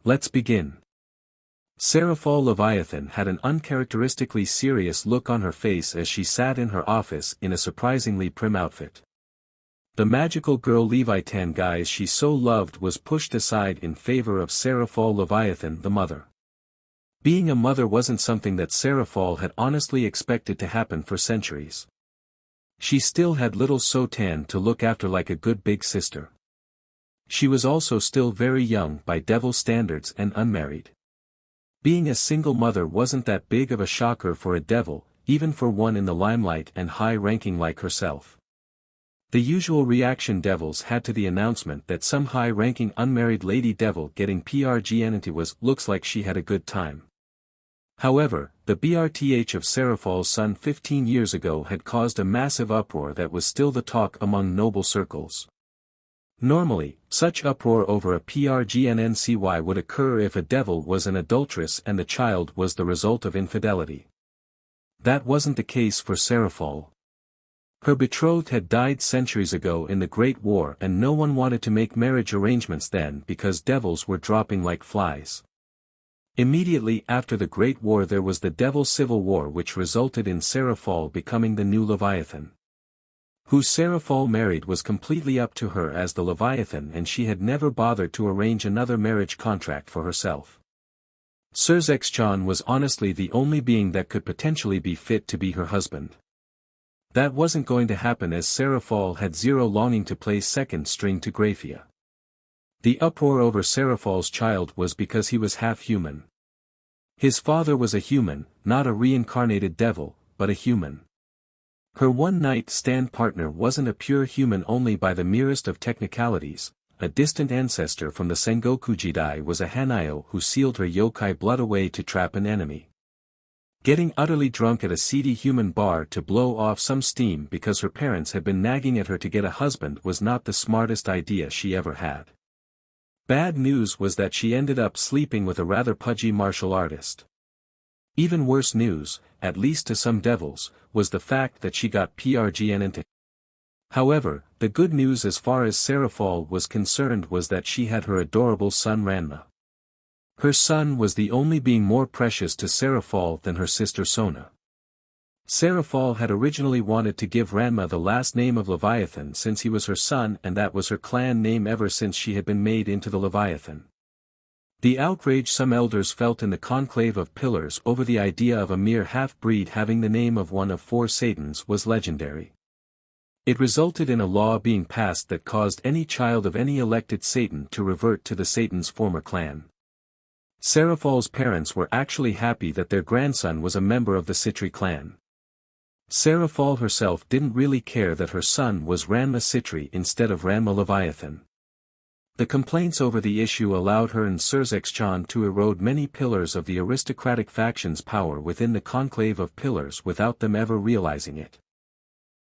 Let's begin. Seraphol Leviathan had an uncharacteristically serious look on her face as she sat in her office in a surprisingly prim outfit. The magical girl Leviathan guise she so loved was pushed aside in favor of Seraphol Leviathan the mother. Being a mother wasn't something that Seraphol had honestly expected to happen for centuries. She still had little Sotan to look after like a good big sister. She was also still very young by devil standards and unmarried. Being a single mother wasn't that big of a shocker for a devil, even for one in the limelight and high-ranking like herself. The usual reaction devils had to the announcement that some high-ranking unmarried lady devil getting PRGNT looks like she had a good time. However, the BRTH of Seraphol's son 15 years ago had caused a massive uproar that was still the talk among noble circles. Normally, such uproar over a PRGNNCY would occur if a devil was an adulteress and the child was the result of infidelity. That wasn't the case for Seraphol. Her betrothed had died centuries ago in the Great War and no one wanted to make marriage arrangements then because devils were dropping like flies. Immediately after the Great War there was the Devil Civil War which resulted in Seraphol becoming the new Leviathan. Who Seraphol married was completely up to her as the Leviathan and she had never bothered to arrange another marriage contract for herself. Surzexchan was honestly the only being that could potentially be fit to be her husband. That wasn't going to happen as Seraphol had zero longing to play second string to Graphia. The uproar over Seraphol's child was because he was half human. His father was a human, not a reincarnated devil, but a human. Her one-night stand partner wasn't a pure human only by the merest of technicalities. A distant ancestor from the Sengoku Jidai was a Hanayo who sealed her yokai blood away to trap an enemy. Getting utterly drunk at a seedy human bar to blow off some steam because her parents had been nagging at her to get a husband was not the smartest idea she ever had. Bad news was that she ended up sleeping with a rather pudgy martial artist. Even worse news, at least to some devils, was the fact that she got PRGNT. However, the good news as far as Seraphol was concerned was that she had her adorable son Ranma. Her son was the only being more precious to Seraphol than her sister Sona. Seraphol had originally wanted to give Ranma the last name of Leviathan since he was her son and that was her clan name ever since she had been made into the Leviathan. The outrage some elders felt in the conclave of pillars over the idea of a mere half-breed having the name of one of 4 Satans was legendary. It resulted in a law being passed that caused any child of any elected Satan to revert to the Satan's former clan. Seraphol's parents were actually happy that their grandson was a member of the Citri clan. Seraphol herself didn't really care that her son was Ranma Sitri instead of Ranma Leviathan. The complaints over the issue allowed her and Surzexchan to erode many pillars of the aristocratic faction's power within the conclave of pillars without them ever realizing it.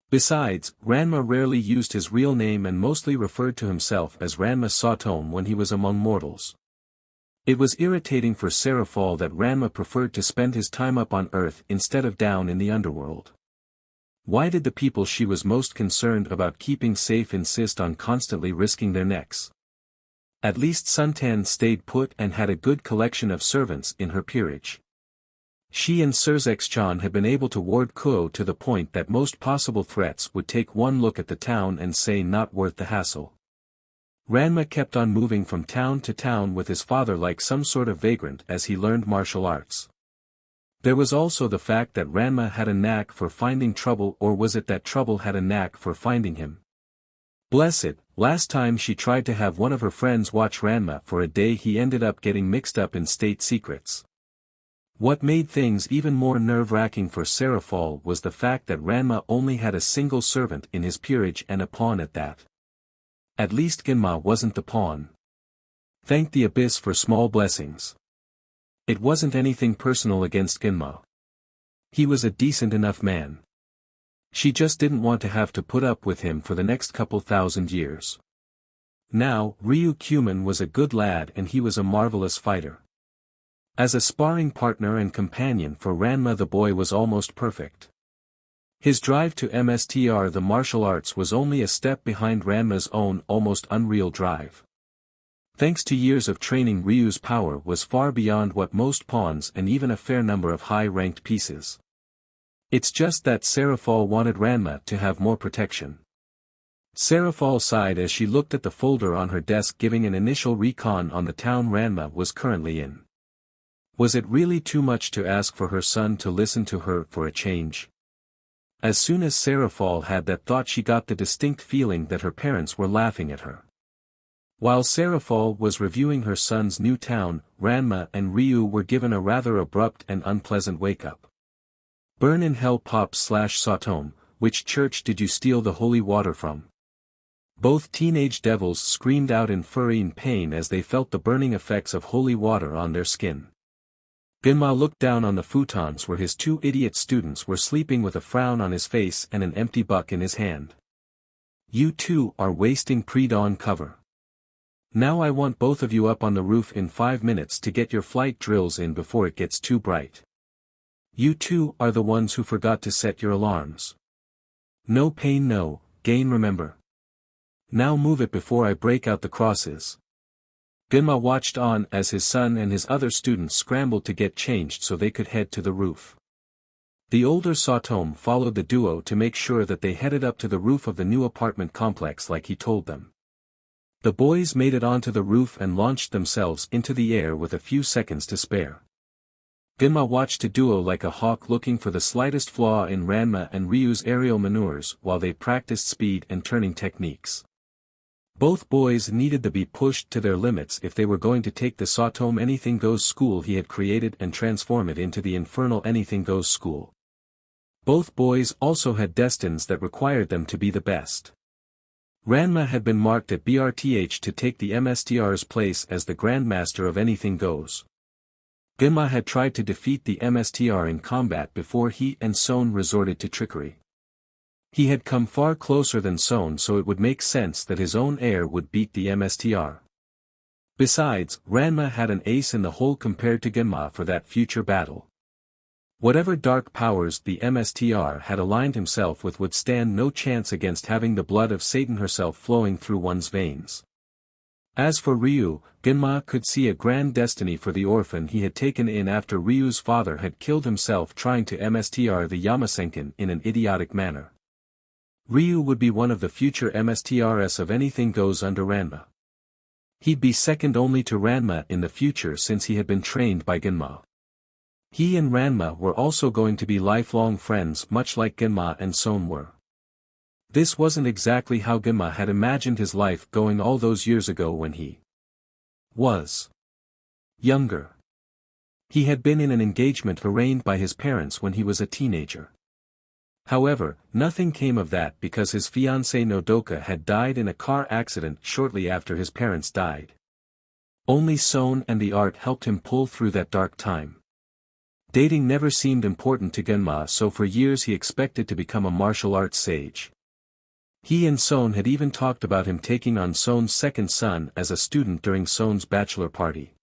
Besides, Ranma rarely used his real name and mostly referred to himself as Ranma Saotome when he was among mortals. It was irritating for Seraphol that Ranma preferred to spend his time up on Earth instead of down in the underworld. Why did the people she was most concerned about keeping safe insist on constantly risking their necks? At least Suntan stayed put and had a good collection of servants in her peerage. She and Surzexchan had been able to ward Kuo to the point that most possible threats would take one look at the town and say not worth the hassle. Ranma kept on moving from town to town with his father like some sort of vagrant as he learned martial arts. There was also the fact that Ranma had a knack for finding trouble, or was it that trouble had a knack for finding him? Bless it, last time she tried to have one of her friends watch Ranma for a day he ended up getting mixed up in state secrets. What made things even more nerve-wracking for Seraphol was the fact that Ranma only had a single servant in his peerage and a pawn at that. At least Gimma wasn't the pawn. Thank the abyss for small blessings. It wasn't anything personal against Genma. He was a decent enough man. She just didn't want to have to put up with him for the next couple thousand years. Now, Ryukuman was a good lad and he was a marvelous fighter. As a sparring partner and companion for Ranma the boy was almost perfect. His drive to MSTR the martial arts was only a step behind Ranma's own almost unreal drive. Thanks to years of training, Ryu's power was far beyond what most pawns and even a fair number of high-ranked pieces. It's just that Seraphol wanted Ranma to have more protection. Seraphol sighed as she looked at the folder on her desk, giving an initial recon on the town Ranma was currently in. Was it really too much to ask for her son to listen to her for a change? As soon as Seraphol had that thought, she got the distinct feeling that her parents were laughing at her. While Seraphol was reviewing her son's new town, Ranma and Ryu were given a rather abrupt and unpleasant wake-up. Burn in hell Pop/Saotome, which church did you steal the holy water from? Both teenage devils screamed out in furry pain as they felt the burning effects of holy water on their skin. Gimma looked down on the futons where his two idiot students were sleeping with a frown on his face and an empty buck in his hand. You two are wasting pre-dawn cover. Now I want both of you up on the roof in 5 minutes to get your flight drills in before it gets too bright. You two are the ones who forgot to set your alarms. No pain no gain, remember. Now move it before I break out the crosses. Gimma watched on as his son and his other students scrambled to get changed so they could head to the roof. The older Saotome followed the duo to make sure that they headed up to the roof of the new apartment complex like he told them. The boys made it onto the roof and launched themselves into the air with a few seconds to spare. Gimma watched the duo like a hawk, looking for the slightest flaw in Ranma and Ryu's aerial maneuvers while they practiced speed and turning techniques. Both boys needed to be pushed to their limits if they were going to take the Saotome Anything Goes school he had created and transform it into the infernal Anything Goes school. Both boys also had destinies that required them to be the best. Ranma had been marked at BRTH to take the MSTR's place as the Grandmaster of Anything Goes. Gimma had tried to defeat the MSTR in combat before he and Son resorted to trickery. He had come far closer than Son, so it would make sense that his own heir would beat the MSTR. Besides, Ranma had an ace in the hole compared to Gimma for that future battle. Whatever dark powers the MSTR had aligned himself with would stand no chance against having the blood of Satan herself flowing through one's veins. As for Ryu, Gimma could see a grand destiny for the orphan he had taken in after Ryu's father had killed himself trying to MSTR the Yamasenkan in an idiotic manner. Ryu would be one of the future MSTRs of Anything Goes under Ranma. He'd be second only to Ranma in the future since he had been trained by Gimma. He and Ranma were also going to be lifelong friends, much like Gimma and Son were. This wasn't exactly how Gimma had imagined his life going all those years ago when he was younger. He had been in an engagement arranged by his parents when he was a teenager. However, nothing came of that because his fiancée Nodoka had died in a car accident shortly after his parents died. Only Son and the art helped him pull through that dark time. Dating never seemed important to Genma, so for years he expected to become a martial arts sage. He and Son had even talked about him taking on Son's second son as a student during Son's bachelor party.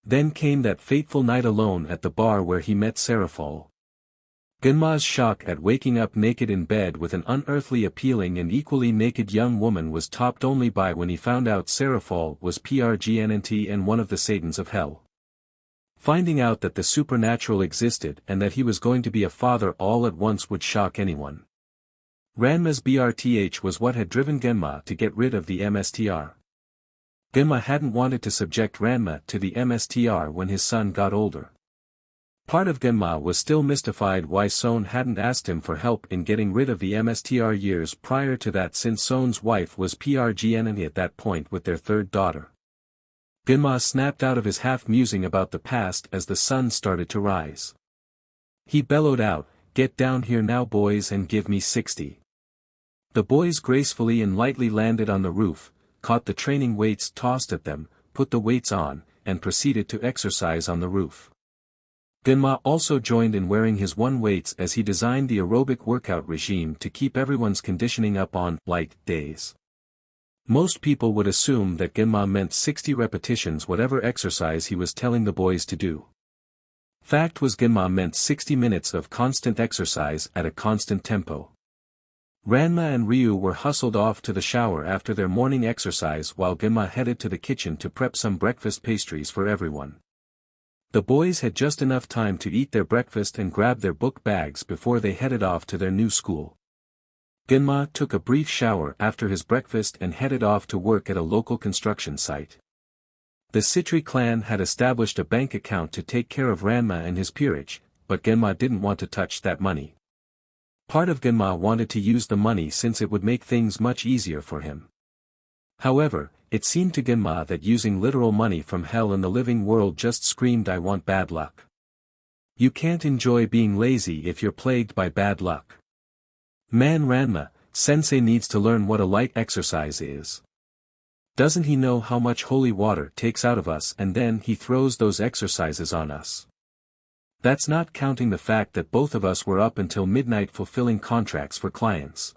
Then came that fateful night alone at the bar where he met Seraphol. Genma's shock at waking up naked in bed with an unearthly appealing and equally naked young woman was topped only by when he found out Seraphol was PRGNNT and one of the Satans of Hell. Finding out that the supernatural existed and that he was going to be a father all at once would shock anyone. Ranma's BRTH was what had driven Genma to get rid of the MSTR. Genma hadn't wanted to subject Ranma to the MSTR when his son got older. Part of Genma was still mystified why Son hadn't asked him for help in getting rid of the MSTR years prior to that, since Son's wife was PRGNNT at that point with their third daughter. Genma snapped out of his half-musing about the past as the sun started to rise. He bellowed out, "Get down here now boys and give me 60. The boys gracefully and lightly landed on the roof, caught the training weights tossed at them, put the weights on, and proceeded to exercise on the roof. Genma also joined in wearing his one weights as he designed the aerobic workout regime to keep everyone's conditioning up on light days. Most people would assume that Genma meant 60 repetitions whatever exercise he was telling the boys to do. Fact was, Genma meant 60 minutes of constant exercise at a constant tempo. Ranma and Ryu were hustled off to the shower after their morning exercise while Gimma headed to the kitchen to prep some breakfast pastries for everyone. The boys had just enough time to eat their breakfast and grab their book bags before they headed off to their new school. Genma took a brief shower after his breakfast and headed off to work at a local construction site. The Citri clan had established a bank account to take care of Ranma and his peerage, but Genma didn't want to touch that money. Part of Genma wanted to use the money since it would make things much easier for him. However, it seemed to Genma that using literal money from hell in the living world just screamed "I want bad luck." You can't enjoy being lazy if you're plagued by bad luck. Man, Ranma, sensei needs to learn what a light exercise is. Doesn't he know how much holy water takes out of us and then he throws those exercises on us? That's not counting the fact that both of us were up until midnight fulfilling contracts for clients.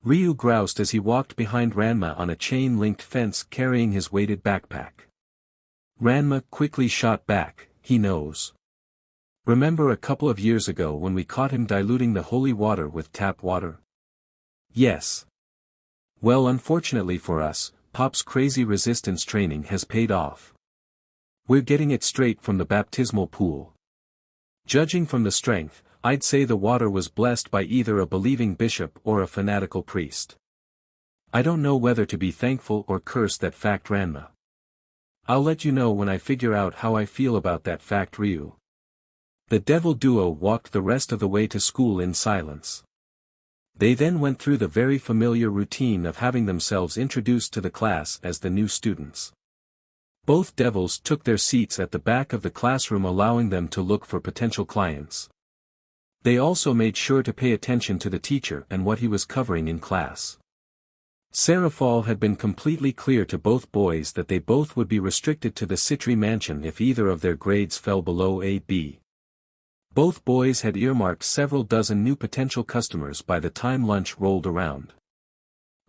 Ryu groused as he walked behind Ranma on a chain-linked fence carrying his weighted backpack. Ranma quickly shot back, "He knows. Remember a couple of years ago when we caught him diluting the holy water with tap water?" "Yes. Well, unfortunately for us, Pop's crazy resistance training has paid off. We're getting it straight from the baptismal pool. Judging from the strength, I'd say the water was blessed by either a believing bishop or a fanatical priest. I don't know whether to be thankful or curse that fact, Ranma. I'll let you know when I figure out how I feel about that fact, Ryu." The devil duo walked the rest of the way to school in silence. They then went through the very familiar routine of having themselves introduced to the class as the new students. Both devils took their seats at the back of the classroom, allowing them to look for potential clients. They also made sure to pay attention to the teacher and what he was covering in class. Serafall had been completely clear to both boys that they both would be restricted to the Citri mansion if either of their grades fell below A/B. Both boys had earmarked several dozen new potential customers by the time lunch rolled around.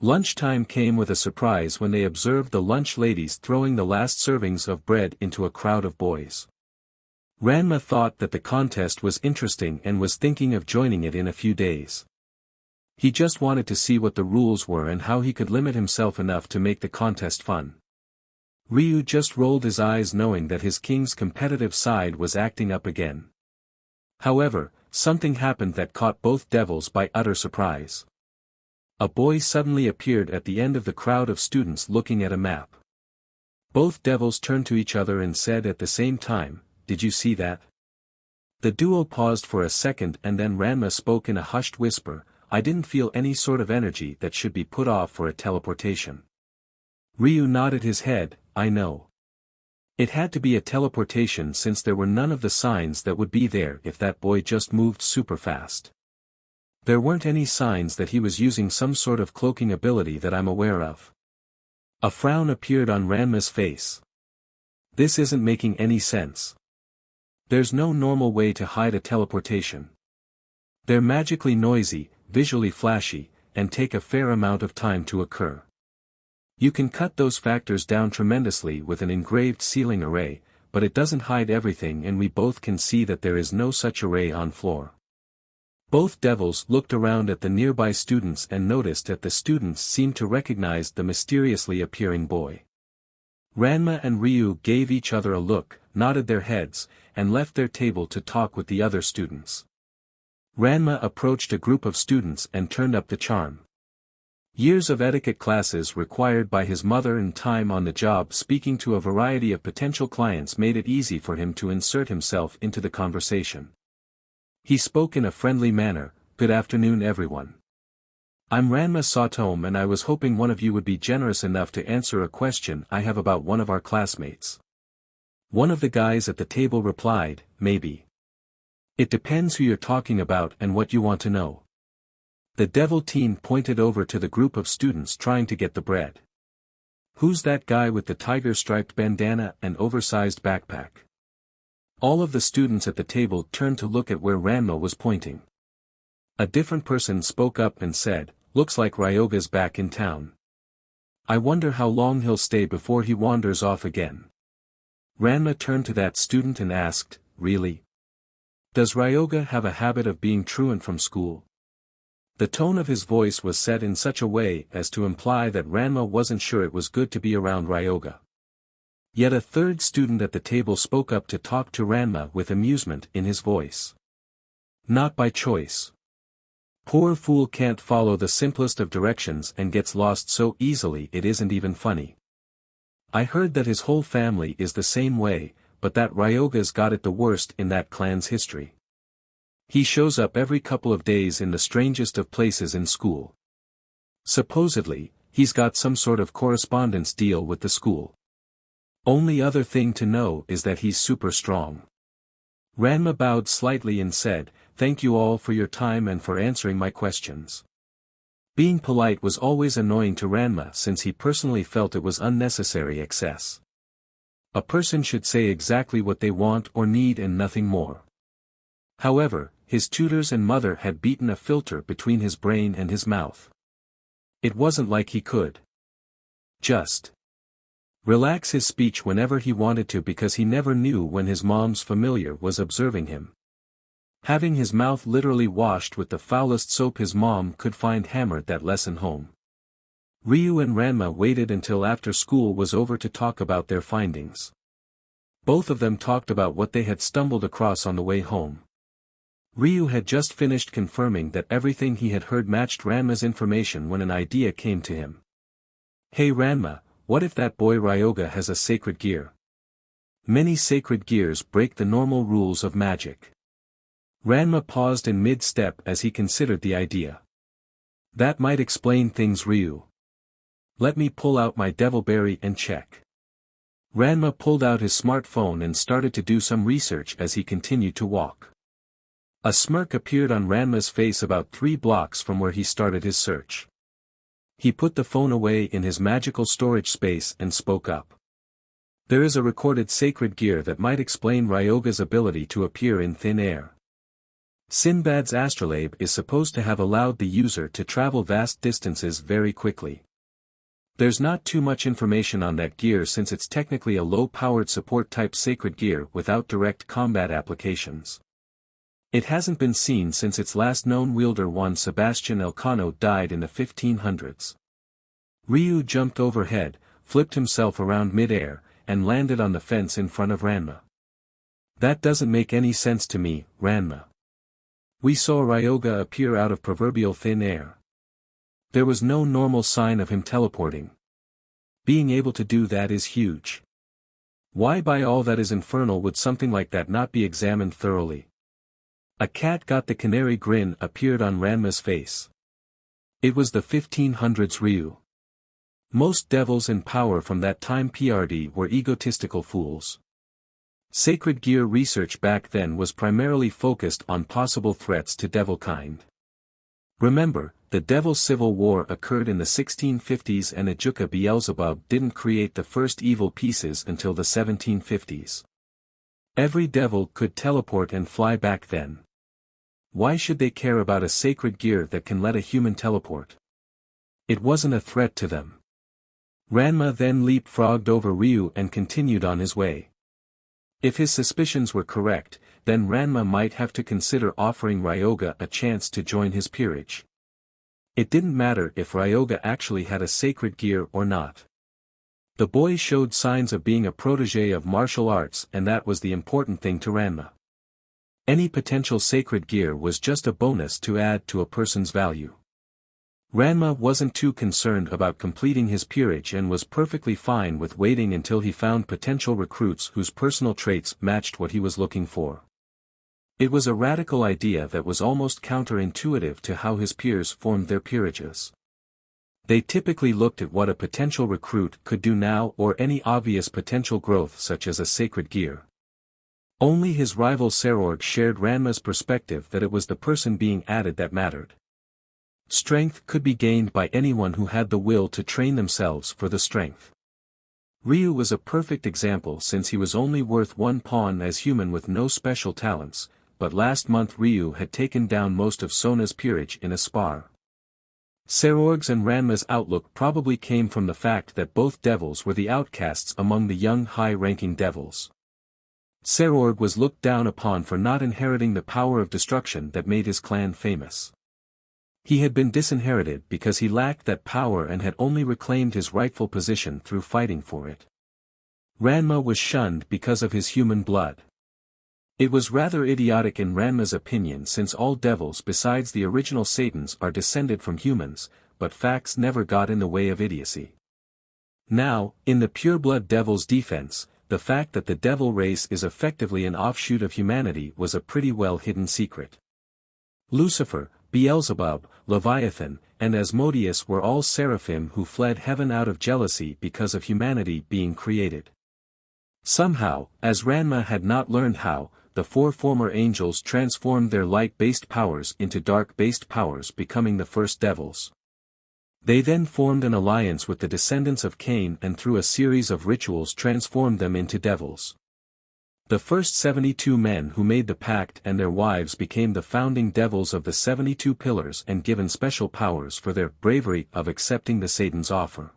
Lunchtime came with a surprise when they observed the lunch ladies throwing the last servings of bread into a crowd of boys. Ranma thought that the contest was interesting and was thinking of joining it in a few days. He just wanted to see what the rules were and how he could limit himself enough to make the contest fun. Ryu just rolled his eyes knowing that his king's competitive side was acting up again. However, something happened that caught both devils by utter surprise. A boy suddenly appeared at the end of the crowd of students looking at a map. Both devils turned to each other and said at the same time, "Did you see that?" The duo paused for a second and then Ranma spoke in a hushed whisper, "I didn't feel any sort of energy that should be put off for a teleportation." Ryu nodded his head, "I know. It had to be a teleportation since there were none of the signs that would be there if that boy just moved super fast. There weren't any signs that he was using some sort of cloaking ability that I'm aware of." A frown appeared on Ranma's face. "This isn't making any sense. There's no normal way to hide a teleportation. They're magically noisy, visually flashy, and take a fair amount of time to occur. You can cut those factors down tremendously with an engraved ceiling array, but it doesn't hide everything and we both can see that there is no such array on floor." Both devils looked around at the nearby students and noticed that the students seemed to recognize the mysteriously appearing boy. Ranma and Ryu gave each other a look, nodded their heads, and left their table to talk with the other students. Ranma approached a group of students and turned up the charm. Years of etiquette classes required by his mother and time on the job speaking to a variety of potential clients made it easy for him to insert himself into the conversation. He spoke in a friendly manner, "Good afternoon everyone. I'm Ranma Saotome and I was hoping one of you would be generous enough to answer a question I have about one of our classmates." One of the guys at the table replied, "Maybe. It depends who you're talking about and what you want to know." The devil teen pointed over to the group of students trying to get the bread. "Who's that guy with the tiger-striped bandana and oversized backpack?" All of the students at the table turned to look at where Ranma was pointing. A different person spoke up and said, "Looks like Ryoga's back in town. I wonder how long he'll stay before he wanders off again." Ranma turned to that student and asked, "Really? Does Ryoga have a habit of being truant from school?" The tone of his voice was set in such a way as to imply that Ranma wasn't sure it was good to be around Ryoga. Yet a third student at the table spoke up to talk to Ranma with amusement in his voice. Not by choice. Poor fool can't follow the simplest of directions and gets lost so easily it isn't even funny. I heard that his whole family is the same way, but that Ryoga's got it the worst in that clan's history. He shows up every couple of days in the strangest of places in school. Supposedly, he's got some sort of correspondence deal with the school. Only other thing to know is that he's super strong. Ranma bowed slightly and said, "Thank you all for your time and for answering my questions." Being polite was always annoying to Ranma since he personally felt it was unnecessary excess. A person should say exactly what they want or need and nothing more. However, his tutors and mother had beaten a filter between his brain and his mouth. It wasn't like he could just relax his speech whenever he wanted to because he never knew when his mom's familiar was observing him. Having his mouth literally washed with the foulest soap his mom could find hammered that lesson home. Ryu and Ranma waited until after school was over to talk about their findings. Both of them talked about what they had stumbled across on the way home. Ryu had just finished confirming that everything he had heard matched Ranma's information when an idea came to him. "Hey Ranma, what if that boy Ryoga has a sacred gear? Many sacred gears break the normal rules of magic." Ranma paused in mid-step as he considered the idea. "That might explain things, Ryu. Let me pull out my devilberry and check." Ranma pulled out his smartphone and started to do some research as he continued to walk. A smirk appeared on Ranma's face about 3 blocks from where he started his search. He put the phone away in his magical storage space and spoke up. "There is a recorded sacred gear that might explain Ryoga's ability to appear in thin air. Sinbad's astrolabe is supposed to have allowed the user to travel vast distances very quickly. There's not too much information on that gear since it's technically a low-powered support-type sacred gear without direct combat applications. It hasn't been seen since its last known wielder Juan Sebastian Elcano died in the 1500s. Ryu jumped overhead, flipped himself around mid-air, and landed on the fence in front of Ranma. "That doesn't make any sense to me, Ranma. We saw Ryoga appear out of proverbial thin air. There was no normal sign of him teleporting. Being able to do that is huge. Why by all that is infernal would something like that not be examined thoroughly?" A cat got the canary grin appeared on Ranma's face. It was the 1500s Ryu. Most devils in power from that time PRD were egotistical fools. Sacred gear research back then was primarily focused on possible threats to devilkind. Remember, the Devil's Civil War occurred in the 1650s and Ejuka Beelzebub didn't create the first evil pieces until the 1750s. Every devil could teleport and fly back then. Why should they care about a sacred gear that can let a human teleport? It wasn't a threat to them. Ranma then leapfrogged over Ryu and continued on his way. If his suspicions were correct, then Ranma might have to consider offering Ryoga a chance to join his peerage. It didn't matter if Ryoga actually had a sacred gear or not. The boy showed signs of being a protege of martial arts and that was the important thing to Ranma. Any potential sacred gear was just a bonus to add to a person's value. Ranma wasn't too concerned about completing his peerage and was perfectly fine with waiting until he found potential recruits whose personal traits matched what he was looking for. It was a radical idea that was almost counterintuitive to how his peers formed their peerages. They typically looked at what a potential recruit could do now or any obvious potential growth such as a sacred gear. Only his rival Sorg shared Ranma's perspective that it was the person being added that mattered. Strength could be gained by anyone who had the will to train themselves for the strength. Ryu was a perfect example since he was only worth 1 pawn as human with no special talents, but last month Ryu had taken down most of Sona's peerage in a spar. Sorg's and Ranma's outlook probably came from the fact that both devils were the outcasts among the young high-ranking devils. Sorg was looked down upon for not inheriting the power of destruction that made his clan famous. He had been disinherited because he lacked that power and had only reclaimed his rightful position through fighting for it. Ranma was shunned because of his human blood. It was rather idiotic in Ranma's opinion, since all devils besides the original Satans are descended from humans, but facts never got in the way of idiocy. Now, in the pureblood devil's defense, the fact that the devil race is effectively an offshoot of humanity was a pretty well-hidden secret. Lucifer, Beelzebub, Leviathan, and Asmodeus were all seraphim who fled heaven out of jealousy because of humanity being created. Somehow, as Ranma had not learned how, the 4 former angels transformed their light-based powers into dark-based powers, becoming the first devils. They then formed an alliance with the descendants of Cain and through a series of rituals transformed them into devils. The first 72 men who made the pact and their wives became the founding devils of the 72 pillars and given special powers for their bravery of accepting the Satan's offer.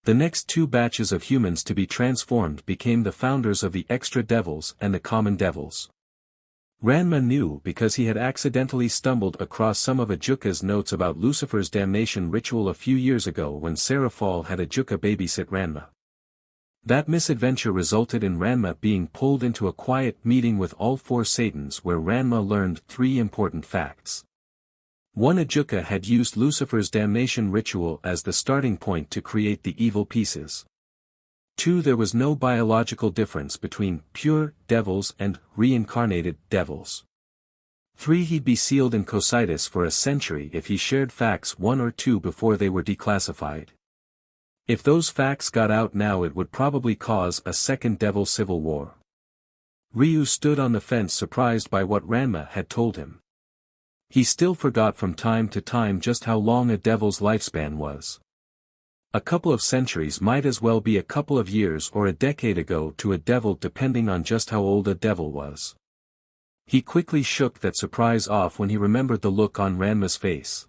The next 2 batches of humans to be transformed became the founders of the extra devils and the common devils. Ranma knew because he had accidentally stumbled across some of Ajuka's notes about Lucifer's damnation ritual a few years ago when Seraphal had Ajuka babysit Ranma. That misadventure resulted in Ranma being pulled into a quiet meeting with all 4 Satans where Ranma learned 3 important facts. 1. Ajuka had used Lucifer's damnation ritual as the starting point to create the evil pieces. 2. There was no biological difference between pure devils and reincarnated devils. 3. He'd be sealed in Cocytus for a century if he shared facts 1 or 2 before they were declassified. If those facts got out now, it would probably cause a second devil civil war. Ryu stood on the fence, surprised by what Ranma had told him. He still forgot from time to time just how long a devil's lifespan was. A couple of centuries might as well be a couple of years or a decade ago to a devil, depending on just how old a devil was. He quickly shook that surprise off when he remembered the look on Ranma's face.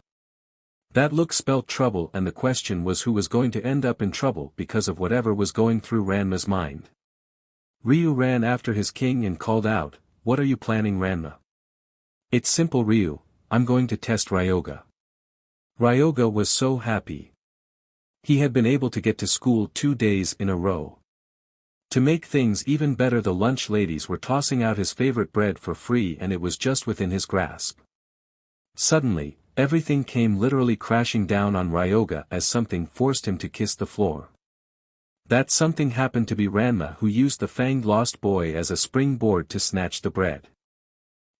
That look spelt trouble, and the question was who was going to end up in trouble because of whatever was going through Ranma's mind. Ryu ran after his king and called out, "What are you planning, Ranma?" "It's simple, Ryu, I'm going to test Ryoga." Ryoga was so happy. He had been able to get to school 2 days in a row. To make things even better, the lunch ladies were tossing out his favorite bread for free, and it was just within his grasp. Suddenly, everything came literally crashing down on Ryoga as something forced him to kiss the floor. That something happened to be Ranma, who used the fanged lost boy as a springboard to snatch the bread.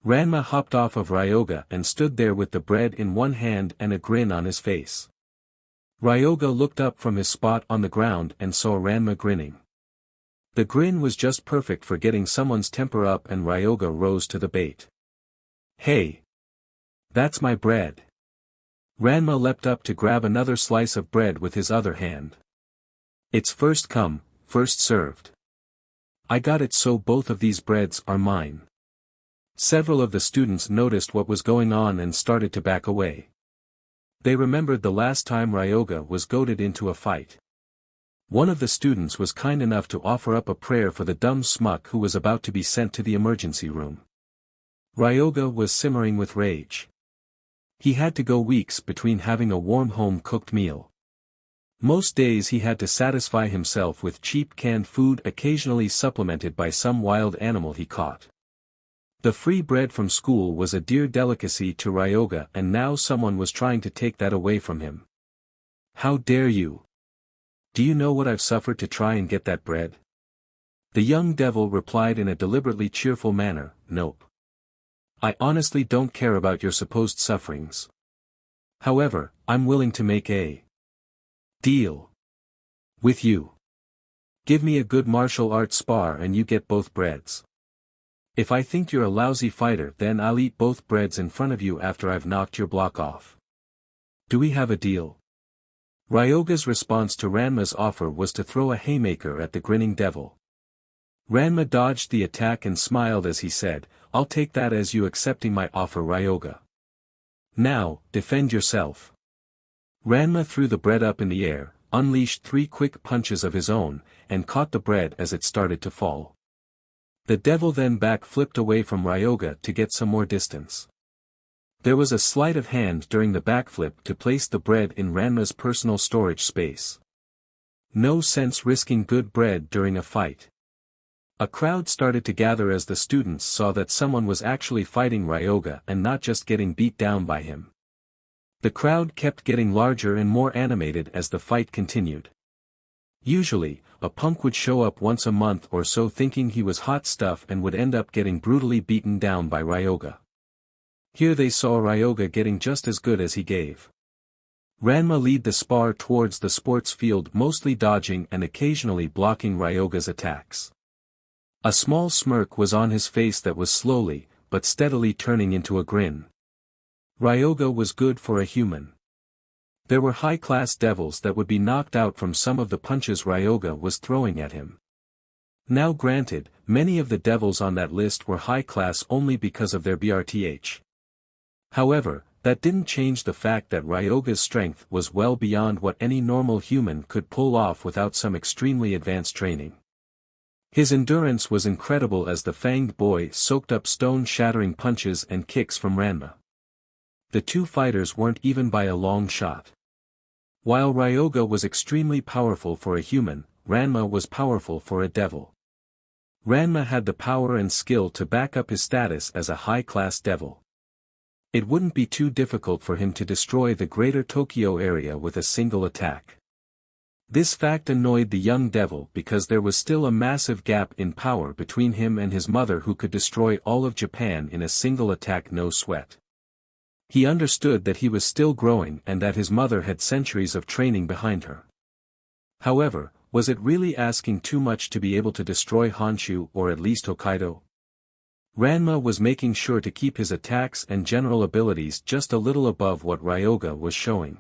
Ranma hopped off of Ryoga and stood there with the bread in one hand and a grin on his face. Ryoga looked up from his spot on the ground and saw Ranma grinning. The grin was just perfect for getting someone's temper up, and Ryoga rose to the bait. "Hey! That's my bread." Ranma leapt up to grab another slice of bread with his other hand. "It's first come, first served. I got it, so both of these breads are mine." Several of the students noticed what was going on and started to back away. They remembered the last time Ryoga was goaded into a fight. One of the students was kind enough to offer up a prayer for the dumb smuck who was about to be sent to the emergency room. Ryoga was simmering with rage. He had to go weeks between having a warm home-cooked meal. Most days he had to satisfy himself with cheap canned food, occasionally supplemented by some wild animal he caught. The free bread from school was a dear delicacy to Ryoga, and now someone was trying to take that away from him. "How dare you? Do you know what I've suffered to try and get that bread?" The young devil replied in a deliberately cheerful manner, "Nope. I honestly don't care about your supposed sufferings. However, I'm willing to make a deal with you. Give me a good martial arts spar and you get both breads. If I think you're a lousy fighter, then I'll eat both breads in front of you after I've knocked your block off. Do we have a deal?" Ryoga's response to Ranma's offer was to throw a haymaker at the grinning devil. Ranma dodged the attack and smiled as he said, "I'll take that as you accepting my offer, Ryoga. Now, defend yourself." Ranma threw the bread up in the air, unleashed 3 quick punches of his own, and caught the bread as it started to fall. The devil then back-flipped away from Ryoga to get some more distance. There was a sleight of hand during the backflip to place the bread in Ranma's personal storage space. No sense risking good bread during a fight. A crowd started to gather as the students saw that someone was actually fighting Ryoga and not just getting beat down by him. The crowd kept getting larger and more animated as the fight continued. Usually, a punk would show up once a month or so thinking he was hot stuff and would end up getting brutally beaten down by Ryoga. Here they saw Ryoga getting just as good as he gave. Ranma lead the spar towards the sports field, mostly dodging and occasionally blocking Ryoga's attacks. A small smirk was on his face that was slowly, but steadily turning into a grin. Ryoga was good for a human. There were high-class devils that would be knocked out from some of the punches Ryoga was throwing at him. Now granted, many of the devils on that list were high-class only because of their BRTH. However, that didn't change the fact that Ryoga's strength was well beyond what any normal human could pull off without some extremely advanced training. His endurance was incredible as the fanged boy soaked up stone-shattering punches and kicks from Ranma. The two fighters weren't even by a long shot. While Ryoga was extremely powerful for a human, Ranma was powerful for a devil. Ranma had the power and skill to back up his status as a high-class devil. It wouldn't be too difficult for him to destroy the greater Tokyo area with a single attack. This fact annoyed the young devil because there was still a massive gap in power between him and his mother, who could destroy all of Japan in a single attack, no sweat. He understood that he was still growing and that his mother had centuries of training behind her. However, was it really asking too much to be able to destroy Honshu or at least Hokkaido? Ranma was making sure to keep his attacks and general abilities just a little above what Ryoga was showing.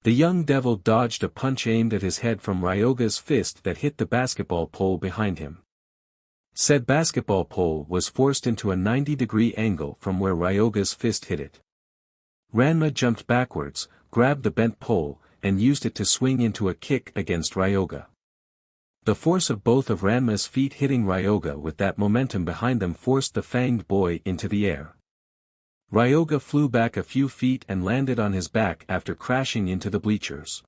The young devil dodged a punch aimed at his head from Ryoga's fist that hit the basketball pole behind him. Said basketball pole was forced into a 90-degree angle from where Ryoga's fist hit it. Ranma jumped backwards, grabbed the bent pole, and used it to swing into a kick against Ryoga. The force of both of Ranma's feet hitting Ryoga with that momentum behind them forced the fanged boy into the air. Ryoga flew back a few feet and landed on his back after crashing into the bleachers.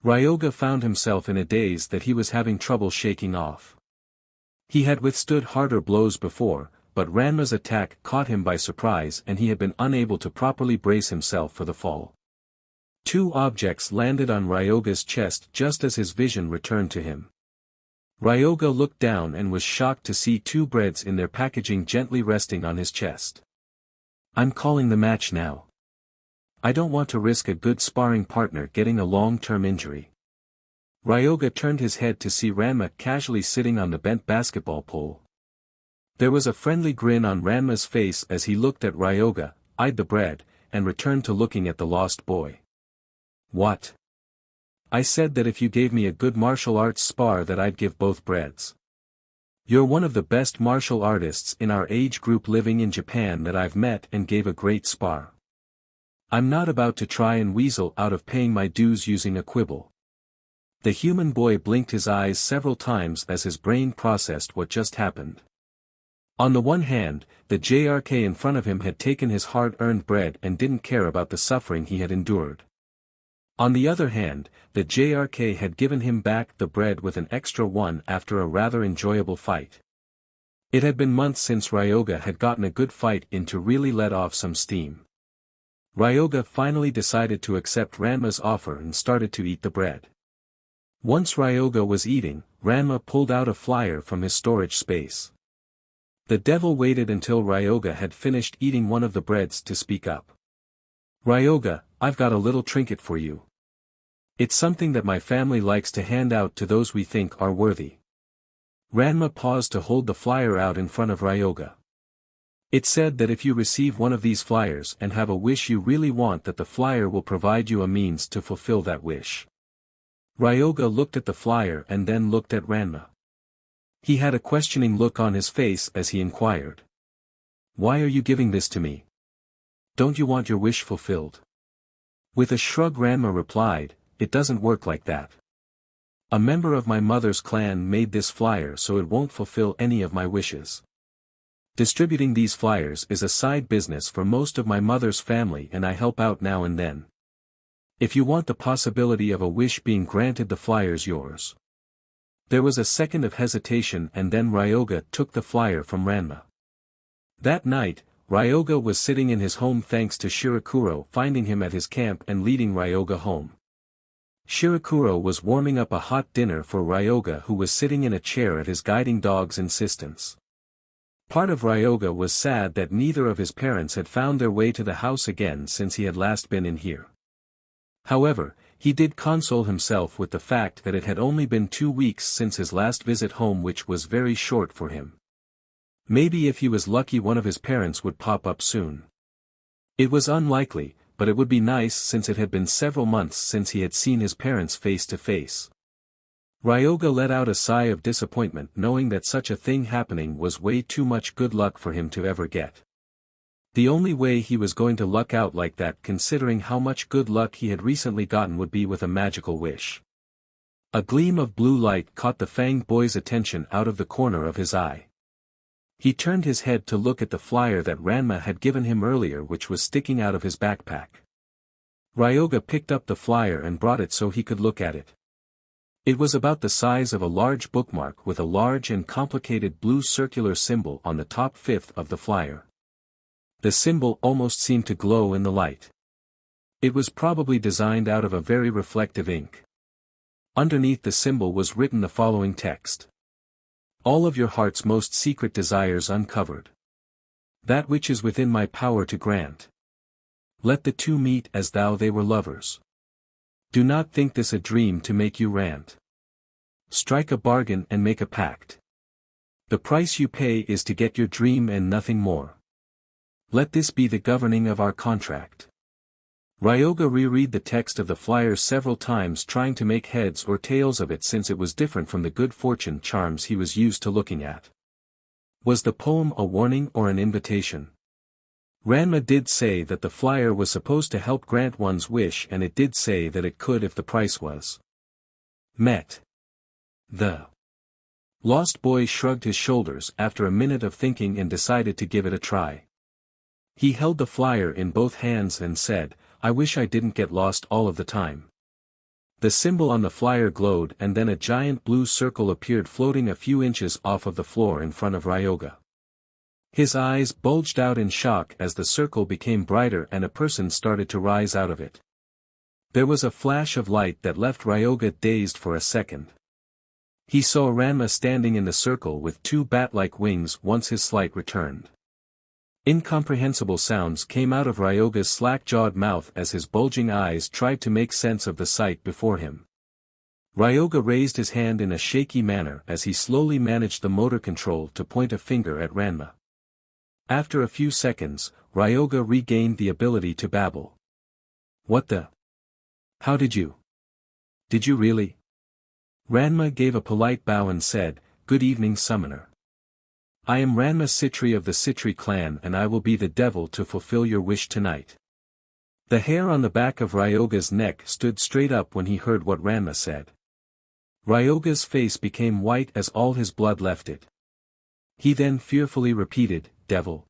Ryoga found himself in a daze that he was having trouble shaking off. He had withstood harder blows before, but Ranma's attack caught him by surprise and he had been unable to properly brace himself for the fall. Two objects landed on Ryoga's chest just as his vision returned to him. Ryoga looked down and was shocked to see two breads in their packaging gently resting on his chest. "I'm calling the match now. I don't want to risk a good sparring partner getting a long-term injury." Ryoga turned his head to see Ranma casually sitting on the bent basketball pole. There was a friendly grin on Ranma's face as he looked at Ryoga, eyed the bread, and returned to looking at the lost boy. "What? I said that if you gave me a good martial arts spar that I'd give both breads. You're one of the best martial artists in our age group living in Japan that I've met and gave a great spar. I'm not about to try and weasel out of paying my dues using a quibble." The human boy blinked his eyes several times as his brain processed what just happened. On the one hand, the JRK in front of him had taken his hard-earned bread and didn't care about the suffering he had endured. On the other hand, the JRK had given him back the bread with an extra one after a rather enjoyable fight. It had been months since Ryoga had gotten a good fight in to really let off some steam. Ryoga finally decided to accept Ranma's offer and started to eat the bread. Once Ryoga was eating, Ranma pulled out a flyer from his storage space. The devil waited until Ryoga had finished eating one of the breads to speak up. "Ryoga, I've got a little trinket for you. It's something that my family likes to hand out to those we think are worthy." Ranma paused to hold the flyer out in front of Ryoga. "It said that if you receive one of these flyers and have a wish you really want, that the flyer will provide you a means to fulfill that wish." Ryoga looked at the flyer and then looked at Ranma. He had a questioning look on his face as he inquired. "Why are you giving this to me? Don't you want your wish fulfilled?" With a shrug Ranma replied, "It doesn't work like that. A member of my mother's clan made this flyer so it won't fulfill any of my wishes. Distributing these flyers is a side business for most of my mother's family and I help out now and then. If you want the possibility of a wish being granted, the flyer's yours." There was a second of hesitation and then Ryoga took the flyer from Ranma. That night, Ryoga was sitting in his home thanks to Shirakuro finding him at his camp and leading Ryoga home. Shirakuro was warming up a hot dinner for Ryoga, who was sitting in a chair at his guiding dog's insistence. Part of Ryoga was sad that neither of his parents had found their way to the house again since he had last been in here. However, he did console himself with the fact that it had only been 2 weeks since his last visit home, which was very short for him. Maybe if he was lucky one of his parents would pop up soon. It was unlikely, but it would be nice since it had been several months since he had seen his parents face to face. Ryoga let out a sigh of disappointment knowing that such a thing happening was way too much good luck for him to ever get. The only way he was going to luck out like that, considering how much good luck he had recently gotten, would be with a magical wish. A gleam of blue light caught the fanged boy's attention out of the corner of his eye. He turned his head to look at the flyer that Ranma had given him earlier, which was sticking out of his backpack. Ryoga picked up the flyer and brought it so he could look at it. It was about the size of a large bookmark with a large and complicated blue circular symbol on the top fifth of the flyer. The symbol almost seemed to glow in the light. It was probably designed out of a very reflective ink. Underneath the symbol was written the following text: "All of your heart's most secret desires uncovered. That which is within my power to grant. Let the two meet as though they were lovers. Do not think this a dream to make you rant. Strike a bargain and make a pact. The price you pay is to get your dream and nothing more. Let this be the governing of our contract." Ryoga reread the text of the flyer several times, trying to make heads or tails of it since it was different from the good fortune charms he was used to looking at. Was the poem a warning or an invitation? Ranma did say that the flyer was supposed to help grant one's wish, and it did say that it could if the price was met. The lost boy shrugged his shoulders after a minute of thinking and decided to give it a try. He held the flyer in both hands and said, "I wish I didn't get lost all of the time." The symbol on the flyer glowed and then a giant blue circle appeared floating a few inches off of the floor in front of Ryoga. His eyes bulged out in shock as the circle became brighter and a person started to rise out of it. There was a flash of light that left Ryoga dazed for a second. He saw Ranma standing in the circle with two bat-like wings once his sight returned. Incomprehensible sounds came out of Ryoga's slack-jawed mouth as his bulging eyes tried to make sense of the sight before him. Ryoga raised his hand in a shaky manner as he slowly managed the motor control to point a finger at Ranma. After a few seconds, Ryoga regained the ability to babble. "What the? How did you? Did you really?" Ranma gave a polite bow and said, "Good evening, summoner. I am Ranma Sitri of the Citri clan and I will be the devil to fulfill your wish tonight." The hair on the back of Ryoga's neck stood straight up when he heard what Ranma said. Ryoga's face became white as all his blood left it. He then fearfully repeated, "Devil."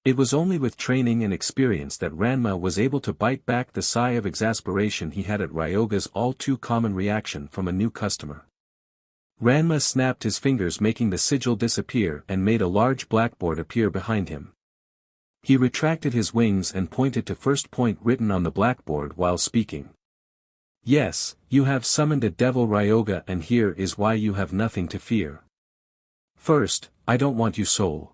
It was only with training and experience that Ranma was able to bite back the sigh of exasperation he had at Ryoga's all-too-common reaction from a new customer. Ranma snapped his fingers, making the sigil disappear, and made a large blackboard appear behind him. He retracted his wings and pointed to first point written on the blackboard while speaking. "Yes, you have summoned a devil, Ryoga, and here is why you have nothing to fear. First, I don't want you soul.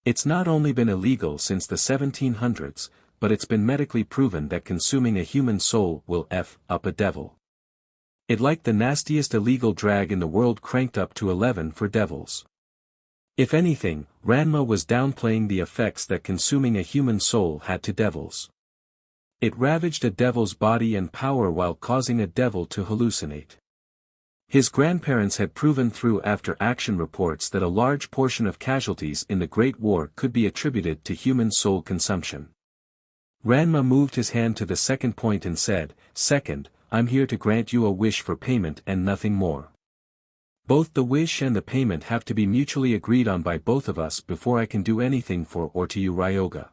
It's not only been illegal since the 1700s, but it's been medically proven that consuming a human soul will f up a devil. It like the nastiest illegal drag in the world cranked up to 11 for devils." If anything, Ranma was downplaying the effects that consuming a human soul had to devils. It ravaged a devil's body and power while causing a devil to hallucinate. His grandparents had proven through after-action reports that a large portion of casualties in the Great War could be attributed to human soul consumption. Ranma moved his hand to the second point and said, "Second, I'm here to grant you a wish for payment and nothing more. Both the wish and the payment have to be mutually agreed on by both of us before I can do anything for or to you, Ryoga.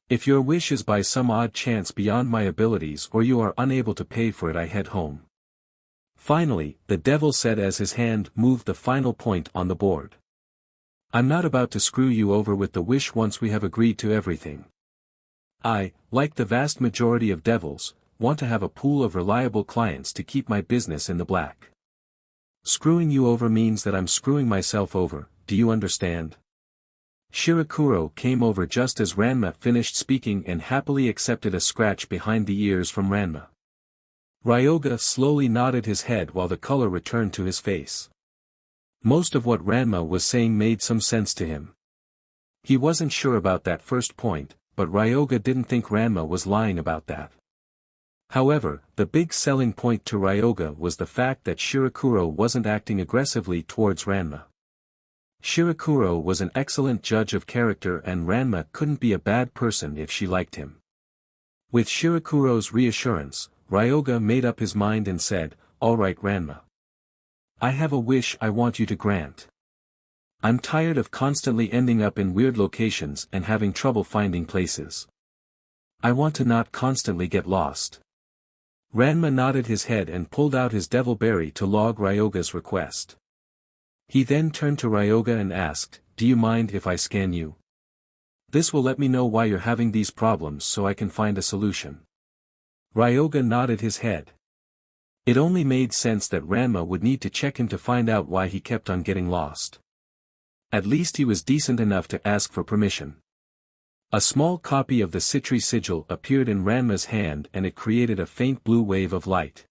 If your wish is by some odd chance beyond my abilities or you are unable to pay for it, I head home. Finally, the devil said as his hand moved the final point on the board. I'm not about to screw you over with the wish once we have agreed to everything. I, like the vast majority of devils, want to have a pool of reliable clients to keep my business in the black. Screwing you over means that I'm screwing myself over, do you understand? Shirakuro came over just as Ranma finished speaking and happily accepted a scratch behind the ears from Ranma. Ryoga slowly nodded his head while the color returned to his face. Most of what Ranma was saying made some sense to him. He wasn't sure about that first point, but Ryoga didn't think Ranma was lying about that. However, the big selling point to Ryoga was the fact that Shirakuro wasn't acting aggressively towards Ranma. Shirakuro was an excellent judge of character and Ranma couldn't be a bad person if she liked him. With Shirakuro's reassurance, Ryoga made up his mind and said, "All right, Ranma. I have a wish I want you to grant. I'm tired of constantly ending up in weird locations and having trouble finding places. I want to not constantly get lost." Ranma nodded his head and pulled out his devil berry to log Ryoga's request. He then turned to Ryoga and asked, "Do you mind if I scan you? This will let me know why you're having these problems so I can find a solution." Ryoga nodded his head. It only made sense that Ranma would need to check him to find out why he kept on getting lost. At least he was decent enough to ask for permission. A small copy of the Citri sigil appeared in Ranma's hand and it created a faint blue wave of light.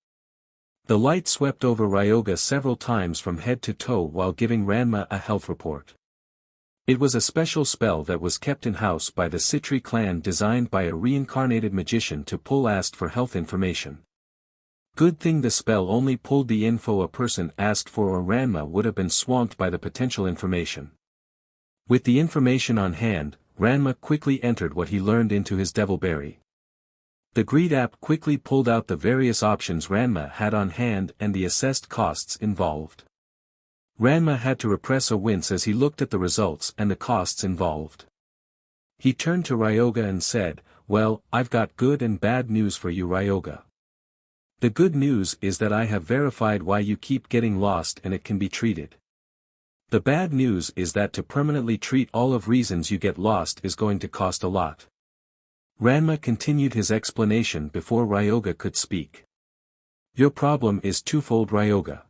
The light swept over Ryoga several times from head to toe while giving Ranma a health report. It was a special spell that was kept in-house by the Citri clan designed by a reincarnated magician to pull asked for health information. Good thing the spell only pulled the info a person asked for or Ranma would have been swamped by the potential information. With the information on hand, Ranma quickly entered what he learned into his devil berry. The Greed app quickly pulled out the various options Ranma had on hand and the assessed costs involved. Ranma had to repress a wince as he looked at the results and the costs involved. He turned to Ryoga and said, "Well, I've got good and bad news for you, Ryoga. The good news is that I have verified why you keep getting lost and it can be treated. The bad news is that to permanently treat all of reasons you get lost is going to cost a lot." Ranma continued his explanation before Ryoga could speak. "Your problem is twofold, Ryoga.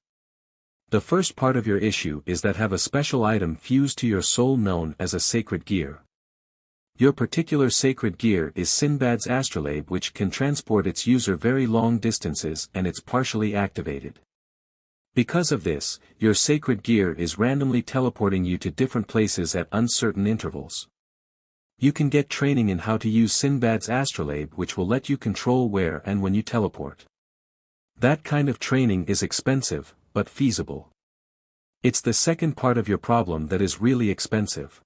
The first part of your issue is that have a special item fused to your soul known as a sacred gear. Your particular sacred gear is Sinbad's astrolabe, which can transport its user very long distances and it's partially activated. Because of this, your sacred gear is randomly teleporting you to different places at uncertain intervals. You can get training in how to use Sinbad's astrolabe, which will let you control where and when you teleport. That kind of training is expensive, but feasible. It's the second part of your problem that is really expensive.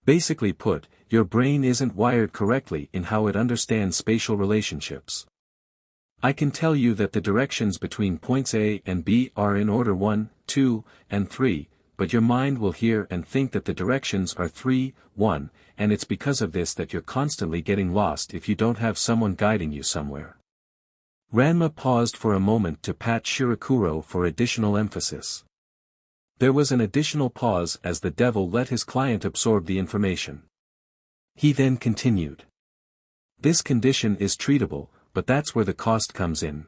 Basically put, your brain isn't wired correctly in how it understands spatial relationships. I can tell you that the directions between points A and B are in order 1, 2, and 3, but your mind will hear and think that the directions are 3, 1, and it's because of this that you're constantly getting lost if you don't have someone guiding you somewhere." Ranma paused for a moment to pat Shirakuro for additional emphasis. There was an additional pause as the devil let his client absorb the information. He then continued. "This condition is treatable, but that's where the cost comes in.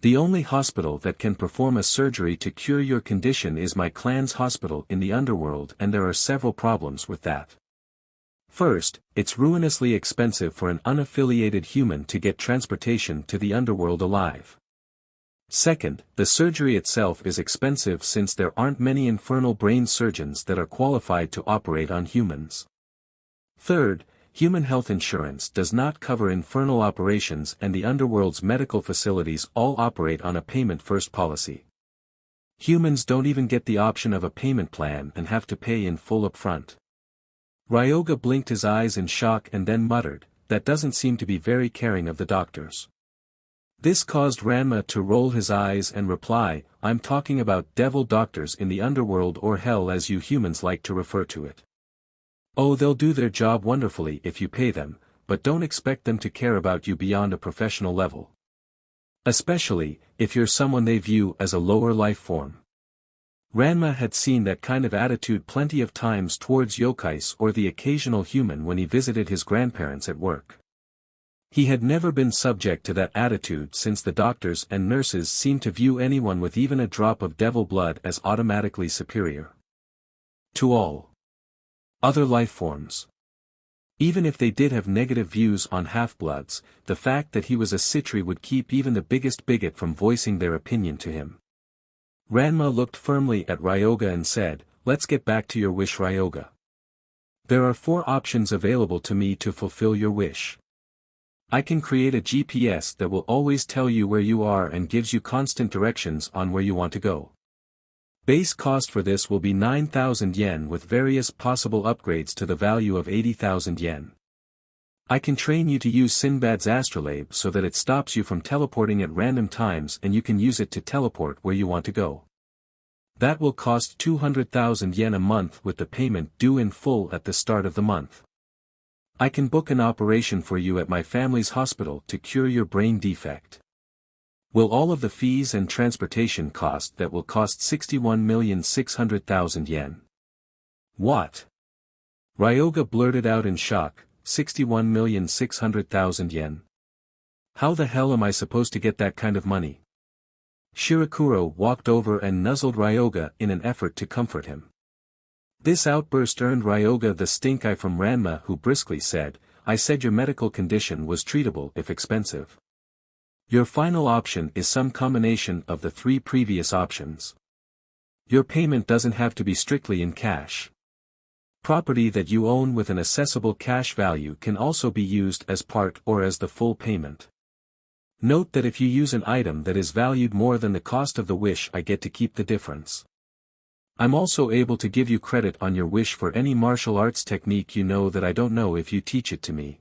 The only hospital that can perform a surgery to cure your condition is my clan's hospital in the underworld, and there are several problems with that. First, it's ruinously expensive for an unaffiliated human to get transportation to the underworld alive. Second, the surgery itself is expensive since there aren't many infernal brain surgeons that are qualified to operate on humans. Third, human health insurance does not cover infernal operations and the underworld's medical facilities all operate on a payment-first policy. Humans don't even get the option of a payment plan and have to pay in full upfront." Ryoga blinked his eyes in shock and then muttered, "That doesn't seem to be very caring of the doctors." This caused Ranma to roll his eyes and reply, I'm talking about devil doctors in the underworld or hell as you humans like to refer to it. Oh, they'll do their job wonderfully if you pay them, but don't expect them to care about you beyond a professional level. Especially, if you're someone they view as a lower life form. Ranma had seen that kind of attitude plenty of times towards yokais or the occasional human when he visited his grandparents at work. He had never been subject to that attitude since the doctors and nurses seemed to view anyone with even a drop of devil blood as automatically superior to all other life forms. Even if they did have negative views on half-bloods, the fact that he was a Citri would keep even the biggest bigot from voicing their opinion to him. Ranma looked firmly at Ryoga and said, let's get back to your wish, Ryoga. There are 4 options available to me to fulfill your wish. I can create a GPS that will always tell you where you are and gives you constant directions on where you want to go. Base cost for this will be 9,000 yen with various possible upgrades to the value of 80,000 yen. I can train you to use Sinbad's astrolabe so that it stops you from teleporting at random times and you can use it to teleport where you want to go. That will cost 200,000 yen a month with the payment due in full at the start of the month. I can book an operation for you at my family's hospital to cure your brain defect. Will all of the fees and transportation cost that will cost 61,600,000 yen. What? Ryoga blurted out in shock, 61,600,000 yen. How the hell am I supposed to get that kind of money? Shirakuro walked over and nuzzled Ryoga in an effort to comfort him. This outburst earned Ryoga the stink eye from Ranma, who briskly said, I said your medical condition was treatable if expensive. Your final option is some combination of the 3 previous options. Your payment doesn't have to be strictly in cash. Property that you own with an accessible cash value can also be used as part or as the full payment. Note that if you use an item that is valued more than the cost of the wish, I get to keep the difference. I'm also able to give you credit on your wish for any martial arts technique you know that I don't know if you teach it to me.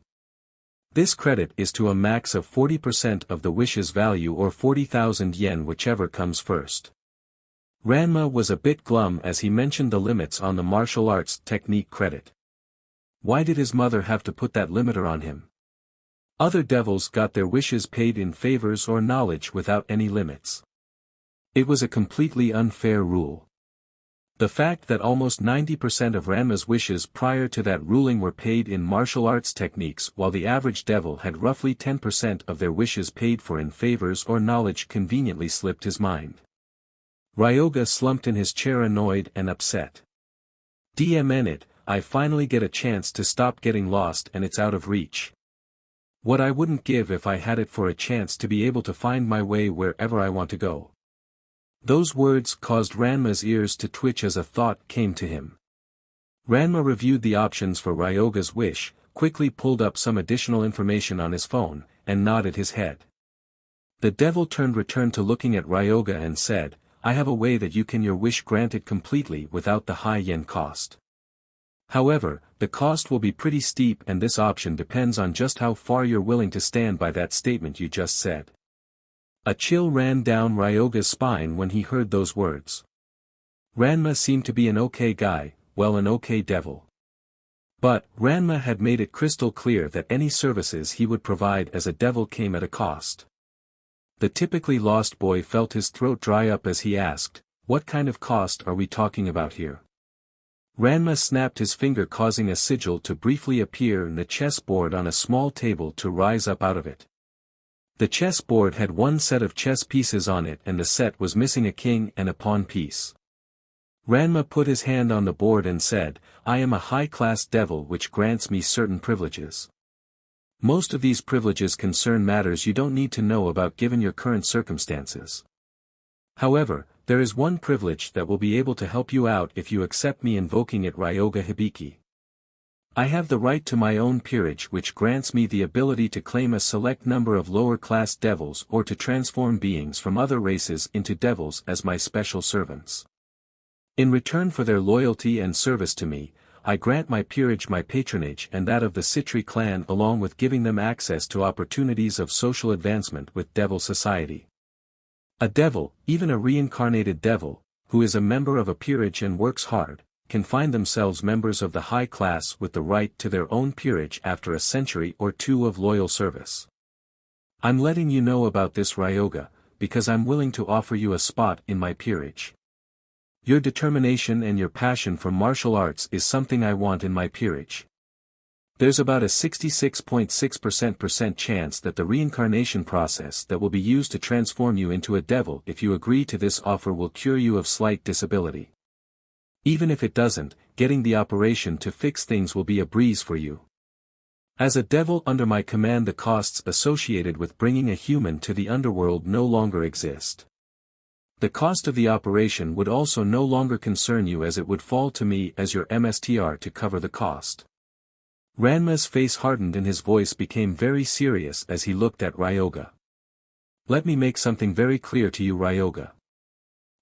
This credit is to a max of 40% of the wish's value or 40,000 yen, whichever comes first. Ranma was a bit glum as he mentioned the limits on the martial arts technique credit. Why did his mother have to put that limiter on him? Other devils got their wishes paid in favors or knowledge without any limits. It was a completely unfair rule. The fact that almost 90% of Ranma's wishes prior to that ruling were paid in martial arts techniques while the average devil had roughly 10% of their wishes paid for in favors or knowledge conveniently slipped his mind. Ryoga slumped in his chair annoyed and upset. DMN it, I finally get a chance to stop getting lost and it's out of reach. What I wouldn't give if I had it for a chance to be able to find my way wherever I want to go. Those words caused Ranma's ears to twitch as a thought came to him. Ranma reviewed the options for Ryoga's wish, quickly pulled up some additional information on his phone, and nodded his head. The devil returned to looking at Ryoga and said, I have a way that you can your wish granted completely without the high yen cost. However, the cost will be pretty steep and this option depends on just how far you're willing to stand by that statement you just said. A chill ran down Ryoga's spine when he heard those words. Ranma seemed to be an okay guy, well, an okay devil. But, Ranma had made it crystal clear that any services he would provide as a devil came at a cost. The typically lost boy felt his throat dry up as he asked, what kind of cost are we talking about here? Ranma snapped his finger, causing a sigil to briefly appear in the chessboard on a small table to rise up out of it. The chessboard had one set of chess pieces on it and the set was missing a king and a pawn piece. Ranma put his hand on the board and said, I am a high-class devil which grants me certain privileges. Most of these privileges concern matters you don't need to know about given your current circumstances. However, there is one privilege that will be able to help you out if you accept me invoking it, Ryoga Hibiki. I have the right to my own peerage, which grants me the ability to claim a select number of lower-class devils or to transform beings from other races into devils as my special servants. In return for their loyalty and service to me, I grant my peerage my patronage and that of the Citri clan along with giving them access to opportunities of social advancement with devil society. A devil, even a reincarnated devil, who is a member of a peerage and works hard, can find themselves members of the high class with the right to their own peerage after a century or two of loyal service. I'm letting you know about this Ryoga, because I'm willing to offer you a spot in my peerage. Your determination and your passion for martial arts is something I want in my peerage. There's about a 66.6% chance that the reincarnation process that will be used to transform you into a devil if you agree to this offer will cure you of slight disability. Even if it doesn't, getting the operation to fix things will be a breeze for you. As a devil under my command, the costs associated with bringing a human to the underworld no longer exist. The cost of the operation would also no longer concern you as it would fall to me as your MSTR to cover the cost. Ranma's face hardened and his voice became very serious as he looked at Ryoga. Let me make something very clear to you, Ryoga.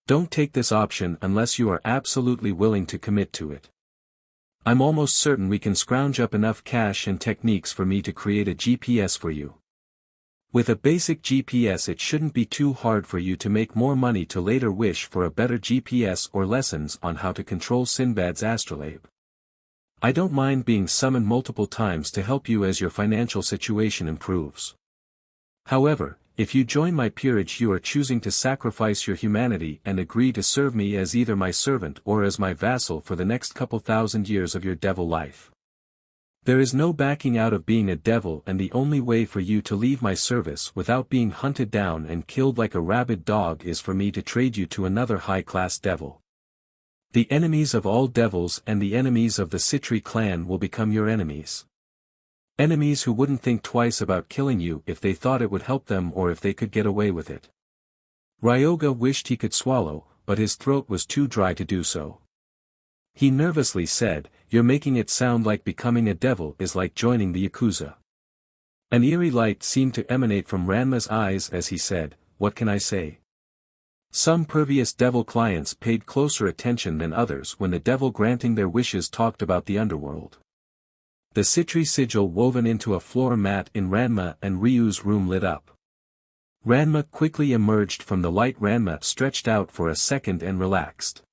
Don't take this option unless you are absolutely willing to commit to it. I'm almost certain we can scrounge up enough cash and techniques for me to create a GPS for you. With a basic GPS it shouldn't be too hard for you to make more money to later wish for a better GPS or lessons on how to control Sinbad's astrolabe. I don't mind being summoned multiple times to help you as your financial situation improves. However, if you join my peerage you are choosing to sacrifice your humanity and agree to serve me as either my servant or as my vassal for the next couple thousand years of your devil life. There is no backing out of being a devil, and the only way for you to leave my service without being hunted down and killed like a rabid dog is for me to trade you to another high-class devil. The enemies of all devils and the enemies of the Citri clan will become your enemies. Enemies who wouldn't think twice about killing you if they thought it would help them or if they could get away with it. Ryoga wished he could swallow, but his throat was too dry to do so. He nervously said, "You're making it sound like becoming a devil is like joining the Yakuza." An eerie light seemed to emanate from Ranma's eyes as he said, "What can I say?" Some previous devil clients paid closer attention than others when the devil granting their wishes talked about the underworld. The Citri sigil woven into a floor mat in Ranma and Ryu's room lit up. Ranma quickly emerged from the light. Ranma stretched out for a second and relaxed.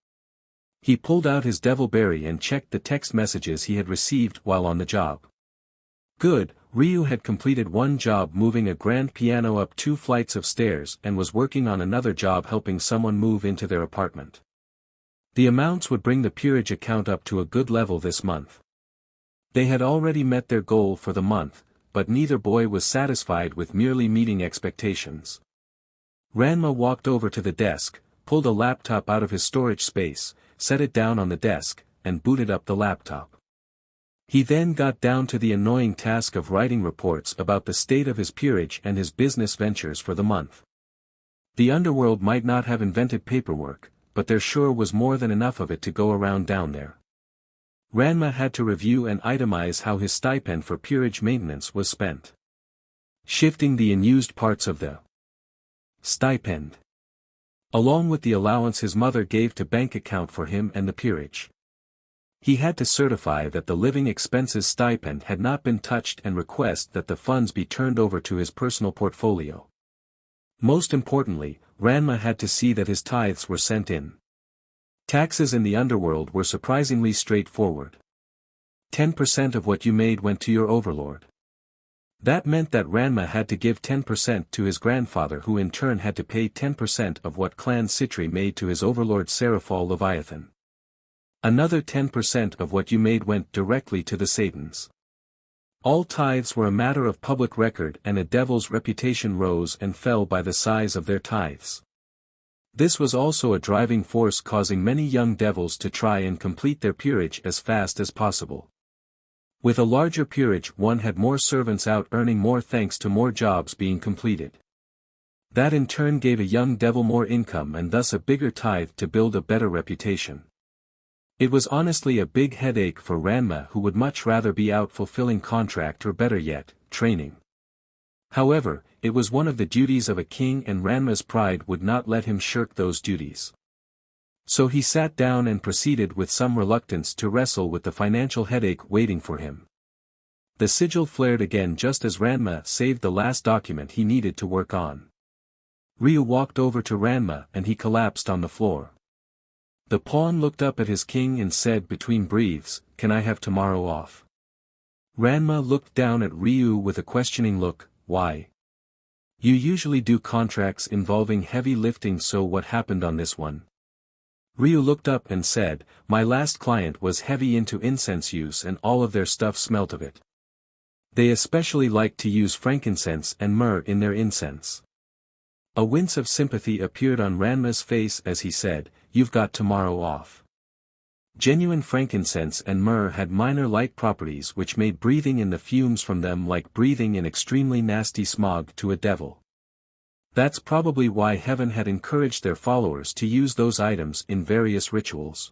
He pulled out his devil berry and checked the text messages he had received while on the job. Good, Ryu had completed one job moving a grand piano up 2 flights of stairs and was working on another job helping someone move into their apartment. The amounts would bring the peerage account up to a good level this month. They had already met their goal for the month, but neither boy was satisfied with merely meeting expectations. Ranma walked over to the desk, pulled a laptop out of his storage space, set it down on the desk, and booted up the laptop. He then got down to the annoying task of writing reports about the state of his peerage and his business ventures for the month. The underworld might not have invented paperwork, but there sure was more than enough of it to go around down there. Ranma had to review and itemize how his stipend for peerage maintenance was spent. Shifting the unused parts of the stipend, along with the allowance his mother gave to bank account for him and the peerage. He had to certify that the living expenses stipend had not been touched and request that the funds be turned over to his personal portfolio. Most importantly, Ranma had to see that his tithes were sent in. Taxes in the underworld were surprisingly straightforward. 10% of what you made went to your overlord. That meant that Ranma had to give 10% to his grandfather, who in turn had to pay 10% of what Clan Citri made to his overlord Serafal Leviathan. Another 10% of what you made went directly to the Satans. All tithes were a matter of public record, and a devil's reputation rose and fell by the size of their tithes. This was also a driving force causing many young devils to try and complete their peerage as fast as possible. With a larger peerage one had more servants out earning more thanks to more jobs being completed. That in turn gave a young devil more income and thus a bigger tithe to build a better reputation. It was honestly a big headache for Ranma, who would much rather be out fulfilling contract or better yet, training. However, it was one of the duties of a king and Ranma's pride would not let him shirk those duties. So he sat down and proceeded with some reluctance to wrestle with the financial headache waiting for him. The sigil flared again just as Ranma saved the last document he needed to work on. Ryu walked over to Ranma and he collapsed on the floor. The pawn looked up at his king and said between breaths, "Can I have tomorrow off?" Ranma looked down at Ryu with a questioning look, "Why? You usually do contracts involving heavy lifting, so what happened on this one?" Ryu looked up and said, "My last client was heavy into incense use and all of their stuff smelt of it. They especially liked to use frankincense and myrrh in their incense." A wince of sympathy appeared on Ranma's face as he said, "You've got tomorrow off." Genuine frankincense and myrrh had minor light properties which made breathing in the fumes from them like breathing in extremely nasty smog to a devil. That's probably why heaven had encouraged their followers to use those items in various rituals.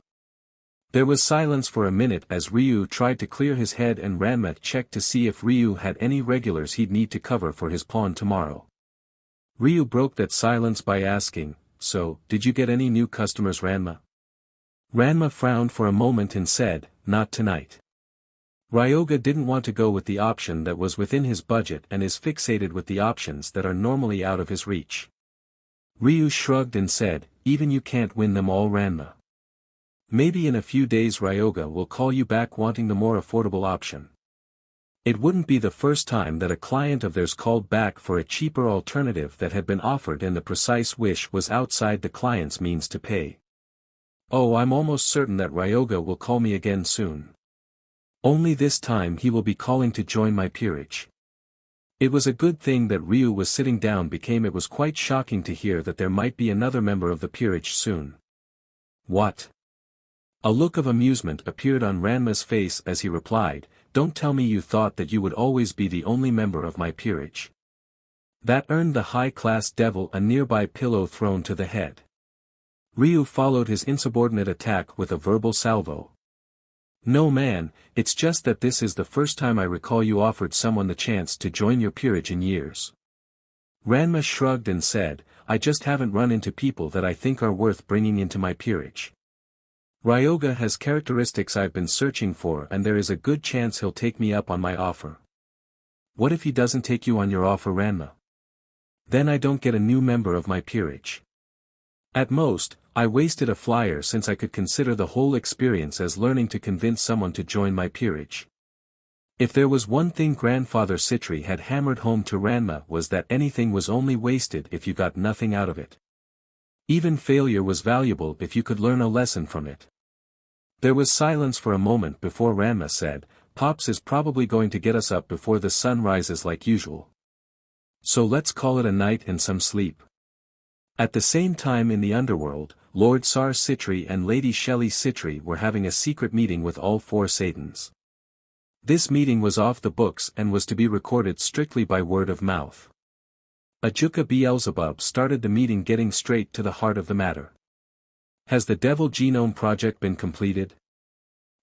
There was silence for a minute as Ryu tried to clear his head and Ranma checked to see if Ryu had any regulars he'd need to cover for his pawn tomorrow. Ryu broke that silence by asking, "So, did you get any new customers, Ranma?" Ranma frowned for a moment and said, "Not tonight." Ryoga didn't want to go with the option that was within his budget and is fixated with the options that are normally out of his reach. Ryu shrugged and said, "Even you can't win them all, Ranma. Maybe in a few days Ryoga will call you back wanting the more affordable option." It wouldn't be the first time that a client of theirs called back for a cheaper alternative that had been offered and the precise wish was outside the client's means to pay. "Oh, I'm almost certain that Ryoga will call me again soon. Only this time he will be calling to join my peerage." It was a good thing that Ryu was sitting down because it was quite shocking to hear that there might be another member of the peerage soon. "What?" A look of amusement appeared on Ranma's face as he replied, "Don't tell me you thought that you would always be the only member of my peerage." That earned the high-class devil a nearby pillow thrown to the head. Ryu followed his insubordinate attack with a verbal salvo. "No man, it's just that this is the first time I recall you offered someone the chance to join your peerage in years." Ranma shrugged and said, "I just haven't run into people that I think are worth bringing into my peerage. Ryoga has characteristics I've been searching for and there is a good chance he'll take me up on my offer." "What if he doesn't take you on your offer, Ranma?" "Then I don't get a new member of my peerage. At most, I wasted a flyer since I could consider the whole experience as learning to convince someone to join my peerage." If there was one thing Grandfather Citri had hammered home to Ranma was that anything was only wasted if you got nothing out of it. Even failure was valuable if you could learn a lesson from it. There was silence for a moment before Ranma said, "Pops is probably going to get us up before the sun rises like usual. So let's call it a night and some sleep." At the same time in the underworld, Lord Sar Citri and Lady Shelley Citri were having a secret meeting with all four Satans. This meeting was off the books and was to be recorded strictly by word of mouth. Ajuka Beelzebub started the meeting getting straight to the heart of the matter. "Has the Devil Genome Project been completed?"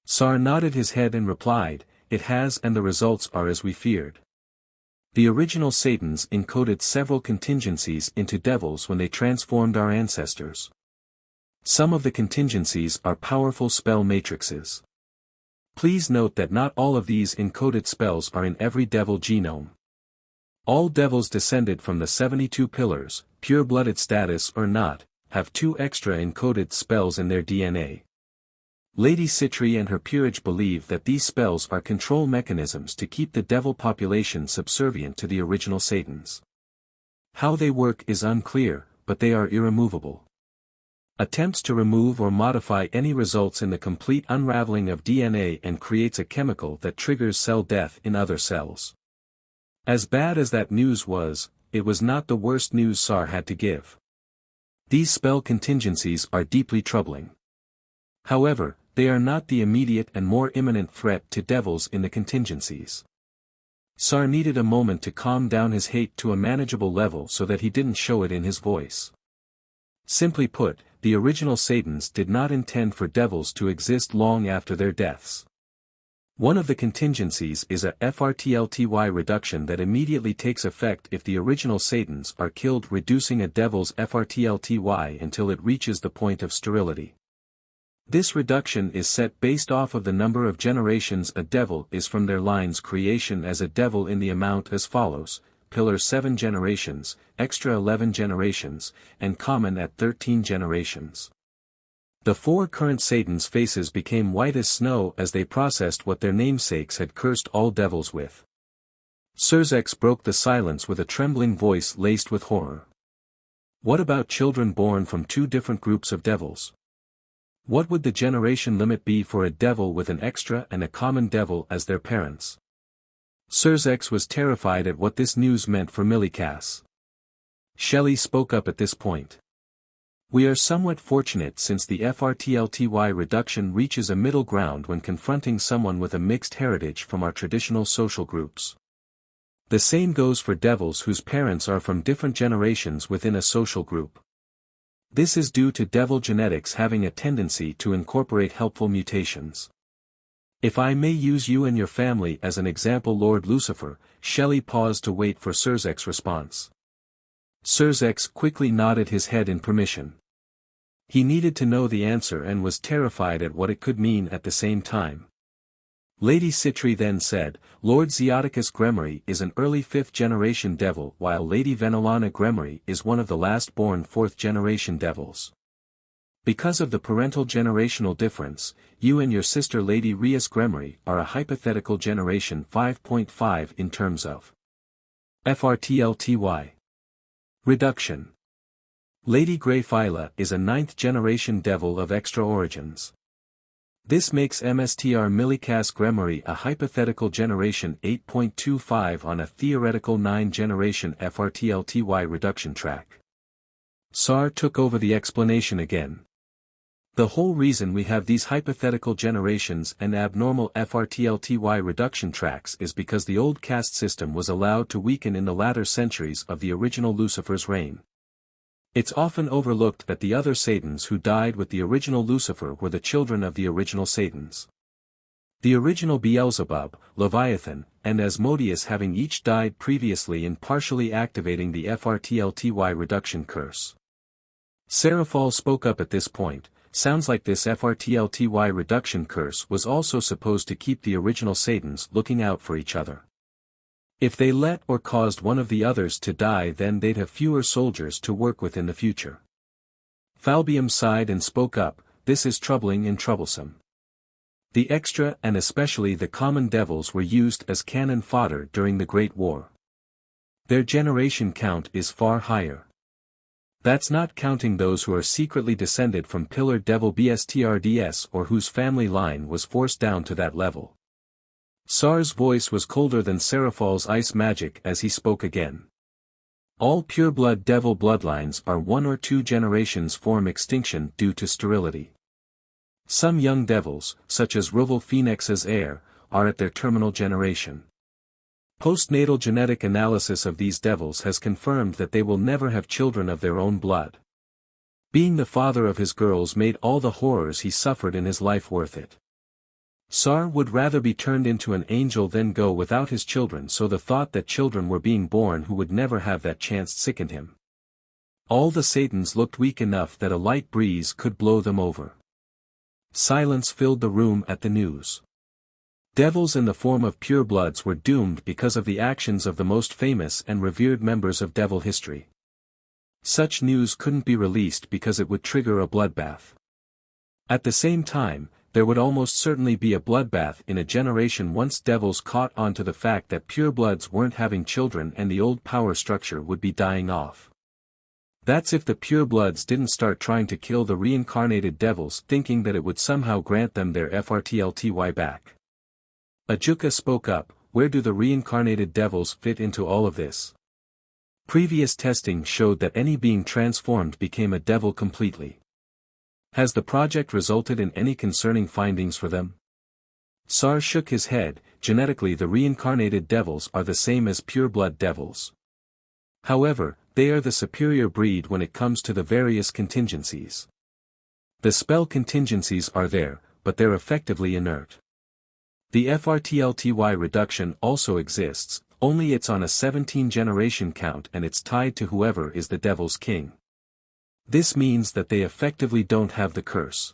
Sar nodded his head and replied, "It has, and the results are as we feared. The original Satans encoded several contingencies into devils when they transformed our ancestors. Some of the contingencies are powerful spell matrices. Please note that not all of these encoded spells are in every devil genome. All devils descended from the 72 pillars, pure-blooded status or not, have 2 extra encoded spells in their DNA. Lady Citri and her peerage believe that these spells are control mechanisms to keep the devil population subservient to the original Satans. How they work is unclear, but they are irremovable. Attempts to remove or modify any results in the complete unraveling of DNA and creates a chemical that triggers cell death in other cells." As bad as that news was, it was not the worst news Sar had to give. These spell contingencies are deeply troubling. However, they are not the immediate and more imminent threat to devils in the contingencies. Sar needed a moment to calm down his hate to a manageable level so that he didn't show it in his voice. Simply put, the original Satans did not intend for devils to exist long after their deaths. One of the contingencies is a fertility reduction that immediately takes effect if the original Satans are killed, reducing a devil's fertility until it reaches the point of sterility. This reduction is set based off of the number of generations a devil is from their line's creation as a devil in the amount as follows: pillar 7 generations, extra 11 generations, and common at 13 generations. The 4 current Satans' faces became white as snow as they processed what their namesakes had cursed all devils with. Sorg broke the silence with a trembling voice laced with horror. What about children born from 2 different groups of devils? What would the generation limit be for a devil with an extra and a common devil as their parents? Sorg was terrified at what this news meant for Millikas. Shelley spoke up at this point. We are somewhat fortunate since the fertility reduction reaches a middle ground when confronting someone with a mixed heritage from our traditional social groups. The same goes for devils whose parents are from different generations within a social group. This is due to devil genetics having a tendency to incorporate helpful mutations. If I may use you and your family as an example, Lord Lucifer, Shelley paused to wait for Sorg's response. Sorg quickly nodded his head in permission. He needed to know the answer and was terrified at what it could mean at the same time. Lady Citri then said, Lord Zeoticus Gremory is an early 5th-generation devil while Lady Venolana Gremory is one of the last-born 4th-generation devils. Because of the parental generational difference, you and your sister Lady Rias Gremory are a hypothetical generation 5.5 in terms of fertility. Reduction. Lady Greyphyla is a 9th-generation devil of extra origins. This makes Mstr Millikas Gremory a hypothetical generation 8.25 on a theoretical 9-generation fertility reduction track. Sar took over the explanation again. The whole reason we have these hypothetical generations and abnormal fertility reduction tracks is because the old caste system was allowed to weaken in the latter centuries of the original Lucifer's reign. It's often overlooked that the other Satans who died with the original Lucifer were the children of the original Satans. The original Beelzebub, Leviathan, and Asmodeus having each died previously in partially activating the fertility reduction curse. Seraphal spoke up at this point. Sounds like this fertility reduction curse was also supposed to keep the original Satans looking out for each other. If they let or caused one of the others to die, then they'd have fewer soldiers to work with in the future. Falbium sighed and spoke up, this is troubling and troublesome. The extra and especially the common devils were used as cannon fodder during the Great War. Their generation count is far higher. That's not counting those who are secretly descended from Pillar Devil BSTRDS or whose family line was forced down to that level. Sar's voice was colder than Seraphal's ice magic as he spoke again. All pureblood devil bloodlines are 1 or 2 generations form extinction due to sterility. Some young devils, such as Ruvel Phoenix's heir, are at their terminal generation. Postnatal genetic analysis of these devils has confirmed that they will never have children of their own blood. Being the father of his girls made all the horrors he suffered in his life worth it. Sar would rather be turned into an angel than go without his children, so the thought that children were being born who would never have that chance sickened him. All the Satans looked weak enough that a light breeze could blow them over. Silence filled the room at the news. Devils in the form of purebloods were doomed because of the actions of the most famous and revered members of devil history. Such news couldn't be released because it would trigger a bloodbath. At the same time, there would almost certainly be a bloodbath in a generation once devils caught on to the fact that purebloods weren't having children and the old power structure would be dying off. That's if the purebloods didn't start trying to kill the reincarnated devils thinking that it would somehow grant them their fertility back. Ajuka spoke up, where do the reincarnated devils fit into all of this? Previous testing showed that any being transformed became a devil completely. Has the project resulted in any concerning findings for them? Sar shook his head, genetically the reincarnated devils are the same as pureblood devils. However, they are the superior breed when it comes to the various contingencies. The spell contingencies are there, but they're effectively inert. The fertility reduction also exists, only it's on a 17-generation count and it's tied to whoever is the Devil's King. This means that they effectively don't have the curse.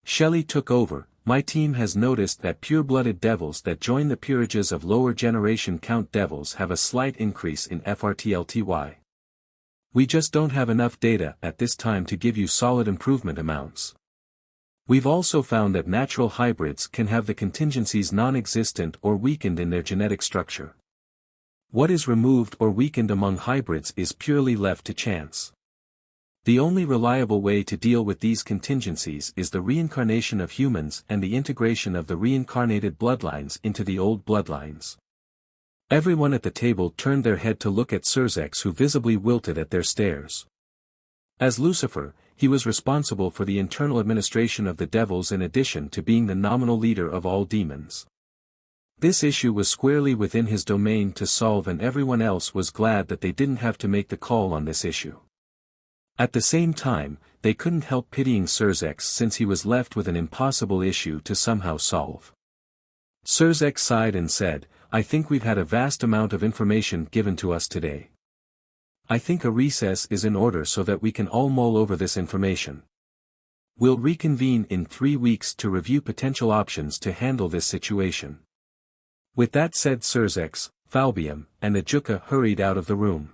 Shelley took over. My team has noticed that pure-blooded devils that join the peerages of lower generation count devils have a slight increase in fertility. We just don't have enough data at this time to give you solid improvement amounts. We've also found that natural hybrids can have the contingencies non-existent or weakened in their genetic structure. What is removed or weakened among hybrids is purely left to chance. The only reliable way to deal with these contingencies is the reincarnation of humans and the integration of the reincarnated bloodlines into the old bloodlines. Everyone at the table turned their head to look at Surzex, who visibly wilted at their stares. As Lucifer, he was responsible for the internal administration of the devils in addition to being the nominal leader of all demons. This issue was squarely within his domain to solve, and everyone else was glad that they didn't have to make the call on this issue. At the same time, they couldn't help pitying Surzex since he was left with an impossible issue to somehow solve. Surzex sighed and said, "I think we've had a vast amount of information given to us today. I think a recess is in order so that we can all mull over this information. We'll reconvene in 3 weeks to review potential options to handle this situation." With that said, Surzex, Falbium, and Ajuka hurried out of the room.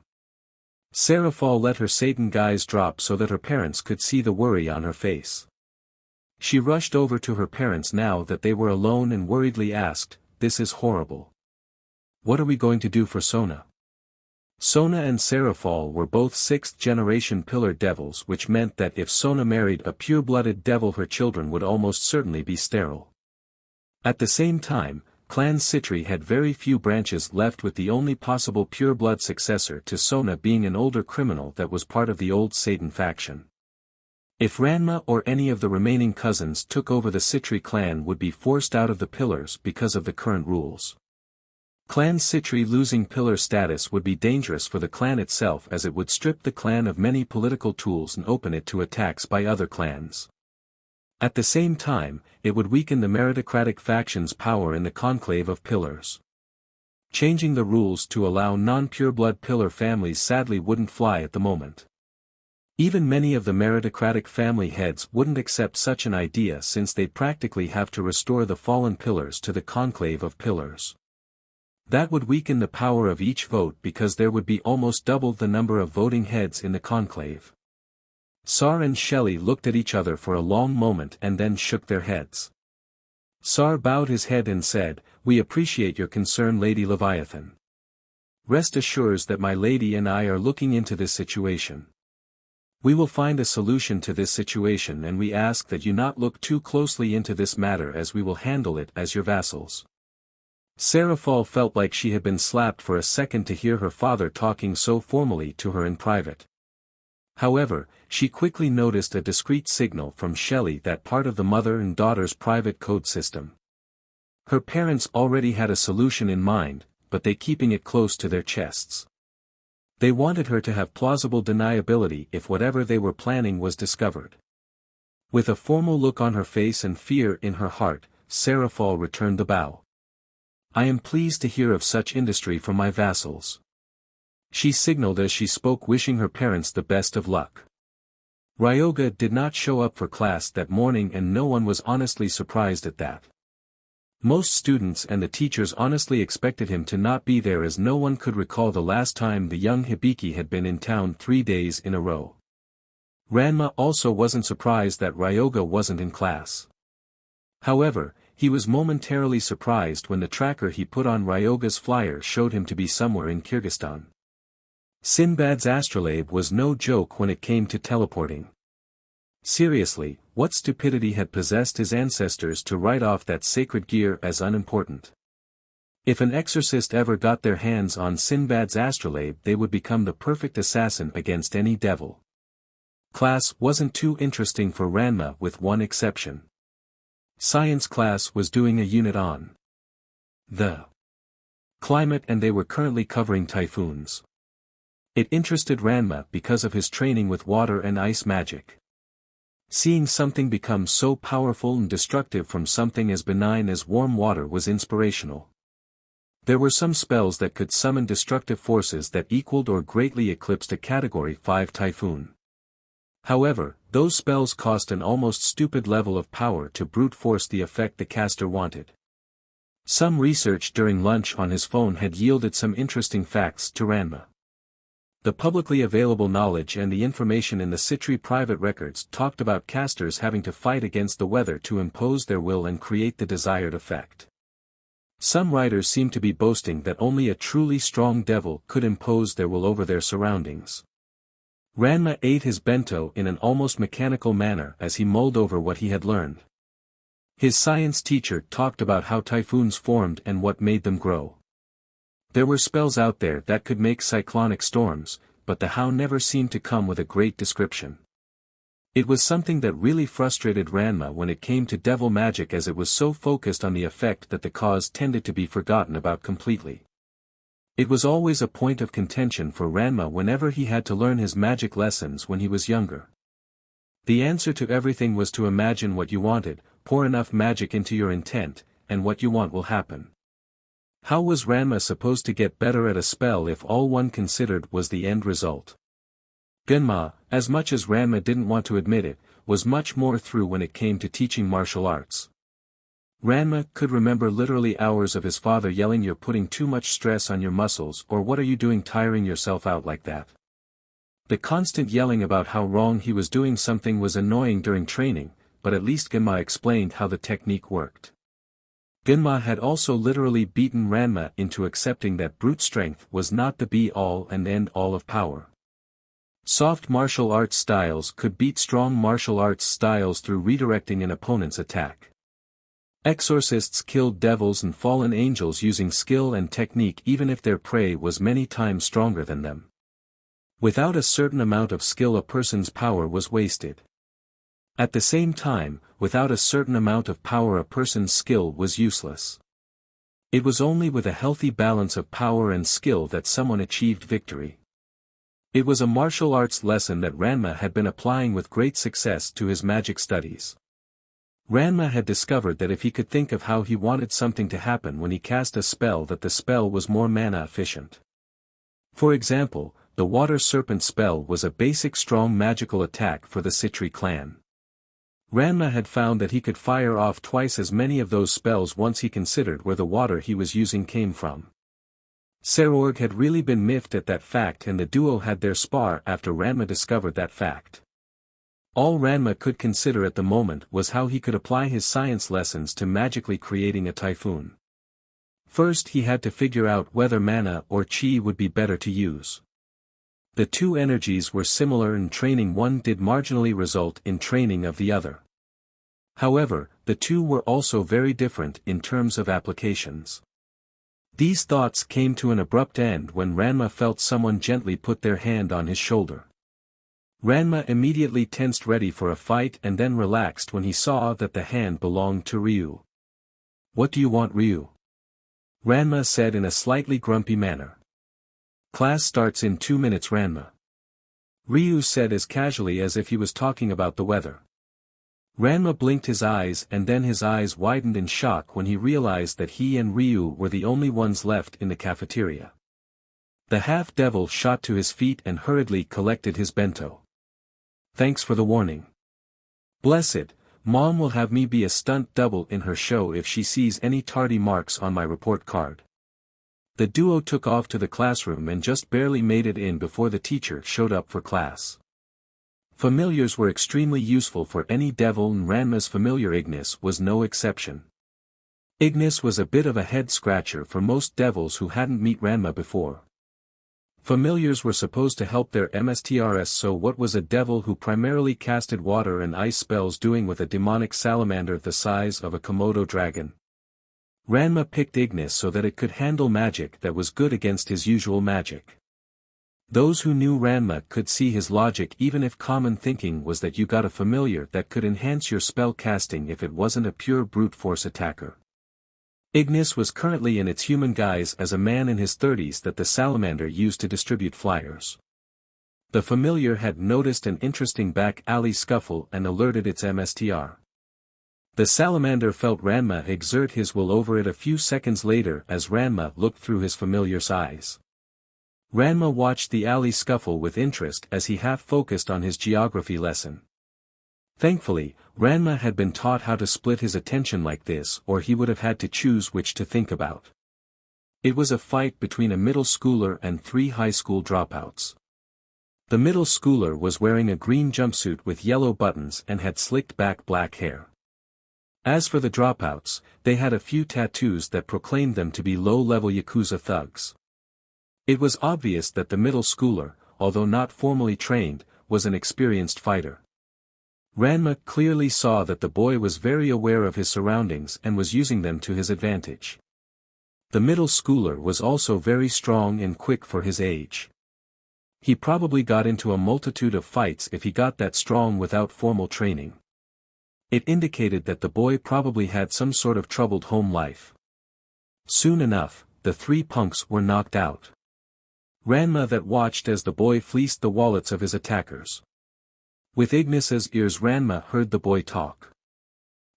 Seraphal let her Satan gaze drop so that her parents could see the worry on her face. She rushed over to her parents now that they were alone and worriedly asked, "This is horrible. What are we going to do for Sona?" Sona and Seraphal were both 6th-generation pillar devils, which meant that if Sona married a pure-blooded devil, her children would almost certainly be sterile. At the same time, Clan Citri had very few branches left, with the only possible pure-blood successor to Sona being an older criminal that was part of the old Satan faction. If Ranma or any of the remaining cousins took over, the Citri clan would be forced out of the pillars because of the current rules. Clan Citri losing pillar status would be dangerous for the clan itself, as it would strip the clan of many political tools and open it to attacks by other clans. At the same time, it would weaken the meritocratic faction's power in the conclave of pillars. Changing the rules to allow non-pureblood pillar families sadly wouldn't fly at the moment. Even many of the meritocratic family heads wouldn't accept such an idea, since they'd practically have to restore the fallen pillars to the conclave of pillars. That would weaken the power of each vote because there would be almost double the number of voting heads in the conclave. Sar and Shelley looked at each other for a long moment and then shook their heads. Sar bowed his head and said, "We appreciate your concern, Lady Leviathan. Rest assured that my lady and I are looking into this situation. We will find a solution to this situation, and we ask that you not look too closely into this matter, as we will handle it as your vassals." Seraphal felt like she had been slapped for a second to hear her father talking so formally to her in private. However, she quickly noticed a discreet signal from Shelley, that part of the mother and daughter's private code system. Her parents already had a solution in mind, but they keeping it close to their chests. They wanted her to have plausible deniability if whatever they were planning was discovered. With a formal look on her face and fear in her heart, Seraphal returned the bow. "I am pleased to hear of such industry from my vassals." She signaled as she spoke, wishing her parents the best of luck. Ryoga did not show up for class that morning, and no one was honestly surprised at that. Most students and the teachers honestly expected him to not be there, as no one could recall the last time the young Hibiki had been in town 3 days in a row. Ranma also wasn't surprised that Ryoga wasn't in class. However, he was momentarily surprised when the tracker he put on Ryoga's flyer showed him to be somewhere in Kyrgyzstan. Sinbad's astrolabe was no joke when it came to teleporting. Seriously, what stupidity had possessed his ancestors to write off that sacred gear as unimportant? If an exorcist ever got their hands on Sinbad's astrolabe, they would become the perfect assassin against any devil. Class wasn't too interesting for Ranma, with one exception. Science class was doing a unit on the climate, and they were currently covering typhoons. It interested Ranma because of his training with water and ice magic. Seeing something become so powerful and destructive from something as benign as warm water was inspirational. There were some spells that could summon destructive forces that equaled or greatly eclipsed a Category 5 typhoon. However, those spells cost an almost stupid level of power to brute force the effect the caster wanted. Some research during lunch on his phone had yielded some interesting facts to Ranma. The publicly available knowledge and the information in the Citri private records talked about casters having to fight against the weather to impose their will and create the desired effect. Some writers seem to be boasting that only a truly strong devil could impose their will over their surroundings. Ranma ate his bento in an almost mechanical manner as he mulled over what he had learned. His science teacher talked about how typhoons formed and what made them grow. There were spells out there that could make cyclonic storms, but the how never seemed to come with a great description. It was something that really frustrated Ranma when it came to devil magic, as it was so focused on the effect that the cause tended to be forgotten about completely. It was always a point of contention for Ranma whenever he had to learn his magic lessons when he was younger. The answer to everything was to imagine what you wanted, pour enough magic into your intent, and what you want will happen. How was Ranma supposed to get better at a spell if all one considered was the end result? Genma, as much as Ranma didn't want to admit it, was much more through when it came to teaching martial arts. Ranma could remember literally hours of his father yelling, "You're putting too much stress on your muscles," or "What are you doing tiring yourself out like that?" The constant yelling about how wrong he was doing something was annoying during training, but at least Gimma explained how the technique worked. Genma had also literally beaten Ranma into accepting that brute strength was not the be-all and end-all of power. Soft martial arts styles could beat strong martial arts styles through redirecting an opponent's attack. Exorcists killed devils and fallen angels using skill and technique even if their prey was many times stronger than them. Without a certain amount of skill, a person's power was wasted. At the same time, without a certain amount of power, a person's skill was useless. It was only with a healthy balance of power and skill that someone achieved victory. It was a martial arts lesson that Ranma had been applying with great success to his magic studies. Ranma had discovered that if he could think of how he wanted something to happen when he cast a spell, that the spell was more mana efficient. For example, the water serpent spell was a basic strong magical attack for the Citri clan. Ranma had found that he could fire off twice as many of those spells once he considered where the water he was using came from. Sorg had really been miffed at that fact, and the duo had their spar after Ranma discovered that fact. All Ranma could consider at the moment was how he could apply his science lessons to magically creating a typhoon. First, he had to figure out whether mana or chi would be better to use. The two energies were similar and training one did marginally result in training of the other. However, the two were also very different in terms of applications. These thoughts came to an abrupt end when Ranma felt someone gently put their hand on his shoulder. Ranma immediately tensed ready for a fight and then relaxed when he saw that the hand belonged to Ryu. "What do you want, Ryu?" Ranma said in a slightly grumpy manner. "Class starts in 2 minutes, Ranma," Ryu said as casually as if he was talking about the weather. Ranma blinked his eyes, and then his eyes widened in shock when he realized that he and Ryu were the only ones left in the cafeteria. The half-devil shot to his feet and hurriedly collected his bento. "Thanks for the warning. Blessed, Mom will have me be a stunt double in her show if she sees any tardy marks on my report card." The duo took off to the classroom and just barely made it in before the teacher showed up for class. Familiars were extremely useful for any devil, and Ranma's familiar Ignis was no exception. Ignis was a bit of a head-scratcher for most devils who hadn't met Ranma before. Familiars were supposed to help their MSTRS, so what was a devil who primarily casted water and ice spells doing with a demonic salamander the size of a Komodo dragon? Ranma picked Ignis so that it could handle magic that was good against his usual magic. Those who knew Ranma could see his logic, even if common thinking was that you got a familiar that could enhance your spell casting if it wasn't a pure brute force attacker. Ignis was currently in its human guise as a man in his 30s that the salamander used to distribute flyers. The familiar had noticed an interesting back alley scuffle and alerted its MSTR. The salamander felt Ranma exert his will over it a few seconds later as Ranma looked through his familiar's eyes. Ranma watched the alley scuffle with interest as he half-focused on his geography lesson. Thankfully, Ranma had been taught how to split his attention like this, or he would have had to choose which to think about. It was a fight between a middle schooler and 3 high school dropouts. The middle schooler was wearing a green jumpsuit with yellow buttons and had slicked back black hair. As for the dropouts, they had a few tattoos that proclaimed them to be low-level Yakuza thugs. It was obvious that the middle schooler, although not formally trained, was an experienced fighter. Ranma clearly saw that the boy was very aware of his surroundings and was using them to his advantage. The middle schooler was also very strong and quick for his age. He probably got into a multitude of fights if he got that strong without formal training. It indicated that the boy probably had some sort of troubled home life. Soon enough, the 3 punks were knocked out. Ranma that watched as the boy fleeced the wallets of his attackers. With Ignis's ears Ranma heard the boy talk.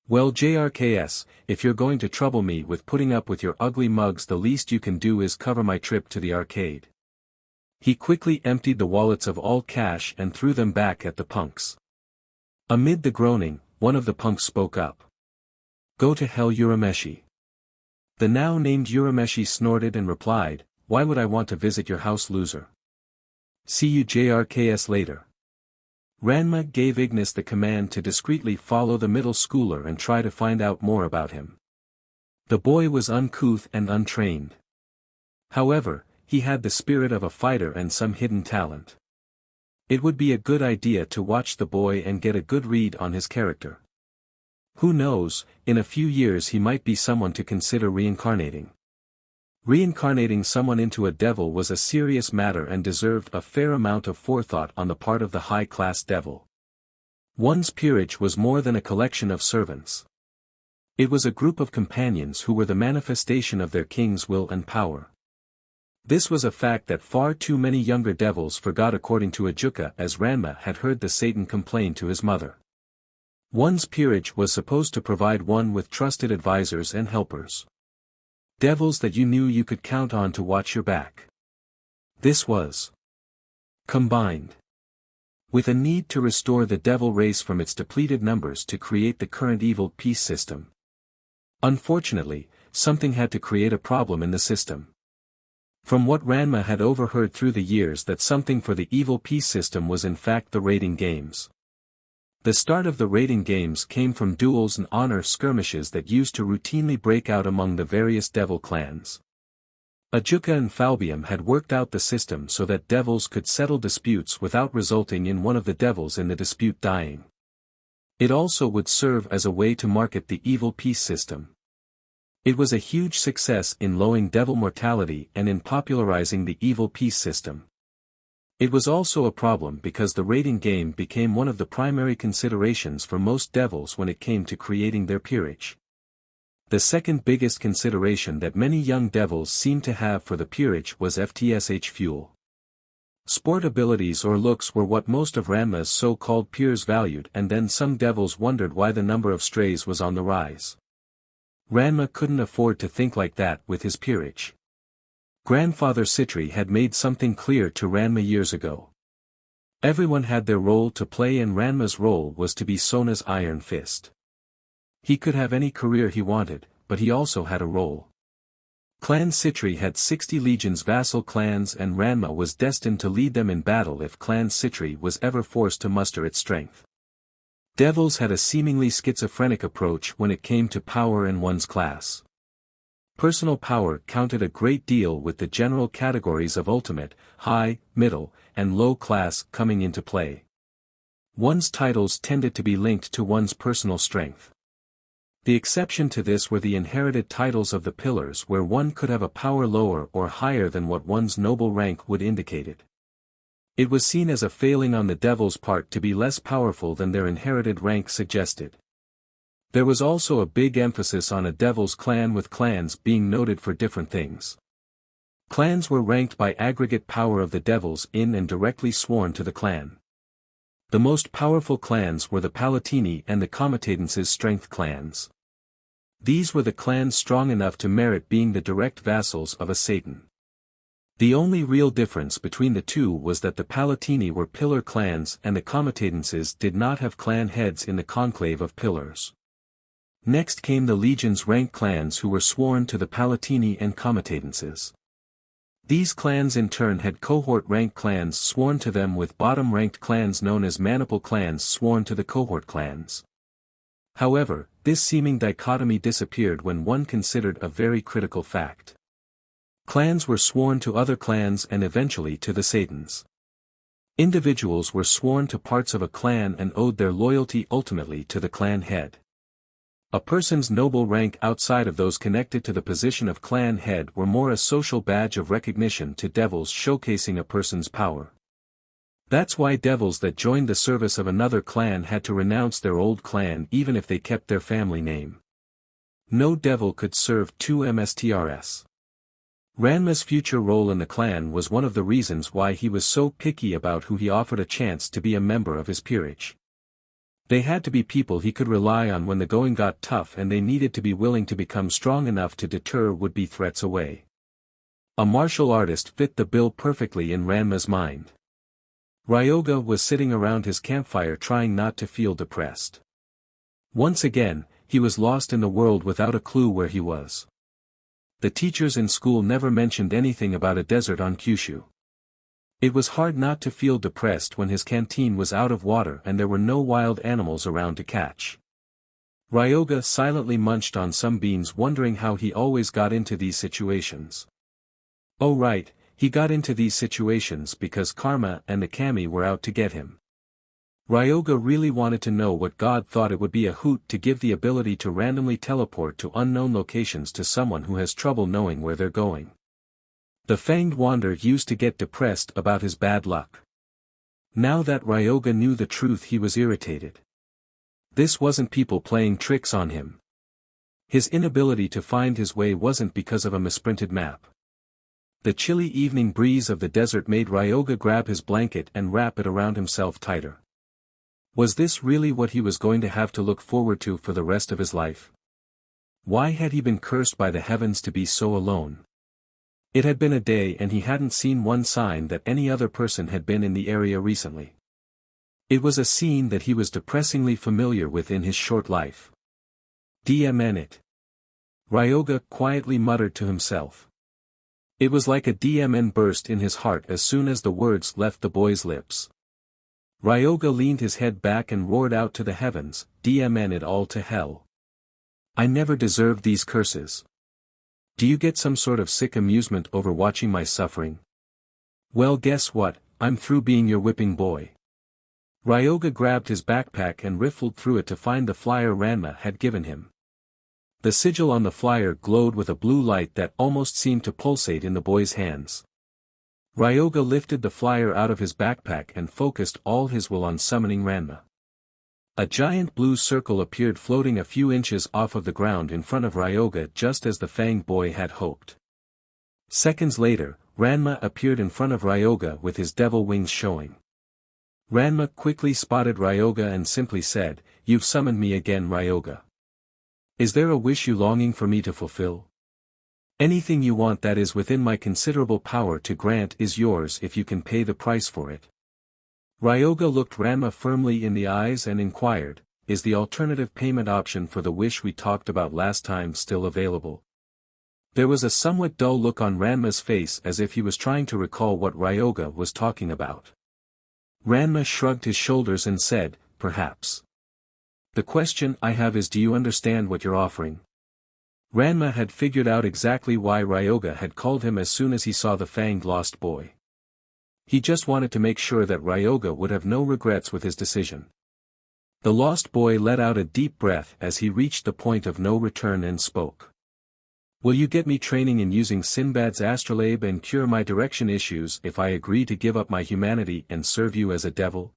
"Well JRKS, if you're going to trouble me with putting up with your ugly mugs, the least you can do is cover my trip to the arcade." He quickly emptied the wallets of all cash and threw them back at the punks. Amid the groaning, one of the punks spoke up. "Go to hell Urameshi." The now named Urameshi snorted and replied, "Why would I want to visit your house, loser? See you JRKS later." Ranma gave Ignis the command to discreetly follow the middle schooler and try to find out more about him. The boy was uncouth and untrained. However, he had the spirit of a fighter and some hidden talent. It would be a good idea to watch the boy and get a good read on his character. Who knows, in a few years he might be someone to consider reincarnating. Reincarnating someone into a devil was a serious matter and deserved a fair amount of forethought on the part of the high-class devil. One's peerage was more than a collection of servants. It was a group of companions who were the manifestation of their king's will and power. This was a fact that far too many younger devils forgot, according to Ajuka, as Ranma had heard the Satan complain to his mother. One's peerage was supposed to provide one with trusted advisors and helpers. Devils that you knew you could count on to watch your back. This was combined with a need to restore the devil race from its depleted numbers to create the current evil peace system. Unfortunately, something had to create a problem in the system. From what Ranma had overheard through the years, that something for the evil peace system was in fact the raiding games. The start of the raiding games came from duels and honor skirmishes that used to routinely break out among the various devil clans. Ajuka and Falbium had worked out the system so that devils could settle disputes without resulting in one of the devils in the dispute dying. It also would serve as a way to market the evil peace system. It was a huge success in lowering devil mortality and in popularizing the evil peace system. It was also a problem because the raiding game became one of the primary considerations for most devils when it came to creating their peerage. The second biggest consideration that many young devils seemed to have for the peerage was FTSH fuel. Sport abilities or looks were what most of Ranma's so-called peers valued, and then some devils wondered why the number of strays was on the rise. Ranma couldn't afford to think like that with his peerage. Grandfather Citri had made something clear to Ranma years ago. Everyone had their role to play, and Ranma's role was to be Sona's iron fist. He could have any career he wanted, but he also had a role. Clan Citri had 60 legions vassal clans, and Ranma was destined to lead them in battle if Clan Citri was ever forced to muster its strength. Devils had a seemingly schizophrenic approach when it came to power in one's class. Personal power counted a great deal, with the general categories of ultimate, high, middle, and low class coming into play. One's titles tended to be linked to one's personal strength. The exception to this were the inherited titles of the pillars, where one could have a power lower or higher than what one's noble rank would indicate it. It was seen as a failing on the devil's part to be less powerful than their inherited rank suggested. There was also a big emphasis on a devil's clan, with clans being noted for different things. Clans were ranked by aggregate power of the devils in and directly sworn to the clan. The most powerful clans were the Palatini and the Comitatenses strength clans. These were the clans strong enough to merit being the direct vassals of a Satan. The only real difference between the two was that the Palatini were pillar clans and the Comitatenses did not have clan heads in the conclave of pillars. Next came the legions rank clans who were sworn to the Palatini and Comitatenses. These clans in turn had cohort rank clans sworn to them with bottom-ranked clans known as maniple clans sworn to the cohort clans. However, this seeming dichotomy disappeared when one considered a very critical fact. Clans were sworn to other clans and eventually to the Satans. Individuals were sworn to parts of a clan and owed their loyalty ultimately to the clan head. A person's noble rank outside of those connected to the position of clan head were more a social badge of recognition to devils showcasing a person's power. That's why devils that joined the service of another clan had to renounce their old clan even if they kept their family name. No devil could serve two mstrs. Ranma's future role in the clan was one of the reasons why he was so picky about who he offered a chance to be a member of his peerage. They had to be people he could rely on when the going got tough, and they needed to be willing to become strong enough to deter would-be threats away. A martial artist fit the bill perfectly in Ranma's mind. Ryoga was sitting around his campfire trying not to feel depressed. Once again, he was lost in the world without a clue where he was. The teachers in school never mentioned anything about a desert on Kyushu. It was hard not to feel depressed when his canteen was out of water and there were no wild animals around to catch. Ryoga silently munched on some beans, wondering how he always got into these situations. Oh right, he got into these situations because Karma and the kami were out to get him. Ryoga really wanted to know what God thought it would be a hoot to give the ability to randomly teleport to unknown locations to someone who has trouble knowing where they're going. The Fanged Wanderer used to get depressed about his bad luck. Now that Ryoga knew the truth, he was irritated. This wasn't people playing tricks on him. His inability to find his way wasn't because of a misprinted map. The chilly evening breeze of the desert made Ryoga grab his blanket and wrap it around himself tighter. Was this really what he was going to have to look forward to for the rest of his life? Why had he been cursed by the heavens to be so alone? It had been a day and he hadn't seen one sign that any other person had been in the area recently. It was a scene that he was depressingly familiar with in his short life. DMN it. Ryoga quietly muttered to himself. It was like a DMN burst in his heart as soon as the words left the boy's lips. Ryoga leaned his head back and roared out to the heavens, DMN it all to hell. I never deserved these curses. Do you get some sort of sick amusement over watching my suffering? Well, guess what, I'm through being your whipping boy. Ryoga grabbed his backpack and riffled through it to find the flyer Ranma had given him. The sigil on the flyer glowed with a blue light that almost seemed to pulsate in the boy's hands. Ryoga lifted the flyer out of his backpack and focused all his will on summoning Ranma. A giant blue circle appeared floating a few inches off of the ground in front of Ryoga, just as the Fanged Boy had hoped. Seconds later, Ranma appeared in front of Ryoga with his devil wings showing. Ranma quickly spotted Ryoga and simply said, "You've summoned me again, Ryoga. Is there a wish you longing for me to fulfill? Anything you want that is within my considerable power to grant is yours if you can pay the price for it." Ryoga looked Ranma firmly in the eyes and inquired, "Is the alternative payment option for the wish we talked about last time still available?" There was a somewhat dull look on Ranma's face as if he was trying to recall what Ryoga was talking about. Ranma shrugged his shoulders and said, "Perhaps. The question I have is, do you understand what you're offering?" Ranma had figured out exactly why Ryoga had called him as soon as he saw the fanged lost boy. He just wanted to make sure that Ryoga would have no regrets with his decision. The lost boy let out a deep breath as he reached the point of no return and spoke. "Will you get me training in using Sinbad's astrolabe and cure my direction issues if I agree to give up my humanity and serve you as a devil?"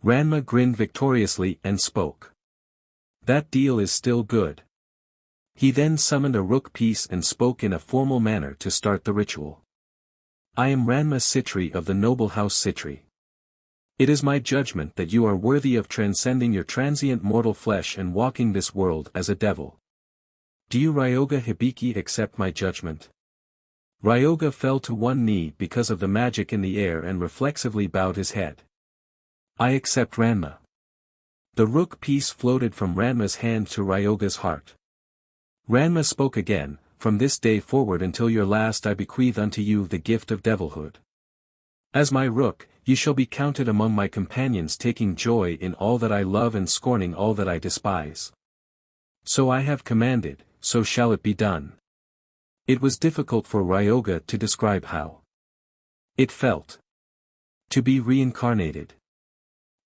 Ranma grinned victoriously and spoke. "That deal is still good." He then summoned a rook piece and spoke in a formal manner to start the ritual. I am Ranma Sitri of the noble house Citri. It is my judgment that you are worthy of transcending your transient mortal flesh and walking this world as a devil. Do you Ryoga Hibiki accept my judgment? Ryoga fell to one knee because of the magic in the air and reflexively bowed his head. I accept Ranma. The rook piece floated from Ranma's hand to Ryoga's heart. Ranma spoke again, from this day forward until your last I bequeath unto you the gift of devilhood. As my rook, you shall be counted among my companions taking joy in all that I love and scorning all that I despise. So I have commanded, so shall it be done. It was difficult for Ryoga to describe how it felt to be reincarnated.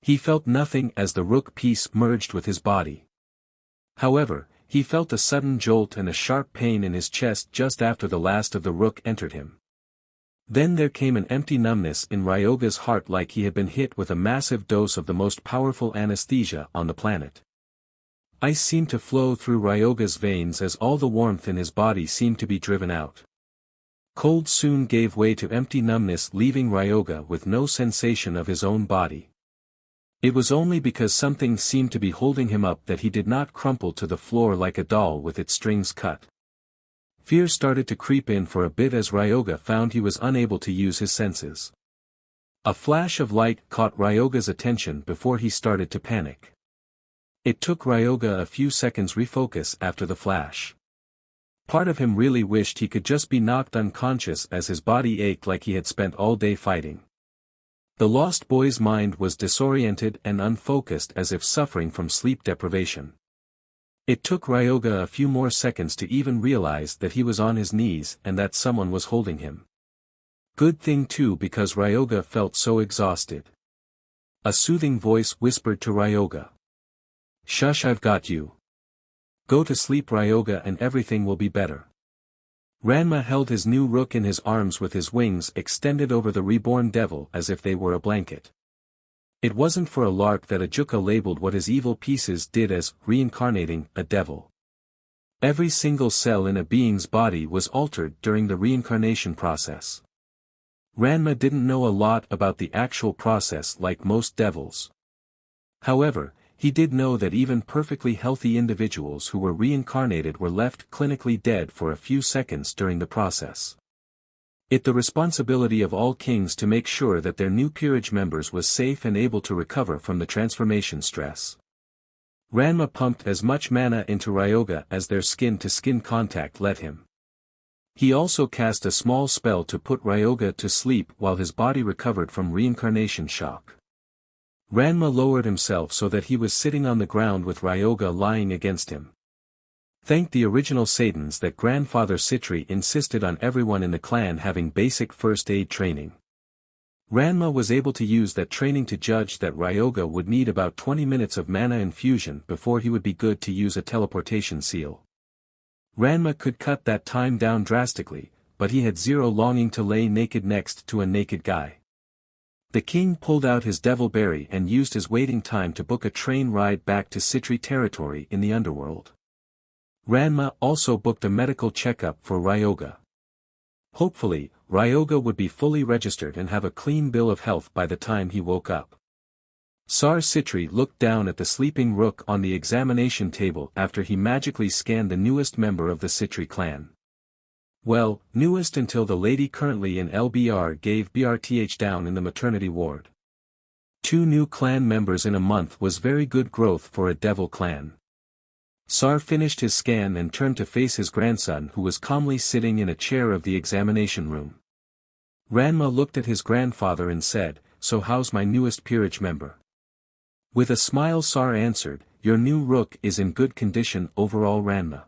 He felt nothing as the rook piece merged with his body. However, he felt a sudden jolt and a sharp pain in his chest just after the last of the rook entered him. Then there came an empty numbness in Ryoga's heart like he had been hit with a massive dose of the most powerful anesthesia on the planet. Ice seemed to flow through Ryoga's veins as all the warmth in his body seemed to be driven out. Cold soon gave way to empty numbness, leaving Ryoga with no sensation of his own body. It was only because something seemed to be holding him up that he did not crumple to the floor like a doll with its strings cut. Fear started to creep in for a bit as Ryoga found he was unable to use his senses. A flash of light caught Ryoga's attention before he started to panic. It took Ryoga a few seconds refocus after the flash. Part of him really wished he could just be knocked unconscious as his body ached like he had spent all day fighting. The lost boy's mind was disoriented and unfocused as if suffering from sleep deprivation. It took Ryoga a few more seconds to even realize that he was on his knees and that someone was holding him. Good thing too because Ryoga felt so exhausted. A soothing voice whispered to Ryoga. Shush, I've got you. Go to sleep Ryoga and everything will be better. Ranma held his new rook in his arms with his wings extended over the reborn devil as if they were a blanket. It wasn't for a lark that Ajuka labeled what his evil pieces did as reincarnating a devil. Every single cell in a being's body was altered during the reincarnation process. Ranma didn't know a lot about the actual process like most devils. However, he did know that even perfectly healthy individuals who were reincarnated were left clinically dead for a few seconds during the process. It's the responsibility of all kings to make sure that their new peerage members was safe and able to recover from the transformation stress. Ranma pumped as much mana into Ryoga as their skin-to-skin contact let him. He also cast a small spell to put Ryoga to sleep while his body recovered from reincarnation shock. Ranma lowered himself so that he was sitting on the ground with Ryoga lying against him. Thank the original Satans that Grandfather Citri insisted on everyone in the clan having basic first aid training. Ranma was able to use that training to judge that Ryoga would need about 20 minutes of mana infusion before he would be good to use a teleportation seal. Ranma could cut that time down drastically, but he had zero longing to lay naked next to a naked guy. The king pulled out his devil berry and used his waiting time to book a train ride back to Citri territory in the underworld. Ranma also booked a medical checkup for Ryoga. Hopefully, Ryoga would be fully registered and have a clean bill of health by the time he woke up. Sar Citri looked down at the sleeping rook on the examination table after he magically scanned the newest member of the Citri clan. Well, newest until the lady currently in LBR gave BRTH down in the maternity ward. 2 new clan members in a month was very good growth for a devil clan. Sar finished his scan and turned to face his grandson who was calmly sitting in a chair of the examination room. Ranma looked at his grandfather and said, "So how's my newest peerage member?" With a smile Sar answered, "Your new rook is in good condition overall Ranma.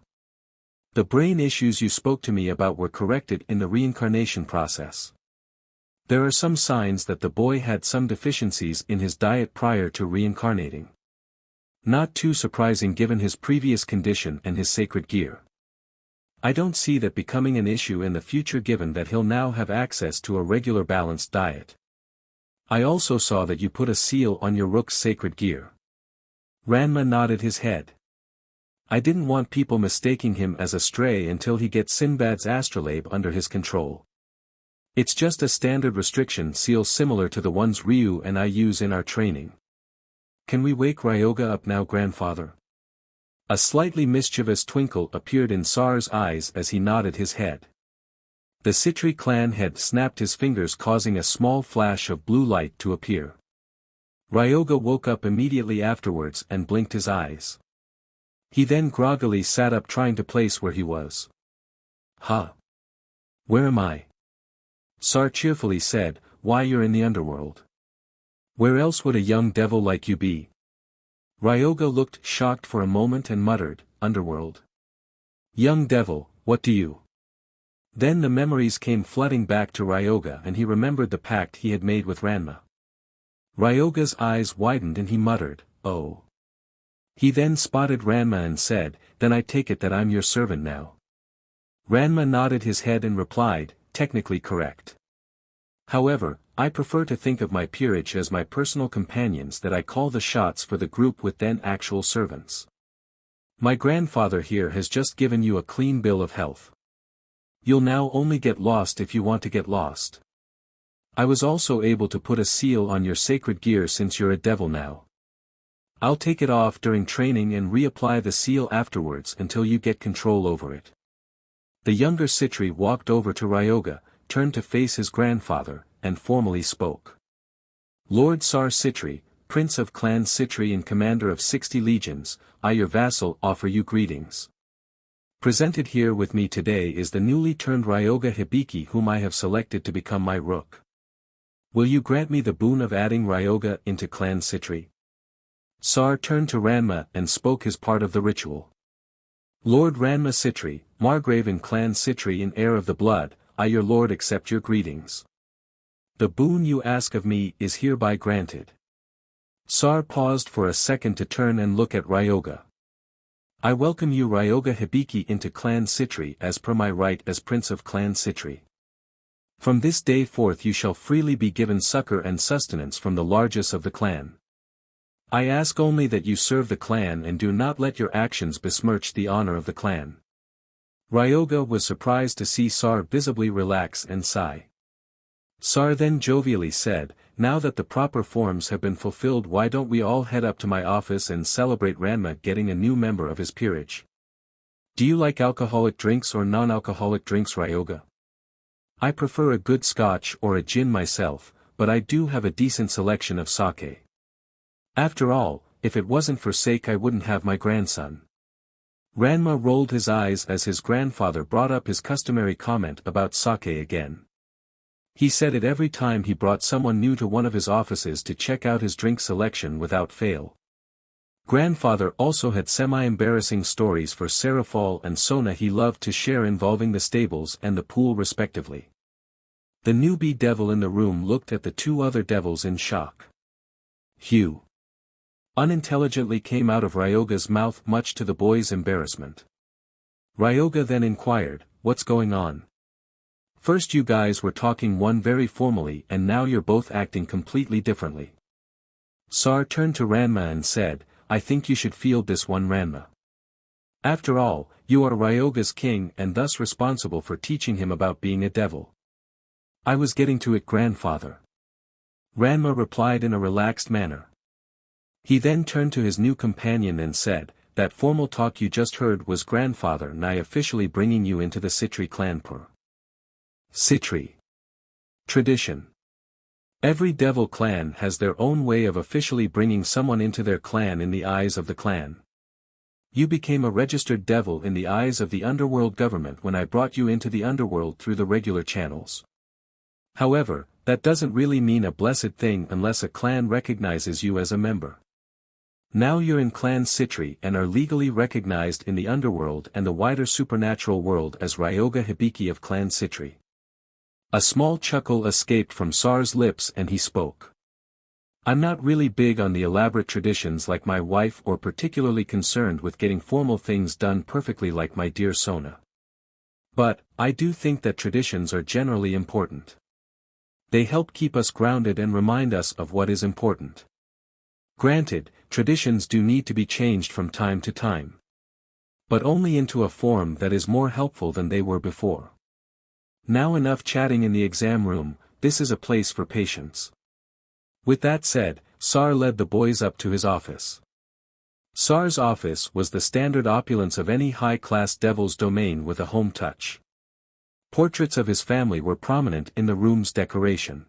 The brain issues you spoke to me about were corrected in the reincarnation process. There are some signs that the boy had some deficiencies in his diet prior to reincarnating. Not too surprising given his previous condition and his sacred gear. I don't see that becoming an issue in the future given that he'll now have access to a regular balanced diet. I also saw that you put a seal on your rook's sacred gear." Ranma nodded his head. "I didn't want people mistaking him as a stray until he gets Sinbad's astrolabe under his control. It's just a standard restriction seal similar to the ones Ryu and I use in our training. Can we wake Ryoga up now, grandfather? A slightly mischievous twinkle appeared in Sar's eyes as he nodded his head. The Citri clan had snapped his fingers, causing a small flash of blue light to appear. Ryoga woke up immediately afterwards and blinked his eyes. He then groggily sat up, trying to place where he was. Huh? Where am I? Sar cheerfully said, why, you're in the underworld. Where else would a young devil like you be? Ryoga looked shocked for a moment and muttered, underworld. Young devil, what do you? Then the memories came flooding back to Ryoga and he remembered the pact he had made with Ranma. Ryoga's eyes widened and he muttered, oh. He then spotted Ranma and said, then I take it that I'm your servant now. Ranma nodded his head and replied, technically correct. However, I prefer to think of my peerage as my personal companions that I call the shots for the group with then actual servants. My grandfather here has just given you a clean bill of health. You'll now only get lost if you want to get lost. I was also able to put a seal on your sacred gear since you're a devil now. I'll take it off during training and reapply the seal afterwards until you get control over it. The younger Citri walked over to Ryoga, turned to face his grandfather, and formally spoke. Lord Sar Citri, Prince of Clan Citri and Commander of 60 legions, I your vassal offer you greetings. Presented here with me today is the newly turned Ryoga Hibiki whom I have selected to become my rook. Will you grant me the boon of adding Ryoga into Clan Citri? Sar turned to Ranma and spoke his part of the ritual. Lord Ranma Sitri, Margrave in Clan Citri and heir of the blood, I your lord accept your greetings. The boon you ask of me is hereby granted. Sar paused for a second to turn and look at Ryoga. I welcome you Ryoga Hibiki into Clan Citri as per my right as Prince of Clan Citri. From this day forth you shall freely be given succor and sustenance from the largest of the clan. I ask only that you serve the clan and do not let your actions besmirch the honor of the clan. Ryoga was surprised to see Sar visibly relax and sigh. Sar then jovially said, now that the proper forms have been fulfilled, why don't we all head up to my office and celebrate Ranma getting a new member of his peerage? Do you like alcoholic drinks or non-alcoholic drinks, Ryoga? I prefer a good scotch or a gin myself, but I do have a decent selection of sake. After all, if it wasn't for sake I wouldn't have my grandson. Ranma rolled his eyes as his grandfather brought up his customary comment about sake again. He said it every time he brought someone new to one of his offices to check out his drink selection without fail. Grandfather also had semi-embarrassing stories for Serafal and Sona he loved to share involving the stables and the pool respectively. The newbie devil in the room looked at the two other devils in shock. Hugh. Unintelligently came out of Ryoga's mouth, much to the boy's embarrassment. Ryoga then inquired, what's going on? First you guys were talking one very formally and now you're both acting completely differently. Sar turned to Ranma and said, I think you should field this one, Ranma. After all, you are Ryoga's king and thus responsible for teaching him about being a devil. I was getting to it, grandfather. Ranma replied in a relaxed manner. He then turned to his new companion and said, that formal talk you just heard was grandfather and I officially bringing you into the Citri clan per. Citri. Tradition. Every devil clan has their own way of officially bringing someone into their clan in the eyes of the clan. You became a registered devil in the eyes of the underworld government when I brought you into the underworld through the regular channels. However, that doesn't really mean a blessed thing unless a clan recognizes you as a member. Now you're in Clan Citri and are legally recognized in the underworld and the wider supernatural world as Ryoga Hibiki of Clan Citri. A small chuckle escaped from Sar's lips and he spoke. I'm not really big on the elaborate traditions like my wife or particularly concerned with getting formal things done perfectly like my dear Sona. But, I do think that traditions are generally important. They help keep us grounded and remind us of what is important. Granted, traditions do need to be changed from time to time. But only into a form that is more helpful than they were before. Now enough chatting in the exam room, this is a place for patience. With that said, Sar led the boys up to his office. Sar's office was the standard opulence of any high-class devil's domain with a home touch. Portraits of his family were prominent in the room's decoration.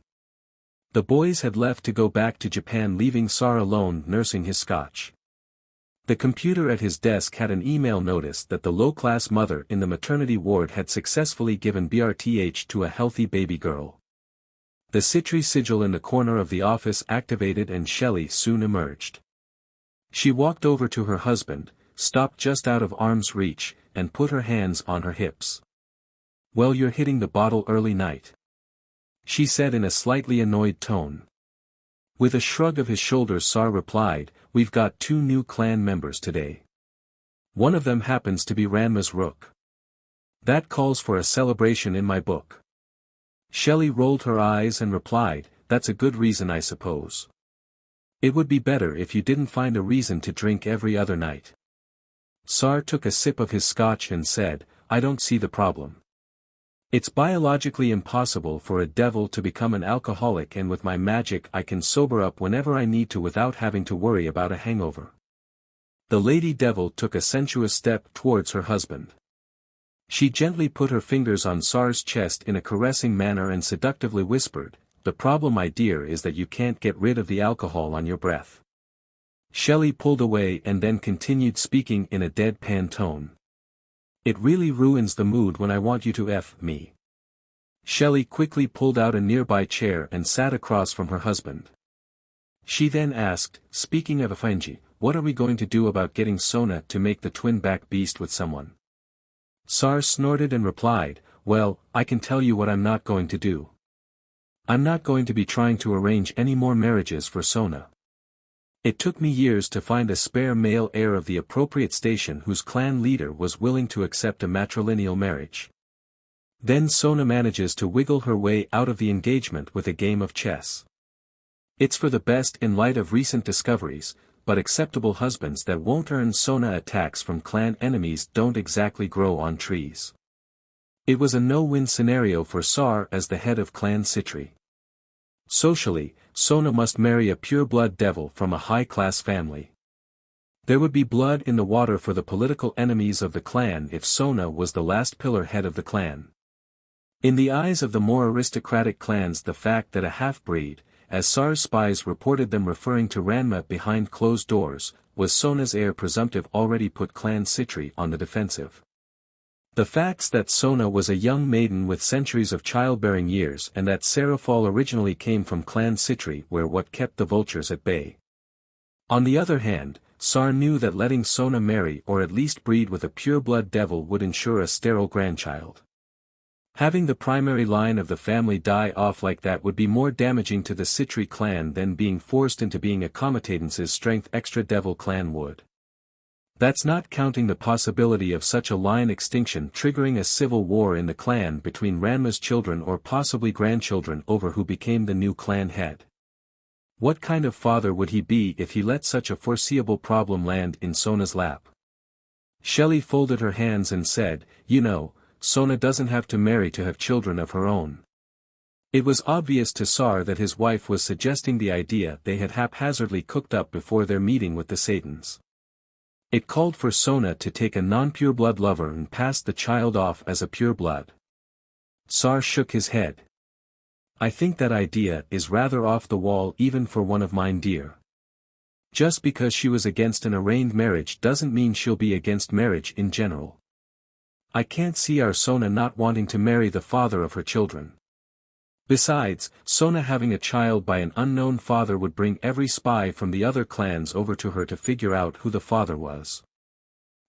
The boys had left to go back to Japan, leaving Sar alone nursing his scotch. The computer at his desk had an email notice that the low-class mother in the maternity ward had successfully given BRTH to a healthy baby girl. The Citri sigil in the corner of the office activated and Shelley soon emerged. She walked over to her husband, stopped just out of arm's reach, and put her hands on her hips. "Well, you're hitting the bottle early night," she said in a slightly annoyed tone. With a shrug of his shoulders, Sar replied, "We've got 2 new clan members today. One of them happens to be Ranma's rook. That calls for a celebration in my book." Shelley rolled her eyes and replied, "That's a good reason, I suppose. It would be better if you didn't find a reason to drink every other night." Sar took a sip of his scotch and said, "I don't see the problem. It's biologically impossible for a devil to become an alcoholic, and with my magic I can sober up whenever I need to without having to worry about a hangover." The lady devil took a sensuous step towards her husband. She gently put her fingers on Sar's chest in a caressing manner and seductively whispered, "The problem, my dear, is that you can't get rid of the alcohol on your breath." Shelley pulled away and then continued speaking in a deadpan tone. "It really ruins the mood when I want you to F me." Shelley quickly pulled out a nearby chair and sat across from her husband. She then asked, "Speaking of Afinji, what are we going to do about getting Sona to make the twin-back beast with someone?" Sar snorted and replied, "Well, I can tell you what I'm not going to do. I'm not going to be trying to arrange any more marriages for Sona. It took me years to find a spare male heir of the appropriate station whose clan leader was willing to accept a matrilineal marriage. Then Sona manages to wiggle her way out of the engagement with a game of chess. It's for the best in light of recent discoveries, but acceptable husbands that won't earn Sona attacks from clan enemies don't exactly grow on trees." It was a no-win scenario for Sar as the head of Clan Citri. Socially, Sona must marry a pure-blood devil from a high-class family. There would be blood in the water for the political enemies of the clan if Sona was the last pillar head of the clan. In the eyes of the more aristocratic clans, the fact that a half-breed, as Sar's spies reported them referring to Ranma behind closed doors, was Sona's heir presumptive already put Clan Citri on the defensive. The facts that Sona was a young maiden with centuries of childbearing years and that Serafal originally came from Clan Citri were what kept the vultures at bay. On the other hand, Sar knew that letting Sona marry or at least breed with a pure-blood devil would ensure a sterile grandchild. Having the primary line of the family die off like that would be more damaging to the Citri clan than being forced into being a Comitatence's strength extra devil clan would. That's not counting the possibility of such a line extinction triggering a civil war in the clan between Ranma's children or possibly grandchildren over who became the new clan head. What kind of father would he be if he let such a foreseeable problem land in Sona's lap? Shelley folded her hands and said, "You know, Sona doesn't have to marry to have children of her own." It was obvious to Sar that his wife was suggesting the idea they had haphazardly cooked up before their meeting with the Satans. It called for Sona to take a non-pure-blood lover and pass the child off as a pure-blood. Sar shook his head. "I think that idea is rather off the wall even for one of mine, dear. Just because she was against an arranged marriage doesn't mean she'll be against marriage in general. I can't see our Sona not wanting to marry the father of her children. Besides, Sona having a child by an unknown father would bring every spy from the other clans over to her to figure out who the father was.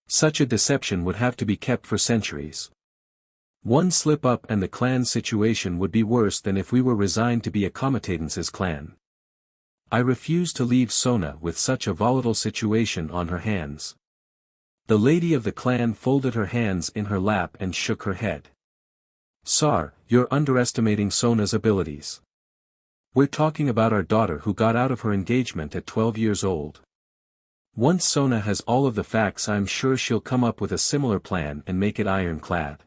Such a deception would have to be kept for centuries. One slip-up and the clan situation would be worse than if we were resigned to be a Comitatence's clan. I refuse to leave Sona with such a volatile situation on her hands." The lady of the clan folded her hands in her lap and shook her head. "Sar, you're underestimating Sona's abilities. We're talking about our daughter who got out of her engagement at 12 years old. Once Sona has all of the facts, I'm sure she'll come up with a similar plan and make it ironclad.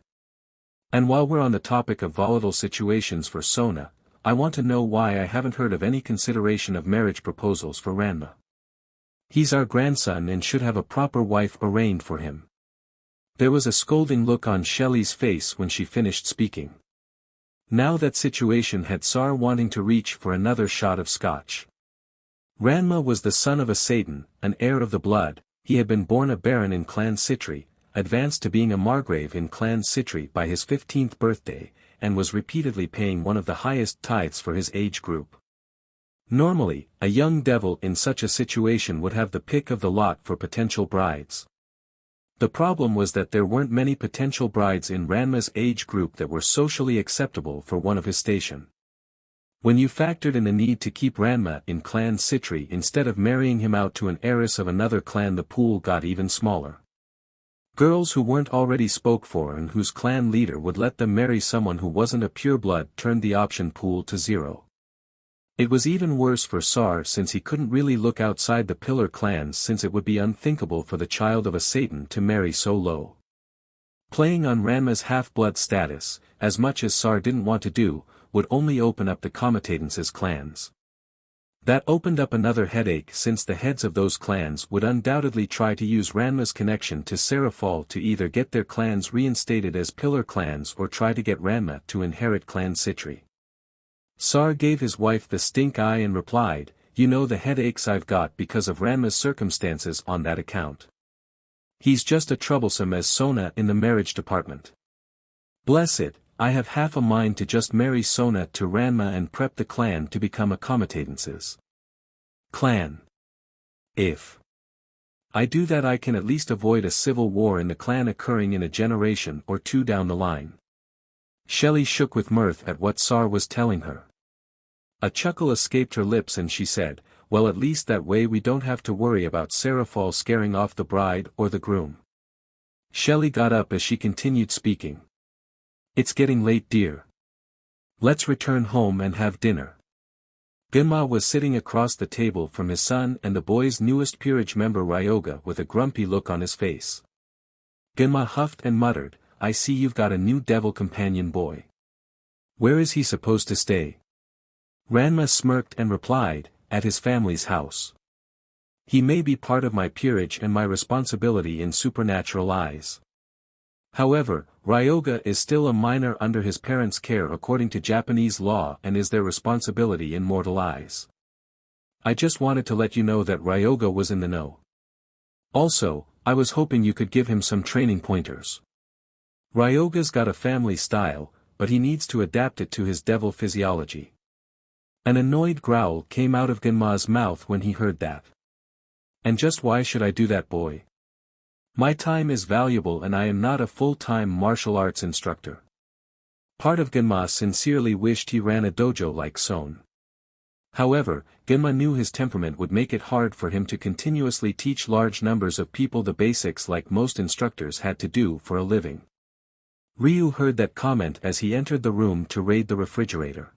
And while we're on the topic of volatile situations for Sona, I want to know why I haven't heard of any consideration of marriage proposals for Ranma. He's our grandson and should have a proper wife arranged for him. There was a scolding look on Shelley's face when she finished speaking. Now that situation had Sar wanting to reach for another shot of scotch. Ranma was the son of a Satan, an heir of the blood. He had been born a baron in Clan Citri, advanced to being a margrave in Clan Citri by his 15th birthday, and was repeatedly paying one of the highest tithes for his age group. Normally, a young devil in such a situation would have the pick of the lot for potential brides. The problem was that there weren't many potential brides in Ranma's age group that were socially acceptable for one of his station. When you factored in the need to keep Ranma in Clan Citri instead of marrying him out to an heiress of another clan, the pool got even smaller. Girls who weren't already spoke for and whose clan leader would let them marry someone who wasn't a pureblood turned the option pool to zero. It was even worse for Sar since he couldn't really look outside the pillar clans, since it would be unthinkable for the child of a Satan to marry so low. Playing on Ranma's half-blood status, as much as Sar didn't want to do, would only open up the Comitatance's clans. That opened up another headache, since the heads of those clans would undoubtedly try to use Ranma's connection to Serafal to either get their clans reinstated as pillar clans or try to get Ranma to inherit Clan Citri. Sar gave his wife the stink eye and replied, "You know the headaches I've got because of Ranma's circumstances on that account. He's just as troublesome as Sona in the marriage department. Bless it, I have half a mind to just marry Sona to Ranma and prep the clan to become a Comitatance's clan. If I do that, I can at least avoid a civil war in the clan occurring in a generation or two down the line." Shelley shook with mirth at what Sar was telling her. A chuckle escaped her lips and she said, "Well, at least that way we don't have to worry about Serafal scaring off the bride or the groom." Shelley got up as she continued speaking. "It's getting late, dear. Let's return home and have dinner." Gimma was sitting across the table from his son and the boy's newest peerage member Ryoga with a grumpy look on his face. Gimma huffed and muttered, "I see you've got a new devil companion boy. Where is he supposed to stay?" Ranma smirked and replied, "At his family's house. He may be part of my peerage and my responsibility in supernatural eyes. However, Ryoga is still a minor under his parents' care according to Japanese law and is their responsibility in mortal eyes. I just wanted to let you know that Ryoga was in the know. Also, I was hoping you could give him some training pointers. Ryoga's got a family style, but he needs to adapt it to his devil physiology." An annoyed growl came out of Genma's mouth when he heard that. "And just why should I do that, boy? My time is valuable and I am not a full-time martial arts instructor." Part of Genma sincerely wished he ran a dojo like Son. However, Genma knew his temperament would make it hard for him to continuously teach large numbers of people the basics like most instructors had to do for a living. Ryu heard that comment as he entered the room to raid the refrigerator.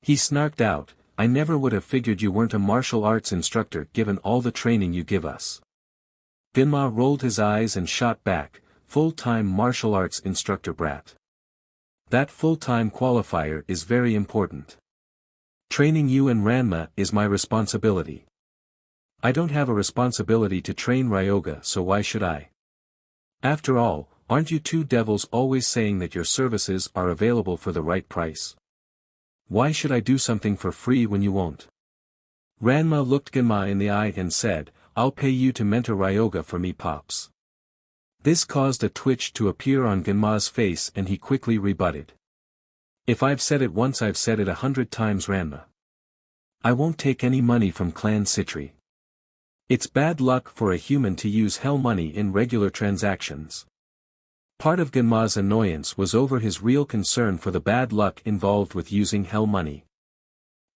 He snarked out, "I never would have figured you weren't a martial arts instructor given all the training you give us." Genma rolled his eyes and shot back, "Full-time martial arts instructor brat. That full-time qualifier is very important. Training you and Ranma is my responsibility. I don't have a responsibility to train Ryoga, so why should I? After all, aren't you two devils always saying that your services are available for the right price? Why should I do something for free when you won't?" Ranma looked Genma in the eye and said, "I'll pay you to mentor Ryoga for me, Pops." This caused a twitch to appear on Genma's face and he quickly rebutted. "If I've said it once, I've said it 100 times, Ranma. I won't take any money from Clan Citri. It's bad luck for a human to use hell money in regular transactions." Part of Genma's annoyance was over his real concern for the bad luck involved with using hell money.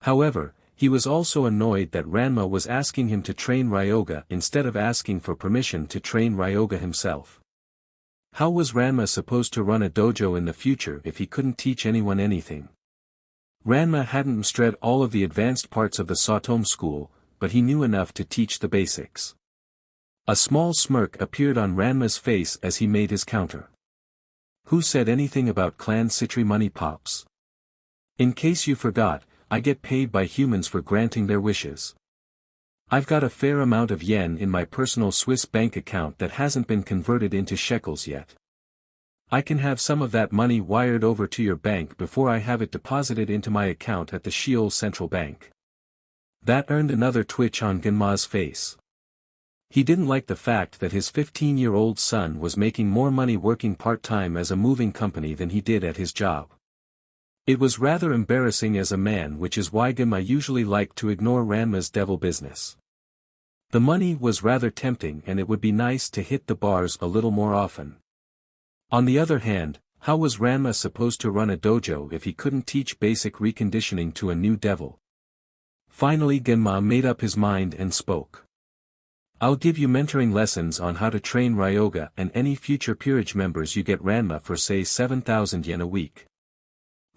However, he was also annoyed that Ranma was asking him to train Ryoga instead of asking for permission to train Ryoga himself. How was Ranma supposed to run a dojo in the future if he couldn't teach anyone anything? Ranma hadn't mastered all of the advanced parts of the Saotome school, but he knew enough to teach the basics. A small smirk appeared on Ranma's face as he made his counter. Who said anything about clan Citri money pops? In case you forgot, I get paid by humans for granting their wishes. I've got a fair amount of yen in my personal Swiss bank account that hasn't been converted into shekels yet. I can have some of that money wired over to your bank before I have it deposited into my account at the Sheol Central Bank. That earned another twitch on Genma's face. He didn't like the fact that his 15-year-old son was making more money working part-time as a moving company than he did at his job. It was rather embarrassing as a man, which is why Gimma usually liked to ignore Ranma's devil business. The money was rather tempting and it would be nice to hit the bars a little more often. On the other hand, how was Ranma supposed to run a dojo if he couldn't teach basic reconditioning to a new devil? Finally Genma made up his mind and spoke. I'll give you mentoring lessons on how to train Ryoga, and any future peerage members you get Ranma for say 7,000 yen a week.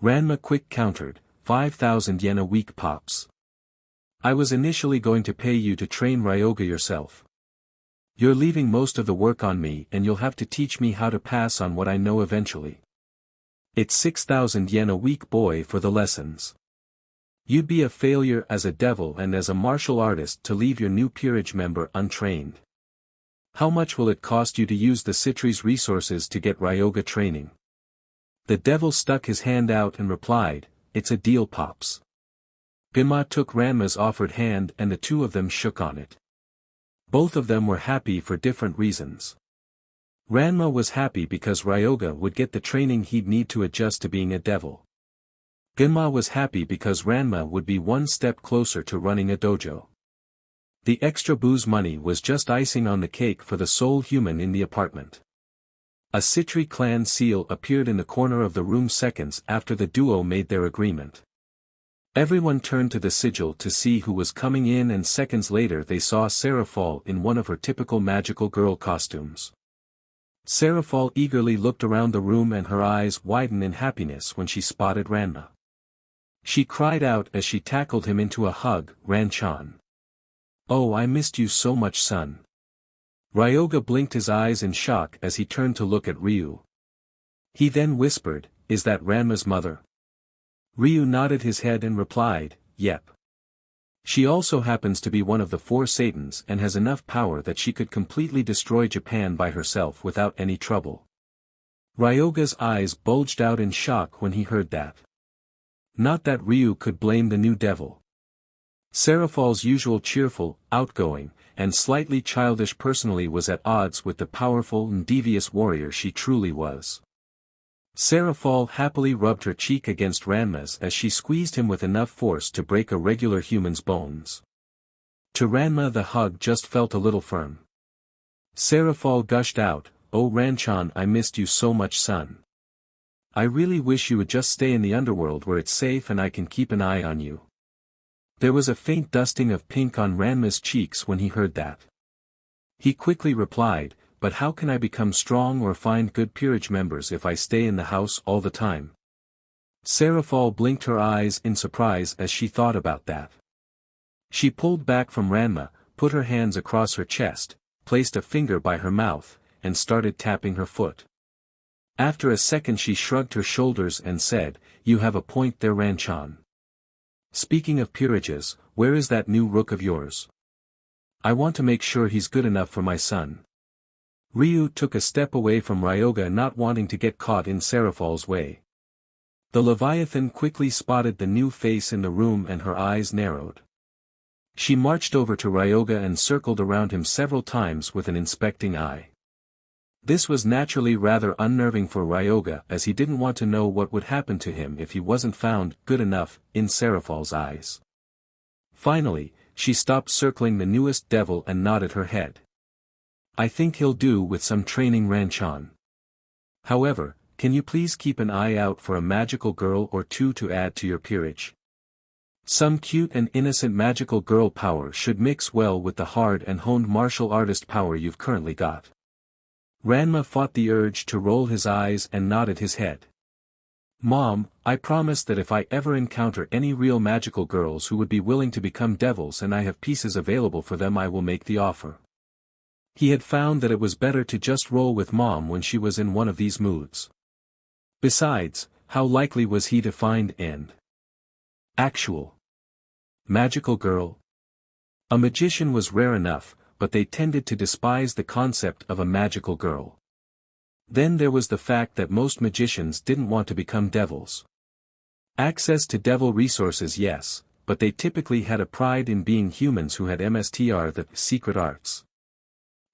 Ranma quick countered, 5,000 yen a week pops. I was initially going to pay you to train Ryoga yourself. You're leaving most of the work on me and you'll have to teach me how to pass on what I know eventually. It's 6,000 yen a week boy for the lessons. You'd be a failure as a devil and as a martial artist to leave your new peerage member untrained. How much will it cost you to use the Citri's resources to get Ryoga training? The devil stuck his hand out and replied, it's a deal pops. Gimma took Ranma's offered hand and the two of them shook on it. Both of them were happy for different reasons. Ranma was happy because Ryoga would get the training he'd need to adjust to being a devil. Gimma was happy because Ranma would be one step closer to running a dojo. The extra booze money was just icing on the cake for the sole human in the apartment. A Citri clan seal appeared in the corner of the room seconds after the duo made their agreement. Everyone turned to the sigil to see who was coming in, and seconds later they saw Seraphal in one of her typical magical girl costumes. Seraphal eagerly looked around the room and her eyes widened in happiness when she spotted Ranma. She cried out as she tackled him into a hug, Ran-chan. Oh, I missed you so much, son. Ryoga blinked his eyes in shock as he turned to look at Ryu. He then whispered, is that Ranma's mother? Ryu nodded his head and replied, yep. She also happens to be one of the 4 Satans and has enough power that she could completely destroy Japan by herself without any trouble. Ryoga's eyes bulged out in shock when he heard that. Not that Ryu could blame the new devil. Seraphal's usual cheerful, outgoing, and slightly childish personality was at odds with the powerful and devious warrior she truly was. Seraphal happily rubbed her cheek against Ranma's as she squeezed him with enough force to break a regular human's bones. To Ranma the hug just felt a little firm. Seraphal gushed out, oh Ran-chan, I missed you so much, son. I really wish you would just stay in the underworld where it's safe and I can keep an eye on you. There was a faint dusting of pink on Ranma's cheeks when he heard that. He quickly replied, but how can I become strong or find good peerage members if I stay in the house all the time? Seraphal blinked her eyes in surprise as she thought about that. She pulled back from Ranma, put her hands across her chest, placed a finger by her mouth, and started tapping her foot. After a second she shrugged her shoulders and said, you have a point there, Ran-chan. Speaking of peerages, where is that new rook of yours? I want to make sure he's good enough for my son. Ryu took a step away from Ryoga, not wanting to get caught in Seraphal's way. The Leviathan quickly spotted the new face in the room and her eyes narrowed. She marched over to Ryoga and circled around him several times with an inspecting eye. This was naturally rather unnerving for Ryoga, as he didn't want to know what would happen to him if he wasn't found good enough in Seraphal's eyes. Finally, she stopped circling the newest devil and nodded her head. I think he'll do with some training, Ran-chan. However, can you please keep an eye out for a magical girl or two to add to your peerage? Some cute and innocent magical girl power should mix well with the hard and honed martial artist power you've currently got. Ranma fought the urge to roll his eyes and nodded his head. Mom, I promise that if I ever encounter any real magical girls who would be willing to become devils and I have pieces available for them, I will make the offer. He had found that it was better to just roll with Mom when she was in one of these moods. Besides, how likely was he to find an actual magical girl? A magician was rare enough, but they tended to despise the concept of a magical girl. Then there was the fact that most magicians didn't want to become devils. Access to devil resources, yes, but they typically had a pride in being humans who had MSTR, the secret arts.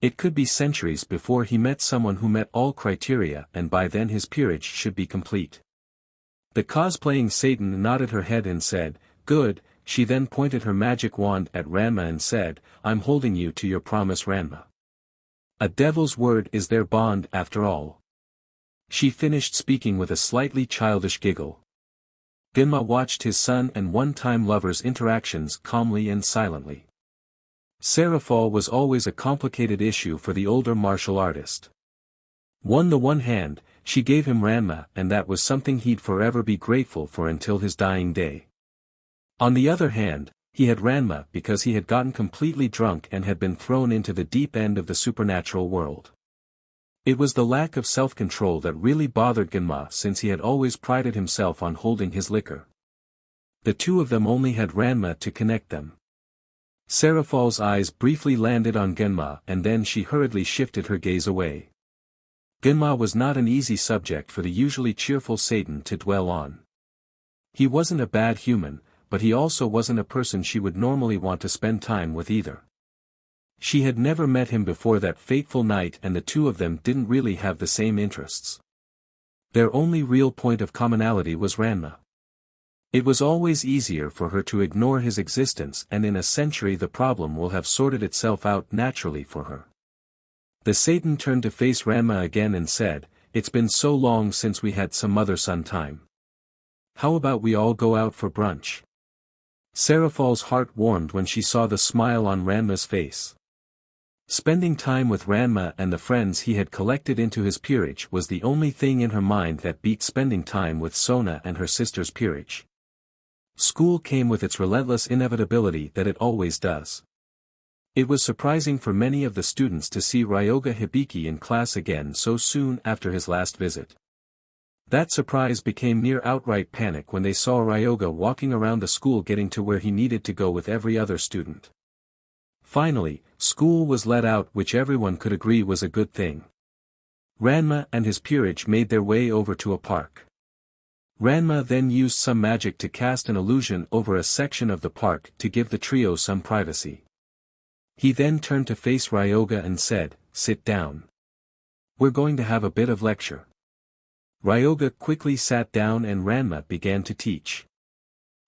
It could be centuries before he met someone who met all criteria, and by then his peerage should be complete. The cosplaying Satan nodded her head and said, "Good." She then pointed her magic wand at Ranma and said, "I'm holding you to your promise, Ranma. A devil's word is their bond after all." She finished speaking with a slightly childish giggle. Gimma watched his son and one-time lover's interactions calmly and silently. Seraphol was always a complicated issue for the older martial artist. On the one hand, she gave him Ranma, and that was something he'd forever be grateful for until his dying day. On the other hand, he had Ranma because he had gotten completely drunk and had been thrown into the deep end of the supernatural world. It was the lack of self-control that really bothered Genma, since he had always prided himself on holding his liquor. The two of them only had Ranma to connect them. Seraphol's eyes briefly landed on Genma, and then she hurriedly shifted her gaze away. Genma was not an easy subject for the usually cheerful Satan to dwell on. He wasn't a bad human, but he also wasn't a person she would normally want to spend time with either. She had never met him before that fateful night, and the two of them didn't really have the same interests. Their only real point of commonality was Ranma. It was always easier for her to ignore his existence, and in a century the problem will have sorted itself out naturally for her. The Satan turned to face Ranma again and said, "It's been so long since we had some mother-son time. How about we all go out for brunch?" Seraphol's heart warmed when she saw the smile on Ranma's face. Spending time with Ranma and the friends he had collected into his peerage was the only thing in her mind that beat spending time with Sona and her sister's peerage. School came with its relentless inevitability that it always does. It was surprising for many of the students to see Ryoga Hibiki in class again so soon after his last visit. That surprise became near outright panic when they saw Ryoga walking around the school getting to where he needed to go with every other student. Finally, school was let out, which everyone could agree was a good thing. Ranma and his peerage made their way over to a park. Ranma then used some magic to cast an illusion over a section of the park to give the trio some privacy. He then turned to face Ryoga and said, "Sit down. We're going to have a bit of lecture." Ryoga quickly sat down and Ranma began to teach.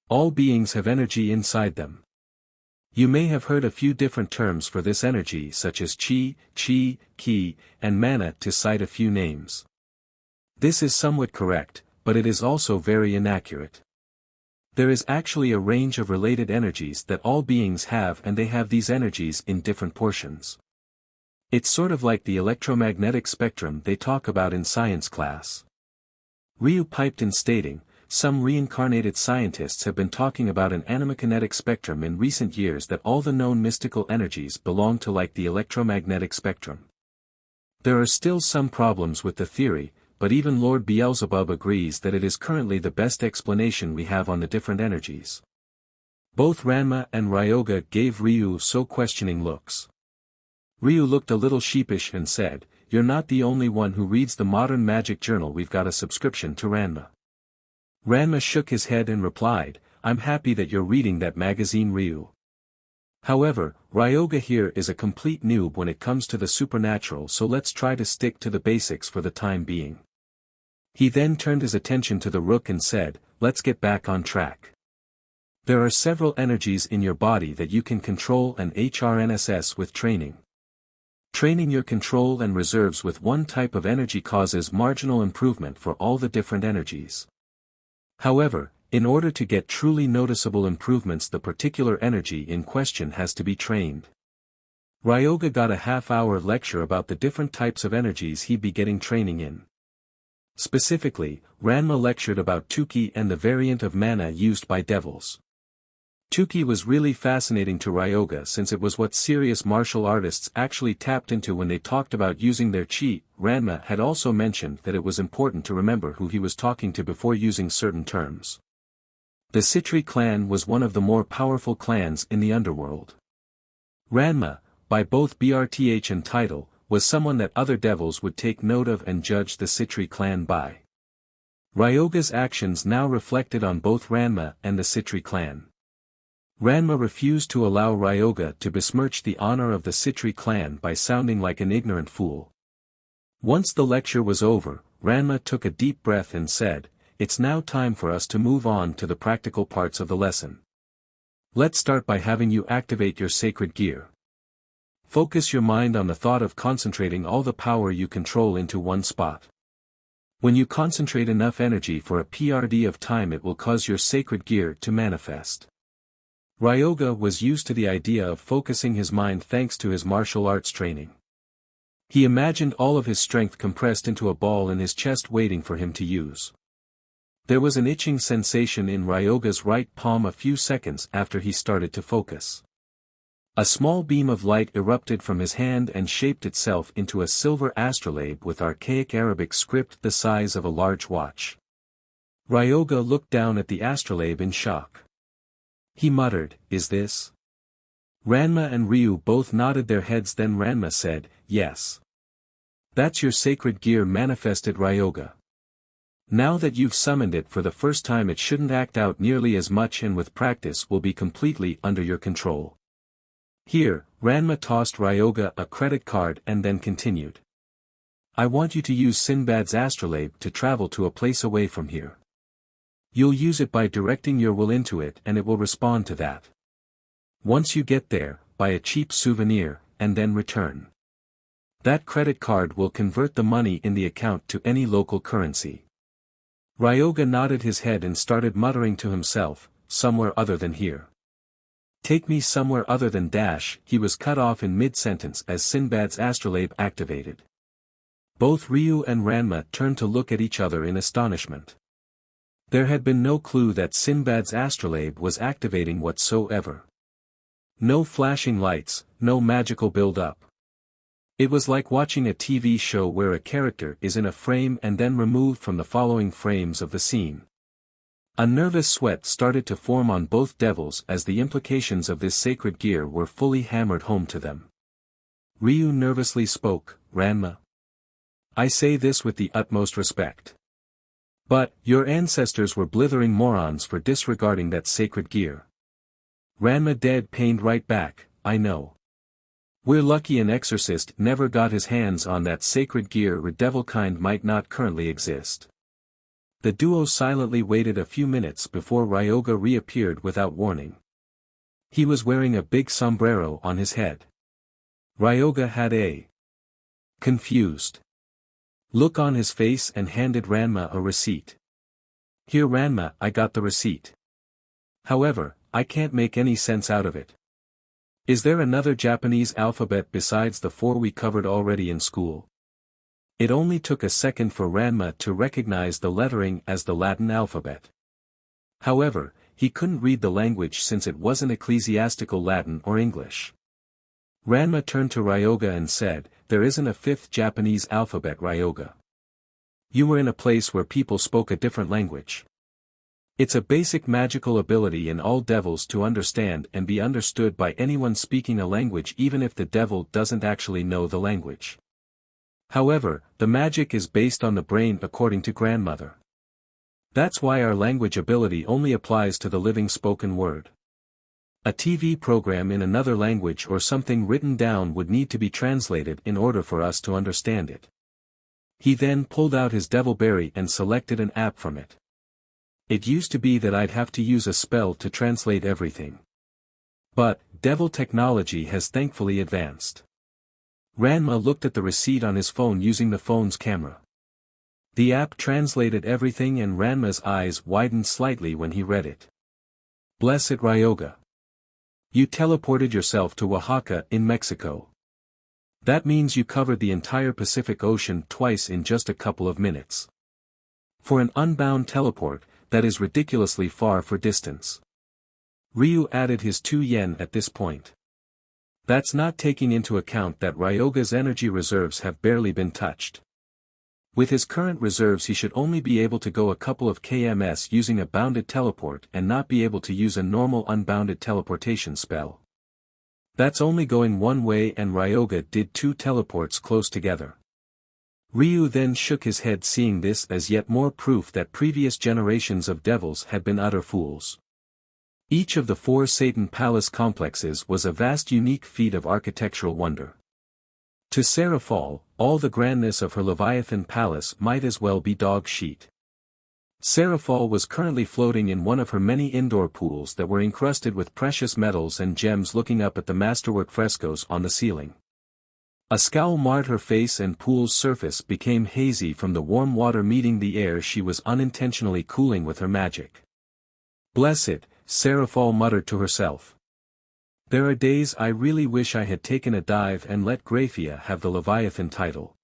All beings have energy inside them. You may have heard a few different terms for this energy, such as chi, ki, and mana, to cite a few names. This is somewhat correct, but it is also very inaccurate. There is actually a range of related energies that all beings have, and they have these energies in different portions. It's sort of like the electromagnetic spectrum they talk about in science class. Ryu piped in, stating, "Some reincarnated scientists have been talking about an animakinetic spectrum in recent years, that all the known mystical energies belong to, like the electromagnetic spectrum. There are still some problems with the theory, but even Lord Beelzebub agrees that it is currently the best explanation we have on the different energies." Both Ranma and Ryoga gave Ryu so questioning looks. Ryu looked a little sheepish and said, "You're not the only one who reads the Modern Magic Journal. We've got a subscription to Ranma." Ranma shook his head and replied, "I'm happy that you're reading that magazine, Ryu. However, Ryoga here is a complete noob when it comes to the supernatural, so let's try to stick to the basics for the time being." He then turned his attention to the Rook and said, "Let's get back on track. There are several energies in your body that you can control and HRNSS with training. Training your control and reserves with one type of energy causes marginal improvement for all the different energies. However, in order to get truly noticeable improvements, the particular energy in question has to be trained." Ryoga got a half-hour lecture about the different types of energies he'd be getting training in. Specifically, Ranma lectured about Tuki and the variant of mana used by devils. Chuki was really fascinating to Ryoga since it was what serious martial artists actually tapped into when they talked about using their chi. Ranma had also mentioned that it was important to remember who he was talking to before using certain terms. The Citri clan was one of the more powerful clans in the underworld. Ranma, by both birth and title, was someone that other devils would take note of and judge the Citri clan by. Ryoga's actions now reflected on both Ranma and the Citri clan. Ranma refused to allow Ryoga to besmirch the honor of the Citri clan by sounding like an ignorant fool. Once the lecture was over, Ranma took a deep breath and said, "It's now time for us to move on to the practical parts of the lesson. Let's start by having you activate your sacred gear. Focus your mind on the thought of concentrating all the power you control into one spot. When you concentrate enough energy for a period of time, it will cause your sacred gear to manifest." Ryoga was used to the idea of focusing his mind thanks to his martial arts training. He imagined all of his strength compressed into a ball in his chest waiting for him to use. There was an itching sensation in Ryoga's right palm a few seconds after he started to focus. A small beam of light erupted from his hand and shaped itself into a silver astrolabe with archaic Arabic script the size of a large watch. Ryoga looked down at the astrolabe in shock. He muttered, "Is this?" Ranma and Ryu both nodded their heads, then Ranma said, "Yes. That's your sacred gear manifested, Ryoga. Now that you've summoned it for the first time, it shouldn't act out nearly as much, and with practice will be completely under your control. Here." Ranma tossed Ryoga a credit card and then continued. "I want you to use Sinbad's astrolabe to travel to a place away from here. You'll use it by directing your will into it, and it will respond to that. Once you get there, buy a cheap souvenir, and then return. That credit card will convert the money in the account to any local currency." Ryoga nodded his head and started muttering to himself, "Somewhere other than here. Take me somewhere other than dash." He was cut off in mid-sentence as Sinbad's astrolabe activated. Both Ryu and Ranma turned to look at each other in astonishment. There had been no clue that Sinbad's astrolabe was activating whatsoever. No flashing lights, no magical build-up. It was like watching a TV show where a character is in a frame and then removed from the following frames of the scene. A nervous sweat started to form on both devils as the implications of this sacred gear were fully hammered home to them. Ryu nervously spoke, "Ranma. I say this with the utmost respect. But, your ancestors were blithering morons for disregarding that sacred gear." Ranma dead-paned right back, "I know. We're lucky an exorcist never got his hands on that sacred gear. Redevilkind might not currently exist." The duo silently waited a few minutes before Ryoga reappeared without warning. He was wearing a big sombrero on his head. Ryoga had a confused look on his face and handed Ranma a receipt. "Here Ranma, I got the receipt. However, I can't make any sense out of it. Is there another Japanese alphabet besides the 4 we covered already in school?" It only took a second for Ranma to recognize the lettering as the Latin alphabet. However, he couldn't read the language since it wasn't ecclesiastical Latin or English. Ranma turned to Ryoga and said, "There isn't a 5th Japanese alphabet, Ryoga. You were in a place where people spoke a different language. It's a basic magical ability in all devils to understand and be understood by anyone speaking a language, even if the devil doesn't actually know the language. However, the magic is based on the brain according to grandmother. That's why our language ability only applies to the living spoken word. A TV program in another language or something written down would need to be translated in order for us to understand it." He then pulled out his devilberry and selected an app from it. "It used to be that I'd have to use a spell to translate everything. But, devil technology has thankfully advanced." Ranma looked at the receipt on his phone using the phone's camera. The app translated everything and Ranma's eyes widened slightly when he read it. "Bless it, Ryoga. You teleported yourself to Oaxaca in Mexico. That means you covered the entire Pacific Ocean twice in just a couple of minutes. For an unbound teleport, that is ridiculously far for distance. Ryu added his 2 yen at this point. That's not taking into account that Ryoga's energy reserves have barely been touched. With his current reserves he should only be able to go a couple of kms using a bounded teleport and not be able to use a normal unbounded teleportation spell. That's only going one way, and Ryoga did 2 teleports close together. Ryu then shook his head, seeing this as yet more proof that previous generations of devils had been utter fools. Each of the 4 Satan palace complexes was a vast unique feat of architectural wonder. To Seraphol, all the grandness of her Leviathan palace might as well be dog shit. Seraphol was currently floating in one of her many indoor pools that were encrusted with precious metals and gems, looking up at the masterwork frescoes on the ceiling. A scowl marred her face and pool's surface became hazy from the warm water meeting the air she was unintentionally cooling with her magic. Bless it, Seraphol muttered to herself. There are days I really wish I had taken a dive and let Graphia have the Leviathan title.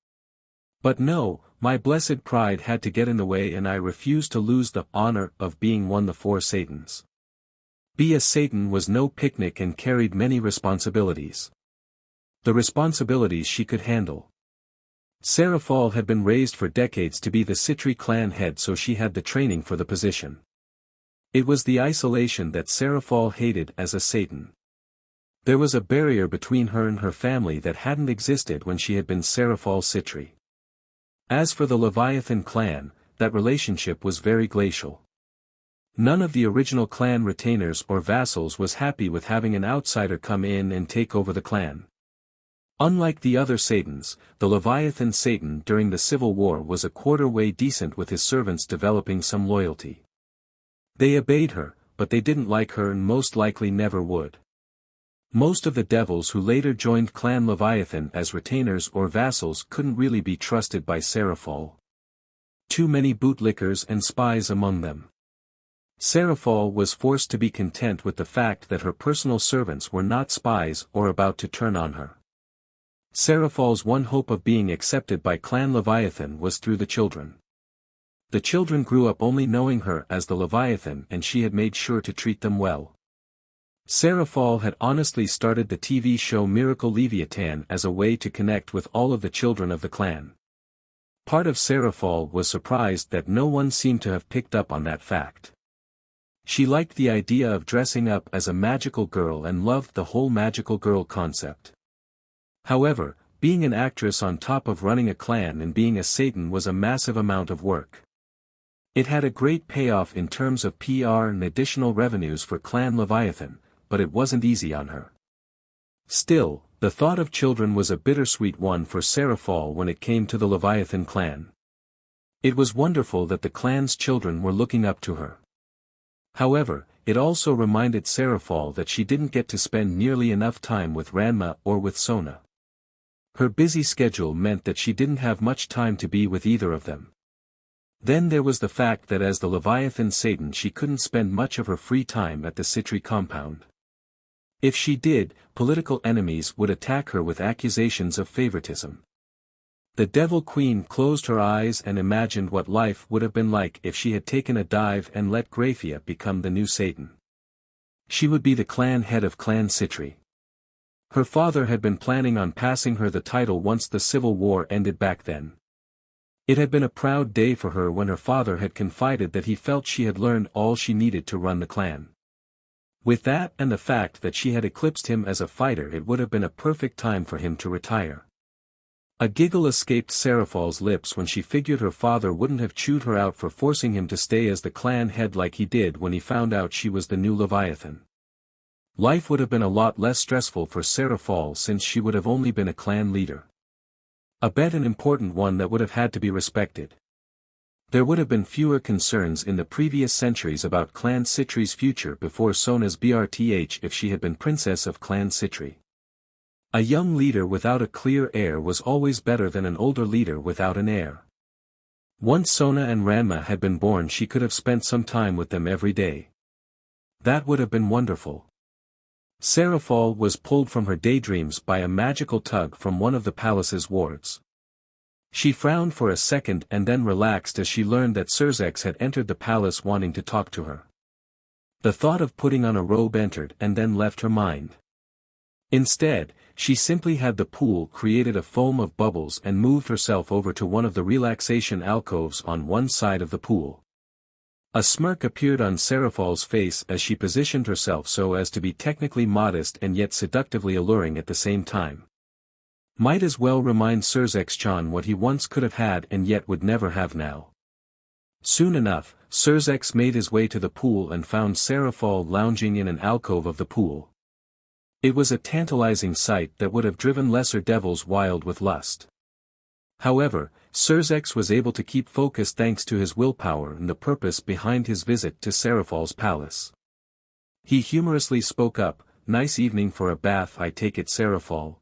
But no, my blessed pride had to get in the way, and I refused to lose the honor of being one of the 4 Satans. Be a Satan was no picnic and carried many responsibilities. The responsibilities she could handle. Seraphol had been raised for decades to be the Citri clan head, so she had the training for the position. It was the isolation that Seraphol hated as a Satan. There was a barrier between her and her family that hadn't existed when she had been Seraphol Citri. As for the Leviathan clan, that relationship was very glacial. None of the original clan retainers or vassals was happy with having an outsider come in and take over the clan. Unlike the other Satans, the Leviathan Satan during the Civil War was a quarter-way decent, with his servants developing some loyalty. They obeyed her, but they didn't like her and most likely never would. Most of the devils who later joined Clan Leviathan as retainers or vassals couldn't really be trusted by Seraphol. Too many bootlickers and spies among them. Seraphol was forced to be content with the fact that her personal servants were not spies or about to turn on her. Seraphol's one hope of being accepted by Clan Leviathan was through the children. The children grew up only knowing her as the Leviathan, and she had made sure to treat them well. Seraphol had honestly started the TV show Miracle Leviathan as a way to connect with all of the children of the clan. Part of Seraphol was surprised that no one seemed to have picked up on that fact. She liked the idea of dressing up as a magical girl and loved the whole magical girl concept. However, being an actress on top of running a clan and being a Satan was a massive amount of work. It had a great payoff in terms of PR and additional revenues for Clan Leviathan, but it wasn't easy on her. Still, the thought of children was a bittersweet one for Seraphol when it came to the Leviathan clan. It was wonderful that the clan's children were looking up to her. However, it also reminded Seraphol that she didn't get to spend nearly enough time with Ranma or with Sona. Her busy schedule meant that she didn't have much time to be with either of them. Then there was the fact that as the Leviathan Satan she couldn't spend much of her free time at the Citri compound. If she did, political enemies would attack her with accusations of favoritism. The Devil Queen closed her eyes and imagined what life would have been like if she had taken a dive and let Graphia become the new Satan. She would be the clan head of Clan Citri. Her father had been planning on passing her the title once the Civil War ended back then. It had been a proud day for her when her father had confided that he felt she had learned all she needed to run the clan. With that and the fact that she had eclipsed him as a fighter, it would have been a perfect time for him to retire. A giggle escaped Seraphol's lips when she figured her father wouldn't have chewed her out for forcing him to stay as the clan head like he did when he found out she was the new Leviathan. Life would have been a lot less stressful for Seraphol since she would have only been a clan leader. A bet an important one that would have had to be respected. There would have been fewer concerns in the previous centuries about Clan Citri's future before Sona's BRTH if she had been princess of Clan Citri. A young leader without a clear heir was always better than an older leader without an heir. Once Sona and Ranma had been born, she could have spent some time with them every day. That would have been wonderful. Seraphol was pulled from her daydreams by a magical tug from one of the palace's wards. She frowned for a second and then relaxed as she learned that Surzex had entered the palace wanting to talk to her. The thought of putting on a robe entered and then left her mind. Instead, she simply had the pool created a foam of bubbles and moved herself over to one of the relaxation alcoves on one side of the pool. A smirk appeared on Serafal's face as she positioned herself so as to be technically modest and yet seductively alluring at the same time. Might as well remind Surzek-chan what he once could have had and yet would never have now. Soon enough, Surzek made his way to the pool and found Serafal lounging in an alcove of the pool. It was a tantalizing sight that would have driven lesser devils wild with lust. However, Surzek was able to keep focus thanks to his willpower and the purpose behind his visit to Serafal's palace. He humorously spoke up, "Nice evening for a bath, I take it, Serafal."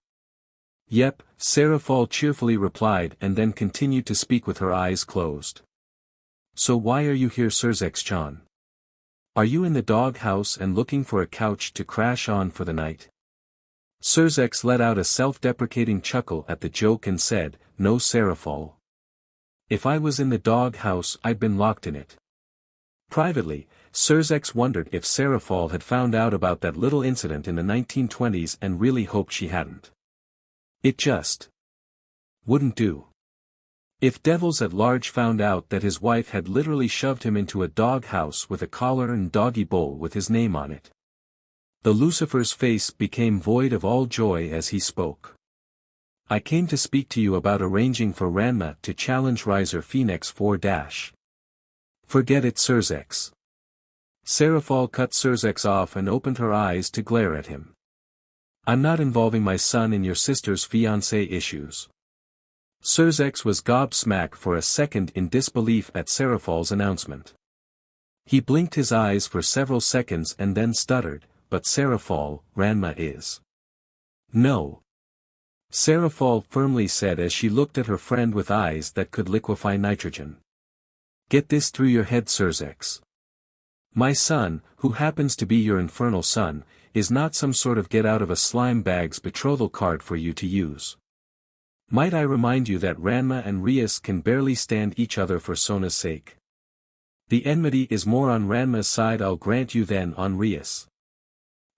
"Yep," Serafal cheerfully replied and then continued to speak with her eyes closed. "So why are you here, Surzek-chan? Are you in the dog house and looking for a couch to crash on for the night?" Surzek let out a self-deprecating chuckle at the joke and said, "No, Serafal. If I was in the dog house I'd been locked in it." Privately, Surzek wondered if Serafal had found out about that little incident in the 1920s and really hoped she hadn't. It just wouldn't do. If devils at large found out that his wife had literally shoved him into a dog house with a collar and doggy bowl with his name on it. The Lucifer's face became void of all joy as he spoke. "I came to speak to you about arranging for Ranma to challenge Riser Phoenix 4-. Forget it, Surzek." Serafal cut Surzek off and opened her eyes to glare at him. "I'm not involving my son in your sister's fiancé issues." Surzek was gobsmacked for a second in disbelief at Serafal's announcement. He blinked his eyes for several seconds and then stuttered, "But Serafal, Ranma is." "No." Serafal firmly said as she looked at her friend with eyes that could liquefy nitrogen. "Get this through your head, Surzek. My son, who happens to be your infernal son, is not some sort of get-out-of-a-slime-bag's betrothal card for you to use. Might I remind you that Ranma and Rias can barely stand each other for Sona's sake. The enmity is more on Ranma's side, I'll grant you, than on Rias.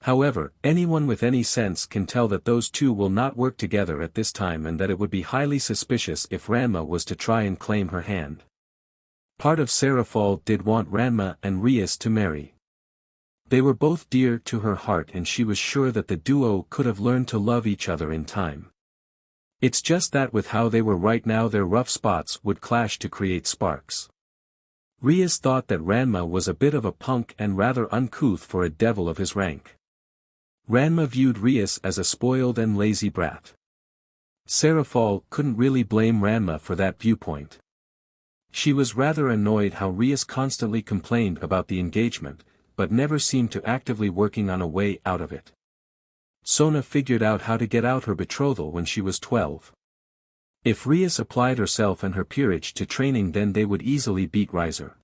However, anyone with any sense can tell that those two will not work together at this time and that it would be highly suspicious if Ranma was to try and claim her hand. Part of Serafal did want Ranma and Rias to marry. They were both dear to her heart and she was sure that the duo could have learned to love each other in time. It's just that with how they were right now their rough spots would clash to create sparks. Rias thought that Ranma was a bit of a punk and rather uncouth for a devil of his rank. Ranma viewed Rias as a spoiled and lazy brat. Serafal couldn't really blame Ranma for that viewpoint. She was rather annoyed how Rias constantly complained about the engagement, but never seemed to actively working on a way out of it. Sona figured out how to get out her betrothal when she was 12. If Rias applied herself and her peerage to training, then they would easily beat Riser.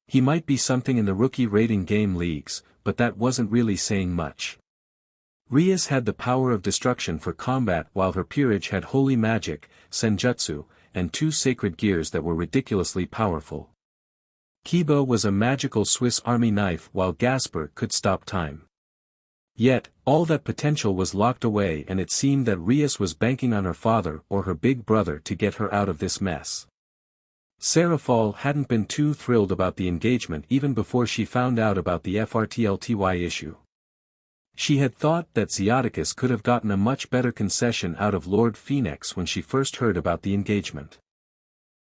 He might be something in the rookie rating game leagues, but that wasn't really saying much. Rias had the power of destruction for combat while her peerage had holy magic, senjutsu, and 2 sacred gears that were ridiculously powerful. Kiba was a magical Swiss army knife while Gasper could stop time. Yet, all that potential was locked away and it seemed that Rias was banking on her father or her big brother to get her out of this mess. Serafal hadn't been too thrilled about the engagement even before she found out about the FRTLTY issue. She had thought that Zeoticus could have gotten a much better concession out of Lord Phoenix when she first heard about the engagement.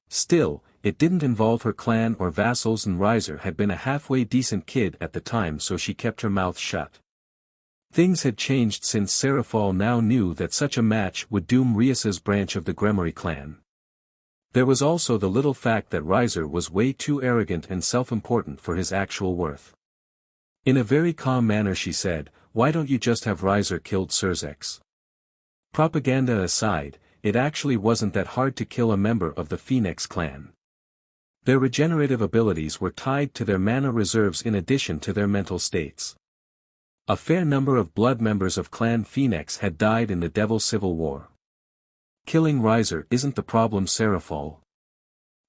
Still, it didn't involve her clan or vassals and Riser had been a halfway decent kid at the time, so she kept her mouth shut. Things had changed since Serafal now knew that such a match would doom Rias's branch of the Gremory clan. There was also the little fact that Riser was way too arrogant and self-important for his actual worth. In a very calm manner she said, "Why don't you just have Riser killed, Surzek?" Propaganda aside, it actually wasn't that hard to kill a member of the Phoenix clan. Their regenerative abilities were tied to their mana reserves in addition to their mental states. A fair number of blood members of Clan Phoenix had died in the Devil Civil War. Killing Riser isn't the problem, Serafal.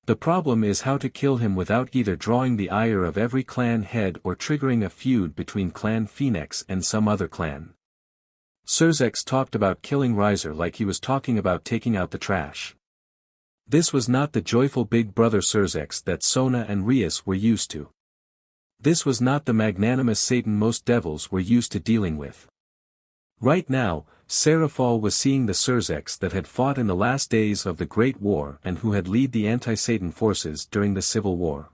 The problem is how to kill him without either drawing the ire of every clan head or triggering a feud between Clan Phoenix and some other clan. Sorg talked about killing Riser like he was talking about taking out the trash. This was not the joyful big brother Sorg that Sona and Rias were used to. This was not the magnanimous Satan most devils were used to dealing with. Right now, Seraphol was seeing the Sorg that had fought in the last days of the Great War and who had led the anti-Satan forces during the Civil War.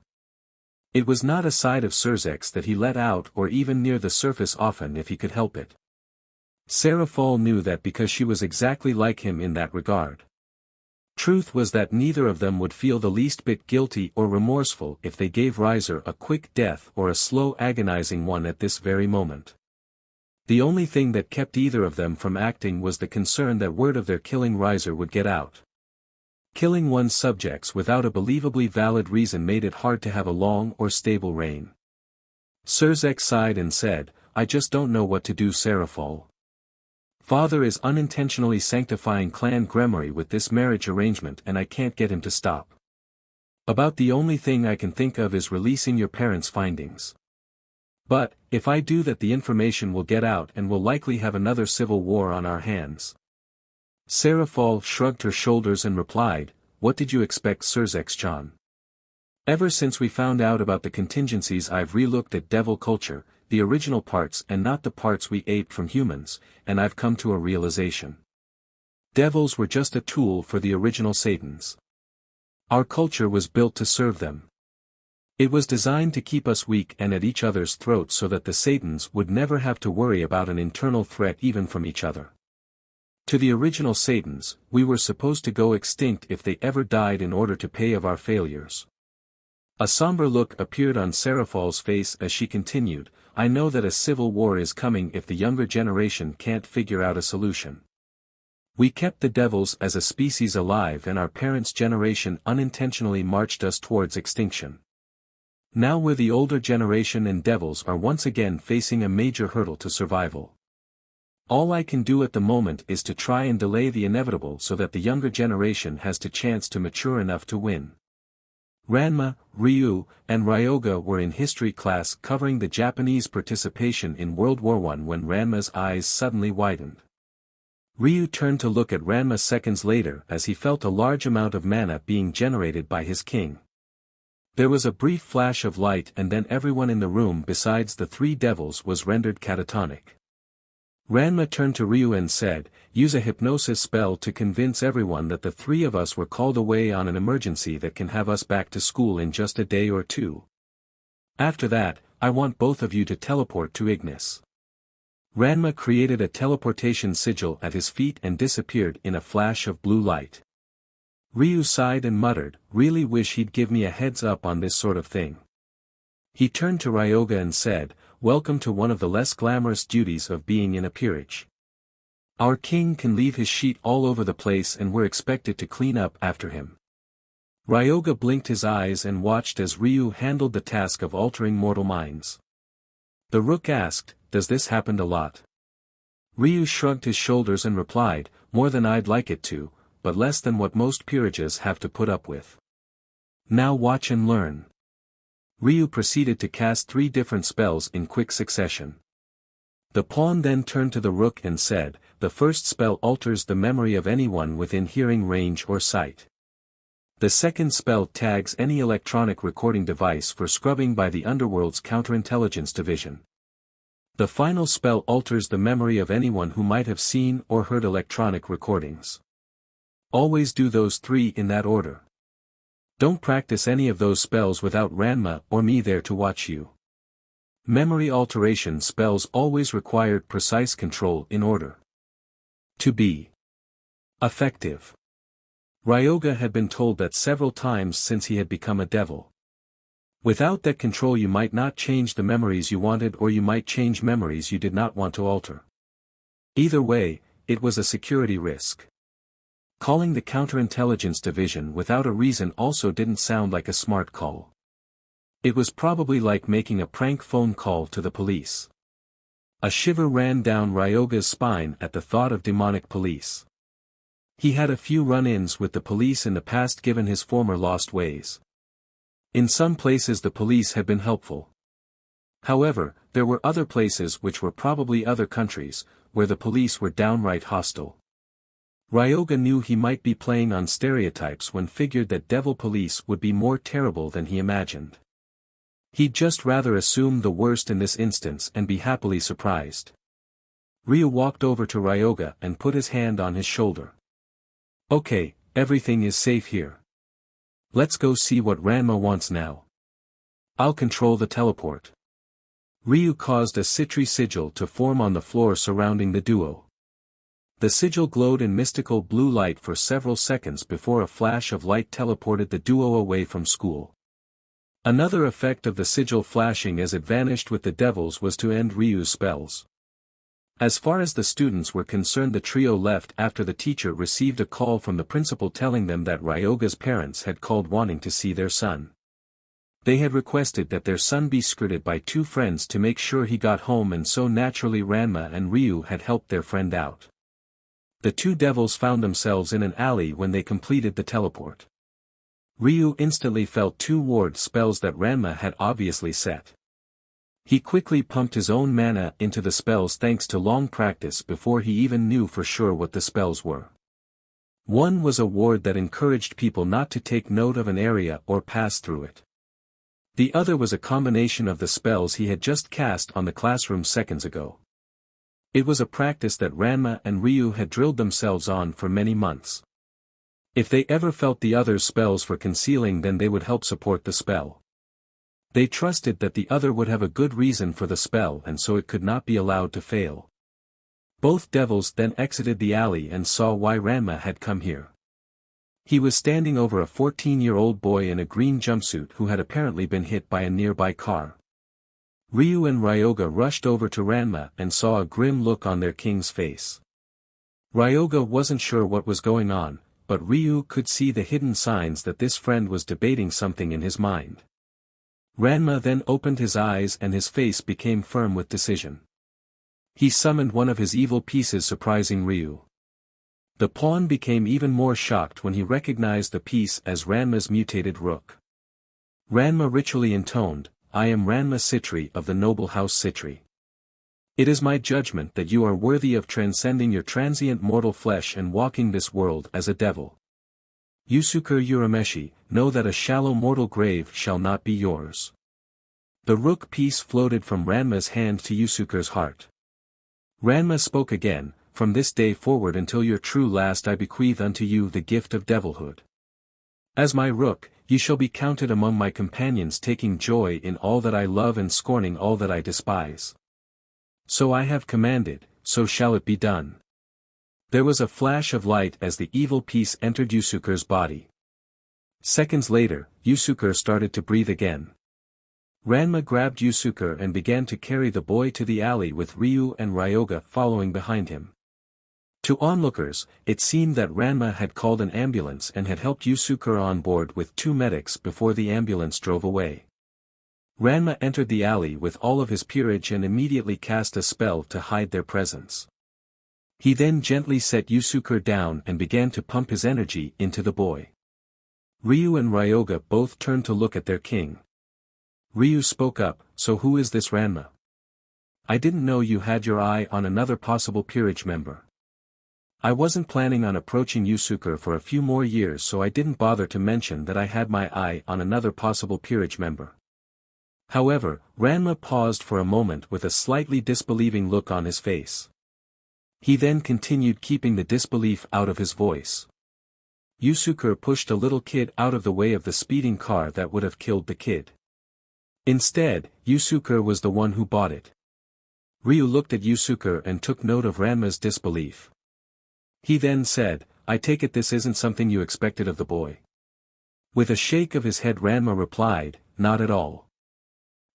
It was not a side of Sorg that he let out or even near the surface often if he could help it. Seraphol knew that because she was exactly like him in that regard. Truth was that neither of them would feel the least bit guilty or remorseful if they gave Riser a quick death or a slow agonizing one at this very moment. The only thing that kept either of them from acting was the concern that word of their killing Riser would get out. Killing one's subjects without a believably valid reason made it hard to have a long or stable reign. Sorg sighed and said, "I just don't know what to do, Seraphol. Father is unintentionally sanctifying Clan Gremory with this marriage arrangement and I can't get him to stop. About the only thing I can think of is releasing your parents' findings. But, if I do that the information will get out and we'll likely have another civil war on our hands." Seraphol shrugged her shoulders and replied, "What did you expect, Sorg-chan? Ever since we found out about the contingencies I've re-looked at devil culture, the original parts and not the parts we aped from humans, and I've come to a realization. Devils were just a tool for the original Satans. Our culture was built to serve them. It was designed to keep us weak and at each other's throats so that the Satans would never have to worry about an internal threat even from each other. To the original Satans, we were supposed to go extinct if they ever died in order to pay of our failures." A somber look appeared on Seraphol's face as she continued, "I know that a civil war is coming if the younger generation can't figure out a solution. We kept the devils as a species alive and our parents' generation unintentionally marched us towards extinction. Now we're the older generation and devils are once again facing a major hurdle to survival. All I can do at the moment is to try and delay the inevitable so that the younger generation has the chance to mature enough to win." Ranma, Ryu, and Ryoga were in history class covering the Japanese participation in World War I when Ranma's eyes suddenly widened. Ryu turned to look at Ranma seconds later as he felt a large amount of mana being generated by his king. There was a brief flash of light and then everyone in the room besides the three devils was rendered catatonic. Ranma turned to Ryu and said, "Use a hypnosis spell to convince everyone that the three of us were called away on an emergency that can have us back to school in just a day or two. After that, I want both of you to teleport to Ignis." Ranma created a teleportation sigil at his feet and disappeared in a flash of blue light. Ryu sighed and muttered, "Really wish he'd give me a heads up on this sort of thing." He turned to Ryoga and said, "Welcome to one of the less glamorous duties of being in a peerage. Our king can leave his sheet all over the place and we're expected to clean up after him." Ryoga blinked his eyes and watched as Ryu handled the task of altering mortal minds. The Rook asked, "Does this happen a lot?" Ryu shrugged his shoulders and replied, "More than I'd like it to, but less than what most peerages have to put up with. Now watch and learn." Ryu proceeded to cast 3 different spells in quick succession. The pawn then turned to the Rook and said, "The first spell alters the memory of anyone within hearing range or sight. The second spell tags any electronic recording device for scrubbing by the Underworld's counterintelligence division. The final spell alters the memory of anyone who might have seen or heard electronic recordings. Always do those 3 in that order. Don't practice any of those spells without Ranma or me there to watch you. Memory alteration spells always required precise control in order to be effective." Ryoga had been told that several times since he had become a devil. Without that control you might not change the memories you wanted or you might change memories you did not want to alter. Either way, it was a security risk. Calling the counterintelligence division without a reason also didn't sound like a smart call. It was probably like making a prank phone call to the police. A shiver ran down Ryoga's spine at the thought of demonic police. He had a few run-ins with the police in the past given his former lost ways. In some places the police had been helpful. However, there were other places which were probably other countries, where the police were downright hostile. Ryoga knew he might be playing on stereotypes when figured that devil police would be more terrible than he imagined. He'd just rather assume the worst in this instance and be happily surprised. Ryu walked over to Ryoga and put his hand on his shoulder. Okay, everything is safe here. Let's go see what Ranma wants now. I'll control the teleport. Ryu caused a Citri sigil to form on the floor surrounding the duo. The sigil glowed in mystical blue light for several seconds before a flash of light teleported the duo away from school. Another effect of the sigil flashing as it vanished with the devils was to end Ryu's spells. As far as the students were concerned, the trio left after the teacher received a call from the principal telling them that Ryoga's parents had called wanting to see their son. They had requested that their son be escorted by two friends to make sure he got home, and so naturally Ranma and Ryu had helped their friend out. The two devils found themselves in an alley when they completed the teleport. Ryu instantly felt two ward spells that Ranma had obviously set. He quickly pumped his own mana into the spells thanks to long practice before he even knew for sure what the spells were. One was a ward that encouraged people not to take note of an area or pass through it. The other was a combination of the spells he had just cast on the classroom seconds ago. It was a practice that Ranma and Ryu had drilled themselves on for many months. If they ever felt the other's spells for concealing, then they would help support the spell. They trusted that the other would have a good reason for the spell, and so it could not be allowed to fail. Both devils then exited the alley and saw why Ranma had come here. He was standing over a 14-year-old boy in a green jumpsuit who had apparently been hit by a nearby car. Ryu and Ryoga rushed over to Ranma and saw a grim look on their king's face. Ryoga wasn't sure what was going on, but Ryu could see the hidden signs that this friend was debating something in his mind. Ranma then opened his eyes and his face became firm with decision. He summoned one of his evil pieces, surprising Ryu. The pawn became even more shocked when he recognized the piece as Ranma's mutated rook. Ranma ritually intoned, "I am Ranma Sitri of the noble house Citri. It is my judgment that you are worthy of transcending your transient mortal flesh and walking this world as a devil. Yusuke Urameshi, know that a shallow mortal grave shall not be yours." The rook piece floated from Ranma's hand to Yusuke's heart. Ranma spoke again, "From this day forward until your true last I bequeath unto you the gift of devilhood. As my rook, you shall be counted among my companions, taking joy in all that I love and scorning all that I despise. So I have commanded, so shall it be done." There was a flash of light as the evil piece entered Yusuke's body. Seconds later, Yusuke started to breathe again. Ranma grabbed Yusuke and began to carry the boy to the alley with Ryu and Ryoga following behind him. To onlookers, it seemed that Ranma had called an ambulance and had helped Yusuke on board with two medics before the ambulance drove away. Ranma entered the alley with all of his peerage and immediately cast a spell to hide their presence. He then gently set Yusuke down and began to pump his energy into the boy. Ryu and Ryoga both turned to look at their king. Ryu spoke up, "So who is this Ranma? I didn't know you had your eye on another possible peerage member. I wasn't planning on approaching Yusuke for a few more years, so I didn't bother to mention that I had my eye on another possible peerage member." However, Ranma paused for a moment with a slightly disbelieving look on his face. He then continued, keeping the disbelief out of his voice. Yusuke pushed a little kid out of the way of the speeding car that would have killed the kid. Instead, Yusuke was the one who bought it. Ryu looked at Yusuke and took note of Ranma's disbelief. He then said, "I take it this isn't something you expected of the boy." With a shake of his head, Ranma replied, "Not at all.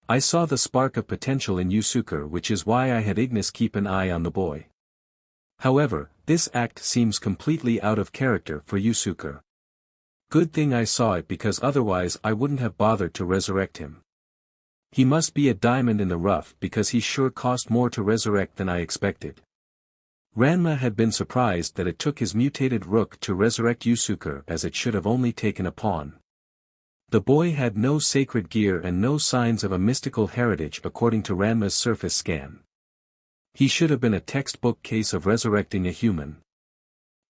I saw the spark of potential in Yusuke, which is why I had Ignis keep an eye on the boy. However, this act seems completely out of character for Yusuke. Good thing I saw it, because otherwise I wouldn't have bothered to resurrect him. He must be a diamond in the rough, because he sure cost more to resurrect than I expected." Ranma had been surprised that it took his mutated rook to resurrect Yusuke as it should have only taken a pawn. The boy had no sacred gear and no signs of a mystical heritage according to Ranma's surface scan. He should have been a textbook case of resurrecting a human.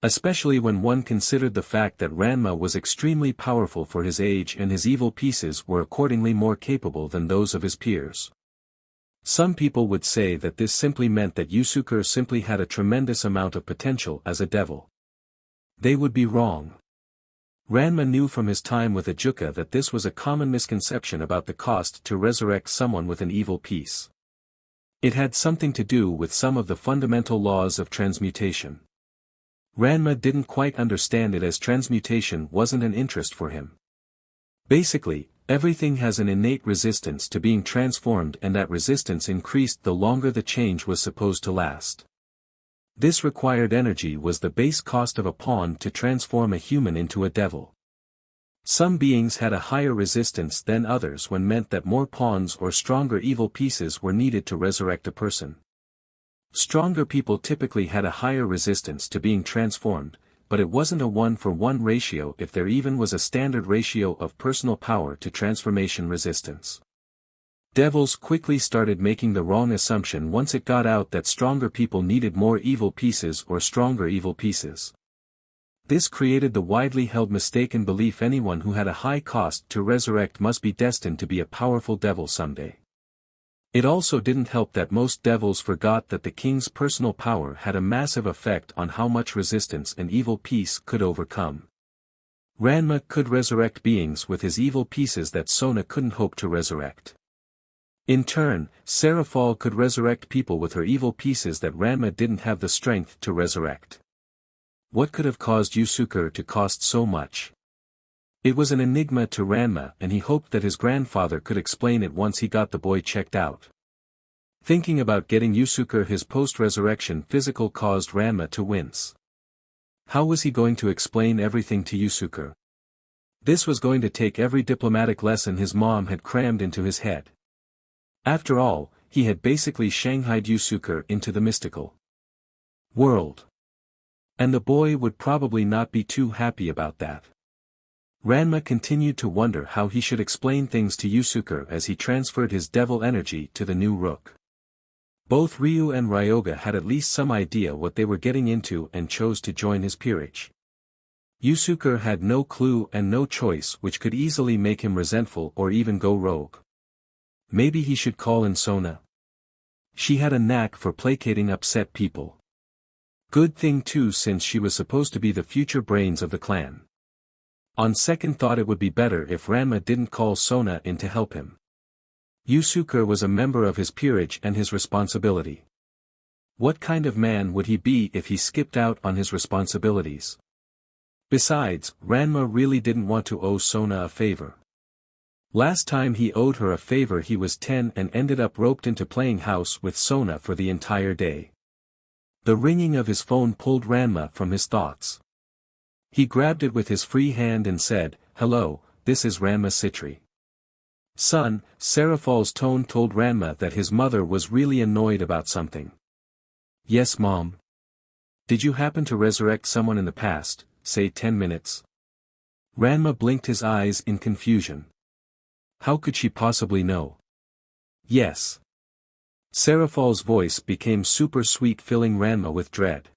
Especially when one considered the fact that Ranma was extremely powerful for his age and his evil pieces were accordingly more capable than those of his peers. Some people would say that this simply meant that Yusuke simply had a tremendous amount of potential as a devil. They would be wrong. Ranma knew from his time with Ajuka that this was a common misconception about the cost to resurrect someone with an evil piece. It had something to do with some of the fundamental laws of transmutation. Ranma didn't quite understand it as transmutation wasn't an interest for him. Basically, everything has an innate resistance to being transformed and that resistance increased the longer the change was supposed to last. This required energy was the base cost of a pawn to transform a human into a devil. Some beings had a higher resistance than others when meant that more pawns or stronger evil pieces were needed to resurrect a person. Stronger people typically had a higher resistance to being transformed, but it wasn't a 1-for-1 ratio if there even was a standard ratio of personal power to transformation resistance. Devils quickly started making the wrong assumption once it got out that stronger people needed more evil pieces or stronger evil pieces. This created the widely held mistaken belief anyone who had a high cost to resurrect must be destined to be a powerful devil someday. It also didn't help that most devils forgot that the king's personal power had a massive effect on how much resistance an evil piece could overcome. Ranma could resurrect beings with his evil pieces that Sona couldn't hope to resurrect. In turn, Seraphal could resurrect people with her evil pieces that Ranma didn't have the strength to resurrect. What could have caused Yusuke to cost so much? It was an enigma to Ranma and he hoped that his grandfather could explain it once he got the boy checked out. Thinking about getting Yusuke his post-resurrection physical caused Ranma to wince. How was he going to explain everything to Yusuke? This was going to take every diplomatic lesson his mom had crammed into his head. After all, he had basically shanghaied Yusuke into the mystical world. And the boy would probably not be too happy about that. Ranma continued to wonder how he should explain things to Yusuke as he transferred his devil energy to the new rook. Both Ryu and Ryoga had at least some idea what they were getting into and chose to join his peerage. Yusuke had no clue and no choice, which could easily make him resentful or even go rogue. Maybe he should call in Sona. She had a knack for placating upset people. Good thing too, since she was supposed to be the future brains of the clan. On second thought, it would be better if Ranma didn't call Sona in to help him. Yusuke was a member of his peerage and his responsibility. What kind of man would he be if he skipped out on his responsibilities? Besides, Ranma really didn't want to owe Sona a favor. Last time he owed her a favor he was 10 and ended up roped into playing house with Sona for the entire day. The ringing of his phone pulled Ranma from his thoughts. He grabbed it with his free hand and said, "Hello, this is Ranma Sitri." "Son," Seraphal's tone told Ranma that his mother was really annoyed about something. "Yes, Mom." "Did you happen to resurrect someone in the past, say 10 minutes? Ranma blinked his eyes in confusion. How could she possibly know? "Yes." Seraphal's voice became super sweet, filling Ranma with dread.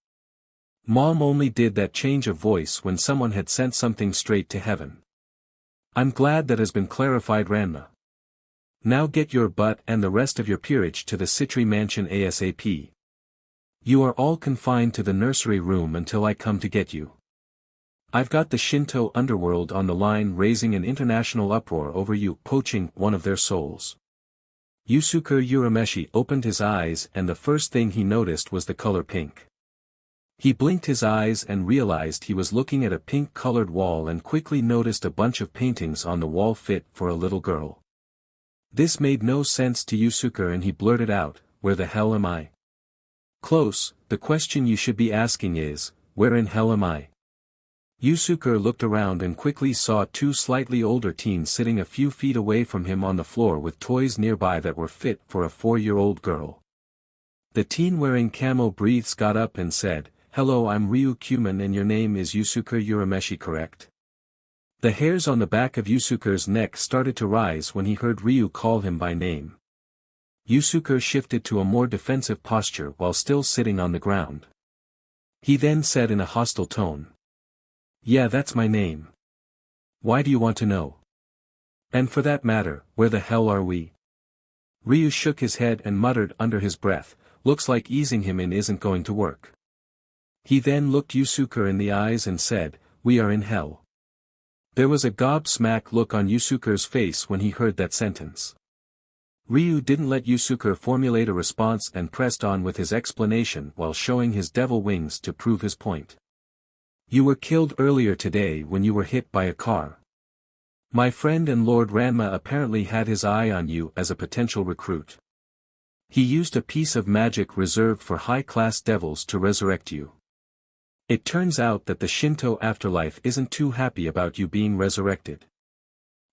Mom only did that change of voice when someone had sent something straight to heaven. "I'm glad that has been clarified, Ranma. Now get your butt and the rest of your peerage to the Citri mansion ASAP. You are all confined to the nursery room until I come to get you. I've got the Shinto underworld on the line raising an international uproar over you poaching one of their souls." Yusuke Urameshi opened his eyes and the first thing he noticed was the color pink. He blinked his eyes and realized he was looking at a pink-colored wall and quickly noticed a bunch of paintings on the wall fit for a little girl. This made no sense to Yusuke and he blurted out, "Where the hell am I?" "Close, the question you should be asking is, where in hell am I?" Yusuke looked around and quickly saw two slightly older teens sitting a few feet away from him on the floor with toys nearby that were fit for a 4-year-old girl. The teen wearing camo breathes got up and said, "Hello, I'm Ryukuman and your name is Yusuke Urameshi, correct?" The hairs on the back of Yusuke's neck started to rise when he heard Ryu call him by name. Yusuke shifted to a more defensive posture while still sitting on the ground. He then said in a hostile tone, "Yeah, that's my name. Why do you want to know? And for that matter, where the hell are we?" Ryu shook his head and muttered under his breath, "Looks like easing him in isn't going to work." He then looked Yusuke in the eyes and said, "We are in hell." There was a gobsmacked look on Yusuke's face when he heard that sentence. Ryu didn't let Yusuke formulate a response and pressed on with his explanation while showing his devil wings to prove his point. "You were killed earlier today when you were hit by a car. My friend and Lord Ranma apparently had his eye on you as a potential recruit. He used a piece of magic reserved for high-class devils to resurrect you. It turns out that the Shinto afterlife isn't too happy about you being resurrected.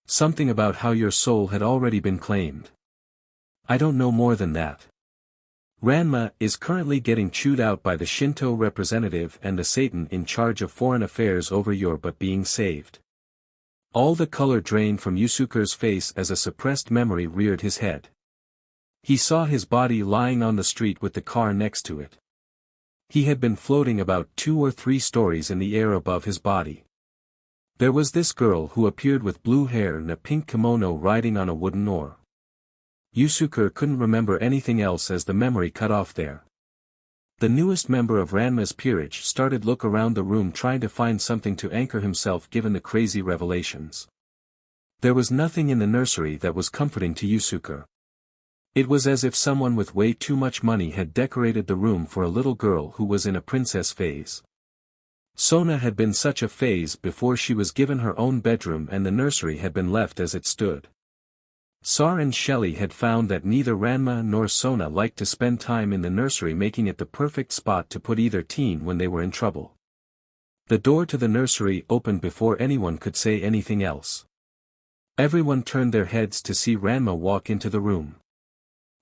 Something about how your soul had already been claimed. I don't know more than that. Ranma is currently getting chewed out by the Shinto representative and the Satan in charge of foreign affairs over your but being saved." All the color drained from Yusuke's face as a suppressed memory reared his head. He saw his body lying on the street with the car next to it. He had been floating about 2 or 3 stories in the air above his body. There was this girl who appeared with blue hair and a pink kimono riding on a wooden oar. Yusuke couldn't remember anything else as the memory cut off there. The newest member of Ranma's peerage started look around the room trying to find something to anchor himself given the crazy revelations. There was nothing in the nursery that was comforting to Yusuke. It was as if someone with way too much money had decorated the room for a little girl who was in a princess phase. Sona had been such a phase before she was given her own bedroom and the nursery had been left as it stood. Sona and Shell had found that neither Ranma nor Sona liked to spend time in the nursery, making it the perfect spot to put either teen when they were in trouble. The door to the nursery opened before anyone could say anything else. Everyone turned their heads to see Ranma walk into the room.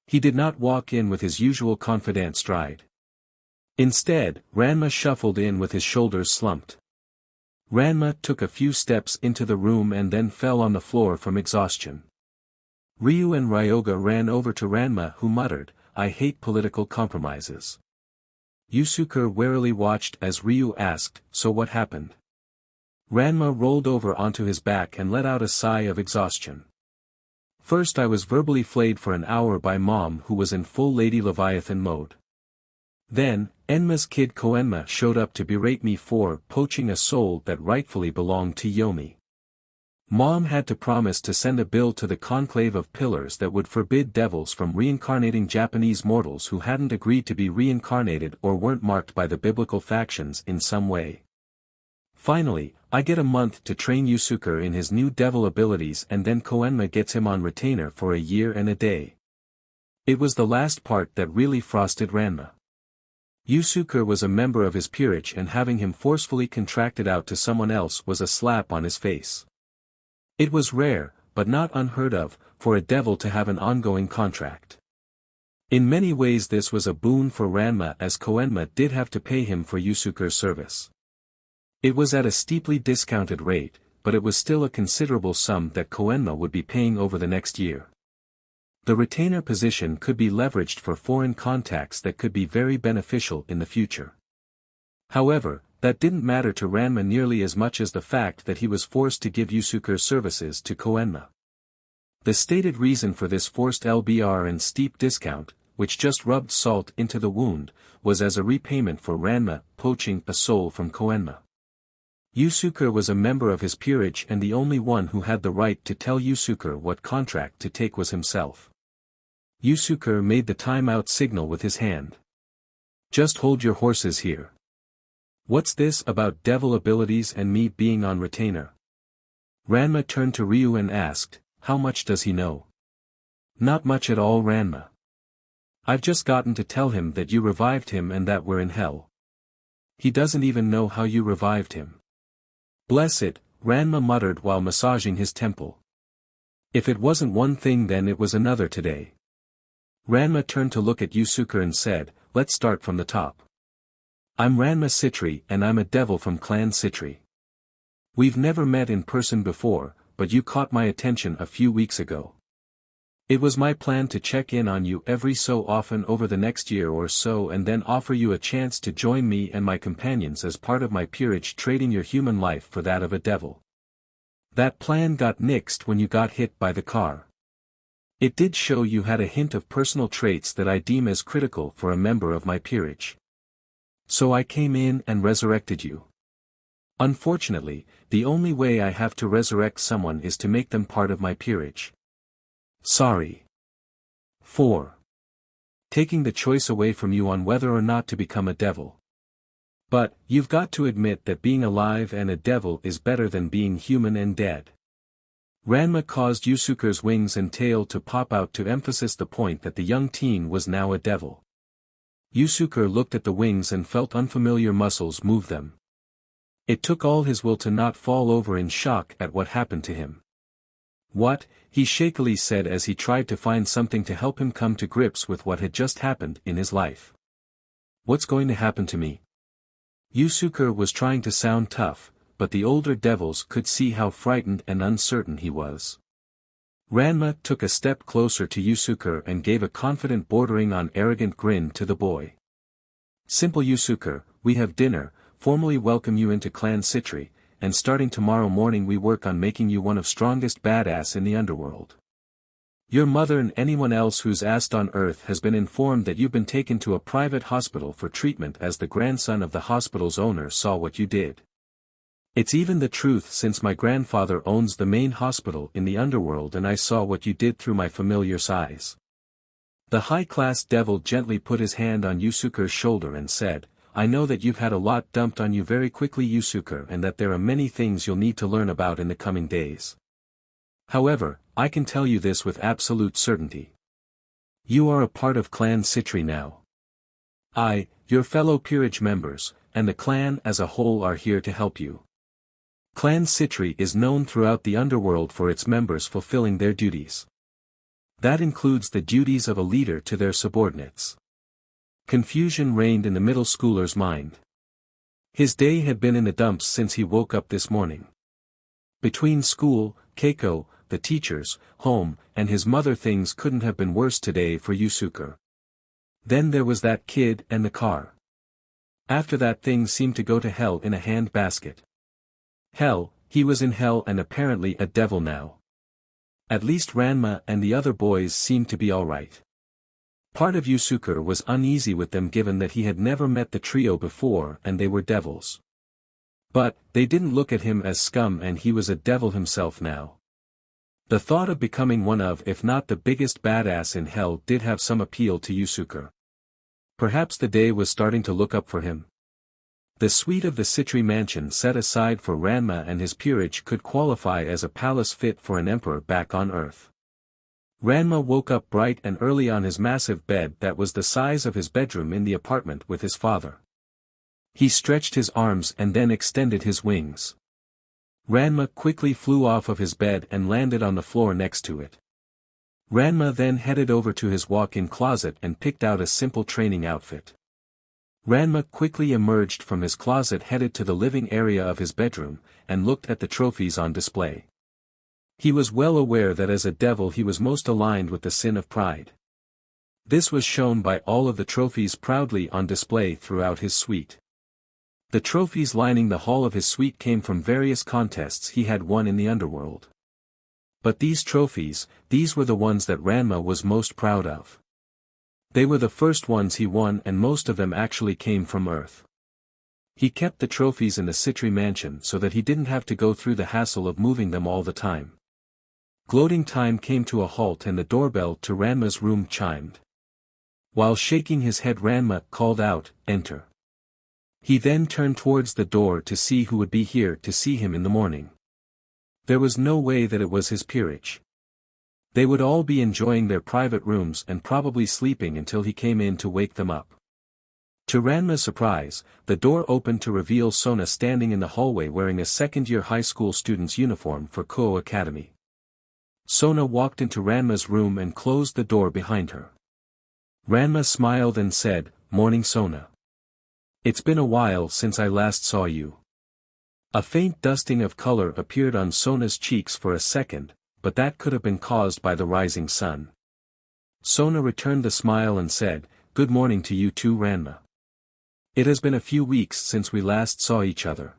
He did not walk in with his usual confident stride. Instead, Ranma shuffled in with his shoulders slumped. Ranma took a few steps into the room and then fell on the floor from exhaustion. Ryu and Ryoga ran over to Ranma, who muttered, "I hate political compromises." Yusuke warily watched as Ryu asked, "So what happened?" Ranma rolled over onto his back and let out a sigh of exhaustion. "First I was verbally flayed for an hour by Mom, who was in full Lady Leviathan mode. Then, Enma's kid Koenma showed up to berate me for poaching a soul that rightfully belonged to Yomi. Mom had to promise to send a bill to the conclave of pillars that would forbid devils from reincarnating Japanese mortals who hadn't agreed to be reincarnated or weren't marked by the biblical factions in some way. Finally, I get a month to train Yusuke in his new devil abilities and then Koenma gets him on retainer for a year and a day." It was the last part that really frosted Ranma. Yusuke was a member of his peerage and having him forcefully contracted out to someone else was a slap on his face. It was rare, but not unheard of, for a devil to have an ongoing contract. In many ways this was a boon for Ranma as Koenma did have to pay him for Yusuke's service. It was at a steeply discounted rate, but it was still a considerable sum that Koenma would be paying over the next year. The retainer position could be leveraged for foreign contacts that could be very beneficial in the future. However, that didn't matter to Ranma nearly as much as the fact that he was forced to give Yusuke's services to Koenma. The stated reason for this forced LBR and steep discount, which just rubbed salt into the wound, was as a repayment for Ranma poaching a soul from Koenma. Yusuke was a member of his peerage and the only one who had the right to tell Yusuke what contract to take was himself. Yusuke made the timeout signal with his hand. "Just hold your horses here. What's this about devil abilities and me being on retainer?" Ranma turned to Ryu and asked, "How much does he know?" "Not much at all, Ranma. I've just gotten to tell him that you revived him and that we're in hell. He doesn't even know how you revived him." "Bless it," Ranma muttered while massaging his temple. If it wasn't one thing then it was another today. Ranma turned to look at Yusuke and said, let's start from the top. I'm Ranma Sitri and I'm a devil from Clan Citri. We've never met in person before, but you caught my attention a few weeks ago. It was my plan to check in on you every so often over the next year or so and then offer you a chance to join me and my companions as part of my peerage, trading your human life for that of a devil. That plan got nixed when you got hit by the car. It did show you had a hint of personal traits that I deem as critical for a member of my peerage. So I came in and resurrected you. Unfortunately, the only way I have to resurrect someone is to make them part of my peerage. Sorry. 4. Taking the choice away from you on whether or not to become a devil. But, you've got to admit that being alive and a devil is better than being human and dead. Ranma caused Yusuke's wings and tail to pop out to emphasize the point that the young teen was now a devil. Yusuke looked at the wings and felt unfamiliar muscles move them. It took all his will to not fall over in shock at what happened to him. What? He shakily said as he tried to find something to help him come to grips with what had just happened in his life. What's going to happen to me? Yusuke was trying to sound tough, but the older devils could see how frightened and uncertain he was. Ranma took a step closer to Yusuke and gave a confident bordering on arrogant grin to the boy. Simple Yusuke, we have dinner, formally welcome you into Clan Citri, and starting tomorrow morning we work on making you one of strongest badass in the underworld. Your mother and anyone else who's asked on Earth has been informed that you've been taken to a private hospital for treatment as the grandson of the hospital's owner saw what you did. It's even the truth since my grandfather owns the main hospital in the underworld and I saw what you did through my familiar's eyes. The high-class devil gently put his hand on Yusuke's shoulder and said, I know that you've had a lot dumped on you very quickly Yusuke and that there are many things you'll need to learn about in the coming days. However, I can tell you this with absolute certainty. You are a part of Clan Citri now. I, your fellow peerage members, and the clan as a whole are here to help you. Clan Citri is known throughout the underworld for its members fulfilling their duties. That includes the duties of a leader to their subordinates. Confusion reigned in the middle schooler's mind. His day had been in the dumps since he woke up this morning. Between school, Keiko, the teachers, home, and his mother things couldn't have been worse today for Yusuke. Then there was that kid and the car. After that things seemed to go to hell in a handbasket. Hell, he was in hell and apparently a devil now. At least Ranma and the other boys seemed to be alright. Part of Yusuke was uneasy with them given that he had never met the trio before and they were devils. But, they didn't look at him as scum and he was a devil himself now. The thought of becoming one of if not the biggest badass in hell did have some appeal to Yusuke. Perhaps the day was starting to look up for him. The suite of the Citri mansion set aside for Ranma and his peerage could qualify as a palace fit for an emperor back on Earth. Ranma woke up bright and early on his massive bed that was the size of his bedroom in the apartment with his father. He stretched his arms and then extended his wings. Ranma quickly flew off of his bed and landed on the floor next to it. Ranma then headed over to his walk-in closet and picked out a simple training outfit. Ranma quickly emerged from his closet, headed to the living area of his bedroom, and looked at the trophies on display. He was well aware that as a devil he was most aligned with the sin of pride. This was shown by all of the trophies proudly on display throughout his suite. The trophies lining the hall of his suite came from various contests he had won in the underworld. But these trophies, these were the ones that Ranma was most proud of. They were the first ones he won and most of them actually came from Earth. He kept the trophies in the Citri mansion so that he didn't have to go through the hassle of moving them all the time. Gloating time came to a halt and the doorbell to Ranma's room chimed. While shaking his head Ranma called out, "Enter." He then turned towards the door to see who would be here to see him in the morning. There was no way that it was his peerage. They would all be enjoying their private rooms and probably sleeping until he came in to wake them up. To Ranma's surprise, the door opened to reveal Sona standing in the hallway wearing a second-year high school student's uniform for Ko Academy. Sona walked into Ranma's room and closed the door behind her. Ranma smiled and said, "Morning Sona. It's been a while since I last saw you." A faint dusting of color appeared on Sona's cheeks for a second, but that could have been caused by the rising sun. Sona returned the smile and said, "Good morning to you too, Ranma. It has been a few weeks since we last saw each other.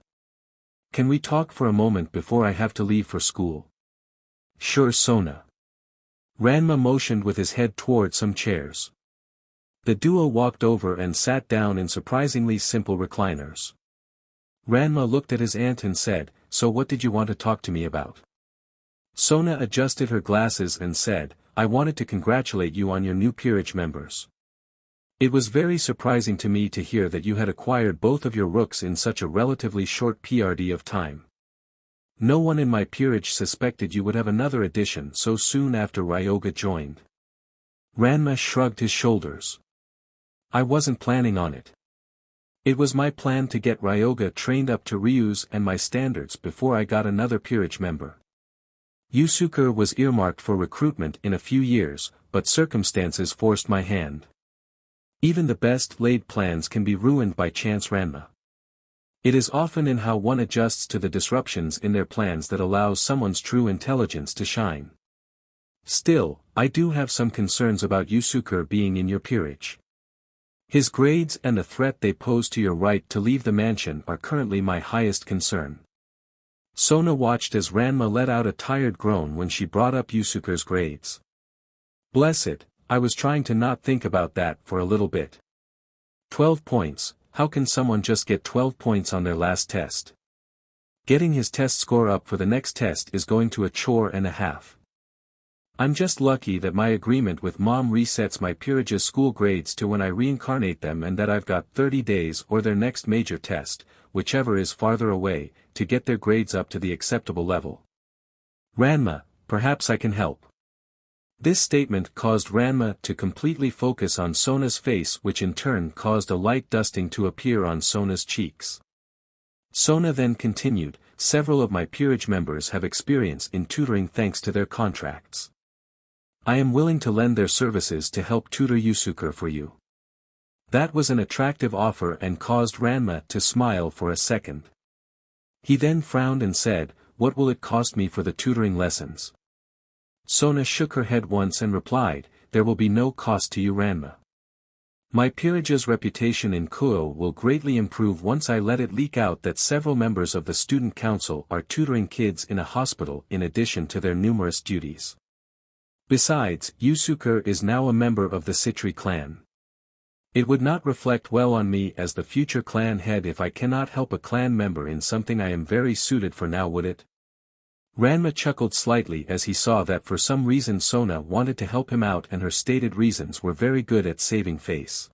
Can we talk for a moment before I have to leave for school?" "Sure, Sona." Ranma motioned with his head toward some chairs. The duo walked over and sat down in surprisingly simple recliners. Ranma looked at his aunt and said, "So what did you want to talk to me about?" Sona adjusted her glasses and said, "I wanted to congratulate you on your new peerage members. It was very surprising to me to hear that you had acquired both of your rooks in such a relatively short period of time. No one in my peerage suspected you would have another addition so soon after Ryoga joined." Ranma shrugged his shoulders. "I wasn't planning on it. It was my plan to get Ryoga trained up to Ryu's and my standards before I got another peerage member. Yusuke was earmarked for recruitment in a few years, but circumstances forced my hand. Even the best laid plans can be ruined by chance, Ranma. It is often in how one adjusts to the disruptions in their plans that allows someone's true intelligence to shine. Still, I do have some concerns about Yusuke being in your peerage. His grades and the threat they pose to your right to leave the mansion are currently my highest concern." Sona watched as Ranma let out a tired groan when she brought up Yusuke's grades. "Bless it, I was trying to not think about that for a little bit. 12 points, how can someone just get 12 points on their last test? Getting his test score up for the next test is going to a chore and a half. I'm just lucky that my agreement with Mom resets my peerage's school grades to when I reincarnate them and that I've got 30 days or their next major test, whichever is farther away, to get their grades up to the acceptable level. Ranma, perhaps I can help." This statement caused Ranma to completely focus on Sona's face, which in turn caused a light dusting to appear on Sona's cheeks. Sona then continued, "Several of my peerage members have experience in tutoring thanks to their contracts. I am willing to lend their services to help tutor Yusuke for you." That was an attractive offer and caused Ranma to smile for a second. He then frowned and said, "What will it cost me for the tutoring lessons?" Sona shook her head once and replied, "There will be no cost to you, Ranma. My peerage's reputation in Kuo will greatly improve once I let it leak out that several members of the student council are tutoring kids in a hospital in addition to their numerous duties. Besides, Yusuke is now a member of the Citri clan. It would not reflect well on me as the future clan head if I cannot help a clan member in something I am very suited for now, would it?" Ranma chuckled slightly as he saw that for some reason Sona wanted to help him out and her stated reasons were very good at saving face.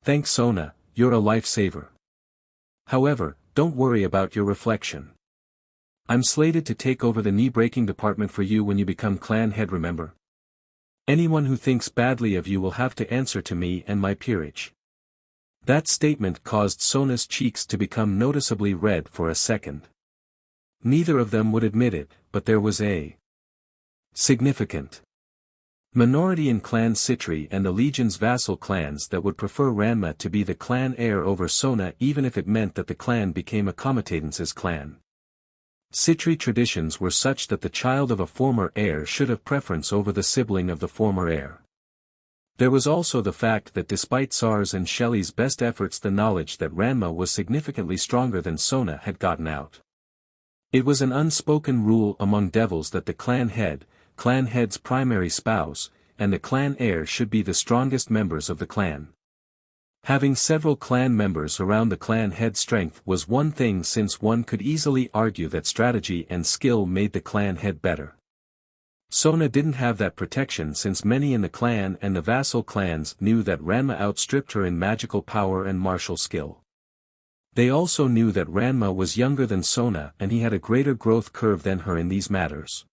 "Thanks Sona, you're a lifesaver. However, don't worry about your reflection. I'm slated to take over the knee-breaking department for you when you become clan head, remember? Anyone who thinks badly of you will have to answer to me and my peerage." That statement caused Sona's cheeks to become noticeably red for a second. Neither of them would admit it, but there was a significant minority in Clan Citri and the Legion's vassal clans that would prefer Ranma to be the clan heir over Sona even if it meant that the clan became a comitatance's clan. Citri traditions were such that the child of a former heir should have preference over the sibling of the former heir. There was also the fact that despite Sars and Shelley's best efforts, the knowledge that Ranma was significantly stronger than Sona had gotten out. It was an unspoken rule among devils that the clan head's primary spouse, and the clan heir should be the strongest members of the clan. Having several clan members around the clan head's strength was one thing, since one could easily argue that strategy and skill made the clan head better. Sona didn't have that protection since many in the clan and the vassal clans knew that Ranma outstripped her in magical power and martial skill. They also knew that Ranma was younger than Sona and he had a greater growth curve than her in these matters.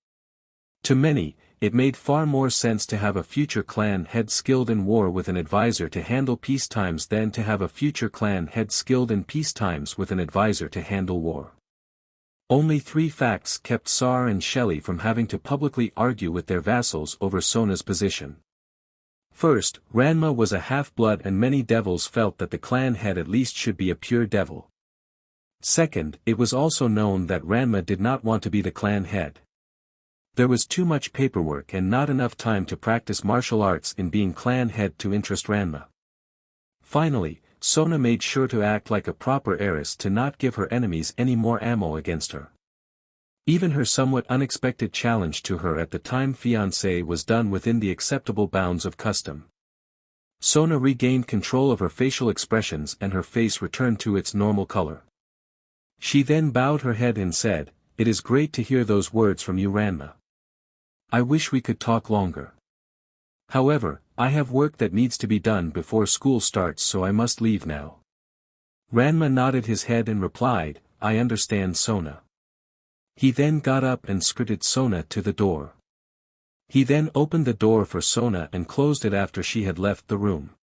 To many, it made far more sense to have a future clan head skilled in war with an advisor to handle peace times than to have a future clan head skilled in peace times with an advisor to handle war. Only 3 facts kept Sar and Shelley from having to publicly argue with their vassals over Sona's position. First, Ranma was a half-blood and many devils felt that the clan head at least should be a pure devil. Second, it was also known that Ranma did not want to be the clan head. There was too much paperwork and not enough time to practice martial arts in being clan head to interest Ranma. Finally, Sona made sure to act like a proper heiress to not give her enemies any more ammo against her. Even her somewhat unexpected challenge to her at the time fiancé was done within the acceptable bounds of custom. Sona regained control of her facial expressions and her face returned to its normal color. She then bowed her head and said, "It is great to hear those words from you, Ranma. I wish we could talk longer. However, I have work that needs to be done before school starts, so I must leave now." Ranma nodded his head and replied, "I understand, Sona." He then got up and escorted Sona to the door. He then opened the door for Sona and closed it after she had left the room.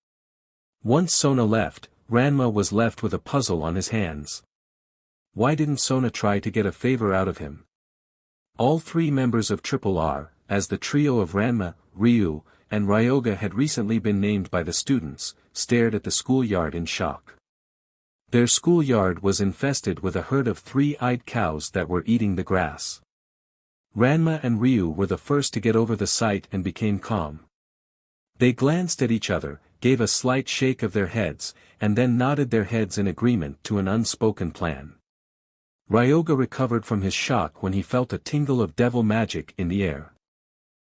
Once Sona left, Ranma was left with a puzzle on his hands. Why didn't Sona try to get a favor out of him? All three members of R, as the trio of Ranma, Ryu, and Ryoga had recently been named by the students, stared at the schoolyard in shock. Their schoolyard was infested with a herd of three-eyed cows that were eating the grass. Ranma and Ryu were the first to get over the sight and became calm. They glanced at each other, gave a slight shake of their heads, and then nodded their heads in agreement to an unspoken plan. Ryoga recovered from his shock when he felt a tingle of devil magic in the air.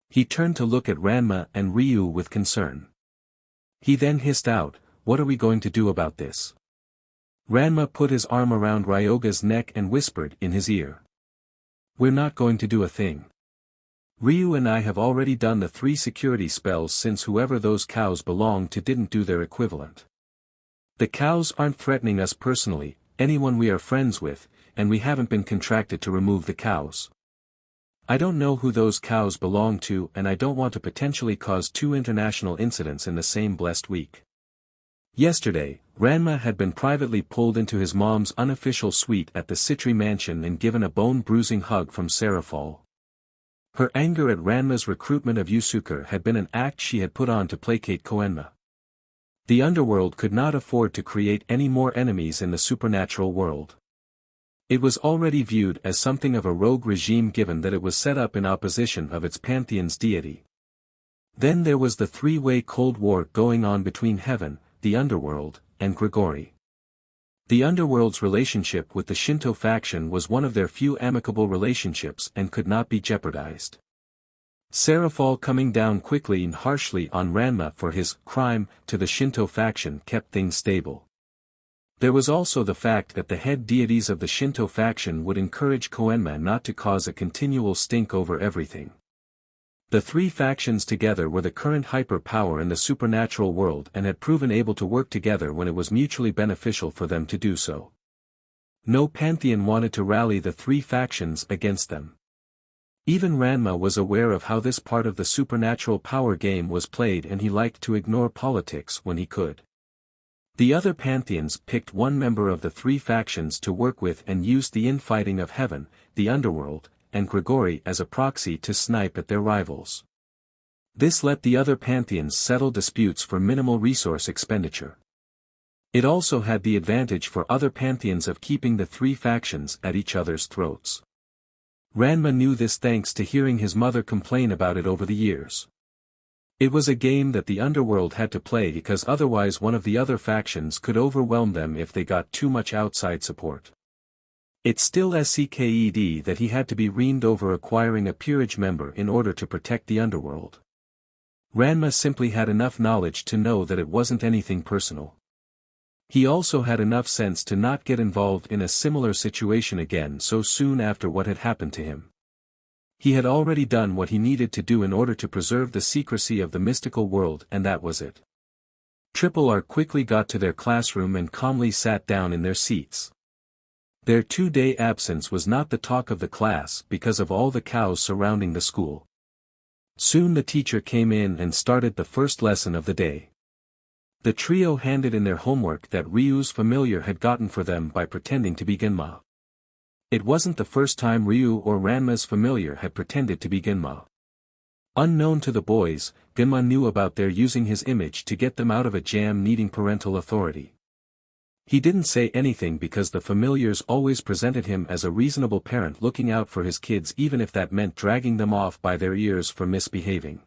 He turned to look at Ranma and Ryu with concern. He then hissed out, "What are we going to do about this?" Ranma put his arm around Ryoga's neck and whispered in his ear. "We're not going to do a thing. Ryu and I have already done the 3 security spells since whoever those cows belong to didn't do their equivalent. The cows aren't threatening us personally, anyone we are friends with, and we haven't been contracted to remove the cows. I don't know who those cows belong to and I don't want to potentially cause 2 international incidents in the same blessed week." Yesterday, Ranma had been privately pulled into his mom's unofficial suite at the Citri mansion and given a bone-bruising hug from Serafall. Her anger at Ranma's recruitment of Yusuke had been an act she had put on to placate Koenma. The underworld could not afford to create any more enemies in the supernatural world. It was already viewed as something of a rogue regime given that it was set up in opposition of its pantheon's deity. Then there was the 3-way Cold War going on between Heaven, the underworld, and Grigori. The underworld's relationship with the Shinto faction was one of their few amicable relationships and could not be jeopardized. Serafall coming down quickly and harshly on Ranma for his crime to the Shinto faction kept things stable. There was also the fact that the head deities of the Shinto faction would encourage Koenma not to cause a continual stink over everything. The 3 factions together were the current hyperpower in the supernatural world and had proven able to work together when it was mutually beneficial for them to do so. No pantheon wanted to rally the 3 factions against them. Even Ranma was aware of how this part of the supernatural power game was played and he liked to ignore politics when he could. The other pantheons picked one member of the 3 factions to work with and used the infighting of Heaven, the underworld, and Grigori as a proxy to snipe at their rivals. This let the other pantheons settle disputes for minimal resource expenditure. It also had the advantage for other pantheons of keeping the 3 factions at each other's throats. Ranma knew this thanks to hearing his mother complain about it over the years. It was a game that the underworld had to play because otherwise one of the other factions could overwhelm them if they got too much outside support. It's still SCKED that he had to be reamed over acquiring a peerage member in order to protect the underworld. Ranma simply had enough knowledge to know that it wasn't anything personal. He also had enough sense to not get involved in a similar situation again so soon after what had happened to him. He had already done what he needed to do in order to preserve the secrecy of the mystical world and that was it. R quickly got to their classroom and calmly sat down in their seats. Their 2-day absence was not the talk of the class because of all the cows surrounding the school. Soon the teacher came in and started the first lesson of the day. The trio handed in their homework that Ryu's familiar had gotten for them by pretending to be Genma. It wasn't the first time Ryu or Ranma's familiar had pretended to be Genma. Unknown to the boys, Gimma knew about their using his image to get them out of a jam needing parental authority. He didn't say anything because the familiars always presented him as a reasonable parent looking out for his kids even if that meant dragging them off by their ears for misbehaving.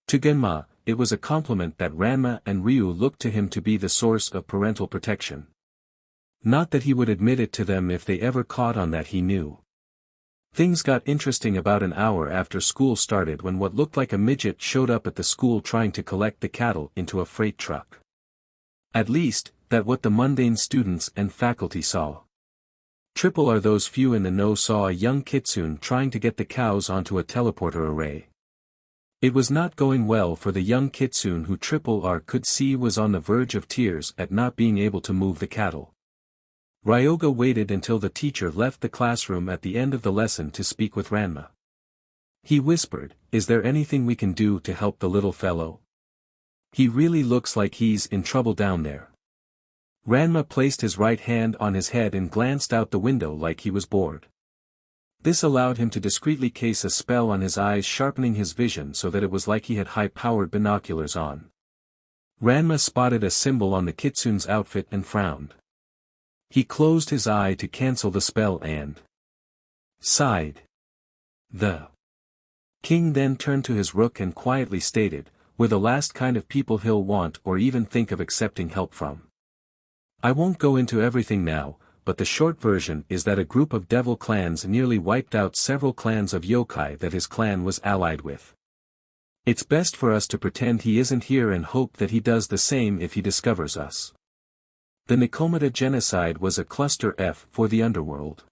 To Genma, it was a compliment that Ranma and Ryu looked to him to be the source of parental protection. Not that he would admit it to them if they ever caught on that he knew. Things got interesting about an hour after school started when what looked like a midget showed up at the school trying to collect the cattle into a freight truck. At least, that's what the mundane students and faculty saw. Triple R those few in the know saw a young kitsune trying to get the cows onto a teleporter array. It was not going well for the young kitsune who Triple R could see was on the verge of tears at not being able to move the cattle. Ryoga waited until the teacher left the classroom at the end of the lesson to speak with Ranma. He whispered, "Is there anything we can do to help the little fellow? He really looks like he's in trouble down there." Ranma placed his right hand on his head and glanced out the window like he was bored. This allowed him to discreetly case a spell on his eyes, sharpening his vision so that it was like he had high-powered binoculars on. Ranma spotted a symbol on the kitsune's outfit and frowned. He closed his eye to cancel the spell and sighed. The king then turned to his rook and quietly stated, "We're the last kind of people he'll want or even think of accepting help from. I won't go into everything now, but the short version is that a group of devil clans nearly wiped out several clans of yokai that his clan was allied with. It's best for us to pretend he isn't here and hope that he does the same if he discovers us." The Nikomata genocide was a cluster F for the underworld.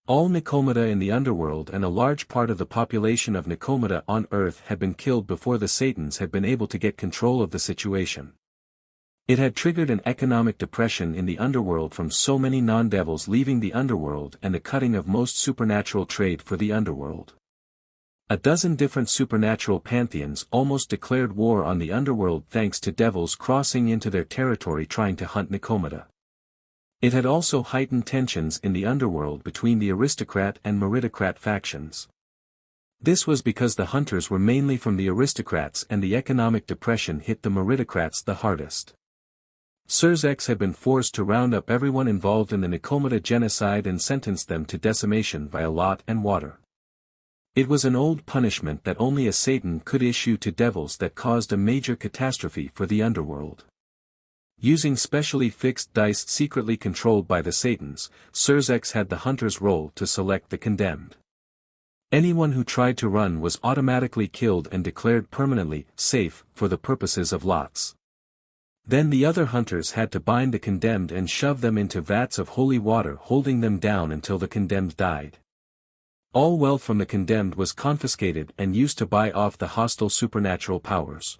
All Nikomata in the underworld and a large part of the population of Nikomata on Earth had been killed before the Satans had been able to get control of the situation. It had triggered an economic depression in the underworld from so many non-devils leaving the underworld and the cutting of most supernatural trade for the underworld. A dozen different supernatural pantheons almost declared war on the underworld thanks to devils crossing into their territory trying to hunt Nikomata. It had also heightened tensions in the underworld between the aristocrat and meritocrat factions. This was because the hunters were mainly from the aristocrats and the economic depression hit the meritocrats the hardest. Sorg had been forced to round up everyone involved in the Nikomata genocide and sentence them to decimation by lot and water. It was an old punishment that only a Satan could issue to devils that caused a major catastrophe for the underworld. Using specially fixed dice secretly controlled by the Satans, Sorg had the hunter's roll to select the condemned. Anyone who tried to run was automatically killed and declared permanently safe for the purposes of lots. Then the other hunters had to bind the condemned and shove them into vats of holy water, holding them down until the condemned died. All wealth from the condemned was confiscated and used to buy off the hostile supernatural powers.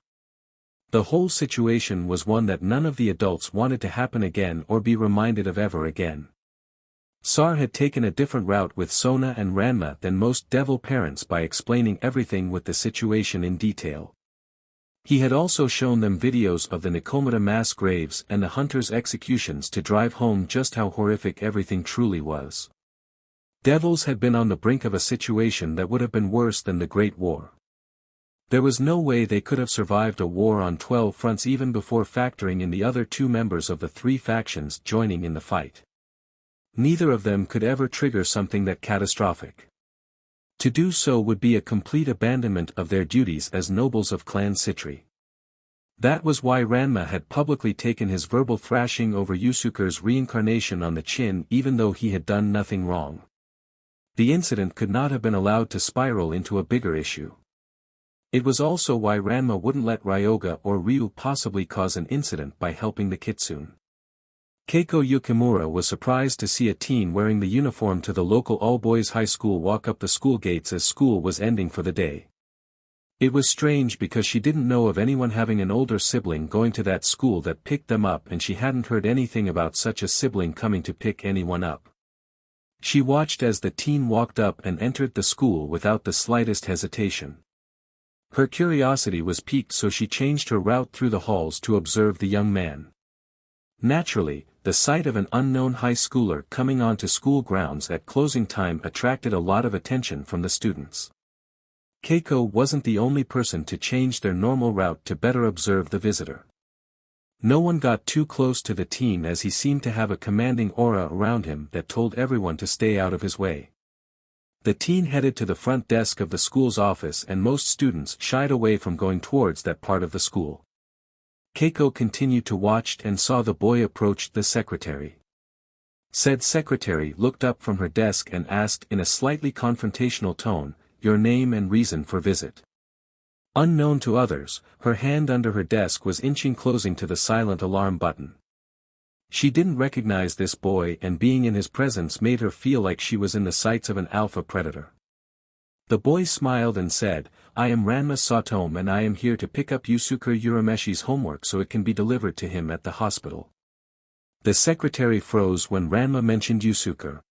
The whole situation was one that none of the adults wanted to happen again or be reminded of ever again. Sar had taken a different route with Sona and Ranma than most devil parents by explaining everything with the situation in detail. He had also shown them videos of the Nikomata mass graves and the hunters' executions to drive home just how horrific everything truly was. Devils had been on the brink of a situation that would have been worse than the Great War. There was no way they could have survived a war on 12 fronts even before factoring in the other two members of the three factions joining in the fight. Neither of them could ever trigger something that catastrophic. To do so would be a complete abandonment of their duties as nobles of Clan Citri. That was why Ranma had publicly taken his verbal thrashing over Yusuke's reincarnation on the chin even though he had done nothing wrong. The incident could not have been allowed to spiral into a bigger issue. It was also why Ranma wouldn't let Ryoga or Ryu possibly cause an incident by helping the kitsune. Keiko Yukimura was surprised to see a teen wearing the uniform to the local all-boys high school walk up the school gates as school was ending for the day. It was strange because she didn't know of anyone having an older sibling going to that school that picked them up, and she hadn't heard anything about such a sibling coming to pick anyone up. She watched as the teen walked up and entered the school without the slightest hesitation. Her curiosity was piqued, so she changed her route through the halls to observe the young man. Naturally, the sight of an unknown high schooler coming onto school grounds at closing time attracted a lot of attention from the students. Keiko wasn't the only person to change their normal route to better observe the visitor. No one got too close to the teen as he seemed to have a commanding aura around him that told everyone to stay out of his way. The teen headed to the front desk of the school's office and most students shied away from going towards that part of the school. Keiko continued to watch and saw the boy approach the secretary. Said secretary looked up from her desk and asked in a slightly confrontational tone, "Your name and reason for visit." Unknown to others, her hand under her desk was inching closing to the silent alarm button. She didn't recognize this boy and being in his presence made her feel like she was in the sights of an alpha predator. The boy smiled and said, "I am Ranma Saotome and I am here to pick up Yusuke Urameshi's homework so it can be delivered to him at the hospital." The secretary froze when Ranma mentioned Yusuke.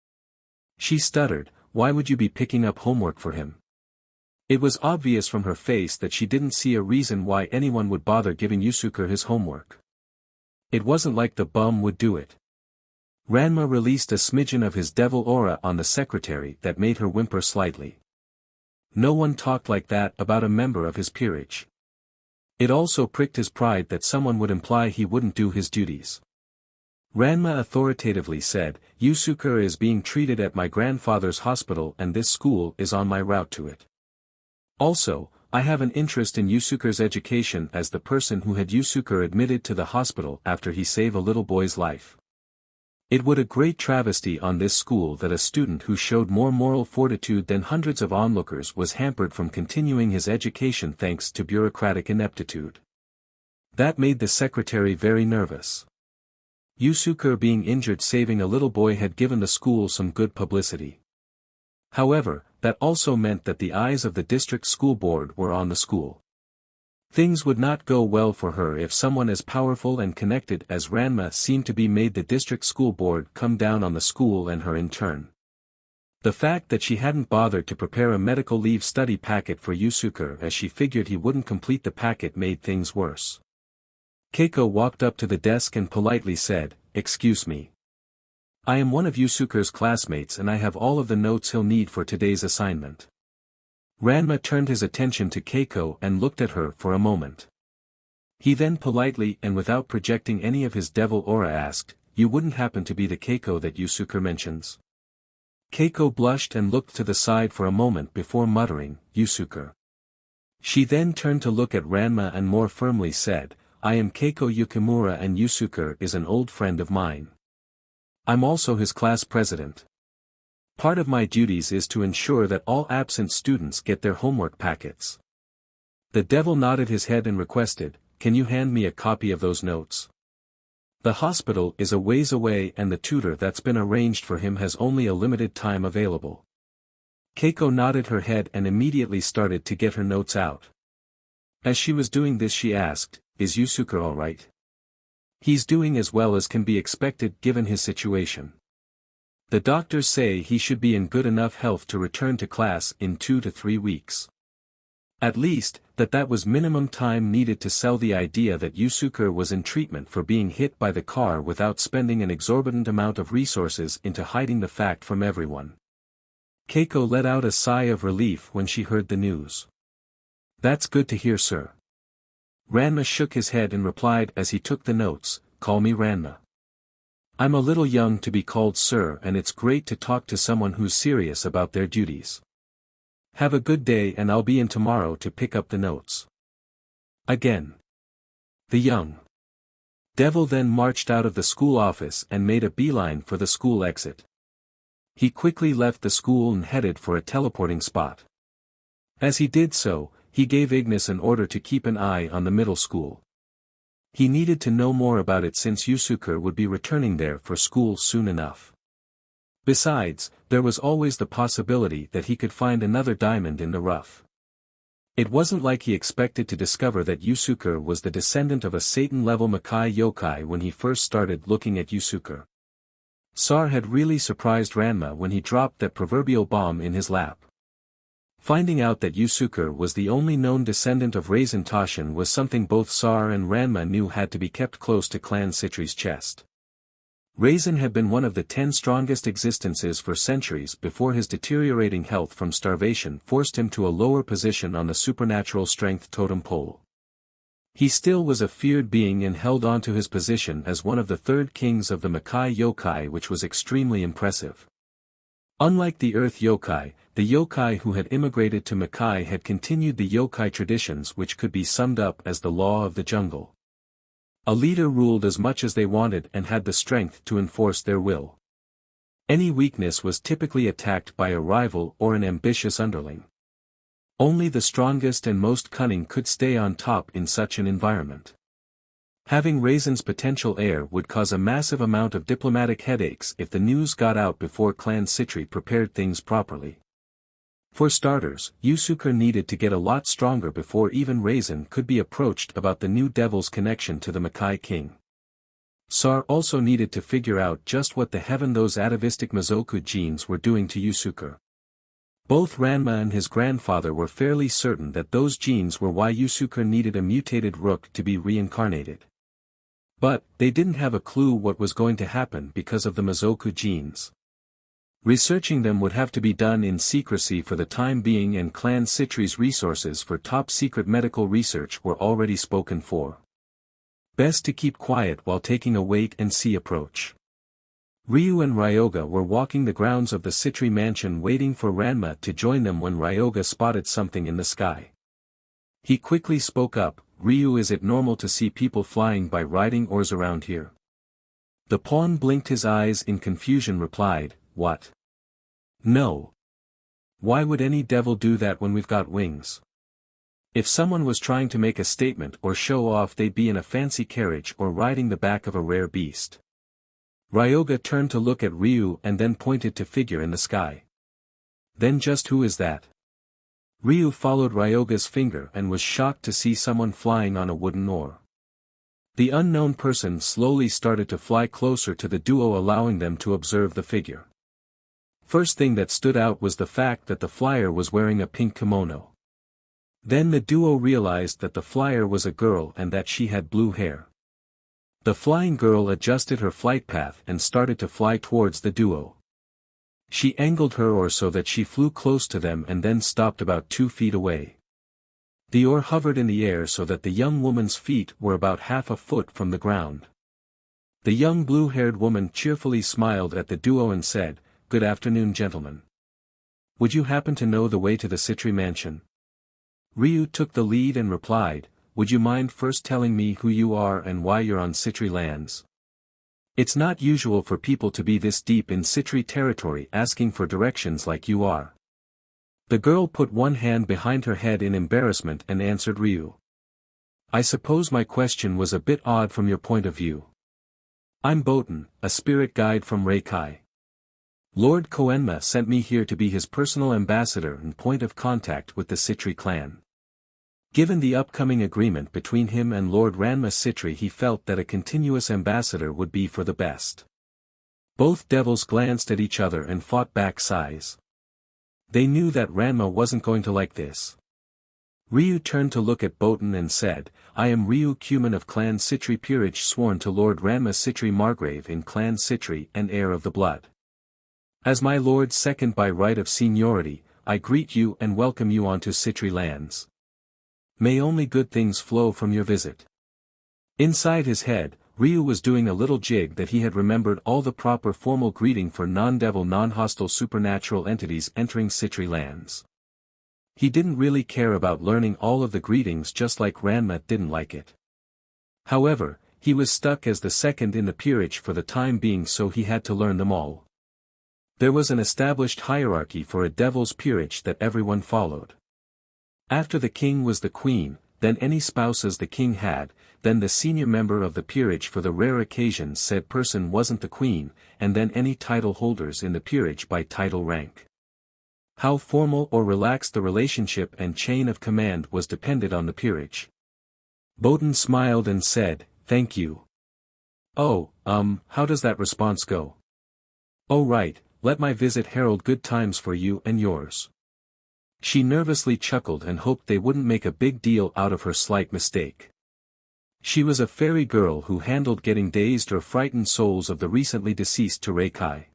She stuttered, "Why would you be picking up homework for him?" It was obvious from her face that she didn't see a reason why anyone would bother giving Yusuke his homework. It wasn't like the bum would do it. Ranma released a smidgen of his devil aura on the secretary that made her whimper slightly. No one talked like that about a member of his peerage. It also pricked his pride that someone would imply he wouldn't do his duties. Ranma authoritatively said, "Yusuke is being treated at my grandfather's hospital and this school is on my route to it. Also, I have an interest in Yusuke's education as the person who had Yusuke admitted to the hospital after he saved a little boy's life. It would a great travesty on this school that a student who showed more moral fortitude than hundreds of onlookers was hampered from continuing his education thanks to bureaucratic ineptitude." That made the secretary very nervous. Yusuke being injured saving a little boy had given the school some good publicity. However, that also meant that the eyes of the district school board were on the school. Things would not go well for her if someone as powerful and connected as Ranma seemed to be made the district school board come down on the school and her in turn. The fact that she hadn't bothered to prepare a medical leave study packet for Yusuke as she figured he wouldn't complete the packet made things worse. Keiko walked up to the desk and politely said, "Excuse me. I am one of Yusuke's classmates and I have all of the notes he'll need for today's assignment." Ranma turned his attention to Keiko and looked at her for a moment. He then politely and without projecting any of his devil aura asked, "You wouldn't happen to be the Keiko that Yusuke mentions?" Keiko blushed and looked to the side for a moment before muttering, "Yusuke." She then turned to look at Ranma and more firmly said, "I am Keiko Yukimura and Yusuke is an old friend of mine. I'm also his class president. Part of my duties is to ensure that all absent students get their homework packets." The devil nodded his head and requested, "Can you hand me a copy of those notes? The hospital is a ways away and the tutor that's been arranged for him has only a limited time available." Keiko nodded her head and immediately started to get her notes out. As she was doing this she asked, "Is Yusuke alright?" "He's doing as well as can be expected given his situation. The doctors say he should be in good enough health to return to class in 2 to 3 weeks. At least, that was minimum time needed to sell the idea that Yusuke was in treatment for being hit by the car without spending an exorbitant amount of resources into hiding the fact from everyone." Keiko let out a sigh of relief when she heard the news. "That's good to hear, sir." Ranma shook his head and replied as he took the notes, "Call me Ranma. I'm a little young to be called sir and it's great to talk to someone who's serious about their duties. Have a good day and I'll be in tomorrow to pick up the notes." Again. The young devil then marched out of the school office and made a beeline for the school exit. He quickly left the school and headed for a teleporting spot. As he did so, he gave Ignis an order to keep an eye on the middle school. He needed to know more about it since Yusuke would be returning there for school soon enough. Besides, there was always the possibility that he could find another diamond in the rough. It wasn't like he expected to discover that Yusuke was the descendant of a Satan-level Makai yokai when he first started looking at Yusuke. Sar had really surprised Ranma when he dropped that proverbial bomb in his lap. Finding out that Yusuke was the only known descendant of Raisin Toshin was something both Sar and Ranma knew had to be kept close to Clan Citri's chest. Raisin had been one of the 10 strongest existences for centuries before his deteriorating health from starvation forced him to a lower position on the supernatural strength totem pole. He still was a feared being and held on to his position as one of the third kings of the Makai yokai, which was extremely impressive. Unlike the Earth yokai, the yokai who had immigrated to Makai had continued the yokai traditions, which could be summed up as the law of the jungle. A leader ruled as much as they wanted and had the strength to enforce their will. Any weakness was typically attacked by a rival or an ambitious underling. Only the strongest and most cunning could stay on top in such an environment. Having Raisin's potential heir would cause a massive amount of diplomatic headaches if the news got out before Clan Citri prepared things properly. For starters, Yusuke needed to get a lot stronger before even Raisin could be approached about the new devil's connection to the Makai king. Sar also needed to figure out just what the heaven those atavistic Mizoku genes were doing to Yusuke. Both Ranma and his grandfather were fairly certain that those genes were why Yusuke needed a mutated rook to be reincarnated. But, they didn't have a clue what was going to happen because of the Mizoku genes. Researching them would have to be done in secrecy for the time being, and Clan Citri's resources for top-secret medical research were already spoken for. Best to keep quiet while taking a wait-and-see approach. Ryu and Ryoga were walking the grounds of the Citri mansion waiting for Ranma to join them when Ryoga spotted something in the sky. He quickly spoke up, "Ryu, is it normal to see people flying by riding oars around here?" The pawn blinked his eyes in confusion, replied, "What? No. Why would any devil do that when we've got wings? If someone was trying to make a statement or show off, they'd be in a fancy carriage or riding the back of a rare beast." Ryoga turned to look at Ryu and then pointed to figure in the sky. "Then just who is that?" Ryu followed Ryoga's finger and was shocked to see someone flying on a wooden oar. The unknown person slowly started to fly closer to the duo, allowing them to observe the figure. First thing that stood out was the fact that the flyer was wearing a pink kimono. Then the duo realized that the flyer was a girl and that she had blue hair. The flying girl adjusted her flight path and started to fly towards the duo. She angled her oar so that she flew close to them and then stopped about 2 feet away. The oar hovered in the air so that the young woman's feet were about half a foot from the ground. The young blue-haired woman cheerfully smiled at the duo and said, "Good afternoon, gentlemen. Would you happen to know the way to the Citri mansion?" Ryu took the lead and replied, "Would you mind first telling me who you are and why you're on Citri lands? It's not usual for people to be this deep in Citri territory asking for directions like you are." The girl put one hand behind her head in embarrassment and answered Ryu. "I suppose my question was a bit odd from your point of view. I'm Boten, a spirit guide from Reikai. Lord Koenma sent me here to be his personal ambassador and point of contact with the Citri clan." Given the upcoming agreement between him and Lord Ranma Sitri, he felt that a continuous ambassador would be for the best. Both devils glanced at each other and fought back sighs. They knew that Ranma wasn't going to like this. Ryu turned to look at Boten and said, "I am Ryu Cuman of Clan Citri, peerage sworn to Lord Ranma Sitri, Margrave in Clan Citri and heir of the blood. As my lord's second by right of seniority, I greet you and welcome you onto Citri lands. May only good things flow from your visit." Inside his head, Ryu was doing a little jig that he had remembered all the proper formal greeting for non-devil non-hostile supernatural entities entering Citri lands. He didn't really care about learning all of the greetings, just like Ranma didn't like it. However, he was stuck as the second in the peerage for the time being, so he had to learn them all. There was an established hierarchy for a devil's peerage that everyone followed. After the king was the queen, then any spouses the king had, then the senior member of the peerage for the rare occasions said person wasn't the queen, and then any title holders in the peerage by title rank. How formal or relaxed the relationship and chain of command was depended on the peerage. Boten smiled and said, "Thank you." "Oh, how does that response go?" "Oh right, let my visit herald good times for you and yours." She nervously chuckled and hoped they wouldn't make a big deal out of her slight mistake. She was a fairy girl who handled getting dazed or frightened souls of the recently deceased Tereikai.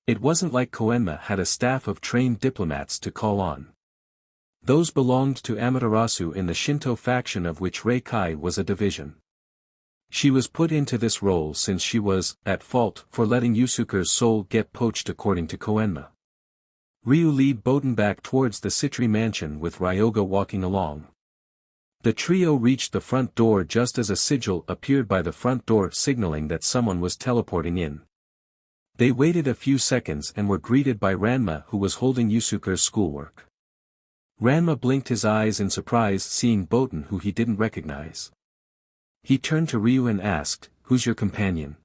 It wasn't like Koenma had a staff of trained diplomats to call on. Those belonged to Amaterasu in the Shinto faction of which Reikai was a division. She was put into this role since she was at fault for letting Yusuke's soul get poached according to Koenma. Ryu led Boten back towards the Citri mansion with Ryoga walking along. The trio reached the front door just as a sigil appeared by the front door signaling that someone was teleporting in. They waited a few seconds and were greeted by Ranma, who was holding Yusuke's schoolwork. Ranma blinked his eyes in surprise seeing Boten, who he didn't recognize. He turned to Ryu and asked, "Who's your companion?"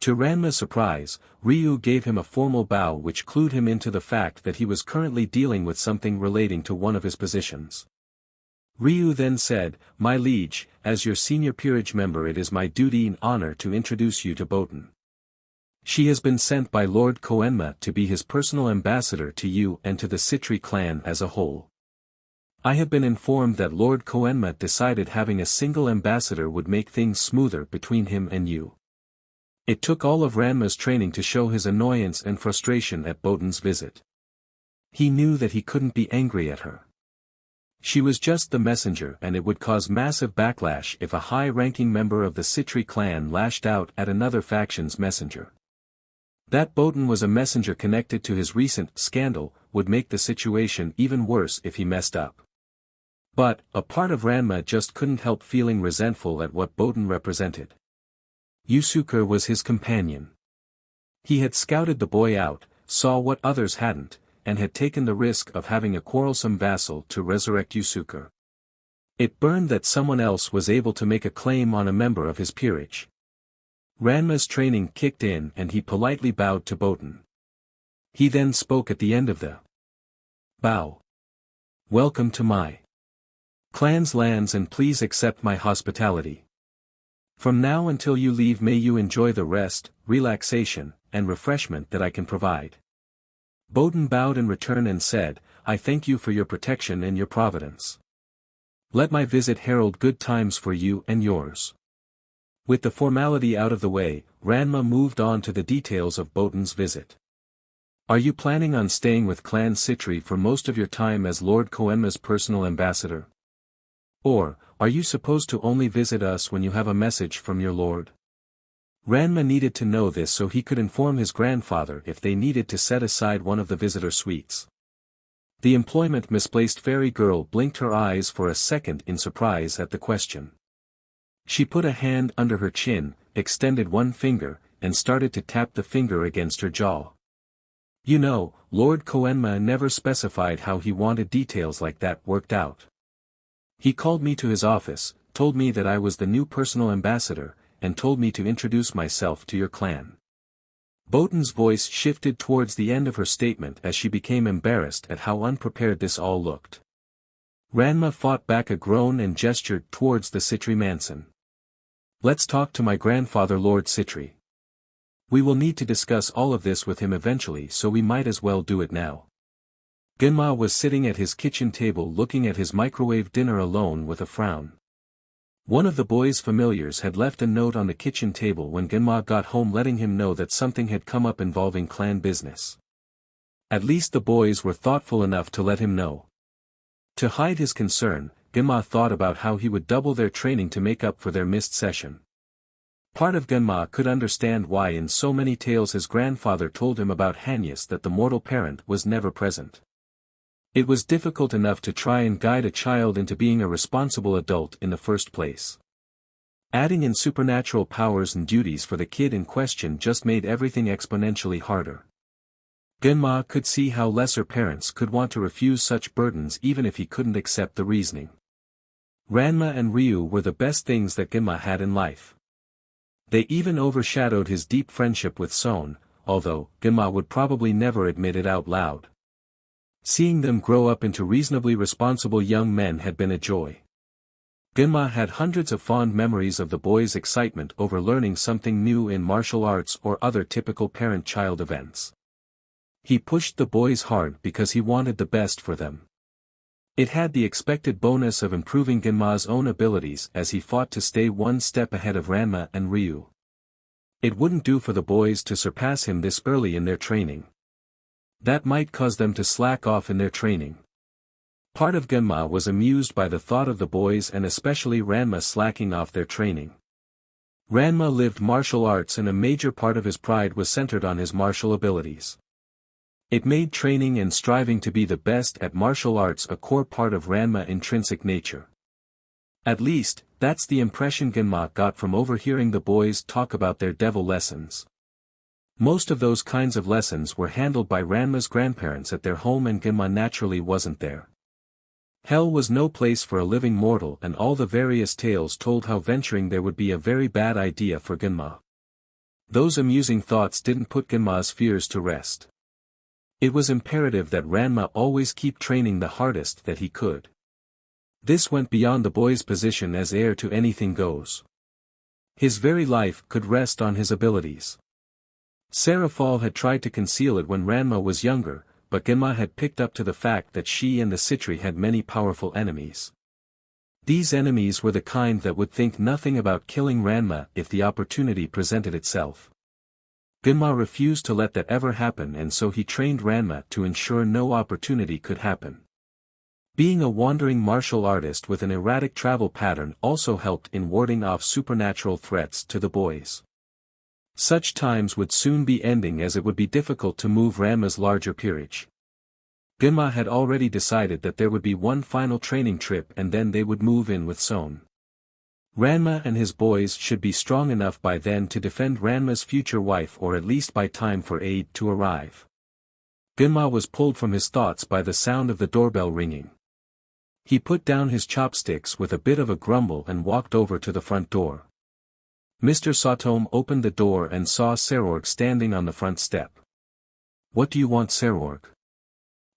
To Ranma's surprise, Ryu gave him a formal bow which clued him into the fact that he was currently dealing with something relating to one of his positions. Ryu then said, "My liege, as your senior peerage member it is my duty and honor to introduce you to Boten. She has been sent by Lord Koenma to be his personal ambassador to you and to the Citri clan as a whole. I have been informed that Lord Koenma decided having a single ambassador would make things smoother between him and you." It took all of Ranma's training to show his annoyance and frustration at Boten's visit. He knew that he couldn't be angry at her. She was just the messenger and it would cause massive backlash if a high-ranking member of the Citri clan lashed out at another faction's messenger. That Boten was a messenger connected to his recent scandal would make the situation even worse if he messed up. But, a part of Ranma just couldn't help feeling resentful at what Boten represented. Yusuke was his companion. He had scouted the boy out, saw what others hadn't, and had taken the risk of having a quarrelsome vassal to resurrect Yusuke. It burned that someone else was able to make a claim on a member of his peerage. Ranma's training kicked in and he politely bowed to Boten. He then spoke at the end of the bow. "Welcome to my clan's lands and please accept my hospitality. From now until you leave may you enjoy the rest, relaxation, and refreshment that I can provide." Boten bowed in return and said, "I thank you for your protection and your providence. Let my visit herald good times for you and yours." With the formality out of the way, Ranma moved on to the details of Boten's visit. "Are you planning on staying with Clan Citri for most of your time as Lord Koenma's personal ambassador? Or, are you supposed to only visit us when you have a message from your lord?" Ranma needed to know this so he could inform his grandfather if they needed to set aside one of the visitor suites. The employment misplaced fairy girl blinked her eyes for a second in surprise at the question. She put a hand under her chin, extended one finger, and started to tap the finger against her jaw. "You know, Lord Koenma never specified how he wanted details like that worked out. He called me to his office, told me that I was the new personal ambassador, and told me to introduce myself to your clan." Boten's voice shifted towards the end of her statement as she became embarrassed at how unprepared this all looked. Ranma fought back a groan and gestured towards the Citri mansion. "Let's talk to my grandfather Lord Citri. We will need to discuss all of this with him eventually so we might as well do it now." Genma was sitting at his kitchen table looking at his microwave dinner alone with a frown. One of the boy's familiars had left a note on the kitchen table when Genma got home letting him know that something had come up involving clan business. At least the boys were thoughtful enough to let him know. To hide his concern, Genma thought about how he would double their training to make up for their missed session. Part of Genma could understand why in so many tales his grandfather told him about Hanyas that the mortal parent was never present. It was difficult enough to try and guide a child into being a responsible adult in the first place. Adding in supernatural powers and duties for the kid in question just made everything exponentially harder. Genma could see how lesser parents could want to refuse such burdens even if he couldn't accept the reasoning. Ranma and Ryu were the best things that Gimma had in life. They even overshadowed his deep friendship with Son, although Gimma would probably never admit it out loud. Seeing them grow up into reasonably responsible young men had been a joy. Genma had hundreds of fond memories of the boys' excitement over learning something new in martial arts or other typical parent-child events. He pushed the boys hard because he wanted the best for them. It had the expected bonus of improving Genma's own abilities as he fought to stay one step ahead of Ranma and Ryu. It wouldn't do for the boys to surpass him this early in their training. That might cause them to slack off in their training. Part of Genma was amused by the thought of the boys and especially Ranma slacking off their training. Ranma lived martial arts and a major part of his pride was centered on his martial abilities. It made training and striving to be the best at martial arts a core part of Ranma's intrinsic nature. At least, that's the impression Genma got from overhearing the boys talk about their devil lessons. Most of those kinds of lessons were handled by Ranma's grandparents at their home and Genma naturally wasn't there. Hell was no place for a living mortal and all the various tales told how venturing there would be a very bad idea for Genma. Those amusing thoughts didn't put Genma's fears to rest. It was imperative that Ranma always keep training the hardest that he could. This went beyond the boy's position as heir to anything goes. His very life could rest on his abilities. Seraphal had tried to conceal it when Ranma was younger, but Genma had picked up to the fact that she and the Citri had many powerful enemies. These enemies were the kind that would think nothing about killing Ranma if the opportunity presented itself. Genma refused to let that ever happen and so he trained Ranma to ensure no opportunity could happen. Being a wandering martial artist with an erratic travel pattern also helped in warding off supernatural threats to the boys. Such times would soon be ending as it would be difficult to move Ranma's larger peerage. Gimma had already decided that there would be one final training trip and then they would move in with Son. Ranma and his boys should be strong enough by then to defend Ranma's future wife or at least by time for aid to arrive. Gimma was pulled from his thoughts by the sound of the doorbell ringing. He put down his chopsticks with a bit of a grumble and walked over to the front door. Mr. Saotome opened the door and saw Sorg standing on the front step. "What do you want, Sorg?"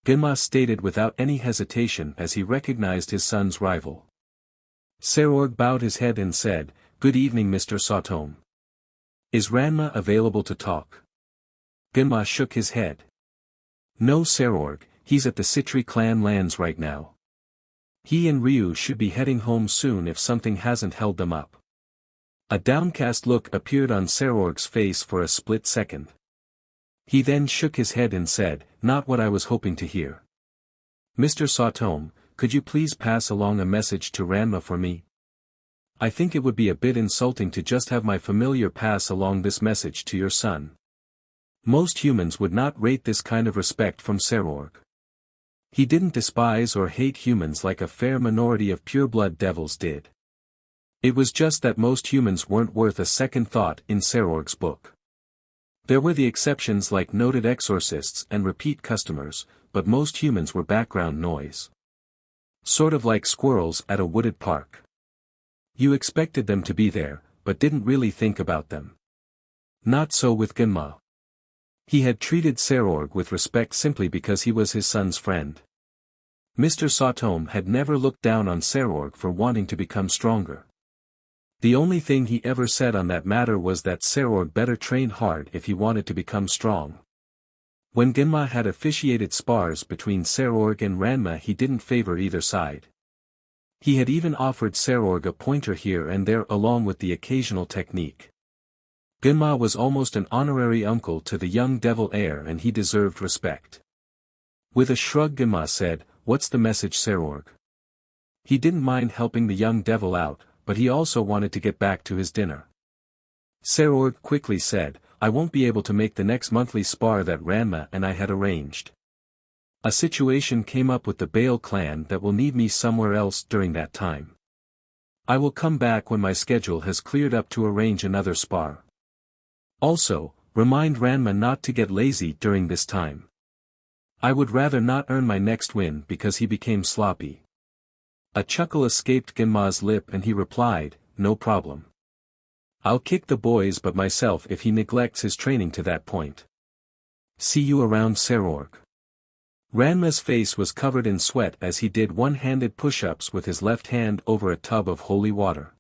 Gimma stated without any hesitation as he recognized his son's rival. Sorg bowed his head and said, "Good evening, Mr. Saotome. Is Ranma available to talk?" Gimma shook his head. "No, Sorg, he's at the Citri clan lands right now. He and Ryu should be heading home soon if something hasn't held them up." A downcast look appeared on Sorg's face for a split second. He then shook his head and said, "Not what I was hoping to hear. Mr. Saotome, could you please pass along a message to Ranma for me? I think it would be a bit insulting to just have my familiar pass along this message to your son." Most humans would not rate this kind of respect from Sorg. He didn't despise or hate humans like a fair minority of pureblood devils did. It was just that most humans weren't worth a second thought in Sorg's book. There were the exceptions like noted exorcists and repeat customers, but most humans were background noise. Sort of like squirrels at a wooded park. You expected them to be there, but didn't really think about them. Not so with Gimma. He had treated Sorg with respect simply because he was his son's friend. Mr. Saotome had never looked down on Sorg for wanting to become stronger. The only thing he ever said on that matter was that Sorg better train hard if he wanted to become strong. When Gimma had officiated spars between Sorg and Ranma he didn't favor either side. He had even offered Sorg a pointer here and there along with the occasional technique. Gimma was almost an honorary uncle to the young devil heir and he deserved respect. With a shrug Gimma said, "What's the message, Sorg?" He didn't mind helping the young devil out, but he also wanted to get back to his dinner. Sorg quickly said, "I won't be able to make the next monthly spar that Ranma and I had arranged. A situation came up with the Bale clan that will need me somewhere else during that time. I will come back when my schedule has cleared up to arrange another spar. Also, remind Ranma not to get lazy during this time. I would rather not earn my next win because he became sloppy." A chuckle escaped Genma's lip and he replied, "No problem. I'll kick the boys but myself if he neglects his training to that point. See you around, Sorg." Ranma's face was covered in sweat as he did one-handed push-ups with his left hand over a tub of holy water.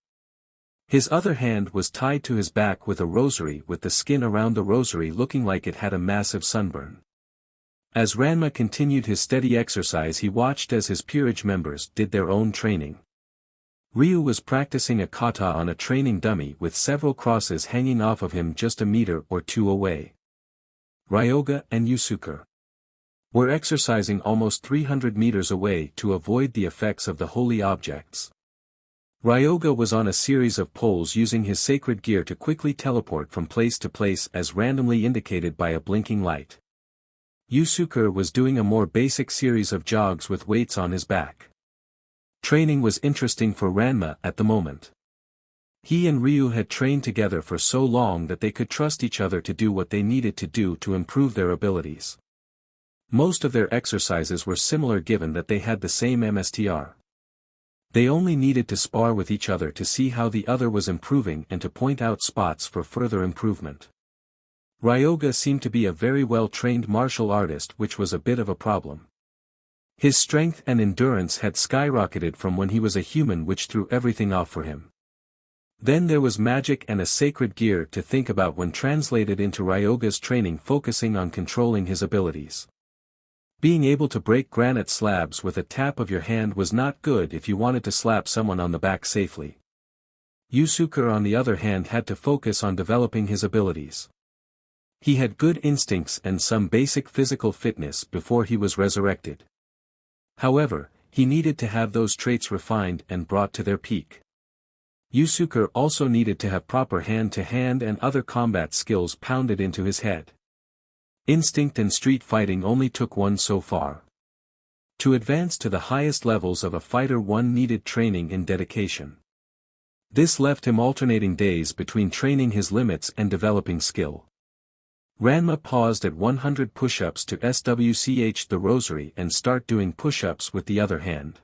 His other hand was tied to his back with a rosary with the skin around the rosary looking like it had a massive sunburn. As Ranma continued his steady exercise, he watched as his peerage members did their own training. Ryu was practicing a kata on a training dummy with several crosses hanging off of him just a meter or two away. Ryoga and Yusuke were exercising almost 300 meters away to avoid the effects of the holy objects. Ryoga was on a series of poles using his sacred gear to quickly teleport from place to place as randomly indicated by a blinking light. Yusuke was doing a more basic series of jogs with weights on his back. Training was interesting for Ranma at the moment. He and Ryu had trained together for so long that they could trust each other to do what they needed to do to improve their abilities. Most of their exercises were similar given that they had the same MSTR. They only needed to spar with each other to see how the other was improving and to point out spots for further improvement. Ryoga seemed to be a very well-trained martial artist, which was a bit of a problem. His strength and endurance had skyrocketed from when he was a human, which threw everything off for him. Then there was magic and a sacred gear to think about when translated into Ryoga's training, focusing on controlling his abilities. Being able to break granite slabs with a tap of your hand was not good if you wanted to slap someone on the back safely. Yusuke on the other hand had to focus on developing his abilities. He had good instincts and some basic physical fitness before he was resurrected. However, he needed to have those traits refined and brought to their peak. Yusuke also needed to have proper hand-to-hand and other combat skills pounded into his head. Instinct and street fighting only took one so far. To advance to the highest levels of a fighter, one needed training and dedication. This left him alternating days between training his limits and developing skill. Ranma paused at 100 push-ups to swch the rosary and start doing push-ups with the other hand.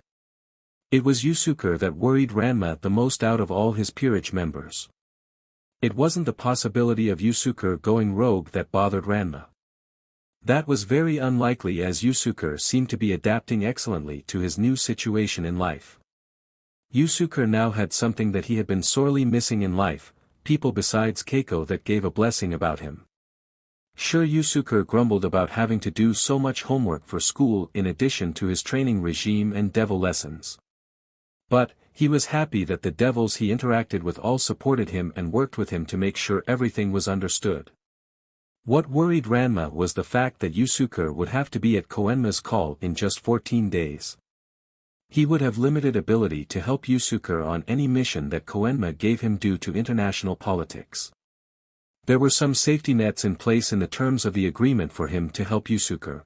It was Yusuke that worried Ranma the most out of all his peerage members. It wasn't the possibility of Yusuke going rogue that bothered Ranma. That was very unlikely, as Yusuke seemed to be adapting excellently to his new situation in life. Yusuke now had something that he had been sorely missing in life, people besides Keiko that gave a blessing about him. Sure, Yusuke grumbled about having to do so much homework for school in addition to his training regime and devil lessons. But, he was happy that the devils he interacted with all supported him and worked with him to make sure everything was understood. What worried Ranma was the fact that Yusuke would have to be at Koenma's call in just 14 days. He would have limited ability to help Yusuke on any mission that Koenma gave him due to international politics. There were some safety nets in place in the terms of the agreement for him to help Yusuke.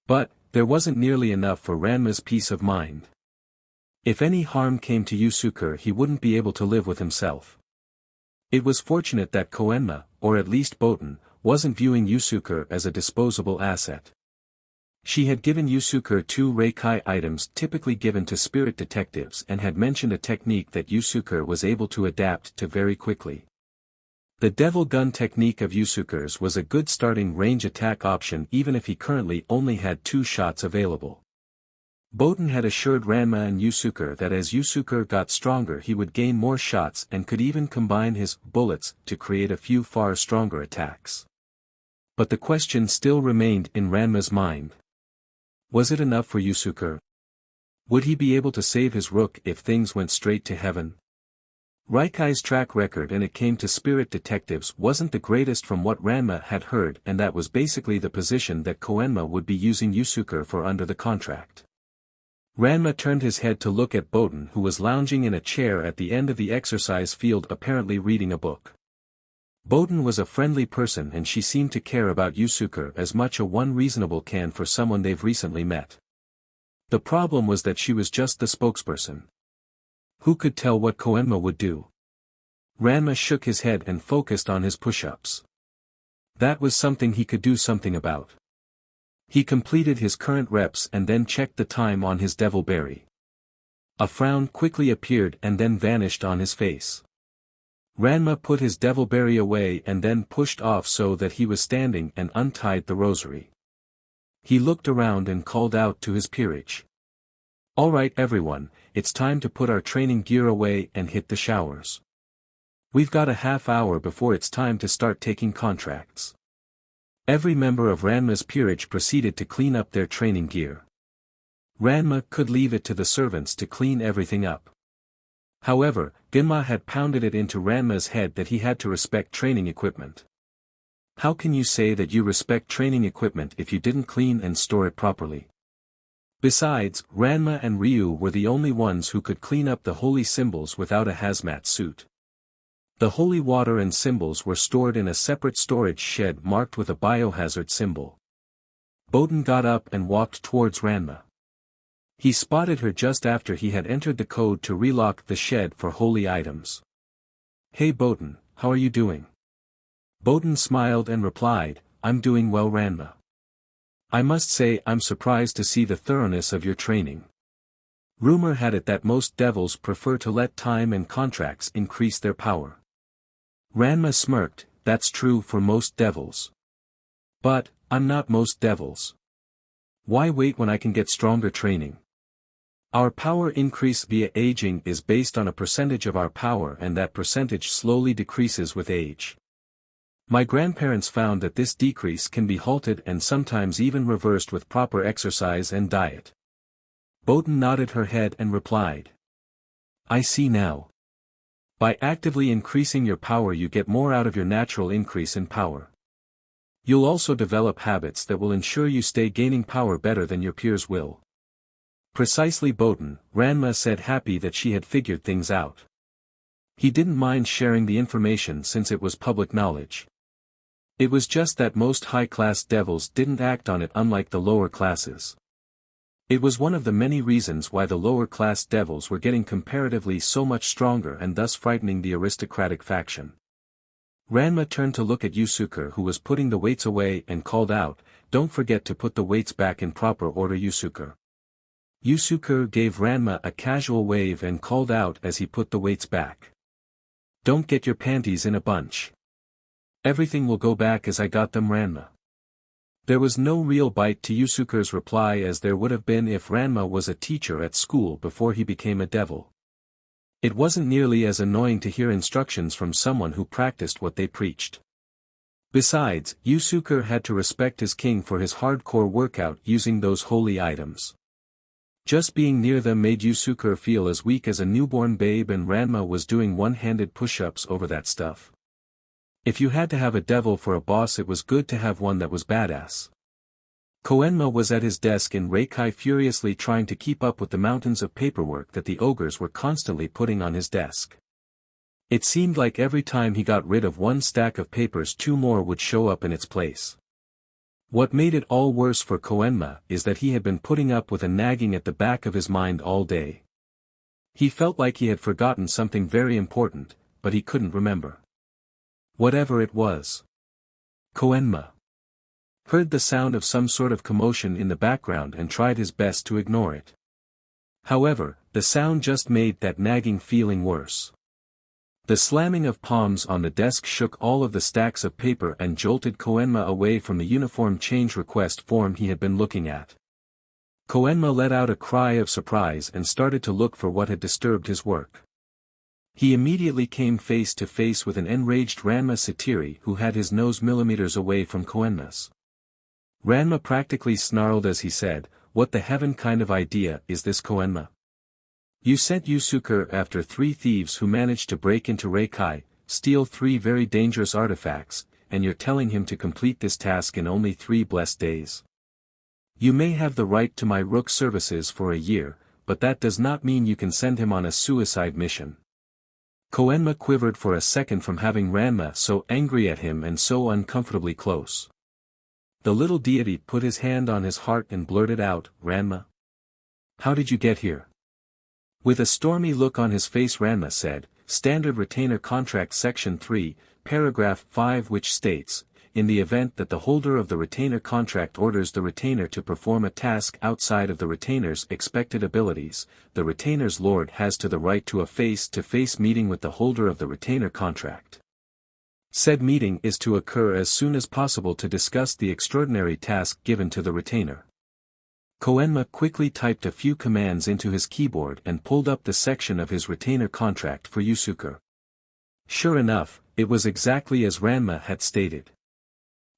But, there wasn't nearly enough for Ranma's peace of mind. If any harm came to Yusuke, he wouldn't be able to live with himself. It was fortunate that Koenma, or at least Boten, wasn't viewing Yusuke as a disposable asset. She had given Yusuke 2 Reikai items typically given to spirit detectives and had mentioned a technique that Yusuke was able to adapt to very quickly. The devil gun technique of Yusuke's was a good starting range attack option even if he currently only had 2 shots available. Boten had assured Ranma and Yusuke that as Yusuke got stronger he would gain more shots and could even combine his bullets to create a few far stronger attacks. But the question still remained in Ranma's mind. Was it enough for Yusuke? Would he be able to save his rook if things went straight to heaven? Raikai's track record when it came to spirit detectives wasn't the greatest from what Ranma had heard, and that was basically the position that Koenma would be using Yusuke for under the contract. Ranma turned his head to look at Boten, who was lounging in a chair at the end of the exercise field apparently reading a book. Boten was a friendly person and she seemed to care about Yusuke as much as one reasonable can for someone they've recently met. The problem was that she was just the spokesperson. Who could tell what Koenma would do? Ranma shook his head and focused on his push-ups. That was something he could do something about. He completed his current reps and then checked the time on his devil berry. A frown quickly appeared and then vanished on his face. Ranma put his devil berry away and then pushed off so that he was standing and untied the rosary. He looked around and called out to his peerage. "Alright everyone, it's time to put our training gear away and hit the showers. We've got a half hour before it's time to start taking contracts." Every member of Ranma's peerage proceeded to clean up their training gear. Ranma could leave it to the servants to clean everything up. However, Gimma had pounded it into Ranma's head that he had to respect training equipment. How can you say that you respect training equipment if you didn't clean and store it properly? Besides, Ranma and Ryu were the only ones who could clean up the holy symbols without a hazmat suit. The holy water and symbols were stored in a separate storage shed marked with a biohazard symbol. Boten got up and walked towards Ranma. He spotted her just after he had entered the code to relock the shed for holy items. "Hey Boten, how are you doing?" Boten smiled and replied, "I'm doing well Ranma. I must say I'm surprised to see the thoroughness of your training. Rumor had it that most devils prefer to let time and contracts increase their power." Ranma smirked, "That's true for most devils. But, I'm not most devils. Why wait when I can get stronger training? Our power increase via aging is based on a percentage of our power and that percentage slowly decreases with age. My grandparents found that this decrease can be halted and sometimes even reversed with proper exercise and diet." Boten nodded her head and replied, "I see now. By actively increasing your power you get more out of your natural increase in power. You'll also develop habits that will ensure you stay gaining power better than your peers will." "Precisely Boten," Ranma said, happy that she had figured things out. He didn't mind sharing the information since it was public knowledge. It was just that most high-class devils didn't act on it unlike the lower classes. It was one of the many reasons why the lower-class devils were getting comparatively so much stronger and thus frightening the aristocratic faction. Ranma turned to look at Yusuke who was putting the weights away and called out, "Don't forget to put the weights back in proper order Yusuke." Yusuke gave Ranma a casual wave and called out as he put the weights back, "Don't get your panties in a bunch. Everything will go back as I got them Ranma." There was no real bite to Yusuke's reply as there would have been if Ranma was a teacher at school before he became a devil. It wasn't nearly as annoying to hear instructions from someone who practiced what they preached. Besides, Yusuke had to respect his king for his hardcore workout using those holy items. Just being near them made Yusuke feel as weak as a newborn babe and Ranma was doing one-handed push-ups over that stuff. If you had to have a devil for a boss it was good to have one that was badass. Koenma was at his desk in Reikai furiously trying to keep up with the mountains of paperwork that the ogres were constantly putting on his desk. It seemed like every time he got rid of one stack of papers two more would show up in its place. What made it all worse for Koenma is that he had been putting up with a nagging at the back of his mind all day. He felt like he had forgotten something very important, but he couldn't remember. Whatever it was. Koenma heard the sound of some sort of commotion in the background and tried his best to ignore it. However, the sound just made that nagging feeling worse. The slamming of palms on the desk shook all of the stacks of paper and jolted Koenma away from the uniform change request form he had been looking at. Koenma let out a cry of surprise and started to look for what had disturbed his work. He immediately came face to face with an enraged Ranma Sitri who had his nose millimeters away from Koenma's. Ranma practically snarled as he said, "What the heaven kind of idea is this Koenma? You sent Yusuke after 3 thieves who managed to break into Reikai, steal 3 very dangerous artifacts, and you're telling him to complete this task in only 3 blessed days. You may have the right to my rook services for a year, but that does not mean you can send him on a suicide mission." Koenma quivered for a second from having Ranma so angry at him and so uncomfortably close. The little deity put his hand on his heart and blurted out, "Ranma? How did you get here?" With a stormy look on his face Ranma said, "Standard Retainer Contract Section 3, Paragraph 5 which states, in the event that the holder of the retainer contract orders the retainer to perform a task outside of the retainer's expected abilities, the retainer's lord has the right to a face-to-face meeting with the holder of the retainer contract. Said meeting is to occur as soon as possible to discuss the extraordinary task given to the retainer." Koenma quickly typed a few commands into his keyboard and pulled up the section of his retainer contract for Yusuke. Sure enough, it was exactly as Ranma had stated.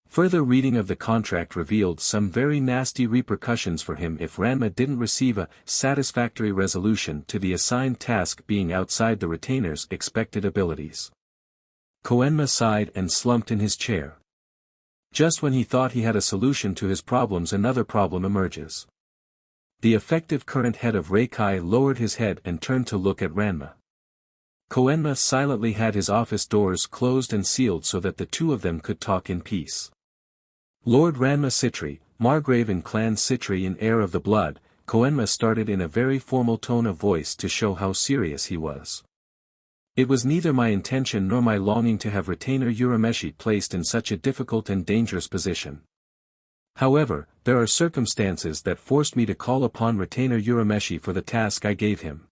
Further reading of the contract revealed some very nasty repercussions for him if Ranma didn't receive a satisfactory resolution to the assigned task being outside the retainer's expected abilities. Koenma sighed and slumped in his chair. Just when he thought he had a solution to his problems, another problem emerges. The effective current head of Reikai lowered his head and turned to look at Ranma. Koenma silently had his office doors closed and sealed so that the two of them could talk in peace. Lord Ranma Sitri, Margrave in Clan Citri in Heir of the Blood, Koenma started in a very formal tone of voice to show how serious he was. It was neither my intention nor my longing to have retainer Urameshi placed in such a difficult and dangerous position. However, there are circumstances that forced me to call upon retainer Urameshi for the task I gave him.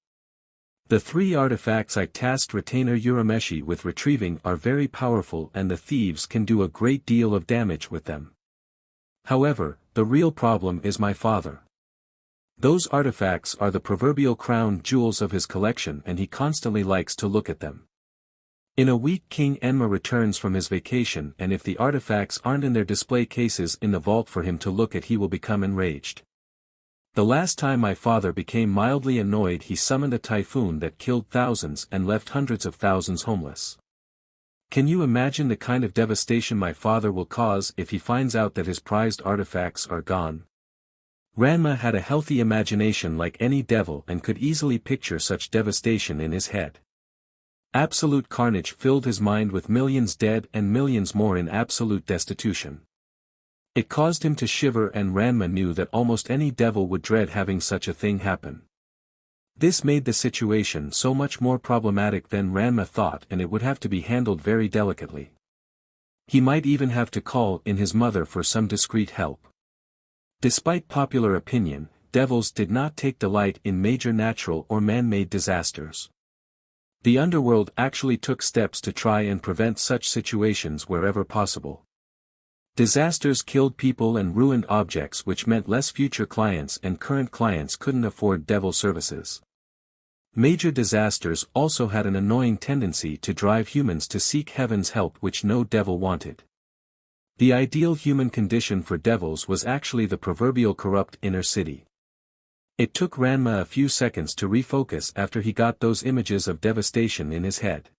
The 3 artifacts I tasked retainer Urameshi with retrieving are very powerful and the thieves can do a great deal of damage with them. However, the real problem is my father. Those artifacts are the proverbial crown jewels of his collection and he constantly likes to look at them. In a week King Enma returns from his vacation and if the artifacts aren't in their display cases in the vault for him to look at he will become enraged. The last time my father became mildly annoyed he summoned a typhoon that killed thousands and left hundreds of thousands homeless. Can you imagine the kind of devastation my father will cause if he finds out that his prized artifacts are gone? Ranma had a healthy imagination like any devil and could easily picture such devastation in his head. Absolute carnage filled his mind with millions dead and millions more in absolute destitution. It caused him to shiver and Ranma knew that almost any devil would dread having such a thing happen. This made the situation so much more problematic than Ranma thought and it would have to be handled very delicately. He might even have to call in his mother for some discreet help. Despite popular opinion, devils did not take delight in major natural or man-made disasters. The underworld actually took steps to try and prevent such situations wherever possible. Disasters killed people and ruined objects which meant less future clients and current clients couldn't afford devil services. Major disasters also had an annoying tendency to drive humans to seek heaven's help which no devil wanted. The ideal human condition for devils was actually the proverbial corrupt inner city. It took Ranma a few seconds to refocus after he got those images of devastation in his head.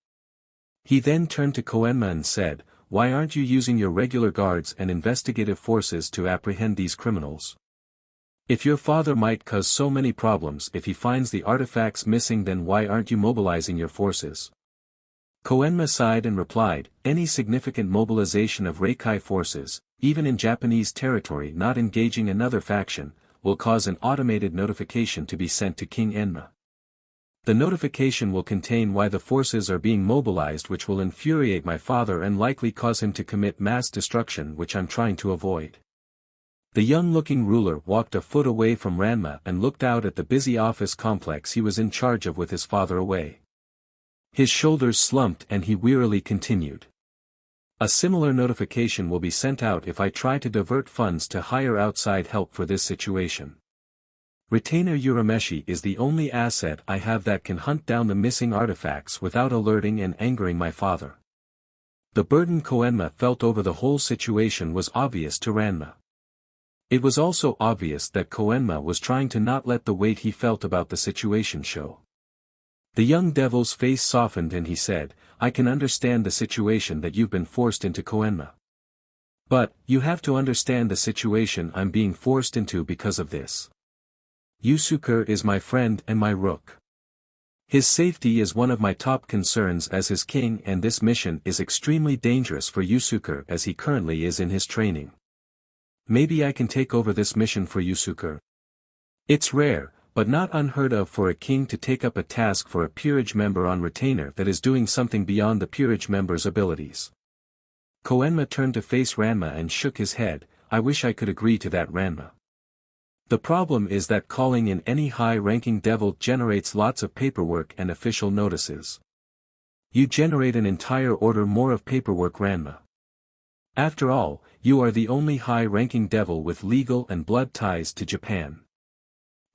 He then turned to Koenma and said, "Why aren't you using your regular guards and investigative forces to apprehend these criminals? If your father might cause so many problems if he finds the artifacts missing, then why aren't you mobilizing your forces?" Koenma sighed and replied, "Any significant mobilization of Reikai forces, even in Japanese territory not engaging another faction, will cause an automated notification to be sent to King Enma. The notification will contain why the forces are being mobilized, which will infuriate my father and likely cause him to commit mass destruction, which I'm trying to avoid." The young-looking ruler walked a foot away from Ranma and looked out at the busy office complex he was in charge of with his father away. His shoulders slumped and he wearily continued. "A similar notification will be sent out if I try to divert funds to hire outside help for this situation. Retainer Urameshi is the only asset I have that can hunt down the missing artifacts without alerting and angering my father." The burden Koenma felt over the whole situation was obvious to Ranma. It was also obvious that Koenma was trying to not let the weight he felt about the situation show. The young devil's face softened and he said, "I can understand the situation that you've been forced into, Koenma. But, you have to understand the situation I'm being forced into because of this. Yusuke is my friend and my rook. His safety is one of my top concerns as his king, and this mission is extremely dangerous for Yusuke as he currently is in his training. Maybe I can take over this mission for Yusuke. It's rare, but not unheard of for a king to take up a task for a peerage member on retainer that is doing something beyond the peerage member's abilities." Koenma turned to face Ranma and shook his head. "I wish I could agree to that, Ranma. The problem is that calling in any high-ranking devil generates lots of paperwork and official notices. You generate an entire order more of paperwork, Ranma. After all, you are the only high-ranking devil with legal and blood ties to Japan.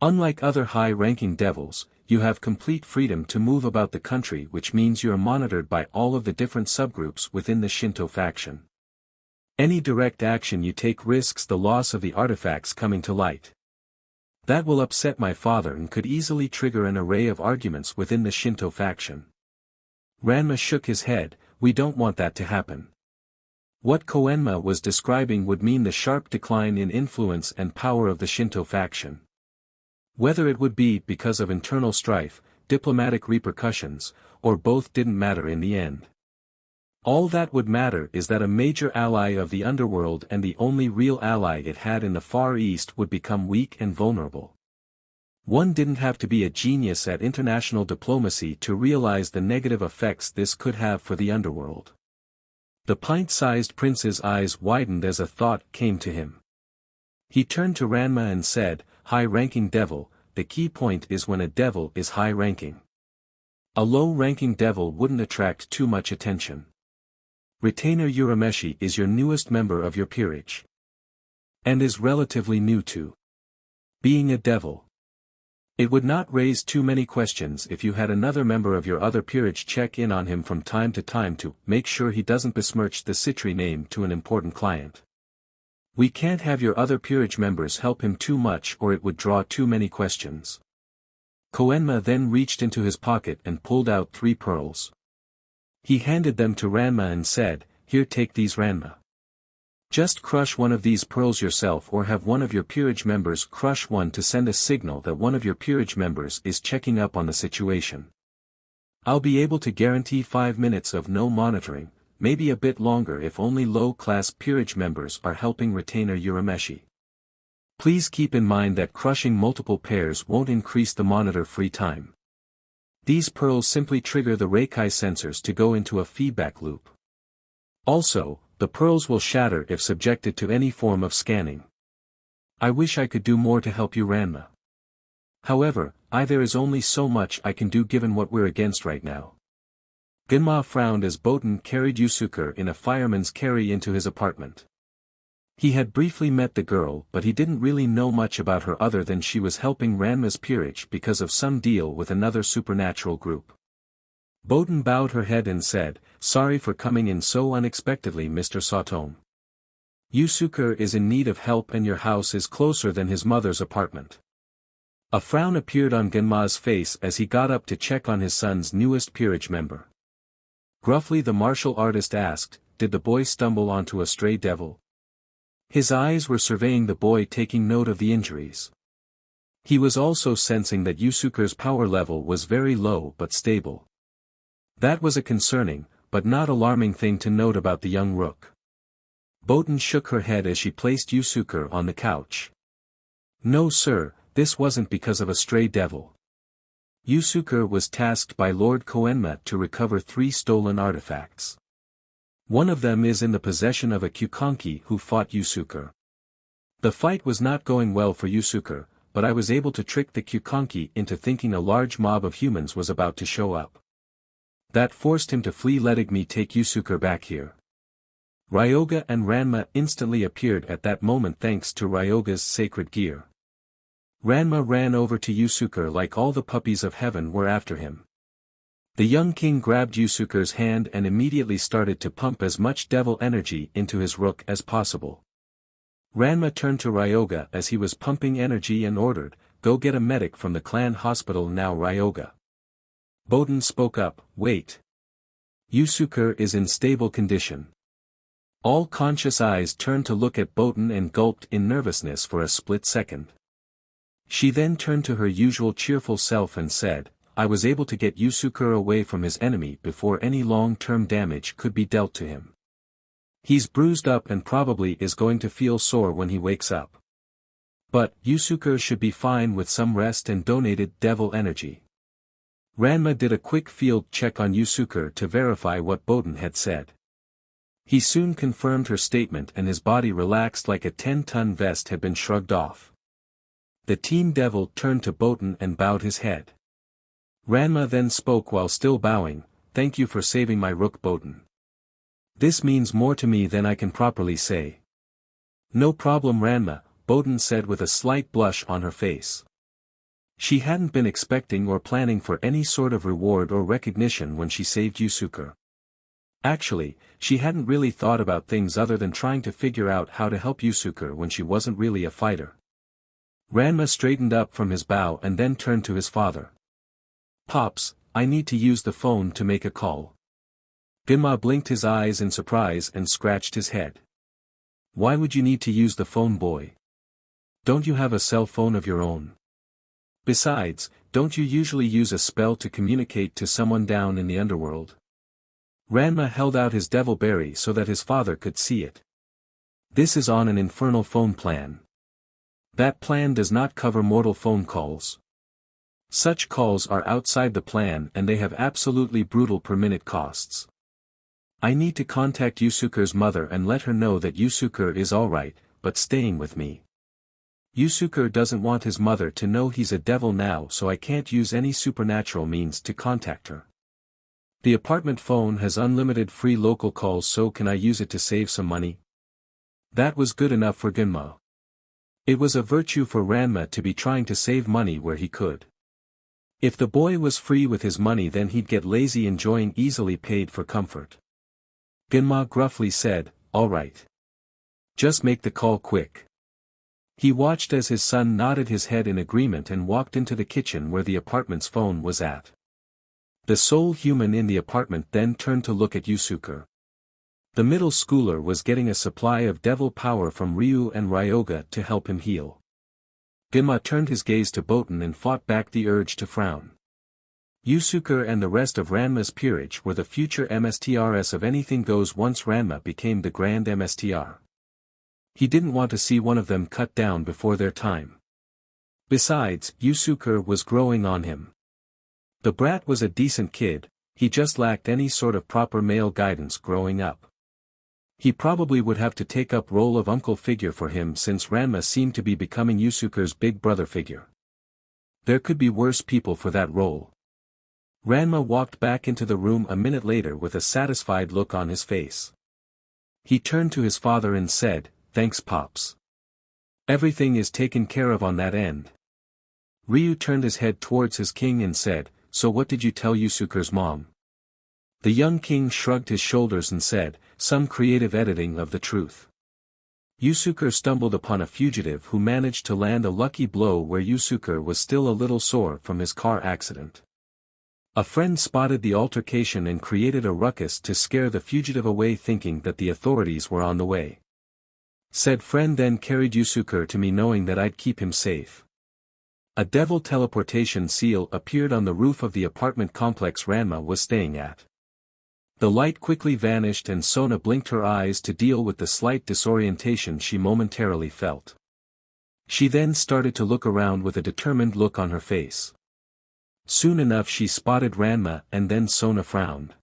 Unlike other high-ranking devils, you have complete freedom to move about the country, which means you are monitored by all of the different subgroups within the Shinto faction. Any direct action you take risks the loss of the artifacts coming to light. That will upset my father and could easily trigger an array of arguments within the Shinto faction. Ranma shook his head. We don't want that to happen. What Koenma was describing would mean the sharp decline in influence and power of the Shinto faction. Whether it would be because of internal strife, diplomatic repercussions, or both didn't matter in the end. All that would matter is that a major ally of the underworld and the only real ally it had in the Far East would become weak and vulnerable. One didn't have to be a genius at international diplomacy to realize the negative effects this could have for the underworld. The pint-sized prince's eyes widened as a thought came to him. He turned to Ranma and said, "High-ranking devil, the key point is when a devil is high-ranking. A low-ranking devil wouldn't attract too much attention. Retainer Urameshi is your newest member of your peerage. And is relatively new to being a devil. It would not raise too many questions if you had another member of your other peerage check in on him from time to time to make sure he doesn't besmirch the Citri name to an important client. We can't have your other peerage members help him too much or it would draw too many questions." Koenma then reached into his pocket and pulled out 3 pearls. He handed them to Ranma and said, "Here, take these, Ranma. Just crush one of these pearls yourself or have one of your peerage members crush one to send a signal that one of your peerage members is checking up on the situation. I'll be able to guarantee 5 minutes of no monitoring, maybe a bit longer if only low-class peerage members are helping retainer Urameshi. Please keep in mind that crushing multiple pairs won't increase the monitor-free time. These pearls simply trigger the Reikai sensors to go into a feedback loop. Also, the pearls will shatter if subjected to any form of scanning. I wish I could do more to help you, Ranma. However, there is only so much I can do given what we're against right now." Genma frowned as Boten carried Yusuke in a fireman's carry into his apartment. He had briefly met the girl but he didn't really know much about her other than she was helping Ranma's peerage because of some deal with another supernatural group. Boten bowed her head and said, "Sorry for coming in so unexpectedly, Mr. Saotome. Yusuke is in need of help and your house is closer than his mother's apartment." A frown appeared on Genma's face as he got up to check on his son's newest peerage member. Gruffly the martial artist asked, "Did the boy stumble onto a stray devil?" His eyes were surveying the boy, taking note of the injuries. He was also sensing that Yusuke's power level was very low but stable. That was a concerning, but not alarming thing to note about the young rook. Boten shook her head as she placed Yusuke on the couch. "No sir, this wasn't because of a stray devil. Yusuke was tasked by Lord Koenma to recover 3 stolen artifacts. One of them is in the possession of a Kukonki who fought Yusuke. The fight was not going well for Yusuke, but I was able to trick the Kukonki into thinking a large mob of humans was about to show up. That forced him to flee, letting me take Yusuke back here." Ryoga and Ranma instantly appeared at that moment thanks to Ryoga's sacred gear. Ranma ran over to Yusuke like all the puppies of heaven were after him. The young king grabbed Yusuke's hand and immediately started to pump as much devil energy into his rook as possible. Ranma turned to Ryoga as he was pumping energy and ordered, "Go get a medic from the clan hospital now, Ryoga." Boten spoke up, "Wait. Yusuke is in stable condition." All conscious eyes turned to look at Boten and gulped in nervousness for a split second. She then turned to her usual cheerful self and said, "I was able to get Yusuke away from his enemy before any long-term damage could be dealt to him. He's bruised up and probably is going to feel sore when he wakes up. But Yusuke should be fine with some rest and donated devil energy." Ranma did a quick field check on Yusuke to verify what Boten had said. He soon confirmed her statement and his body relaxed like a 10-ton vest had been shrugged off. The team devil turned to Boten and bowed his head. Ranma then spoke while still bowing, "Thank you for saving my rook, Boten. This means more to me than I can properly say." "No problem, Ranma," Boten said with a slight blush on her face. She hadn't been expecting or planning for any sort of reward or recognition when she saved Yusuke. Actually, she hadn't really thought about things other than trying to figure out how to help Yusuke when she wasn't really a fighter. Ranma straightened up from his bow and then turned to his father. "Pops, I need to use the phone to make a call." Gimma blinked his eyes in surprise and scratched his head. "Why would you need to use the phone, boy? Don't you have a cell phone of your own? Besides, don't you usually use a spell to communicate to someone down in the underworld?" Ranma held out his devil berry so that his father could see it. "This is on an infernal phone plan. That plan does not cover mortal phone calls. Such calls are outside the plan and they have absolutely brutal per-minute costs. I need to contact Yusuke's mother and let her know that Yusuke is alright, but staying with me. Yusuke doesn't want his mother to know he's a devil now, so I can't use any supernatural means to contact her. The apartment phone has unlimited free local calls, so can I use it to save some money?" That was good enough for Genma. It was a virtue for Ranma to be trying to save money where he could. If the boy was free with his money, then he'd get lazy enjoying easily paid for comfort. Genma gruffly said, "All right. Just make the call quick." He watched as his son nodded his head in agreement and walked into the kitchen where the apartment's phone was at. The sole human in the apartment then turned to look at Yusuke. The middle schooler was getting a supply of devil power from Ryu and Ryoga to help him heal. Gimma turned his gaze to Botan and fought back the urge to frown. Yusuke and the rest of Ranma's peerage were the future MSTRs of Anything Goes once Ranma became the Grand MSTR. He didn't want to see one of them cut down before their time. Besides, Yusuke was growing on him. The brat was a decent kid, he just lacked any sort of proper male guidance growing up. He probably would have to take up role of uncle figure for him since Ranma seemed to be becoming Yusuke's big brother figure. There could be worse people for that role. Ranma walked back into the room a minute later with a satisfied look on his face. He turned to his father and said, "Thanks, Pops. Everything is taken care of on that end." Ryu turned his head towards his king and said, "So what did you tell Yusuke's mom?" The young king shrugged his shoulders and said, "Some creative editing of the truth." Yusuke stumbled upon a fugitive who managed to land a lucky blow where Yusuke was still a little sore from his car accident. A friend spotted the altercation and created a ruckus to scare the fugitive away, thinking that the authorities were on the way. Said friend then carried Yusuke to me knowing that I'd keep him safe. A devil teleportation seal appeared on the roof of the apartment complex Ranma was staying at. The light quickly vanished and Sona blinked her eyes to deal with the slight disorientation she momentarily felt. She then started to look around with a determined look on her face. Soon enough she spotted Ranma and then Sona frowned.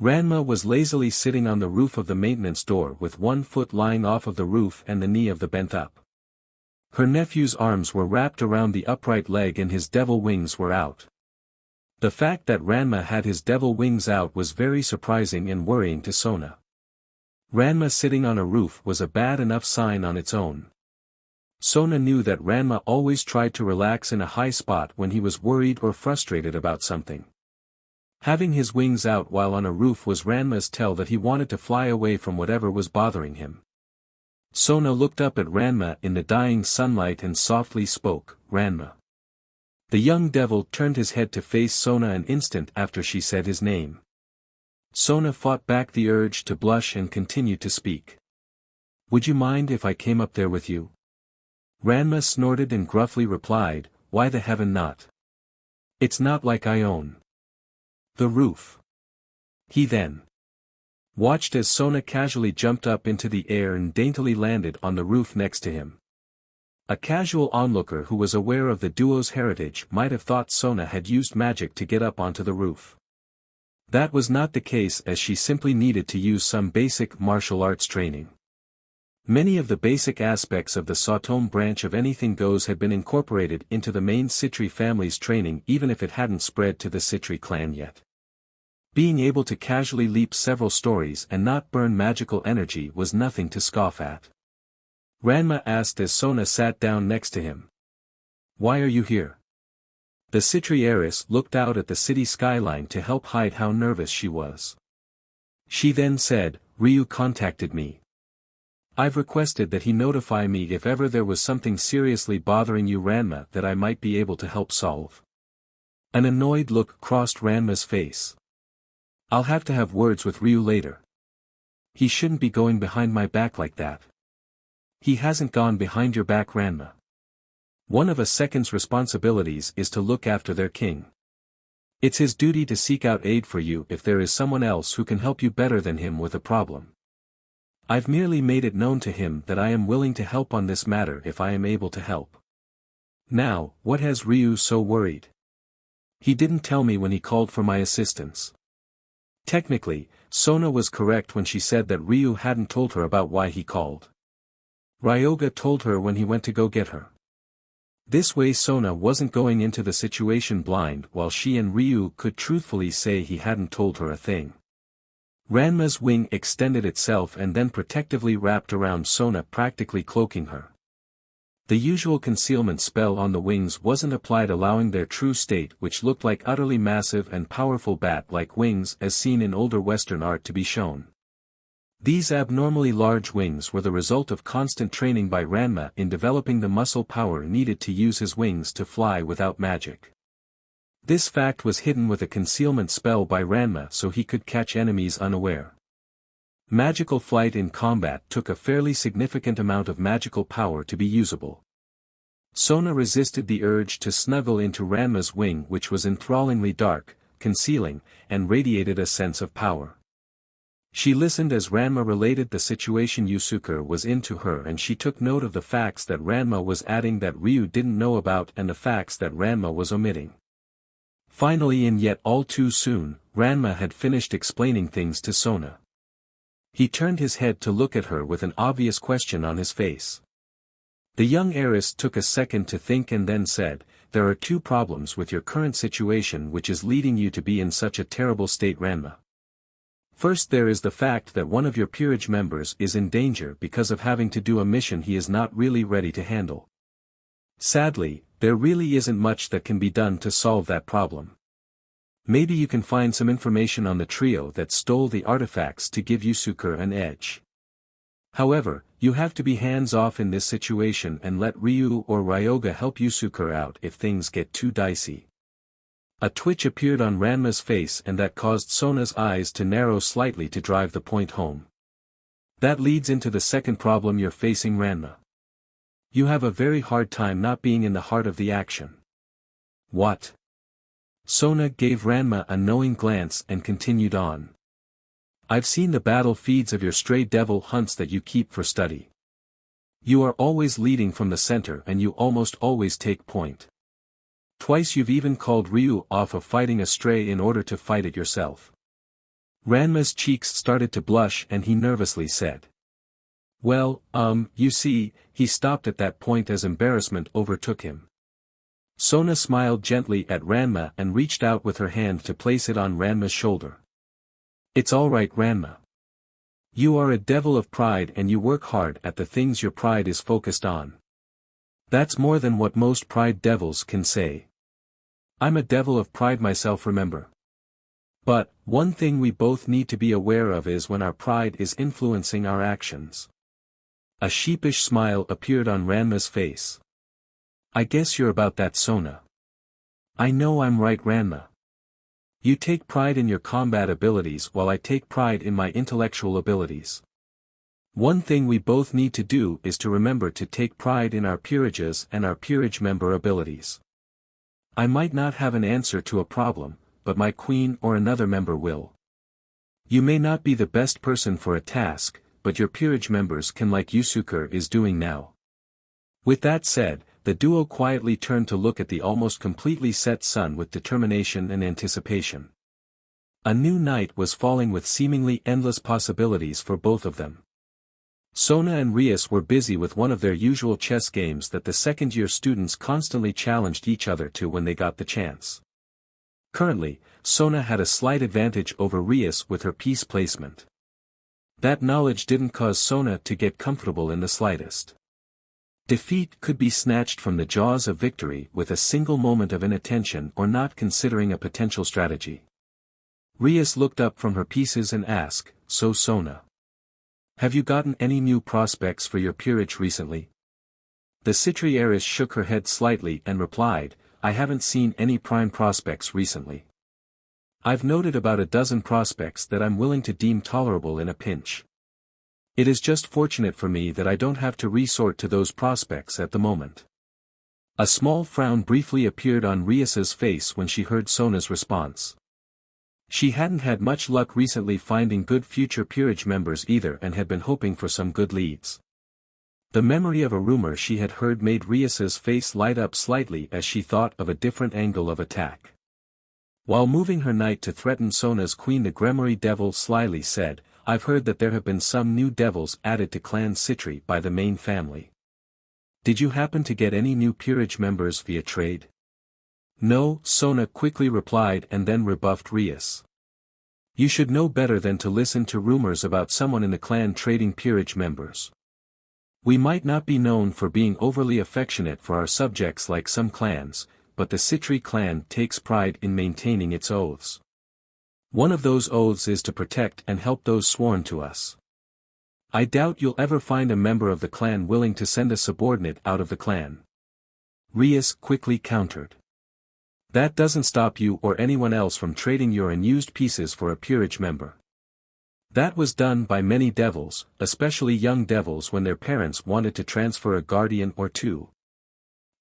Ranma was lazily sitting on the roof of the maintenance door with one foot lying off of the roof and the knee of the bent up. Her nephew's arms were wrapped around the upright leg and his devil wings were out. The fact that Ranma had his devil wings out was very surprising and worrying to Sona. Ranma sitting on a roof was a bad enough sign on its own. Sona knew that Ranma always tried to relax in a high spot when he was worried or frustrated about something. Having his wings out while on a roof was Ranma's tell that he wanted to fly away from whatever was bothering him. Sona looked up at Ranma in the dying sunlight and softly spoke, "Ranma." The young devil turned his head to face Sona an instant after she said his name. Sona fought back the urge to blush and continued to speak. "Would you mind if I came up there with you?" Ranma snorted and gruffly replied, "Why the heaven not? It's not like I own the roof." He then watched as Sona casually jumped up into the air and daintily landed on the roof next to him. A casual onlooker who was aware of the duo's heritage might have thought Sona had used magic to get up onto the roof. That was not the case, as she simply needed to use some basic martial arts training. Many of the basic aspects of the Saotome branch of Anything Goes had been incorporated into the main Citri family's training even if it hadn't spread to the Citri clan yet. Being able to casually leap several stories and not burn magical energy was nothing to scoff at. Ranma asked as Sona sat down next to him. "Why are you here?" The Citri heiress looked out at the city skyline to help hide how nervous she was. She then said, Ryu contacted me. I've requested that he notify me if ever there was something seriously bothering you Ranma that I might be able to help solve. An annoyed look crossed Ranma's face. I'll have to have words with Ryu later. He shouldn't be going behind my back like that. He hasn't gone behind your back Ranma. One of a second's responsibilities is to look after their king. It's his duty to seek out aid for you if there is someone else who can help you better than him with a problem. I've merely made it known to him that I am willing to help on this matter if I am able to help. Now, what has Ryu so worried? He didn't tell me when he called for my assistance. Technically, Sona was correct when she said that Ryu hadn't told her about why he called. Ryoga told her when he went to go get her. This way Sona wasn't going into the situation blind while she and Ryu could truthfully say he hadn't told her a thing. Ranma's wing extended itself and then protectively wrapped around Sona, practically cloaking her. The usual concealment spell on the wings wasn't applied, allowing their true state, which looked like utterly massive and powerful bat-like wings as seen in older Western art, to be shown. These abnormally large wings were the result of constant training by Ranma in developing the muscle power needed to use his wings to fly without magic. This fact was hidden with a concealment spell by Ranma so he could catch enemies unaware. Magical flight in combat took a fairly significant amount of magical power to be usable. Sona resisted the urge to snuggle into Ranma's wing, which was enthrallingly dark, concealing, and radiated a sense of power. She listened as Ranma related the situation Yusuke was in to her, and she took note of the facts that Ranma was adding that Ryu didn't know about and the facts that Ranma was omitting. Finally, and yet all too soon, Ranma had finished explaining things to Sona. He turned his head to look at her with an obvious question on his face. The young heiress took a second to think and then said, "There are two problems with your current situation which is leading you to be in such a terrible state, Ranma. First, there is the fact that one of your peerage members is in danger because of having to do a mission he is not really ready to handle. Sadly, there really isn't much that can be done to solve that problem. Maybe you can find some information on the trio that stole the artifacts to give Yusuke an edge. However, you have to be hands-off in this situation and let Ryu or Ryoga help Yusuke out if things get too dicey." A twitch appeared on Ranma's face, and that caused Sona's eyes to narrow slightly to drive the point home. "That leads into the second problem you're facing, Ranma. You have a very hard time not being in the heart of the action." "What?" Sona gave Ranma a knowing glance and continued on. "I've seen the battle feeds of your stray devil hunts that you keep for study. You are always leading from the center and you almost always take point. Twice you've even called Ryu off of fighting a stray in order to fight it yourself." Ranma's cheeks started to blush and he nervously said, "Well, you see," he stopped at that point as embarrassment overtook him. Sona smiled gently at Ranma and reached out with her hand to place it on Ranma's shoulder. "It's all right, Ranma. You are a devil of pride and you work hard at the things your pride is focused on. That's more than what most pride devils can say. I'm a devil of pride myself, remember. But, one thing we both need to be aware of is when our pride is influencing our actions." A sheepish smile appeared on Ranma's face. "I guess you're about that, Sona." "I know I'm right, Ranma. You take pride in your combat abilities while I take pride in my intellectual abilities. One thing we both need to do is to remember to take pride in our peerages and our peerage member abilities. I might not have an answer to a problem, but my queen or another member will. You may not be the best person for a task, but your peerage members can, like Yusuke is doing now." With that said, the duo quietly turned to look at the almost completely set sun with determination and anticipation. A new night was falling with seemingly endless possibilities for both of them. Sona and Rias were busy with one of their usual chess games that the second-year students constantly challenged each other to when they got the chance. Currently, Sona had a slight advantage over Rias with her piece placement. That knowledge didn't cause Sona to get comfortable in the slightest. Defeat could be snatched from the jaws of victory with a single moment of inattention or not considering a potential strategy. Rias looked up from her pieces and asked, "So Sona, have you gotten any new prospects for your peerage recently?" The Citri heiress shook her head slightly and replied, "I haven't seen any prime prospects recently. I've noted about a dozen prospects that I'm willing to deem tolerable in a pinch. It is just fortunate for me that I don't have to resort to those prospects at the moment." A small frown briefly appeared on Rias's face when she heard Sona's response. She hadn't had much luck recently finding good future peerage members either and had been hoping for some good leads. The memory of a rumor she had heard made Rias's face light up slightly as she thought of a different angle of attack. While moving her knight to threaten Sona's queen, the Gremory devil slyly said, "I've heard that there have been some new devils added to Clan Citri by the main family. Did you happen to get any new peerage members via trade?" "No," Sona quickly replied and then rebuffed Rias. "You should know better than to listen to rumors about someone in the clan trading peerage members. We might not be known for being overly affectionate for our subjects like some clans, but the Citri clan takes pride in maintaining its oaths. One of those oaths is to protect and help those sworn to us. I doubt you'll ever find a member of the clan willing to send a subordinate out of the clan." Rias quickly countered. "That doesn't stop you or anyone else from trading your unused pieces for a peerage member. That was done by many devils, especially young devils when their parents wanted to transfer a guardian or two.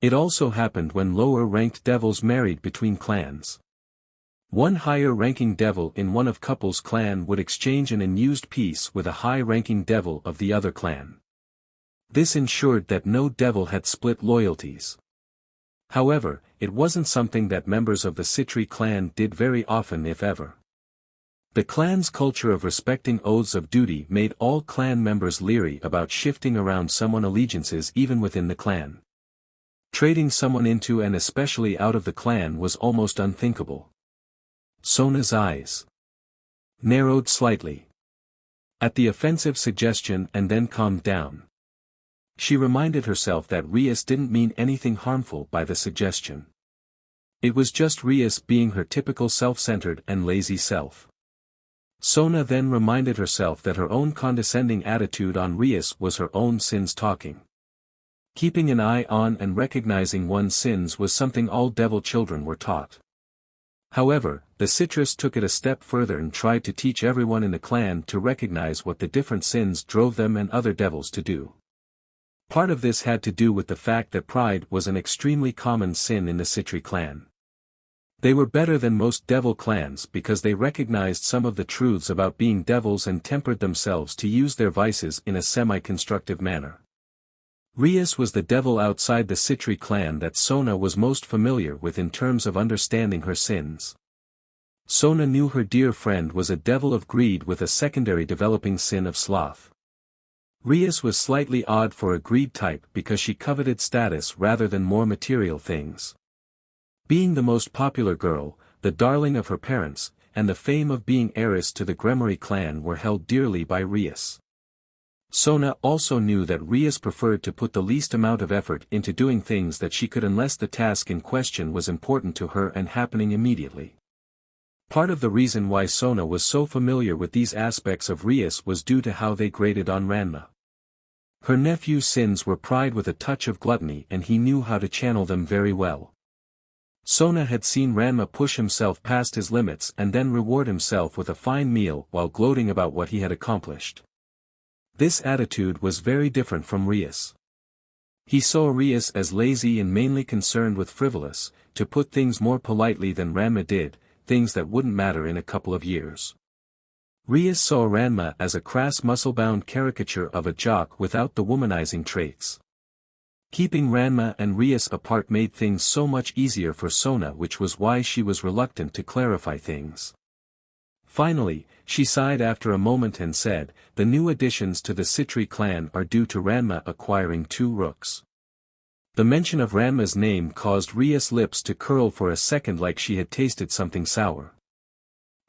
It also happened when lower-ranked devils married between clans. One higher-ranking devil in one of couple's clan would exchange an unused piece with a high-ranking devil of the other clan. This ensured that no devil had split loyalties. However, it wasn't something that members of the Citri clan did very often if ever. The clan's culture of respecting oaths of duty made all clan members leery about shifting around someone's allegiances even within the clan. Trading someone into and especially out of the clan was almost unthinkable. Sona's eyes narrowed slightly at the offensive suggestion and then calmed down. She reminded herself that Rias didn't mean anything harmful by the suggestion. It was just Rias being her typical self-centered and lazy self. Sona then reminded herself that her own condescending attitude on Rias was her own sins talking. Keeping an eye on and recognizing one's sins was something all devil children were taught. However, the Citrus took it a step further and tried to teach everyone in the clan to recognize what the different sins drove them and other devils to do. Part of this had to do with the fact that pride was an extremely common sin in the Citri clan. They were better than most devil clans because they recognized some of the truths about being devils and tempered themselves to use their vices in a semi-constructive manner. Rias was the devil outside the Citri clan that Sona was most familiar with in terms of understanding her sins. Sona knew her dear friend was a devil of greed with a secondary developing sin of sloth. Rias was slightly odd for a greed type because she coveted status rather than more material things. Being the most popular girl, the darling of her parents, and the fame of being heiress to the Gremory clan were held dearly by Rias. Sona also knew that Rias preferred to put the least amount of effort into doing things that she could unless the task in question was important to her and happening immediately. Part of the reason why Sona was so familiar with these aspects of Rias was due to how they grated on Ranma. Her nephew's sins were pride with a touch of gluttony and he knew how to channel them very well. Sona had seen Ranma push himself past his limits and then reward himself with a fine meal while gloating about what he had accomplished. This attitude was very different from Rias. He saw Rias as lazy and mainly concerned with frivolous, to put things more politely than Ranma did, things that wouldn't matter in a couple of years. Rias saw Ranma as a crass muscle-bound caricature of a jock without the womanizing traits. Keeping Ranma and Rias apart made things so much easier for Sona, which was why she was reluctant to clarify things. Finally, she sighed after a moment and said, "The new additions to the Citri clan are due to Ranma acquiring 2 rooks." The mention of Ranma's name caused Rias' lips to curl for a second like she had tasted something sour.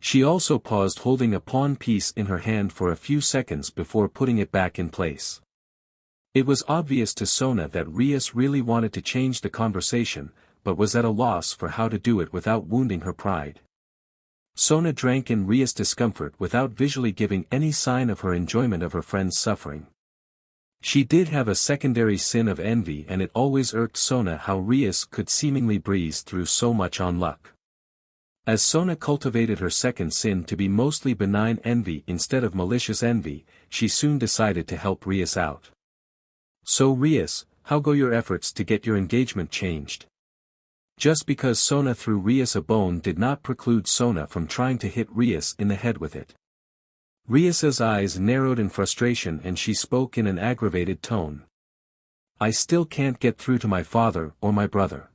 She also paused holding a pawn piece in her hand for a few seconds before putting it back in place. It was obvious to Sona that Rias really wanted to change the conversation, but was at a loss for how to do it without wounding her pride. Sona drank in Ria's discomfort without visually giving any sign of her enjoyment of her friend's suffering. She did have a secondary sin of envy, and it always irked Sona how Rias could seemingly breeze through so much on luck. As Sona cultivated her second sin to be mostly benign envy instead of malicious envy, she soon decided to help Rias out. "So Rias, how go your efforts to get your engagement changed?" Just because Sona threw Rias a bone did not preclude Sona from trying to hit Rias in the head with it. Rias's eyes narrowed in frustration and she spoke in an aggravated tone. "I still can't get through to my father or my brother.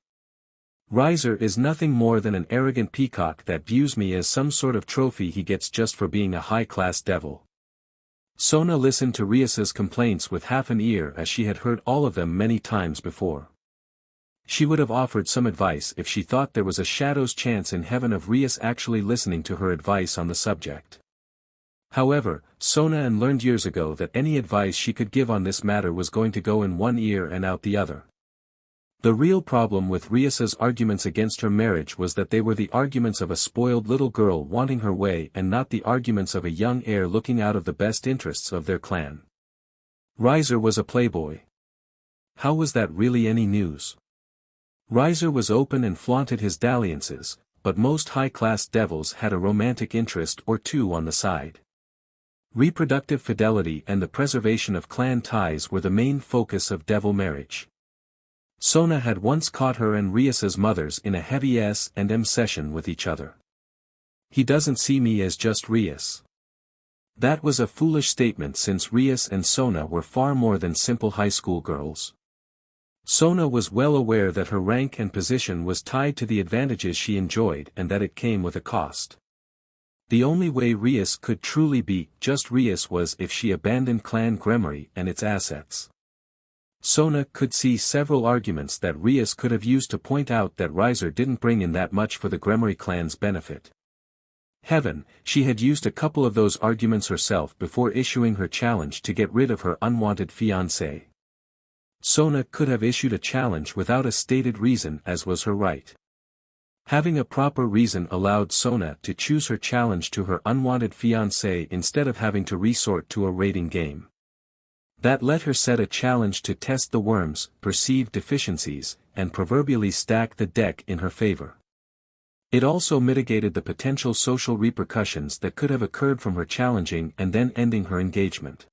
Riser is nothing more than an arrogant peacock that views me as some sort of trophy he gets just for being a high-class devil." Sona listened to Rias's complaints with half an ear as she had heard all of them many times before. She would have offered some advice if she thought there was a shadow's chance in heaven of Rias actually listening to her advice on the subject. However, Sona learned years ago that any advice she could give on this matter was going to go in one ear and out the other. The real problem with Rias's arguments against her marriage was that they were the arguments of a spoiled little girl wanting her way and not the arguments of a young heir looking out of the best interests of their clan. Riser was a playboy. How was that really any news? Riser was open and flaunted his dalliances, but most high-class devils had a romantic interest or two on the side. Reproductive fidelity and the preservation of clan ties were the main focus of devil marriage. Sona had once caught her and Rias's mothers in a heavy S&M session with each other. "He doesn't see me as just Rias." That was a foolish statement since Rias and Sona were far more than simple high school girls. Sona was well aware that her rank and position was tied to the advantages she enjoyed and that it came with a cost. The only way Rias could truly be just Rias was if she abandoned Clan Gremory and its assets. Sona could see several arguments that Rias could have used to point out that Riser didn't bring in that much for the Gremory clan's benefit. Heaven, she had used a couple of those arguments herself before issuing her challenge to get rid of her unwanted fiancé. Sona could have issued a challenge without a stated reason as was her right. Having a proper reason allowed Sona to choose her challenge to her unwanted fiancé instead of having to resort to a raiding game. That let her set a challenge to test the worm's perceived deficiencies, and proverbially stack the deck in her favor. It also mitigated the potential social repercussions that could have occurred from her challenging and then ending her engagement.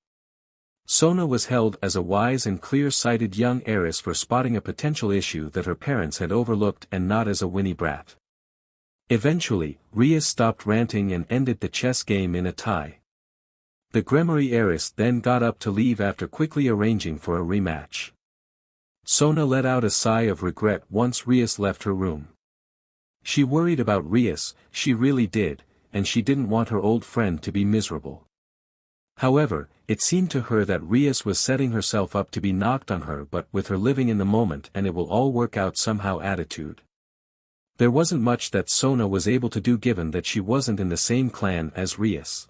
Sona was held as a wise and clear-sighted young heiress for spotting a potential issue that her parents had overlooked and not as a whiny brat. Eventually, Rias stopped ranting and ended the chess game in a tie. The Gremory heiress then got up to leave after quickly arranging for a rematch. Sona let out a sigh of regret once Rias left her room. She worried about Rias, she really did, and she didn't want her old friend to be miserable. However, it seemed to her that Rias was setting herself up to be knocked on her but with her living in the moment and it will all work out somehow attitude. There wasn't much that Sona was able to do given that she wasn't in the same clan as Rias.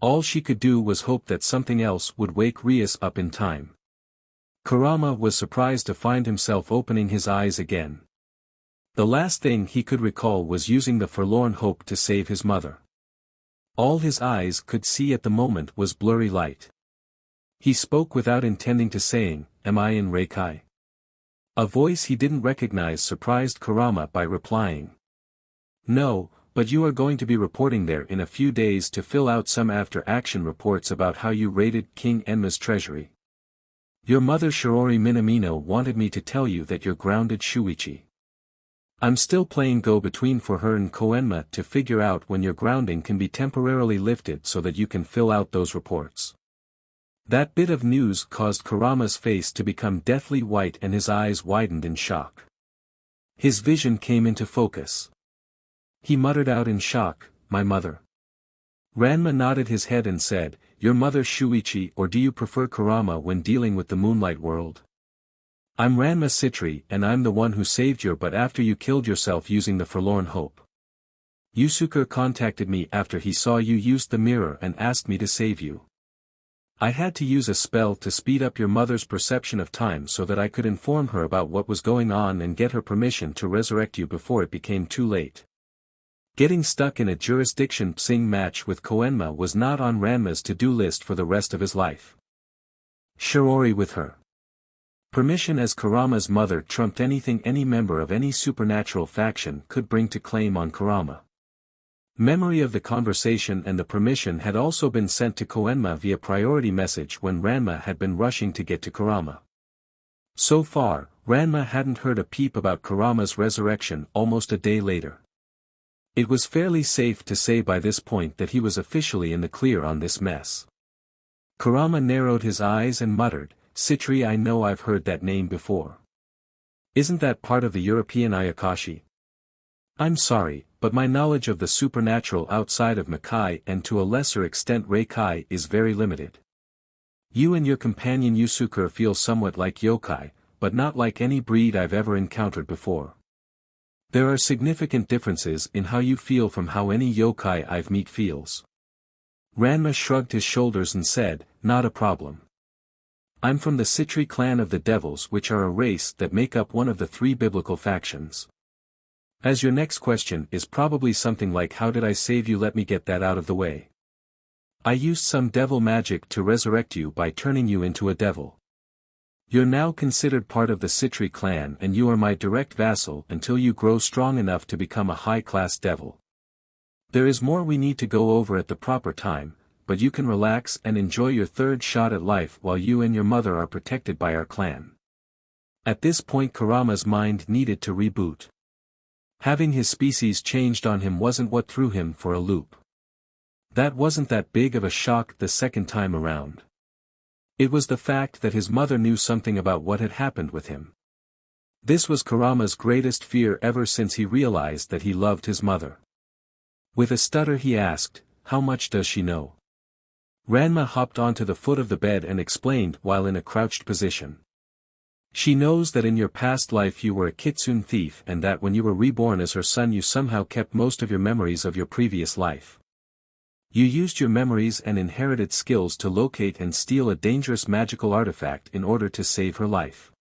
All she could do was hope that something else would wake Rias up in time. Kurama was surprised to find himself opening his eyes again. The last thing he could recall was using the forlorn hope to save his mother. All his eyes could see at the moment was blurry light. He spoke without intending to saying, "Am I in Reikai?" A voice he didn't recognize surprised Kurama by replying, "No, but you are going to be reporting there in a few days to fill out some after-action reports about how you raided King Enma's treasury. Your mother Shirori Minamino wanted me to tell you that you're grounded Shuichi. I'm still playing go-between for her and Koenma to figure out when your grounding can be temporarily lifted so that you can fill out those reports." That bit of news caused Kurama's face to become deathly white and his eyes widened in shock. His vision came into focus. He muttered out in shock, "My mother." Ranma nodded his head and said, "Your mother Shuichi, or do you prefer Kurama when dealing with the Moonlight World? I'm Ranma Sitri and I'm the one who saved you but after you killed yourself using the Forlorn Hope. Yusuke contacted me after he saw you use the mirror and asked me to save you. I had to use a spell to speed up your mother's perception of time so that I could inform her about what was going on and get her permission to resurrect you before it became too late. Getting stuck in a jurisdiction psing match with Koenma was not on Ranma's to-do list for the rest of his life. Shirori with her permission as Kurama's mother trumped anything any member of any supernatural faction could bring to claim on Kurama. Memory of the conversation and the permission had also been sent to Koenma via priority message when Ranma had been rushing to get to Kurama. So far, Ranma hadn't heard a peep about Kurama's resurrection almost a day later. It was fairly safe to say by this point that he was officially in the clear on this mess. Kurama narrowed his eyes and muttered, "Citri, I know I've heard that name before. Isn't that part of the European Ayakashi? I'm sorry, but my knowledge of the supernatural outside of Makai and to a lesser extent Reikai is very limited. You and your companion Yusuke feel somewhat like yokai, but not like any breed I've ever encountered before. There are significant differences in how you feel from how any yokai I've met feels." Ranma shrugged his shoulders and said, "Not a problem. I'm from the Citri clan of the Devils, which are a race that make up one of the 3 biblical factions. As your next question is probably something like how did I save you, let me get that out of the way. I used some devil magic to resurrect you by turning you into a devil. You're now considered part of the Citri clan and you are my direct vassal until you grow strong enough to become a high-class devil. There is more we need to go over at the proper time, but you can relax and enjoy your 3rd shot at life while you and your mother are protected by our clan." At this point Kurama's mind needed to reboot. Having his species changed on him wasn't what threw him for a loop. That wasn't that big of a shock the second time around. It was the fact that his mother knew something about what had happened with him. This was Kurama's greatest fear ever since he realized that he loved his mother. With a stutter he asked, "How much does she know?" Ranma hopped onto the foot of the bed and explained while in a crouched position. "She knows that in your past life you were a kitsune thief and that when you were reborn as her son you somehow kept most of your memories of your previous life. You used your memories and inherited skills to locate and steal a dangerous magical artifact in order to save her life.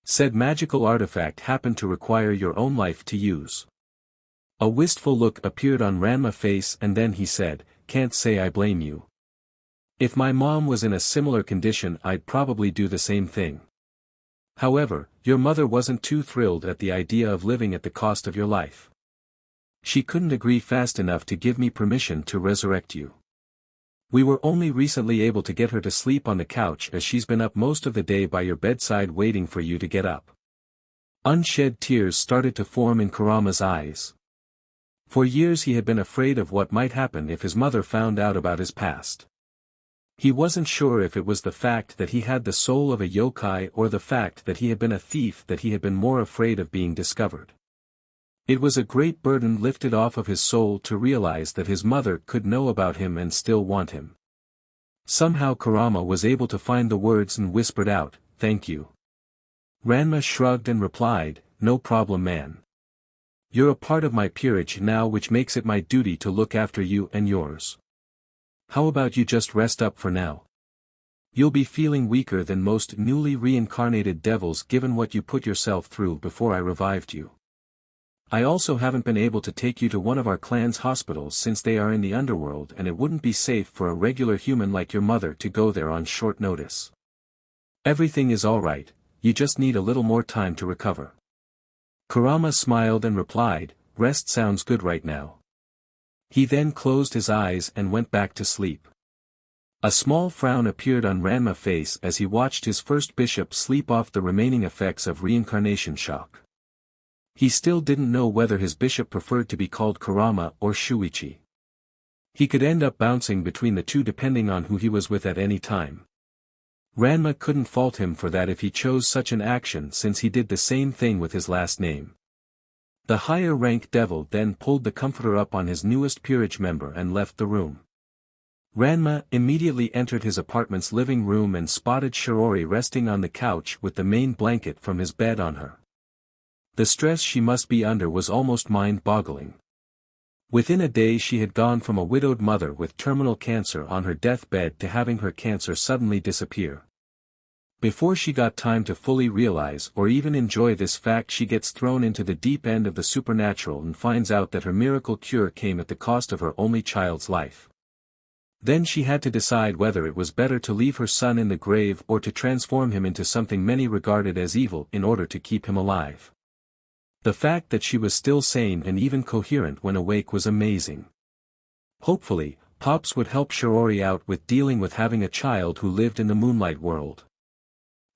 Said magical artifact happened to require your own life to use." A wistful look appeared on Ranma's face and then he said, "Can't say I blame you. If my mom was in a similar condition I'd probably do the same thing. However, your mother wasn't too thrilled at the idea of living at the cost of your life. She couldn't agree fast enough to give me permission to resurrect you. We were only recently able to get her to sleep on the couch as she's been up most of the day by your bedside waiting for you to get up." Unshed tears started to form in Kurama's eyes. For years he had been afraid of what might happen if his mother found out about his past. He wasn't sure if it was the fact that he had the soul of a yokai or the fact that he had been a thief that he had been more afraid of being discovered. It was a great burden lifted off of his soul to realize that his mother could know about him and still want him. Somehow Kurama was able to find the words and whispered out, "Thank you." Ranma shrugged and replied, "No problem, man. You're a part of my peerage now, which makes it my duty to look after you and yours. How about you just rest up for now? You'll be feeling weaker than most newly reincarnated devils given what you put yourself through before I revived you. I also haven't been able to take you to one of our clan's hospitals since they are in the underworld and it wouldn't be safe for a regular human like your mother to go there on short notice. Everything is alright, you just need a little more time to recover." Kurama smiled and replied, "Rest sounds good right now." He then closed his eyes and went back to sleep. A small frown appeared on Ranma's face as he watched his first bishop sleep off the remaining effects of reincarnation shock. He still didn't know whether his bishop preferred to be called Kurama or Shuichi. He could end up bouncing between the two depending on who he was with at any time. Ranma couldn't fault him for that if he chose such an action since he did the same thing with his last name. The higher-rank devil then pulled the comforter up on his newest peerage member and left the room. Ranma immediately entered his apartment's living room and spotted Shirori resting on the couch with the main blanket from his bed on her. The stress she must be under was almost mind-boggling. Within a day she had gone from a widowed mother with terminal cancer on her deathbed to having her cancer suddenly disappear. Before she got time to fully realize or even enjoy this fact, she gets thrown into the deep end of the supernatural and finds out that her miracle cure came at the cost of her only child's life. Then she had to decide whether it was better to leave her son in the grave or to transform him into something many regarded as evil in order to keep him alive. The fact that she was still sane and even coherent when awake was amazing. Hopefully, Pops would help Shiori out with dealing with having a child who lived in the moonlight world.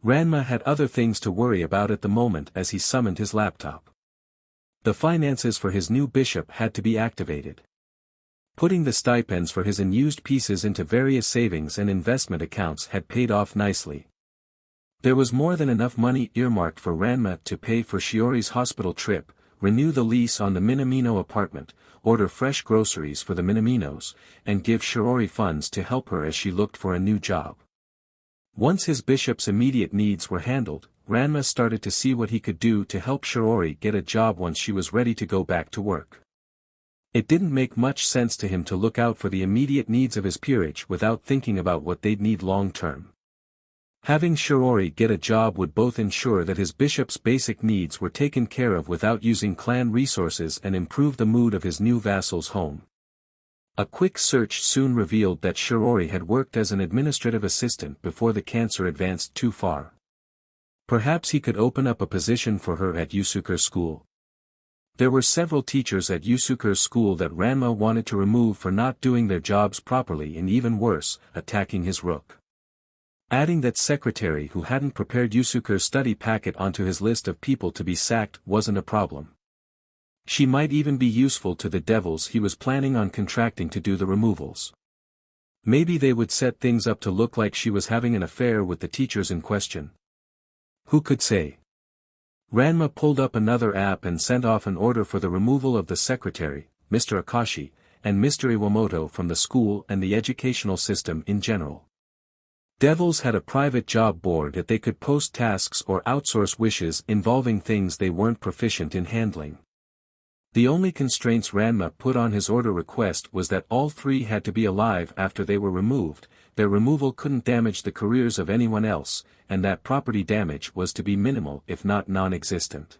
Ranma had other things to worry about at the moment as he summoned his laptop. The finances for his new bishop had to be activated. Putting the stipends for his unused pieces into various savings and investment accounts had paid off nicely. There was more than enough money earmarked for Ranma to pay for Shiori's hospital trip, renew the lease on the Minamino apartment, order fresh groceries for the Minaminos, and give Shiori funds to help her as she looked for a new job. Once his bishop's immediate needs were handled, Ranma started to see what he could do to help Shiori get a job once she was ready to go back to work. It didn't make much sense to him to look out for the immediate needs of his peerage without thinking about what they'd need long term. Having Shiori get a job would both ensure that his bishop's basic needs were taken care of without using clan resources and improve the mood of his new vassal's home. A quick search soon revealed that Shiori had worked as an administrative assistant before the cancer advanced too far. Perhaps he could open up a position for her at Yusuke's school. There were several teachers at Yusuke's school that Ranma wanted to remove for not doing their jobs properly and even worse, attacking his rook. Adding that secretary who hadn't prepared Yusuke's study packet onto his list of people to be sacked wasn't a problem. She might even be useful to the devils he was planning on contracting to do the removals. Maybe they would set things up to look like she was having an affair with the teachers in question. Who could say? Ranma pulled up another app and sent off an order for the removal of the secretary, Mr. Akashi, and Mr. Iwamoto from the school and the educational system in general. Devils had a private job board that they could post tasks or outsource wishes involving things they weren't proficient in handling. The only constraints Ranma put on his order request was that all three had to be alive after they were removed, their removal couldn't damage the careers of anyone else, and that property damage was to be minimal if not non-existent.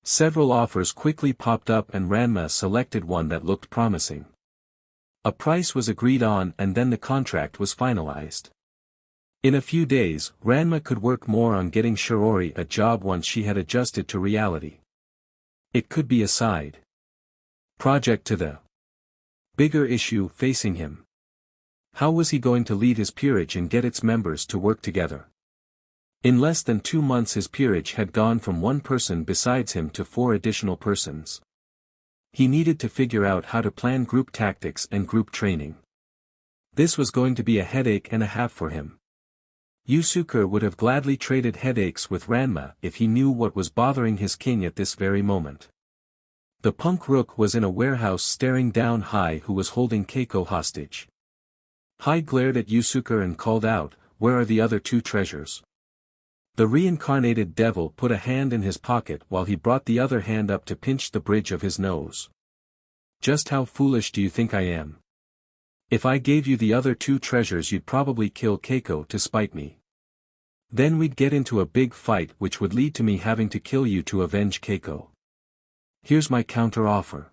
Several offers quickly popped up and Ranma selected one that looked promising. A price was agreed on and then the contract was finalized. In a few days, Ranma could work more on getting Shiori a job once she had adjusted to reality. It could be a side project to the bigger issue facing him. How was he going to lead his peerage and get its members to work together? In less than 2 months his peerage had gone from one person besides him to 4 additional persons. He needed to figure out how to plan group tactics and group training. This was going to be a headache and a half for him. Yusuke would have gladly traded headaches with Ranma if he knew what was bothering his king at this very moment. The punk rook was in a warehouse staring down Hai, who was holding Keiko hostage. Hai glared at Yusuke and called out, "Where are the other 2 treasures?" The reincarnated devil put a hand in his pocket while he brought the other hand up to pinch the bridge of his nose. "Just how foolish do you think I am? If I gave you the other 2 treasures you'd probably kill Keiko to spite me. Then we'd get into a big fight which would lead to me having to kill you to avenge Keiko. Here's my counter-offer.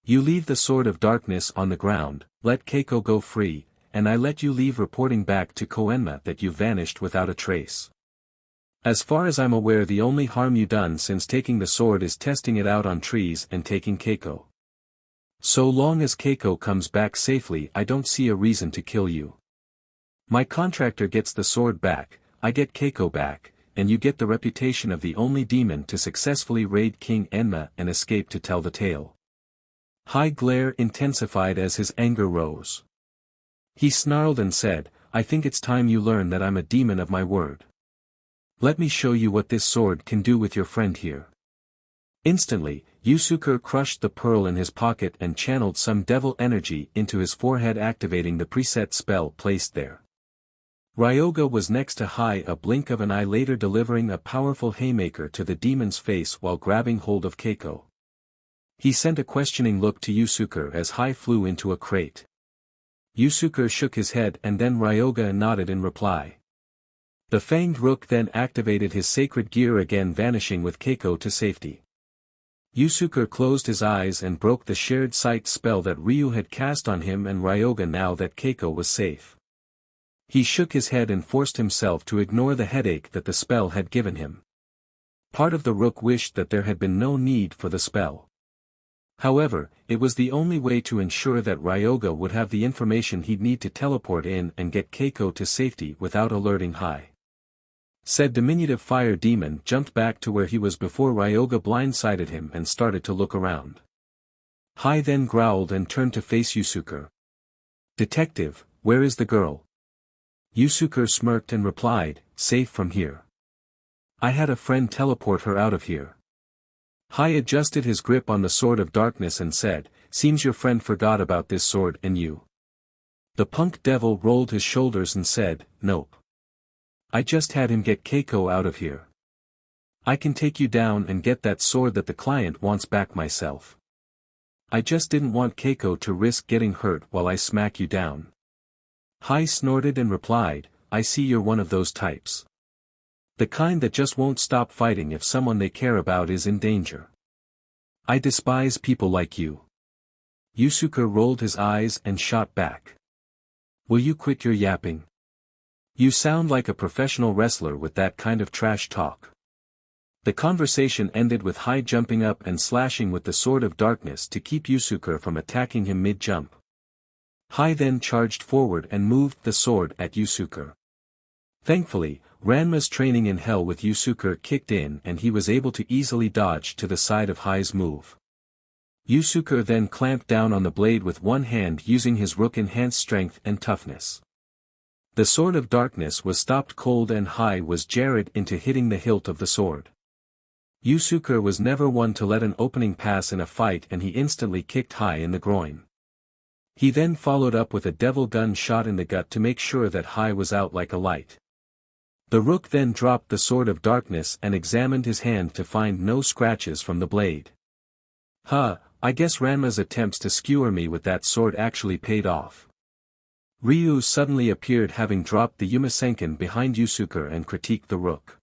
You leave the Sword of Darkness on the ground, let Keiko go free, and I let you leave reporting back to Koenma that you vanished without a trace. As far as I'm aware the only harm you done since taking the sword is testing it out on trees and taking Keiko. So long as Keiko comes back safely I don't see a reason to kill you. My contractor gets the sword back, I get Keiko back, and you get the reputation of the only demon to successfully raid King Enma and escape to tell the tale." High glare intensified as his anger rose. He snarled and said, "I think it's time you learn that I'm a demon of my word. Let me show you what this sword can do with your friend here." Instantly, Yusuke crushed the pearl in his pocket and channeled some devil energy into his forehead, activating the preset spell placed there. Ryoga was next to Hai, a blink of an eye later delivering a powerful haymaker to the demon's face while grabbing hold of Keiko. He sent a questioning look to Yusuke as Hai flew into a crate. Yusuke shook his head and then Ryoga nodded in reply. The fanged rook then activated his sacred gear again, vanishing with Keiko to safety. Yusuke closed his eyes and broke the shared sight spell that Ryu had cast on him and Ryoga now that Keiko was safe. He shook his head and forced himself to ignore the headache that the spell had given him. Part of the rook wished that there had been no need for the spell. However, it was the only way to ensure that Ryoga would have the information he'd need to teleport in and get Keiko to safety without alerting Hai. Said diminutive fire demon jumped back to where he was before Ryoga blindsided him and started to look around. Hai then growled and turned to face Yusuke. "Detective, where is the girl?" Yusuke smirked and replied, "Safe from here. I had a friend teleport her out of here." Hai adjusted his grip on the sword of darkness and said, "Seems your friend forgot about this sword and you." The punk devil rolled his shoulders and said, "Nope. I just had him get Keiko out of here. I can take you down and get that sword that the client wants back myself. I just didn't want Keiko to risk getting hurt while I smack you down." Hai snorted and replied, "I see you're one of those types. The kind that just won't stop fighting if someone they care about is in danger. I despise people like you." Yusuke rolled his eyes and shot back. "Will you quit your yapping? You sound like a professional wrestler with that kind of trash talk." The conversation ended with Hai jumping up and slashing with the sword of darkness to keep Yusuke from attacking him mid-jump. Hai then charged forward and moved the sword at Yusuke. Thankfully, Ranma's training in hell with Yusuke kicked in and he was able to easily dodge to the side of Hai's move. Yusuke then clamped down on the blade with one hand using his rook-enhanced strength and toughness. The sword of darkness was stopped cold and Hai was jarred into hitting the hilt of the sword. Yusuke was never one to let an opening pass in a fight and he instantly kicked Hai in the groin. He then followed up with a devil gun shot in the gut to make sure that Hai was out like a light. The rook then dropped the sword of darkness and examined his hand to find no scratches from the blade. I guess Ranma's attempts to skewer me with that sword actually paid off. Ryu suddenly appeared, having dropped the Yumasenken behind Yusuke, and critiqued the rook.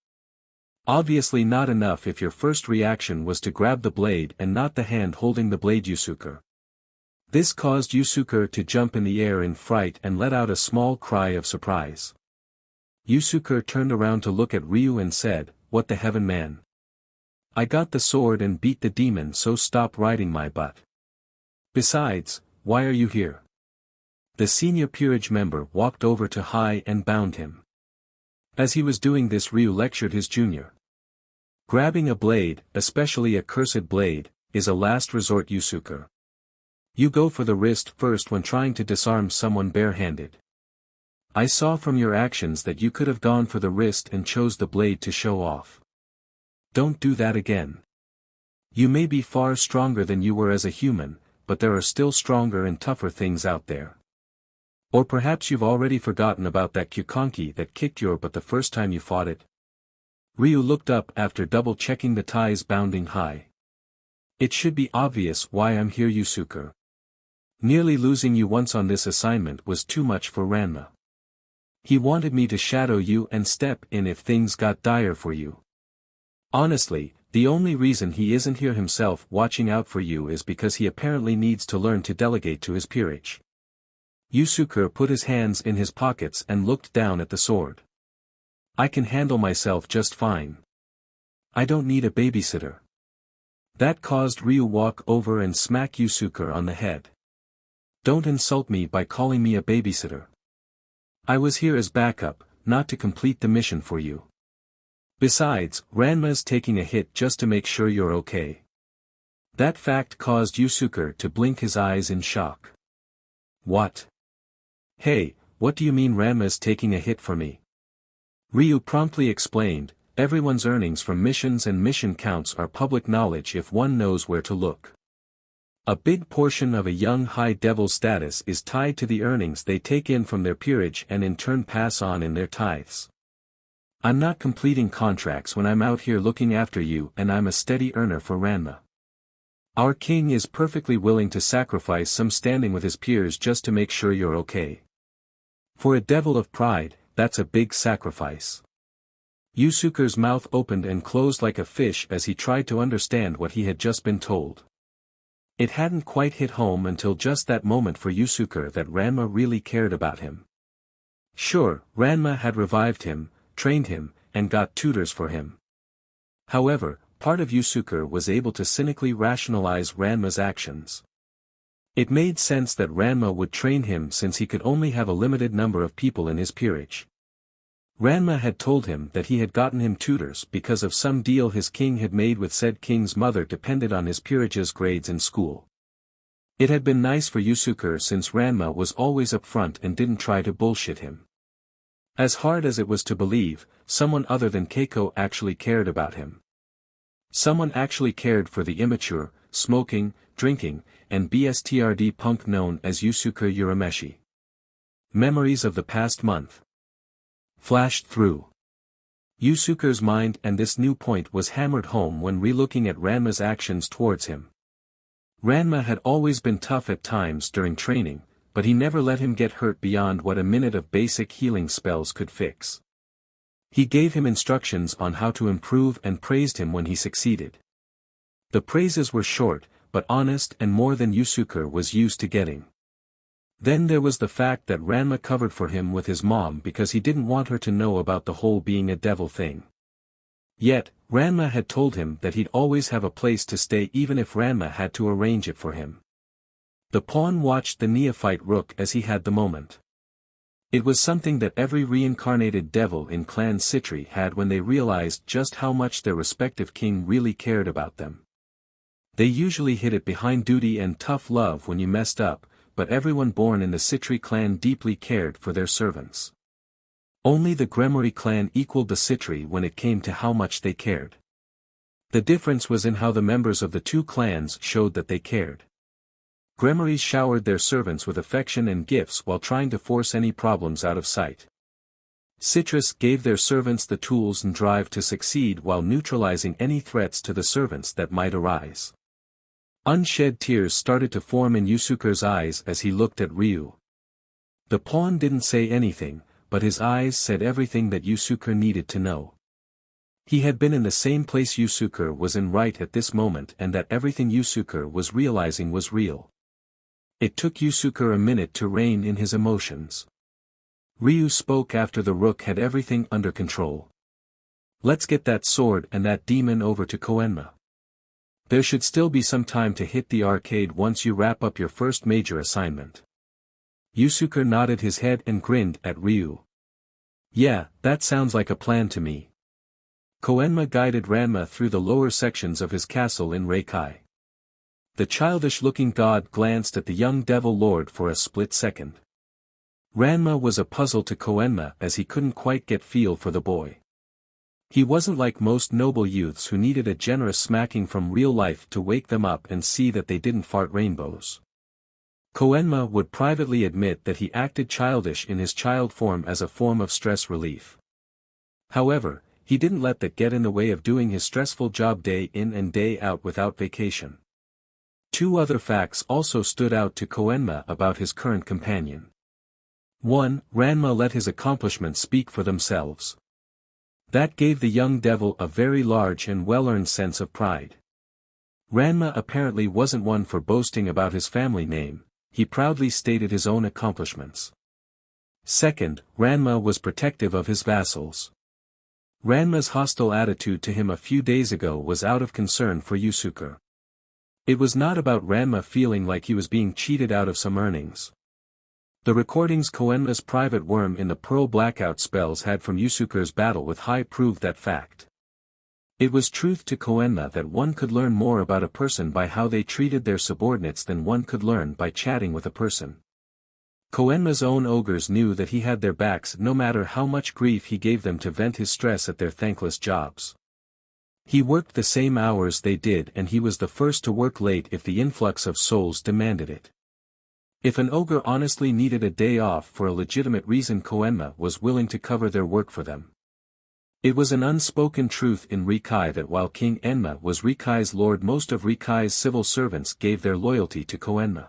"Obviously not enough if your first reaction was to grab the blade and not the hand holding the blade, Yusuke." This caused Yusuke to jump in the air in fright and let out a small cry of surprise. Yusuke turned around to look at Ryu and said, "What the heaven, man? I got the sword and beat the demon, so stop riding my butt. Besides, why are you here?" The senior peerage member walked over to Hai and bound him. As he was doing this, Ryu lectured his junior. "Grabbing a blade, especially a cursed blade, is a last resort, Yusuke. You go for the wrist first when trying to disarm someone barehanded. I saw from your actions that you could have gone for the wrist and chose the blade to show off. Don't do that again. You may be far stronger than you were as a human, but there are still stronger and tougher things out there. Or perhaps you've already forgotten about that Kukonki that kicked your butt the first time you fought it." Ryu looked up after double-checking the ties bounding Hai. "It should be obvious why I'm here, Yusuke. Nearly losing you once on this assignment was too much for Ranma. He wanted me to shadow you and step in if things got dire for you. Honestly, the only reason he isn't here himself watching out for you is because he apparently needs to learn to delegate to his peerage." Yusuke put his hands in his pockets and looked down at the sword. "I can handle myself just fine. I don't need a babysitter." That caused Ryu walk over and smack Yusuke on the head. "Don't insult me by calling me a babysitter. I was here as backup, not to complete the mission for you. Besides, Ranma's taking a hit just to make sure you're okay." That fact caused Yusuke to blink his eyes in shock. "What? Hey, what do you mean Ranma's taking a hit for me?" Ryu promptly explained, "Everyone's earnings from missions and mission counts are public knowledge if one knows where to look. A big portion of a young high devil's status is tied to the earnings they take in from their peerage and in turn pass on in their tithes. I'm not completing contracts when I'm out here looking after you, and I'm a steady earner for Ranma. Our king is perfectly willing to sacrifice some standing with his peers just to make sure you're okay. For a devil of pride, that's a big sacrifice. Yusuke's mouth opened and closed like a fish as he tried to understand what he had just been told. It hadn't quite hit home until just that moment for Yusuke that Ranma really cared about him. Sure, Ranma had revived him, trained him, and got tutors for him. However, part of Yusuke was able to cynically rationalize Ranma's actions. It made sense that Ranma would train him since he could only have a limited number of people in his peerage. Ranma had told him that he had gotten him tutors because of some deal his king had made with said king's mother depended on his peerage's grades in school. It had been nice for Yusuke since Ranma was always upfront and didn't try to bullshit him. As hard as it was to believe, someone other than Keiko actually cared about him. Someone actually cared for the immature, smoking, drinking, and BSTRD punk known as Yusuke Urameshi. Memories of the past month flashed through Yusuke's mind, and this new point was hammered home when relooking at Ranma's actions towards him. Ranma had always been tough at times during training, but he never let him get hurt beyond what a minute of basic healing spells could fix. He gave him instructions on how to improve and praised him when he succeeded. The praises were short, but honest and more than Yusuke was used to getting. Then there was the fact that Ranma covered for him with his mom because he didn't want her to know about the whole being a devil thing. Yet, Ranma had told him that he'd always have a place to stay even if Ranma had to arrange it for him. The pawn watched the neophyte Rook as he had the moment. It was something that every reincarnated devil in Clan Citri had when they realized just how much their respective king really cared about them. They usually hid it behind duty and tough love when you messed up, but everyone born in the Citri clan deeply cared for their servants. Only the Gremory clan equaled the Citri when it came to how much they cared. The difference was in how the members of the two clans showed that they cared. Gremorys showered their servants with affection and gifts while trying to force any problems out of sight. Citrus gave their servants the tools and drive to succeed while neutralizing any threats to the servants that might arise. Unshed tears started to form in Yusuke's eyes as he looked at Ryu. The pawn didn't say anything, but his eyes said everything that Yusuke needed to know. He had been in the same place Yusuke was in right at this moment, and that everything Yusuke was realizing was real. It took Yusuke a minute to rein in his emotions. Ryu spoke after the Rook had everything under control. "Let's get that sword and that demon over to Koenma. There should still be some time to hit the arcade once you wrap up your first major assignment." Yusuke nodded his head and grinned at Ryu. "Yeah, that sounds like a plan to me." Koenma guided Ranma through the lower sections of his castle in Reikai. The childish-looking god glanced at the young devil lord for a split second. Ranma was a puzzle to Koenma as he couldn't quite get feel for the boy. He wasn't like most noble youths who needed a generous smacking from real life to wake them up and see that they didn't fart rainbows. Koenma would privately admit that he acted childish in his child form as a form of stress relief. However, he didn't let that get in the way of doing his stressful job day in and day out without vacation. Two other facts also stood out to Koenma about his current companion. 1. Ranma let his accomplishments speak for themselves. That gave the young devil a very large and well-earned sense of pride. Ranma apparently wasn't one for boasting about his family name, he proudly stated his own accomplishments. 2. Ranma was protective of his vassals. Ranma's hostile attitude to him a few days ago was out of concern for Yusuke. It was not about Ranma feeling like he was being cheated out of some earnings. The recordings Koenma's private worm in the Pearl Blackout spells had from Yusuke's battle with Hai proved that fact. It was truth to Koenma that one could learn more about a person by how they treated their subordinates than one could learn by chatting with a person. Koenma's own ogres knew that he had their backs no matter how much grief he gave them to vent his stress at their thankless jobs. He worked the same hours they did, and he was the first to work late if the influx of souls demanded it. If an ogre honestly needed a day off for a legitimate reason, Koenma was willing to cover their work for them. It was an unspoken truth in Reikai that while King Enma was Reikai's lord, most of Reikai's civil servants gave their loyalty to Koenma.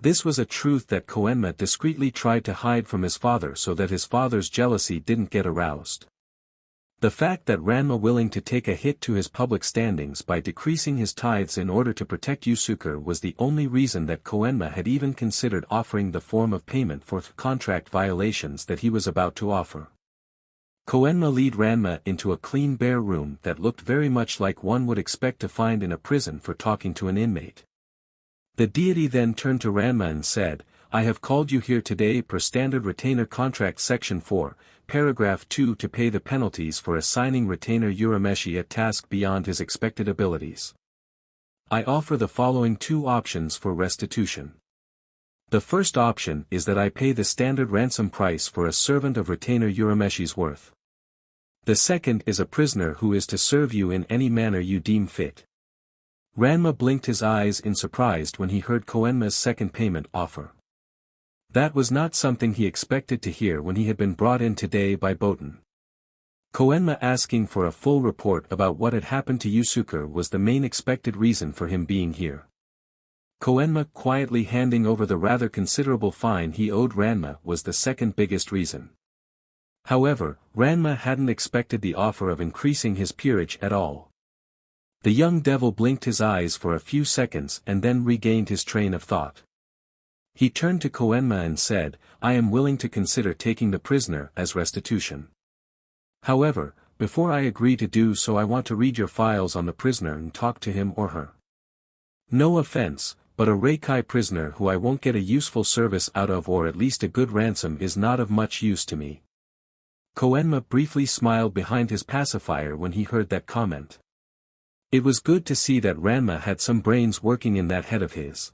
This was a truth that Koenma discreetly tried to hide from his father so that his father's jealousy didn't get aroused. The fact that Ranma willing to take a hit to his public standings by decreasing his tithes in order to protect Yusuke was the only reason that Koenma had even considered offering the form of payment for contract violations that he was about to offer. Koenma led Ranma into a clean bare room that looked very much like one would expect to find in a prison for talking to an inmate. The deity then turned to Ranma and said, "I have called you here today per standard retainer contract section 4, paragraph 2 to pay the penalties for assigning retainer Urameshi a task beyond his expected abilities. I offer the following two options for restitution. The first option is that I pay the standard ransom price for a servant of retainer Urameshi's worth. The second is a prisoner who is to serve you in any manner you deem fit." Ranma blinked his eyes in surprise when he heard Koenma's second payment offer. That was not something he expected to hear when he had been brought in today by Boten. Koenma asking for a full report about what had happened to Yusuke was the main expected reason for him being here. Koenma quietly handing over the rather considerable fine he owed Ranma was the second biggest reason. However, Ranma hadn't expected the offer of increasing his peerage at all. The young devil blinked his eyes for a few seconds and then regained his train of thought. He turned to Koenma and said, "I am willing to consider taking the prisoner as restitution. However, before I agree to do so I want to read your files on the prisoner and talk to him or her. No offense, but a Reikai prisoner who I won't get a useful service out of or at least a good ransom is not of much use to me." Koenma briefly smiled behind his pacifier when he heard that comment. It was good to see that Ranma had some brains working in that head of his.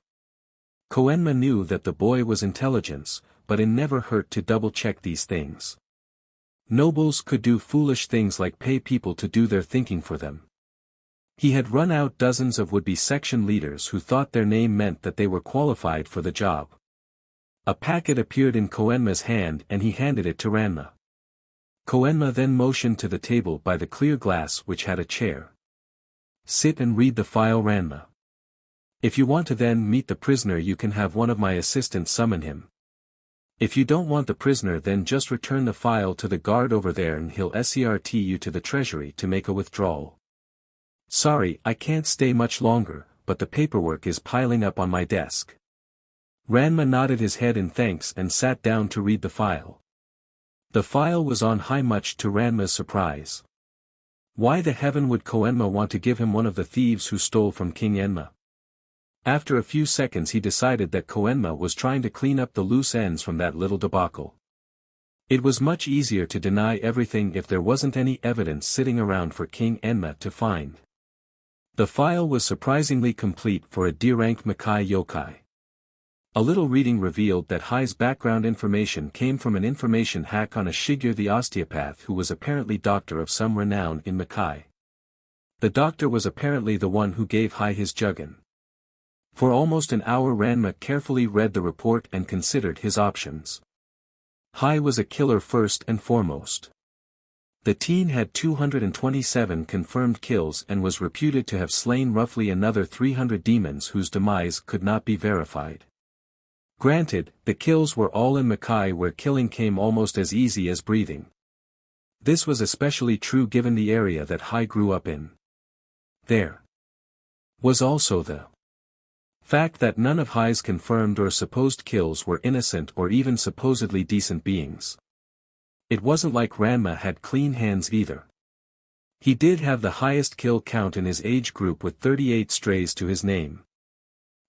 Koenma knew that the boy was intelligent, but it never hurt to double-check these things. Nobles could do foolish things like pay people to do their thinking for them. He had run out dozens of would-be section leaders who thought their name meant that they were qualified for the job. A packet appeared in Koenma's hand and he handed it to Ranma. Koenma then motioned to the table by the clear glass which had a chair. "Sit and read the file, Ranma. If you want to then meet the prisoner you can have one of my assistants summon him. If you don't want the prisoner then just return the file to the guard over there and he'll escort you to the treasury to make a withdrawal. Sorry, I can't stay much longer, but the paperwork is piling up on my desk." Ranma nodded his head in thanks and sat down to read the file. The file was on high much to Ranma's surprise. Why the heaven would Koenma want to give him one of the thieves who stole from King Enma? After a few seconds he decided that Koenma was trying to clean up the loose ends from that little debacle. It was much easier to deny everything if there wasn't any evidence sitting around for King Enma to find. The file was surprisingly complete for a D-rank Makai yokai. A little reading revealed that Hai's background information came from an information hack on a Shigure the osteopath who was apparently doctor of some renown in Makai. The doctor was apparently the one who gave Hai his juggin. For almost an hour Ranma carefully read the report and considered his options. Hai was a killer first and foremost. The teen had 227 confirmed kills and was reputed to have slain roughly another 300 demons whose demise could not be verified. Granted, the kills were all in Makai where killing came almost as easy as breathing. This was especially true given the area that Hai grew up in. There was also the fact that none of Hai's confirmed or supposed kills were innocent or even supposedly decent beings. It wasn't like Ranma had clean hands either. He did have the highest kill count in his age group with 38 strays to his name.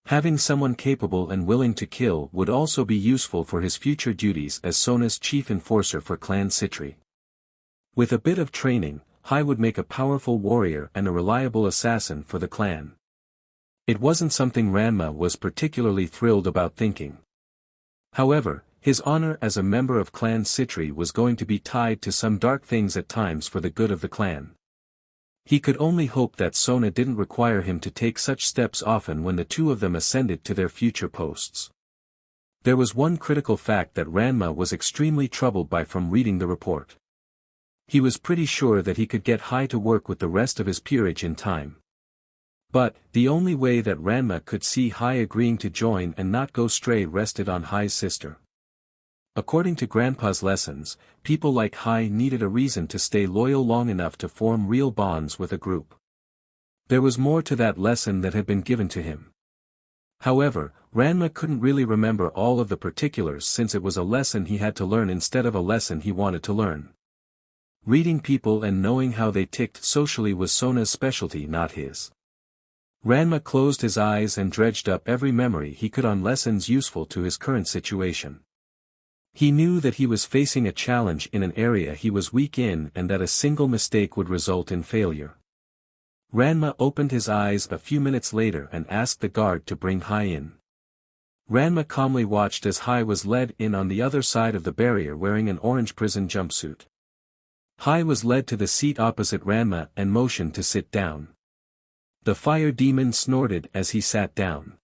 Having someone capable and willing to kill would also be useful for his future duties as Sona's chief enforcer for Clan Citri. With a bit of training, Hai would make a powerful warrior and a reliable assassin for the clan. It wasn't something Ranma was particularly thrilled about thinking. However, his honor as a member of Clan Citri was going to be tied to some dark things at times for the good of the clan. He could only hope that Sona didn't require him to take such steps often when the two of them ascended to their future posts. There was one critical fact that Ranma was extremely troubled by from reading the report. He was pretty sure that he could get Hai to work with the rest of his peerage in time. But, the only way that Ranma could see Hai agreeing to join and not go stray rested on Hai's sister. According to Grandpa's lessons, people like Hai needed a reason to stay loyal long enough to form real bonds with a group. There was more to that lesson that had been given to him. However, Ranma couldn't really remember all of the particulars since it was a lesson he had to learn instead of a lesson he wanted to learn. Reading people and knowing how they ticked socially was Sona's specialty, not his. Ranma closed his eyes and dredged up every memory he could on lessons useful to his current situation. He knew that he was facing a challenge in an area he was weak in and that a single mistake would result in failure. Ranma opened his eyes a few minutes later and asked the guard to bring Hai in. Ranma calmly watched as Hai was led in on the other side of the barrier wearing an orange prison jumpsuit. Hai was led to the seat opposite Ranma and motioned to sit down. The fire demon snorted as he sat down.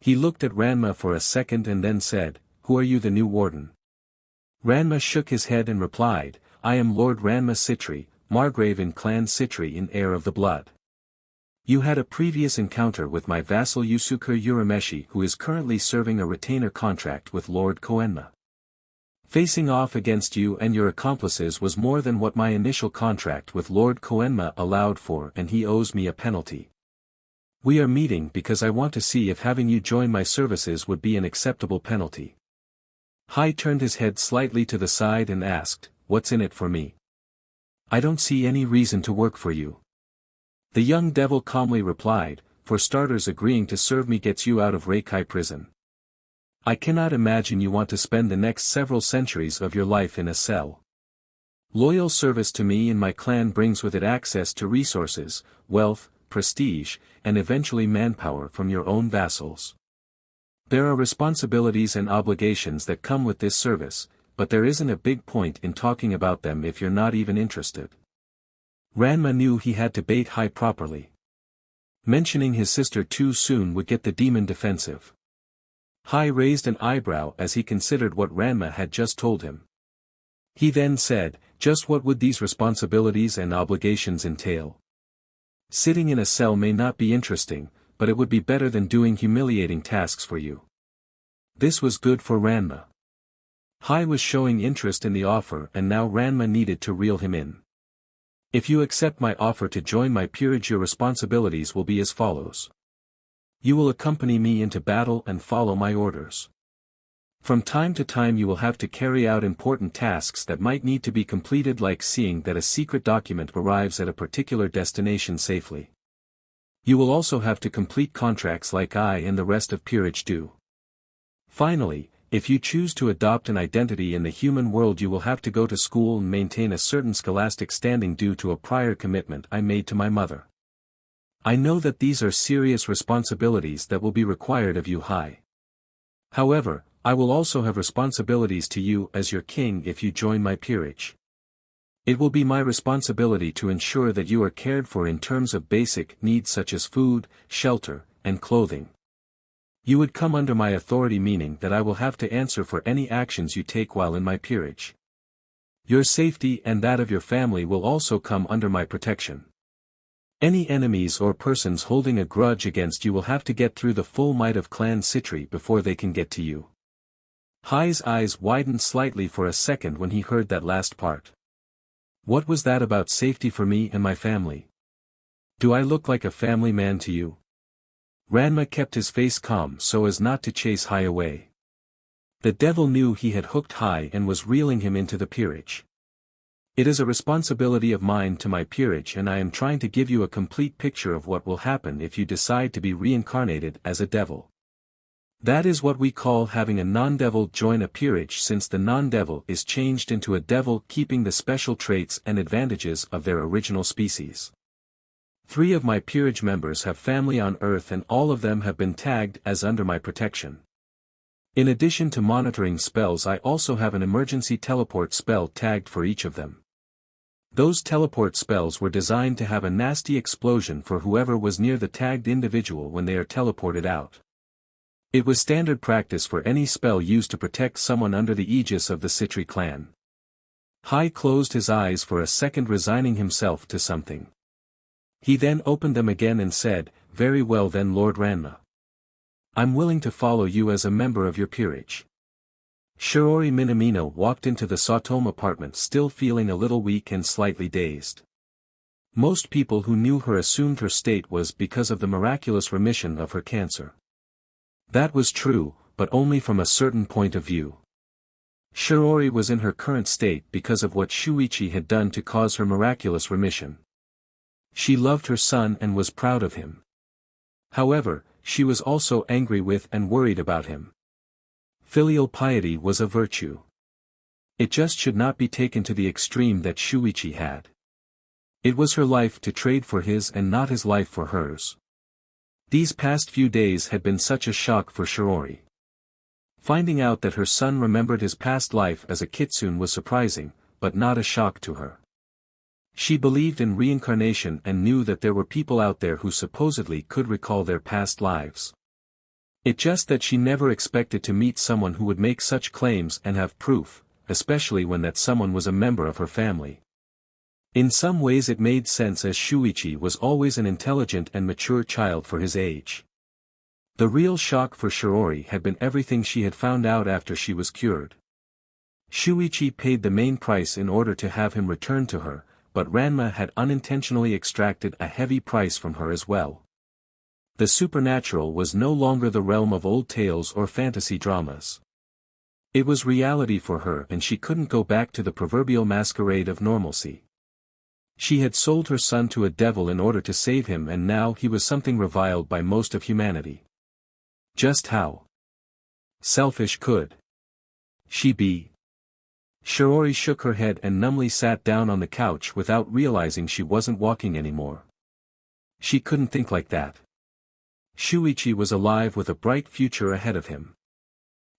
He looked at Ranma for a second and then said, "Who are you, the new warden?" Ranma shook his head and replied, "I am Lord Ranma Sitri, Margrave in Clan Citri in Heir of the Blood. You had a previous encounter with my vassal Yusuke Urameshi, who is currently serving a retainer contract with Lord Koenma. Facing off against you and your accomplices was more than what my initial contract with Lord Koenma allowed for, and he owes me a penalty. We are meeting because I want to see if having you join my services would be an acceptable penalty." Hai turned his head slightly to the side and asked, "What's in it for me?" "I don't see any reason to work for you." The young devil calmly replied, "For starters, agreeing to serve me gets you out of Reikai prison. I cannot imagine you want to spend the next several centuries of your life in a cell. Loyal service to me and my clan brings with it access to resources, wealth, prestige, and eventually manpower from your own vassals. There are responsibilities and obligations that come with this service, but there isn't a big point in talking about them if you're not even interested." Ranma knew he had to bait Hai properly. Mentioning his sister too soon would get the demon defensive. Hai raised an eyebrow as he considered what Ranma had just told him. He then said, "Just what would these responsibilities and obligations entail?" "Sitting in a cell may not be interesting, but it would be better than doing humiliating tasks for you." This was good for Ranma. Hai was showing interest in the offer, and now Ranma needed to reel him in. "If you accept my offer to join my peerage, your responsibilities will be as follows. You will accompany me into battle and follow my orders. From time to time you will have to carry out important tasks that might need to be completed, like seeing that a secret document arrives at a particular destination safely. You will also have to complete contracts like I and the rest of peerage do. Finally, if you choose to adopt an identity in the human world, you will have to go to school and maintain a certain scholastic standing due to a prior commitment I made to my mother. I know that these are serious responsibilities that will be required of you, Hai. However, I will also have responsibilities to you as your king if you join my peerage. It will be my responsibility to ensure that you are cared for in terms of basic needs such as food, shelter, and clothing. You would come under my authority, meaning that I will have to answer for any actions you take while in my peerage. Your safety and that of your family will also come under my protection. Any enemies or persons holding a grudge against you will have to get through the full might of Clan Citri before they can get to you." Hai's eyes widened slightly for a second when he heard that last part. What was that about safety for me and my family? Do I look like a family man to you? Ranma kept his face calm so as not to chase Hai away. The devil knew he had hooked Hai and was reeling him into the peerage. "It is a responsibility of mine to my peerage, and I am trying to give you a complete picture of what will happen if you decide to be reincarnated as a devil. That is what we call having a non-devil join a peerage, since the non-devil is changed into a devil, keeping the special traits and advantages of their original species. 3 of my peerage members have family on Earth, and all of them have been tagged as under my protection. In addition to monitoring spells, I also have an emergency teleport spell tagged for each of them. Those teleport spells were designed to have a nasty explosion for whoever was near the tagged individual when they are teleported out. It was standard practice for any spell used to protect someone under the aegis of the Citri clan." Hai closed his eyes for a second, resigning himself to something. He then opened them again and said, "Very well then, Lord Ranma. I'm willing to follow you as a member of your peerage." Shiori Minamino walked into the Saotome apartment still feeling a little weak and slightly dazed. Most people who knew her assumed her state was because of the miraculous remission of her cancer. That was true, but only from a certain point of view. Shiori was in her current state because of what Shuichi had done to cause her miraculous remission. She loved her son and was proud of him. However, she was also angry with and worried about him. Filial piety was a virtue. It just should not be taken to the extreme that Shuichi had. It was her life to trade for his and not his life for hers. These past few days had been such a shock for Shiori. Finding out that her son remembered his past life as a kitsune was surprising, but not a shock to her. She believed in reincarnation and knew that there were people out there who supposedly could recall their past lives. It just that she never expected to meet someone who would make such claims and have proof, especially when that someone was a member of her family. In some ways it made sense as Shuichi was always an intelligent and mature child for his age. The real shock for Shiori had been everything she had found out after she was cured. Shuichi paid the main price in order to have him return to her, but Ranma had unintentionally extracted a heavy price from her as well. The supernatural was no longer the realm of old tales or fantasy dramas. It was reality for her and she couldn't go back to the proverbial masquerade of normalcy. She had sold her son to a devil in order to save him and now he was something reviled by most of humanity. Just how selfish could she be? Shiori shook her head and numbly sat down on the couch without realizing she wasn't walking anymore. She couldn't think like that. Shuichi was alive with a bright future ahead of him.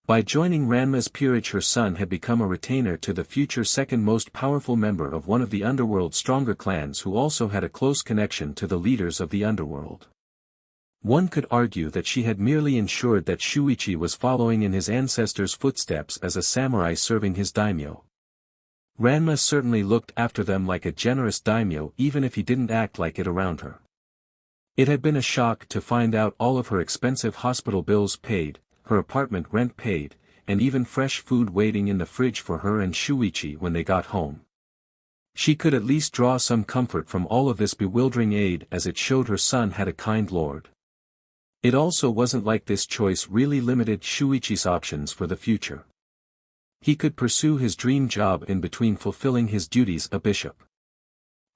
By joining Ranma's peerage her son had become a retainer to the future second most powerful member of one of the underworld's stronger clans who also had a close connection to the leaders of the underworld. One could argue that she had merely ensured that Shuichi was following in his ancestors' footsteps as a samurai serving his daimyo. Ranma certainly looked after them like a generous daimyo even if he didn't act like it around her. It had been a shock to find out all of her expensive hospital bills paid, her apartment rent paid, and even fresh food waiting in the fridge for her and Shuichi when they got home. She could at least draw some comfort from all of this bewildering aid as it showed her son had a kind lord. It also wasn't like this choice really limited Shuichi's options for the future. He could pursue his dream job in between fulfilling his duties as a bishop.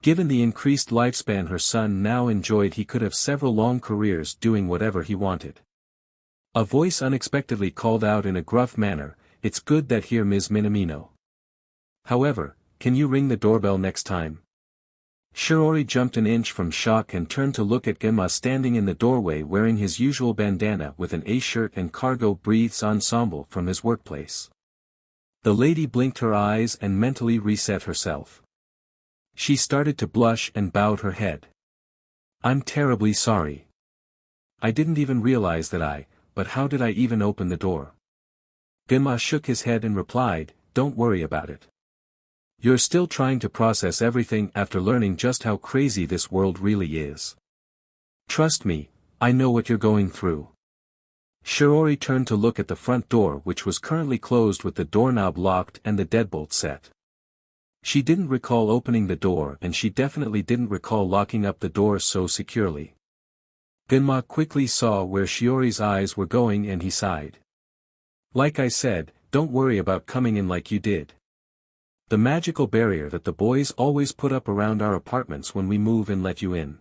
Given the increased lifespan her son now enjoyed, he could have several long careers doing whatever he wanted. A voice unexpectedly called out in a gruff manner, "It's good that here Ms. Minamino. However, can you ring the doorbell next time?" Shiori jumped an inch from shock and turned to look at Gimma standing in the doorway wearing his usual bandana with an A-shirt and cargo briefs ensemble from his workplace. The lady blinked her eyes and mentally reset herself. She started to blush and bowed her head. "I'm terribly sorry. I didn't even realize but how did I even open the door?" Genma shook his head and replied, "Don't worry about it. You're still trying to process everything after learning just how crazy this world really is. Trust me, I know what you're going through." Shiori turned to look at the front door which was currently closed with the doorknob locked and the deadbolt set. She didn't recall opening the door and she definitely didn't recall locking up the door so securely. Genma quickly saw where Shiori's eyes were going and he sighed. "Like I said, don't worry about coming in like you did. The magical barrier that the boys always put up around our apartments when we move and let you in.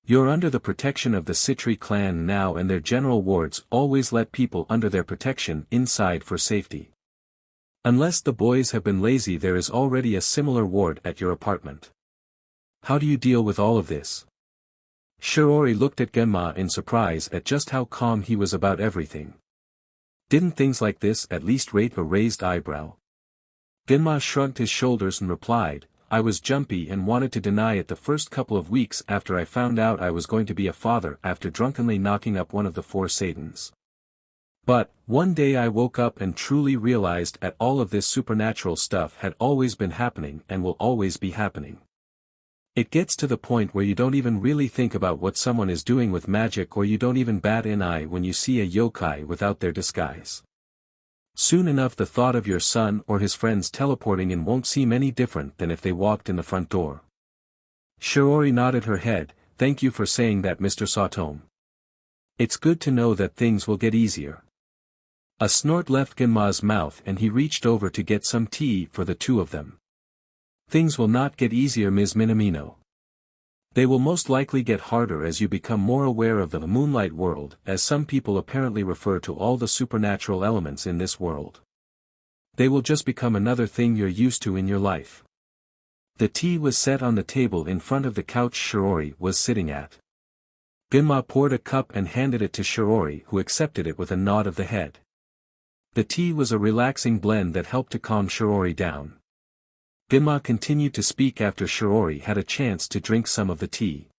You're under the protection of the Citri clan now and their general wards always let people under their protection inside for safety. Unless the boys have been lazy, there is already a similar ward at your apartment. How do you deal with all of this?" Shiori looked at Genma in surprise at just how calm he was about everything. Didn't things like this at least rate a raised eyebrow? Genma shrugged his shoulders and replied, "I was jumpy and wanted to deny it the first couple of weeks after I found out I was going to be a father after drunkenly knocking up one of the 4 Satans. But, one day I woke up and truly realized that all of this supernatural stuff had always been happening and will always be happening. It gets to the point where you don't even really think about what someone is doing with magic, or you don't even bat an eye when you see a yokai without their disguise. Soon enough the thought of your son or his friends teleporting in won't seem any different than if they walked in the front door. Shiori nodded her head, thank you for saying that, Mr. Saotome. It's good to know that things will get easier. A snort left Genma's mouth and he reached over to get some tea for the two of them. Things will not get easier, Ms. Minamino. They will most likely get harder as you become more aware of the moonlight world, as some people apparently refer to all the supernatural elements in this world. They will just become another thing you're used to in your life. The tea was set on the table in front of the couch Shiori was sitting at. Genma poured a cup and handed it to Shiori, who accepted it with a nod of the head. The tea was a relaxing blend that helped to calm Shiori down. Gimma continued to speak after Shiori had a chance to drink some of the tea.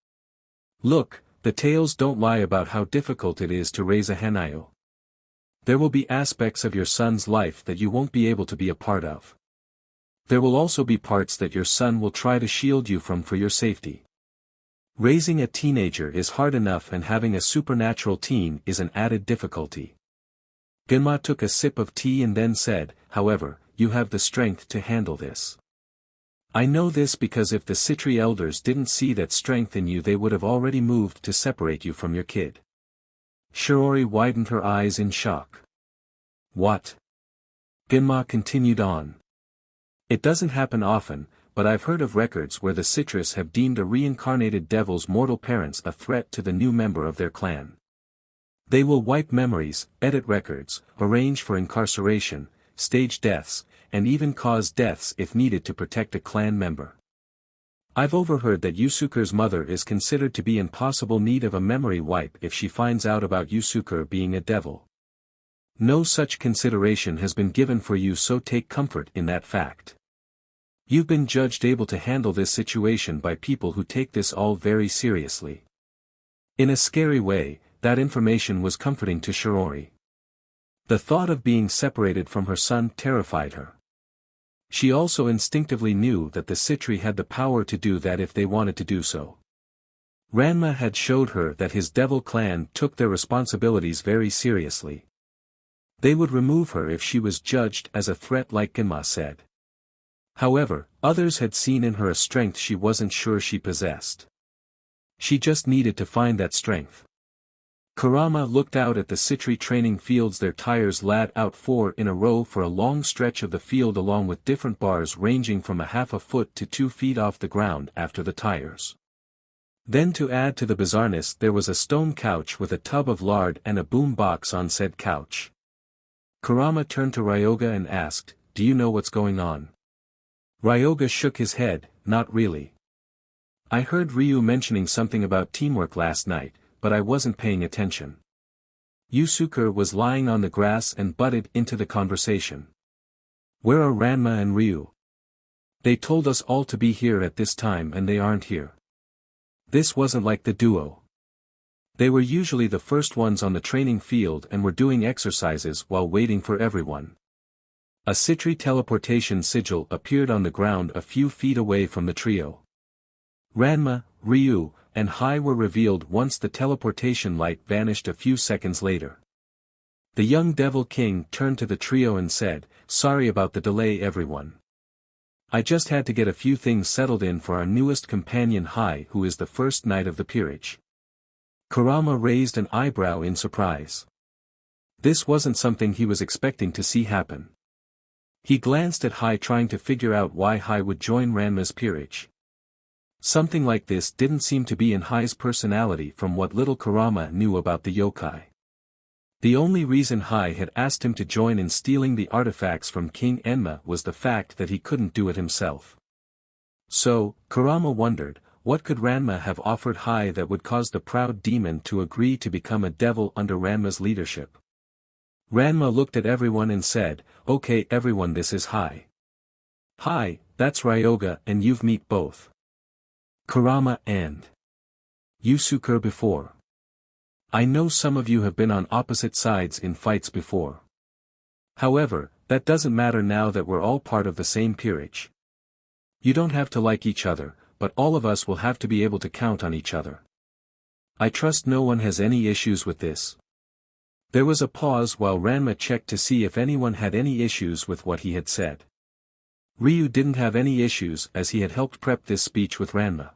Look, the tales don't lie about how difficult it is to raise a hanayo. There will be aspects of your son's life that you won't be able to be a part of. There will also be parts that your son will try to shield you from for your safety. Raising a teenager is hard enough, and having a supernatural teen is an added difficulty. Genma took a sip of tea and then said, however, you have the strength to handle this. I know this because if the Citri elders didn't see that strength in you, they would have already moved to separate you from your kid. Shiori widened her eyes in shock. What? Genma continued on. It doesn't happen often, but I've heard of records where the Citris have deemed a reincarnated devil's mortal parents a threat to the new member of their clan. They will wipe memories, edit records, arrange for incarceration, stage deaths, and even cause deaths if needed to protect a clan member. I've overheard that Yusuke's mother is considered to be in possible need of a memory wipe if she finds out about Yusuke being a devil. No such consideration has been given for you, so take comfort in that fact. You've been judged able to handle this situation by people who take this all very seriously. In a scary way, that information was comforting to Shiori. The thought of being separated from her son terrified her. She also instinctively knew that the Citri had the power to do that if they wanted to do so. Ranma had showed her that his devil clan took their responsibilities very seriously. They would remove her if she was judged as a threat, like Gimma said. However, others had seen in her a strength she wasn't sure she possessed. She just needed to find that strength. Kurama looked out at the Citri training fields, their tires laid out 4 in a row for a long stretch of the field, along with different bars ranging from a half a foot to 2 feet off the ground after the tires. Then, to add to the bizarreness, there was a stone couch with a tub of lard and a boom box on said couch. Kurama turned to Ryoga and asked, "Do you know what's going on?" Ryoga shook his head, "Not really. I heard Ryu mentioning something about teamwork last night, but I wasn't paying attention." Yusuke was lying on the grass and butted into the conversation. "Where are Ranma and Ryu? They told us all to be here at this time and they aren't here." This wasn't like the duo. They were usually the first ones on the training field and were doing exercises while waiting for everyone. A Citri teleportation sigil appeared on the ground a few feet away from the trio. Ranma, Ryu, and Hai were revealed once the teleportation light vanished a few seconds later. The young Devil King turned to the trio and said, "Sorry about the delay, everyone. I just had to get a few things settled in for our newest companion Hai, who is the first knight of the peerage." Kurama raised an eyebrow in surprise. This wasn't something he was expecting to see happen. He glanced at Hai, trying to figure out why Hai would join Ranma's peerage. Something like this didn't seem to be in Hai's personality from what little Kurama knew about the yokai. The only reason Hai had asked him to join in stealing the artifacts from King Enma was the fact that he couldn't do it himself. So, Kurama wondered, what could Ranma have offered Hai that would cause the proud demon to agree to become a devil under Ranma's leadership? Ranma looked at everyone and said, "Okay everyone, this is Hai. Hi, that's Ryoga, and you've met both Kurama and Yusuke before. I know some of you have been on opposite sides in fights before. However, that doesn't matter now that we're all part of the same peerage. You don't have to like each other, but all of us will have to be able to count on each other. I trust no one has any issues with this." There was a pause while Ranma checked to see if anyone had any issues with what he had said. Ryu didn't have any issues as he had helped prep this speech with Ranma.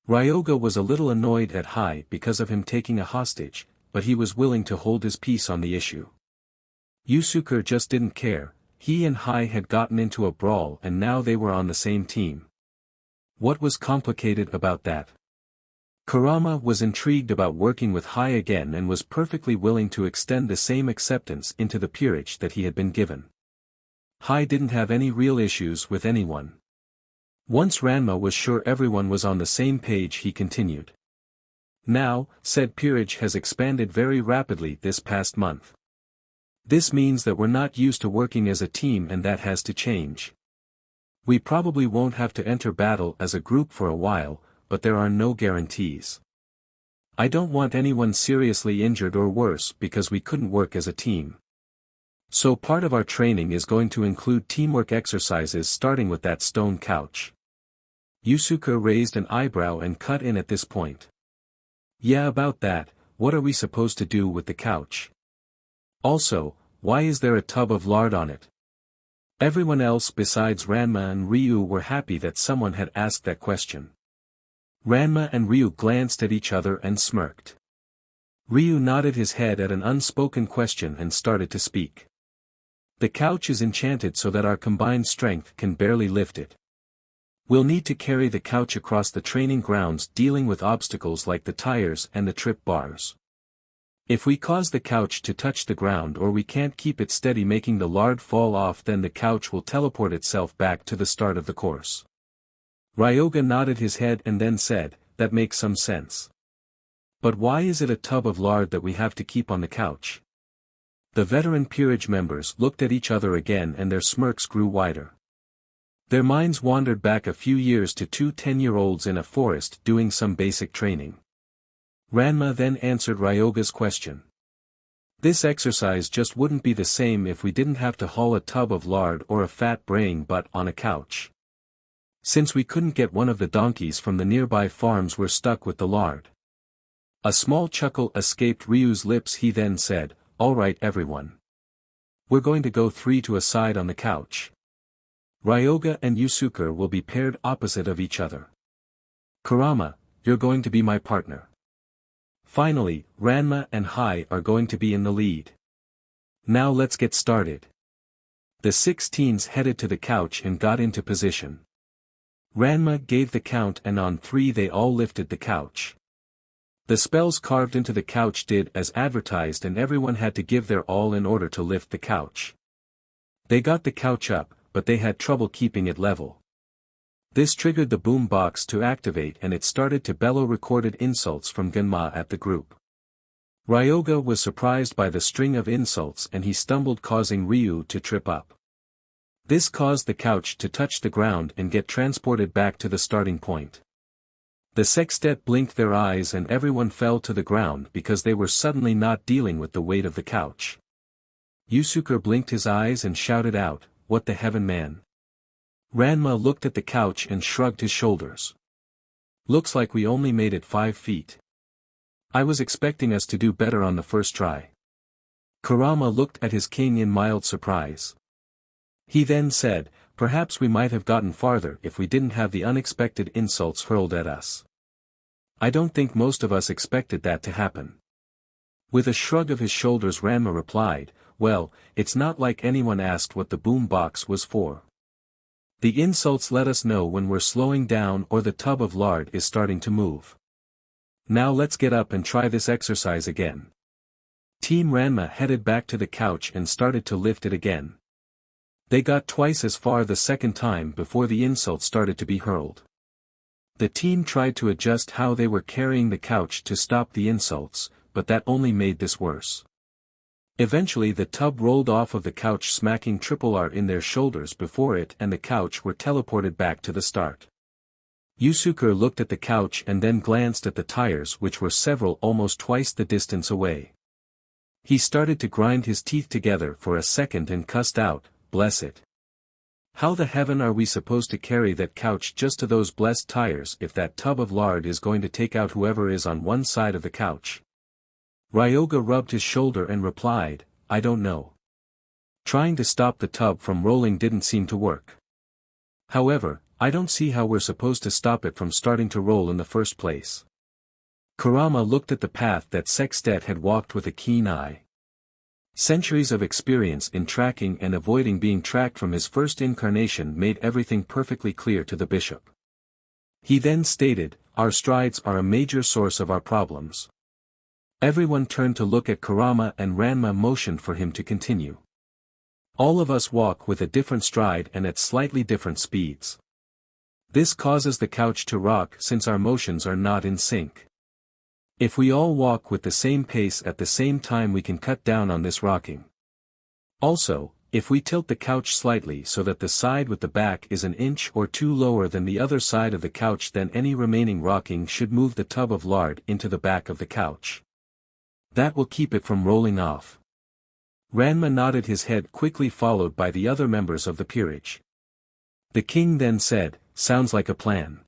Ryoga was a little annoyed at Hai because of him taking a hostage, but he was willing to hold his peace on the issue. Yusuke just didn't care. He and Hai had gotten into a brawl and now they were on the same team. What was complicated about that? Kurama was intrigued about working with Hai again and was perfectly willing to extend the same acceptance into the peerage that he had been given. Hai didn't have any real issues with anyone. Once Ranma was sure everyone was on the same page, he continued. Now, said peerage has expanded very rapidly this past month. This means that we're not used to working as a team and that has to change. We probably won't have to enter battle as a group for a while, but there are no guarantees. I don't want anyone seriously injured or worse because we couldn't work as a team. So part of our training is going to include teamwork exercises starting with that stone couch. Yusuke raised an eyebrow and cut in at this point. Yeah, about that, what are we supposed to do with the couch? Also, why is there a tub of lard on it? Everyone else besides Ranma and Ryu were happy that someone had asked that question. Ranma and Ryu glanced at each other and smirked. Ryu nodded his head at an unspoken question and started to speak. The couch is enchanted so that our combined strength can barely lift it. We'll need to carry the couch across the training grounds dealing with obstacles like the tires and the trip bars. If we cause the couch to touch the ground or we can't keep it steady making the lard fall off, then the couch will teleport itself back to the start of the course. Ryoga nodded his head and then said, that makes some sense. But why is it a tub of lard that we have to keep on the couch? The veteran peerage members looked at each other again and their smirks grew wider. Their minds wandered back a few years to two 10-year-olds in a forest doing some basic training. Ranma then answered Ryoga's question. This exercise just wouldn't be the same if we didn't have to haul a tub of lard or a fat braying butt on a couch. Since we couldn't get one of the donkeys from the nearby farms, we're stuck with the lard. A small chuckle escaped Ryu's lips. He then said, all right everyone. We're going to go 3 to a side on the couch. Ryoga and Yusuke will be paired opposite of each other. Kurama, you're going to be my partner. Finally, Ranma and Hai are going to be in the lead. Now let's get started. The 6 teens headed to the couch and got into position. Ranma gave the count and on 3 they all lifted the couch. The spells carved into the couch did as advertised and everyone had to give their all in order to lift the couch. They got the couch up, but they had trouble keeping it level. This triggered the boom box to activate and it started to bellow recorded insults from Genma at the group. Ryoga was surprised by the string of insults and he stumbled, causing Ryu to trip up. This caused the couch to touch the ground and get transported back to the starting point. The sextet blinked their eyes and everyone fell to the ground because they were suddenly not dealing with the weight of the couch. Yusuke blinked his eyes and shouted out, what the heaven, man? Ranma looked at the couch and shrugged his shoulders. Looks like we only made it 5 feet. I was expecting us to do better on the first try. Kurama looked at his king in mild surprise. He then said, perhaps we might have gotten farther if we didn't have the unexpected insults hurled at us. I don't think most of us expected that to happen. With a shrug of his shoulders, Ranma replied, well, it's not like anyone asked what the boom box was for. The insults let us know when we're slowing down or the tub of lard is starting to move. Now let's get up and try this exercise again. Team Ranma headed back to the couch and started to lift it again. They got twice as far the second time before the insults started to be hurled. The team tried to adjust how they were carrying the couch to stop the insults, but that only made this worse. Eventually the tub rolled off of the couch, smacking Triple R in their shoulders before it and the couch were teleported back to the start. Yusuke looked at the couch and then glanced at the tires, which were several almost twice the distance away. He started to grind his teeth together for a second and cussed out, bless it. How the heaven are we supposed to carry that couch just to those blessed tires if that tub of lard is going to take out whoever is on one side of the couch? Ryoga rubbed his shoulder and replied, I don't know. Trying to stop the tub from rolling didn't seem to work. However, I don't see how we're supposed to stop it from starting to roll in the first place. Kurama looked at the path that Sextet had walked with a keen eye. Centuries of experience in tracking and avoiding being tracked from his first incarnation made everything perfectly clear to the bishop. He then stated, our strides are a major source of our problems. Everyone turned to look at Kurama and Ranma motioned for him to continue. All of us walk with a different stride and at slightly different speeds. This causes the couch to rock since our motions are not in sync. If we all walk with the same pace at the same time we can cut down on this rocking. Also, if we tilt the couch slightly so that the side with the back is an inch or two lower than the other side of the couch, then any remaining rocking should move the tub of lard into the back of the couch. That will keep it from rolling off. Ranma nodded his head, quickly followed by the other members of the peerage. The king then said, sounds like a plan.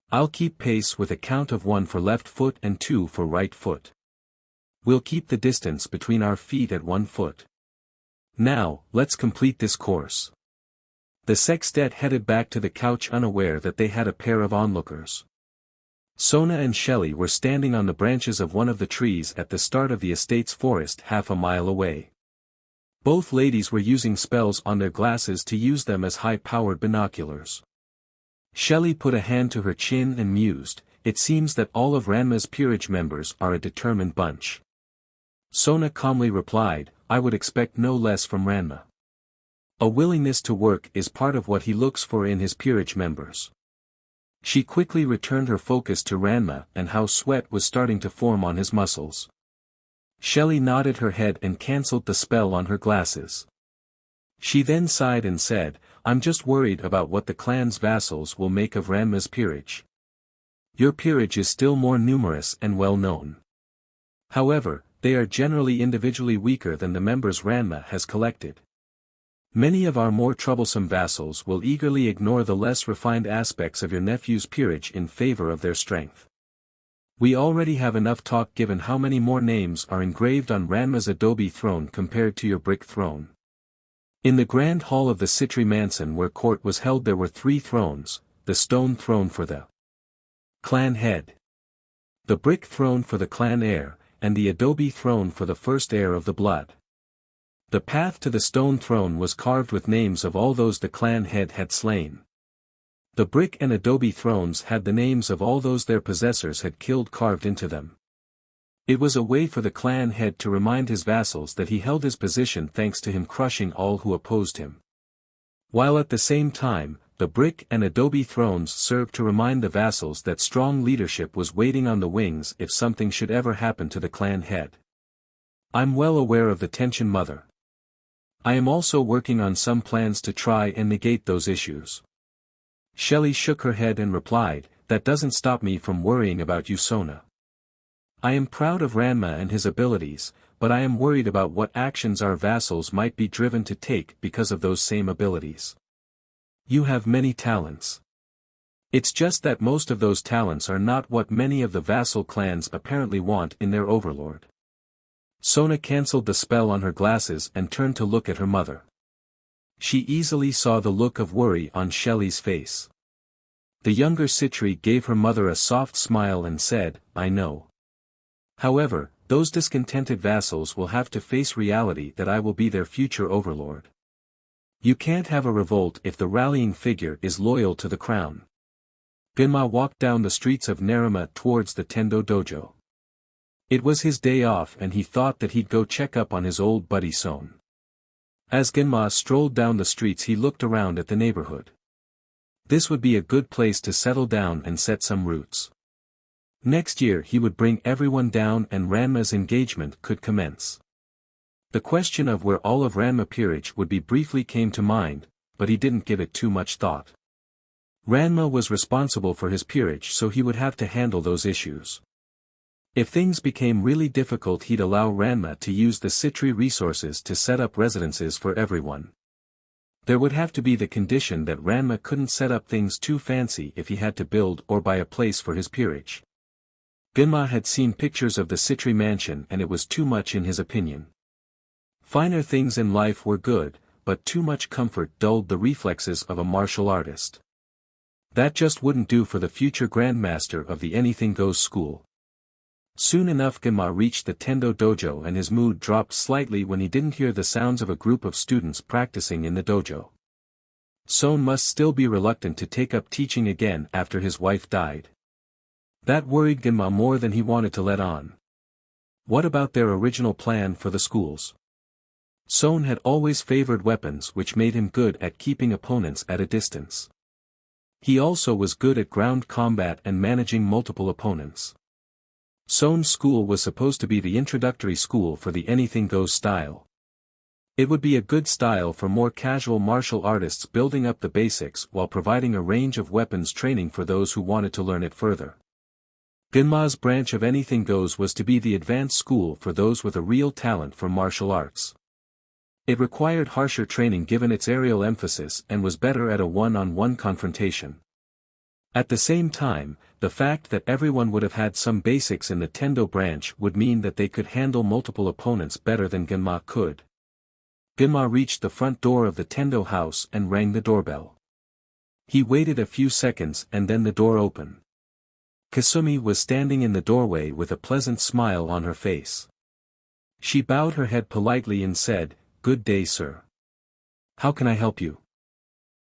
I'll keep pace with a count of 1 for left foot and 2 for right foot. We'll keep the distance between our feet at 1 foot. Now, let's complete this course. The sextet headed back to the couch unaware that they had a pair of onlookers. Sona and Shell were standing on the branches of one of the trees at the start of the estate's forest half a mile away. Both ladies were using spells on their glasses to use them as high-powered binoculars. Shell put a hand to her chin and mused, it seems that all of Ranma's peerage members are a determined bunch. Sona calmly replied, I would expect no less from Ranma. A willingness to work is part of what he looks for in his peerage members. She quickly returned her focus to Ranma and how sweat was starting to form on his muscles. Shell nodded her head and cancelled the spell on her glasses. She then sighed and said, I'm just worried about what the clan's vassals will make of Ranma's peerage. Your peerage is still more numerous and well known. However, they are generally individually weaker than the members Ranma has collected. Many of our more troublesome vassals will eagerly ignore the less refined aspects of your nephew's peerage in favor of their strength. We already have enough talk given how many more names are engraved on Ranma's adobe throne compared to your brick throne. In the grand hall of the Citri mansion where court was held there were 3 thrones, the stone throne for the clan head, the brick throne for the clan heir, and the adobe throne for the first heir of the blood. The path to the stone throne was carved with names of all those the clan head had slain. The brick and adobe thrones had the names of all those their possessors had killed carved into them. It was a way for the clan head to remind his vassals that he held his position thanks to him crushing all who opposed him. While at the same time, the brick and adobe thrones served to remind the vassals that strong leadership was waiting on the wings if something should ever happen to the clan head. I'm well aware of the tension, mother. I am also working on some plans to try and negate those issues. Shell shook her head and replied, that doesn't stop me from worrying about you, Sona. I am proud of Ranma and his abilities, but I am worried about what actions our vassals might be driven to take because of those same abilities. You have many talents. It's just that most of those talents are not what many of the vassal clans apparently want in their overlord. Sona cancelled the spell on her glasses and turned to look at her mother. She easily saw the look of worry on Shell's face. The younger Citri gave her mother a soft smile and said, I know. However, those discontented vassals will have to face reality that I will be their future overlord. You can't have a revolt if the rallying figure is loyal to the crown. Gimma walked down the streets of Naruma towards the Tendo dojo. It was his day off and he thought that he'd go check up on his old buddy Son. As Genma strolled down the streets he looked around at the neighborhood. This would be a good place to settle down and set some roots. Next year he would bring everyone down and Ranma's engagement could commence. The question of where all of Ranma peerage would be briefly came to mind, but he didn't give it too much thought. Ranma was responsible for his peerage so he would have to handle those issues. If things became really difficult he'd allow Ranma to use the Citri resources to set up residences for everyone. There would have to be the condition that Ranma couldn't set up things too fancy if he had to build or buy a place for his peerage. Genma had seen pictures of the Citri mansion and it was too much in his opinion. Finer things in life were good, but too much comfort dulled the reflexes of a martial artist. That just wouldn't do for the future grandmaster of the Anything Goes school. Soon enough Genma reached the Tendo dojo and his mood dropped slightly when he didn't hear the sounds of a group of students practicing in the dojo. Son must still be reluctant to take up teaching again after his wife died. That worried Genma more than he wanted to let on. What about their original plan for the schools? Son had always favored weapons which made him good at keeping opponents at a distance. He also was good at ground combat and managing multiple opponents. Son's school was supposed to be the introductory school for the Anything Goes style. It would be a good style for more casual martial artists building up the basics while providing a range of weapons training for those who wanted to learn it further. Genma's branch of Anything Goes was to be the advanced school for those with a real talent for martial arts. It required harsher training given its aerial emphasis and was better at a one-on-one confrontation. At the same time, the fact that everyone would have had some basics in the Tendo branch would mean that they could handle multiple opponents better than Genma could. Genma reached the front door of the Tendo house and rang the doorbell. He waited a few seconds and then the door opened. Kasumi was standing in the doorway with a pleasant smile on her face. She bowed her head politely and said, "Good day, sir. How can I help you?"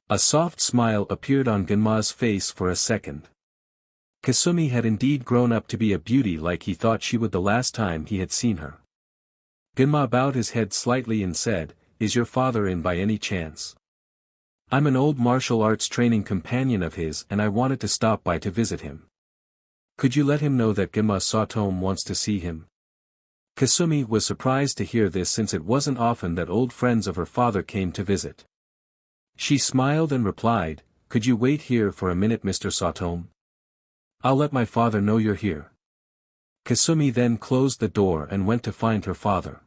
A soft smile appeared on Genma's face for a second. Kasumi had indeed grown up to be a beauty like he thought she would the last time he had seen her. Genma bowed his head slightly and said, "Is your father in by any chance? I'm an old martial arts training companion of his and I wanted to stop by to visit him. Could you let him know that Genma Saotome wants to see him?" Kasumi was surprised to hear this since it wasn't often that old friends of her father came to visit. She smiled and replied, "Could you wait here for a minute, Mr. Saotome? I'll let my father know you're here." Kasumi then closed the door and went to find her father.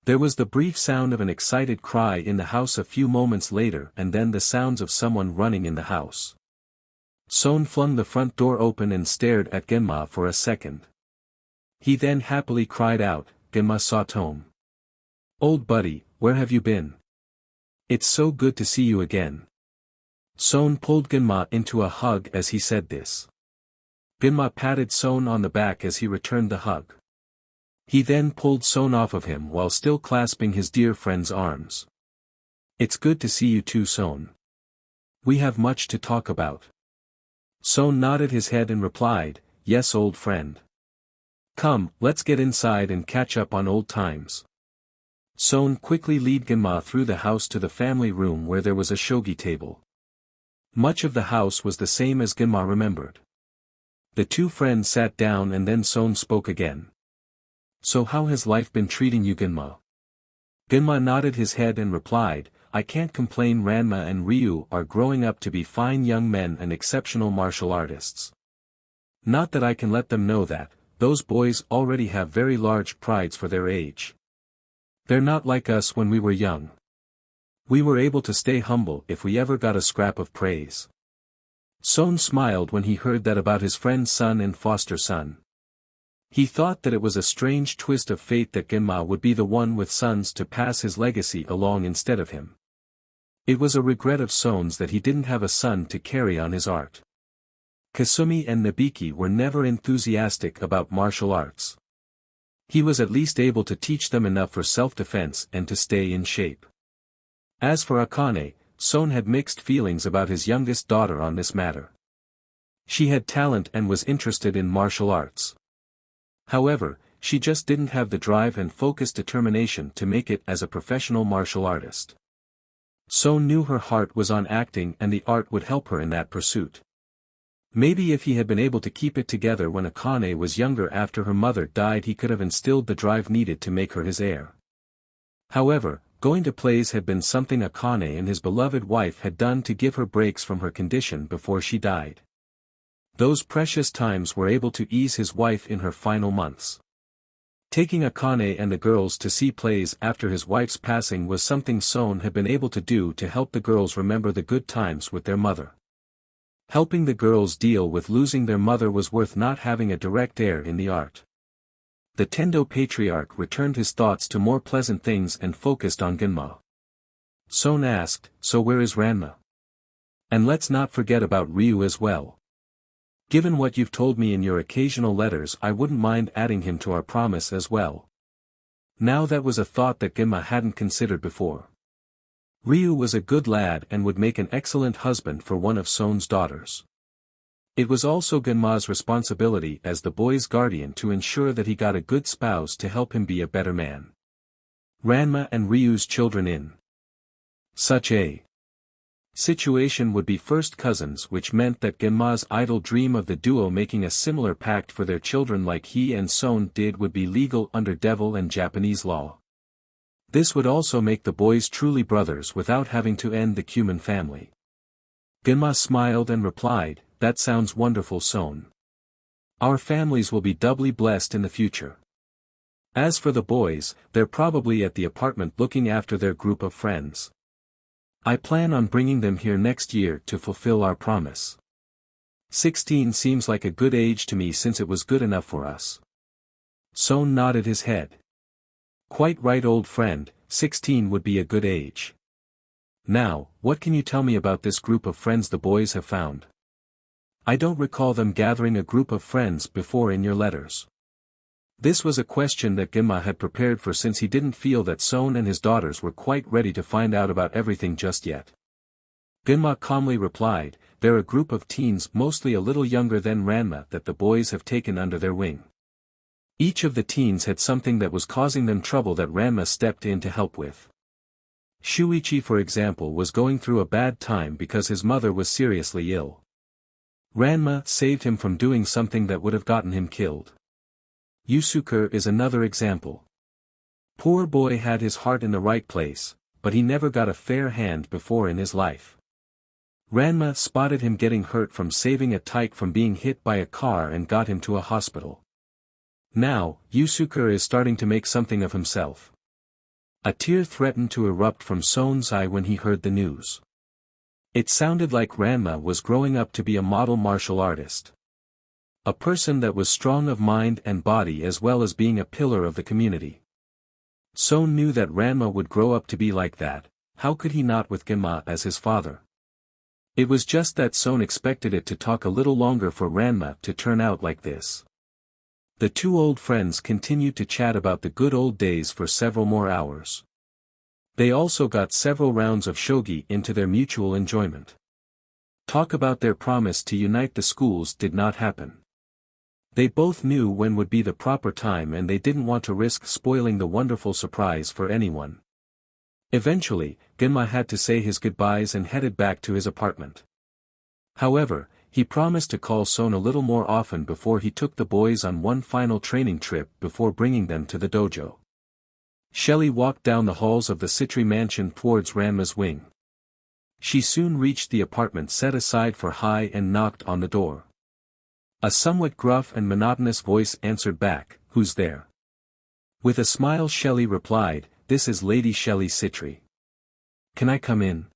There was the brief sound of an excited cry in the house a few moments later and then the sounds of someone running in the house. Son flung the front door open and stared at Genma for a second. He then happily cried out, "Genma Saotome. Old buddy, where have you been? It's so good to see you again." Son pulled Genma into a hug as he said this. Genma patted Son on the back as he returned the hug. He then pulled Son off of him while still clasping his dear friend's arms. "It's good to see you too, Son. We have much to talk about." Son nodded his head and replied, "Yes, old friend. Come, let's get inside and catch up on old times." Son quickly led Genma through the house to the family room where there was a shogi table. Much of the house was the same as Genma remembered. The two friends sat down and then Son spoke again. "So how has life been treating you, Genma?" Genma nodded his head and replied, "I can't complain. Ranma and Ryu are growing up to be fine young men and exceptional martial artists. Not that I can let them know that. Those boys already have very large prides for their age. They're not like us when we were young. We were able to stay humble if we ever got a scrap of praise." Son smiled when he heard that about his friend's son and foster son. He thought that it was a strange twist of fate that Genma would be the one with sons to pass his legacy along instead of him. It was a regret of Son's that he didn't have a son to carry on his art. Kasumi and Nabiki were never enthusiastic about martial arts. He was at least able to teach them enough for self-defense and to stay in shape. As for Akane, Son had mixed feelings about his youngest daughter on this matter. She had talent and was interested in martial arts. However, she just didn't have the drive and focused determination to make it as a professional martial artist. Son knew her heart was on acting and the art would help her in that pursuit. Maybe if he had been able to keep it together when Akane was younger after her mother died he could have instilled the drive needed to make her his heir. However, going to plays had been something Akane and his beloved wife had done to give her breaks from her condition before she died. Those precious times were able to ease his wife in her final months. Taking Akane and the girls to see plays after his wife's passing was something Son had been able to do to help the girls remember the good times with their mother. Helping the girls deal with losing their mother was worth not having a direct heir in the art. The Tendo patriarch returned his thoughts to more pleasant things and focused on Genma. Son asked, so where is Ranma? And let's not forget about Ryu as well. Given what you've told me in your occasional letters, I wouldn't mind adding him to our promise as well. Now that was a thought that Gimma hadn't considered before. Ryu was a good lad and would make an excellent husband for one of Son's daughters. It was also Genma's responsibility as the boy's guardian to ensure that he got a good spouse to help him be a better man. Ranma and Ryu's children in such a situation would be first cousins, which meant that Genma's idle dream of the duo making a similar pact for their children like he and Son did would be legal under devil and Japanese law. This would also make the boys truly brothers without having to end the Cuman family. Genma smiled and replied, that sounds wonderful, Son. Our families will be doubly blessed in the future. As for the boys, they're probably at the apartment looking after their group of friends. I plan on bringing them here next year to fulfill our promise. 16 seems like a good age to me since it was good enough for us. Son nodded his head. Quite right, old friend, 16 would be a good age. Now, what can you tell me about this group of friends the boys have found? I don't recall them gathering a group of friends before in your letters. This was a question that Gimma had prepared for since he didn't feel that Son and his daughters were quite ready to find out about everything just yet. Gimma calmly replied, they're a group of teens mostly a little younger than Ranma that the boys have taken under their wing. Each of the teens had something that was causing them trouble that Ranma stepped in to help with. Shuichi, for example, was going through a bad time because his mother was seriously ill. Ranma saved him from doing something that would have gotten him killed. Yusuke is another example. Poor boy had his heart in the right place, but he never got a fair hand before in his life. Ranma spotted him getting hurt from saving a tyke from being hit by a car and got him to a hospital. Now, Yusuke is starting to make something of himself. A tear threatened to erupt from Son's eye when he heard the news. It sounded like Ranma was growing up to be a model martial artist. A person that was strong of mind and body as well as being a pillar of the community. Son knew that Ranma would grow up to be like that, how could he not with Gimma as his father? It was just that Son expected it to talk a little longer for Ranma to turn out like this. The two old friends continued to chat about the good old days for several more hours. They also got several rounds of shogi into their mutual enjoyment. Talk about their promise to unite the schools did not happen. They both knew when would be the proper time and they didn't want to risk spoiling the wonderful surprise for anyone. Eventually, Genma had to say his goodbyes and headed back to his apartment. However, he promised to call Son a little more often before he took the boys on one final training trip before bringing them to the dojo. Shelly walked down the halls of the Citri mansion towards Ranma's wing. She soon reached the apartment set aside for Hai and knocked on the door. A somewhat gruff and monotonous voice answered back, "Who's there?" With a smile Shelly replied, "This is Lady Shelly Citri. Can I come in?"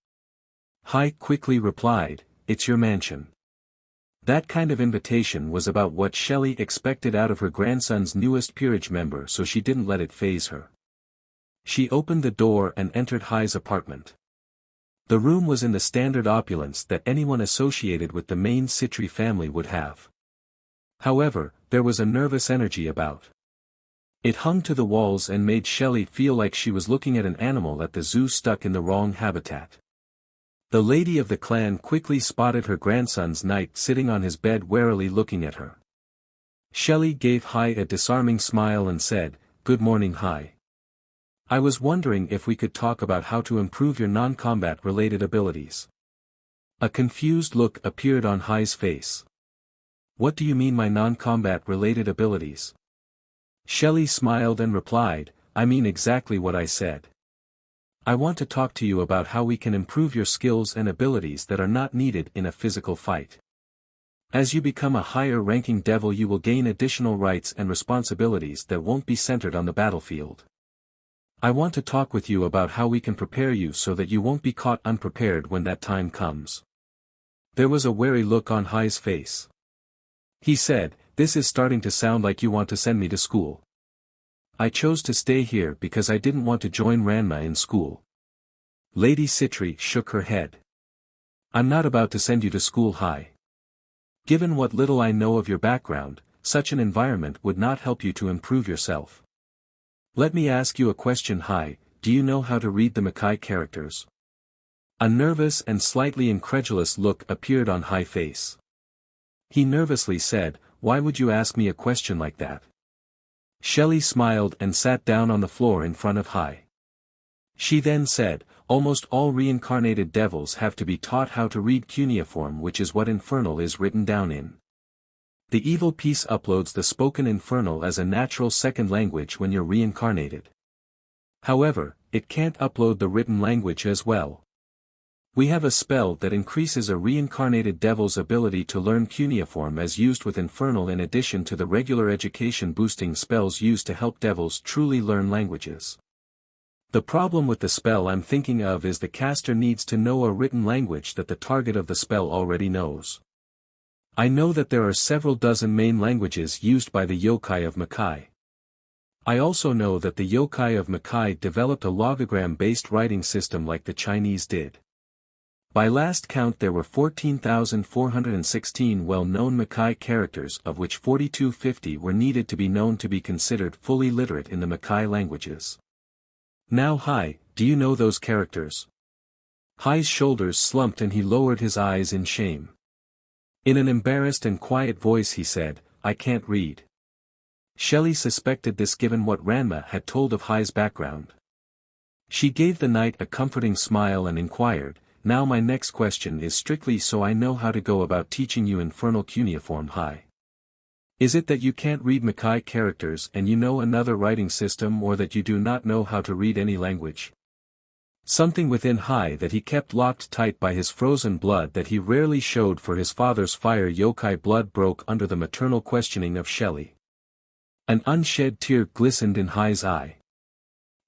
Hai quickly replied, "It's your mansion." That kind of invitation was about what Shelly expected out of her grandson's newest peerage member, so she didn't let it faze her. She opened the door and entered Hai's apartment. The room was in the standard opulence that anyone associated with the main Citri family would have. However, there was a nervous energy about. It hung to the walls and made Shelly feel like she was looking at an animal at the zoo stuck in the wrong habitat. The lady of the clan quickly spotted her grandson's knight sitting on his bed warily looking at her. Shelly gave Hai a disarming smile and said, "Good morning, Hai. I was wondering if we could talk about how to improve your non-combat related abilities." A confused look appeared on Hai's face. "What do you mean my non-combat related abilities?" Shelly smiled and replied, "I mean exactly what I said. I want to talk to you about how we can improve your skills and abilities that are not needed in a physical fight. As you become a higher-ranking devil you will gain additional rights and responsibilities that won't be centered on the battlefield. I want to talk with you about how we can prepare you so that you won't be caught unprepared when that time comes." There was a wary look on Hai's face. He said, "This is starting to sound like you want to send me to school." "I chose to stay here because I didn't want to join Ranma in school." Lady Citri shook her head. "I'm not about to send you to school, Hai. Given what little I know of your background, such an environment would not help you to improve yourself. Let me ask you a question, Hai, do you know how to read the Makai characters?" A nervous and slightly incredulous look appeared on Hai's face. He nervously said, "Why would you ask me a question like that?" Shelley smiled and sat down on the floor in front of Hai. She then said, "Almost all reincarnated devils have to be taught how to read cuneiform, which is what infernal is written down in. The evil piece uploads the spoken infernal as a natural second language when you're reincarnated. However, it can't upload the written language as well. We have a spell that increases a reincarnated devil's ability to learn cuneiform as used with infernal in addition to the regular education-boosting spells used to help devils truly learn languages. The problem with the spell I'm thinking of is the caster needs to know a written language that the target of the spell already knows. I know that there are several dozen main languages used by the yokai of Makai. I also know that the yokai of Makai developed a logogram-based writing system like the Chinese did. By last count there were 14,416 well-known Makai characters, of which 4,250 were needed to be known to be considered fully literate in the Makai languages. Now Hai, do you know those characters?" Hai's shoulders slumped and he lowered his eyes in shame. In an embarrassed and quiet voice he said, "I can't read." Shelley suspected this given what Ranma had told of Hai's background. She gave the knight a comforting smile and inquired, "Now my next question is strictly so I know how to go about teaching you infernal cuneiform, Hai. Is it that you can't read Makai characters and you know another writing system, or that you do not know how to read any language?" Something within Hai that he kept locked tight by his frozen blood that he rarely showed for his father's fire yokai blood broke under the maternal questioning of Shelley. An unshed tear glistened in Hai's eye.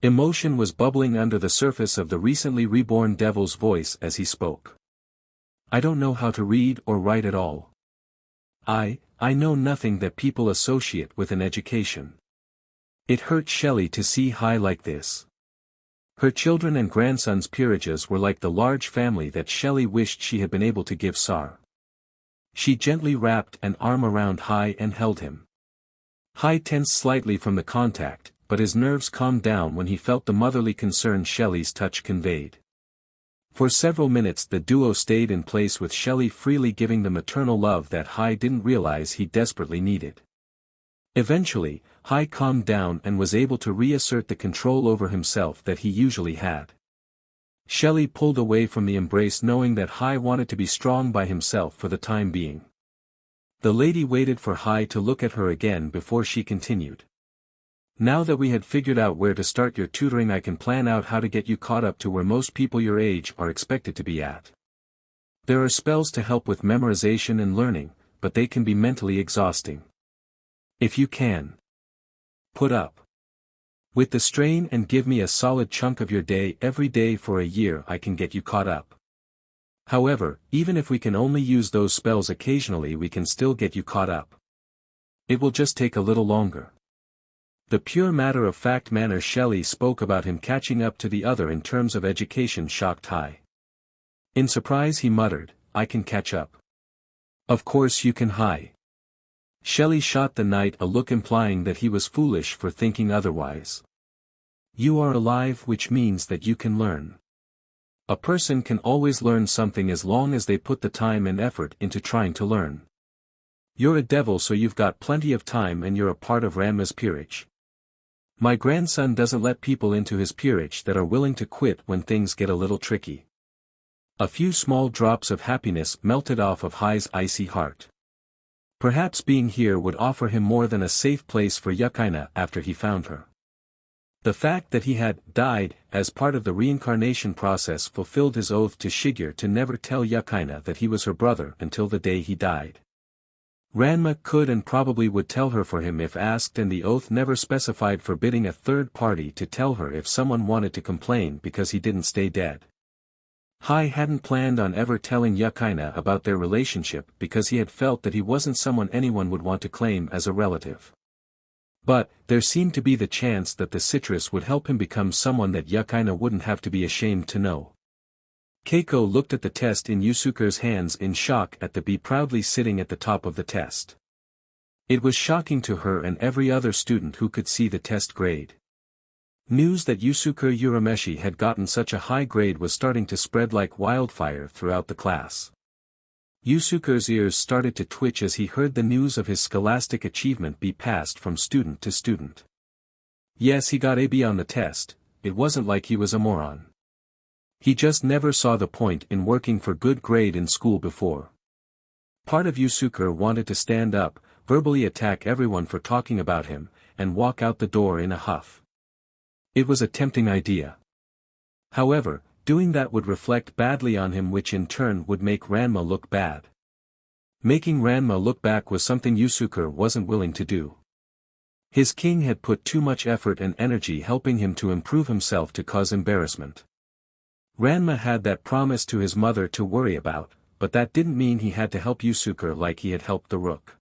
Emotion was bubbling under the surface of the recently reborn devil's voice as he spoke. "I don't know how to read or write at all. I know nothing that people associate with an education." It hurt Shelley to see Hai like this. Her children and grandsons' peerages were like the large family that Shelley wished she had been able to give Sar. She gently wrapped an arm around Hai and held him. Hai tensed slightly from the contact, but his nerves calmed down when he felt the motherly concern Shelley's touch conveyed. For several minutes the duo stayed in place with Shelley freely giving the maternal love that Hai didn't realize he desperately needed. Eventually, Hai calmed down and was able to reassert the control over himself that he usually had. Shelley pulled away from the embrace knowing that Hai wanted to be strong by himself for the time being. The lady waited for Hai to look at her again before she continued. "Now that we had figured out where to start your tutoring, I can plan out how to get you caught up to where most people your age are expected to be at. There are spells to help with memorization and learning, but they can be mentally exhausting. If you can put up with the strain and give me a solid chunk of your day every day for a year, I can get you caught up. However, even if we can only use those spells occasionally, we can still get you caught up. It will just take a little longer." The pure matter-of-fact manner Shelley spoke about him catching up to the other in terms of education shocked Hai. In surprise he muttered, "I can catch up." "Of course you can, Hai." Shelley shot the knight a look implying that he was foolish for thinking otherwise. "You are alive, which means that you can learn. A person can always learn something as long as they put the time and effort into trying to learn. You're a devil, so you've got plenty of time and you're a part of Ranma's peerage. My grandson doesn't let people into his peerage that are willing to quit when things get a little tricky." A few small drops of happiness melted off of Hai's icy heart. Perhaps being here would offer him more than a safe place for Yukaina after he found her. The fact that he had died as part of the reincarnation process fulfilled his oath to Shigeru to never tell Yukaina that he was her brother until the day he died. Ranma could and probably would tell her for him if asked, and the oath never specified forbidding a third party to tell her if someone wanted to complain because he didn't stay dead. Hai hadn't planned on ever telling Yukaina about their relationship because he had felt that he wasn't someone anyone would want to claim as a relative. But, there seemed to be the chance that the citrus would help him become someone that Yukaina wouldn't have to be ashamed to know. Keiko looked at the test in Yusuke's hands in shock at the bee proudly sitting at the top of the test. It was shocking to her and every other student who could see the test grade. News that Yusuke Urameshi had gotten such a high grade was starting to spread like wildfire throughout the class. Yusuke's ears started to twitch as he heard the news of his scholastic achievement be passed from student to student. Yes, he got a B on the test, it wasn't like he was a moron. He just never saw the point in working for good grade in school before. Part of Yusuke wanted to stand up, verbally attack everyone for talking about him, and walk out the door in a huff. It was a tempting idea. However, doing that would reflect badly on him, which in turn would make Ranma look bad. Making Ranma look back was something Yusuke wasn't willing to do. His king had put too much effort and energy helping him to improve himself to cause embarrassment. Ranma had that promise to his mother to worry about, but that didn't mean he had to help Yusuke like he had helped the rook.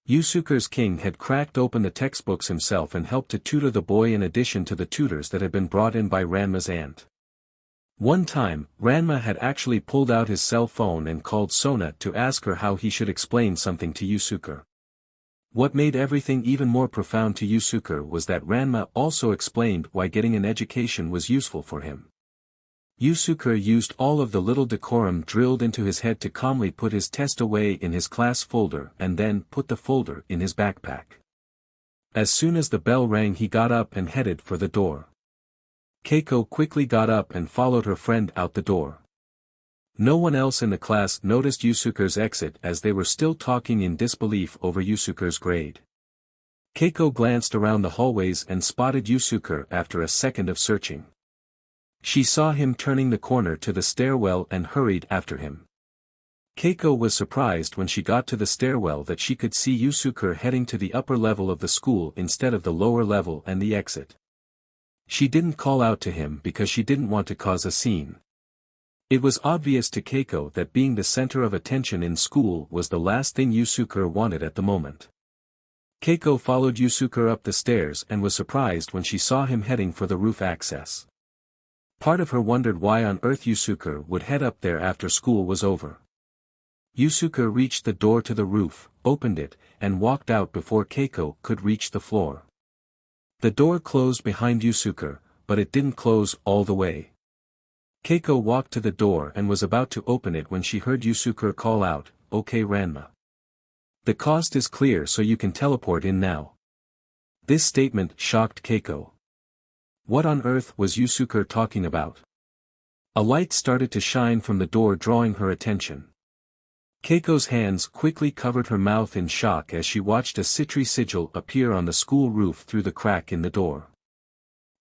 Yusuke's king had cracked open the textbooks himself and helped to tutor the boy in addition to the tutors that had been brought in by Ranma's aunt. One time, Ranma had actually pulled out his cell phone and called Sona to ask her how he should explain something to Yusuke. What made everything even more profound to Yusuke was that Ranma also explained why getting an education was useful for him. Yusuke used all of the little decorum drilled into his head to calmly put his test away in his class folder and then put the folder in his backpack. As soon as the bell rang, he got up and headed for the door. Keiko quickly got up and followed her friend out the door. No one else in the class noticed Yusuke's exit as they were still talking in disbelief over Yusuke's grade. Keiko glanced around the hallways and spotted Yusuke after a second of searching. She saw him turning the corner to the stairwell and hurried after him. Keiko was surprised when she got to the stairwell that she could see Yusuke heading to the upper level of the school instead of the lower level and the exit. She didn't call out to him because she didn't want to cause a scene. It was obvious to Keiko that being the center of attention in school was the last thing Yusuke wanted at the moment. Keiko followed Yusuke up the stairs and was surprised when she saw him heading for the roof access. Part of her wondered why on earth Yusuke would head up there after school was over. Yusuke reached the door to the roof, opened it, and walked out before Keiko could reach the floor. The door closed behind Yusuke, but it didn't close all the way. Keiko walked to the door and was about to open it when she heard Yusuke call out, "Okay Ranma. The cost is clear, so you can teleport in now." This statement shocked Keiko. What on earth was Yusuke talking about? A light started to shine from the door, drawing her attention. Keiko's hands quickly covered her mouth in shock as she watched a Citri sigil appear on the school roof through the crack in the door.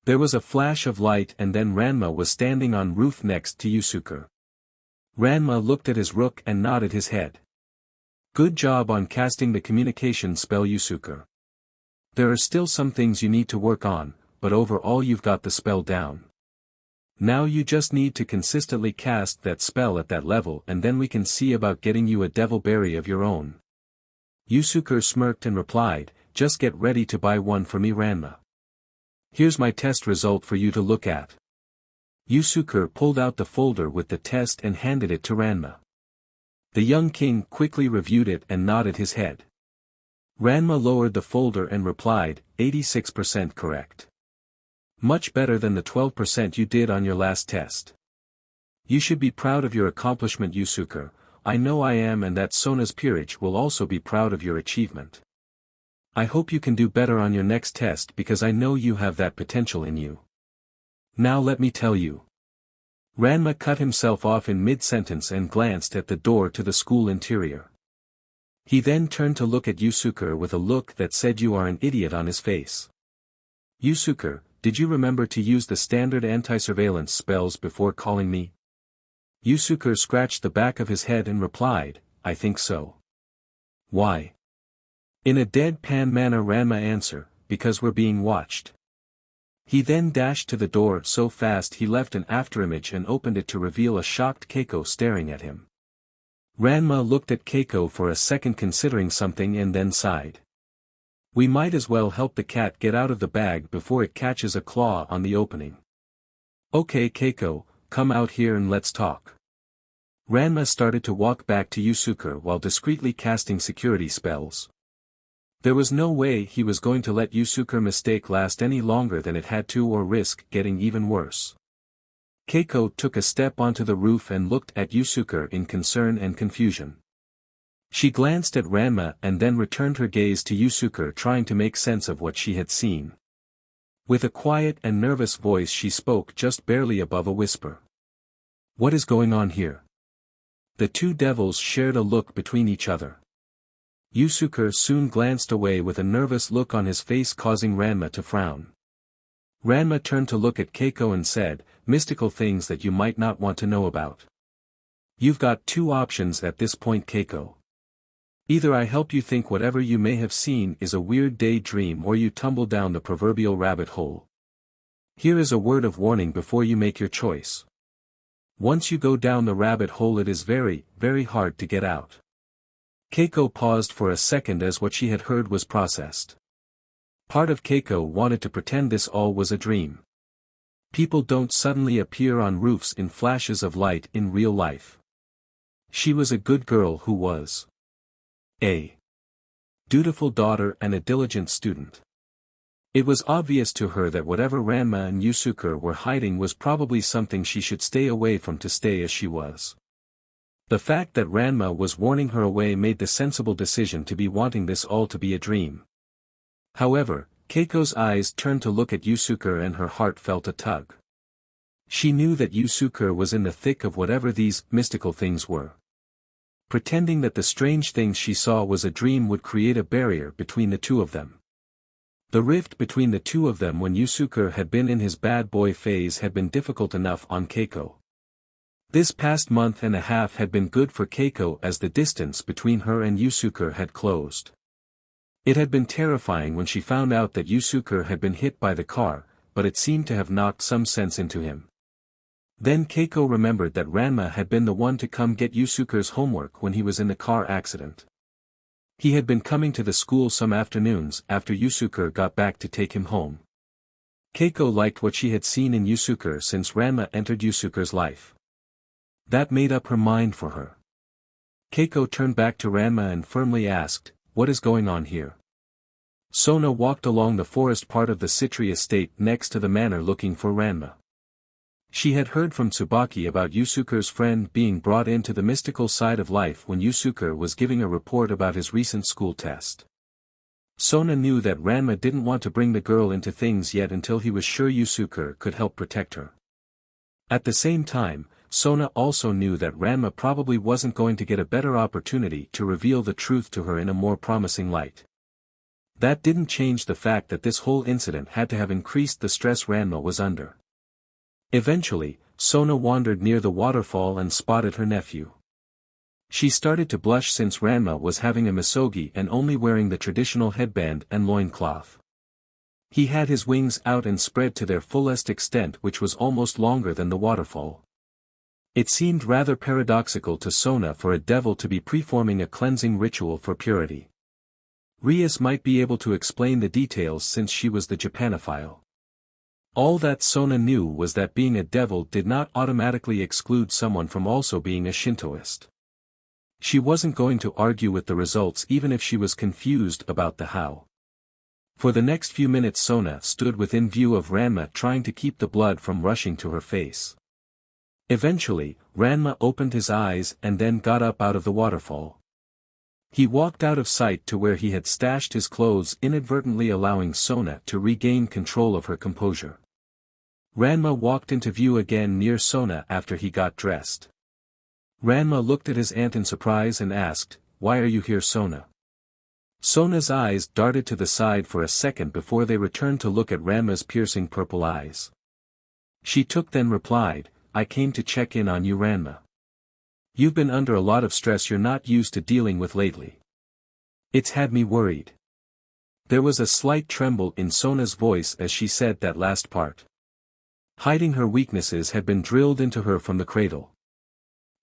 There was a flash of light and then Ranma was standing on roof next to Yusuke. Ranma looked at his rook and nodded his head. Good job on casting the communication spell, Yusuke. There are still some things you need to work on, but overall you've got the spell down. Now you just need to consistently cast that spell at that level and then we can see about getting you a devil berry of your own. Yusuke smirked and replied, "Just get ready to buy one for me, Ranma. Here's my test result for you to look at." Yusuke pulled out the folder with the test and handed it to Ranma. The young king quickly reviewed it and nodded his head. Ranma lowered the folder and replied, 86% correct. Much better than the 12% you did on your last test. You should be proud of your accomplishment, Yusuke. I know I am, and that Sona's peerage will also be proud of your achievement. I hope you can do better on your next test because I know you have that potential in you. Now let me tell you. Ranma cut himself off in mid-sentence and glanced at the door to the school interior. He then turned to look at Yusuke with a look that said you are an idiot on his face. Yusuke, did you remember to use the standard anti-surveillance spells before calling me? Yusuke scratched the back of his head and replied, I think so. Why? In a deadpan manner Ranma answered, because we're being watched. He then dashed to the door so fast he left an afterimage and opened it to reveal a shocked Keiko staring at him. Ranma looked at Keiko for a second considering something and then sighed. We might as well help the cat get out of the bag before it catches a claw on the opening. Okay Keiko, come out here and let's talk. Ranma started to walk back to Yusuke while discreetly casting security spells. There was no way he was going to let Yusuke's mistake last any longer than it had to or risk getting even worse. Keiko took a step onto the roof and looked at Yusuke in concern and confusion. She glanced at Ranma and then returned her gaze to Yusuke trying to make sense of what she had seen. With a quiet and nervous voice she spoke just barely above a whisper. What is going on here? The two devils shared a look between each other. Yusuke soon glanced away with a nervous look on his face causing Ranma to frown. Ranma turned to look at Keiko and said, mystical things that you might not want to know about. You've got two options at this point Keiko. Either I help you think whatever you may have seen is a weird daydream or you tumble down the proverbial rabbit hole. Here is a word of warning before you make your choice. Once you go down the rabbit hole it is very, very hard to get out. Keiko paused for a second as what she had heard was processed. Part of Keiko wanted to pretend this all was a dream. People don't suddenly appear on roofs in flashes of light in real life. She was a good girl who was a dutiful daughter and a diligent student. It was obvious to her that whatever Ranma and Yusuke were hiding was probably something she should stay away from to stay as she was. The fact that Ranma was warning her away made the sensible decision to be wanting this all to be a dream. However, Keiko's eyes turned to look at Yusuke and her heart felt a tug. She knew that Yusuke was in the thick of whatever these mystical things were. Pretending that the strange things she saw was a dream would create a barrier between the two of them. The rift between the two of them when Yusuke had been in his bad boy phase had been difficult enough on Keiko. This past month and a half had been good for Keiko as the distance between her and Yusuke had closed. It had been terrifying when she found out that Yusuke had been hit by the car, but it seemed to have knocked some sense into him. Then Keiko remembered that Ranma had been the one to come get Yusuke's homework when he was in the car accident. He had been coming to the school some afternoons after Yusuke got back to take him home. Keiko liked what she had seen in Yusuke since Ranma entered Yusuke's life. That made up her mind for her. Keiko turned back to Ranma and firmly asked, what is going on here? Sona walked along the forest part of the Citri estate next to the manor looking for Ranma. She had heard from Tsubaki about Yusuke's friend being brought into the mystical side of life when Yusuke was giving a report about his recent school test. Sona knew that Ranma didn't want to bring the girl into things yet until he was sure Yusuke could help protect her. At the same time, Sona also knew that Ranma probably wasn't going to get a better opportunity to reveal the truth to her in a more promising light. That didn't change the fact that this whole incident had to have increased the stress Ranma was under. Eventually, Sona wandered near the waterfall and spotted her nephew. She started to blush since Ranma was having a misogi and only wearing the traditional headband and loincloth. He had his wings out and spread to their fullest extent which was almost longer than the waterfall. It seemed rather paradoxical to Sona for a devil to be performing a cleansing ritual for purity. Rias might be able to explain the details since she was the Japanophile. All that Sona knew was that being a devil did not automatically exclude someone from also being a Shintoist. She wasn't going to argue with the results even if she was confused about the how. For the next few minutes Sona stood within view of Ranma trying to keep the blood from rushing to her face. Eventually, Ranma opened his eyes and then got up out of the waterfall. He walked out of sight to where he had stashed his clothes, inadvertently allowing Sona to regain control of her composure. Ranma walked into view again near Sona after he got dressed. Ranma looked at his aunt in surprise and asked, "Why are you here, Sona?" Sona's eyes darted to the side for a second before they returned to look at Ranma's piercing purple eyes. She then replied, "I came to check in on you, Ranma. You've been under a lot of stress you're not used to dealing with lately. It's had me worried." There was a slight tremble in Sona's voice as she said that last part. Hiding her weaknesses had been drilled into her from the cradle.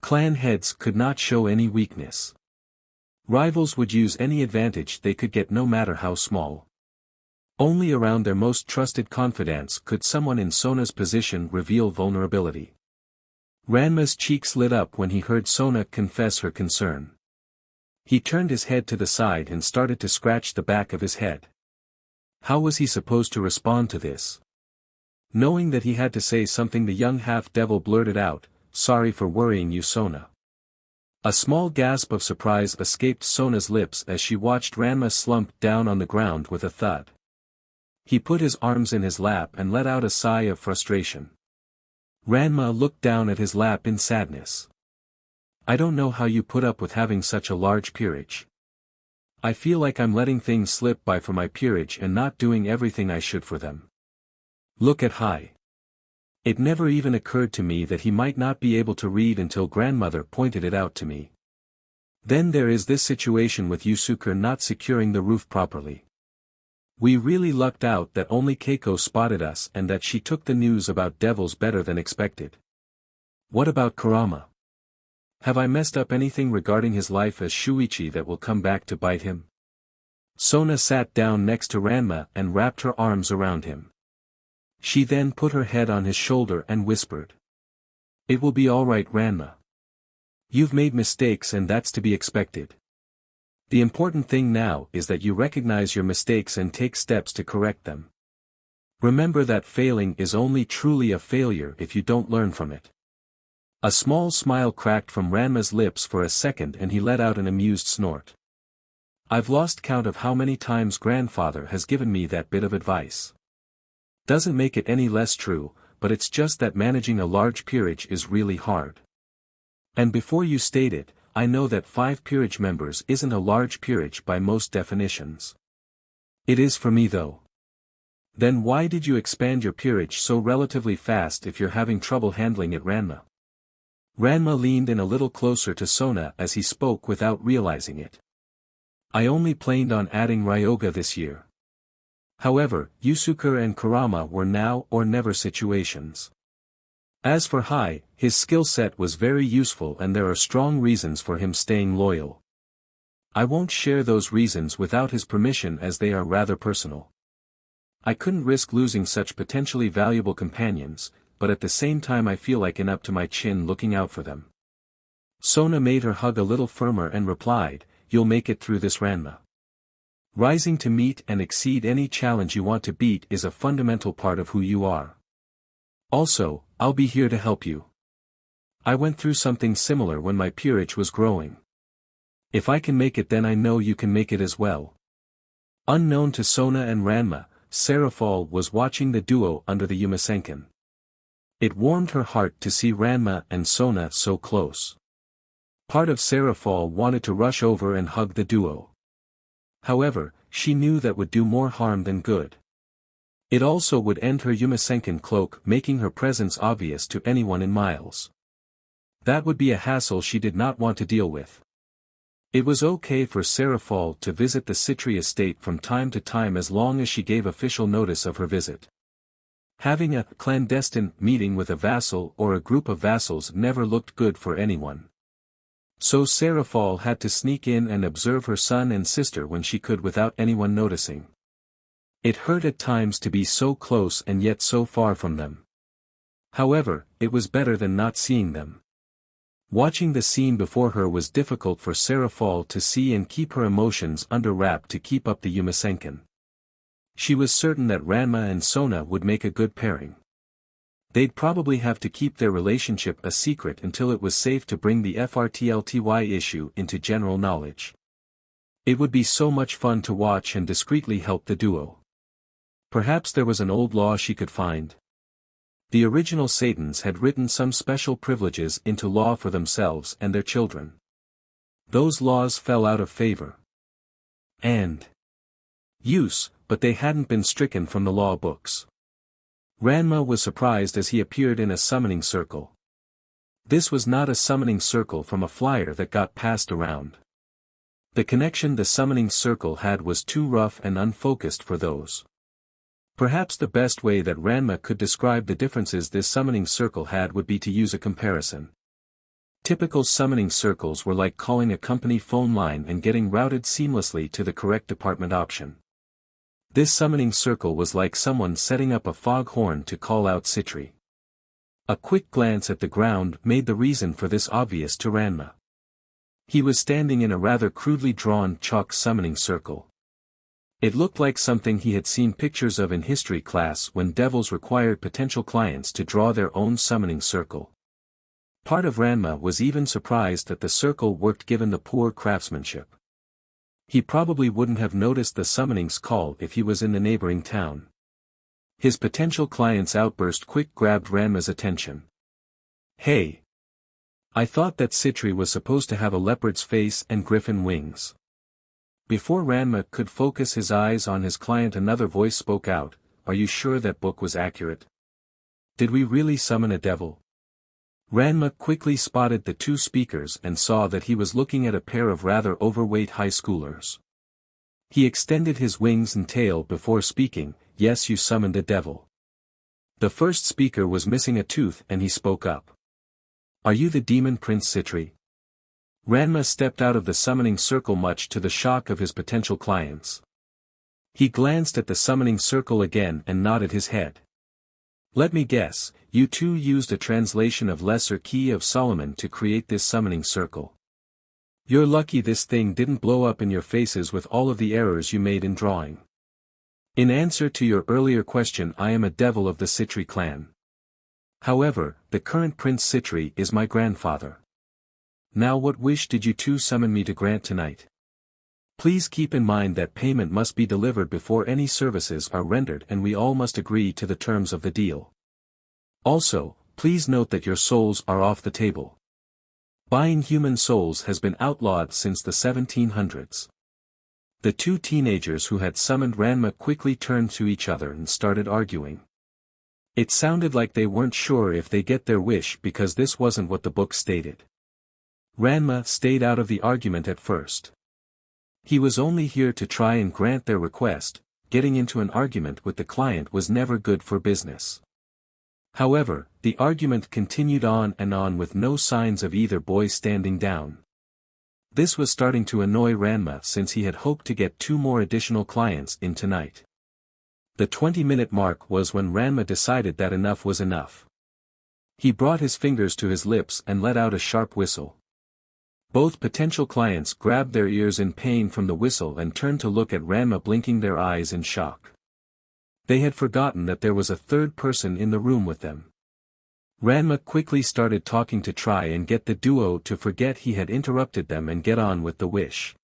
Clan heads could not show any weakness. Rivals would use any advantage they could get no matter how small. Only around their most trusted confidants could someone in Sona's position reveal vulnerability. Ranma's cheeks lit up when he heard Sona confess her concern. He turned his head to the side and started to scratch the back of his head. How was he supposed to respond to this? Knowing that he had to say something, the young half-devil blurted out, "Sorry for worrying you, Sona." A small gasp of surprise escaped Sona's lips as she watched Ranma slump down on the ground with a thud. He put his arms in his lap and let out a sigh of frustration. Ranma looked down at his lap in sadness. "I don't know how you put up with having such a large peerage. I feel like I'm letting things slip by for my peerage and not doing everything I should for them. Look at Hai. It never even occurred to me that he might not be able to read until grandmother pointed it out to me. Then there is this situation with Yusuke not securing the roof properly. We really lucked out that only Keiko spotted us and that she took the news about devils better than expected. What about Kurama? Have I messed up anything regarding his life as Shuichi that will come back to bite him?" Sona sat down next to Ranma and wrapped her arms around him. She then put her head on his shoulder and whispered. "It will be all right, Ranma. You've made mistakes and that's to be expected. The important thing now is that you recognize your mistakes and take steps to correct them. Remember that failing is only truly a failure if you don't learn from it." A small smile cracked from Ranma's lips for a second and he let out an amused snort. "I've lost count of how many times grandfather has given me that bit of advice. Doesn't make it any less true, but it's just that managing a large peerage is really hard. And before you state it, I know that 5 peerage members isn't a large peerage by most definitions. It is for me though. Then why did you expand your peerage so relatively fast if you're having trouble handling it, Ranma?" Ranma leaned in a little closer to Sona as he spoke without realizing it. "I only planned on adding Ryoga this year. However, Yusuke and Kurama were now or never situations. As for Hai, his skill set was very useful and there are strong reasons for him staying loyal. I won't share those reasons without his permission as they are rather personal. I couldn't risk losing such potentially valuable companions, but at the same time I feel like an up to my chin looking out for them." Sona made her hug a little firmer and replied, "You'll make it through this, Ranma. Rising to meet and exceed any challenge you want to beat is a fundamental part of who you are. Also, I'll be here to help you. I went through something similar when my peerage was growing. If I can make it, then I know you can make it as well." Unknown to Sona and Ranma, Serafal was watching the duo under the Yumasenken. It warmed her heart to see Ranma and Sona so close. Part of Serafal wanted to rush over and hug the duo. However, she knew that would do more harm than good. It also would end her Yumasenken cloak, making her presence obvious to anyone in miles. That would be a hassle she did not want to deal with. It was okay for Serafal to visit the Citri estate from time to time as long as she gave official notice of her visit. Having a clandestine meeting with a vassal or a group of vassals never looked good for anyone. So Serafal had to sneak in and observe her son and sister when she could without anyone noticing. It hurt at times to be so close and yet so far from them. However, it was better than not seeing them. Watching the scene before her was difficult for Serafal to see and keep her emotions under wrap to keep up the Yumasenken. She was certain that Ranma and Sona would make a good pairing. They'd probably have to keep their relationship a secret until it was safe to bring the FRTLTY issue into general knowledge. It would be so much fun to watch and discreetly help the duo. Perhaps there was an old law she could find. The original Satans had written some special privileges into law for themselves and their children. Those laws fell out of favor and use, but they hadn't been stricken from the law books. Ranma was surprised as he appeared in a summoning circle. This was not a summoning circle from a flyer that got passed around. The connection the summoning circle had was too rough and unfocused for those. Perhaps the best way that Ranma could describe the differences this summoning circle had would be to use a comparison. Typical summoning circles were like calling a company phone line and getting routed seamlessly to the correct department option. This summoning circle was like someone setting up a foghorn to call out Citri. A quick glance at the ground made the reason for this obvious to Ranma. He was standing in a rather crudely drawn chalk summoning circle. It looked like something he had seen pictures of in history class when devils required potential clients to draw their own summoning circle. Part of Ranma was even surprised that the circle worked given the poor craftsmanship. He probably wouldn't have noticed the summoning's call if he was in the neighboring town. His potential client's outburst quick grabbed Ranma's attention. Hey! I thought that Citri was supposed to have a leopard's face and griffin wings. Before Ranma could focus his eyes on his client, another voice spoke out, "Are you sure that book was accurate? Did we really summon a devil?" Ranma quickly spotted the two speakers and saw that he was looking at a pair of rather overweight high schoolers. He extended his wings and tail before speaking, "Yes, you summoned a devil." The first speaker was missing a tooth and he spoke up. "Are you the demon Prince Citri?" Ranma stepped out of the summoning circle much to the shock of his potential clients. He glanced at the summoning circle again and nodded his head. "Let me guess, you two used a translation of Lesser Key of Solomon to create this summoning circle. You're lucky this thing didn't blow up in your faces with all of the errors you made in drawing. In answer to your earlier question, I am a devil of the Citri clan. However, the current Prince Citri is my grandfather. Now what wish did you two summon me to grant tonight? Please keep in mind that payment must be delivered before any services are rendered and we all must agree to the terms of the deal. Also, please note that your souls are off the table. Buying human souls has been outlawed since the 1700s. The two teenagers who had summoned Ranma quickly turned to each other and started arguing. It sounded like they weren't sure if they get their wish because this wasn't what the book stated. Ranma stayed out of the argument at first. He was only here to try and grant their request. Getting into an argument with the client was never good for business. However, the argument continued on with no signs of either boy standing down. This was starting to annoy Ranma since he had hoped to get two more additional clients in tonight. The 20-minute mark was when Ranma decided that enough was enough. He brought his fingers to his lips and let out a sharp whistle. Both potential clients grabbed their ears in pain from the whistle and turned to look at Ranma, blinking their eyes in shock. They had forgotten that there was a third person in the room with them. Ranma quickly started talking to try and get the duo to forget he had interrupted them and get on with the wish.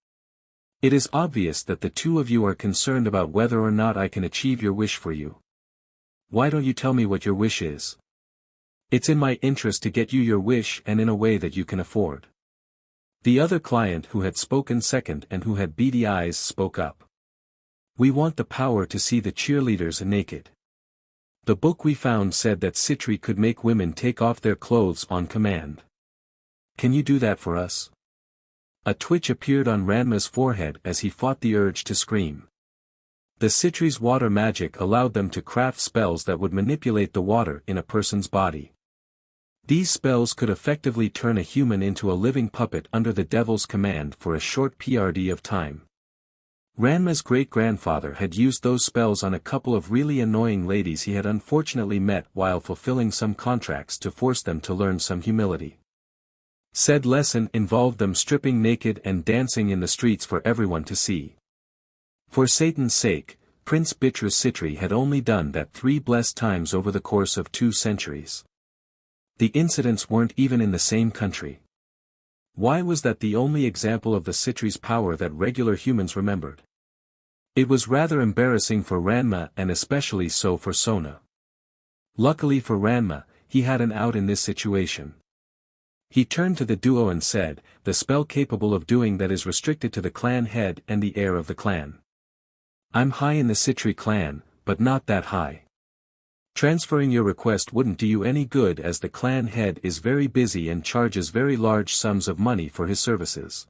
"It is obvious that the two of you are concerned about whether or not I can achieve your wish for you. Why don't you tell me what your wish is? It's in my interest to get you your wish and in a way that you can afford." The other client who had spoken second and who had beady eyes spoke up. "We want the power to see the cheerleaders naked. The book we found said that Citri could make women take off their clothes on command. Can you do that for us?" A twitch appeared on Ranma's forehead as he fought the urge to scream. The Citri's water magic allowed them to craft spells that would manipulate the water in a person's body. These spells could effectively turn a human into a living puppet under the devil's command for a short period of time. Ranma's great-grandfather had used those spells on a couple of really annoying ladies he had unfortunately met while fulfilling some contracts to force them to learn some humility. Said lesson involved them stripping naked and dancing in the streets for everyone to see. For Satan's sake, Prince Bitrus Citri had only done that 3 blessed times over the course of 2 centuries. The incidents weren't even in the same country. Why was that the only example of the Citri's power that regular humans remembered? It was rather embarrassing for Ranma and especially so for Sona. Luckily for Ranma, he had an out in this situation. He turned to the duo and said, "The spell capable of doing that is restricted to the clan head and the heir of the clan. I'm high in the Citri clan, but not that high. Transferring your request wouldn't do you any good as the clan head is very busy and charges very large sums of money for his services.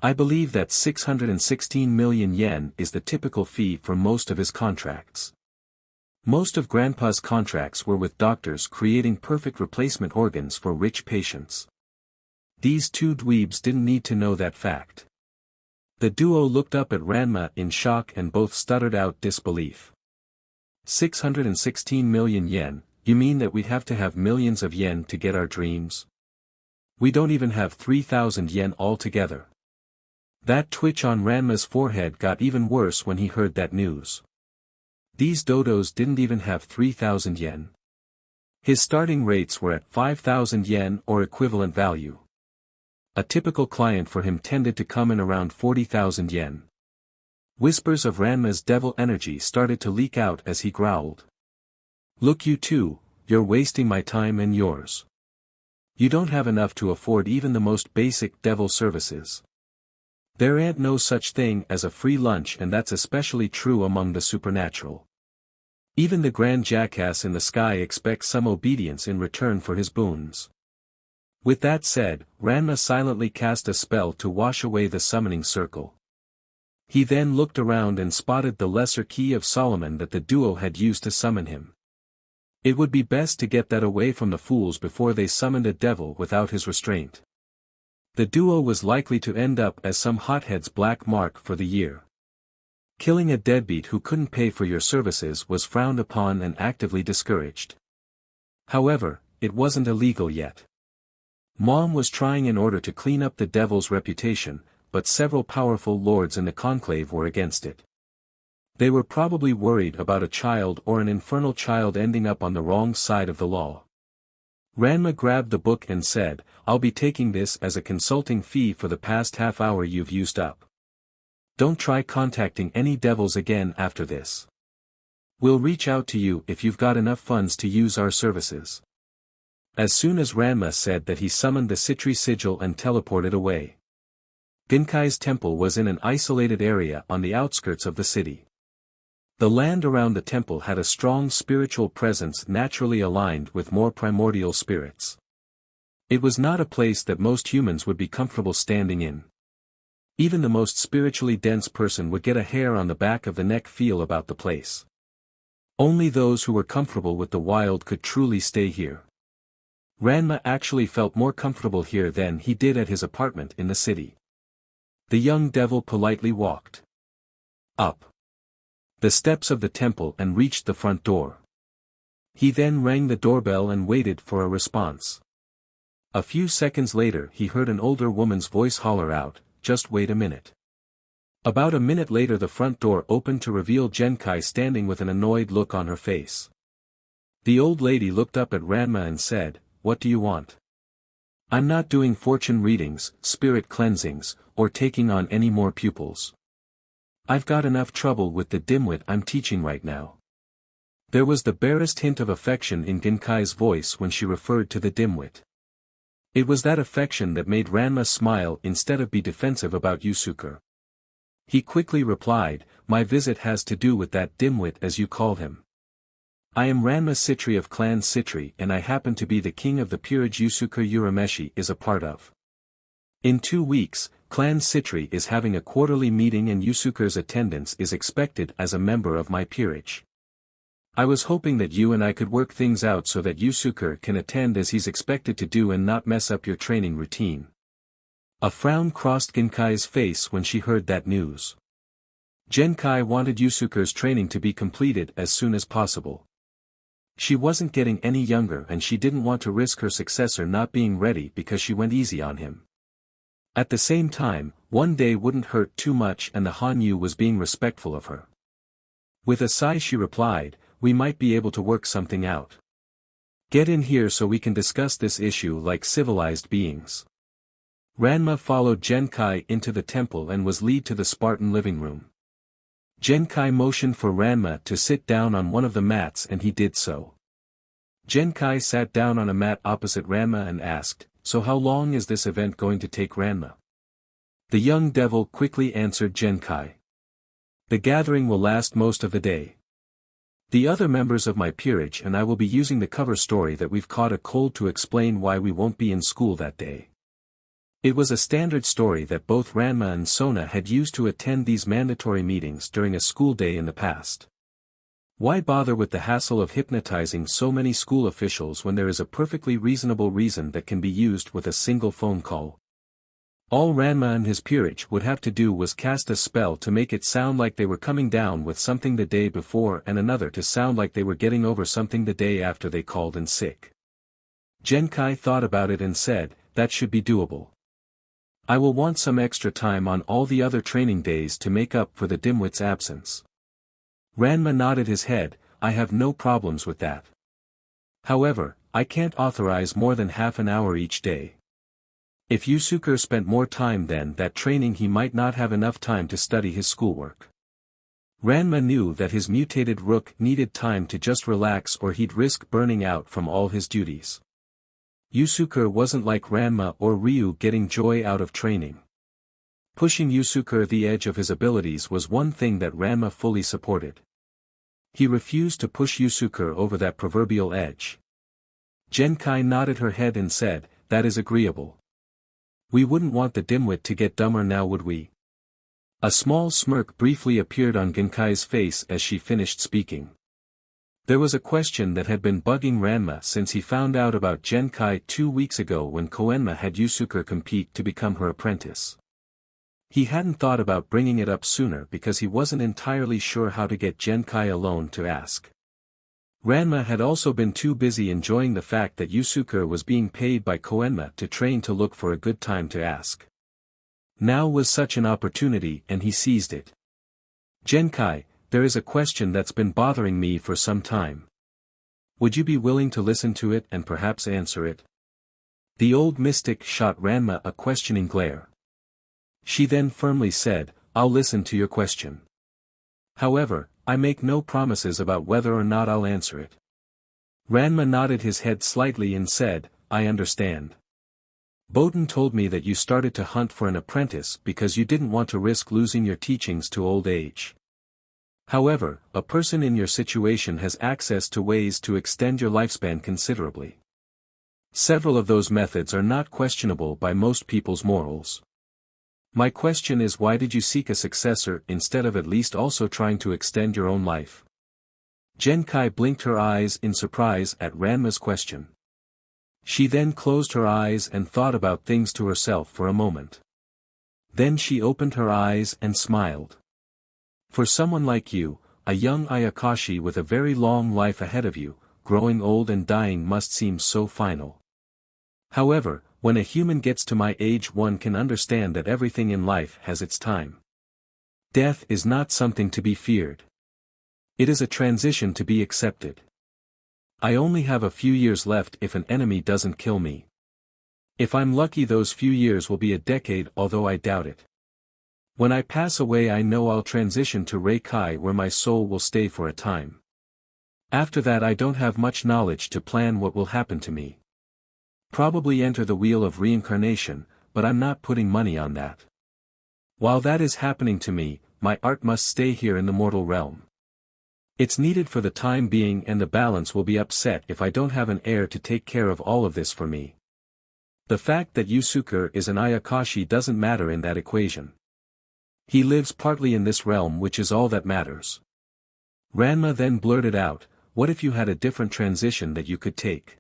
I believe that 616 million yen is the typical fee for most of his contracts. Most of Grandpa's contracts were with doctors creating perfect replacement organs for rich patients. These two dweebs didn't need to know that fact. The duo looked up at Ranma in shock and both stuttered out disbelief. 616 million yen, you mean that we'd have to have millions of yen to get our dreams? We don't even have 3,000 yen altogether. That twitch on Ranma's forehead got even worse when he heard that news. These dodos didn't even have 3,000 yen. His starting rates were at 5,000 yen or equivalent value. A typical client for him tended to come in around 40,000 yen. Whispers of Ranma's devil energy started to leak out as he growled. Look, you two, you're wasting my time and yours. You don't have enough to afford even the most basic devil services. There ain't no such thing as a free lunch, and that's especially true among the supernatural. Even the grand jackass in the sky expects some obedience in return for his boons. With that said, Ranma silently cast a spell to wash away the summoning circle. He then looked around and spotted the lesser key of Solomon that the duo had used to summon him. It would be best to get that away from the fools before they summoned a devil without his restraint. The duo was likely to end up as some hothead's black mark for the year. Killing a deadbeat who couldn't pay for your services was frowned upon and actively discouraged. However, it wasn't illegal yet. Mom was trying in order to clean up the devil's reputation, but several powerful lords in the conclave were against it. They were probably worried about a child or an infernal child ending up on the wrong side of the law. Ranma grabbed the book and said, I'll be taking this as a consulting fee for the past half hour you've used up. Don't try contacting any devils again after this. We'll reach out to you if you've got enough funds to use our services. As soon as Ranma said that, he summoned the Citri sigil and teleported away. Genkai's temple was in an isolated area on the outskirts of the city. The land around the temple had a strong spiritual presence naturally aligned with more primordial spirits. It was not a place that most humans would be comfortable standing in. Even the most spiritually dense person would get a hair on the back of the neck feel about the place. Only those who were comfortable with the wild could truly stay here. Ranma actually felt more comfortable here than he did at his apartment in the city. The young devil politely walked up the steps of the temple and reached the front door. He then rang the doorbell and waited for a response. A few seconds later he heard an older woman's voice holler out, "Just wait a minute." About a minute later the front door opened to reveal Genkai standing with an annoyed look on her face. The old lady looked up at Ranma and said, "What do you want?" "I'm not doing fortune readings, spirit cleansings, or taking on any more pupils. I've got enough trouble with the dimwit I'm teaching right now." There was the barest hint of affection in Genkai's voice when she referred to the dimwit. It was that affection that made Ranma smile instead of be defensive about Yusuke. He quickly replied, "My visit has to do with that dimwit as you call him. I am Ranma Sitri of Clan Citri, and I happen to be the king of the peerage Yusuke Urameshi is a part of. In 2 weeks, Clan Citri is having a quarterly meeting and Yusuke's attendance is expected as a member of my peerage. I was hoping that you and I could work things out so that Yusuke can attend as he's expected to do and not mess up your training routine." A frown crossed Genkai's face when she heard that news. Genkai wanted Yusuke's training to be completed as soon as possible. She wasn't getting any younger and she didn't want to risk her successor not being ready because she went easy on him. At the same time, one day wouldn't hurt too much and the Hanyu was being respectful of her. With a sigh she replied, "We might be able to work something out. Get in here so we can discuss this issue like civilized beings." Ranma followed Genkai into the temple and was led to the Spartan living room. Genkai motioned for Ranma to sit down on one of the mats and he did so. Genkai sat down on a mat opposite Ranma and asked, "So how long is this event going to take, Ranma?" The young devil quickly answered Genkai. "The gathering will last most of the day. The other members of my peerage and I will be using the cover story that we've caught a cold to explain why we won't be in school that day. It was a standard story that both Ranma and Sona had used to attend these mandatory meetings during a school day in the past. Why bother with the hassle of hypnotizing so many school officials when there is a perfectly reasonable reason that can be used with a single phone call? All Ranma and his peerage would have to do was cast a spell to make it sound like they were coming down with something the day before and another to sound like they were getting over something the day after they called in sick. Genkai thought about it and said, that should be doable. I will want some extra time on all the other training days to make up for the dimwit's absence. Ranma nodded his head, I have no problems with that. However, I can't authorize more than half an hour each day. If Yusuke spent more time then that training he might not have enough time to study his schoolwork. Ranma knew that his mutated rook needed time to just relax or he'd risk burning out from all his duties. Yusuke wasn't like Ranma or Ryu getting joy out of training. Pushing Yusuke the edge of his abilities was one thing that Ranma fully supported. He refused to push Yusuke over that proverbial edge. Genkai nodded her head and said, that is agreeable. We wouldn't want the dimwit to get dumber now, would we? A small smirk briefly appeared on Genkai's face as she finished speaking. There was a question that had been bugging Ranma since he found out about Genkai 2 weeks ago when Koenma had Yusuke compete to become her apprentice. He hadn't thought about bringing it up sooner because he wasn't entirely sure how to get Genkai alone to ask. Ranma had also been too busy enjoying the fact that Yusuke was being paid by Koenma to train to look for a good time to ask. Now was such an opportunity and he seized it. Genkai, there is a question that's been bothering me for some time. Would you be willing to listen to it and perhaps answer it? The old mystic shot Ranma a questioning glare. She then firmly said, I'll listen to your question. However, I make no promises about whether or not I'll answer it. Ranma nodded his head slightly and said, I understand. Boden told me that you started to hunt for an apprentice because you didn't want to risk losing your teachings to old age. However, a person in your situation has access to ways to extend your lifespan considerably. Several of those methods are not questionable by most people's morals. My question is, why did you seek a successor instead of at least also trying to extend your own life? Genkai blinked her eyes in surprise at Ranma's question. She then closed her eyes and thought about things to herself for a moment. Then she opened her eyes and smiled. For someone like you, a young Ayakashi with a very long life ahead of you, growing old and dying must seem so final. However, when a human gets to my age one can understand that everything in life has its time. Death is not something to be feared. It is a transition to be accepted. I only have a few years left if an enemy doesn't kill me. If I'm lucky those few years will be a decade, although I doubt it. When I pass away I know I'll transition to Reikai where my soul will stay for a time. After that I don't have much knowledge to plan what will happen to me. Probably enter the wheel of reincarnation, but I'm not putting money on that. While that is happening to me, my art must stay here in the mortal realm. It's needed for the time being and the balance will be upset if I don't have an heir to take care of all of this for me. The fact that Yusuke is an Ayakashi doesn't matter in that equation. He lives partly in this realm, which is all that matters. Ranma then blurted out, what if you had a different transition that you could take?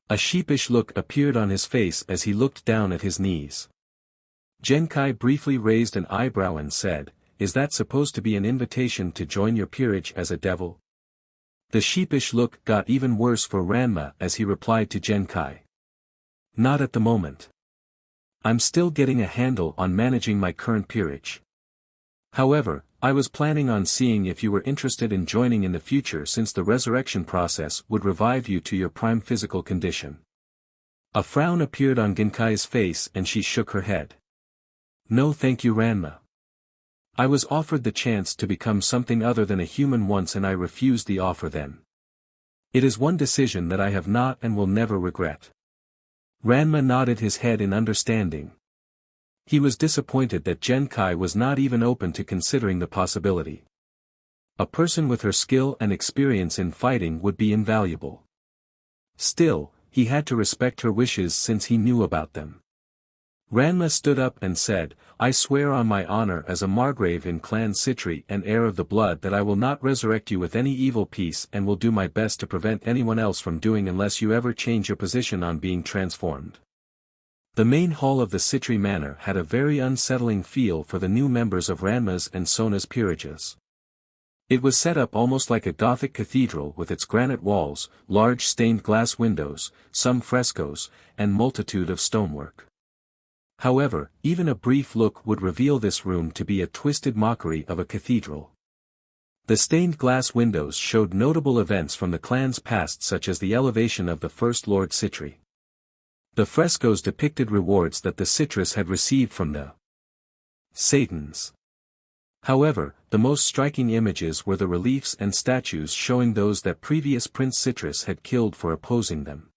A sheepish look appeared on his face as he looked down at his knees. Genkai briefly raised an eyebrow and said, is that supposed to be an invitation to join your peerage as a devil? The sheepish look got even worse for Ranma as he replied to Genkai. Not at the moment. I'm still getting a handle on managing my current peerage. However, I was planning on seeing if you were interested in joining in the future since the resurrection process would revive you to your prime physical condition. A frown appeared on Genkai's face and she shook her head. No thank you Ranma. I was offered the chance to become something other than a human once and I refused the offer then. It is one decision that I have not and will never regret. Ranma nodded his head in understanding. He was disappointed that Genkai was not even open to considering the possibility. A person with her skill and experience in fighting would be invaluable. Still, he had to respect her wishes since he knew about them. Ranma stood up and said, I swear on my honor as a margrave in Clan Citri and heir of the blood that I will not resurrect you with any evil piece and will do my best to prevent anyone else from doing unless you ever change your position on being transformed. The main hall of the Citri manor had a very unsettling feel for the new members of Ranma's and Sona's peerages. It was set up almost like a Gothic cathedral with its granite walls, large stained glass windows, some frescoes, and multitude of stonework. However, even a brief look would reveal this room to be a twisted mockery of a cathedral. The stained glass windows showed notable events from the clan's past such as the elevation of the First Lord Citri. The frescoes depicted rewards that the Citrus had received from the Satans. However, the most striking images were the reliefs and statues showing those that previous Prince Citrus had killed for opposing them.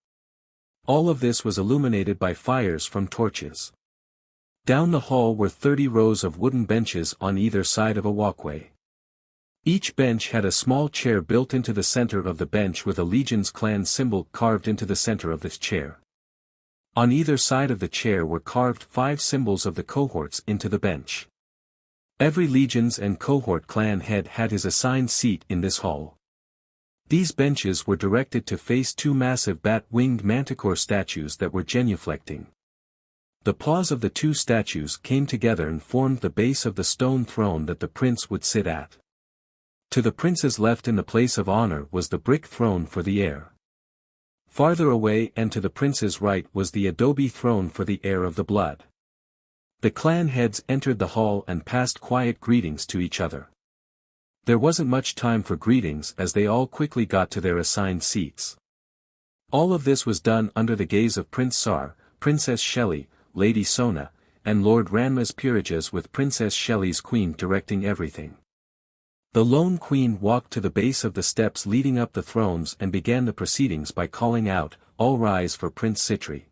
All of this was illuminated by fires from torches. Down the hall were 30 rows of wooden benches on either side of a walkway. Each bench had a small chair built into the center of the bench with a Legion's clan symbol carved into the center of this chair. On either side of the chair were carved 5 symbols of the cohorts into the bench. Every Legion's and cohort clan head had his assigned seat in this hall. These benches were directed to face 2 massive bat-winged manticore statues that were genuflecting. The paws of the 2 statues came together and formed the base of the stone throne that the prince would sit at. To the prince's left in the place of honor was the brick throne for the heir. Farther away and to the prince's right was the adobe throne for the heir of the blood. The clan heads entered the hall and passed quiet greetings to each other. There wasn't much time for greetings as they all quickly got to their assigned seats. All of this was done under the gaze of Prince Sar, Princess Shelley, Lady Sona, and Lord Ranma's peerages with Princess Shelley's queen directing everything. The lone queen walked to the base of the steps leading up the thrones and began the proceedings by calling out, "All rise for Prince Citri."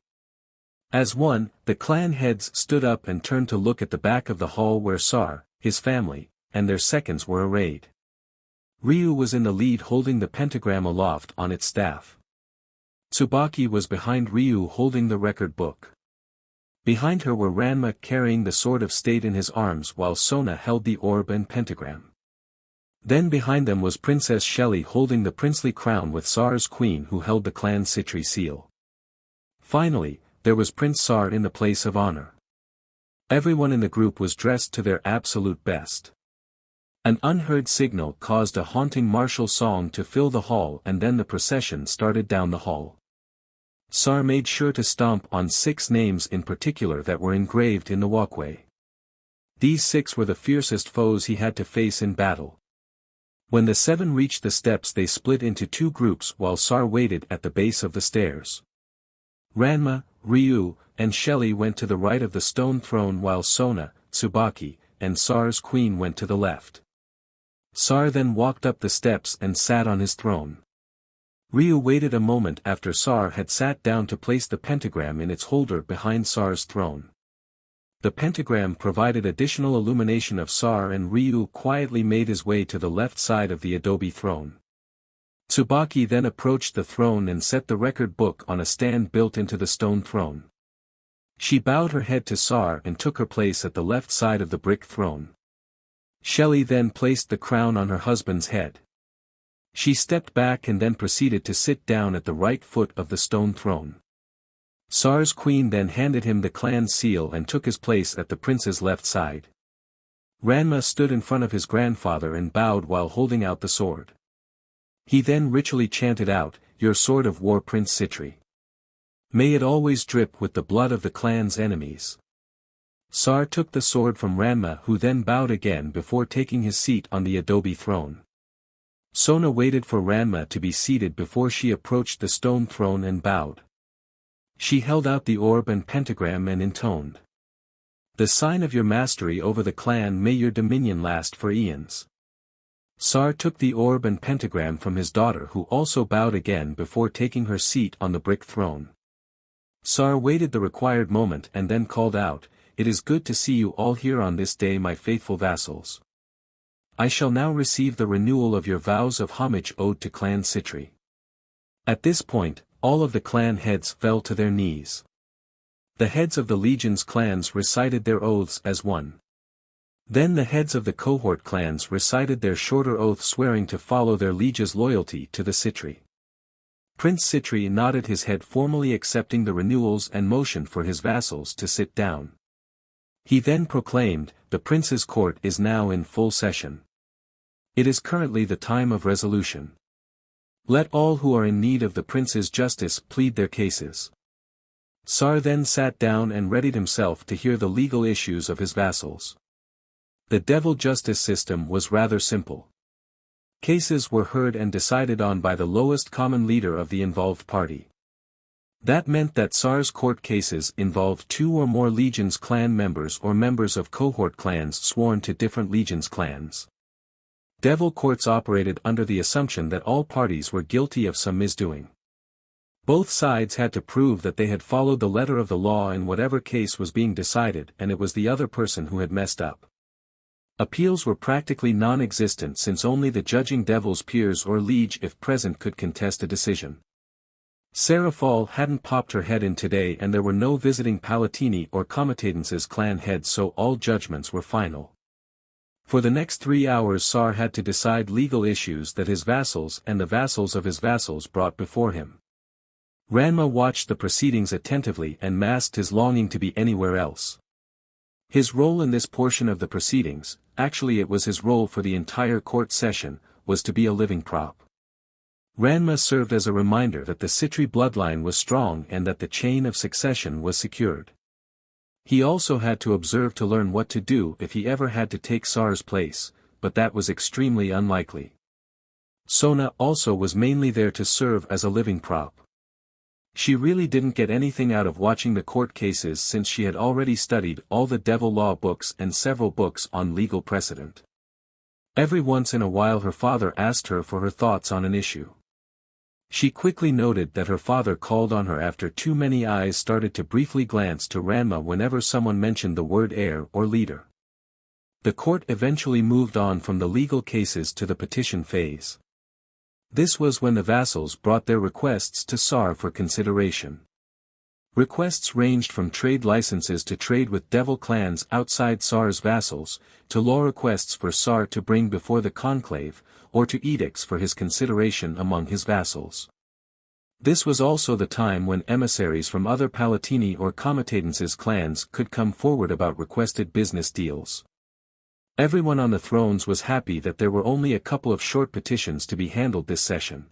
As one, the clan heads stood up and turned to look at the back of the hall where Sar, his family, and their seconds were arrayed. Ryu was in the lead holding the pentagram aloft on its staff. Tsubaki was behind Ryu holding the record book. Behind her were Ranma carrying the sword of state in his arms while Sona held the orb and pentagram. Then behind them was Princess Shelley holding the princely crown with Sar's queen who held the clan Citri seal. Finally, there was Prince Sar in the place of honor. Everyone in the group was dressed to their absolute best. An unheard signal caused a haunting martial song to fill the hall and then the procession started down the hall. Sar made sure to stomp on 6 names in particular that were engraved in the walkway. These 6 were the fiercest foes he had to face in battle. When the 7 reached the steps they split into 2 groups while Sar waited at the base of the stairs. Ranma, Ryu, and Shelley went to the right of the stone throne while Sona, Tsubaki, and Sar's queen went to the left. Sar then walked up the steps and sat on his throne. Ryu waited a moment after Sar had sat down to place the pentagram in its holder behind Sar's throne. The pentagram provided additional illumination of Sar and Ryu quietly made his way to the left side of the adobe throne. Tsubaki then approached the throne and set the record book on a stand built into the stone throne. She bowed her head to Sar and took her place at the left side of the brick throne. Shelley then placed the crown on her husband's head. She stepped back and then proceeded to sit down at the right foot of the stone throne. Sar's queen then handed him the clan seal and took his place at the prince's left side. Ranma stood in front of his grandfather and bowed while holding out the sword. He then ritually chanted out, "Your sword of war, Prince Citri. May it always drip with the blood of the clan's enemies." Sar took the sword from Ranma who then bowed again before taking his seat on the adobe throne. Sona waited for Ranma to be seated before she approached the stone throne and bowed. She held out the orb and pentagram and intoned, "The sign of your mastery over the clan, may your dominion last for eons." Sar took the orb and pentagram from his daughter who also bowed again before taking her seat on the brick throne. Sar waited the required moment and then called out, "It is good to see you all here on this day, my faithful vassals. I shall now receive the renewal of your vows of homage owed to Clan Citri." At this point, all of the clan heads fell to their knees. The heads of the legion's clans recited their oaths as one. Then the heads of the cohort clans recited their shorter oath swearing to follow their liege's loyalty to the Citri. Prince Citri nodded his head formally accepting the renewals and motioned for his vassals to sit down. He then proclaimed, "The prince's court is now in full session. It is currently the time of resolution. Let all who are in need of the prince's justice plead their cases." Sar then sat down and readied himself to hear the legal issues of his vassals. The devil justice system was rather simple. Cases were heard and decided on by the lowest common leader of the involved party. That meant that Sar's court cases involved 2 or more legions clan members or members of cohort clans sworn to different legions clans. Devil courts operated under the assumption that all parties were guilty of some misdoing. Both sides had to prove that they had followed the letter of the law in whatever case was being decided and it was the other person who had messed up. Appeals were practically non-existent since only the judging devil's peers or liege if present could contest a decision. Serafal hadn't popped her head in today and there were no visiting Palatini or Comitatense's clan heads so all judgments were final. For the next 3 hours Sar had to decide legal issues that his vassals and the vassals of his vassals brought before him. Ranma watched the proceedings attentively and masked his longing to be anywhere else. His role in this portion of the proceedings, actually it was his role for the entire court session, was to be a living prop. Ranma served as a reminder that the Citri bloodline was strong and that the chain of succession was secured. He also had to observe to learn what to do if he ever had to take Sar's place, but that was extremely unlikely. Sona also was mainly there to serve as a living prop. She really didn't get anything out of watching the court cases since she had already studied all the devil law books and several books on legal precedent. Every once in a while her father asked her for her thoughts on an issue. She quickly noted that her father called on her after too many eyes started to briefly glance to Ranma whenever someone mentioned the word heir or leader. The court eventually moved on from the legal cases to the petition phase. This was when the vassals brought their requests to Sar for consideration. Requests ranged from trade licenses to trade with devil clans outside Sar's vassals, to law requests for Sar to bring before the conclave, or to edicts for his consideration among his vassals. This was also the time when emissaries from other Palatini or Comitatense's clans could come forward about requested business deals. Everyone on the thrones was happy that there were only a couple of short petitions to be handled this session.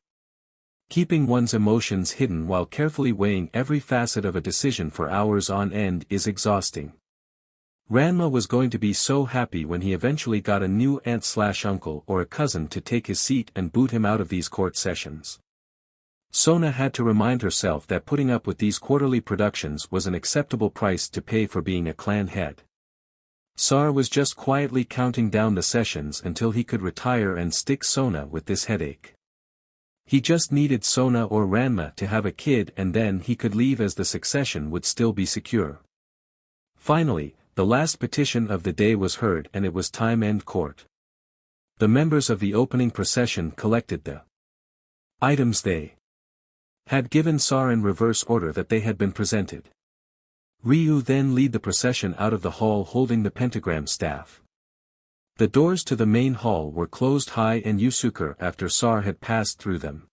Keeping one's emotions hidden while carefully weighing every facet of a decision for hours on end is exhausting. Ranma was going to be so happy when he eventually got a new aunt/uncle or a cousin to take his seat and boot him out of these court sessions. Sona had to remind herself that putting up with these quarterly productions was an acceptable price to pay for being a clan head. Sar was just quietly counting down the sessions until he could retire and stick Sona with this headache. He just needed Sona or Ranma to have a kid and then he could leave as the succession would still be secure. Finally, the last petition of the day was heard and it was time to end court. The members of the opening procession collected the items they had given Sar in reverse order that they had been presented. Ryu then led the procession out of the hall holding the pentagram staff. The doors to the main hall were closed high and Yusuke after Sar had passed through them.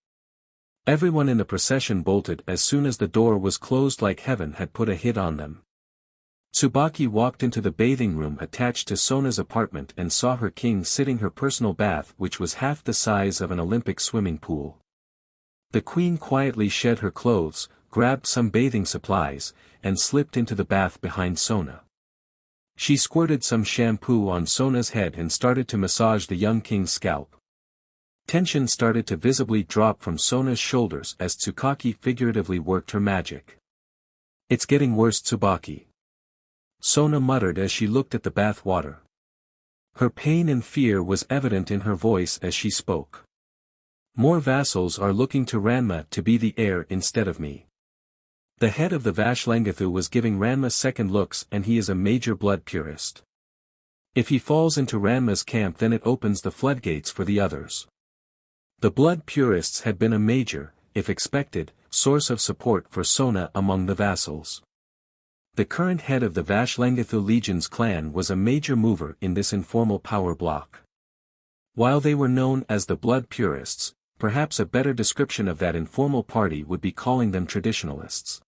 Everyone in the procession bolted as soon as the door was closed like heaven had put a hit on them. Tsubaki walked into the bathing room attached to Sona's apartment and saw her king sitting her personal bath which was half the size of an Olympic swimming pool. The queen quietly shed her clothes, grabbed some bathing supplies, and slipped into the bath behind Sona. She squirted some shampoo on Sona's head and started to massage the young king's scalp. Tension started to visibly drop from Sona's shoulders as Tsukaki figuratively worked her magic. "It's getting worse, Tsubaki," Sona muttered as she looked at the bath water. Her pain and fear was evident in her voice as she spoke. "More vassals are looking to Ranma to be the heir instead of me." The head of the Vashlengathu was giving Ranma second looks and he is a major blood purist. If he falls into Ranma's camp then it opens the floodgates for the others. The blood purists had been a major, if expected, source of support for Sona among the vassals. The current head of the Vashlengathu Legion's clan was a major mover in this informal power block. While they were known as the Blood Purists, perhaps a better description of that informal party would be calling them traditionalists.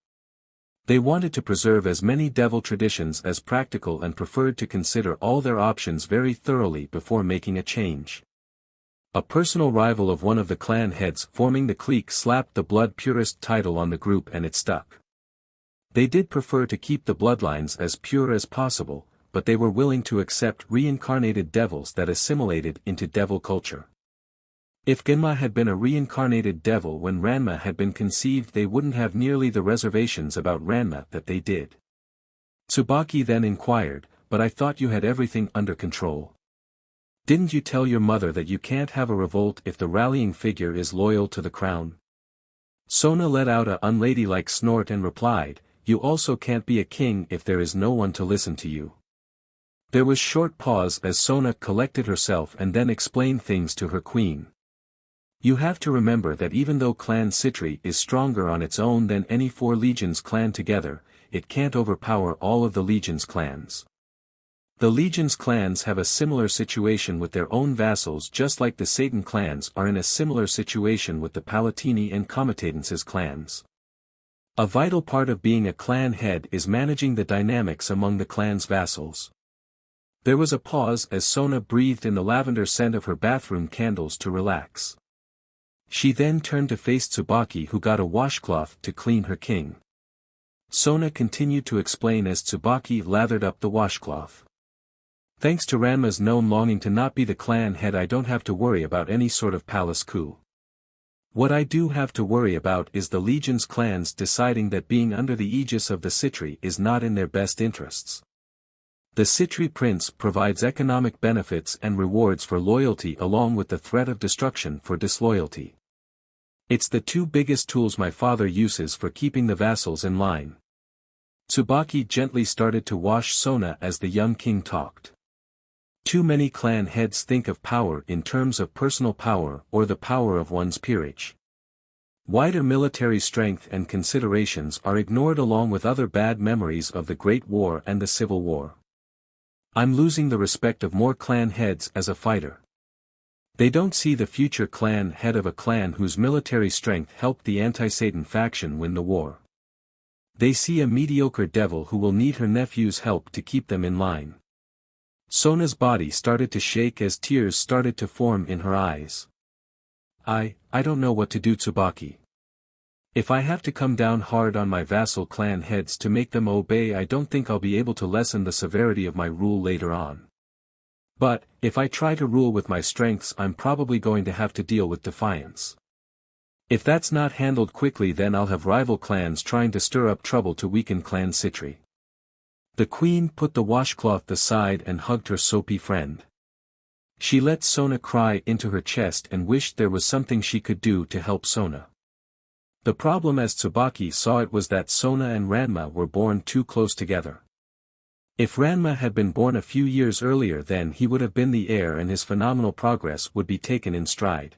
They wanted to preserve as many devil traditions as practical and preferred to consider all their options very thoroughly before making a change. A personal rival of one of the clan heads forming the clique slapped the Blood Purist title on the group and it stuck. They did prefer to keep the bloodlines as pure as possible, but they were willing to accept reincarnated devils that assimilated into devil culture. If Genma had been a reincarnated devil when Ranma had been conceived, they wouldn't have nearly the reservations about Ranma that they did. Tsubaki then inquired, "But I thought you had everything under control. Didn't you tell your mother that you can't have a revolt if the rallying figure is loyal to the crown?" Sona let out a unladylike snort and replied, "You also can't be a king if there is no one to listen to you." There was short pause as Sona collected herself and then explained things to her queen. You have to remember that even though Clan Citri is stronger on its own than any 4 legions clan together, it can't overpower all of the legions clans. The legions clans have a similar situation with their own vassals, just like the Satan clans are in a similar situation with the Palatini and Comitatenses clans. A vital part of being a clan head is managing the dynamics among the clan's vassals. There was a pause as Sona breathed in the lavender scent of her bathroom candles to relax. She then turned to face Tsubaki, who got a washcloth to clean her king. Sona continued to explain as Tsubaki lathered up the washcloth. Thanks to Ranma's known longing to not be the clan head, I don't have to worry about any sort of palace coup. What I do have to worry about is the Legion's clans deciding that being under the aegis of the Citri is not in their best interests. The Citri prince provides economic benefits and rewards for loyalty along with the threat of destruction for disloyalty. It's the 2 biggest tools my father uses for keeping the vassals in line. Tsubaki gently started to wash Sona as the young king talked. Too many clan heads think of power in terms of personal power or the power of one's peerage. Wider military strength and considerations are ignored along with other bad memories of the Great War and the Civil War. I'm losing the respect of more clan heads as a fighter. They don't see the future clan head of a clan whose military strength helped the anti-Satan faction win the war. They see a mediocre devil who will need her nephew's help to keep them in line. Sona's body started to shake as tears started to form in her eyes. I don't know what to do, Tsubaki. If I have to come down hard on my vassal clan heads to make them obey, I don't think I'll be able to lessen the severity of my rule later on. But, if I try to rule with my strengths, I'm probably going to have to deal with defiance. If that's not handled quickly, then I'll have rival clans trying to stir up trouble to weaken Clan Citri. The queen put the washcloth aside and hugged her soapy friend. She let Sona cry into her chest and wished there was something she could do to help Sona. The problem as Tsubaki saw it was that Sona and Ranma were born too close together. If Ranma had been born a few years earlier, then he would have been the heir and his phenomenal progress would be taken in stride.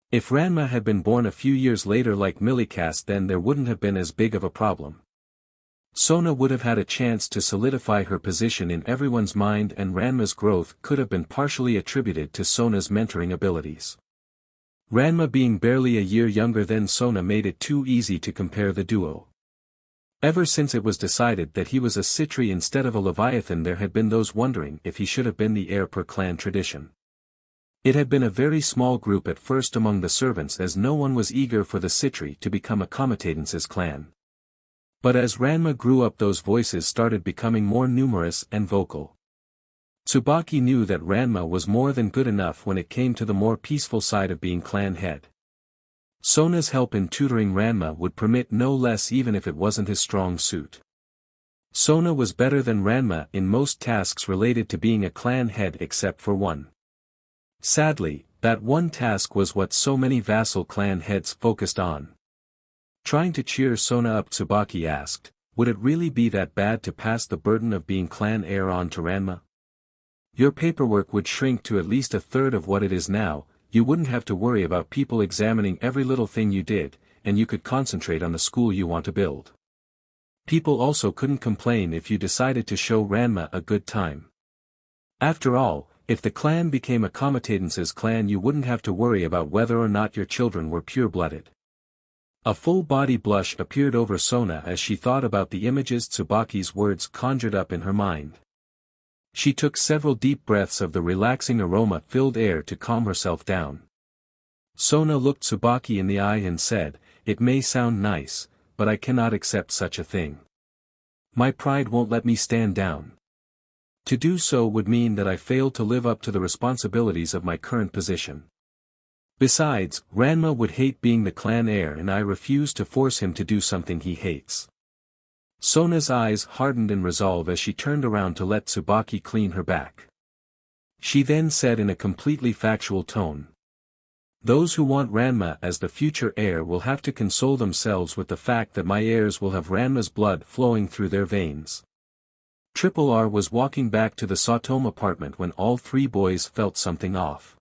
If Ranma had been born a few years later like Milikast, then there wouldn't have been as big of a problem. Sona would have had a chance to solidify her position in everyone's mind, and Ranma's growth could have been partially attributed to Sona's mentoring abilities. Ranma being barely a year younger than Sona made it too easy to compare the duo. Ever since it was decided that he was a Citri instead of a Leviathan, there had been those wondering if he should have been the heir per clan tradition. It had been a very small group at first among the servants, as no one was eager for the Citri to become a Comitatenses clan. But as Ranma grew up, those voices started becoming more numerous and vocal. Tsubaki knew that Ranma was more than good enough when it came to the more peaceful side of being clan head. Sona's help in tutoring Ranma would permit no less, even if it wasn't his strong suit. Sona was better than Ranma in most tasks related to being a clan head except for one. Sadly, that one task was what so many vassal clan heads focused on. Trying to cheer Sona up, Tsubaki asked, would it really be that bad to pass the burden of being clan heir on to Ranma? Your paperwork would shrink to at least a third of what it is now. You wouldn't have to worry about people examining every little thing you did, and you could concentrate on the school you want to build. People also couldn't complain if you decided to show Ranma a good time. After all, if the clan became a comitatance's clan, you wouldn't have to worry about whether or not your children were pure-blooded. A full-body blush appeared over Sona as she thought about the images Tsubaki's words conjured up in her mind. She took several deep breaths of the relaxing aroma-filled air to calm herself down. Sona looked Tsubaki in the eye and said, "It may sound nice, but I cannot accept such a thing. My pride won't let me stand down. To do so would mean that I failed to live up to the responsibilities of my current position. Besides, Ranma would hate being the clan heir and I refuse to force him to do something he hates." Sona's eyes hardened in resolve as she turned around to let Tsubaki clean her back. She then said in a completely factual tone, "Those who want Ranma as the future heir will have to console themselves with the fact that my heirs will have Ranma's blood flowing through their veins." Triple R was walking back to the Saotome apartment when all three boys felt something off.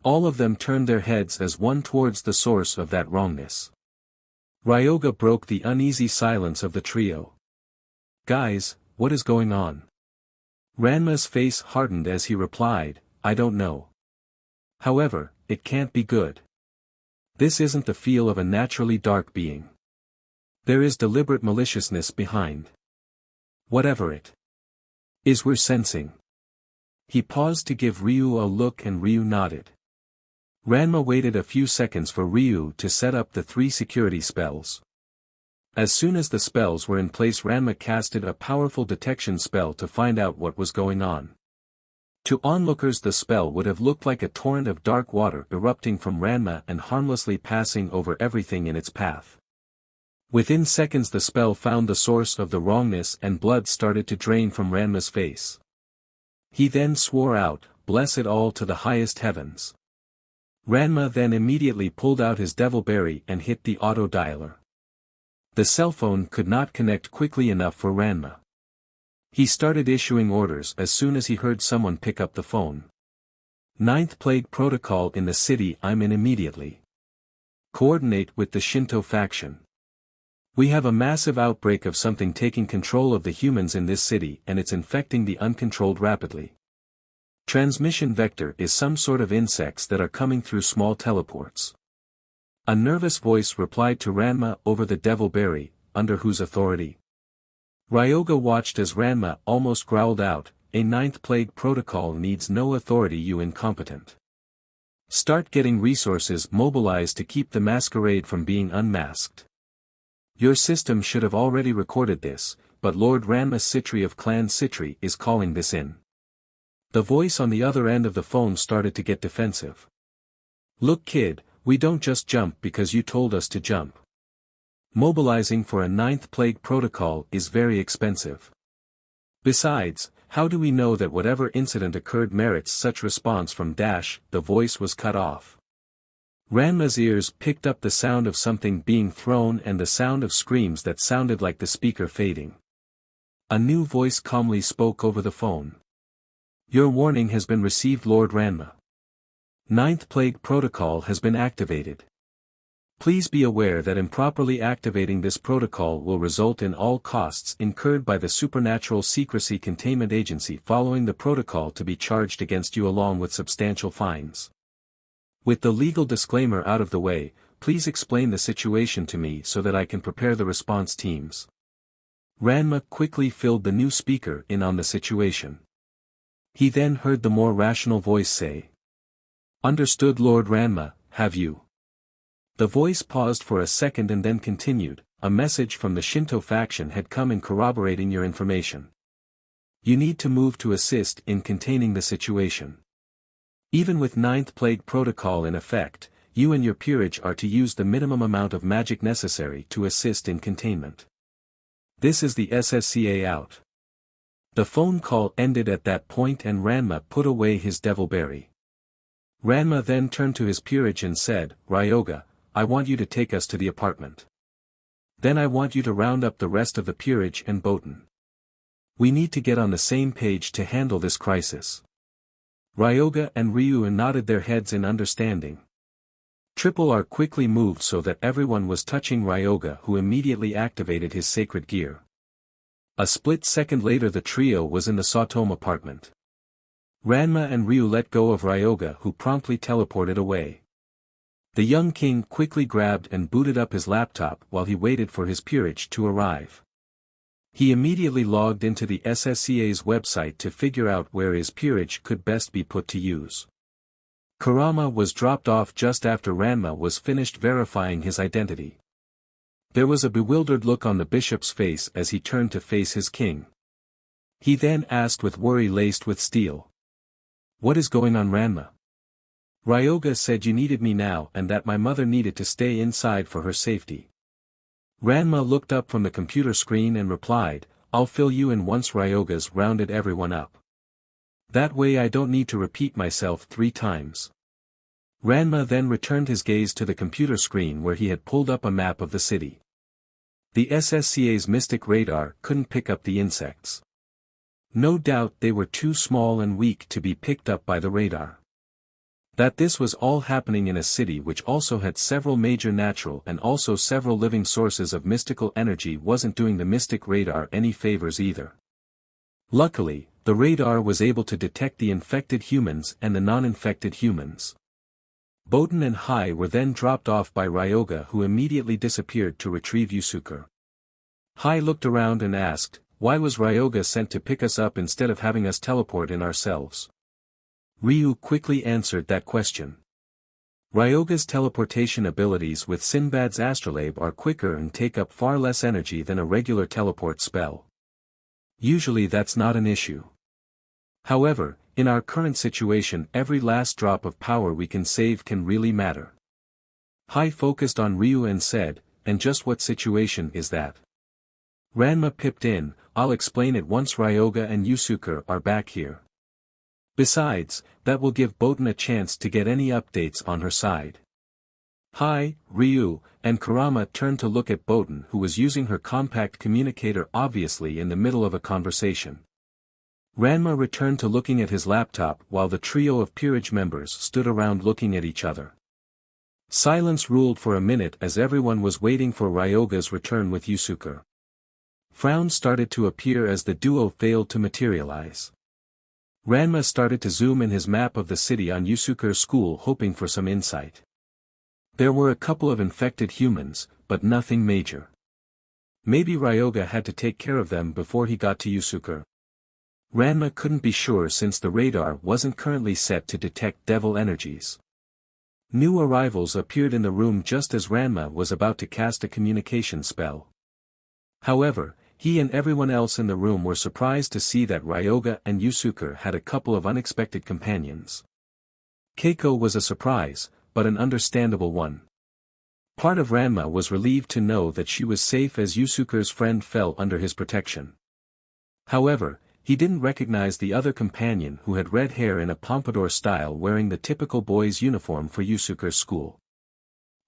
All of them turned their heads as one towards the source of that wrongness. Ryoga broke the uneasy silence of the trio. "Guys, what is going on?" Ranma's face hardened as he replied, "I don't know. However, it can't be good. This isn't the feel of a naturally dark being. There is deliberate maliciousness behind. Whatever it is we're sensing." He paused to give Ryu a look and Ryu nodded. Ranma waited a few seconds for Ryu to set up the 3 security spells. As soon as the spells were in place, Ranma casted a powerful detection spell to find out what was going on. To onlookers the spell would have looked like a torrent of dark water erupting from Ranma and harmlessly passing over everything in its path. Within seconds the spell found the source of the wrongness and blood started to drain from Ranma's face. He then swore out, "Bless it all to the highest heavens." Ranma then immediately pulled out his devil berry and hit the auto-dialer. The cell phone could not connect quickly enough for Ranma. He started issuing orders as soon as he heard someone pick up the phone. "Ninth Plague Protocol in the city I'm in immediately. Coordinate with the Shinto faction. We have a massive outbreak of something taking control of the humans in this city and it's infecting the uncontrolled rapidly. Transmission vector is some sort of insects that are coming through small teleports." A nervous voice replied to Ranma over the devil berry, "Under whose authority?" Ryoga watched as Ranma almost growled out, "A ninth plague protocol needs no authority, you incompetent. Start getting resources mobilized to keep the masquerade from being unmasked. Your system should have already recorded this, but Lord Ranma Sitri of Clan Citri is calling this in." The voice on the other end of the phone started to get defensive. "Look kid, we don't just jump because you told us to jump. Mobilizing for a ninth plague protocol is very expensive. Besides, how do we know that whatever incident occurred merits such response from dash?" The voice was cut off. Ranma's ears picked up the sound of something being thrown and the sound of screams that sounded like the speaker fading. A new voice calmly spoke over the phone. "Your warning has been received, Lord Ranma. Ninth Plague Protocol has been activated. Please be aware that improperly activating this protocol will result in all costs incurred by the Supernatural Secrecy Containment Agency following the protocol to be charged against you along with substantial fines. With the legal disclaimer out of the way, please explain the situation to me so that I can prepare the response teams." Ranma quickly filled the new speaker in on the situation. He then heard the more rational voice say, "Understood Lord Ranma, have you?" The voice paused for a second and then continued, "A message from the Shinto faction had come in corroborating your information. You need to move to assist in containing the situation. Even with Ninth Plague Protocol in effect, you and your peerage are to use the minimum amount of magic necessary to assist in containment. This is the SSCA out." The phone call ended at that point and Ranma put away his devil berry. Ranma then turned to his peerage and said, "Ryoga, I want you to take us to the apartment. Then I want you to round up the rest of the peerage and Botan. We need to get on the same page to handle this crisis." Ryoga and Ryu nodded their heads in understanding. Triple R quickly moved so that everyone was touching Ryoga, who immediately activated his sacred gear. A split second later the trio was in the Saotome apartment. Ranma and Ryu let go of Ryoga, who promptly teleported away. The young king quickly grabbed and booted up his laptop while he waited for his peerage to arrive. He immediately logged into the SSCA's website to figure out where his peerage could best be put to use. Kurama was dropped off just after Ranma was finished verifying his identity. There was a bewildered look on the bishop's face as he turned to face his king. He then asked with worry laced with steel. "What is going on, Ranma? Ryoga said you needed me now and that my mother needed to stay inside for her safety." Ranma looked up from the computer screen and replied, "I'll fill you in once Ryoga's rounded everyone up. That way I don't need to repeat myself 3 times. Ranma then returned his gaze to the computer screen where he had pulled up a map of the city. The SSCA's mystic radar couldn't pick up the insects. No doubt they were too small and weak to be picked up by the radar. That this was all happening in a city which also had several major natural and also several living sources of mystical energy wasn't doing the mystic radar any favors either. Luckily, the radar was able to detect the infected humans and the non-infected humans. Boten and Hai were then dropped off by Ryoga, who immediately disappeared to retrieve Yusuke. Hai looked around and asked, "Why was Ryoga sent to pick us up instead of having us teleport in ourselves?" Ryu quickly answered that question. Ryoga's teleportation abilities with Sinbad's astrolabe are quicker and take up far less energy than a regular teleport spell. Usually that's not an issue. However, in our current situation every last drop of power we can save can really matter. Hai focused on Ryu and said, "And just what situation is that?" Ranma pipped in, "I'll explain it once Ryoga and Yusuke are back here. Besides, that will give Boten a chance to get any updates on her side." Hai, Ryu, and Kurama turned to look at Boten, who was using her compact communicator obviously in the middle of a conversation. Ranma returned to looking at his laptop while the trio of peerage members stood around looking at each other. Silence ruled for a minute as everyone was waiting for Ryoga's return with Yusuke. Frowns started to appear as the duo failed to materialize. Ranma started to zoom in his map of the city on Yusuke's school hoping for some insight. There were a couple of infected humans, but nothing major. Maybe Ryoga had to take care of them before he got to Yusuke. Ranma couldn't be sure since the radar wasn't currently set to detect devil energies. New arrivals appeared in the room just as Ranma was about to cast a communication spell. However, he and everyone else in the room were surprised to see that Ryoga and Yusuke had a couple of unexpected companions. Keiko was a surprise, but an understandable one. Part of Ranma was relieved to know that she was safe as Yusuke's friend fell under his protection. However, he didn't recognize the other companion who had red hair in a pompadour style wearing the typical boy's uniform for Yusuke's school.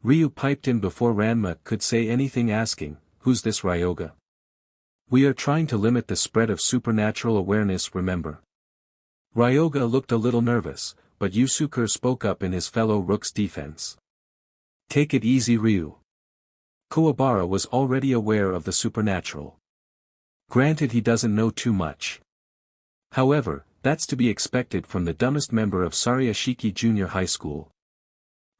Ryu piped in before Ranma could say anything asking, "Who's this Ryoga? We are trying to limit the spread of supernatural awareness, remember?" Ryoga looked a little nervous, but Yusuke spoke up in his fellow rook's defense. "Take it easy, Ryu. Kuwabara was already aware of the supernatural. Granted he doesn't know too much. However, that's to be expected from the dumbest member of Sariashiki Junior High School."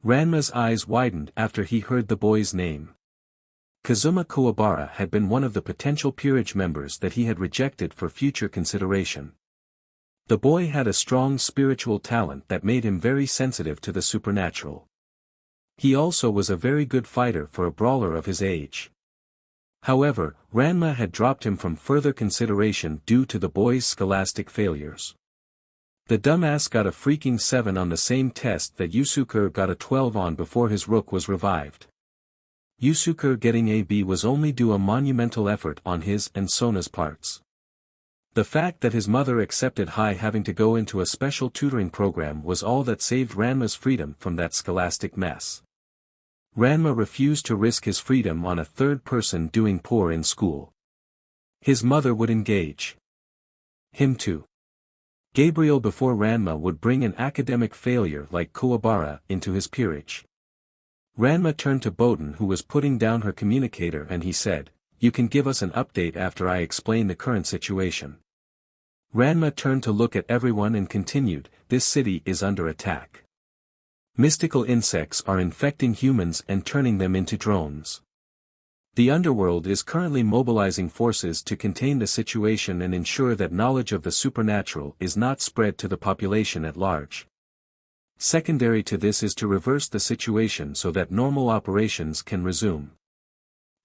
Ranma's eyes widened after he heard the boy's name. Kazuma Kuwabara had been one of the potential peerage members that he had rejected for future consideration. The boy had a strong spiritual talent that made him very sensitive to the supernatural. He also was a very good fighter for a brawler of his age. However, Ranma had dropped him from further consideration due to the boy's scholastic failures. The dumbass got a freaking 7 on the same test that Yusuke got a 12 on before his rook was revived. Yusuke getting a B was only due a monumental effort on his and Sona's parts. The fact that his mother accepted Hai having to go into a special tutoring program was all that saved Ranma's freedom from that scholastic mess. Ranma refused to risk his freedom on a third person doing poor in school. His mother would engage him too. Gabriel before Ranma would bring an academic failure like Kuwabara into his peerage. Ranma turned to Bowden, who was putting down her communicator, and he said, "You can give us an update after I explain the current situation." Ranma turned to look at everyone and continued, "This city is under attack. Mystical insects are infecting humans and turning them into drones. The underworld is currently mobilizing forces to contain the situation and ensure that knowledge of the supernatural is not spread to the population at large. Secondary to this is to reverse the situation so that normal operations can resume.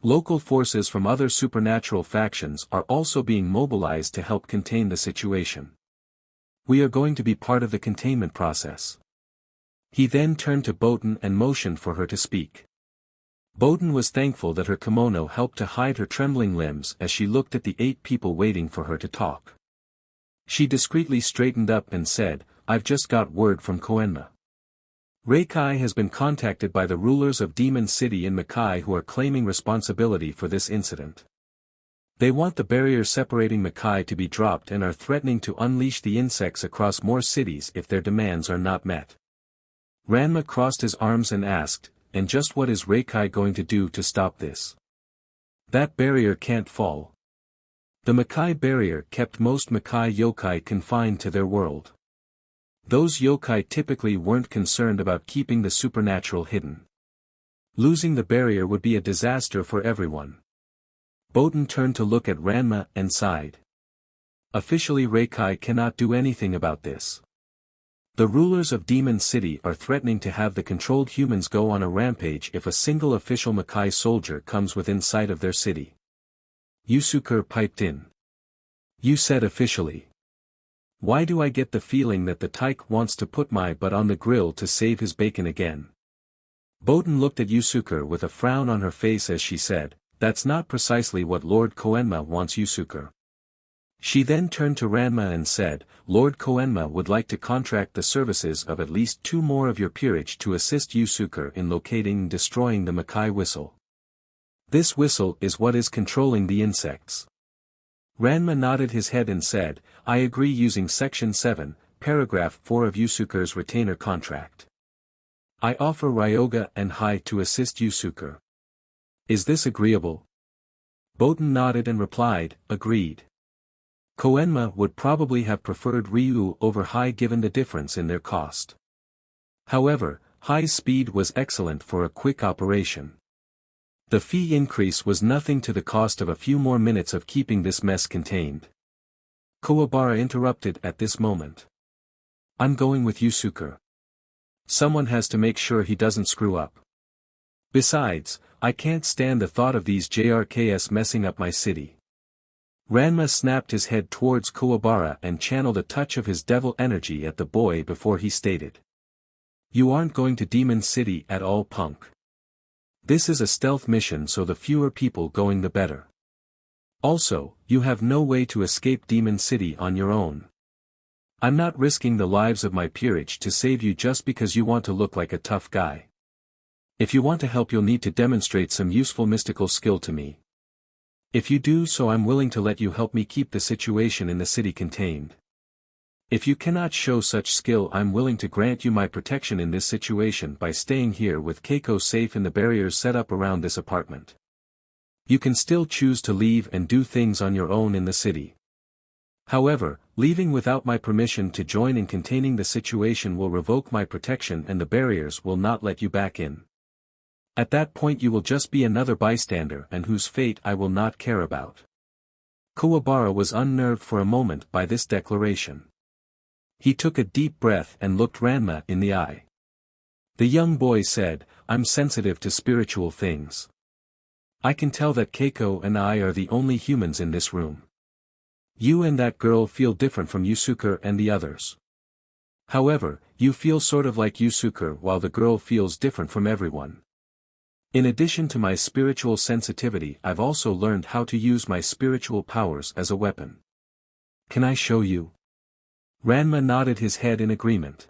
Local forces from other supernatural factions are also being mobilized to help contain the situation. We are going to be part of the containment process." He then turned to Bowden and motioned for her to speak. Bowden was thankful that her kimono helped to hide her trembling limbs as she looked at the 8 people waiting for her to talk. She discreetly straightened up and said, "I've just got word from Koenma. Reikai has been contacted by the rulers of Demon City in Makai who are claiming responsibility for this incident. They want the barrier separating Makai to be dropped and are threatening to unleash the insects across more cities if their demands are not met." Ranma crossed his arms and asked, "And just what is Reikai going to do to stop this? That barrier can't fall." The Makai barrier kept most Makai yokai confined to their world. Those yokai typically weren't concerned about keeping the supernatural hidden. Losing the barrier would be a disaster for everyone. Bowden turned to look at Ranma and sighed. Officially Reikai cannot do anything about this. The rulers of Demon City are threatening to have the controlled humans go on a rampage if a single official Makai soldier comes within sight of their city. Yusuke piped in. "You said officially. Why do I get the feeling that the tyke wants to put my butt on the grill to save his bacon again?" Bowden looked at Yusuke with a frown on her face as she said, "That's not precisely what Lord Koenma wants, Yusuke." She then turned to Ranma and said, "Lord Koenma would like to contract the services of at least 2 more of your peerage to assist Yusuke in locating and destroying the Makai whistle. This whistle is what is controlling the insects." Ranma nodded his head and said, "I agree, using Section 7, Paragraph 4 of Yusuke's retainer contract. I offer Ryoga and Hai to assist Yusuke. Is this agreeable?" Bowden nodded and replied, "Agreed." Koenma would probably have preferred Ryu over Hai given the difference in their cost. However, Hai's speed was excellent for a quick operation. The fee increase was nothing to the cost of a few more minutes of keeping this mess contained. Kawabara interrupted at this moment. "I'm going with Yusuke. Someone has to make sure he doesn't screw up. Besides, I can't stand the thought of these JRKs messing up my city." Ranma snapped his head towards Kawabara and channeled a touch of his devil energy at the boy before he stated, "You aren't going to Demon City at all, punk. This is a stealth mission, so the fewer people going the better. Also, you have no way to escape Demon City on your own. I'm not risking the lives of my peerage to save you just because you want to look like a tough guy. If you want to help, you'll need to demonstrate some useful mystical skill to me. If you do so, I'm willing to let you help me keep the situation in the city contained. If you cannot show such skill, I'm willing to grant you my protection in this situation by staying here with Keiko safe in the barriers set up around this apartment. You can still choose to leave and do things on your own in the city. However, leaving without my permission to join in containing the situation will revoke my protection and the barriers will not let you back in. At that point you will just be another bystander and whose fate I will not care about." Kawabara was unnerved for a moment by this declaration. He took a deep breath and looked Ranma in the eye. The young boy said, "I'm sensitive to spiritual things. I can tell that Keiko and I are the only humans in this room. You and that girl feel different from Yusuke and the others. However, you feel sort of like Yusuke while the girl feels different from everyone. In addition to my spiritual sensitivity, I've also learned how to use my spiritual powers as a weapon. Can I show you?" Ranma nodded his head in agreement.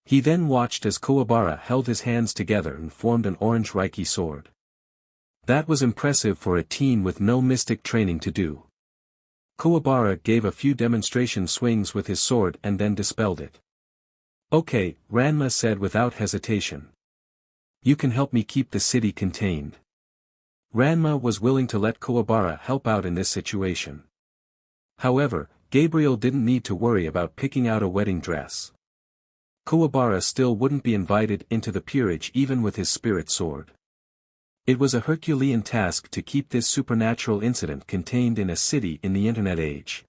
He then watched as Kawabara held his hands together and formed an orange Reiki sword. That was impressive for a teen with no mystic training to do. Kawabara gave a few demonstration swings with his sword and then dispelled it. "Okay," Ranma said without hesitation. You can help me keep the city contained. Ranma was willing to let Kuwabara help out in this situation. However, Gabriel didn't need to worry about picking out a wedding dress. Kuwabara still wouldn't be invited into the peerage even with his spirit sword. It was a Herculean task to keep this supernatural incident contained in a city in the internet age.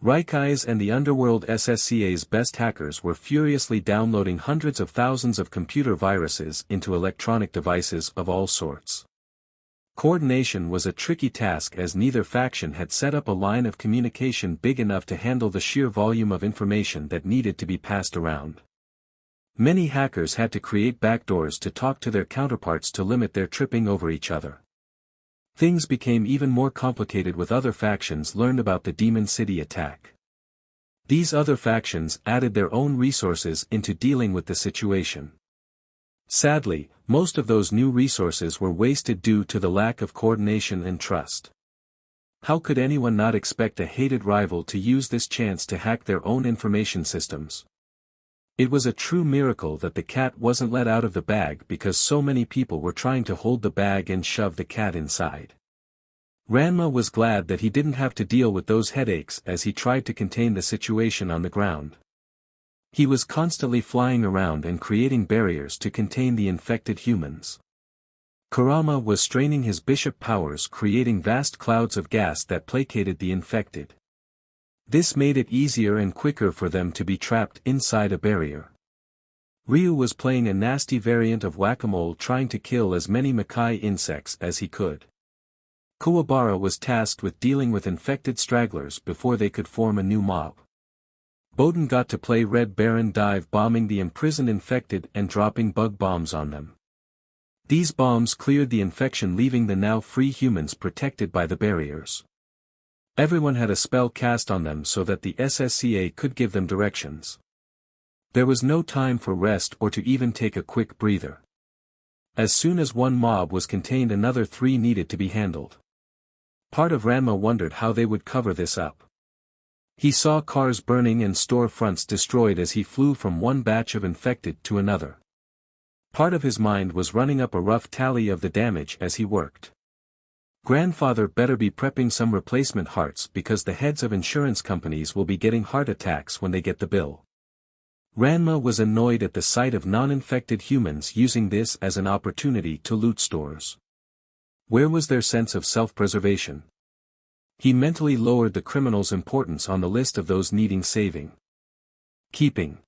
Rikai's and the underworld SSCA's best hackers were furiously downloading hundreds of thousands of computer viruses into electronic devices of all sorts. Coordination was a tricky task as neither faction had set up a line of communication big enough to handle the sheer volume of information that needed to be passed around. Many hackers had to create backdoors to talk to their counterparts to limit their tripping over each other. Things became even more complicated with other factions learned about the Demon City attack. These other factions added their own resources into dealing with the situation. Sadly, most of those new resources were wasted due to the lack of coordination and trust. How could anyone not expect a hated rival to use this chance to hack their own information systems? It was a true miracle that the cat wasn't let out of the bag because so many people were trying to hold the bag and shove the cat inside. Ranma was glad that he didn't have to deal with those headaches as he tried to contain the situation on the ground. He was constantly flying around and creating barriers to contain the infected humans. Kurama was straining his bishop powers, creating vast clouds of gas that placated the infected. This made it easier and quicker for them to be trapped inside a barrier. Ryu was playing a nasty variant of whack-a-mole, trying to kill as many Makai insects as he could. Kuwabara was tasked with dealing with infected stragglers before they could form a new mob. Bowden got to play Red Baron dive bombing the imprisoned infected and dropping bug bombs on them. These bombs cleared the infection, leaving the now free humans protected by the barriers. Everyone had a spell cast on them so that the SSCA could give them directions. There was no time for rest or to even take a quick breather. As soon as one mob was contained, another 3 needed to be handled. Part of Ranma wondered how they would cover this up. He saw cars burning and store fronts destroyed as he flew from one batch of infected to another. Part of his mind was running up a rough tally of the damage as he worked. Grandfather better be prepping some replacement hearts because the heads of insurance companies will be getting heart attacks when they get the bill. Ranma was annoyed at the sight of non-infected humans using this as an opportunity to loot stores. Where was their sense of self-preservation? He mentally lowered the criminal's importance on the list of those needing saving. Keeping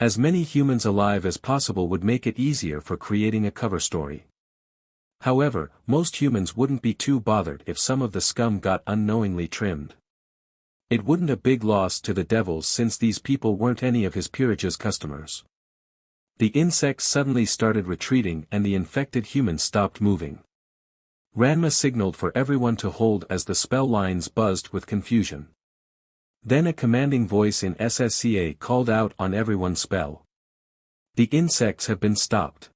as many humans alive as possible would make it easier for creating a cover story. However, most humans wouldn't be too bothered if some of the scum got unknowingly trimmed. It wouldn't a big loss to the devils since these people weren't any of his peerage's customers. The insects suddenly started retreating and the infected humans stopped moving. Ranma signaled for everyone to hold as the spell lines buzzed with confusion. Then a commanding voice in SSCA called out on everyone's spell. The insects have been stopped.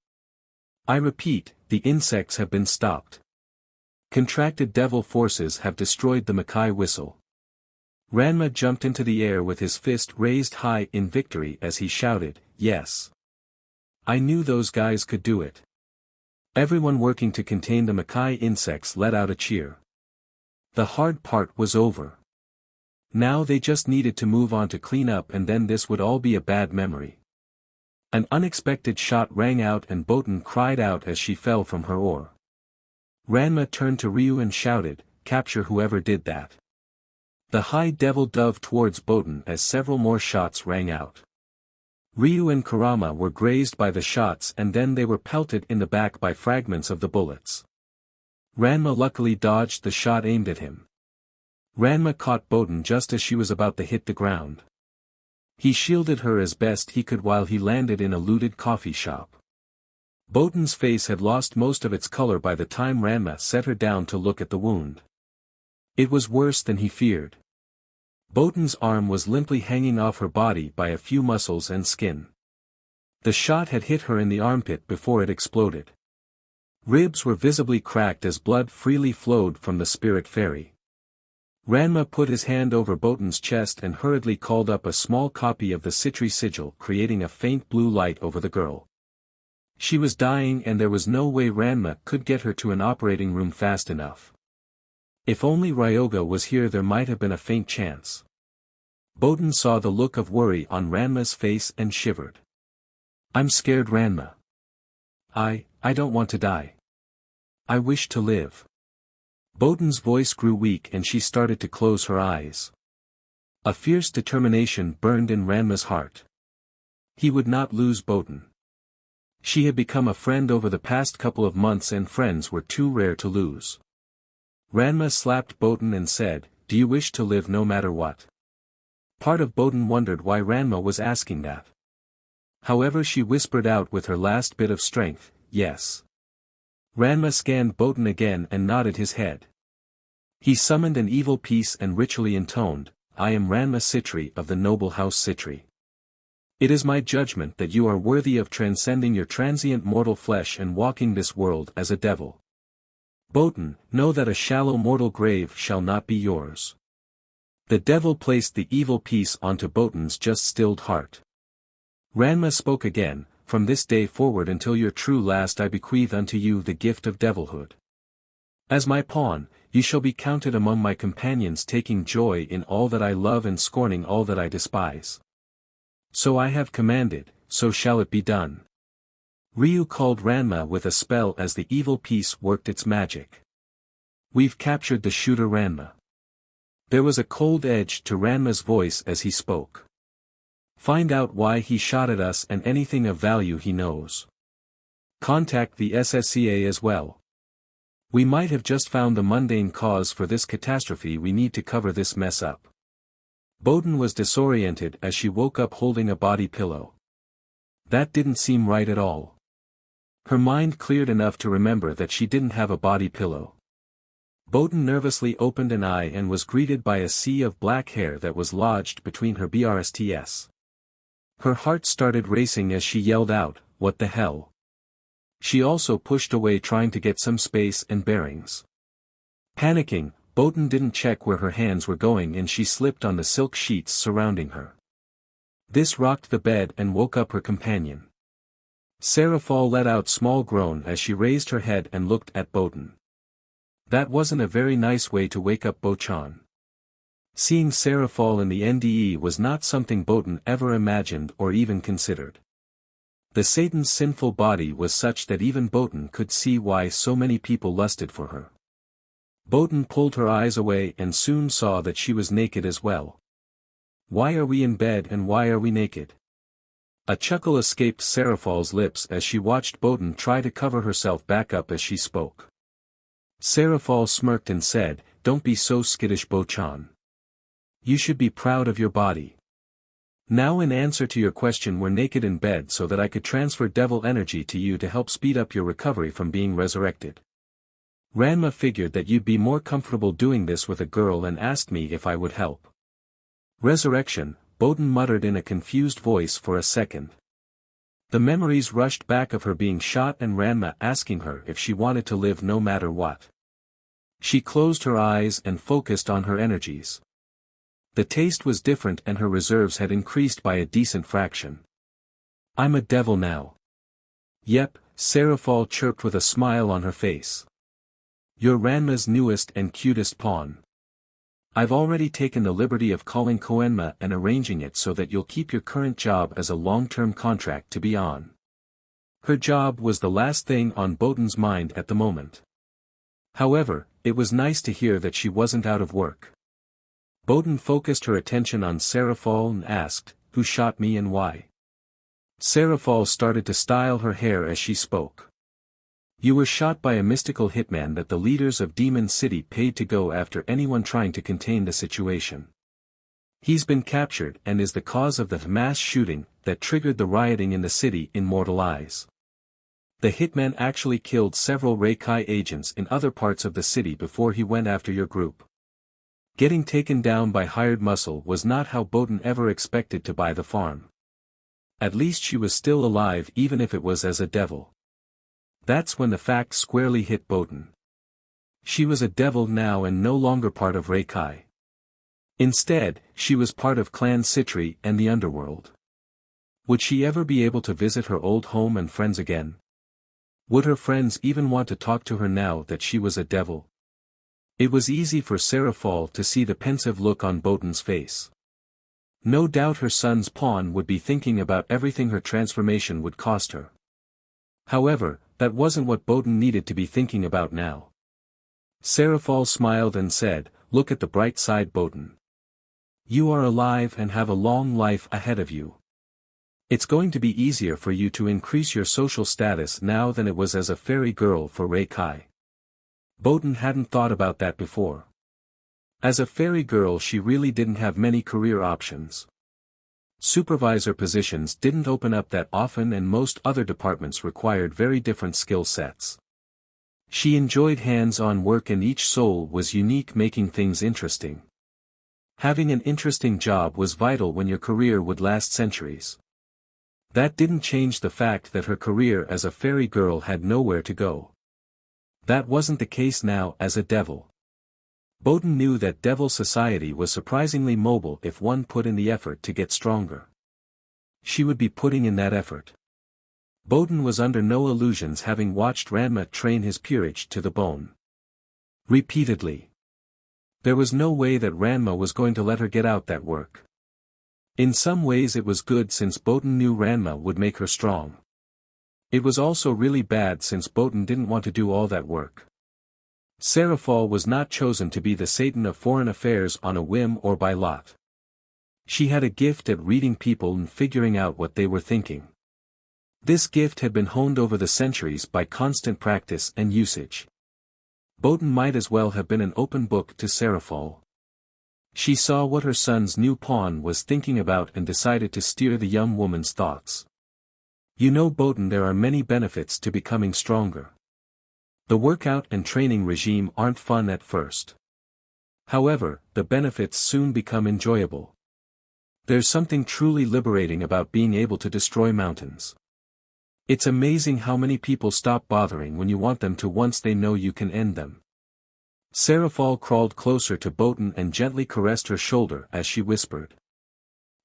I repeat, the insects have been stopped. Contracted devil forces have destroyed the Makai whistle. Ranma jumped into the air with his fist raised high in victory as he shouted, "Yes! I knew those guys could do it." Everyone working to contain the Makai insects let out a cheer. The hard part was over. Now they just needed to move on to clean up, and then this would all be a bad memory. An unexpected shot rang out and Boten cried out as she fell from her oar. Ranma turned to Ryu and shouted, "Capture whoever did that." The high devil dove towards Boten as several more shots rang out. Ryu and Kurama were grazed by the shots and then they were pelted in the back by fragments of the bullets. Ranma luckily dodged the shot aimed at him. Ranma caught Boten just as she was about to hit the ground. He shielded her as best he could while he landed in a looted coffee shop. Boten's face had lost most of its color by the time Ranma set her down to look at the wound. It was worse than he feared. Boten's arm was limply hanging off her body by a few muscles and skin. The shot had hit her in the armpit before it exploded. Ribs were visibly cracked as blood freely flowed from the spirit fairy. Ranma put his hand over Boten's chest and hurriedly called up a small copy of the Citri sigil, creating a faint blue light over the girl. She was dying and there was no way Ranma could get her to an operating room fast enough. If only Ryoga was here there might have been a faint chance. Boten saw the look of worry on Ranma's face and shivered. I'm scared, Ranma. I don't want to die. I wish to live. Boten's voice grew weak and she started to close her eyes. A fierce determination burned in Ranma's heart. He would not lose Boten. She had become a friend over the past couple of months and friends were too rare to lose. Ranma slapped Boten and said, "Do you wish to live no matter what?" Part of Boten wondered why Ranma was asking that. However, she whispered out with her last bit of strength, "Yes." Ranma scanned Boten again and nodded his head. He summoned an evil piece and ritually intoned, "I am Ranma Sitri of the noble house Citri. It is my judgment that you are worthy of transcending your transient mortal flesh and walking this world as a devil. Boten, know that a shallow mortal grave shall not be yours." The devil placed the evil piece onto Boten's just stilled heart. Ranma spoke again, "From this day forward until your true last I bequeath unto you the gift of devilhood. As my pawn, you shall be counted among my companions, taking joy in all that I love and scorning all that I despise. So I have commanded, so shall it be done." Ryu called Ranma with a spell as the evil piece worked its magic. "We've captured the shooter, Ranma." There was a cold edge to Ranma's voice as he spoke. "Find out why he shot at us and anything of value he knows. Contact the SSCA as well. We might have just found the mundane cause for this catastrophe. We need to cover this mess up." Boten was disoriented as she woke up holding a body pillow. That didn't seem right at all. Her mind cleared enough to remember that she didn't have a body pillow. Boten nervously opened an eye and was greeted by a sea of black hair that was lodged between her brsts. Her heart started racing as she yelled out, "What the hell?" She also pushed away trying to get some space and bearings. Panicking, Boten didn't check where her hands were going and she slipped on the silk sheets surrounding her. This rocked the bed and woke up her companion. Seraphol let out a small groan as she raised her head and looked at Boten. That wasn't a very nice way to wake up Bochan. Seeing Seraphol in the NDE was not something Boten ever imagined or even considered. The Satan's sinful body was such that even Boten could see why so many people lusted for her. Boten pulled her eyes away and soon saw that she was naked as well. "Why are we in bed and why are we naked?" A chuckle escaped Seraphol's lips as she watched Boten try to cover herself back up as she spoke. Seraphol smirked and said, "Don't be so skittish, Bochan. You should be proud of your body. Now in answer to your question, we're naked in bed so that I could transfer devil energy to you to help speed up your recovery from being resurrected. Ranma figured that you'd be more comfortable doing this with a girl and asked me if I would help." Resurrection, Boten muttered in a confused voice for a second. The memories rushed back of her being shot and Ranma asking her if she wanted to live no matter what. She closed her eyes and focused on her energies. The taste was different and her reserves had increased by a decent fraction. "I'm a devil now." "Yep," Seraphol chirped with a smile on her face. "You're Ranma's newest and cutest pawn. I've already taken the liberty of calling Koenma and arranging it so that you'll keep your current job as a long-term contract to be on." Her job was the last thing on Boten's mind at the moment. However, it was nice to hear that she wasn't out of work. Boten focused her attention on Seraphol and asked, "Who shot me and why?" Seraphol started to style her hair as she spoke. "You were shot by a mystical hitman that the leaders of Demon City paid to go after anyone trying to contain the situation. He's been captured and is the cause of the mass shooting that triggered the rioting in the city in Mortal Eyes. The hitman actually killed several Reikai agents in other parts of the city before he went after your group. Getting taken down by hired muscle was not how Boten ever expected to buy the farm. At least she was still alive even if it was as a devil." That's when the fact squarely hit Boten. She was a devil now and no longer part of Reikai. Instead, she was part of Clan Citri and the underworld. Would she ever be able to visit her old home and friends again? Would her friends even want to talk to her now that she was a devil? It was easy for Seraphol to see the pensive look on Botan's face. No doubt her son's pawn would be thinking about everything her transformation would cost her. However, that wasn't what Botan needed to be thinking about now. Seraphol smiled and said, "Look at the bright side, Botan. You are alive and have a long life ahead of you. It's going to be easier for you to increase your social status now than it was as a fairy girl for Reikai." Botan hadn't thought about that before. As a fairy girl she really didn't have many career options. Supervisor positions didn't open up that often and most other departments required very different skill sets. She enjoyed hands-on work and each soul was unique, making things interesting. Having an interesting job was vital when your career would last centuries. That didn't change the fact that her career as a fairy girl had nowhere to go. That wasn't the case now as a devil. Botan knew that devil society was surprisingly mobile if one put in the effort to get stronger. She would be putting in that effort. Botan was under no illusions, having watched Ranma train his peerage to the bone. Repeatedly. There was no way that Ranma was going to let her get out that work. In some ways it was good since Botan knew Ranma would make her strong. It was also really bad since Botan didn't want to do all that work. Seraphol was not chosen to be the Satan of foreign affairs on a whim or by lot. She had a gift at reading people and figuring out what they were thinking. This gift had been honed over the centuries by constant practice and usage. Botan might as well have been an open book to Seraphol. She saw what her son's new pawn was thinking about and decided to steer the young woman's thoughts. "You know, Botan, there are many benefits to becoming stronger. The workout and training regime aren't fun at first. However, the benefits soon become enjoyable. There's something truly liberating about being able to destroy mountains. It's amazing how many people stop bothering when you want them to once they know you can end them." Seraphol crawled closer to Botan and gently caressed her shoulder as she whispered.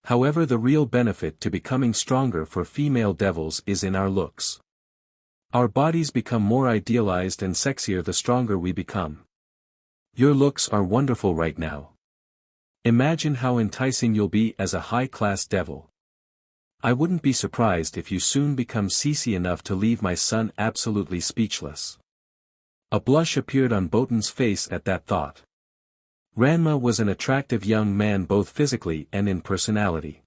"However, the real benefit to becoming stronger for female devils is in our looks. Our bodies become more idealized and sexier the stronger we become. Your looks are wonderful right now. Imagine how enticing you'll be as a high-class devil. I wouldn't be surprised if you soon become CC enough to leave my son absolutely speechless." A blush appeared on Botan's face at that thought. Ranma was an attractive young man both physically and in personality.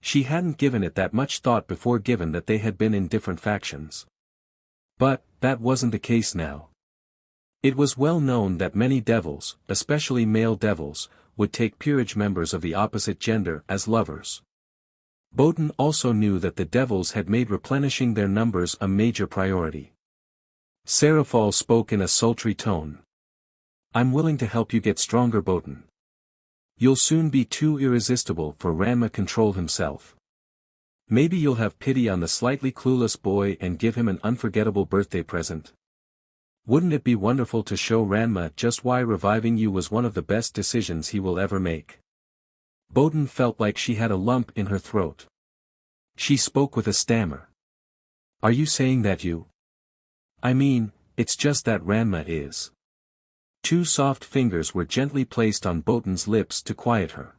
She hadn't given it that much thought before, given that they had been in different factions. But, that wasn't the case now. It was well known that many devils, especially male devils, would take peerage members of the opposite gender as lovers. Botan also knew that the devils had made replenishing their numbers a major priority. Seraphol spoke in a sultry tone. "I'm willing to help you get stronger, Botan. You'll soon be too irresistible for Ranma control himself. Maybe you'll have pity on the slightly clueless boy and give him an unforgettable birthday present. Wouldn't it be wonderful to show Ranma just why reviving you was one of the best decisions he will ever make?" Botan felt like she had a lump in her throat. She spoke with a stammer. "Are you saying that you—" "I mean, it's just that Ranma is." Two soft fingers were gently placed on Botan's lips to quiet her.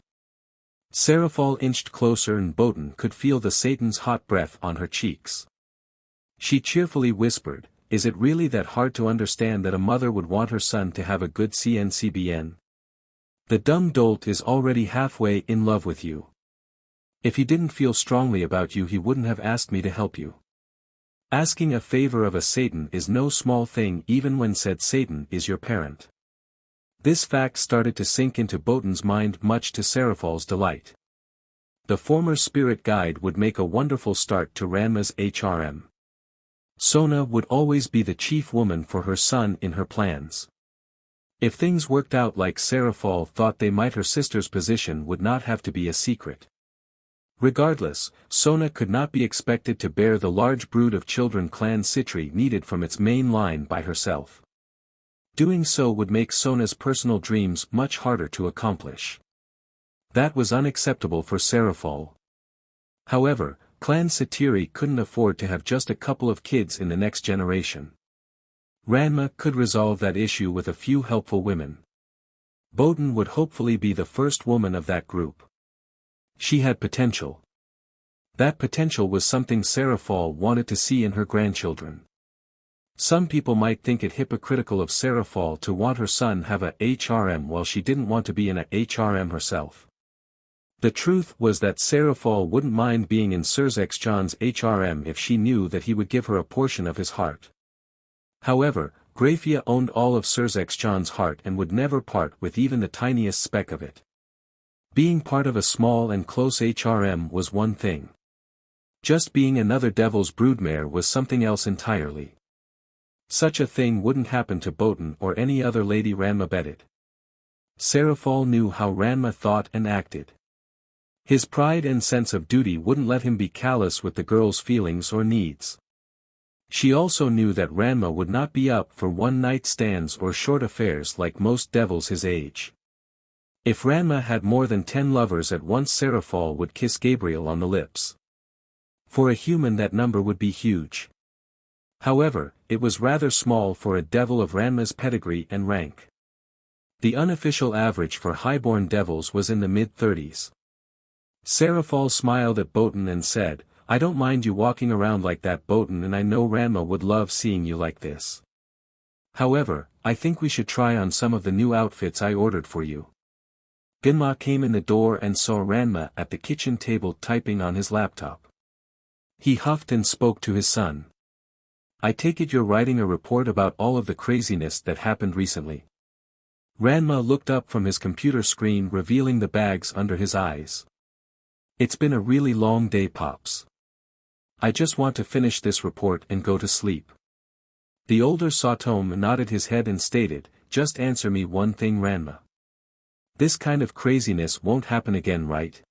Seraphol inched closer and Botan could feel the Satan's hot breath on her cheeks. She cheerfully whispered, "Is it really that hard to understand that a mother would want her son to have a good CNCBN? The dumb dolt is already halfway in love with you. If he didn't feel strongly about you, he wouldn't have asked me to help you. Asking a favor of a Satan is no small thing, even when said Satan is your parent." This fact started to sink into Botan's mind, much to Seraphol's delight. The former spirit guide would make a wonderful start to Ranma's HRM. Sona would always be the chief woman for her son in her plans. If things worked out like Seraphol thought they might, her sister's position would not have to be a secret. Regardless, Sona could not be expected to bear the large brood of children Clan Citri needed from its main line by herself. Doing so would make Sona's personal dreams much harder to accomplish. That was unacceptable for Seraphol. However, Clan Citri couldn't afford to have just a couple of kids in the next generation. Ranma could resolve that issue with a few helpful women. Botan would hopefully be the first woman of that group. She had potential. That potential was something Seraphol wanted to see in her grandchildren. Some people might think it hypocritical of Seraphol to want her son have a HRM while she didn't want to be in a HRM herself. The truth was that Seraphol wouldn't mind being in Surzexjan's HRM if she knew that he would give her a portion of his heart. However, Grafia owned all of Surzexjan's heart and would never part with even the tiniest speck of it. Being part of a small and close HRM was one thing. Just being another devil's broodmare was something else entirely. Such a thing wouldn't happen to Botan or any other lady Ranma betted. Seraphol knew how Ranma thought and acted. His pride and sense of duty wouldn't let him be callous with the girl's feelings or needs. She also knew that Ranma would not be up for one-night stands or short affairs like most devils his age. If Ranma had more than 10 lovers at once, Seraphol would kiss Gabriel on the lips. For a human that number would be huge. However, it was rather small for a devil of Ranma's pedigree and rank. The unofficial average for highborn devils was in the mid-30s. Seraphol smiled at Botan and said, "I don't mind you walking around like that, Botan, and I know Ranma would love seeing you like this. However, I think we should try on some of the new outfits I ordered for you." Gimma came in the door and saw Ranma at the kitchen table typing on his laptop. He huffed and spoke to his son. "I take it you're writing a report about all of the craziness that happened recently." Ranma looked up from his computer screen, revealing the bags under his eyes. "It's been a really long day, Pops. I just want to finish this report and go to sleep." The older Saotome nodded his head and stated, "Just answer me one thing, Ranma. This kind of craziness won't happen again, right?"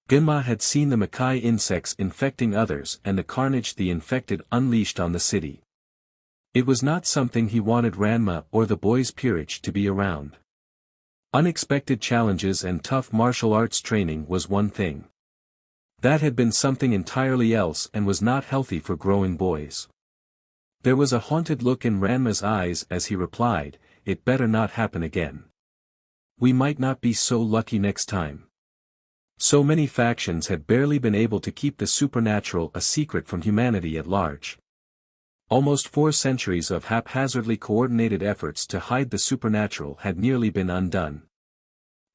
Gimma had seen the Makai insects infecting others and the carnage the infected unleashed on the city. It was not something he wanted Ranma or the boy's peerage to be around. Unexpected challenges and tough martial arts training was one thing. That had been something entirely else and was not healthy for growing boys. There was a haunted look in Ranma's eyes as he replied, "It better not happen again. We might not be so lucky next time." So many factions had barely been able to keep the supernatural a secret from humanity at large. Almost 4 centuries of haphazardly coordinated efforts to hide the supernatural had nearly been undone.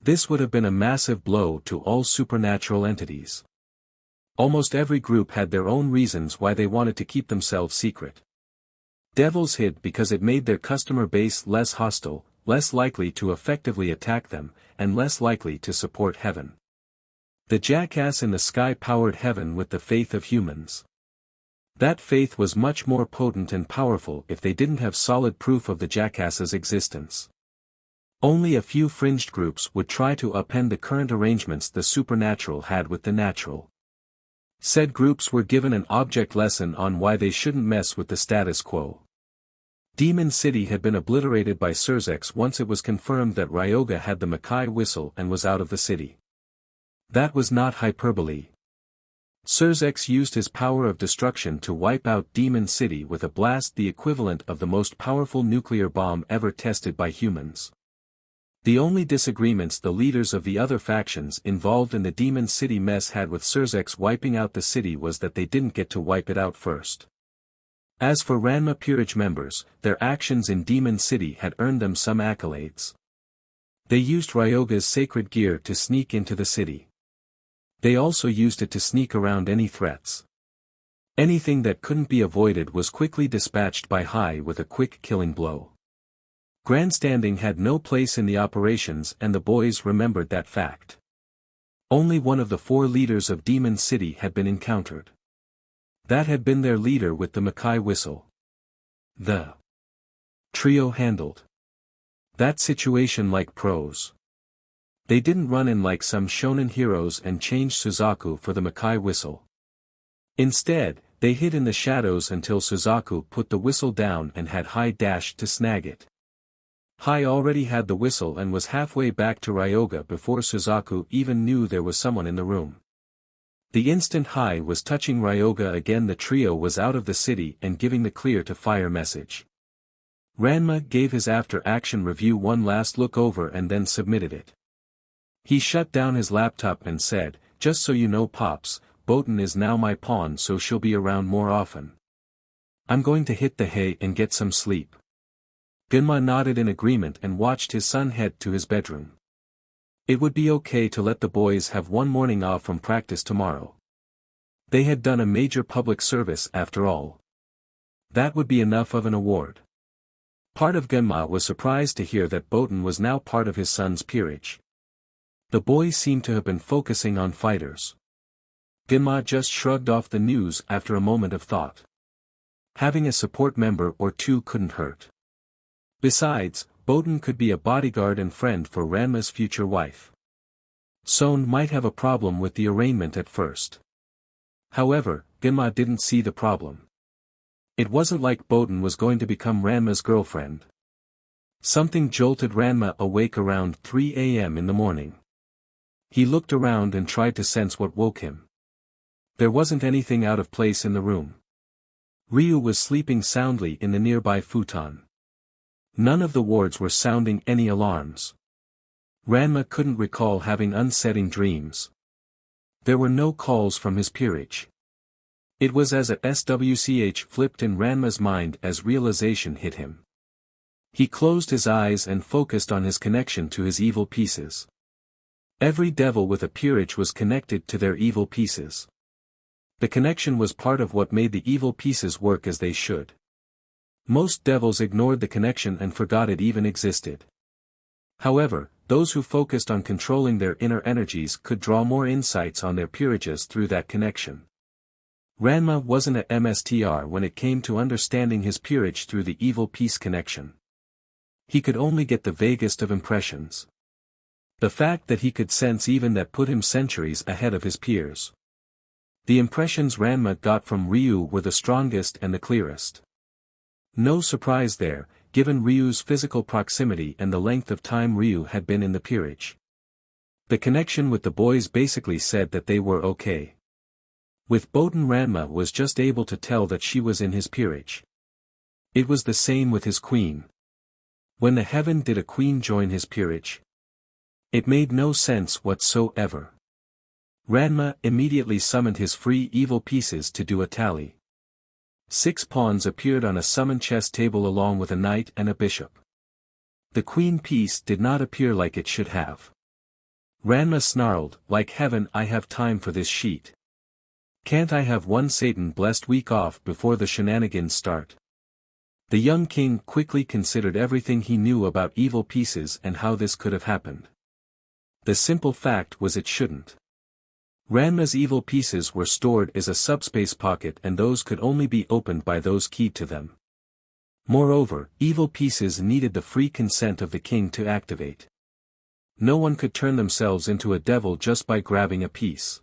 This would have been a massive blow to all supernatural entities. Almost every group had their own reasons why they wanted to keep themselves secret. Devils hid because it made their customer base less hostile, less likely to effectively attack them, and less likely to support heaven. The jackass in the sky powered heaven with the faith of humans. That faith was much more potent and powerful if they didn't have solid proof of the jackass's existence. Only a few fringed groups would try to upend the current arrangements the supernatural had with the natural. Said groups were given an object lesson on why they shouldn't mess with the status quo. Demon City had been obliterated by Surzex once it was confirmed that Ryoga had the Makai whistle and was out of the city. That was not hyperbole. Surzex used his power of destruction to wipe out Demon City with a blast the equivalent of the most powerful nuclear bomb ever tested by humans. The only disagreements the leaders of the other factions involved in the Demon City mess had with Surzex wiping out the city was that they didn't get to wipe it out first. As for Ranma Peerage members, their actions in Demon City had earned them some accolades. They used Ryoga's sacred gear to sneak into the city. They also used it to sneak around any threats. Anything that couldn't be avoided was quickly dispatched by Hai with a quick killing blow. Grandstanding had no place in the operations and the boys remembered that fact. Only one of the 4 leaders of Demon City had been encountered. That had been their leader with the Makai whistle. The trio handled that situation like pros. They didn't run in like some shonen heroes and change Suzaku for the Makai whistle. Instead, they hid in the shadows until Suzaku put the whistle down and had Hai dash to snag it. Hai already had the whistle and was halfway back to Ryoga before Suzaku even knew there was someone in the room. The instant Hai was touching Ryoga again, the trio was out of the city and giving the clear-to-fire message. Ranma gave his after-action review one last look over and then submitted it. He shut down his laptop and said, "Just so you know, Pops, Botan is now my pawn, so she'll be around more often. I'm going to hit the hay and get some sleep." Genma nodded in agreement and watched his son head to his bedroom. It would be okay to let the boys have one morning off from practice tomorrow. They had done a major public service after all. That would be enough of an award. Part of Genma was surprised to hear that Botan was now part of his son's peerage. The boys seemed to have been focusing on fighters. Genma just shrugged off the news after a moment of thought. Having a support member or two couldn't hurt. Besides, Botan could be a bodyguard and friend for Ranma's future wife. Son might have a problem with the arraignment at first. However, Genma didn't see the problem. It wasn't like Botan was going to become Ranma's girlfriend. Something jolted Ranma awake around 3 a.m. in the morning. He looked around and tried to sense what woke him. There wasn't anything out of place in the room. Ryu was sleeping soundly in the nearby futon. None of the wards were sounding any alarms. Ranma couldn't recall having unsettling dreams. There were no calls from his peerage. It was as a switch flipped in Ranma's mind as realization hit him. He closed his eyes and focused on his connection to his evil pieces. Every devil with a peerage was connected to their evil pieces. The connection was part of what made the evil pieces work as they should. Most devils ignored the connection and forgot it even existed. However, those who focused on controlling their inner energies could draw more insights on their peerages through that connection. Ranma wasn't a MSTR when it came to understanding his peerage through the evil piece connection. He could only get the vaguest of impressions. The fact that he could sense even that put him centuries ahead of his peers. The impressions Ranma got from Ryu were the strongest and the clearest. No surprise there, given Ryu's physical proximity and the length of time Ryu had been in the peerage. The connection with the boys basically said that they were okay. With Botan, Ranma was just able to tell that she was in his peerage. It was the same with his queen. When the heaven did a queen join his peerage? It made no sense whatsoever. Ranma immediately summoned his free evil pieces to do a tally. 6 pawns appeared on a summon chess table along with a knight and a bishop. The queen piece did not appear like it should have. Ranma snarled, "Like heaven, I have time for this sheet. Can't I have one Satan-blessed week off before the shenanigans start?" The young king quickly considered everything he knew about evil pieces and how this could have happened. The simple fact was it shouldn't. Ranma's evil pieces were stored as a subspace pocket, and those could only be opened by those keyed to them. Moreover, evil pieces needed the free consent of the king to activate. No one could turn themselves into a devil just by grabbing a piece.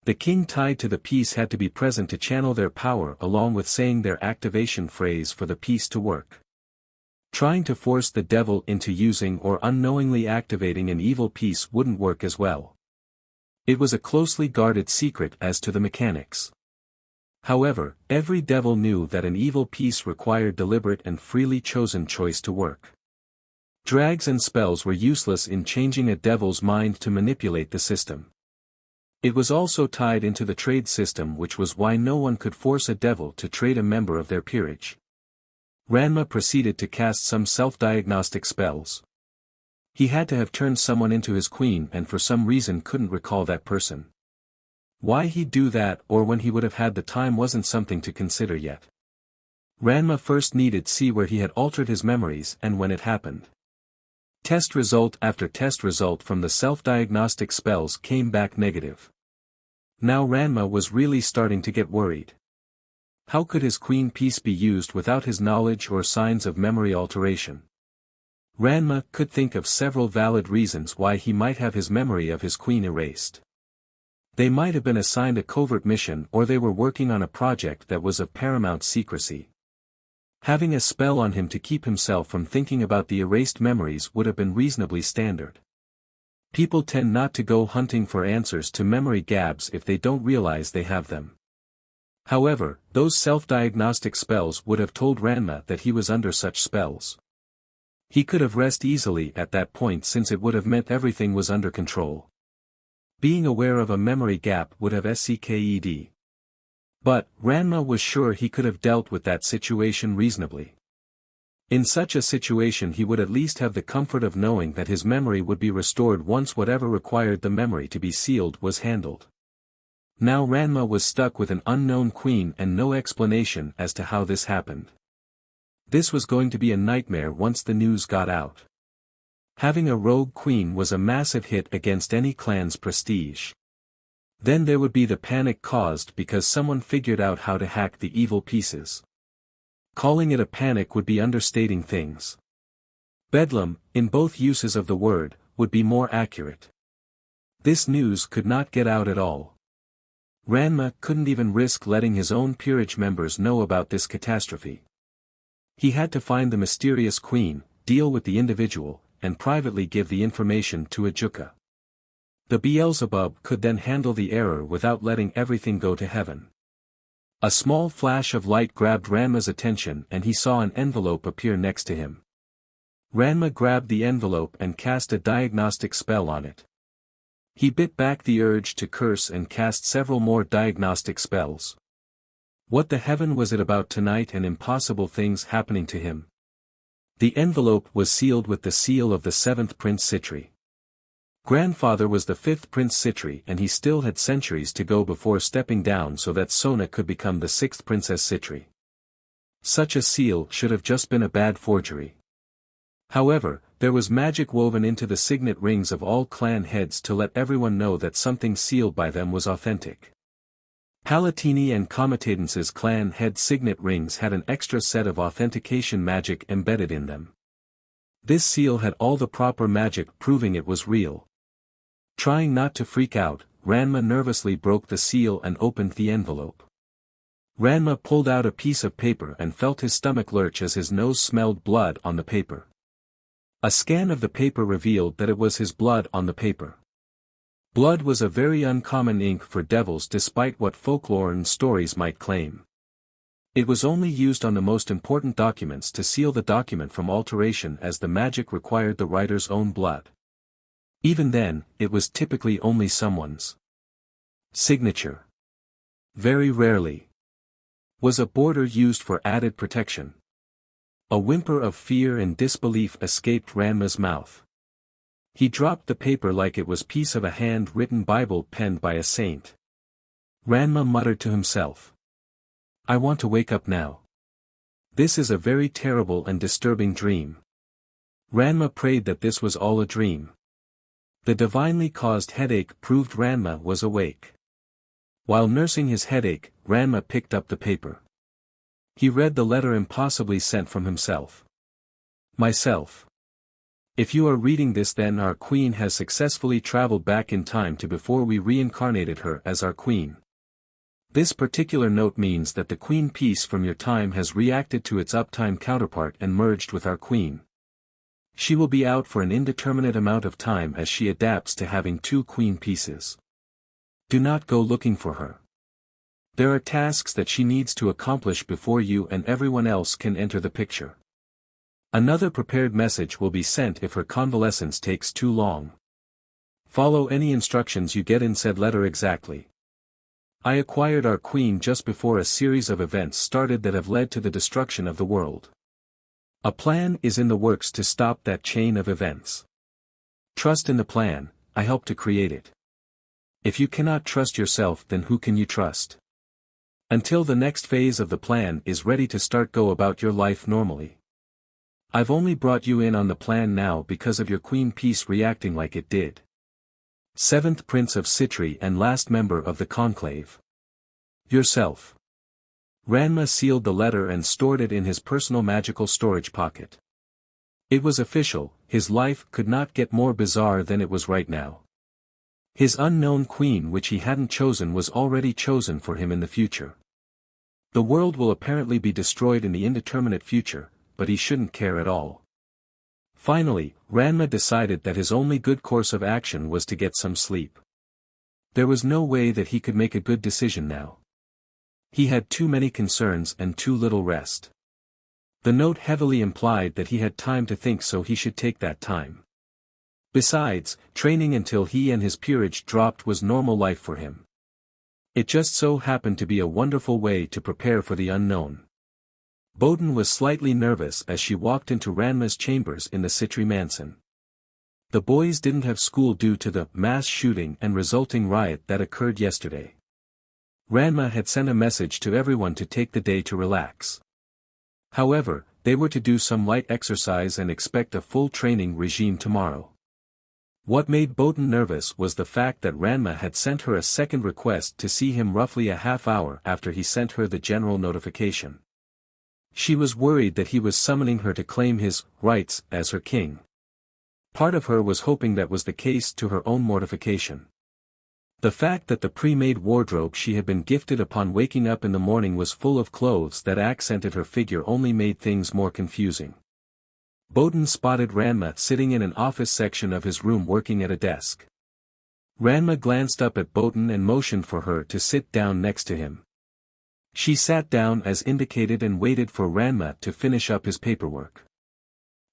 The king tied to the piece had to be present to channel their power along with saying their activation phrase for the piece to work. Trying to force the devil into using or unknowingly activating an evil piece wouldn't work as well. It was a closely guarded secret as to the mechanics. However, every devil knew that an evil piece required deliberate and freely chosen choice to work. Drags and spells were useless in changing a devil's mind to manipulate the system. It was also tied into the trade system, which was why no one could force a devil to trade a member of their peerage. Ranma proceeded to cast some self-diagnostic spells. He had to have turned someone into his queen and for some reason couldn't recall that person. Why he'd do that or when he would have had the time wasn't something to consider yet. Ranma first needed to see where he had altered his memories and when it happened. Test result after test result from the self-diagnostic spells came back negative. Now Ranma was really starting to get worried. How could his queen piece be used without his knowledge or signs of memory alteration? Ranma could think of several valid reasons why he might have his memory of his queen erased. They might have been assigned a covert mission, or they were working on a project that was of paramount secrecy. Having a spell on him to keep himself from thinking about the erased memories would have been reasonably standard. People tend not to go hunting for answers to memory gaps if they don't realize they have them. However, those self-diagnostic spells would have told Ranma that he was under such spells. He could have rested easily at that point since it would have meant everything was under control. Being aware of a memory gap would have succeeded. But, Ranma was sure he could have dealt with that situation reasonably. In such a situation he would at least have the comfort of knowing that his memory would be restored once whatever required the memory to be sealed was handled. Now Ranma was stuck with an unknown queen and no explanation as to how this happened. This was going to be a nightmare once the news got out. Having a rogue queen was a massive hit against any clan's prestige. Then there would be the panic caused because someone figured out how to hack the evil pieces. Calling it a panic would be understating things. Bedlam, in both uses of the word, would be more accurate. This news could not get out at all. Ranma couldn't even risk letting his own peerage members know about this catastrophe. He had to find the mysterious queen, deal with the individual, and privately give the information to Ajuka. The Beelzebub could then handle the error without letting everything go to heaven. A small flash of light grabbed Ranma's attention and he saw an envelope appear next to him. Ranma grabbed the envelope and cast a diagnostic spell on it. He bit back the urge to curse and cast several more diagnostic spells. What the heaven was it about tonight and impossible things happening to him? The envelope was sealed with the seal of the 7th Prince Citri. Grandfather was the 5th Prince Citri and he still had centuries to go before stepping down so that Sona could become the 6th Princess Citri. Such a seal should have just been a bad forgery. However, there was magic woven into the signet rings of all clan heads to let everyone know that something sealed by them was authentic. Palatini and Comitatense's clan head signet rings had an extra set of authentication magic embedded in them. This seal had all the proper magic proving it was real. Trying not to freak out, Ranma nervously broke the seal and opened the envelope. Ranma pulled out a piece of paper and felt his stomach lurch as his nose smelled blood on the paper. A scan of the paper revealed that it was his blood on the paper. Blood was a very uncommon ink for devils despite what folklore and stories might claim. It was only used on the most important documents to seal the document from alteration as the magic required the writer's own blood. Even then, it was typically only someone's signature. Very rarely was a border used for added protection. A whimper of fear and disbelief escaped Ranma's mouth. He dropped the paper like it was piece of a hand-written Bible penned by a saint. Ranma muttered to himself. I want to wake up now. This is a very terrible and disturbing dream. Ranma prayed that this was all a dream. The divinely caused headache proved Ranma was awake. While nursing his headache, Ranma picked up the paper. He read the letter impossibly sent from himself. Myself. If you are reading this, then our queen has successfully traveled back in time to before we reincarnated her as our queen. This particular note means that the queen piece from your time has reacted to its uptime counterpart and merged with our queen. She will be out for an indeterminate amount of time as she adapts to having two queen pieces. Do not go looking for her. There are tasks that she needs to accomplish before you and everyone else can enter the picture. Another prepared message will be sent if her convalescence takes too long. Follow any instructions you get in said letter exactly. I acquired our queen just before a series of events started that have led to the destruction of the world. A plan is in the works to stop that chain of events. Trust in the plan, I helped to create it. If you cannot trust yourself, then who can you trust? Until the next phase of the plan is ready to start, go about your life normally. I've only brought you in on the plan now because of your queen piece reacting like it did. 7th Prince of Citri and last member of the conclave. Yourself. Ranma sealed the letter and stored it in his personal magical storage pocket. It was official, his life could not get more bizarre than it was right now. His unknown queen, which he hadn't chosen, was already chosen for him in the future. The world will apparently be destroyed in the indeterminate future, but he shouldn't care at all. Finally, Ranma decided that his only good course of action was to get some sleep. There was no way that he could make a good decision now. He had too many concerns and too little rest. The note heavily implied that he had time to think, so he should take that time. Besides, training until he and his peerage dropped was normal life for him. It just so happened to be a wonderful way to prepare for the unknown. Bowden was slightly nervous as she walked into Ranma's chambers in the Citri mansion. The boys didn't have school due to the mass shooting and resulting riot that occurred yesterday. Ranma had sent a message to everyone to take the day to relax. However, they were to do some light exercise and expect a full training regime tomorrow. What made Bowden nervous was the fact that Ranma had sent her a second request to see him roughly a half hour after he sent her the general notification. She was worried that he was summoning her to claim his rights as her king. Part of her was hoping that was the case, to her own mortification. The fact that the pre-made wardrobe she had been gifted upon waking up in the morning was full of clothes that accented her figure only made things more confusing. Bowden spotted Ranma sitting in an office section of his room working at a desk. Ranma glanced up at Bowden and motioned for her to sit down next to him. She sat down as indicated and waited for Ranma to finish up his paperwork.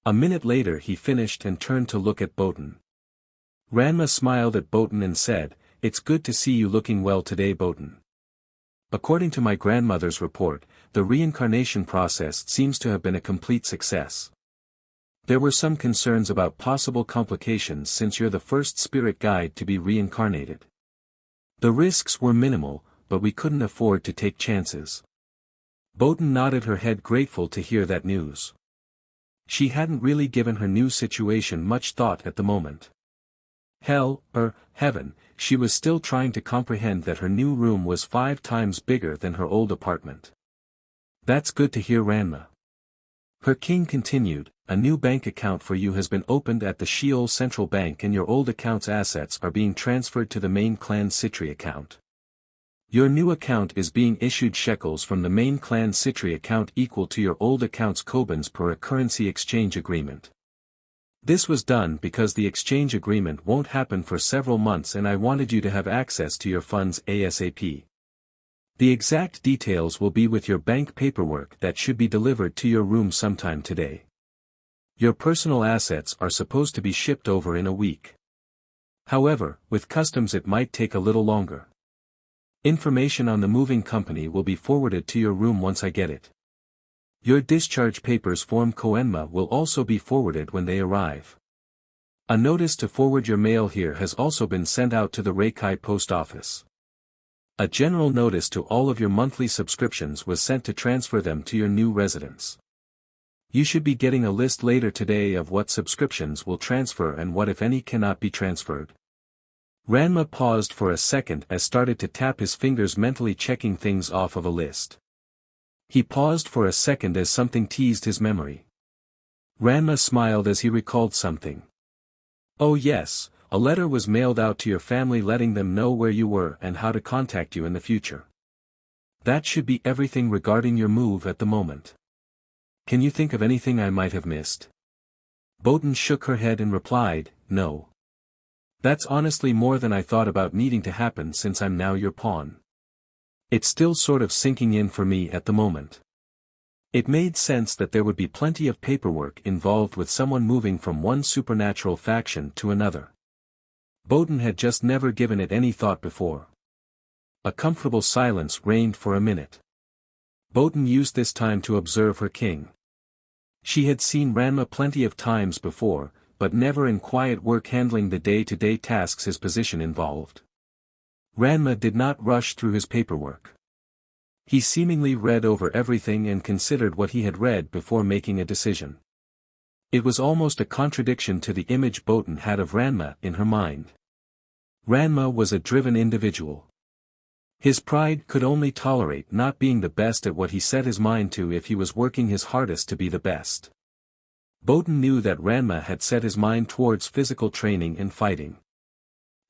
A minute later he finished and turned to look at Bowden. Ranma smiled at Bowden and said, "It's good to see you looking well today, Bowden. According to my grandmother's report, the reincarnation process seems to have been a complete success. There were some concerns about possible complications since you're the first spirit guide to be reincarnated. The risks were minimal, but we couldn't afford to take chances." Bowden nodded her head, grateful to hear that news. She hadn't really given her new situation much thought at the moment. Hell, or heaven, she was still trying to comprehend that her new room was 5 times bigger than her old apartment. "That's good to hear, Ranma." Her king continued, "A new bank account for you has been opened at the Sheol Central Bank and your old account's assets are being transferred to the main clan Citri account. Your new account is being issued shekels from the main clan Citri account equal to your old account's kobans per a currency exchange agreement. This was done because the exchange agreement won't happen for several months and I wanted you to have access to your funds ASAP. The exact details will be with your bank paperwork that should be delivered to your room sometime today. Your personal assets are supposed to be shipped over in a week. However, with customs it might take a little longer. Information on the moving company will be forwarded to your room once I get it. Your discharge papers form Koenma will also be forwarded when they arrive. A notice to forward your mail here has also been sent out to the Reikai post office. A general notice to all of your monthly subscriptions was sent to transfer them to your new residence. You should be getting a list later today of what subscriptions will transfer and what if any cannot be transferred." Ranma paused for a second as started to tap his fingers, mentally checking things off of a list. He paused for a second as something teased his memory. Ranma smiled as he recalled something. "Oh yes, a letter was mailed out to your family letting them know where you were and how to contact you in the future. That should be everything regarding your move at the moment. Can you think of anything I might have missed?" Bowden shook her head and replied, "No. That's honestly more than I thought about needing to happen since I'm now your pawn. It's still sort of sinking in for me at the moment. It made sense that there would be plenty of paperwork involved with someone moving from one supernatural faction to another. Bowden had just never given it any thought before." A comfortable silence reigned for a minute. Bowden used this time to observe her king. She had seen Ranma plenty of times before, but never in quiet work handling the day-to-day tasks his position involved. Ranma did not rush through his paperwork. He seemingly read over everything and considered what he had read before making a decision. It was almost a contradiction to the image Bowden had of Ranma in her mind. Ranma was a driven individual. His pride could only tolerate not being the best at what he set his mind to if he was working his hardest to be the best. Bowden knew that Ranma had set his mind towards physical training and fighting.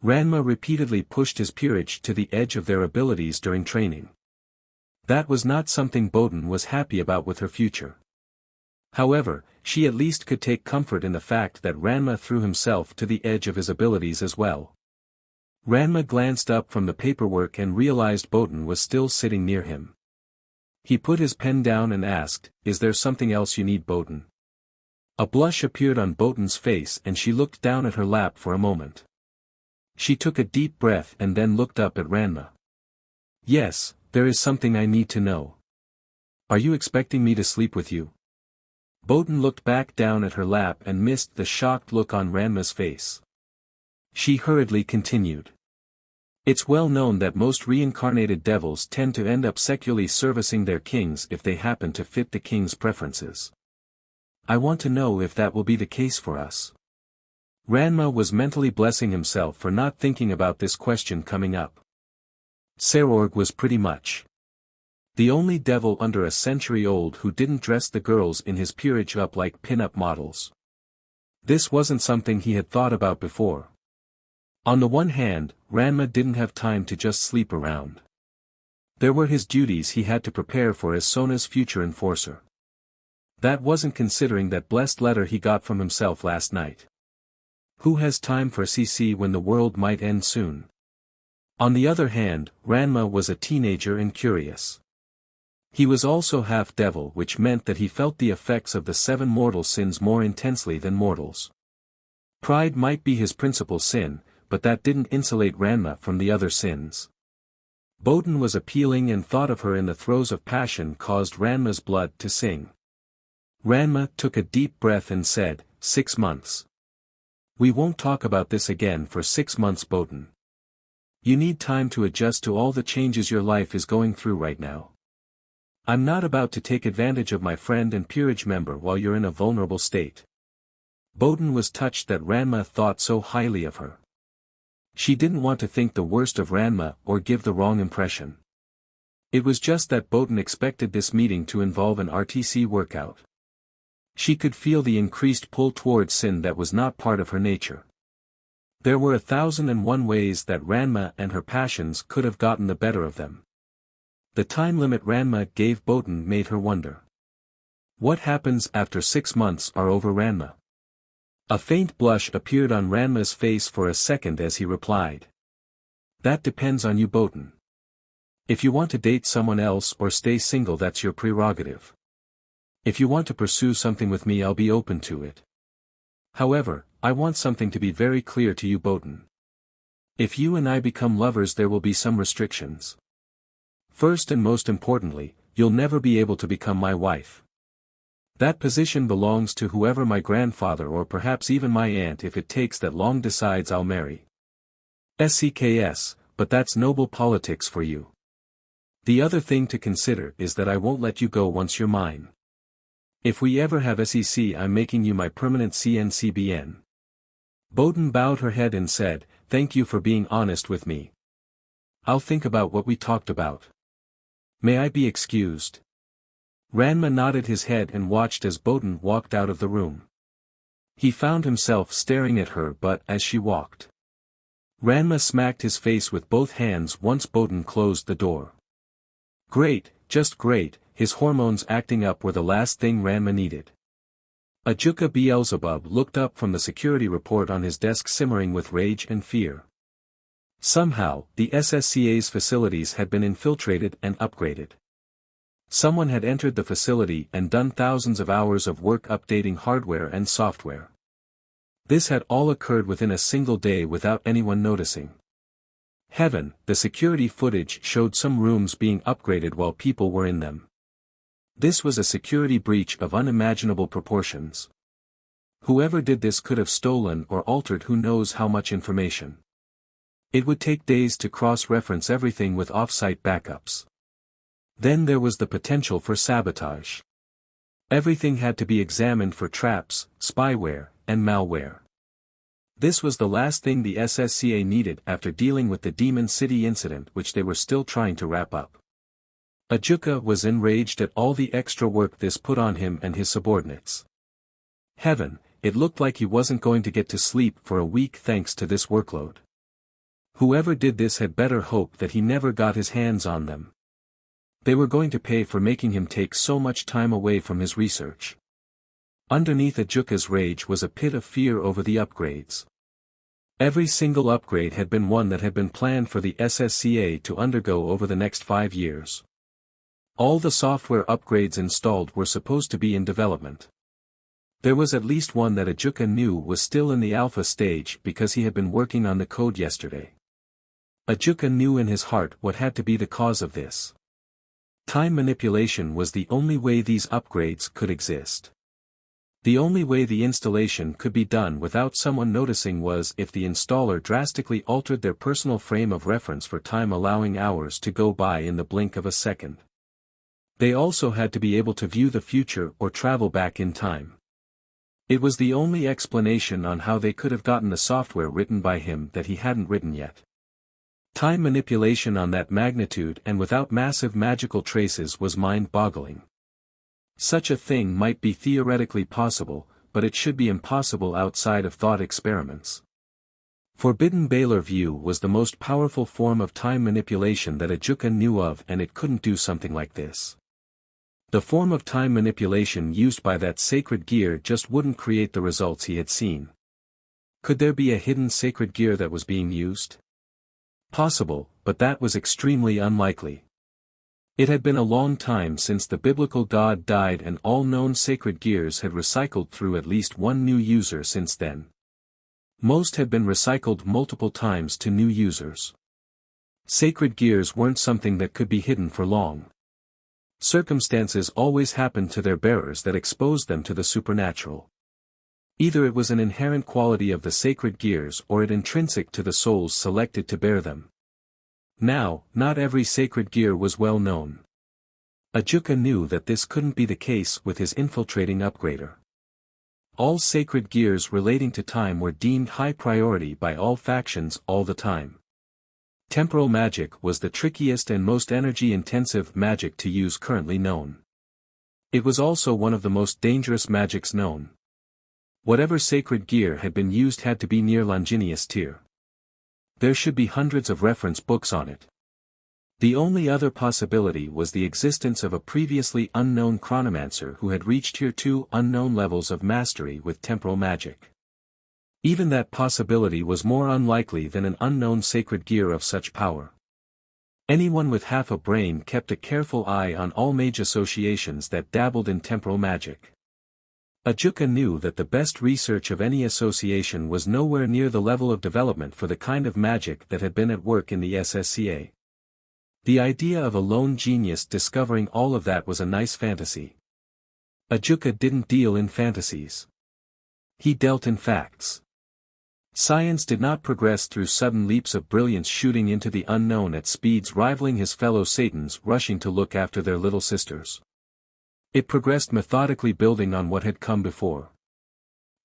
Ranma repeatedly pushed his peerage to the edge of their abilities during training. That was not something Bowden was happy about with her future. However, she at least could take comfort in the fact that Ranma threw himself to the edge of his abilities as well. Ranma glanced up from the paperwork and realized Botan was still sitting near him. He put his pen down and asked, "Is there something else you need, Botan?" A blush appeared on Botan's face and she looked down at her lap for a moment. She took a deep breath and then looked up at Ranma. "Yes, there is something I need to know. Are you expecting me to sleep with you?" Botan looked back down at her lap and missed the shocked look on Ranma's face. She hurriedly continued. "It's well known that most reincarnated devils tend to end up secularly servicing their kings if they happen to fit the king's preferences. I want to know if that will be the case for us." Ranma was mentally blessing himself for not thinking about this question coming up. Sorg was pretty much the only devil under a century old who didn't dress the girls in his peerage up like pin-up models. This wasn't something he had thought about before. On the one hand, Ranma didn't have time to just sleep around. There were his duties he had to prepare for as Sona's future enforcer. That wasn't considering that blessed letter he got from himself last night. Who has time for CC when the world might end soon? On the other hand, Ranma was a teenager and curious. He was also half devil, which meant that he felt the effects of the 7 mortal sins more intensely than mortals. Pride might be his principal sin, but that didn't insulate Ranma from the other sins. Botan was appealing and thought of her in the throes of passion caused Ranma's blood to sing. Ranma took a deep breath and said, 6 months. We won't talk about this again for 6 months, Botan. You need time to adjust to all the changes your life is going through right now. I'm not about to take advantage of my friend and peerage member while you're in a vulnerable state. Botan was touched that Ranma thought so highly of her. She didn't want to think the worst of Ranma or give the wrong impression. It was just that Botan expected this meeting to involve an RTC workout. She could feel the increased pull towards sin that was not part of her nature. There were 1,001 ways that Ranma and her passions could have gotten the better of them. The time limit Ranma gave Botan made her wonder. What happens after 6 months are over, Ranma? A faint blush appeared on Ranma's face for a second as he replied. That depends on you, Botan. If you want to date someone else or stay single, that's your prerogative. If you want to pursue something with me, I'll be open to it. However, I want something to be very clear to you, Botan. If you and I become lovers, there will be some restrictions. First and most importantly, you'll never be able to become my wife. That position belongs to whoever my grandfather or perhaps even my aunt, if it takes that long, decides I'll marry. SCKS, but that's noble politics for you. The other thing to consider is that I won't let you go once you're mine. If we ever have SEC, I'm making you my permanent CNCBN. Botan bowed her head and said, "Thank you for being honest with me. I'll think about what we talked about. May I be excused?" Ranma nodded his head and watched as Botan walked out of the room. He found himself staring at her, but as she walked, Ranma smacked his face with both hands once Botan closed the door. Great, just great. His hormones acting up were the last thing Ranma needed. Ajuka Beelzebub looked up from the security report on his desk, simmering with rage and fear. Somehow, the SSCA's facilities had been infiltrated and upgraded. Someone had entered the facility and done thousands of hours of work updating hardware and software. This had all occurred within a single day without anyone noticing. Heaven, the security footage showed some rooms being upgraded while people were in them. This was a security breach of unimaginable proportions. Whoever did this could have stolen or altered who knows how much information. It would take days to cross-reference everything with off-site backups. Then there was the potential for sabotage. Everything had to be examined for traps, spyware, and malware. This was the last thing the SSCA needed after dealing with the Demon City incident, which they were still trying to wrap up. Ajuka was enraged at all the extra work this put on him and his subordinates. Heaven, it looked like he wasn't going to get to sleep for a week thanks to this workload. Whoever did this had better hope that he never got his hands on them. They were going to pay for making him take so much time away from his research. Underneath Ajuka's rage was a pit of fear over the upgrades. Every single upgrade had been one that had been planned for the SSCA to undergo over the next 5 years. All the software upgrades installed were supposed to be in development. There was at least one that Ajuka knew was still in the alpha stage because he had been working on the code yesterday. Ajuka knew in his heart what had to be the cause of this. Time manipulation was the only way these upgrades could exist. The only way the installation could be done without someone noticing was if the installer drastically altered their personal frame of reference for time, allowing hours to go by in the blink of a second. They also had to be able to view the future or travel back in time. It was the only explanation on how they could have gotten the software written by him that he hadn't written yet. Time manipulation on that magnitude and without massive magical traces was mind-boggling. Such a thing might be theoretically possible, but it should be impossible outside of thought experiments. Forbidden Baylor View was the most powerful form of time manipulation that Ajuka knew of, and it couldn't do something like this. The form of time manipulation used by that sacred gear just wouldn't create the results he had seen. Could there be a hidden sacred gear that was being used? Possible, but that was extremely unlikely. It had been a long time since the biblical god died, and all known sacred gears had recycled through at least one new user since then. Most had been recycled multiple times to new users. Sacred gears weren't something that could be hidden for long. Circumstances always happened to their bearers that exposed them to the supernatural. Either it was an inherent quality of the sacred gears or it intrinsic to the souls selected to bear them. Now, not every sacred gear was well known. Ajuka knew that this couldn't be the case with his infiltrating upgrader. All sacred gears relating to time were deemed high priority by all factions all the time. Temporal magic was the trickiest and most energy-intensive magic to use currently known. It was also one of the most dangerous magics known. Whatever sacred gear had been used had to be near Longinus tier. There should be hundreds of reference books on it. The only other possibility was the existence of a previously unknown chronomancer who had reached tier 2 unknown levels of mastery with temporal magic. Even that possibility was more unlikely than an unknown sacred gear of such power. Anyone with half a brain kept a careful eye on all mage associations that dabbled in temporal magic. Ajuka knew that the best research of any association was nowhere near the level of development for the kind of magic that had been at work in the SSCA. The idea of a lone genius discovering all of that was a nice fantasy. Ajuka didn't deal in fantasies. He dealt in facts. Science did not progress through sudden leaps of brilliance shooting into the unknown at speeds rivaling his fellow Satans rushing to look after their little sisters. It progressed methodically, building on what had come before.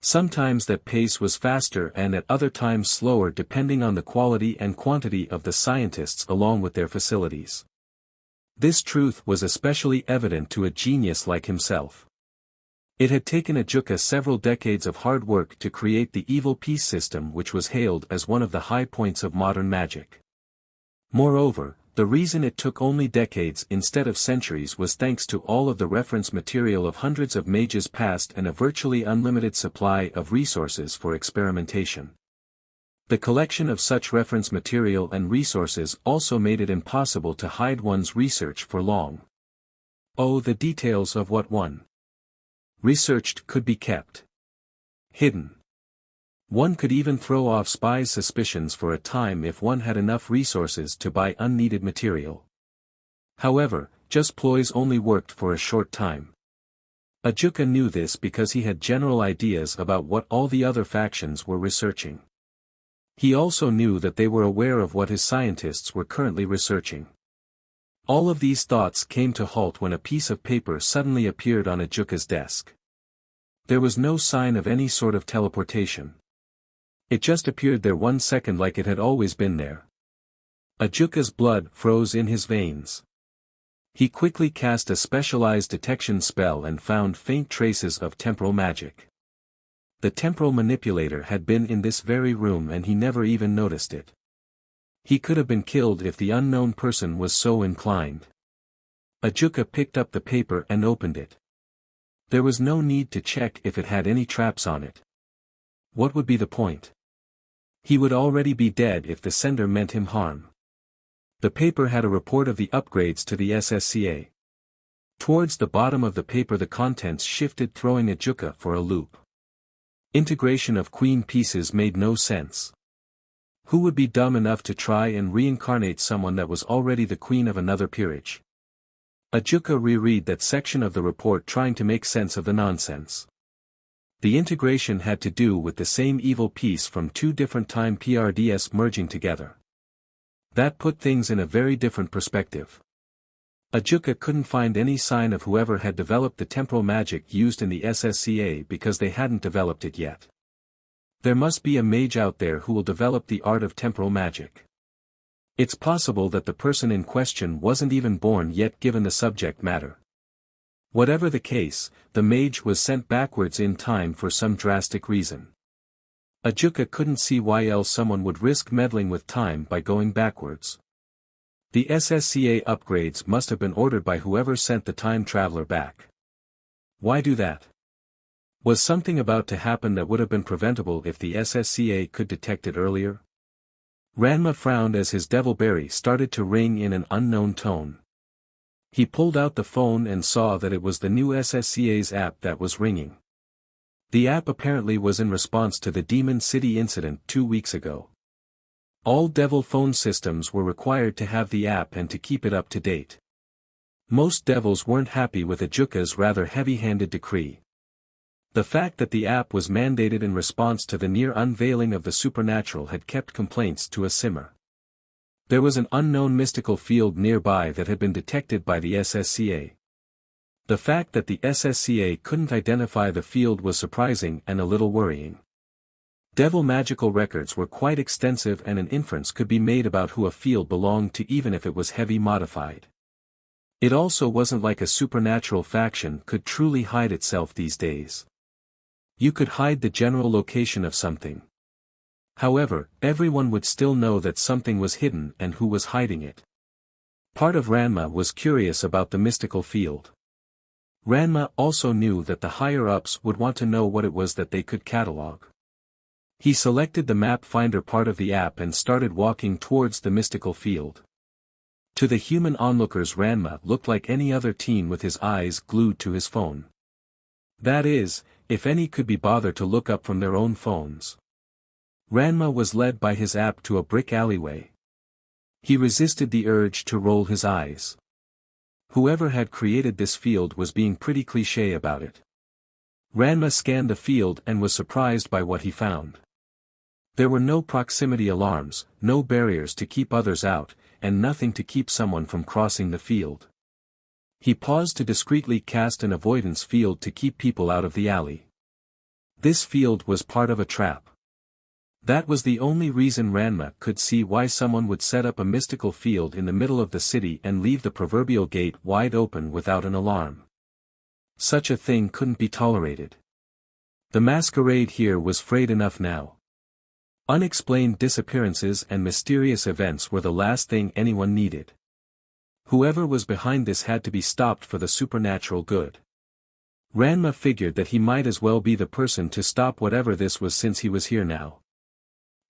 Sometimes that pace was faster and at other times slower depending on the quality and quantity of the scientists along with their facilities. This truth was especially evident to a genius like himself. It had taken Ajuka several decades of hard work to create the evil peace system, which was hailed as one of the high points of modern magic. Moreover, the reason it took only decades instead of centuries was thanks to all of the reference material of hundreds of mages past and a virtually unlimited supply of resources for experimentation. The collection of such reference material and resources also made it impossible to hide one's research for long. Oh, the details of what one researched could be kept hidden. One could even throw off spies' suspicions for a time if one had enough resources to buy unneeded material. However, just ploys only worked for a short time. Ajuka knew this because he had general ideas about what all the other factions were researching. He also knew that they were aware of what his scientists were currently researching. All of these thoughts came to halt when a piece of paper suddenly appeared on Ajuka's desk. There was no sign of any sort of teleportation. It just appeared there 1 second like it had always been there. Ajuka's blood froze in his veins. He quickly cast a specialized detection spell and found faint traces of temporal magic. The temporal manipulator had been in this very room and he never even noticed it. He could have been killed if the unknown person was so inclined. Ajuka picked up the paper and opened it. There was no need to check if it had any traps on it. What would be the point? He would already be dead if the sender meant him harm. The paper had a report of the upgrades to the SSCA. Towards the bottom of the paper the contents shifted, throwing Ajuka for a loop. Integration of queen pieces made no sense. Who would be dumb enough to try and reincarnate someone that was already the queen of another peerage? Ajuka reread that section of the report, trying to make sense of the nonsense. The integration had to do with the same evil piece from two different time PRDS merging together. That put things in a very different perspective. Ajuka couldn't find any sign of whoever had developed the temporal magic used in the SSCA because they hadn't developed it yet. There must be a mage out there who will develop the art of temporal magic. It's possible that the person in question wasn't even born yet given the subject matter. Whatever the case, the mage was sent backwards in time for some drastic reason. Ajuka couldn't see why else someone would risk meddling with time by going backwards. The SSCA upgrades must have been ordered by whoever sent the time traveler back. Why do that? Was something about to happen that would have been preventable if the SSCA could detect it earlier? Ranma frowned as his devilberry started to ring in an unknown tone. He pulled out the phone and saw that it was the new SSCA's app that was ringing. The app apparently was in response to the Demon City incident 2 weeks ago. All devil phone systems were required to have the app and to keep it up to date. Most devils weren't happy with Ajuka's rather heavy-handed decree. The fact that the app was mandated in response to the near unveiling of the supernatural had kept complaints to a simmer. There was an unknown mystical field nearby that had been detected by the SSCA. The fact that the SSCA couldn't identify the field was surprising and a little worrying. Devil magical records were quite extensive and an inference could be made about who a field belonged to even if it was heavy modified. It also wasn't like a supernatural faction could truly hide itself these days. You could hide the general location of something. However, everyone would still know that something was hidden and who was hiding it. Part of Ranma was curious about the mystical field. Ranma also knew that the higher-ups would want to know what it was that they could catalog. He selected the map finder part of the app and started walking towards the mystical field. To the human onlookers, Ranma looked like any other teen with his eyes glued to his phone. That is, if any could be bothered to look up from their own phones. Ranma was led by his app to a brick alleyway. He resisted the urge to roll his eyes. Whoever had created this field was being pretty cliché about it. Ranma scanned the field and was surprised by what he found. There were no proximity alarms, no barriers to keep others out, and nothing to keep someone from crossing the field. He paused to discreetly cast an avoidance field to keep people out of the alley. This field was part of a trap. That was the only reason Ranma could see why someone would set up a mystical field in the middle of the city and leave the proverbial gate wide open without an alarm. Such a thing couldn't be tolerated. The masquerade here was frayed enough now. Unexplained disappearances and mysterious events were the last thing anyone needed. Whoever was behind this had to be stopped for the supernatural good. Ranma figured that he might as well be the person to stop whatever this was since he was here now.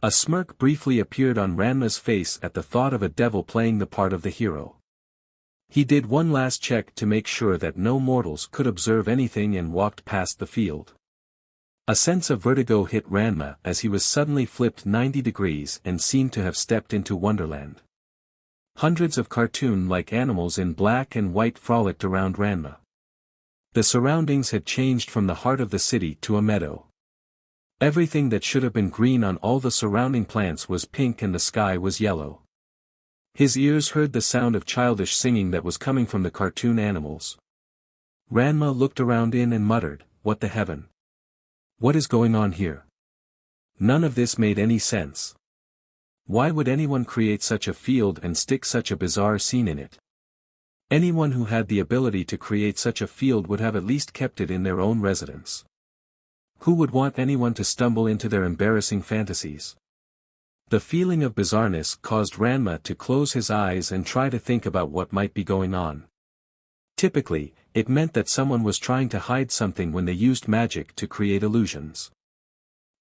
A smirk briefly appeared on Ranma's face at the thought of a devil playing the part of the hero. He did one last check to make sure that no mortals could observe anything and walked past the field. A sense of vertigo hit Ranma as he was suddenly flipped 90 degrees and seemed to have stepped into Wonderland. Hundreds of cartoon-like animals in black and white frolicked around Ranma. The surroundings had changed from the heart of the city to a meadow. Everything that should have been green on all the surrounding plants was pink and the sky was yellow. His ears heard the sound of childish singing that was coming from the cartoon animals. Ranma looked around and muttered, "What the heaven? What is going on here?" None of this made any sense. Why would anyone create such a field and stick such a bizarre scene in it? Anyone who had the ability to create such a field would have at least kept it in their own residence. Who would want anyone to stumble into their embarrassing fantasies? The feeling of bizarreness caused Ranma to close his eyes and try to think about what might be going on. Typically, it meant that someone was trying to hide something when they used magic to create illusions.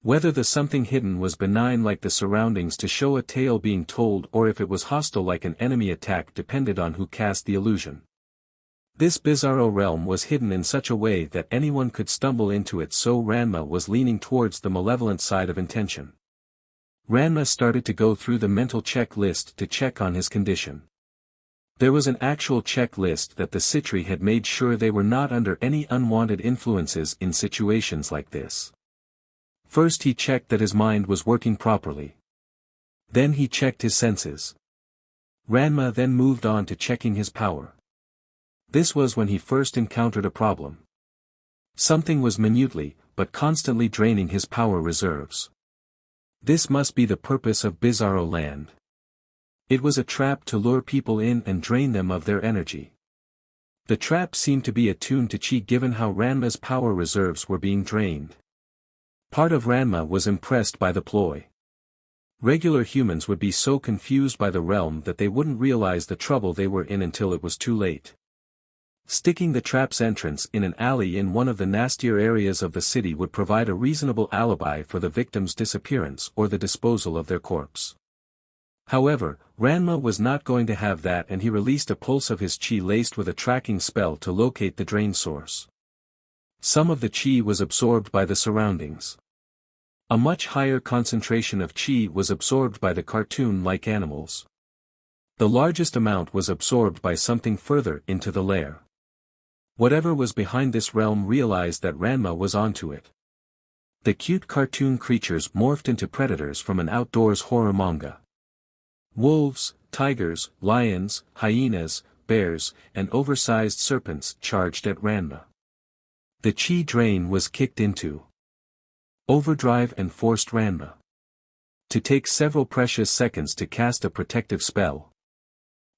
Whether the something hidden was benign like the surroundings to show a tale being told or if it was hostile like an enemy attack depended on who cast the illusion. This bizarro realm was hidden in such a way that anyone could stumble into it, so Ranma was leaning towards the malevolent side of intention. Ranma started to go through the mental checklist to check on his condition. There was an actual checklist that the Citri had made sure they were not under any unwanted influences in situations like this. First he checked that his mind was working properly. Then he checked his senses. Ranma then moved on to checking his power. This was when he first encountered a problem. Something was minutely, but constantly draining his power reserves. This must be the purpose of Bizarro Land. It was a trap to lure people in and drain them of their energy. The trap seemed to be attuned to chi given how Ranma's power reserves were being drained. Part of Ranma was impressed by the ploy. Regular humans would be so confused by the realm that they wouldn't realize the trouble they were in until it was too late. Sticking the trap's entrance in an alley in one of the nastier areas of the city would provide a reasonable alibi for the victim's disappearance or the disposal of their corpse. However, Ranma was not going to have that, and he released a pulse of his chi laced with a tracking spell to locate the drain source. Some of the chi was absorbed by the surroundings. A much higher concentration of chi was absorbed by the cartoon-like animals. The largest amount was absorbed by something further into the lair. Whatever was behind this realm realized that Ranma was onto it. The cute cartoon creatures morphed into predators from an outdoors horror manga. Wolves, tigers, lions, hyenas, bears, and oversized serpents charged at Ranma. The chi drain was kicked into overdrive and forced Ranma to take several precious seconds to cast a protective spell.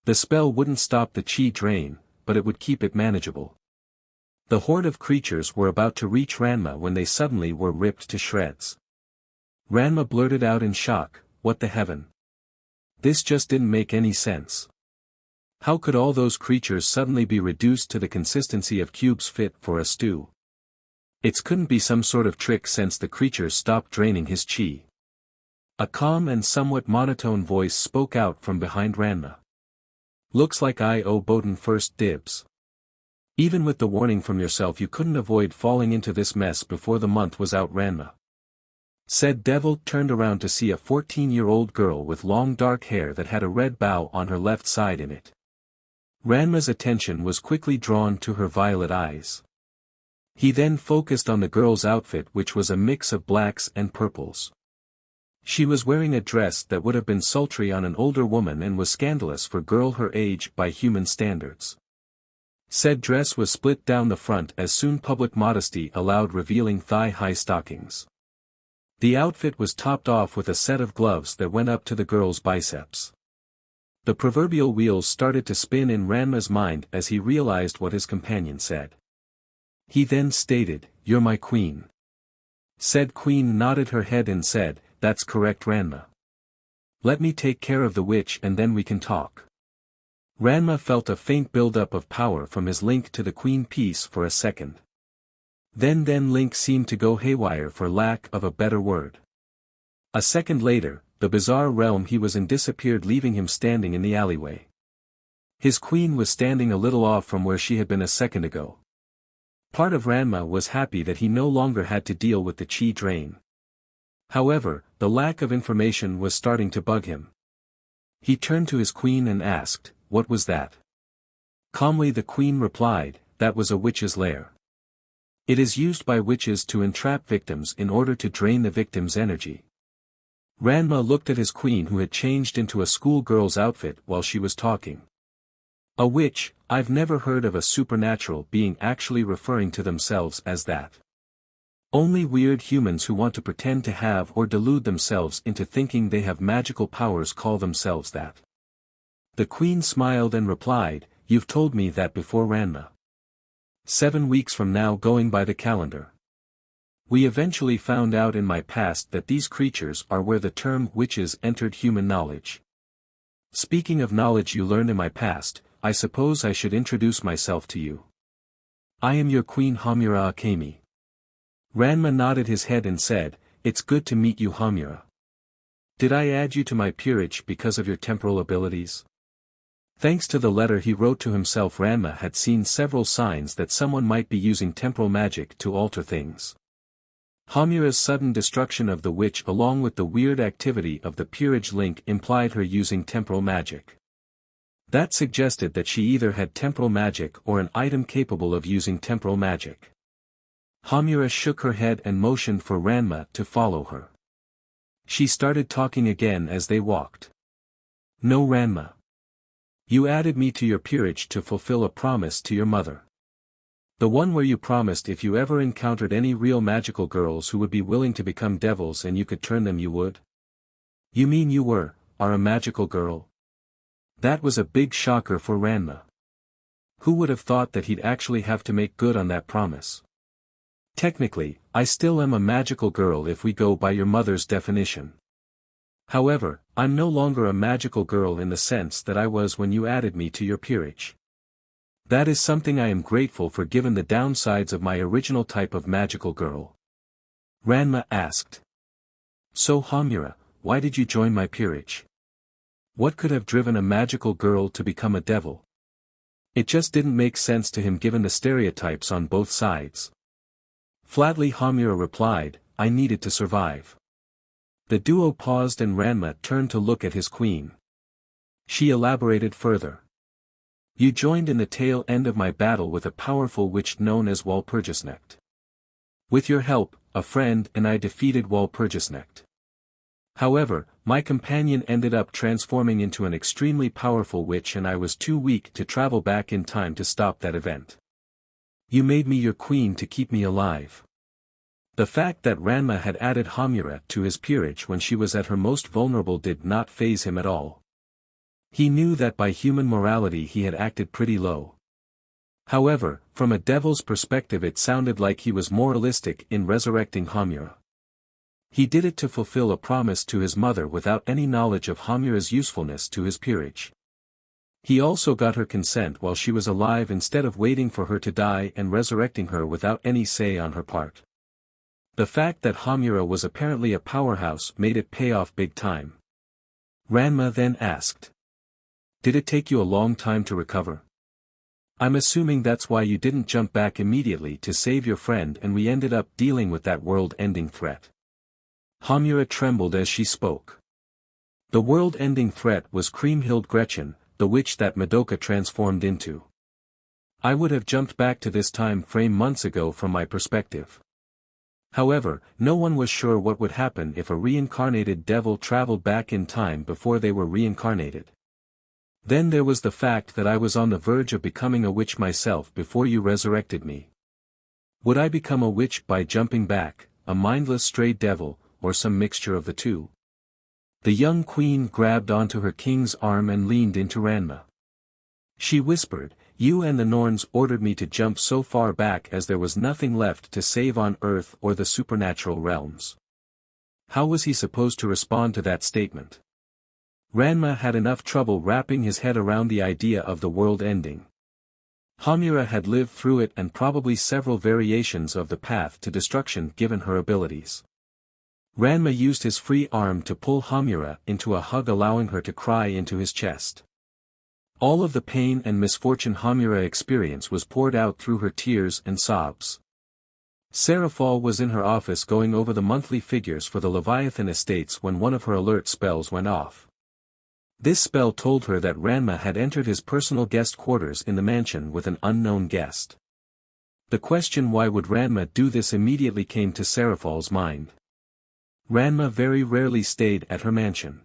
The spell wouldn't stop the chi drain, but it would keep it manageable. The horde of creatures were about to reach Ranma when they suddenly were ripped to shreds. Ranma blurted out in shock, "What the heaven? This just didn't make any sense. How could all those creatures suddenly be reduced to the consistency of cubes fit for a stew? It couldn't be some sort of trick since the creatures stopped draining his chi." A calm and somewhat monotone voice spoke out from behind Ranma. "Looks like I owe Bowden first dibs. Even with the warning from yourself you couldn't avoid falling into this mess before the month was out." Ranma said. Devil turned around to see a 14-year-old girl with long dark hair that had a red bow on her left side in it. Ranma's attention was quickly drawn to her violet eyes. He then focused on the girl's outfit, which was a mix of blacks and purples. She was wearing a dress that would have been sultry on an older woman and was scandalous for a girl her age by human standards. Said dress was split down the front as soon public modesty allowed, revealing thigh-high stockings. The outfit was topped off with a set of gloves that went up to the girl's biceps. The proverbial wheels started to spin in Ranma's mind as he realized what his companion said. He then stated, "You're my queen." Said queen nodded her head and said, "That's correct, Ranma. Let me take care of the witch and then we can talk." Ranma felt a faint buildup of power from his link to the queen piece for a second. Then link seemed to go haywire for lack of a better word. A second later, the bizarre realm he was in disappeared, leaving him standing in the alleyway. His queen was standing a little off from where she had been a second ago. Part of Ranma was happy that he no longer had to deal with the chi drain. However, the lack of information was starting to bug him. He turned to his queen and asked, "What was that?" Calmly the queen replied, "That was a witch's lair. It is used by witches to entrap victims in order to drain the victim's energy." Ranma looked at his queen, who had changed into a schoolgirl's outfit while she was talking. "A witch? I've never heard of a supernatural being actually referring to themselves as that. Only weird humans who want to pretend to have or delude themselves into thinking they have magical powers call themselves that." The queen smiled and replied, "You've told me that before, Ranma. 7 weeks from now, going by the calendar. We eventually found out in my past that these creatures are where the term witches entered human knowledge. Speaking of knowledge you learned in my past, I suppose I should introduce myself to you. I am your queen Hamura Akemi. Ranma nodded his head and said, "It's good to meet you Hamura. Did I add you to my peerage because of your temporal abilities?" Thanks to the letter he wrote to himself, Ranma had seen several signs that someone might be using temporal magic to alter things. Hamura's sudden destruction of the witch along with the weird activity of the peerage link implied her using temporal magic. That suggested that she either had temporal magic or an item capable of using temporal magic. Hamura shook her head and motioned for Ranma to follow her. She started talking again as they walked. "No, Ranma. You added me to your peerage to fulfill a promise to your mother. The one where you promised if you ever encountered any real magical girls who would be willing to become devils and you could turn them you would." "You mean you are a magical girl?" That was a big shocker for Ranma. Who would have thought that he'd actually have to make good on that promise? "Technically, I still am a magical girl if we go by your mother's definition. However, I'm no longer a magical girl in the sense that I was when you added me to your peerage. That is something I am grateful for given the downsides of my original type of magical girl." Ranma asked. "So Hamura, why did you join my peerage? What could have driven a magical girl to become a devil?" It just didn't make sense to him given the stereotypes on both sides. Flatly Hamura replied, "I needed to survive." The duo paused and Ranma turned to look at his queen. She elaborated further. "You joined in the tail end of my battle with a powerful witch known as Walpurgisnacht. With your help, a friend and I defeated Walpurgisnacht. However, my companion ended up transforming into an extremely powerful witch and I was too weak to travel back in time to stop that event. You made me your queen to keep me alive." The fact that Ranma had added Hamura to his peerage when she was at her most vulnerable did not faze him at all. He knew that by human morality he had acted pretty low. However, from a devil's perspective it sounded like he was moralistic in resurrecting Hamura. He did it to fulfill a promise to his mother without any knowledge of Hamura's usefulness to his peerage. He also got her consent while she was alive instead of waiting for her to die and resurrecting her without any say on her part. The fact that Hamura was apparently a powerhouse made it pay off big time. Ranma then asked, "Did it take you a long time to recover? I'm assuming that's why you didn't jump back immediately to save your friend and we ended up dealing with that world-ending threat." Hamura trembled as she spoke. The world-ending threat was Kriemhild Gretchen, the witch that Madoka transformed into. I would have jumped back to this time frame months ago from my perspective. However, no one was sure what would happen if a reincarnated devil traveled back in time before they were reincarnated. Then there was the fact that I was on the verge of becoming a witch myself before you resurrected me. Would I become a witch by jumping back, a mindless stray devil, or some mixture of the two? The young queen grabbed onto her king's arm and leaned into Ranma. She whispered, "You and the Norns ordered me to jump so far back as there was nothing left to save on Earth or the supernatural realms." How was he supposed to respond to that statement? Ranma had enough trouble wrapping his head around the idea of the world ending. Hamura had lived through it and probably several variations of the path to destruction given her abilities. Ranma used his free arm to pull Hamura into a hug, allowing her to cry into his chest. All of the pain and misfortune Hamura experienced was poured out through her tears and sobs. Serafal was in her office going over the monthly figures for the Leviathan estates when one of her alert spells went off. This spell told her that Ranma had entered his personal guest quarters in the mansion with an unknown guest. The question why would Ranma do this immediately came to Serafal's mind. Ranma very rarely stayed at her mansion.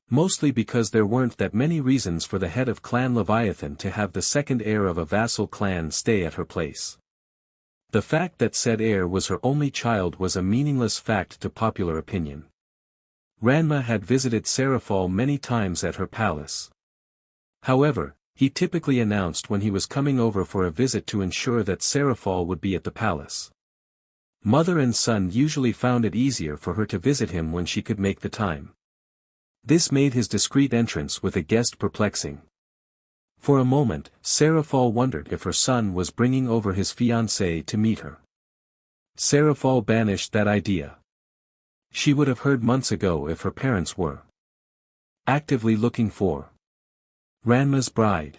Mostly because there weren't that many reasons for the head of Clan Leviathan to have the second heir of a vassal clan stay at her place. The fact that said heir was her only child was a meaningless fact to popular opinion. Ranma had visited Serafal many times at her palace. However, he typically announced when he was coming over for a visit to ensure that Serafal would be at the palace. Mother and son usually found it easier for her to visit him when she could make the time. This made his discreet entrance with a guest perplexing. For a moment, Seraphol wondered if her son was bringing over his fiancée to meet her. Seraphol banished that idea. She would have heard months ago if her parents were actively looking for Ranma's bride.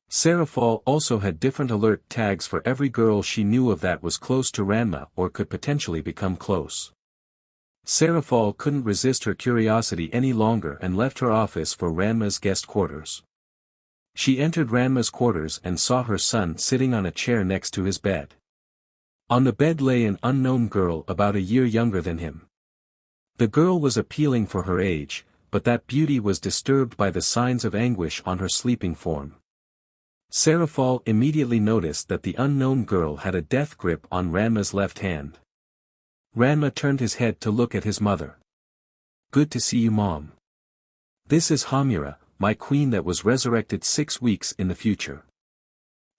Seraphol also had different alert tags for every girl she knew of that was close to Ranma or could potentially become close. Seraphol couldn't resist her curiosity any longer and left her office for Ranma's guest quarters. She entered Ranma's quarters and saw her son sitting on a chair next to his bed. On the bed lay an unknown girl about a year younger than him. The girl was appealing for her age, but that beauty was disturbed by the signs of anguish on her sleeping form. Seraphol immediately noticed that the unknown girl had a death grip on Ranma's left hand. Ranma turned his head to look at his mother. "Good to see you, Mom. This is Hamura, my queen that was resurrected 6 weeks in the future."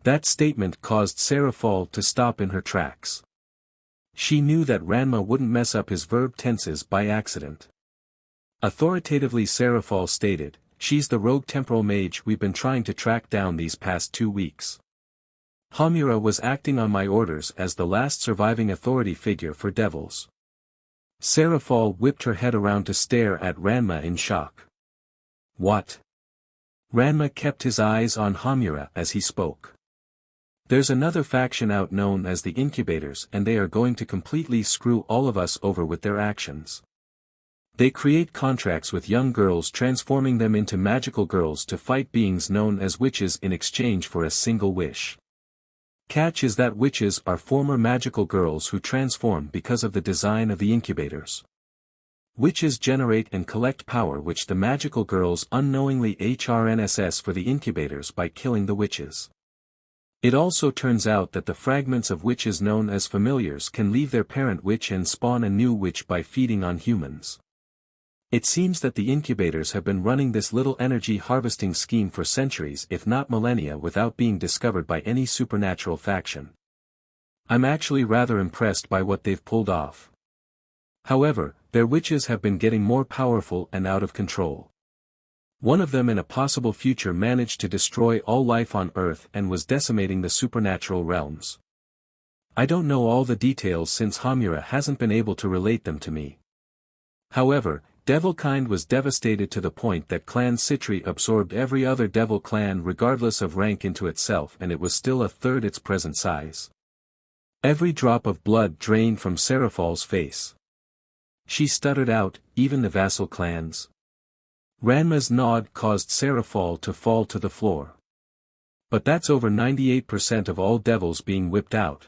That statement caused Seraphol to stop in her tracks. She knew that Ranma wouldn't mess up his verb tenses by accident. Authoritatively Seraphol stated, "She's the rogue temporal mage we've been trying to track down these past 2 weeks. Hamura was acting on my orders as the last surviving authority figure for devils." Seraphol whipped her head around to stare at Ranma in shock. "What?" Ranma kept his eyes on Hamura as he spoke. "There's another faction out known as the Incubators and they are going to completely screw all of us over with their actions. They create contracts with young girls transforming them into magical girls to fight beings known as witches in exchange for a single wish. Catch is that witches are former magical girls who transform because of the design of the Incubators. Witches generate and collect power which the magical girls unknowingly HRNSS for the Incubators by killing the witches. It also turns out that the fragments of witches known as familiars can leave their parent witch and spawn a new witch by feeding on humans. It seems that the Incubators have been running this little energy harvesting scheme for centuries if not millennia without being discovered by any supernatural faction. I'm actually rather impressed by what they've pulled off. However, their witches have been getting more powerful and out of control. One of them in a possible future managed to destroy all life on Earth and was decimating the supernatural realms. I don't know all the details since Hamura hasn't been able to relate them to me. However, Devilkind was devastated to the point that Clan Citri absorbed every other devil clan regardless of rank into itself and it was still a third its present size. Every drop of blood drained from Seraphol's face. She stuttered out, "Even the vassal clans?" Ranma's nod caused Seraphol to fall to the floor. "But that's over 98% of all devils being whipped out.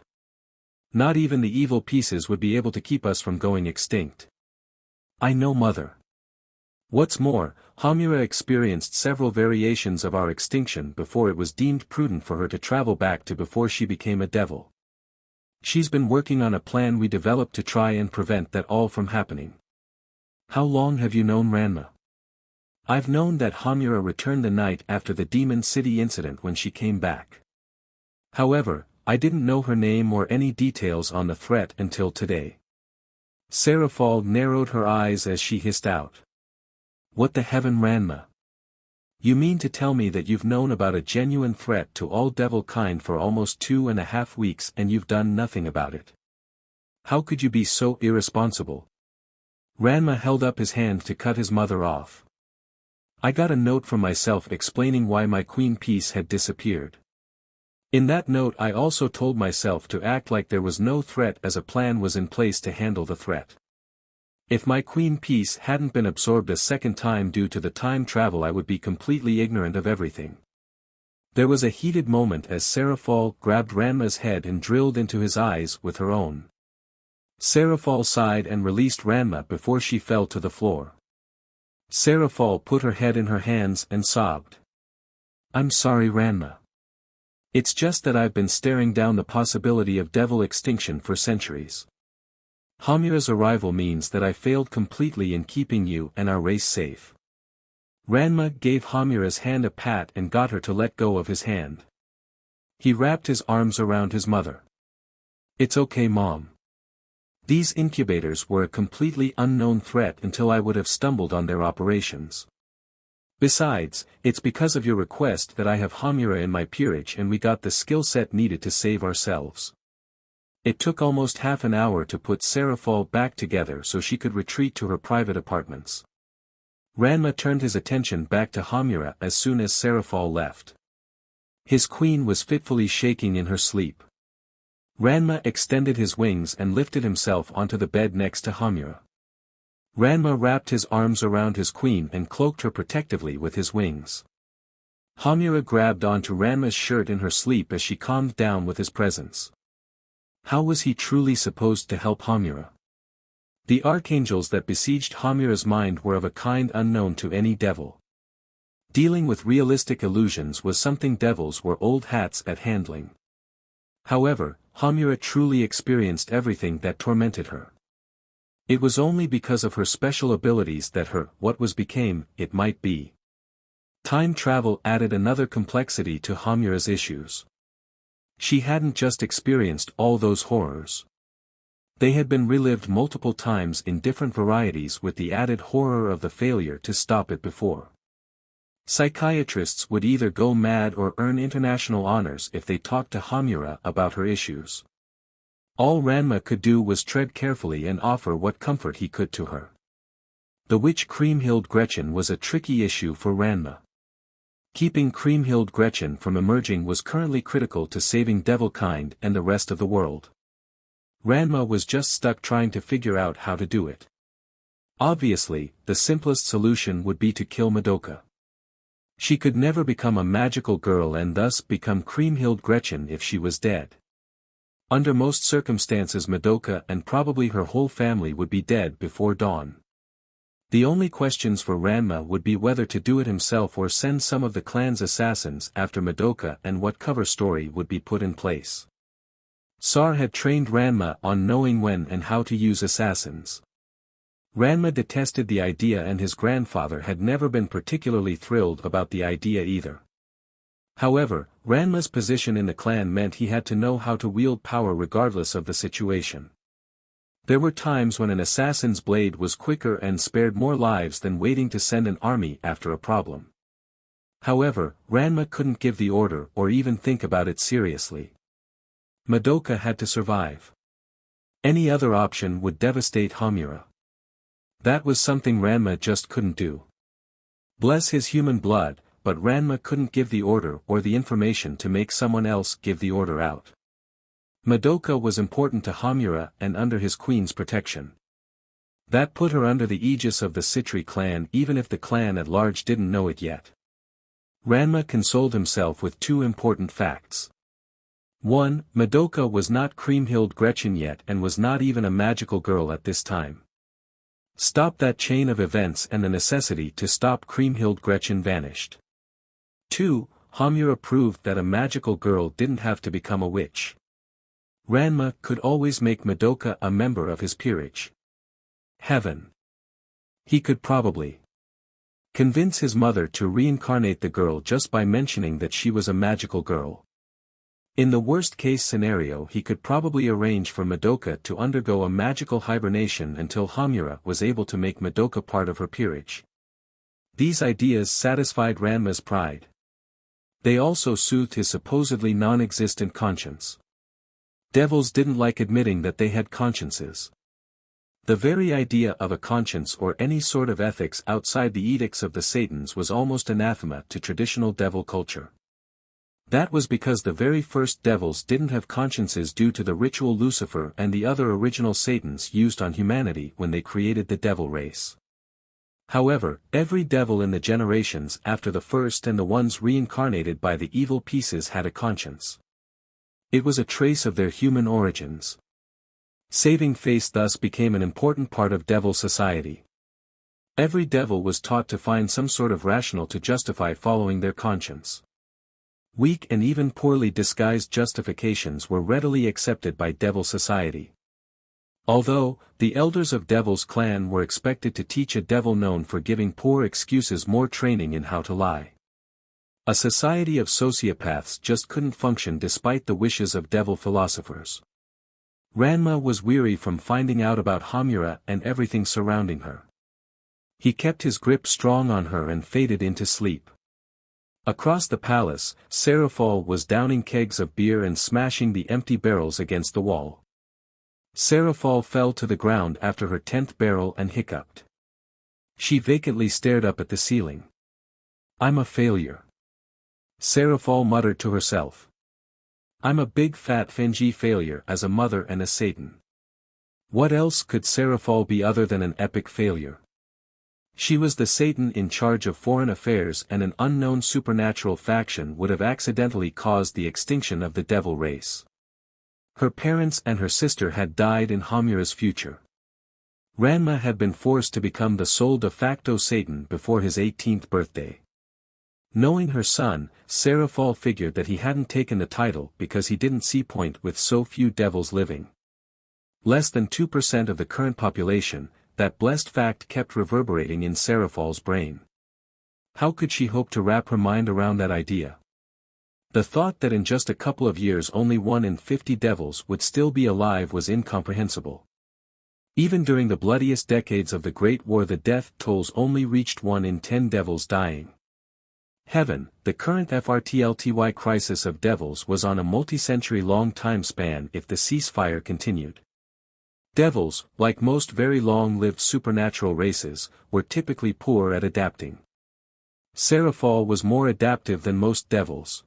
Not even the evil pieces would be able to keep us from going extinct." "I know, Mother. What's more, Hamura experienced several variations of our extinction before it was deemed prudent for her to travel back to before she became a devil. She's been working on a plan we developed to try and prevent that all from happening." "How long have you known Ranma?" "I've known that Hamura returned the night after the Demon City incident when she came back. However, I didn't know her name or any details on the threat until today." Seraphol narrowed her eyes as she hissed out. "What the heaven, Ranma? You mean to tell me that you've known about a genuine threat to all devil kind for almost 2.5 weeks and you've done nothing about it? How could you be so irresponsible?" Ranma held up his hand to cut his mother off. "I got a note from myself explaining why my queen piece had disappeared. In that note I also told myself to act like there was no threat as a plan was in place to handle the threat. If my queen piece hadn't been absorbed a second time due to the time travel I would be completely ignorant of everything." There was a heated moment as Seraphol grabbed Ranma's head and drilled into his eyes with her own. Seraphol sighed and released Ranma before she fell to the floor. Seraphol put her head in her hands and sobbed. "I'm sorry, Ranma. It's just that I've been staring down the possibility of devil extinction for centuries. Hamura's arrival means that I failed completely in keeping you and our race safe." Ranma gave Hamura's hand a pat and got her to let go of his hand. He wrapped his arms around his mother. "It's okay, Mom. These incubators were a completely unknown threat until I would have stumbled on their operations. Besides, it's because of your request that I have Hamura in my peerage and we got the skill set needed to save ourselves. It took almost half an hour to put Seraphol back together so she could retreat to her private apartments. Ranma turned his attention back to Hamura as soon as Seraphol left. His queen was fitfully shaking in her sleep. Ranma extended his wings and lifted himself onto the bed next to Hamura. Ranma wrapped his arms around his queen and cloaked her protectively with his wings. Hamura grabbed onto Ranma's shirt in her sleep as she calmed down with his presence. How was he truly supposed to help Hamura? The archangels that besieged Hamura's mind were of a kind unknown to any devil. Dealing with realistic illusions was something devils were old hats at handling. However, Hamura truly experienced everything that tormented her. It was only because of her special abilities that what was became, it might be. Time travel added another complexity to Hamura's issues. She hadn't just experienced all those horrors. They had been relived multiple times in different varieties with the added horror of the failure to stop it before. Psychiatrists would either go mad or earn international honors if they talked to Hamura about her issues. All Ranma could do was tread carefully and offer what comfort he could to her. The witch Kriemhild Gretchen was a tricky issue for Ranma. Keeping Kriemhild Gretchen from emerging was currently critical to saving Devilkind and the rest of the world. Ranma was just stuck trying to figure out how to do it. Obviously, the simplest solution would be to kill Madoka. She could never become a magical girl and thus become Kriemhild Gretchen if she was dead. Under most circumstances Madoka and probably her whole family would be dead before dawn. The only questions for Ranma would be whether to do it himself or send some of the clan's assassins after Madoka and what cover story would be put in place. Sar had trained Ranma on knowing when and how to use assassins. Ranma detested the idea and his grandfather had never been particularly thrilled about the idea either. However, Ranma's position in the clan meant he had to know how to wield power regardless of the situation. There were times when an assassin's blade was quicker and spared more lives than waiting to send an army after a problem. However, Ranma couldn't give the order or even think about it seriously. Madoka had to survive. Any other option would devastate Hamura. That was something Ranma just couldn't do. Bless his human blood, but Ranma couldn't give the order or the information to make someone else give the order out. Madoka was important to Hamura and under his queen's protection. That put her under the aegis of the Citri clan even if the clan at large didn't know it yet. Ranma consoled himself with two important facts. 1. Madoka was not Kriemhild Gretchen yet and was not even a magical girl at this time. Stop that chain of events and the necessity to stop Kriemhild Gretchen vanished. 2. Hamura proved that a magical girl didn't have to become a witch. Ranma could always make Madoka a member of his peerage. Heaven. He could probably convince his mother to reincarnate the girl just by mentioning that she was a magical girl. In the worst-case scenario he could probably arrange for Madoka to undergo a magical hibernation until Hamura was able to make Madoka part of her peerage. These ideas satisfied Ranma's pride. They also soothed his supposedly non-existent conscience. Devils didn't like admitting that they had consciences. The very idea of a conscience or any sort of ethics outside the edicts of the Satans was almost anathema to traditional devil culture. That was because the very first devils didn't have consciences due to the ritual Lucifer and the other original Satans used on humanity when they created the devil race. However, every devil in the generations after the first and the ones reincarnated by the evil pieces had a conscience. It was a trace of their human origins. Saving face thus became an important part of devil society. Every devil was taught to find some sort of rationale to justify following their conscience. Weak and even poorly disguised justifications were readily accepted by devil society. Although, the elders of Devil's clan were expected to teach a devil known for giving poor excuses more training in how to lie. A society of sociopaths just couldn't function despite the wishes of devil philosophers. Ranma was weary from finding out about Hamura and everything surrounding her. He kept his grip strong on her and faded into sleep. Across the palace, Serafal was downing kegs of beer and smashing the empty barrels against the wall. Serafal fell to the ground after her 10th barrel and hiccuped. She vacantly stared up at the ceiling. "I'm a failure." Serafal muttered to herself. "I'm a big fat Fenji failure as a mother and a Satan." What else could Serafal be other than an epic failure? She was the Satan in charge of foreign affairs, and an unknown supernatural faction would have accidentally caused the extinction of the devil race. Her parents and her sister had died in Homura's future. Ranma had been forced to become the sole de facto Satan before his 18th birthday. Knowing her son, Serafal figured that he hadn't taken the title because he didn't see point with so few devils living. Less than 2% of the current population, that blessed fact kept reverberating in Serafal's brain. How could she hope to wrap her mind around that idea? The thought that in just a couple of years only 1 in 50 devils would still be alive was incomprehensible. Even during the bloodiest decades of the Great War, the death tolls only reached 1 in 10 devils dying. Heaven, the current FRTLTY crisis of devils was on a multi-century long time span if the ceasefire continued. Devils, like most very long-lived supernatural races, were typically poor at adapting. Serafal was more adaptive than most devils.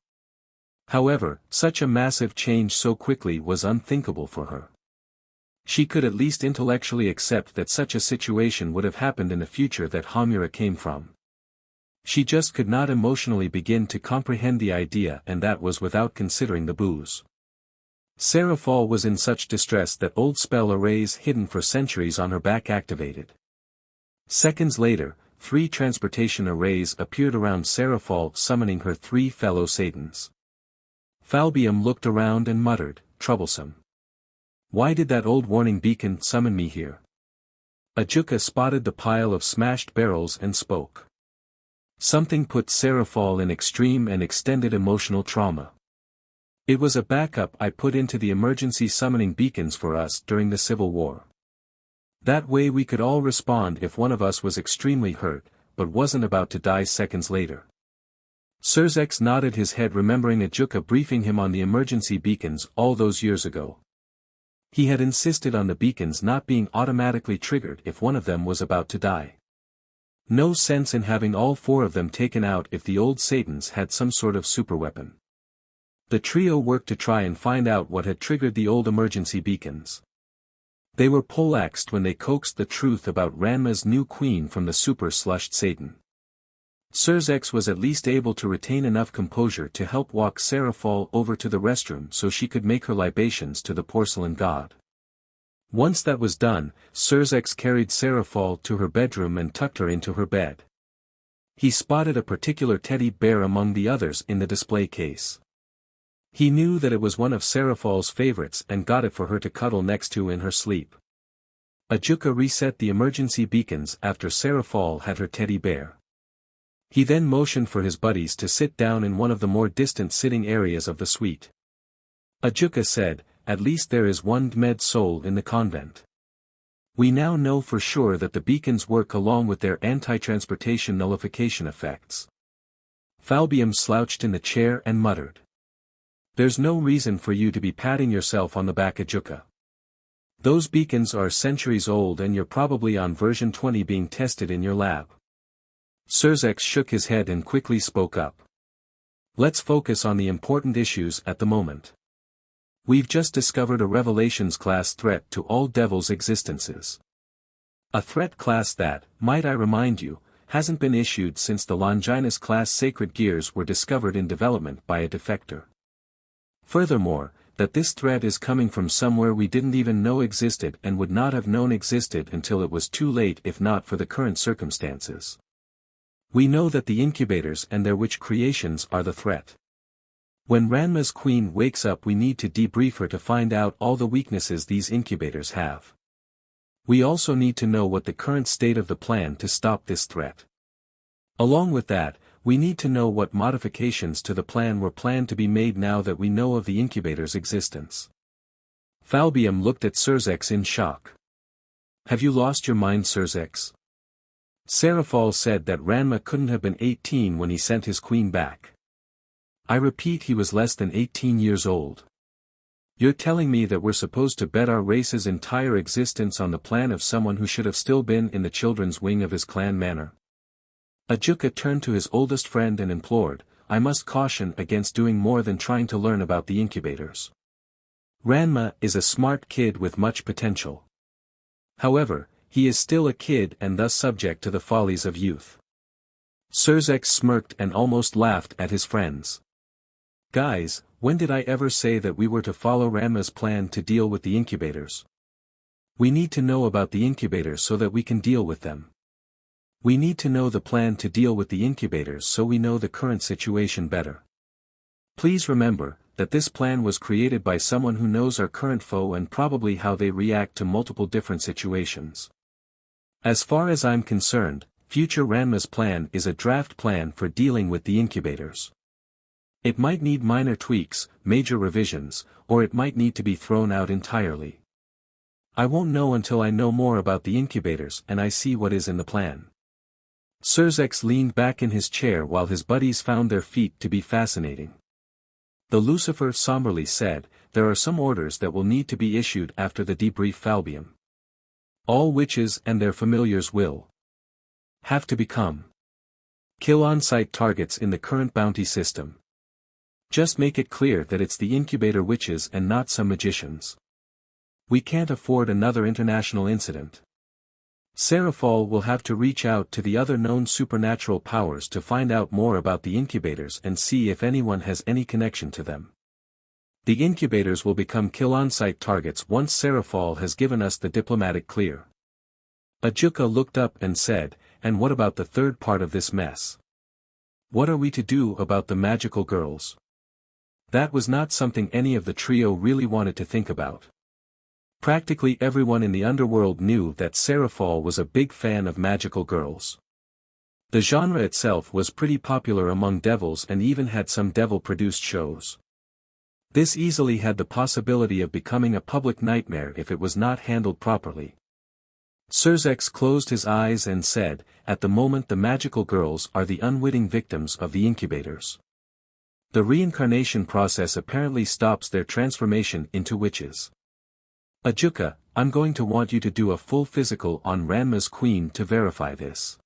However, such a massive change so quickly was unthinkable for her. She could at least intellectually accept that such a situation would have happened in a future that Homura came from. She just could not emotionally begin to comprehend the idea, and that was without considering the booze. Serafal was in such distress that old spell arrays hidden for centuries on her back activated. Seconds later, 3 transportation arrays appeared around Serafal, summoning her 3 fellow Satans. Falbium looked around and muttered, "Troublesome. Why did that old warning beacon summon me here?" Ajuka spotted the pile of smashed barrels and spoke. Something put Serafal in extreme and extended emotional trauma. "It was a backup I put into the emergency summoning beacons for us during the Civil War. That way we could all respond if one of us was extremely hurt, but wasn't about to die seconds later." Surzex nodded his head, remembering Ajuka briefing him on the emergency beacons all those years ago. He had insisted on the beacons not being automatically triggered if one of them was about to die. No sense in having all 4 of them taken out if the old Satans had some sort of superweapon. The trio worked to try and find out what had triggered the old emergency beacons. They were poleaxed when they coaxed the truth about Ranma's new queen from the super-slushed Satan. Surzex was at least able to retain enough composure to help walk Serafal over to the restroom so she could make her libations to the porcelain god. Once that was done, Surzex carried Serafal to her bedroom and tucked her into her bed. He spotted a particular teddy bear among the others in the display case. He knew that it was one of Serafal's favorites and got it for her to cuddle next to in her sleep. Ajuka reset the emergency beacons after Serafal had her teddy bear. He then motioned for his buddies to sit down in one of the more distant sitting areas of the suite. Ajuka said, "At least there is one Dmed soul in the convent. We now know for sure that the beacons work along with their anti-transportation nullification effects." Falbium slouched in the chair and muttered. "There's no reason for you to be patting yourself on the back, Ajuka. Those beacons are centuries old and you're probably on version 20 being tested in your lab." Surzex shook his head and quickly spoke up. "Let's focus on the important issues at the moment. We've just discovered a Revelations-class threat to all devils' existences. A threat class that, might I remind you, hasn't been issued since the Longinus-class sacred gears were discovered in development by a defector. Furthermore, that this threat is coming from somewhere we didn't even know existed and would not have known existed until it was too late if not for the current circumstances. We know that the incubators and their witch creations are the threat. When Ranma's queen wakes up, we need to debrief her to find out all the weaknesses these incubators have. We also need to know what the current state of the plan to stop this threat. Along with that, we need to know what modifications to the plan were planned to be made now that we know of the incubator's existence." Falbium looked at Surzex in shock. "Have you lost your mind, Surzex?" Serafall said that Ranma couldn't have been 18 when he sent his queen back. I repeat, he was less than 18 years old. You're telling me that we're supposed to bet our race's entire existence on the plan of someone who should have still been in the children's wing of his clan manor? Ajuka turned to his oldest friend and implored, I must caution against doing more than trying to learn about the incubators. Ranma is a smart kid with much potential. However, he is still a kid and thus subject to the follies of youth. Sorg smirked and almost laughed at his friends. Guys, when did I ever say that we were to follow Ranma's plan to deal with the incubators? We need to know about the incubators so that we can deal with them. We need to know the plan to deal with the incubators so we know the current situation better. Please remember that this plan was created by someone who knows our current foe and probably how they react to multiple different situations. As far as I'm concerned, future Ranma's plan is a draft plan for dealing with the incubators. It might need minor tweaks, major revisions, or it might need to be thrown out entirely. I won't know until I know more about the incubators and I see what is in the plan. Sorg leaned back in his chair while his buddies found their feet to be fascinating. The Lucifer somberly said, there are some orders that will need to be issued after the debrief Falbium. All witches and their familiars will have to become kill on-site targets in the current bounty system. Just make it clear that it's the incubator witches and not some magicians. We can't afford another international incident. Serafall will have to reach out to the other known supernatural powers to find out more about the incubators and see if anyone has any connection to them. The incubators will become kill on-site targets once Serafall has given us the diplomatic clear. Ajuka looked up and said, and what about the third part of this mess? What are we to do about the magical girls? That was not something any of the trio really wanted to think about. Practically everyone in the underworld knew that Serafall was a big fan of magical girls. The genre itself was pretty popular among devils and even had some devil-produced shows. This easily had the possibility of becoming a public nightmare if it was not handled properly. Sorg closed his eyes and said, at the moment the magical girls are the unwitting victims of the incubators. The reincarnation process apparently stops their transformation into witches. Ajuka, I'm going to want you to do a full physical on Ranma's queen to verify this.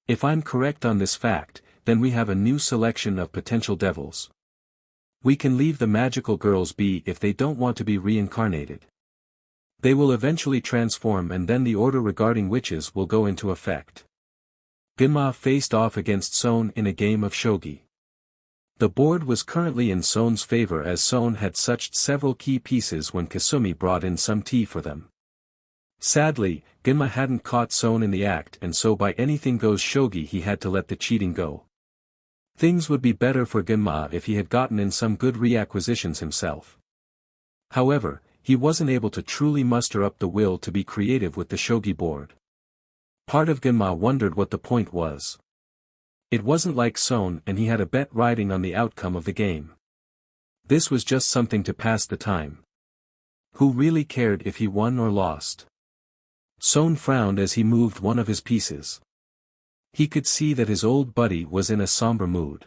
If I'm correct on this fact, then we have a new selection of potential devils. We can leave the magical girls be if they don't want to be reincarnated. They will eventually transform and then the order regarding witches will go into effect. Gimma faced off against Sona in a game of shogi. The board was currently in Sona's favor as Sona had suched several key pieces when Kasumi brought in some tea for them. Sadly, Gimma hadn't caught Sona in the act and so by anything goes shogi he had to let the cheating go. Things would be better for Gimma if he had gotten in some good reacquisitions himself. However, he wasn't able to truly muster up the will to be creative with the shogi board. Part of Gimma wondered what the point was. It wasn't like Sona and he had a bet riding on the outcome of the game. This was just something to pass the time. Who really cared if he won or lost? Sona frowned as he moved one of his pieces. He could see that his old buddy was in a somber mood.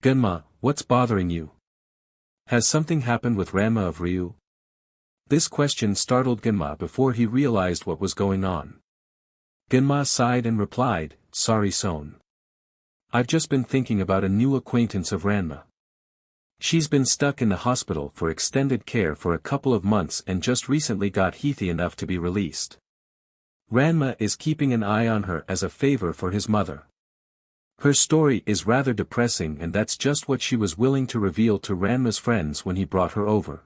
Genma, what's bothering you? Has something happened with Ranma of Ryu? This question startled Genma before he realized what was going on. Genma sighed and replied, sorry Sona. I've just been thinking about a new acquaintance of Ranma. She's been stuck in the hospital for extended care for a couple of months and just recently got healthy enough to be released. Ranma is keeping an eye on her as a favor for his mother. Her story is rather depressing and that's just what she was willing to reveal to Ranma's friends when he brought her over.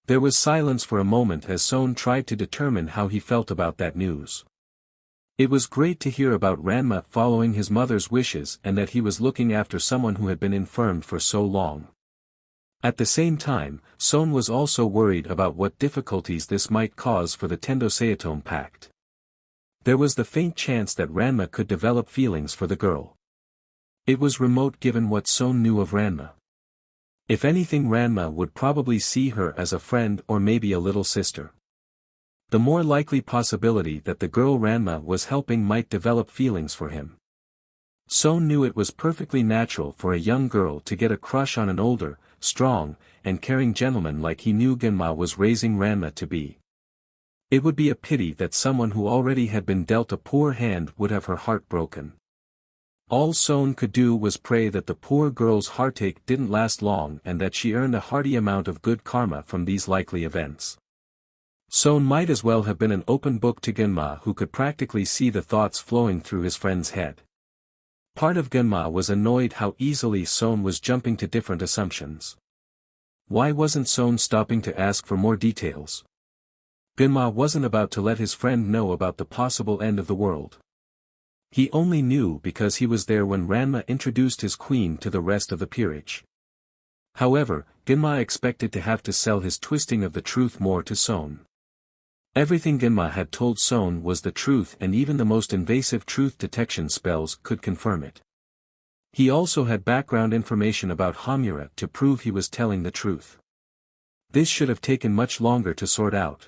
There was silence for a moment as Sona tried to determine how he felt about that news. It was great to hear about Ranma following his mother's wishes and that he was looking after someone who had been infirmed for so long. At the same time, Sona was also worried about what difficulties this might cause for the Genma Saotome pact. There was the faint chance that Ranma could develop feelings for the girl. It was remote given what Sona knew of Ranma. If anything Ranma would probably see her as a friend or maybe a little sister. the more likely possibility that the girl Ranma was helping might develop feelings for him. Son knew it was perfectly natural for a young girl to get a crush on an older, strong, and caring gentleman like he knew Genma was raising Ranma to be. It would be a pity that someone who already had been dealt a poor hand would have her heart broken. All Son could do was pray that the poor girl's heartache didn't last long and that she earned a hearty amount of good karma from these likely events. Son might as well have been an open book to Genma, who could practically see the thoughts flowing through his friend's head. Part of Genma was annoyed how easily Son was jumping to different assumptions. Why wasn't Son stopping to ask for more details? Genma wasn't about to let his friend know about the possible end of the world. He only knew because he was there when Ranma introduced his queen to the rest of the peerage. However, Genma expected to have to sell his twisting of the truth more to Son. Everything Genma had told Son was the truth, and even the most invasive truth detection spells could confirm it. He also had background information about Hamura to prove he was telling the truth. This should have taken much longer to sort out.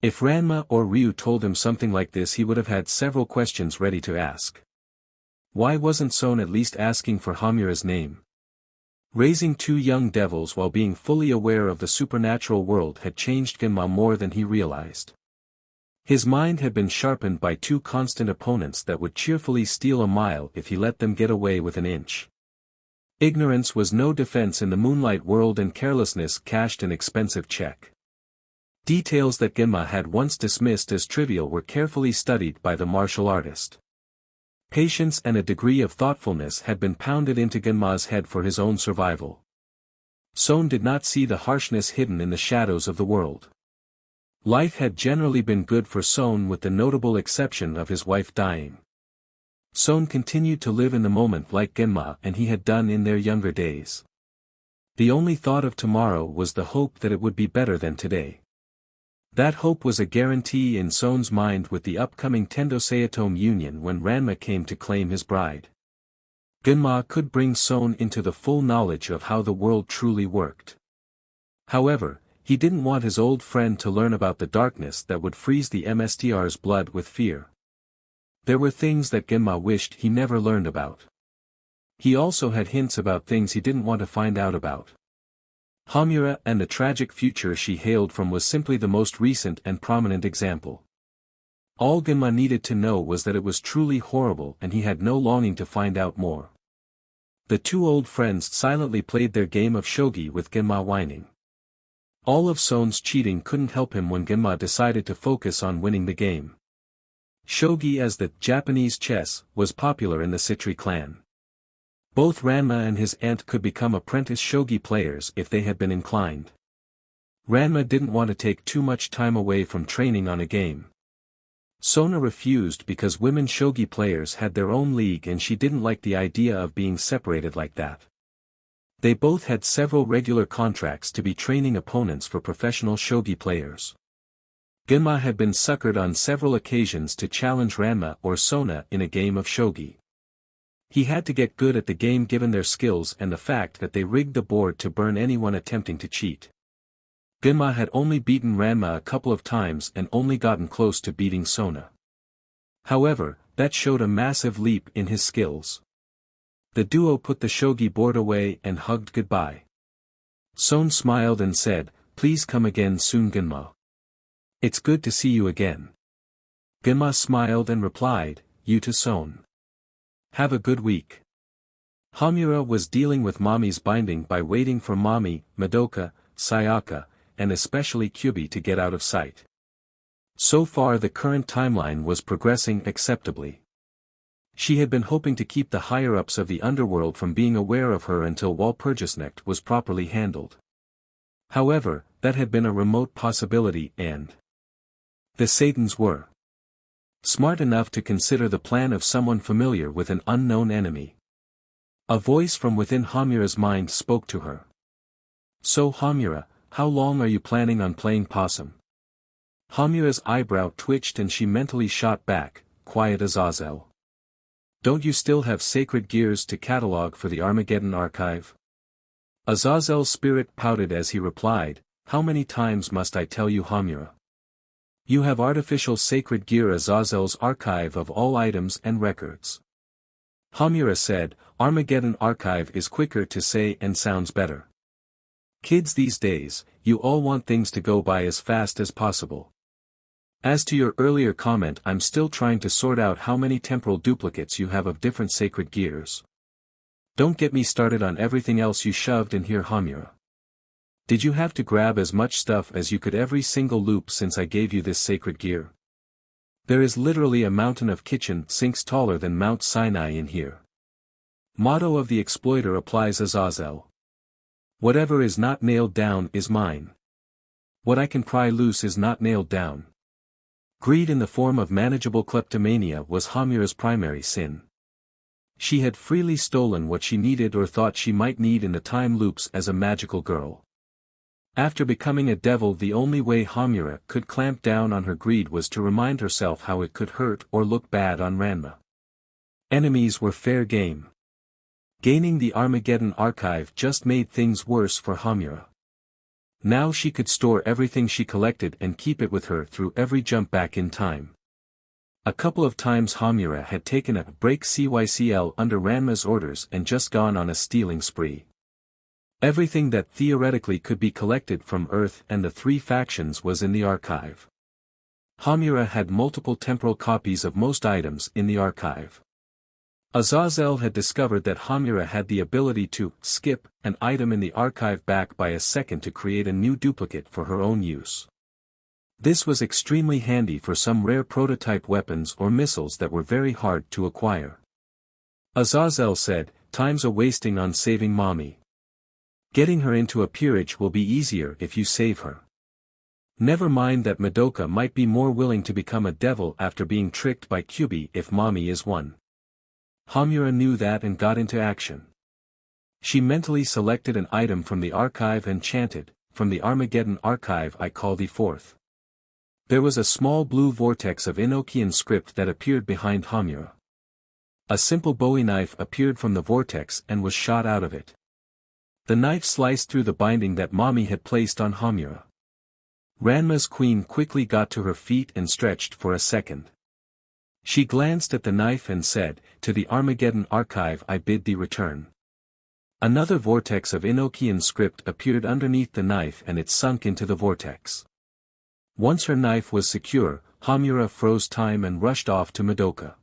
If Ranma or Ryu told him something like this, he would have had several questions ready to ask. Why wasn't Son at least asking for Hamura's name? Raising two young devils while being fully aware of the supernatural world had changed Genma more than he realized. His mind had been sharpened by two constant opponents that would cheerfully steal a mile if he let them get away with an inch. Ignorance was no defense in the moonlight world, and carelessness cashed an expensive check. Details that Genma had once dismissed as trivial were carefully studied by the martial artist. Patience and a degree of thoughtfulness had been pounded into Genma's head for his own survival. Son did not see the harshness hidden in the shadows of the world. Life had generally been good for Son, with the notable exception of his wife dying. Son continued to live in the moment like Genma and he had done in their younger days. The only thought of tomorrow was the hope that it would be better than today. That hope was a guarantee in Son's mind with the upcoming Genma Saotome union when Ranma came to claim his bride. Genma could bring Son into the full knowledge of how the world truly worked. However, he didn't want his old friend to learn about the darkness that would freeze the MSTR's blood with fear. There were things that Genma wished he never learned about. He also had hints about things he didn't want to find out about. Hamura and the tragic future she hailed from was simply the most recent and prominent example. All Genma needed to know was that it was truly horrible, and he had no longing to find out more. The two old friends silently played their game of shogi with Genma whining. All of Son's cheating couldn't help him when Genma decided to focus on winning the game. Shogi, as the Japanese chess, was popular in the Citri clan. Both Ranma and his aunt could become apprentice shogi players if they had been inclined. Ranma didn't want to take too much time away from training on a game. Sona refused because women shogi players had their own league and she didn't like the idea of being separated like that. They both had several regular contracts to be training opponents for professional shogi players. Gimma had been suckered on several occasions to challenge Ranma or Sona in a game of shogi. He had to get good at the game given their skills and the fact that they rigged the board to burn anyone attempting to cheat. Gimma had only beaten Ranma a couple of times and only gotten close to beating Sona. However, that showed a massive leap in his skills. The duo put the shogi board away and hugged goodbye. Son smiled and said, "Please come again soon, Gimma. It's good to see you again." Gimma smiled and replied, "You too, Son. Have a good week." Hamura was dealing with Mommy's binding by waiting for Mommy, Madoka, Sayaka, and especially Kyubi to get out of sight. So far the current timeline was progressing acceptably. She had been hoping to keep the higher-ups of the underworld from being aware of her until Walpurgisnacht was properly handled. However, that had been a remote possibility and the Satans were smart enough to consider the plan of someone familiar with an unknown enemy. A voice from within Hamura's mind spoke to her. "So Hamura, how long are you planning on playing possum?" Hamura's eyebrow twitched and she mentally shot back, "Quiet Azazel. Don't you still have sacred gears to catalog for the Armageddon archive?" Azazel's spirit pouted as he replied, "How many times must I tell you, Hamura? You have artificial sacred gear. Azazel's archive of all items and records. Hamura said, Armageddon archive is quicker to say and sounds better. Kids these days, you all want things to go by as fast as possible. As to your earlier comment, I'm still trying to sort out how many temporal duplicates you have of different sacred gears. Don't get me started on everything else you shoved in here, Hamura. Did you have to grab as much stuff as you could every single loop since I gave you this sacred gear? There is literally a mountain of kitchen sinks taller than Mount Sinai in here. Motto of the exploiter applies. Azazel. Whatever is not nailed down is mine. What I can pry loose is not nailed down. Greed in the form of manageable kleptomania was Hamura's primary sin. She had freely stolen what she needed or thought she might need in the time loops as a magical girl. After becoming a devil, the only way Hamura could clamp down on her greed was to remind herself how it could hurt or look bad on Ranma. Enemies were fair game. Gaining the Armageddon archive just made things worse for Hamura. Now she could store everything she collected and keep it with her through every jump back in time. A couple of times Hamura had taken a break CYCL under Ranma's orders and just gone on a stealing spree. Everything that theoretically could be collected from Earth and the three factions was in the archive. Hamura had multiple temporal copies of most items in the archive. Azazel had discovered that Hamura had the ability to skip an item in the archive back by a second to create a new duplicate for her own use. This was extremely handy for some rare prototype weapons or missiles that were very hard to acquire. Azazel said, "Time's a wasting on saving mommy. Getting her into a peerage will be easier if you save her. Never mind that Madoka might be more willing to become a devil after being tricked by Kyubi if mommy is one." Hamura knew that and got into action. She mentally selected an item from the archive and chanted, "From the Armageddon archive I call thee forth." There was a small blue vortex of Enochian script that appeared behind Hamura. A simple bowie knife appeared from the vortex and was shot out of it. The knife sliced through the binding that mommy had placed on Hamura. Ranma's queen quickly got to her feet and stretched for a second. She glanced at the knife and said, "To the Armageddon archive I bid thee return." Another vortex of Enochian script appeared underneath the knife and it sunk into the vortex. Once her knife was secure, Hamura froze time and rushed off to Madoka.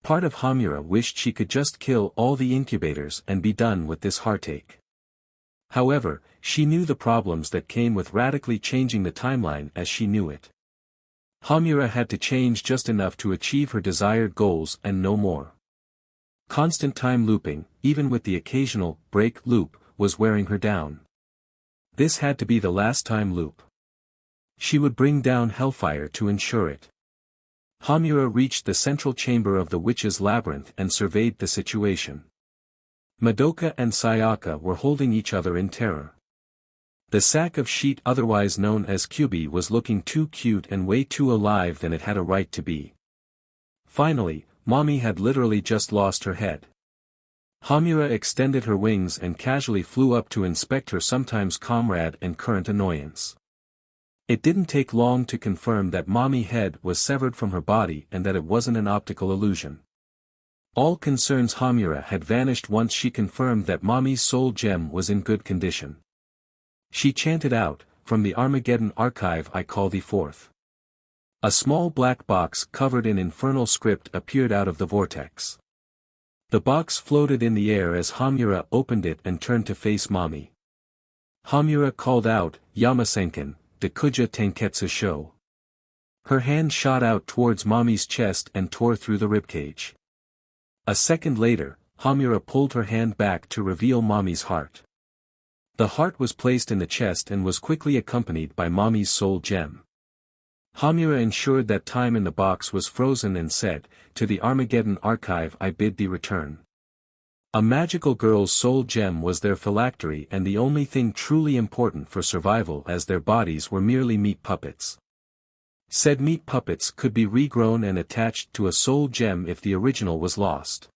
Part of Hamura wished she could just kill all the incubators and be done with this heartache. However, she knew the problems that came with radically changing the timeline as she knew it. Hamura had to change just enough to achieve her desired goals and no more. Constant time looping, even with the occasional break loop, was wearing her down. This had to be the last time loop. She would bring down hellfire to ensure it. Hamura reached the central chamber of the witch's labyrinth and surveyed the situation. Madoka and Sayaka were holding each other in terror. The sack of sheet otherwise known as Kyubi was looking too cute and way too alive than it had a right to be. Finally, mommy had literally just lost her head. Hamura extended her wings and casually flew up to inspect her sometimes comrade and current annoyance. It didn't take long to confirm that mommy's head was severed from her body and that it wasn't an optical illusion. All concerns Hamura had vanished once she confirmed that mommy's soul gem was in good condition. She chanted out, "From the Armageddon archive I call thee forth." A small black box covered in infernal script appeared out of the vortex. The box floated in the air as Hamura opened it and turned to face mommy. Hamura called out, "Yamasenken, Dakuja Tenketsu Sho." Her hand shot out towards mommy's chest and tore through the ribcage. A second later, Hamura pulled her hand back to reveal mommy's heart. The heart was placed in the chest and was quickly accompanied by mommy's soul gem. Hamura ensured that time in the box was frozen and said, "To the Armageddon archive I bid thee return." A magical girl's soul gem was their phylactery and the only thing truly important for survival, as their bodies were merely meat puppets. Said meat puppets could be regrown and attached to a soul gem if the original was lost.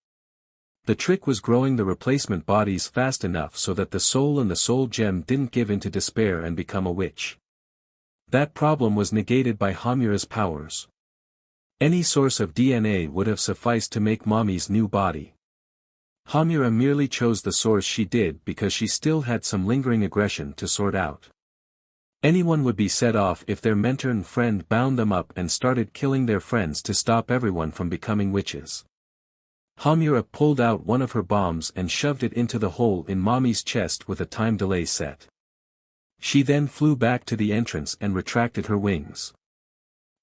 The trick was growing the replacement bodies fast enough so that the soul and the soul gem didn't give into despair and become a witch. That problem was negated by Hamura's powers. Any source of DNA would have sufficed to make Mommy's new body. Hamura merely chose the source she did because she still had some lingering aggression to sort out. Anyone would be set off if their mentor and friend bound them up and started killing their friends to stop everyone from becoming witches. Hamura pulled out one of her bombs and shoved it into the hole in Mommy's chest with a time delay set. She then flew back to the entrance and retracted her wings.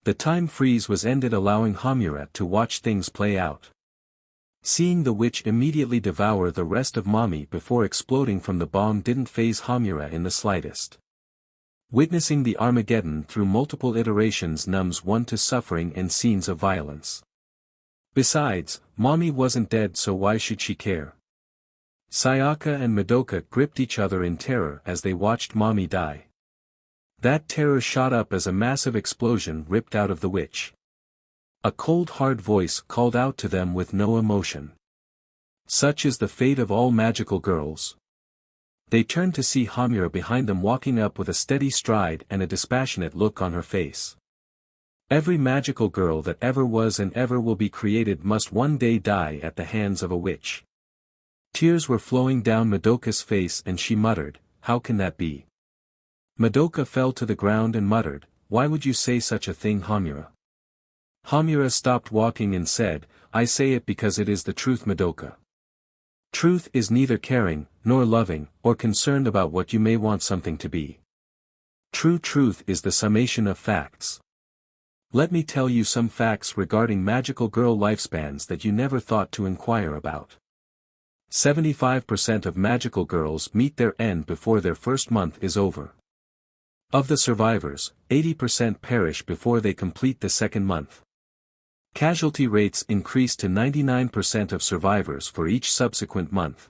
The time freeze was ended, allowing Hamura to watch things play out. Seeing the witch immediately devour the rest of Mommy before exploding from the bomb didn't faze Hamura in the slightest. Witnessing the Armageddon through multiple iterations numbs one to suffering and scenes of violence. Besides, Mommy wasn't dead, so why should she care? Sayaka and Madoka gripped each other in terror as they watched Mommy die. That terror shot up as a massive explosion ripped out of the witch. A cold hard voice called out to them with no emotion. Such is the fate of all magical girls. They turned to see Hamura behind them walking up with a steady stride and a dispassionate look on her face. Every magical girl that ever was and ever will be created must one day die at the hands of a witch. Tears were flowing down Madoka's face and she muttered, "How can that be?" Madoka fell to the ground and muttered, "Why would you say such a thing, Hamura?" Hamura stopped walking and said, "I say it because it is the truth, Madoka. Truth is neither caring, nor loving, or concerned about what you may want something to be. True truth is the summation of facts. Let me tell you some facts regarding magical girl lifespans that you never thought to inquire about. 75% of magical girls meet their end before their first month is over. Of the survivors, 80% perish before they complete the second month. Casualty rates increase to 99% of survivors for each subsequent month.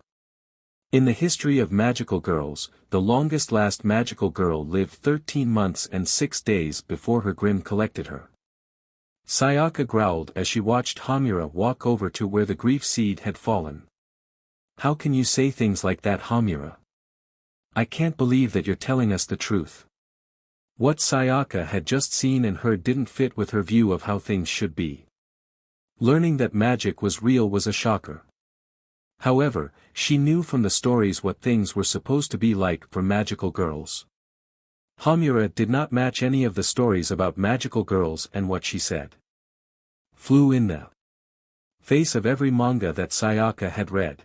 In the history of magical girls, the longest-last magical girl lived 13 months and 6 days before her Grimm collected her." Sayaka growled as she watched Hamura walk over to where the grief seed had fallen. "How can you say things like that, Hamura? I can't believe that you're telling us the truth." What Sayaka had just seen and heard didn't fit with her view of how things should be. Learning that magic was real was a shocker. However, she knew from the stories what things were supposed to be like for magical girls. Hamura did not match any of the stories about magical girls, and what she said flew in the face of every manga that Sayaka had read.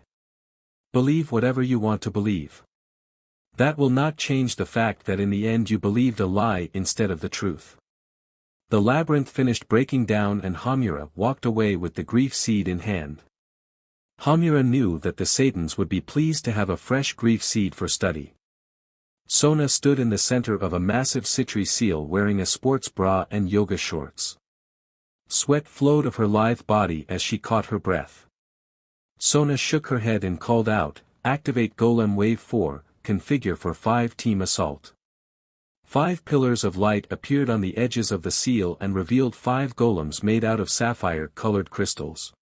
Believe whatever you want to believe. That will not change the fact that in the end you believed a lie instead of the truth. The labyrinth finished breaking down and Hamura walked away with the grief seed in hand. Hamura knew that the Satans would be pleased to have a fresh grief seed for study. Sona stood in the center of a massive Citri seal wearing a sports bra and yoga shorts. Sweat flowed of her lithe body as she caught her breath. Sona shook her head and called out, "Activate Golem Wave 4, configure for 5-team assault." 5 pillars of light appeared on the edges of the seal and revealed 5 golems made out of sapphire-colored crystals.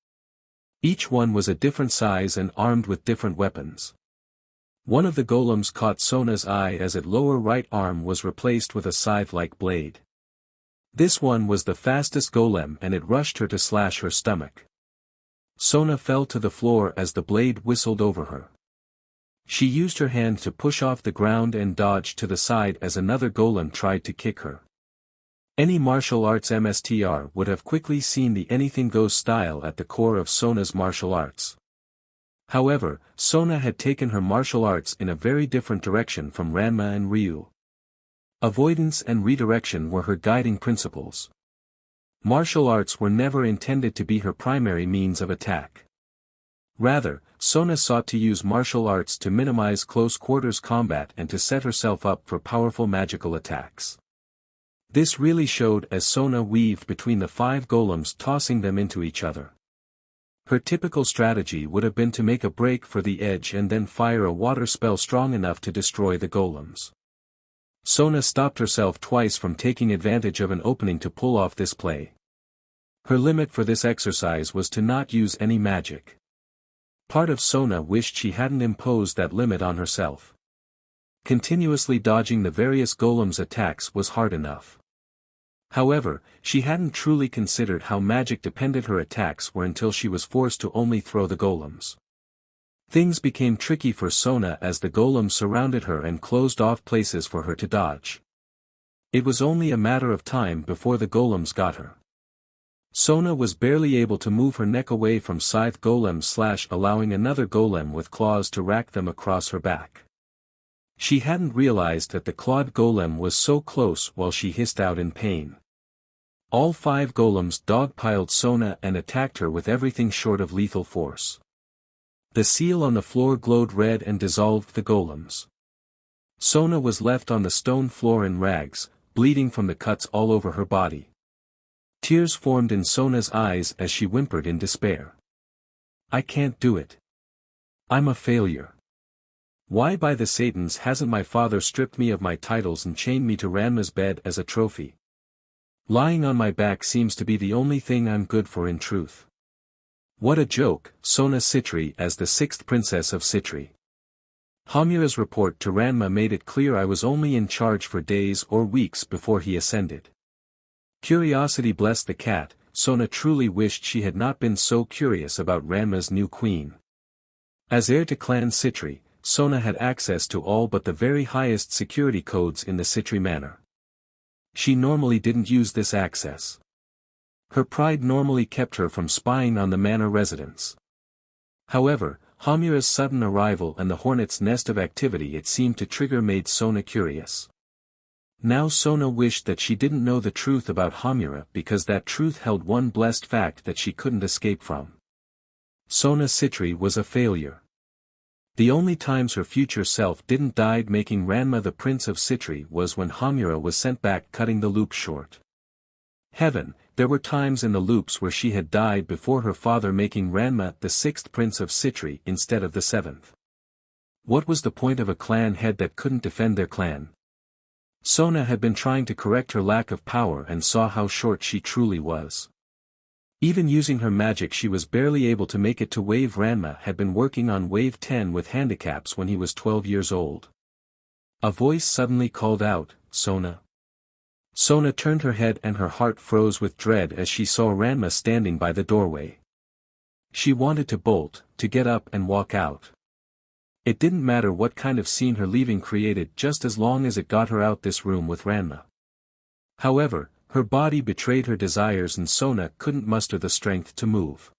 Each one was a different size and armed with different weapons. One of the golems caught Sona's eye as its lower right arm was replaced with a scythe-like blade. This one was the fastest golem and it rushed her to slash her stomach. Sona fell to the floor as the blade whistled over her. She used her hand to push off the ground and dodged to the side as another golem tried to kick her. Any martial arts MSTR would have quickly seen the anything goes style at the core of Sona's martial arts. However, Sona had taken her martial arts in a very different direction from Ranma and Ryu. Avoidance and redirection were her guiding principles. Martial arts were never intended to be her primary means of attack. Rather, Sona sought to use martial arts to minimize close-quarters combat and to set herself up for powerful magical attacks. This really showed as Sona weaved between the 5 golems, tossing them into each other. Her typical strategy would have been to make a break for the edge and then fire a water spell strong enough to destroy the golems. Sona stopped herself twice from taking advantage of an opening to pull off this play. Her limit for this exercise was to not use any magic. Part of Sona wished she hadn't imposed that limit on herself. continuously dodging the various golems' attacks was hard enough. However, she hadn't truly considered how magic-dependent her attacks were until she was forced to only throw the golems. Things became tricky for Sona as the golems surrounded her and closed off places for her to dodge. It was only a matter of time before the golems got her. Sona was barely able to move her neck away from scythe golems / allowing another golem with claws to rack them across her back. She hadn't realized that the clawed golem was so close while she hissed out in pain. All 5 golems dogpiled Sona and attacked her with everything short of lethal force. The seal on the floor glowed red and dissolved the golems. Sona was left on the stone floor in rags, bleeding from the cuts all over her body. Tears formed in Sona's eyes as she whimpered in despair. "I can't do it. I'm a failure. Why by the Satans hasn't my father stripped me of my titles and chained me to Ranma's bed as a trophy? Lying on my back seems to be the only thing I'm good for in truth. What a joke, Sona Sitri as the 6th princess of Citri. Hamura's report to Ranma made it clear I was only in charge for days or weeks before he ascended. Curiosity blessed the cat, Sona truly wished she had not been so curious about Ranma's new queen. As heir to Clan Citri, Sona had access to all but the very highest security codes in the Citri manor. She normally didn't use this access. Her pride normally kept her from spying on the manor residents. However, Hamura's sudden arrival and the hornet's nest of activity it seemed to trigger made Sona curious. Now Sona wished that she didn't know the truth about Hamura because that truth held one blessed fact that she couldn't escape from. Sona Sitri was a failure. The only times her future self didn't die making Ranma the Prince of Citri was when Hamura was sent back cutting the loop short. Heaven, there were times in the loops where she had died before her father making Ranma the 6th Prince of Citri instead of the 7th. What was the point of a clan head that couldn't defend their clan? Sona had been trying to correct her lack of power and saw how short she truly was. Even using her magic she was barely able to make it to Wave. Ranma had been working on Wave 10 with handicaps when he was 12 years old. A voice suddenly called out, "Sona." Sona turned her head and her heart froze with dread as she saw Ranma standing by the doorway. She wanted to bolt, to get up and walk out. It didn't matter what kind of scene her leaving created just as long as it got her out this room with Ranma. However, her body betrayed her desires and Sona couldn't muster the strength to move.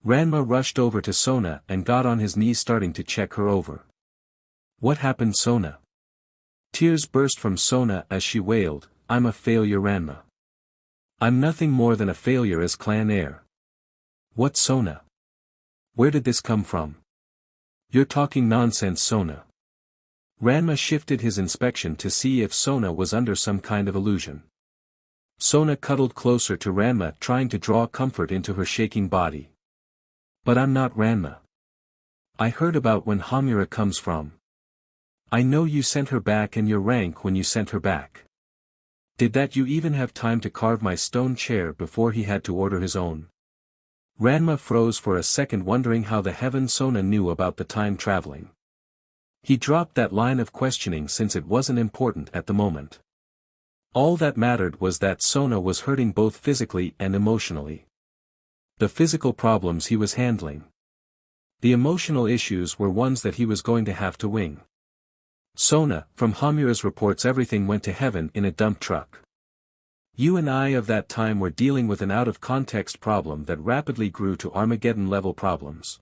Ranma rushed over to Sona and got on his knees starting to check her over. "What happened, Sona?" Tears burst from Sona as she wailed, "I'm a failure, Ranma. I'm nothing more than a failure as clan heir." "What, Sona? Where did this come from?" "You're talking nonsense, Sona." Ranma shifted his inspection to see if Sona was under some kind of illusion. Sona cuddled closer to Ranma trying to draw comfort into her shaking body. "But I'm not Ranma. I heard about when Hamura comes from. I know you sent her back and your rank when you sent her back. Did that you even have time to carve my stone chair before he had to order his own?" Ranma froze for a second wondering how the heaven Sona knew about the time traveling. He dropped that line of questioning since it wasn't important at the moment. All that mattered was that Sona was hurting both physically and emotionally. The physical problems he was handling. The emotional issues were ones that he was going to have to wing. "Sona, from Hamura's reports everything went to heaven in a dump truck. You and I of that time were dealing with an out-of-context problem that rapidly grew to Armageddon-level problems.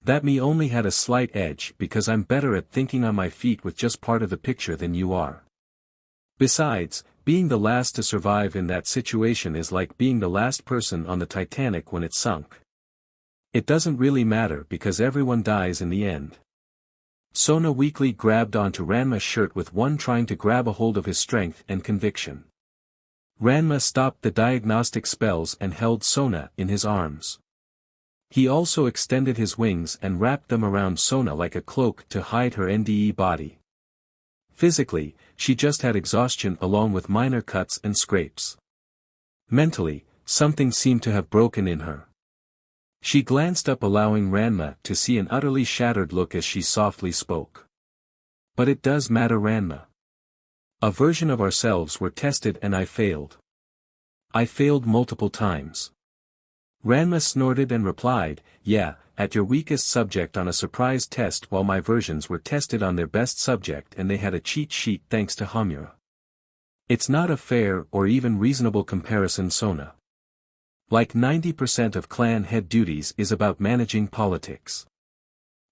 That me only had a slight edge because I'm better at thinking on my feet with just part of the picture than you are. Besides, being the last to survive in that situation is like being the last person on the Titanic when it sunk. It doesn't really matter because everyone dies in the end." Sona weakly grabbed onto Ranma's shirt with one trying to grab a hold of his strength and conviction. Ranma stopped the diagnostic spells and held Sona in his arms. He also extended his wings and wrapped them around Sona like a cloak to hide her NDE body. Physically, she just had exhaustion along with minor cuts and scrapes. Mentally, something seemed to have broken in her. She glanced up allowing Ranma to see an utterly shattered look as she softly spoke. But it does matter, Ranma. A version of ourselves were tested and I failed. I failed multiple times. Ranma snorted and replied, yeah, at your weakest subject on a surprise test while my versions were tested on their best subject and they had a cheat sheet thanks to Hamura. It's not a fair or even reasonable comparison, Sona. Like 90% of clan head duties is about managing politics.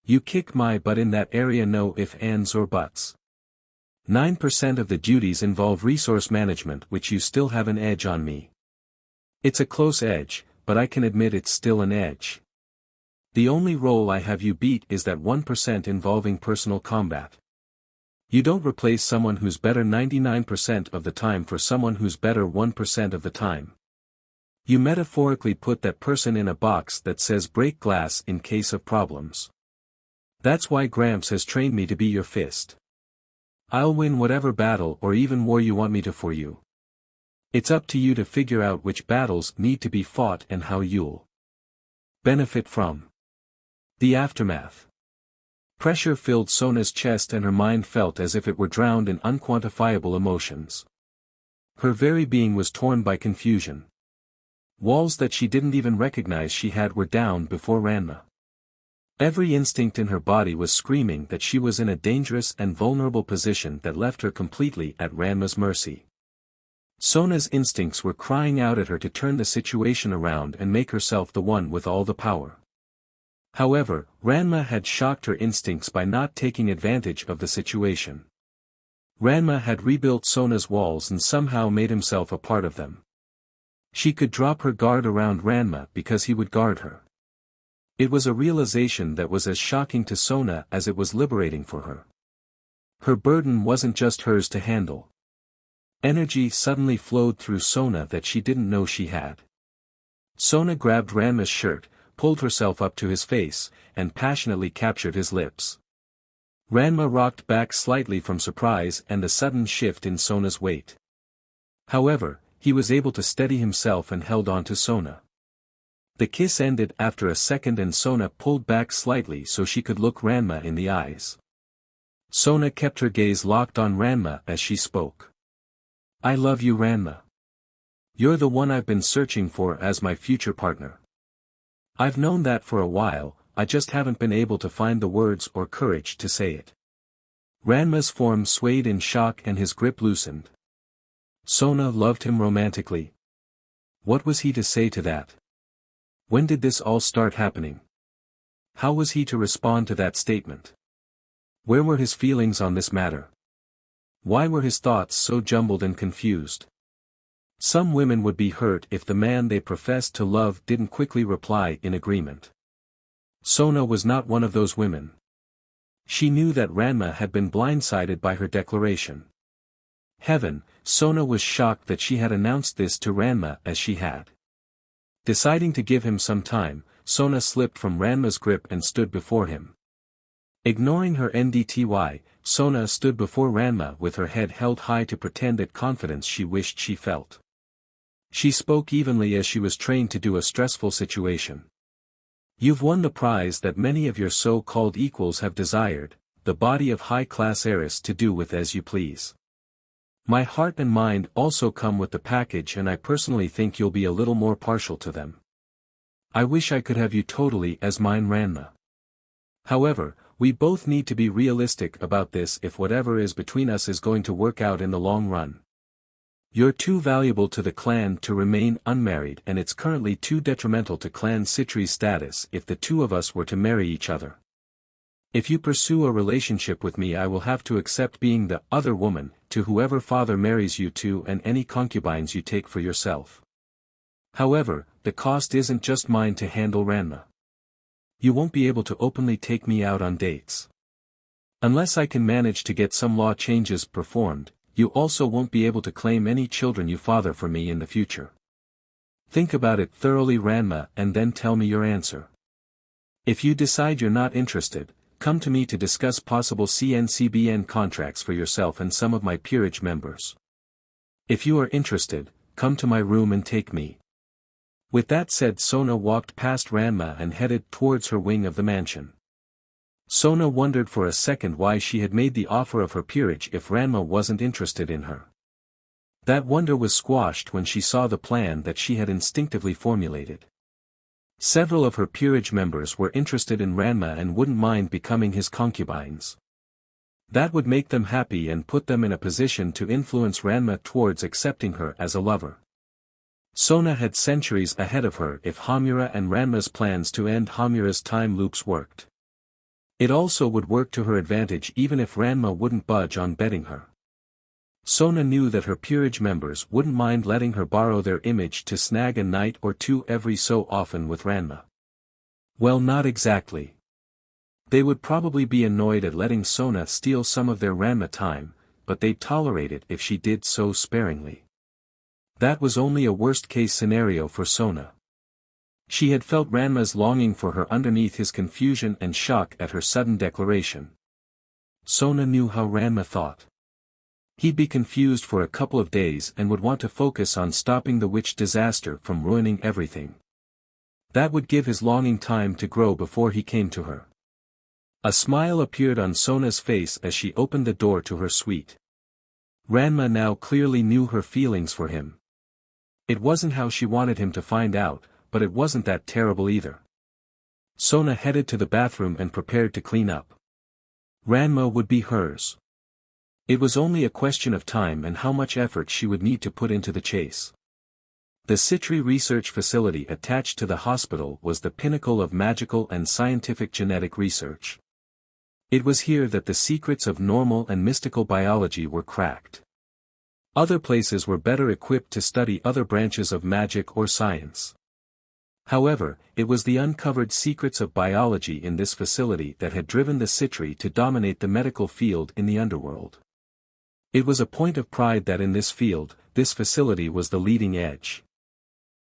You kick my butt in that area, no ifs, ands or buts. 9% of the duties involve resource management, which you still have an edge on me. It's a close edge, but I can admit it's still an edge. The only role I have you beat is that 1% involving personal combat. You don't replace someone who's better 99% of the time for someone who's better 1% of the time. You metaphorically put that person in a box that says break glass in case of problems. That's why Gramps has trained me to be your fist. I'll win whatever battle or even war you want me to for you. It's up to you to figure out which battles need to be fought and how you'll benefit from the aftermath. Pressure filled Sona's chest and her mind felt as if it were drowned in unquantifiable emotions. Her very being was torn by confusion. Walls that she didn't even recognize she had were down before Ranma. Every instinct in her body was screaming that she was in a dangerous and vulnerable position that left her completely at Ranma's mercy. Sona's instincts were crying out at her to turn the situation around and make herself the one with all the power. However, Ranma had shocked her instincts by not taking advantage of the situation. Ranma had rebuilt Sona's walls and somehow made himself a part of them. She could drop her guard around Ranma because he would guard her. It was a realization that was as shocking to Sona as it was liberating for her. Her burden wasn't just hers to handle. Energy suddenly flowed through Sona that she didn't know she had. Sona grabbed Ranma's shirt, pulled herself up to his face, and passionately captured his lips. Ranma rocked back slightly from surprise and the sudden shift in Sona's weight. However, he was able to steady himself and held on to Sona. The kiss ended after a second and Sona pulled back slightly so she could look Ranma in the eyes. Sona kept her gaze locked on Ranma as she spoke. I love you, Ranma. You're the one I've been searching for as my future partner. I've known that for a while, I just haven't been able to find the words or courage to say it. Ranma's form swayed in shock and his grip loosened. Sona loved him romantically. What was he to say to that? When did this all start happening? How was he to respond to that statement? Where were his feelings on this matter? Why were his thoughts so jumbled and confused? Some women would be hurt if the man they professed to love didn't quickly reply in agreement. Sona was not one of those women. She knew that Ranma had been blindsided by her declaration. Heaven, Sona was shocked that she had announced this to Ranma as she had. Deciding to give him some time, Sona slipped from Ranma's grip and stood before him. Ignoring her NDTY, Sona stood before Ranma with her head held high to pretend at confidence she wished she felt. She spoke evenly as she was trained to do a stressful situation. You've won the prize that many of your so-called equals have desired, the body of high-class heiress to do with as you please. My heart and mind also come with the package and I personally think you'll be a little more partial to them. I wish I could have you totally as mine, Ranma. However, we both need to be realistic about this if whatever is between us is going to work out in the long run. You're too valuable to the clan to remain unmarried and it's currently too detrimental to clan Citri's status if the two of us were to marry each other. If you pursue a relationship with me I will have to accept being the other woman to whoever father marries you to and any concubines you take for yourself. However, the cost isn't just mine to handle, Ranma. You won't be able to openly take me out on dates. Unless I can manage to get some law changes performed, you also won't be able to claim any children you father for me in the future. Think about it thoroughly, Ranma, and then tell me your answer. If you decide you're not interested, come to me to discuss possible CNCBN contracts for yourself and some of my peerage members. If you are interested, come to my room and take me. With that said, Sona walked past Ranma and headed towards her wing of the mansion. Sona wondered for a second why she had made the offer of her peerage if Ranma wasn't interested in her. That wonder was squashed when she saw the plan that she had instinctively formulated. Several of her peerage members were interested in Ranma and wouldn't mind becoming his concubines. That would make them happy and put them in a position to influence Ranma towards accepting her as a lover. Sona had centuries ahead of her if Hamura and Ranma's plans to end Hamura's time loops worked. It also would work to her advantage even if Ranma wouldn't budge on betting her. Sona knew that her peerage members wouldn't mind letting her borrow their image to snag a night or two every so often with Ranma. Well, not exactly. They would probably be annoyed at letting Sona steal some of their Ranma time, but they'd tolerate it if she did so sparingly. That was only a worst-case scenario for Sona. She had felt Ranma's longing for her underneath his confusion and shock at her sudden declaration. Sona knew how Ranma thought. He'd be confused for a couple of days and would want to focus on stopping the witch disaster from ruining everything. That would give his longing time to grow before he came to her. A smile appeared on Sona's face as she opened the door to her suite. Ranma now clearly knew her feelings for him. It wasn't how she wanted him to find out, but it wasn't that terrible either. Sona headed to the bathroom and prepared to clean up. Ranma would be hers. It was only a question of time and how much effort she would need to put into the chase. The Citri research facility attached to the hospital was the pinnacle of magical and scientific genetic research. It was here that the secrets of normal and mystical biology were cracked. Other places were better equipped to study other branches of magic or science. However, it was the uncovered secrets of biology in this facility that had driven the Citri to dominate the medical field in the underworld. It was a point of pride that in this field, this facility was the leading edge.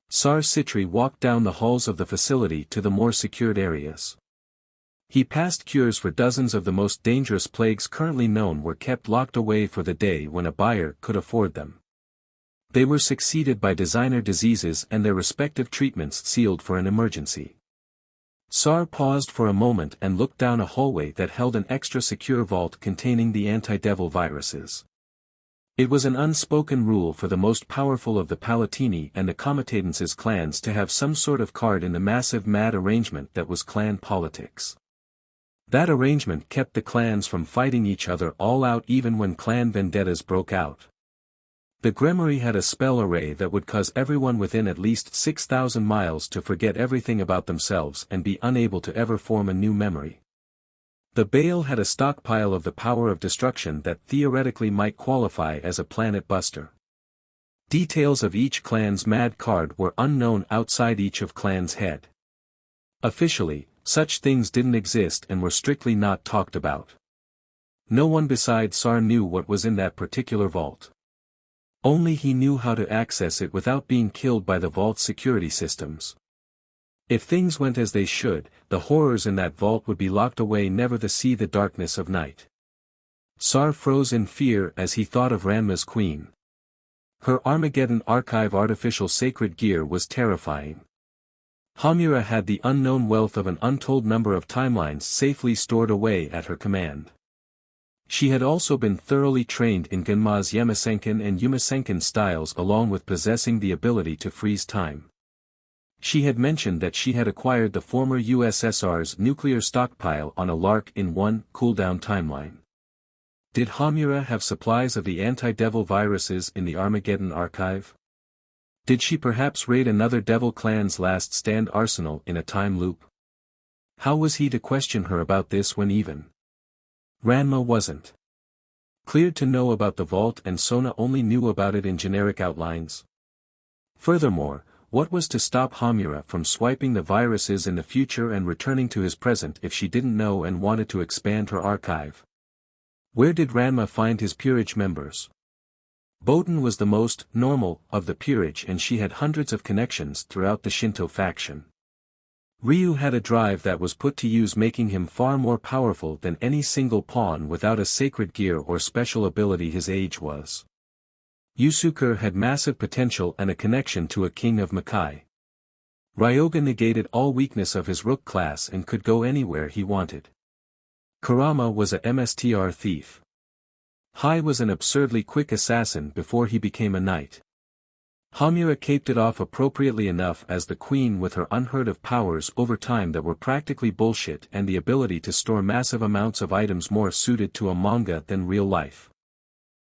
Citri walked down the halls of the facility to the more secured areas. He passed cures for dozens of the most dangerous plagues currently known were kept locked away for the day when a buyer could afford them. They were succeeded by designer diseases and their respective treatments sealed for an emergency. Sar paused for a moment and looked down a hallway that held an extra secure vault containing the anti-devil viruses. It was an unspoken rule for the most powerful of the Palatini and the Comitatenses clans to have some sort of card in the massive mad arrangement that was clan politics. That arrangement kept the clans from fighting each other all out even when clan vendettas broke out. The Grimoire had a spell array that would cause everyone within at least 6,000 miles to forget everything about themselves and be unable to ever form a new memory. The Baal had a stockpile of the power of destruction that theoretically might qualify as a planet buster. Details of each clan's mad card were unknown outside each of clan's head. Officially, such things didn't exist and were strictly not talked about. No one besides Sar knew what was in that particular vault. Only he knew how to access it without being killed by the vault's security systems. If things went as they should, the horrors in that vault would be locked away never to see the darkness of night. Sar froze in fear as he thought of Ranma's queen. Her Armageddon archive artificial sacred gear was terrifying. Hamura had the unknown wealth of an untold number of timelines safely stored away at her command. She had also been thoroughly trained in Genma's Yamasenkan and Yumasenkan styles along with possessing the ability to freeze time. She had mentioned that she had acquired the former USSR's nuclear stockpile on a lark in one cooldown timeline. Did Hamura have supplies of the anti-devil viruses in the Armageddon archive? Did she perhaps raid another devil clan's last stand arsenal in a time loop? How was he to question her about this when even Ranma wasn't cleared to know about the vault and Sona only knew about it in generic outlines? Furthermore, what was to stop Hamura from swiping the viruses in the future and returning to his present if she didn't know and wanted to expand her archive? Where did Ranma find his peerage members? Boden was the most normal of the peerage and she had hundreds of connections throughout the Shinto faction. Ryu had a drive that was put to use, making him far more powerful than any single pawn without a sacred gear or special ability his age was. Yusuke had massive potential and a connection to a king of Makai. Ryoga negated all weakness of his rook class and could go anywhere he wanted. Kurama was a MSTR thief. Hai was an absurdly quick assassin before he became a knight. Hamura caped it off appropriately enough as the queen with her unheard-of powers over time that were practically bullshit and the ability to store massive amounts of items more suited to a manga than real life.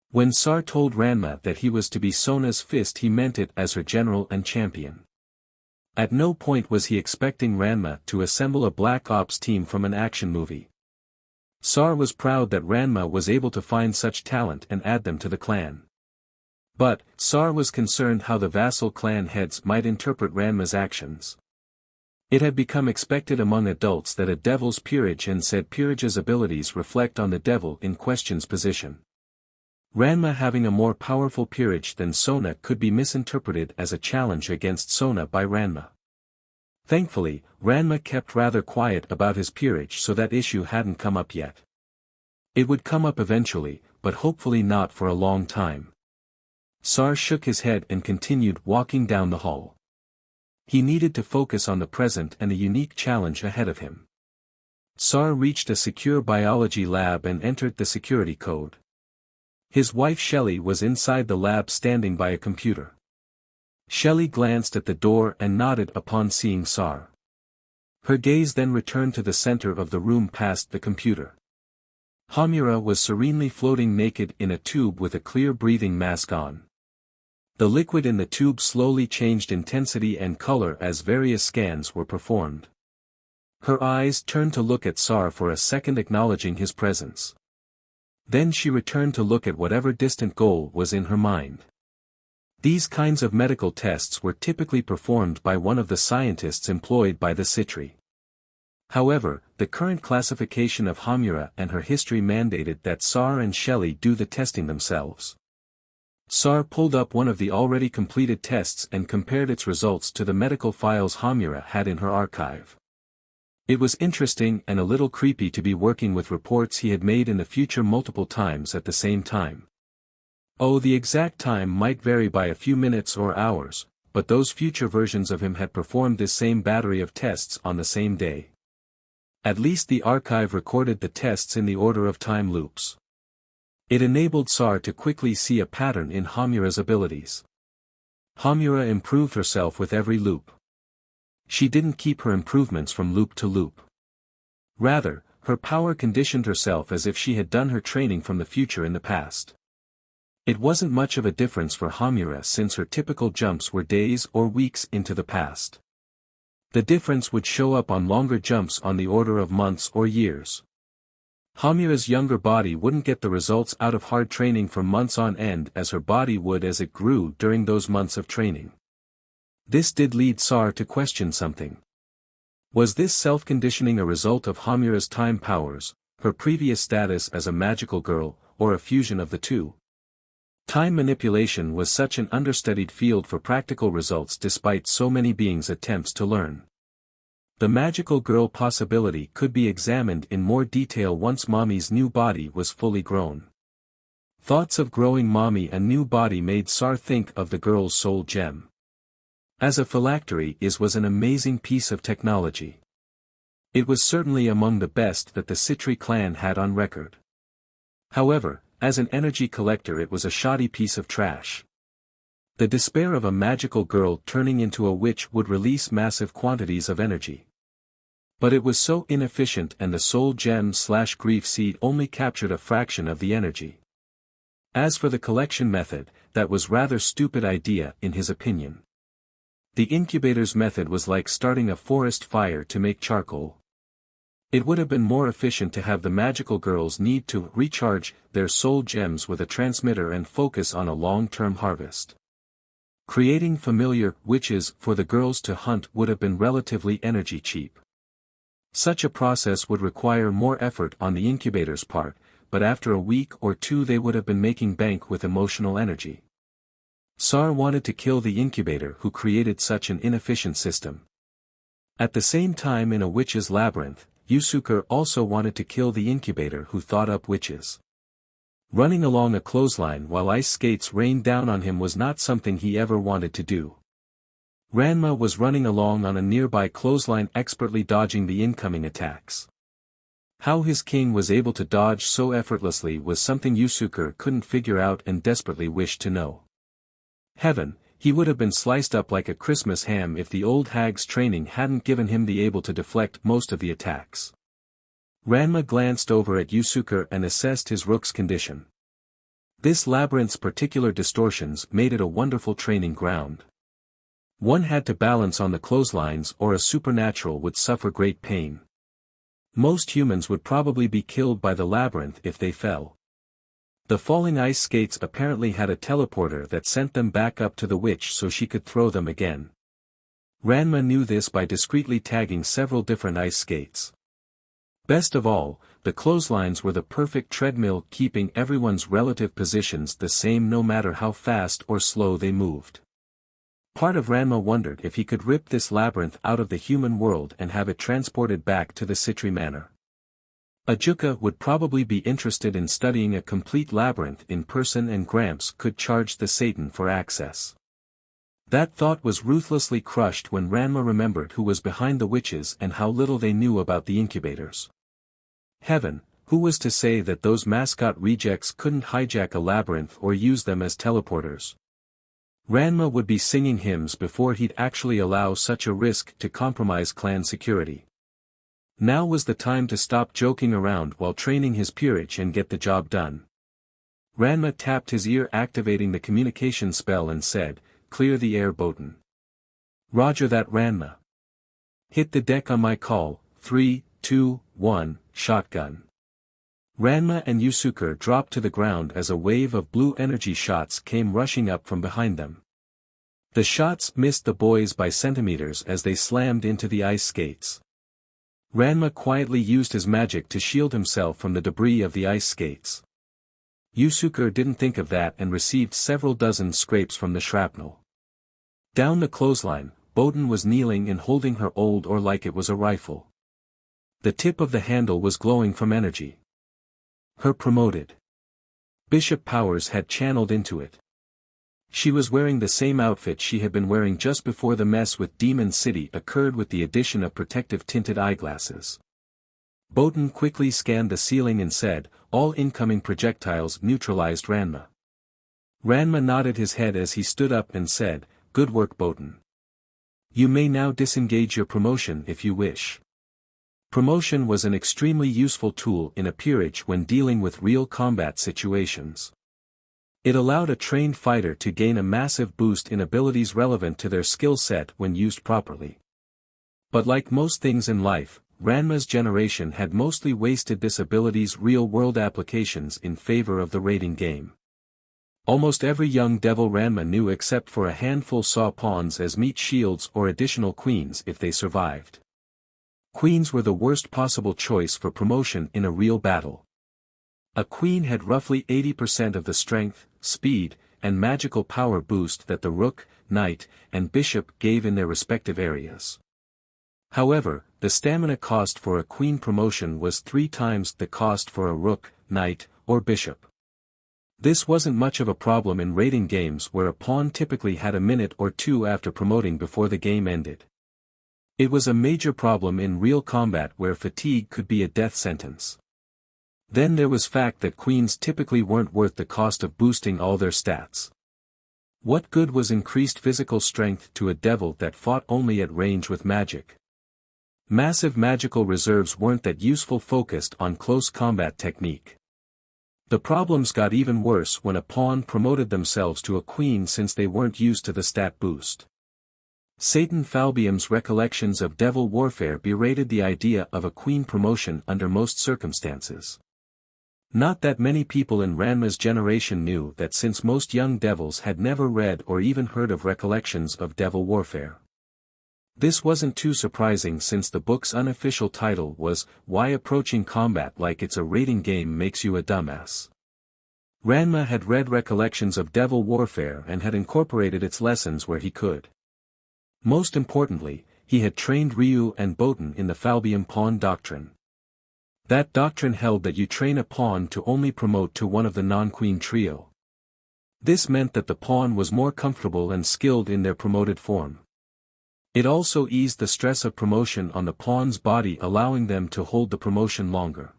When Sar told Ranma that he was to be Sona's fist, he meant it as her general and champion. At no point was he expecting Ranma to assemble a Black Ops team from an action movie. Sar was proud that Ranma was able to find such talent and add them to the clan. But, Sar was concerned how the vassal clan heads might interpret Ranma's actions. It had become expected among adults that a devil's peerage and said peerage's abilities reflect on the devil in question's position. Ranma having a more powerful peerage than Sona could be misinterpreted as a challenge against Sona by Ranma. Thankfully, Ranma kept rather quiet about his peerage, so that issue hadn't come up yet. It would come up eventually, but hopefully not for a long time. Sar shook his head and continued walking down the hall. He needed to focus on the present and the unique challenge ahead of him. Sar reached a secure biology lab and entered the security code. His wife Shelley was inside the lab standing by a computer. Shelley glanced at the door and nodded upon seeing Sar. Her gaze then returned to the center of the room past the computer. Hamura was serenely floating naked in a tube with a clear breathing mask on. The liquid in the tube slowly changed intensity and color as various scans were performed. Her eyes turned to look at Sar for a second, acknowledging his presence. Then she returned to look at whatever distant goal was in her mind. These kinds of medical tests were typically performed by one of the scientists employed by the Citri. However, the current classification of Hamura and her history mandated that Sar and Shelley do the testing themselves. Sar pulled up one of the already completed tests and compared its results to the medical files Hamura had in her archive. It was interesting and a little creepy to be working with reports he had made in the future multiple times at the same time. Oh, the exact time might vary by a few minutes or hours, but those future versions of him had performed this same battery of tests on the same day. At least the archive recorded the tests in the order of time loops. It enabled Sar to quickly see a pattern in Hamura's abilities. Hamura improved herself with every loop. She didn't keep her improvements from loop to loop. Rather, her power conditioned herself as if she had done her training from the future in the past. It wasn't much of a difference for Hamura since her typical jumps were days or weeks into the past. The difference would show up on longer jumps on the order of months or years. Hamura's younger body wouldn't get the results out of hard training for months on end as her body would as it grew during those months of training. This did lead Sar to question something. Was this self-conditioning a result of Hamura's time powers, her previous status as a magical girl, or a fusion of the two? Time manipulation was such an understudied field for practical results despite so many beings' attempts to learn. The magical girl possibility could be examined in more detail once Mommy's new body was fully grown. Thoughts of growing Mommy a new body made Sar think of the girl's soul gem. As a phylactery was an amazing piece of technology. It was certainly among the best that the Citri clan had on record. However, as an energy collector it was a shoddy piece of trash. The despair of a magical girl turning into a witch would release massive quantities of energy. But it was so inefficient and the soul gem/grief seed only captured a fraction of the energy. As for the collection method, that was rather stupid idea in his opinion. The incubator's method was like starting a forest fire to make charcoal. It would have been more efficient to have the magical girls need to recharge their soul gems with a transmitter and focus on a long-term harvest. Creating familiar witches for the girls to hunt would have been relatively energy cheap. Such a process would require more effort on the incubator's part, but after a week or two they would have been making bank with emotional energy. Sar wanted to kill the incubator who created such an inefficient system. At the same time, in a witch's labyrinth, Yusuke also wanted to kill the incubator who thought up witches. Running along a clothesline while ice skates rained down on him was not something he ever wanted to do. Ranma was running along on a nearby clothesline expertly dodging the incoming attacks. How his king was able to dodge so effortlessly was something Yusuke couldn't figure out and desperately wished to know. Heaven, he would have been sliced up like a Christmas ham if the old hag's training hadn't given him the able to deflect most of the attacks. Ranma glanced over at Yusuke and assessed his rook's condition. This labyrinth's particular distortions made it a wonderful training ground. One had to balance on the clotheslines or a supernatural would suffer great pain. Most humans would probably be killed by the labyrinth if they fell. The falling ice skates apparently had a teleporter that sent them back up to the witch so she could throw them again. Ranma knew this by discreetly tagging several different ice skates. Best of all, the clotheslines were the perfect treadmill, keeping everyone's relative positions the same no matter how fast or slow they moved. Part of Ranma wondered if he could rip this labyrinth out of the human world and have it transported back to the Citri manor. Ajuka would probably be interested in studying a complete labyrinth in person, and Gramps could charge the Satan for access. That thought was ruthlessly crushed when Ranma remembered who was behind the witches and how little they knew about the incubators. Heaven, who was to say that those mascot rejects couldn't hijack a labyrinth or use them as teleporters? Ranma would be singing hymns before he'd actually allow such a risk to compromise clan security. Now was the time to stop joking around while training his peerage and get the job done. Ranma tapped his ear, activating the communication spell, and said, "Clear the air, Botan." "Roger that, Ranma." "Hit the deck on my call, 3, 2, 1, shotgun." Ranma and Yusuke dropped to the ground as a wave of blue energy shots came rushing up from behind them. The shots missed the boys by centimeters as they slammed into the ice skates. Ranma quietly used his magic to shield himself from the debris of the ice skates. Yusuke didn't think of that and received several dozen scrapes from the shrapnel. Down the clothesline, Botan was kneeling and holding her old oar like it was a rifle. The tip of the handle was glowing from energy. Her promoted bishop powers had channeled into it. She was wearing the same outfit she had been wearing just before the mess with Demon City occurred, with the addition of protective tinted eyeglasses. Botan quickly scanned the ceiling and said, "All incoming projectiles neutralized, Ranma." Ranma nodded his head as he stood up and said, "Good work, Botan. You may now disengage your promotion if you wish." Promotion was an extremely useful tool in a peerage when dealing with real combat situations. It allowed a trained fighter to gain a massive boost in abilities relevant to their skill set when used properly. But like most things in life, Ranma's generation had mostly wasted this ability's real-world applications in favor of the raiding game. Almost every young devil Ranma knew except for a handful saw pawns as meat shields or additional queens if they survived. Queens were the worst possible choice for promotion in a real battle. A queen had roughly 80% of the strength, speed, and magical power boost that the rook, knight, and bishop gave in their respective areas. However, the stamina cost for a queen promotion was 3 times the cost for a rook, knight, or bishop. This wasn't much of a problem in raiding games where a pawn typically had a minute or 2 after promoting before the game ended. It was a major problem in real combat where fatigue could be a death sentence. Then there was fact that queens typically weren't worth the cost of boosting all their stats. What good was increased physical strength to a devil that fought only at range with magic? Massive magical reserves weren't that useful focused on close combat technique. The problems got even worse when a pawn promoted themselves to a queen since they weren't used to the stat boost. Satan Falbium's recollections of devil warfare berated the idea of a queen promotion under most circumstances. Not that many people in Ranma's generation knew that, since most young devils had never read or even heard of recollections of devil warfare. This wasn't too surprising since the book's unofficial title was, "Why Approaching Combat Like It's a Raiding Game Makes You a Dumbass." Ranma had read recollections of devil warfare and had incorporated its lessons where he could. Most importantly, he had trained Ryu and Botan in the Falbium pawn doctrine. That doctrine held that you train a pawn to only promote to one of the non-queen trio. This meant that the pawn was more comfortable and skilled in their promoted form. It also eased the stress of promotion on the pawn's body, allowing them to hold the promotion longer.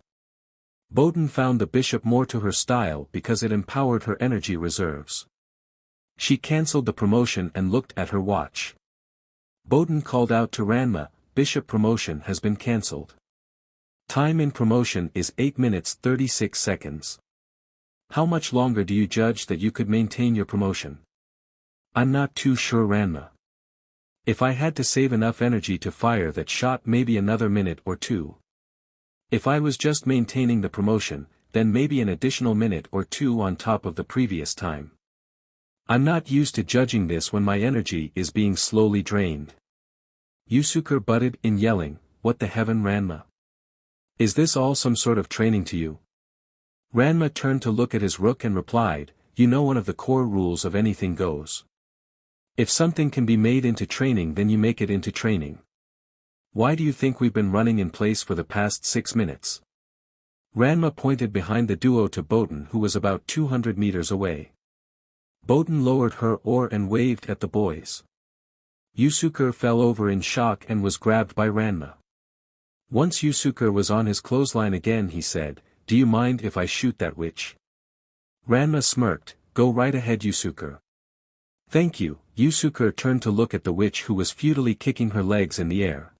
Boden found the bishop more to her style because it empowered her energy reserves. She cancelled the promotion and looked at her watch. Boden called out to Ranma, "Bishop promotion has been cancelled. Time in promotion is 8 minutes 36 seconds. How much longer do you judge that you could maintain your promotion?" "I'm not too sure, Ranma. If I had to save enough energy to fire that shot, maybe another minute or two. If I was just maintaining the promotion, then maybe an additional minute or two on top of the previous time. I'm not used to judging this when my energy is being slowly drained." Yusuke butted in, yelling, "What the heaven, Ranma? Is this all some sort of training to you?" Ranma turned to look at his rook and replied, "You know, one of the core rules of anything goes. If something can be made into training, then you make it into training. Why do you think we've been running in place for the past 6 minutes?" Ranma pointed behind the duo to Boden, who was about 200 meters away. Boden lowered her oar and waved at the boys. Yusuke fell over in shock and was grabbed by Ranma. Once Yusuke was on his clothesline again, he said, "Do you mind if I shoot that witch?" Ranma smirked, "Go right ahead, Yusuke." "Thank you." Yusuke turned to look at the witch, who was futilely kicking her legs in the air.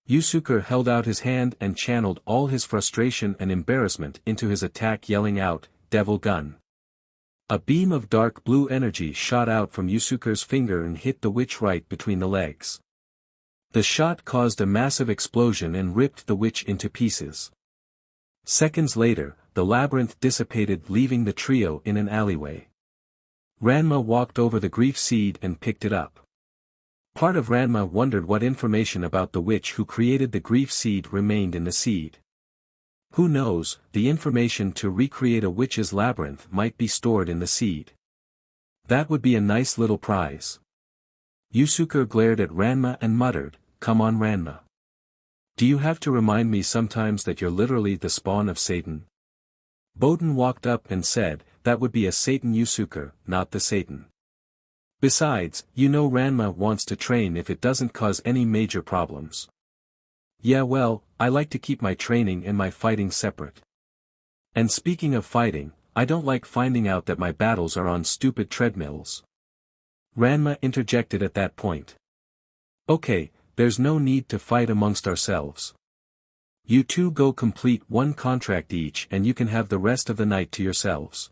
Yusuke held out his hand and channeled all his frustration and embarrassment into his attack, yelling out, "Devil gun." A beam of dark blue energy shot out from Yusuke's finger and hit the witch right between the legs. The shot caused a massive explosion and ripped the witch into pieces. Seconds later, the labyrinth dissipated, leaving the trio in an alleyway. Ranma walked over the grief seed and picked it up. Part of Ranma wondered what information about the witch who created the grief seed remained in the seed. Who knows, the information to recreate a witch's labyrinth might be stored in the seed. That would be a nice little prize. Yusuke glared at Ranma and muttered, "Come on, Ranma. Do you have to remind me sometimes that you're literally the spawn of Satan?" Boden walked up and said, "That would be a Satan, Yusuke, not the Satan. Besides, you know Ranma wants to train if it doesn't cause any major problems." "Yeah, well, I like to keep my training and my fighting separate. And speaking of fighting, I don't like finding out that my battles are on stupid treadmills." Ranma interjected at that point. "Okay, there's no need to fight amongst ourselves. You two go complete one contract each and you can have the rest of the night to yourselves.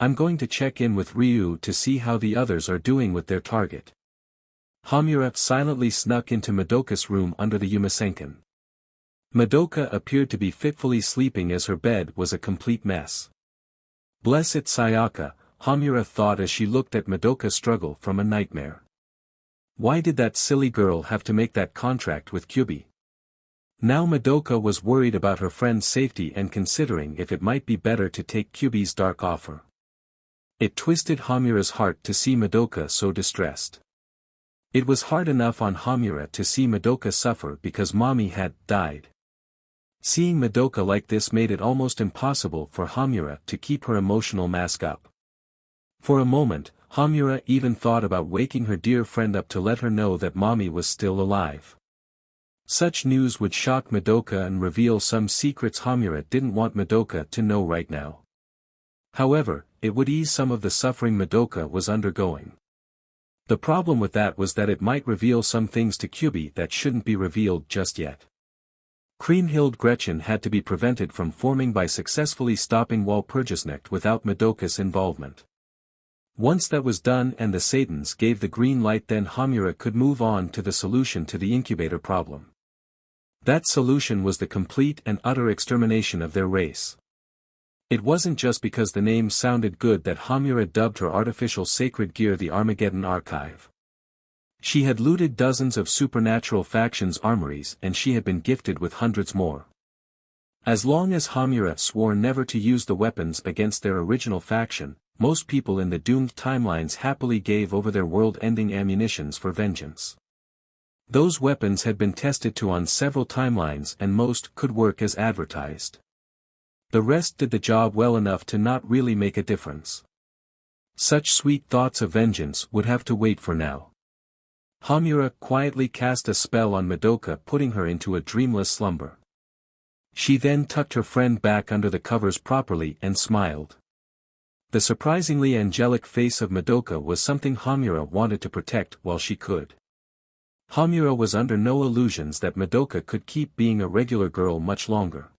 I'm going to check in with Ryu to see how the others are doing with their target." Hamura silently snuck into Madoka's room under the Yumasenkan. Madoka appeared to be fitfully sleeping as her bed was a complete mess. "Bless it, Sayaka," Hamura thought as she looked at Madoka struggle from a nightmare. Why did that silly girl have to make that contract with Kyubi? Now Madoka was worried about her friend's safety and considering if it might be better to take Kyubi's dark offer. It twisted Hamura's heart to see Madoka so distressed. It was hard enough on Hamura to see Madoka suffer because mommy had died. Seeing Madoka like this made it almost impossible for Hamura to keep her emotional mask up. For a moment, Hamura even thought about waking her dear friend up to let her know that mommy was still alive. Such news would shock Madoka and reveal some secrets Hamura didn't want Madoka to know right now. However, it would ease some of the suffering Madoka was undergoing. The problem with that was that it might reveal some things to Kyubi that shouldn't be revealed just yet. Kriemhild Gretchen had to be prevented from forming by successfully stopping Walpurgisnacht without Madoka's involvement. Once that was done and the Satans gave the green light, then Hamura could move on to the solution to the incubator problem. That solution was the complete and utter extermination of their race. It wasn't just because the name sounded good that Hamura dubbed her artificial sacred gear the Armageddon Archive. She had looted dozens of supernatural factions' armories and she had been gifted with hundreds more. As long as Hamura swore never to use the weapons against their original faction, most people in the doomed timelines happily gave over their world-ending ammunitions for vengeance. Those weapons had been tested on several timelines and most could work as advertised. The rest did the job well enough to not really make a difference. Such sweet thoughts of vengeance would have to wait for now. Hamura quietly cast a spell on Madoka, putting her into a dreamless slumber. She then tucked her friend back under the covers properly and smiled. The surprisingly angelic face of Madoka was something Hamura wanted to protect while she could. Hamura was under no illusions that Madoka could keep being a regular girl much longer.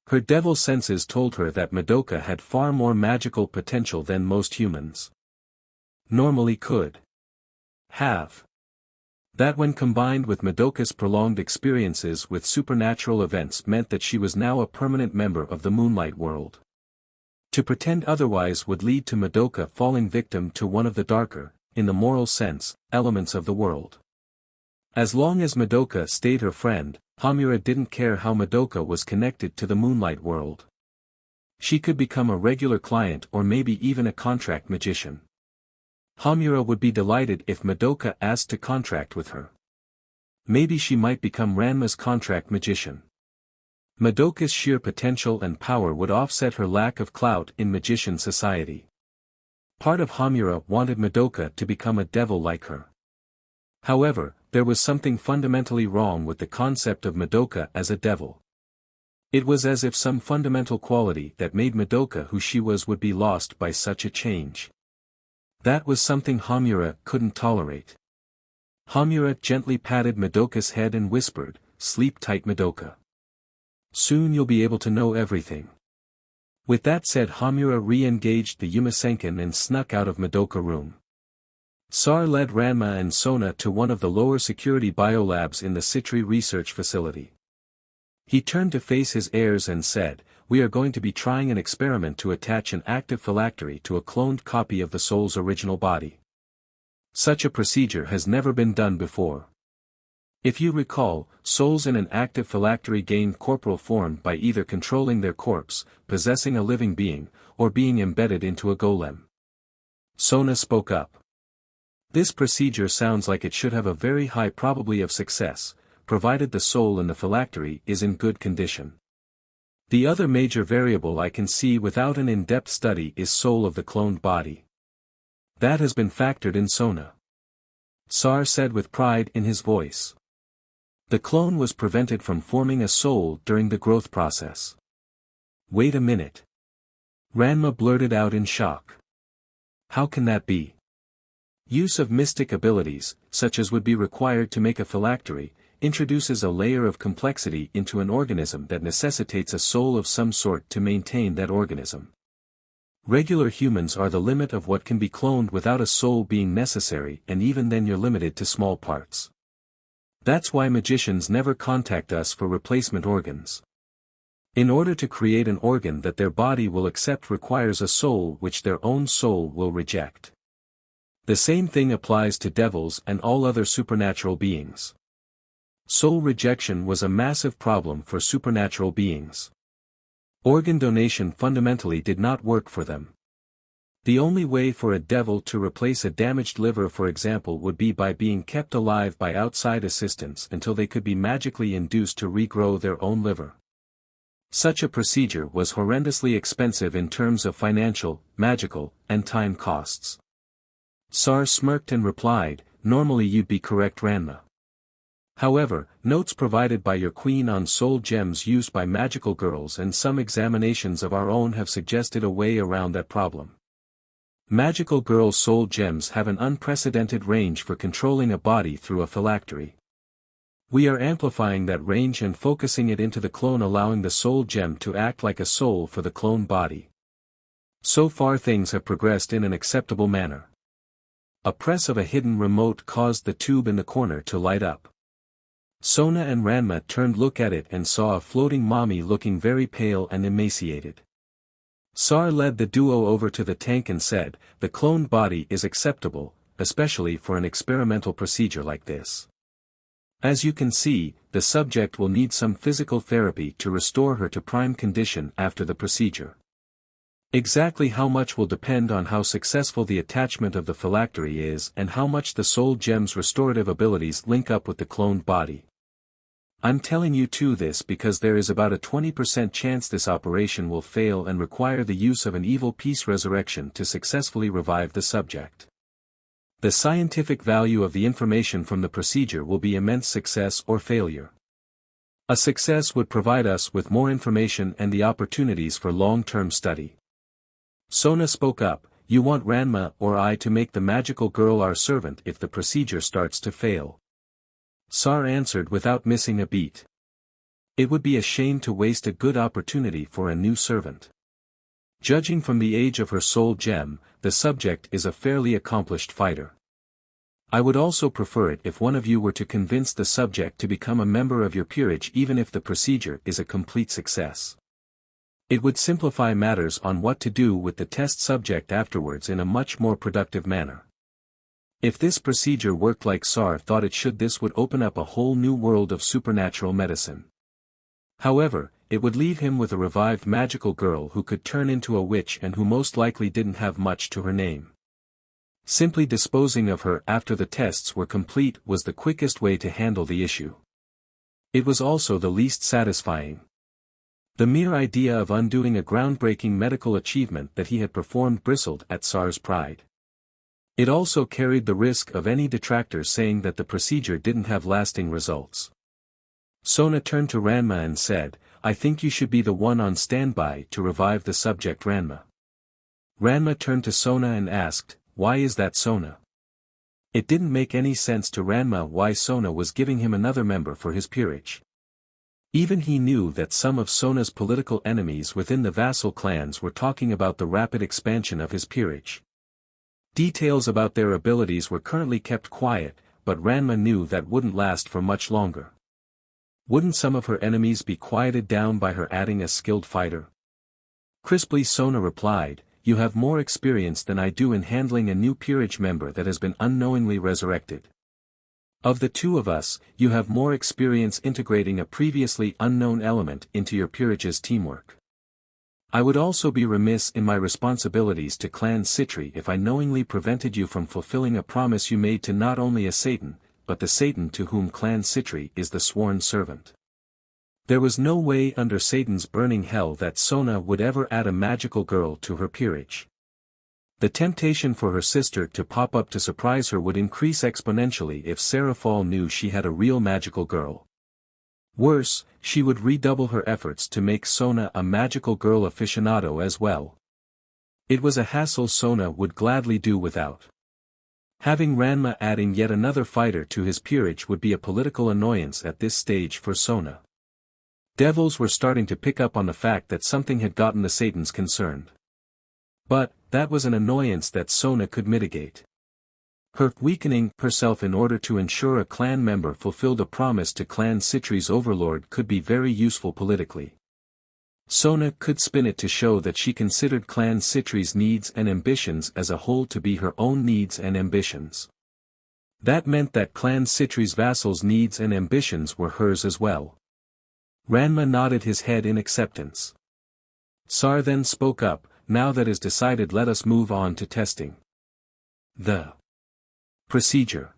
Her devil senses told her that Madoka had far more magical potential than most humans normally could have. That when combined with Madoka's prolonged experiences with supernatural events meant that she was now a permanent member of the Moonlight World. To pretend otherwise would lead to Madoka falling victim to one of the darker, in the moral sense, elements of the world. As long as Madoka stayed her friend, Hamura didn't care how Madoka was connected to the Moonlight World. She could become a regular client or maybe even a contract magician. Hamura would be delighted if Madoka asked to contract with her. Maybe she might become Ranma's contract magician. Madoka's sheer potential and power would offset her lack of clout in magician society. Part of Hamura wanted Madoka to become a devil like her. However, there was something fundamentally wrong with the concept of Madoka as a devil. It was as if some fundamental quality that made Madoka who she was would be lost by such a change. That was something Hamura couldn't tolerate. Hamura gently patted Madoka's head and whispered, "Sleep tight, Madoka. Soon you'll be able to know everything." With that said, Hamura re-engaged the Yumasenken and snuck out of Madoka room. Sar led Ranma and Sona to one of the lower security biolabs in the Citri research facility. He turned to face his heirs and said, "We are going to be trying an experiment to attach an active phylactery to a cloned copy of the soul's original body. Such a procedure has never been done before. If you recall, souls in an active phylactery gain corporal form by either controlling their corpse, possessing a living being, or being embedded into a golem." Sona spoke up. "This procedure sounds like it should have a very high probability of success, provided the soul in the phylactery is in good condition. The other major variable I can see without an in-depth study is soul of the cloned body. That has been factored in, Sona," Sar said with pride in his voice. "The clone was prevented from forming a soul during the growth process." "Wait a minute," Ranma blurted out in shock. "How can that be? Use of mystic abilities, such as would be required to make a phylactery, introduces a layer of complexity into an organism that necessitates a soul of some sort to maintain that organism. Regular humans are the limit of what can be cloned without a soul being necessary, and even then you're limited to small parts. That's why magicians never contact us for replacement organs. In order to create an organ that their body will accept requires a soul which their own soul will reject. The same thing applies to devils and all other supernatural beings. Soul rejection was a massive problem for supernatural beings. Organ donation fundamentally did not work for them. The only way for a devil to replace a damaged liver, for example, would be by being kept alive by outside assistance until they could be magically induced to regrow their own liver. Such a procedure was horrendously expensive in terms of financial, magical, and time costs. Sar smirked and replied, "Normally you'd be correct, Ranma. However, notes provided by your queen on soul gems used by magical girls and some examinations of our own have suggested a way around that problem. Magical girl soul gems have an unprecedented range for controlling a body through a phylactery. We are amplifying that range and focusing it into the clone, allowing the soul gem to act like a soul for the clone body. So far things have progressed in an acceptable manner." A press of a hidden remote caused the tube in the corner to light up. Sona and Ranma turned to look at it and saw a floating mommy looking very pale and emaciated. Sar led the duo over to the tank and said, "The cloned body is acceptable, especially for an experimental procedure like this. As you can see, the subject will need some physical therapy to restore her to prime condition after the procedure. Exactly how much will depend on how successful the attachment of the phylactery is and how much the soul gem's restorative abilities link up with the cloned body. I'm telling you too this because there is about a 20% chance this operation will fail and require the use of an evil piece resurrection to successfully revive the subject. The scientific value of the information from the procedure will be immense success or failure. A success would provide us with more information and the opportunities for long-term study. Sona spoke up, you want Ranma or I to make the magical girl our servant if the procedure starts to fail. Sar answered without missing a beat. It would be a shame to waste a good opportunity for a new servant. Judging from the age of her soul gem, the subject is a fairly accomplished fighter. I would also prefer it if one of you were to convince the subject to become a member of your peerage even if the procedure is a complete success. It would simplify matters on what to do with the test subject afterwards in a much more productive manner. If this procedure worked like Sar thought it should, this would open up a whole new world of supernatural medicine. However, it would leave him with a revived magical girl who could turn into a witch and who most likely didn't have much to her name. Simply disposing of her after the tests were complete was the quickest way to handle the issue. It was also the least satisfying. The mere idea of undoing a groundbreaking medical achievement that he had performed bristled at Sar's pride. It also carried the risk of any detractors saying that the procedure didn't have lasting results. Sona turned to Ranma and said, I think you should be the one on standby to revive the subject Ranma. Ranma turned to Sona and asked, why is that Sona? It didn't make any sense to Ranma why Sona was giving him another member for his peerage. Even he knew that some of Sona's political enemies within the vassal clans were talking about the rapid expansion of his peerage. Details about their abilities were currently kept quiet, but Ranma knew that wouldn't last for much longer. Wouldn't some of her enemies be quieted down by her adding a skilled fighter? Crisply Sona replied, you have more experience than I do in handling a new peerage member that has been unknowingly resurrected. Of the two of us, you have more experience integrating a previously unknown element into your peerage's teamwork. I would also be remiss in my responsibilities to Clan Citri if I knowingly prevented you from fulfilling a promise you made to not only a Satan, but the Satan to whom Clan Citri is the sworn servant. There was no way under Satan's burning hell that Sona would ever add a magical girl to her peerage. The temptation for her sister to pop up to surprise her would increase exponentially if Seraphal knew she had a real magical girl. Worse, she would redouble her efforts to make Sona a magical girl aficionado as well. It was a hassle Sona would gladly do without. Having Ranma adding yet another fighter to his peerage would be a political annoyance at this stage for Sona. Devils were starting to pick up on the fact that something had gotten the Satans concerned. But, that was an annoyance that Sona could mitigate. Her weakening herself in order to ensure a clan member fulfilled a promise to Clan Citri's overlord could be very useful politically. Sona could spin it to show that she considered Clan Citri's needs and ambitions as a whole to be her own needs and ambitions. That meant that Clan Citri's vassals' needs and ambitions were hers as well. Ranma nodded his head in acceptance. Sar then spoke up, now that is decided, let us move on to testing. The procedure.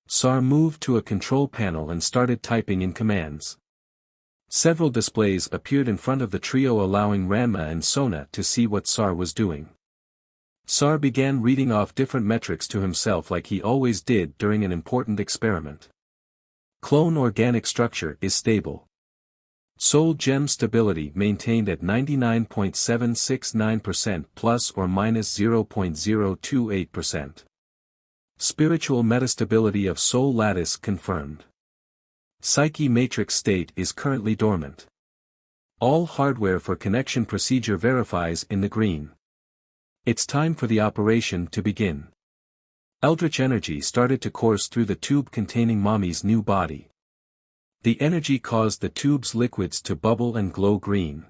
Sar moved to a control panel and started typing in commands. Several displays appeared in front of the trio allowing Ranma and Sona to see what Sar was doing. Sar began reading off different metrics to himself like he always did during an important experiment. Clone organic structure is stable. Soul gem stability maintained at 99.769% plus or minus 0.028%. Spiritual metastability of soul lattice confirmed. Psyche matrix state is currently dormant. All hardware for connection procedure verifies in the green. It's time for the operation to begin. Eldritch energy started to course through the tube containing Mommy's new body. The energy caused the tube's liquids to bubble and glow green.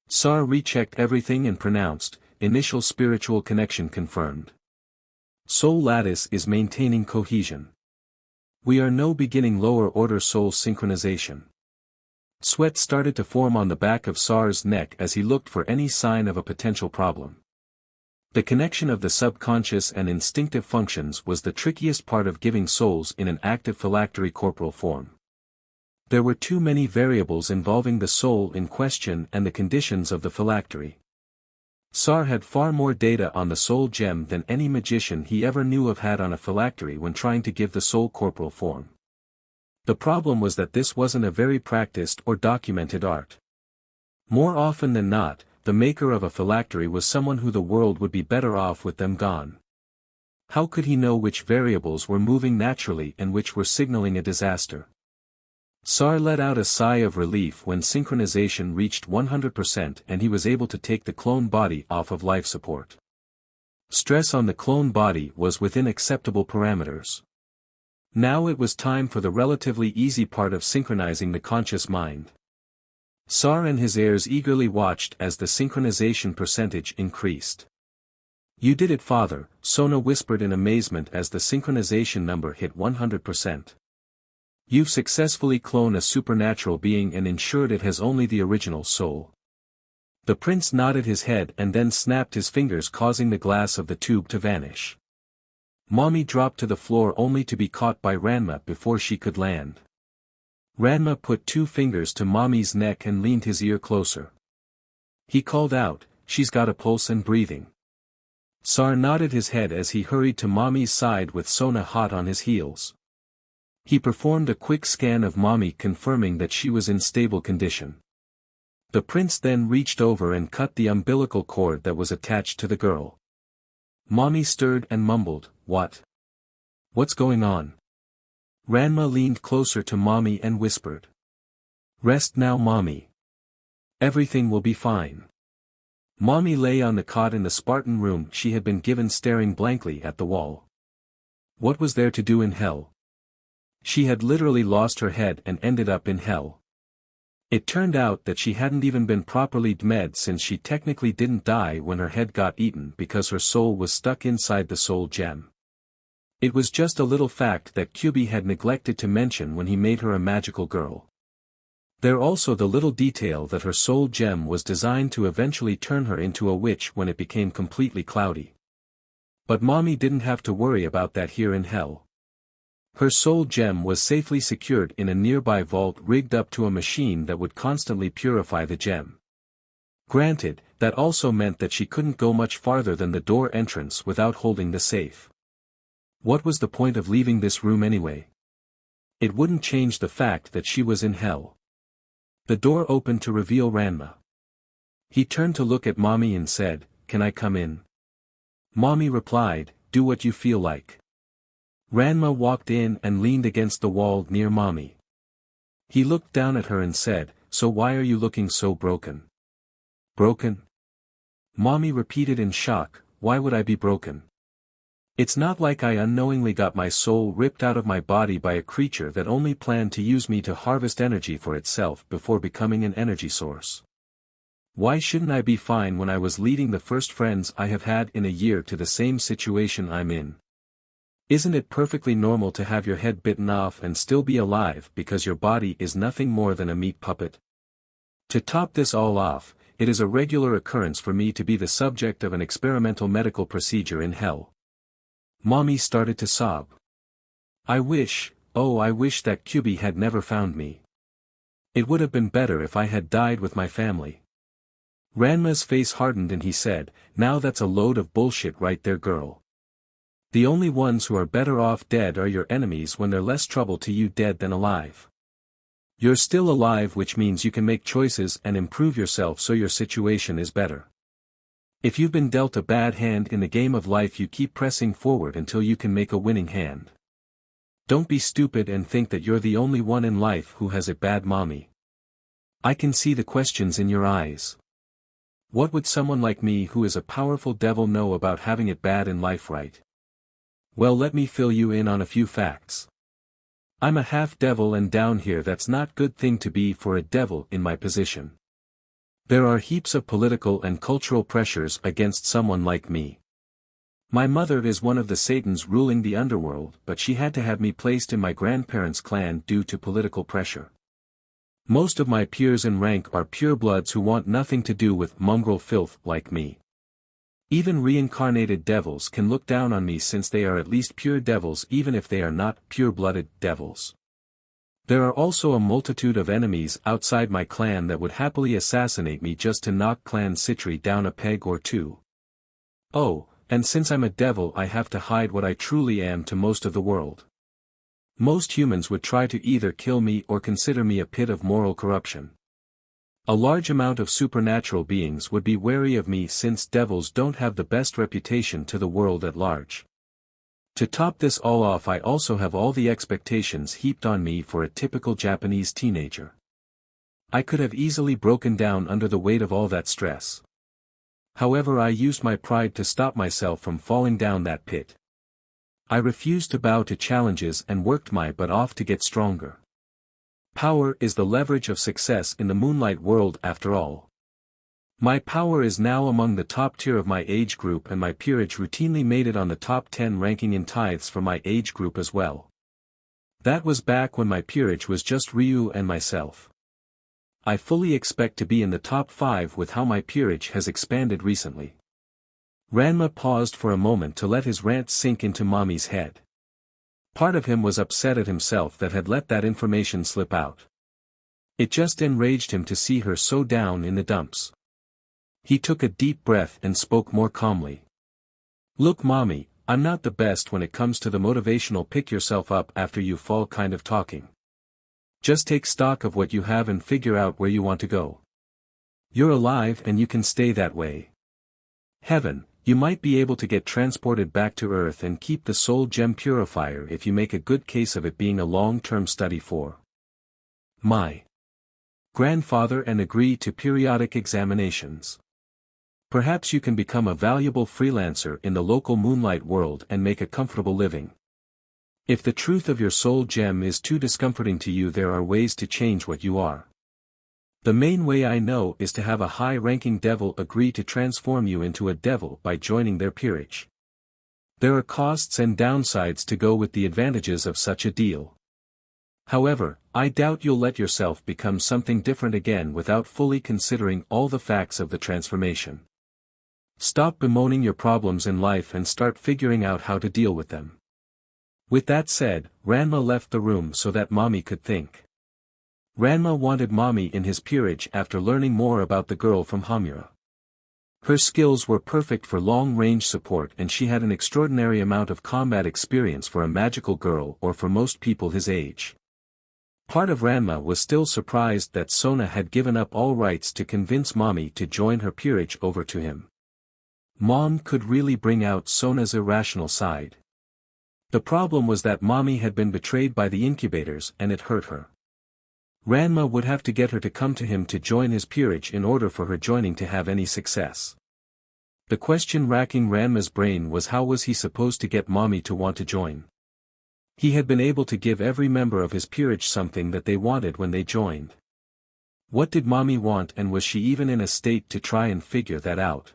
Sar rechecked everything and pronounced, initial spiritual connection confirmed. Soul lattice is maintaining cohesion. We are now beginning lower order soul synchronization. Sweat started to form on the back of Sar's neck as he looked for any sign of a potential problem. The connection of the subconscious and instinctive functions was the trickiest part of giving souls in an active phylactery corporal form. There were too many variables involving the soul in question and the conditions of the phylactery. Sar had far more data on the soul gem than any magician he ever knew of had on a phylactery when trying to give the soul corporal form. The problem was that this wasn't a very practiced or documented art. More often than not, the maker of a phylactery was someone who the world would be better off with them gone. How could he know which variables were moving naturally and which were signaling a disaster? Sar let out a sigh of relief when synchronization reached 100% and he was able to take the clone body off of life support. Stress on the clone body was within acceptable parameters. Now it was time for the relatively easy part of synchronizing the conscious mind. Sar and his heirs eagerly watched as the synchronization percentage increased. "You did it, father," Sona whispered in amazement as the synchronization number hit 100%. "You've successfully cloned a supernatural being and ensured it has only the original soul." The prince nodded his head and then snapped his fingers, causing the glass of the tube to vanish. Mommy dropped to the floor only to be caught by Ranma before she could land. Ranma put 2 fingers to Mommy's neck and leaned his ear closer. He called out, "She's got a pulse and breathing." Sar nodded his head as he hurried to Mommy's side with Sona hot on his heels. He performed a quick scan of Mommy, confirming that she was in stable condition. The prince then reached over and cut the umbilical cord that was attached to the girl. Mommy stirred and mumbled, "What? What's going on?" Ranma leaned closer to Mommy and whispered, "Rest now, Mommy. Everything will be fine." Mommy lay on the cot in the Spartan room she had been given, staring blankly at the wall. What was there to do in hell? She had literally lost her head and ended up in hell. It turned out that she hadn't even been properly demed, since she technically didn't die when her head got eaten because her soul was stuck inside the soul gem. It was just a little fact that Kyubi had neglected to mention when he made her a magical girl. There also the little detail that her soul gem was designed to eventually turn her into a witch when it became completely cloudy. But Mommy didn't have to worry about that here in hell. Her soul gem was safely secured in a nearby vault rigged up to a machine that would constantly purify the gem. Granted, that also meant that she couldn't go much farther than the door entrance without holding the safe. What was the point of leaving this room anyway? It wouldn't change the fact that she was in hell. The door opened to reveal Ranma. He turned to look at Mommy and said, "Can I come in?" Mommy replied, "Do what you feel like." Ranma walked in and leaned against the wall near Mommy. He looked down at her and said, "So why are you looking so broken?" "Broken?" Mommy repeated in shock, "Why would I be broken? It's not like I unknowingly got my soul ripped out of my body by a creature that only planned to use me to harvest energy for itself before becoming an energy source. Why shouldn't I be fine when I was leading the first friends I have had in a year to the same situation I'm in? Isn't it perfectly normal to have your head bitten off and still be alive because your body is nothing more than a meat puppet? To top this all off, it is a regular occurrence for me to be the subject of an experimental medical procedure in hell." Mommy started to sob. I wish that Kyubi had never found me. It would have been better if I had died with my family." Ranma's face hardened and he said, "Now that's a load of bullshit right there, girl. The only ones who are better off dead are your enemies when they're less trouble to you dead than alive. You're still alive, which means you can make choices and improve yourself so your situation is better. If you've been dealt a bad hand in the game of life, you keep pressing forward until you can make a winning hand. Don't be stupid and think that you're the only one in life who has it bad, Mommy. I can see the questions in your eyes. What would someone like me who is a powerful devil know about having it bad in life, right? Well, let me fill you in on a few facts. I'm a half-devil, and down here that's not good thing to be for a devil in my position. There are heaps of political and cultural pressures against someone like me. My mother is one of the Satans ruling the underworld, but she had to have me placed in my grandparents' clan due to political pressure. Most of my peers in rank are purebloods who want nothing to do with mongrel filth like me. Even reincarnated devils can look down on me since they are at least pure devils, even if they are not pure-blooded devils. There are also a multitude of enemies outside my clan that would happily assassinate me just to knock Clan Citri down a peg or two. Oh, and since I'm a devil I have to hide what I truly am to most of the world. Most humans would try to either kill me or consider me a pit of moral corruption. A large amount of supernatural beings would be wary of me since devils don't have the best reputation to the world at large. To top this all off, I also have all the expectations heaped on me for a typical Japanese teenager. I could have easily broken down under the weight of all that stress. However, I used my pride to stop myself from falling down that pit. I refused to bow to challenges and worked my butt off to get stronger. Power is the leverage of success in the moonlight world after all. My power is now among the top tier of my age group, and my peerage routinely made it on the top 10 ranking in tithes for my age group as well. That was back when my peerage was just Ryu and myself. I fully expect to be in the top 5 with how my peerage has expanded recently. Ranma paused for a moment to let his rant sink into Mommy's head. Part of him was upset at himself that had let that information slip out. It just enraged him to see her so down in the dumps. He took a deep breath and spoke more calmly. Look, Mommy, I'm not the best when it comes to the motivational pick yourself up after you fall kind of talking. Just take stock of what you have and figure out where you want to go. You're alive and you can stay that way. Heaven, you might be able to get transported back to Earth and keep the soul gem purifier if you make a good case of it being a long-term study for my grandfather and agree to periodic examinations. Perhaps you can become a valuable freelancer in the local moonlight world and make a comfortable living. If the truth of your soul gem is too discomforting to you, there are ways to change what you are. The main way I know is to have a high-ranking devil agree to transform you into a devil by joining their peerage. There are costs and downsides to go with the advantages of such a deal. However, I doubt you'll let yourself become something different again without fully considering all the facts of the transformation. Stop bemoaning your problems in life and start figuring out how to deal with them. With that said, Ranma left the room so that Mommy could think. Ranma wanted Mommy in his peerage after learning more about the girl from Hamura. Her skills were perfect for long-range support and she had an extraordinary amount of combat experience for a magical girl or for most people his age. Part of Ranma was still surprised that Sona had given up all rights to convince Mommy to join her peerage over to him. Mom could really bring out Sona's irrational side. The problem was that Mommy had been betrayed by the incubators and it hurt her. Ranma would have to get her to come to him to join his peerage in order for her joining to have any success. The question racking Ranma's brain was how was he supposed to get Mommy to want to join? He had been able to give every member of his peerage something that they wanted when they joined. What did Mommy want, and was she even in a state to try and figure that out?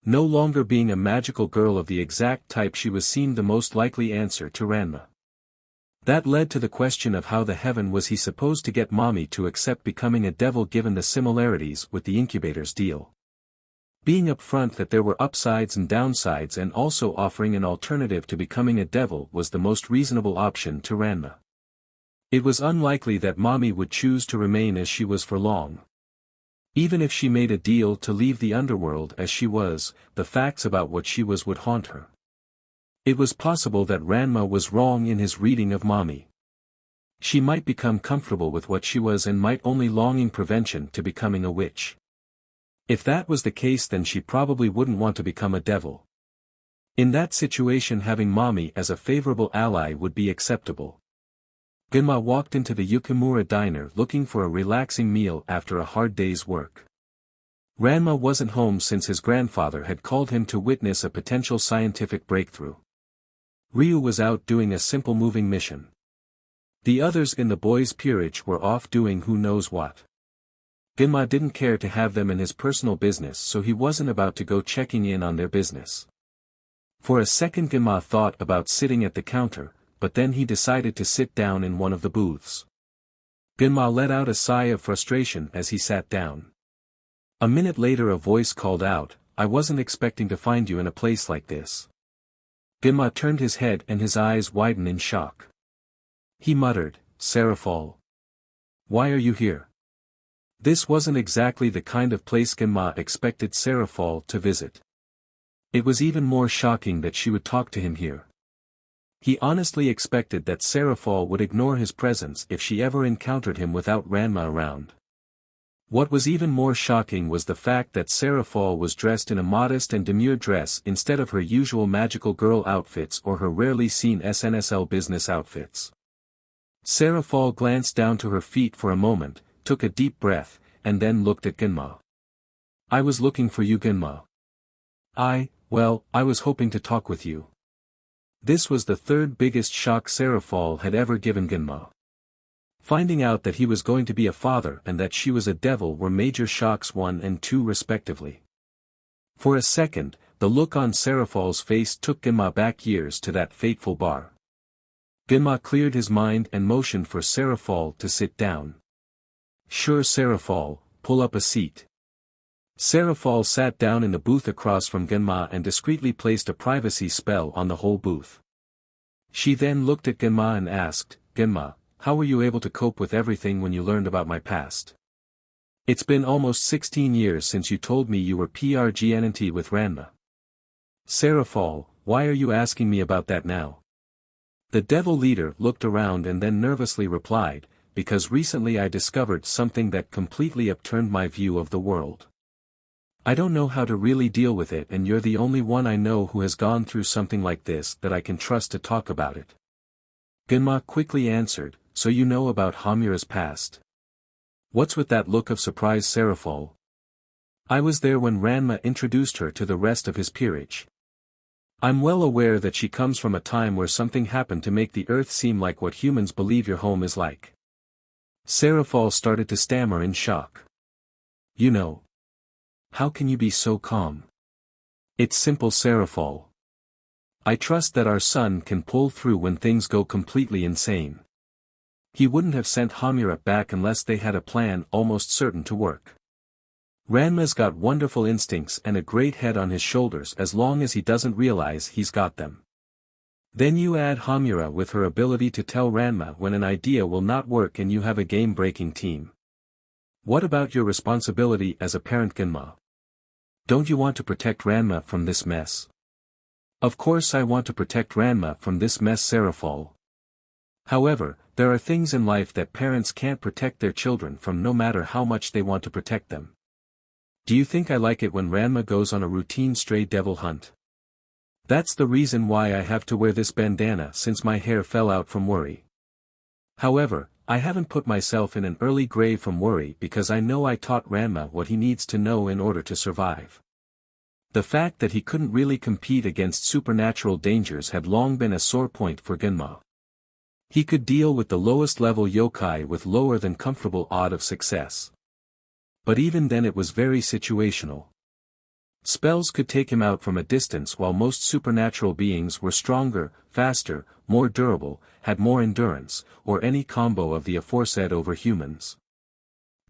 No longer being a magical girl of the exact type she was seemed the most likely answer to Ranma. That led to the question of how the heaven was he supposed to get Mommy to accept becoming a devil given the similarities with the incubator's deal. Being upfront that there were upsides and downsides and also offering an alternative to becoming a devil was the most reasonable option to Ranma. It was unlikely that Mommy would choose to remain as she was for long. Even if she made a deal to leave the underworld as she was, the facts about what she was would haunt her. It was possible that Ranma was wrong in his reading of Mommy. She might become comfortable with what she was and might only longing prevention to becoming a witch. If that was the case, then she probably wouldn't want to become a devil. In that situation, having Mommy as a favorable ally would be acceptable. Gimma walked into the Yukimura diner looking for a relaxing meal after a hard day's work. Ranma wasn't home since his grandfather had called him to witness a potential scientific breakthrough. Ryu was out doing a simple moving mission. The others in the boys' peerage were off doing who knows what. Gimma didn't care to have them in his personal business, so he wasn't about to go checking in on their business. For a second Gimma thought about sitting at the counter, but then he decided to sit down in one of the booths. Gimma let out a sigh of frustration as he sat down. A minute later a voice called out, "I wasn't expecting to find you in a place like this." Gimma turned his head and his eyes widened in shock. He muttered, Serafall. Why are you here? This wasn't exactly the kind of place Genma expected Serafall to visit. It was even more shocking that she would talk to him here. He honestly expected that Serafall would ignore his presence if she ever encountered him without Ranma around. What was even more shocking was the fact that Serafall was dressed in a modest and demure dress instead of her usual magical girl outfits or her rarely seen SNSL business outfits. Serafall glanced down to her feet for a moment, took a deep breath, and then looked at Genma. I was looking for you, Genma. I was hoping to talk with you. This was the third biggest shock Serafall had ever given Genma. Finding out that he was going to be a father and that she was a devil were major shocks 1 and 2 respectively. For a second, the look on Serafall's face took Genma back years to that fateful bar. Genma cleared his mind and motioned for Serafall to sit down. Sure, Serafall, pull up a seat. Serafall sat down in the booth across from Genma and discreetly placed a privacy spell on the whole booth. She then looked at Genma and asked, Genma, how were you able to cope with everything when you learned about my past? It's been almost 16 years since you told me you were PRGNT with Ranma. Serafall, why are you asking me about that now? The devil leader looked around and then nervously replied, because recently I discovered something that completely upturned my view of the world. I don't know how to really deal with it, and you're the only one I know who has gone through something like this that I can trust to talk about it. Genma quickly answered, so you know about Hamura's past. What's with that look of surprise, Serafall? I was there when Ranma introduced her to the rest of his peerage. I'm well aware that she comes from a time where something happened to make the earth seem like what humans believe your home is like. Serafall started to stammer in shock. You know. How can you be so calm? It's simple, Serafall. I trust that our son can pull through when things go completely insane. He wouldn't have sent Hamura back unless they had a plan almost certain to work. Ranma's got wonderful instincts and a great head on his shoulders as long as he doesn't realize he's got them. Then you add Hamura with her ability to tell Ranma when an idea will not work and you have a game-breaking team. What about your responsibility as a parent, Genma? Don't you want to protect Ranma from this mess? Of course I want to protect Ranma from this mess, Serafall. However, there are things in life that parents can't protect their children from no matter how much they want to protect them. Do you think I like it when Ranma goes on a routine stray devil hunt? That's the reason why I have to wear this bandana since my hair fell out from worry. However, I haven't put myself in an early grave from worry because I know I taught Ranma what he needs to know in order to survive. The fact that he couldn't really compete against supernatural dangers had long been a sore point for Genma. He could deal with the lowest level yokai with lower than comfortable odds of success. But even then it was very situational. Spells could take him out from a distance while most supernatural beings were stronger, faster, more durable, had more endurance, or any combo of the aforesaid over humans.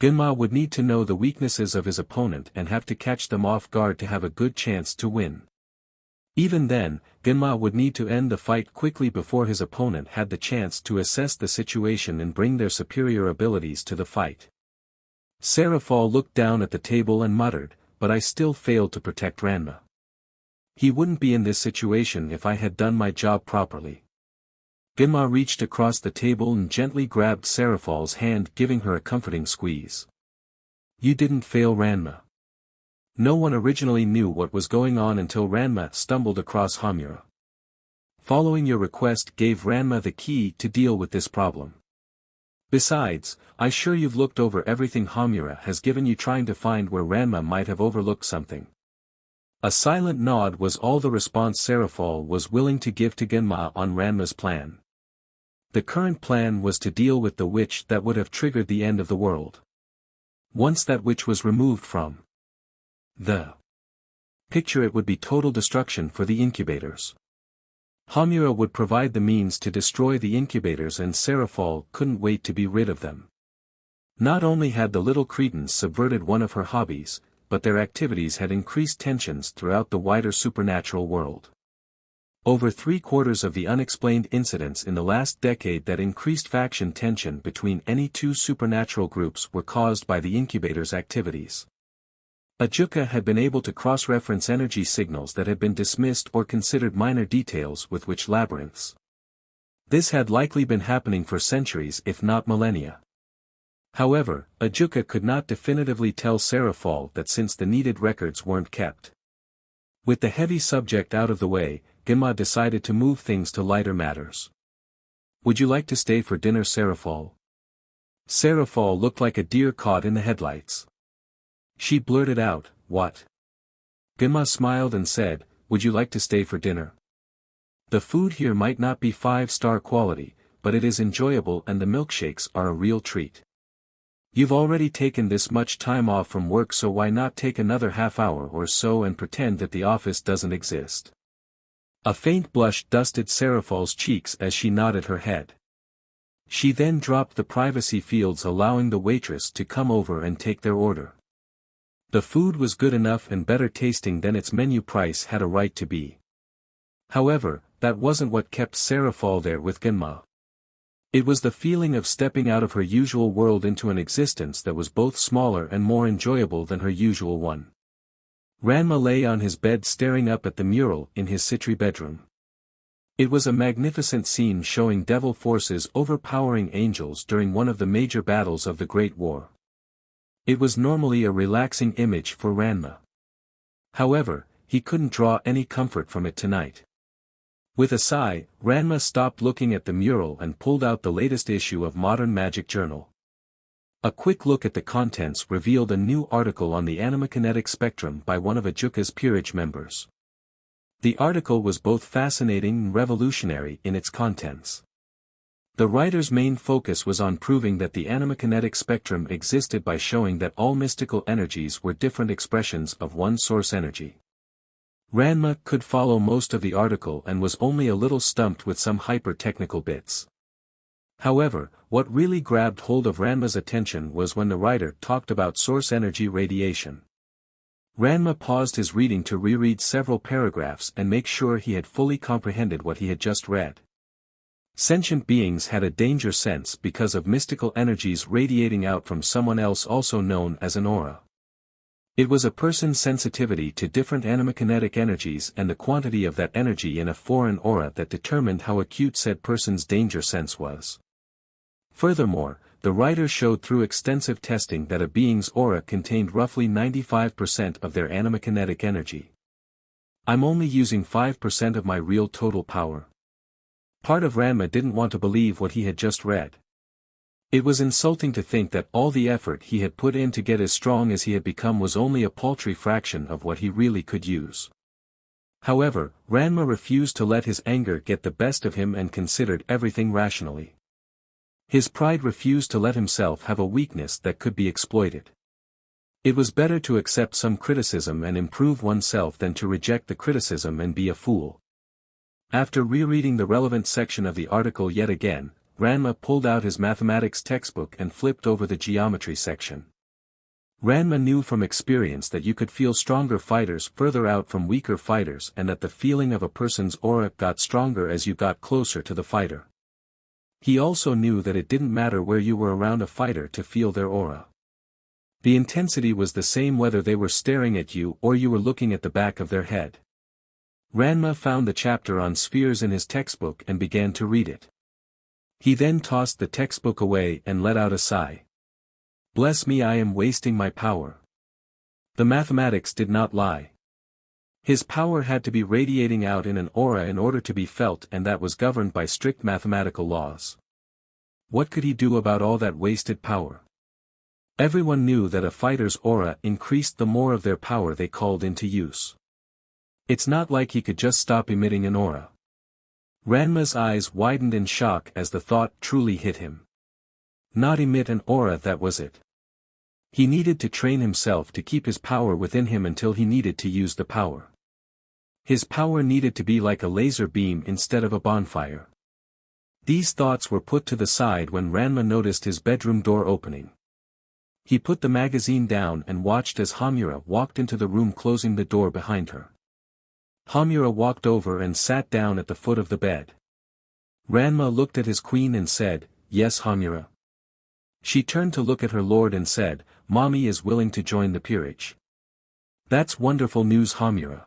Genma would need to know the weaknesses of his opponent and have to catch them off guard to have a good chance to win. Even then, Genma would need to end the fight quickly before his opponent had the chance to assess the situation and bring their superior abilities to the fight. Serafall looked down at the table and muttered, but I still failed to protect Ranma. He wouldn't be in this situation if I had done my job properly. Genma reached across the table and gently grabbed Serafall's hand, giving her a comforting squeeze. You didn't fail, Ranma. No one originally knew what was going on until Ranma stumbled across Hamura. Following your request gave Ranma the key to deal with this problem. Besides, I'm sure you've looked over everything Hamura has given you trying to find where Ranma might have overlooked something. A silent nod was all the response Serafall was willing to give to Genma on Ranma's plan. The current plan was to deal with the witch that would have triggered the end of the world. Once that witch was removed from the picture, it would be total destruction for the incubators. Hamura would provide the means to destroy the incubators and Serafall couldn't wait to be rid of them. Not only had the little cretins subverted one of her hobbies, but their activities had increased tensions throughout the wider supernatural world. Over 3/4 of the unexplained incidents in the last decade that increased faction tension between any two supernatural groups were caused by the incubator's activities. Ajuka had been able to cross-reference energy signals that had been dismissed or considered minor details with which labyrinths. This had likely been happening for centuries if not millennia. However, Ajuka could not definitively tell Serafall that since the needed records weren't kept. With the heavy subject out of the way, Gimma decided to move things to lighter matters. "Would you like to stay for dinner, Serafall?" Serafall looked like a deer caught in the headlights. She blurted out, "What?" Gimma smiled and said, "Would you like to stay for dinner? The food here might not be 5-star quality, but it is enjoyable and the milkshakes are a real treat. You've already taken this much time off from work, so why not take another half hour or so and pretend that the office doesn't exist?" A faint blush dusted Serafall's cheeks as she nodded her head. She then dropped the privacy fields, allowing the waitress to come over and take their order. The food was good enough and better tasting than its menu price had a right to be. However, that wasn't what kept Serafall there with Genma. It was the feeling of stepping out of her usual world into an existence that was both smaller and more enjoyable than her usual one. Ranma lay on his bed staring up at the mural in his Citri bedroom. It was a magnificent scene showing devil forces overpowering angels during one of the major battles of the Great War. It was normally a relaxing image for Ranma. However, he couldn't draw any comfort from it tonight. With a sigh, Ranma stopped looking at the mural and pulled out the latest issue of Modern Magic Journal. A quick look at the contents revealed a new article on the animakinetic spectrum by one of Ajuka's peerage members. The article was both fascinating and revolutionary in its contents. The writer's main focus was on proving that the animakinetic spectrum existed by showing that all mystical energies were different expressions of one source energy. Ranma could follow most of the article and was only a little stumped with some hyper-technical bits. However, what really grabbed hold of Ranma's attention was when the writer talked about source energy radiation. Ranma paused his reading to reread several paragraphs and make sure he had fully comprehended what he had just read. Sentient beings had a danger sense because of mystical energies radiating out from someone else, also known as an aura. It was a person's sensitivity to different animakinetic energies and the quantity of that energy in a foreign aura that determined how acute said person's danger sense was. Furthermore, the writer showed through extensive testing that a being's aura contained roughly 95% of their animakinetic energy. "I'm only using 5% of my real total power." Part of Ranma didn't want to believe what he had just read. It was insulting to think that all the effort he had put in to get as strong as he had become was only a paltry fraction of what he really could use. However, Ranma refused to let his anger get the best of him and considered everything rationally. His pride refused to let himself have a weakness that could be exploited. It was better to accept some criticism and improve oneself than to reject the criticism and be a fool. After rereading the relevant section of the article yet again, Ranma pulled out his mathematics textbook and flipped over the geometry section. Ranma knew from experience that you could feel stronger fighters further out from weaker fighters, and that the feeling of a person's aura got stronger as you got closer to the fighter. He also knew that it didn't matter where you were around a fighter to feel their aura. The intensity was the same whether they were staring at you or you were looking at the back of their head. Ranma found the chapter on spheres in his textbook and began to read it. He then tossed the textbook away and let out a sigh. "Bless me, I am wasting my power." The mathematics did not lie. His power had to be radiating out in an aura in order to be felt, and that was governed by strict mathematical laws. What could he do about all that wasted power? Everyone knew that a fighter's aura increased the more of their power they called into use. It's not like he could just stop emitting an aura. Ranma's eyes widened in shock as the thought truly hit him. Not emit an aura, that was it. He needed to train himself to keep his power within him until he needed to use the power. His power needed to be like a laser beam instead of a bonfire. These thoughts were put to the side when Ranma noticed his bedroom door opening. He put the magazine down and watched as Hamura walked into the room, closing the door behind her. Hamura walked over and sat down at the foot of the bed. Ranma looked at his queen and said, "Yes, Hamura." She turned to look at her lord and said, "Mommy is willing to join the peerage." "That's wonderful news, Hamura.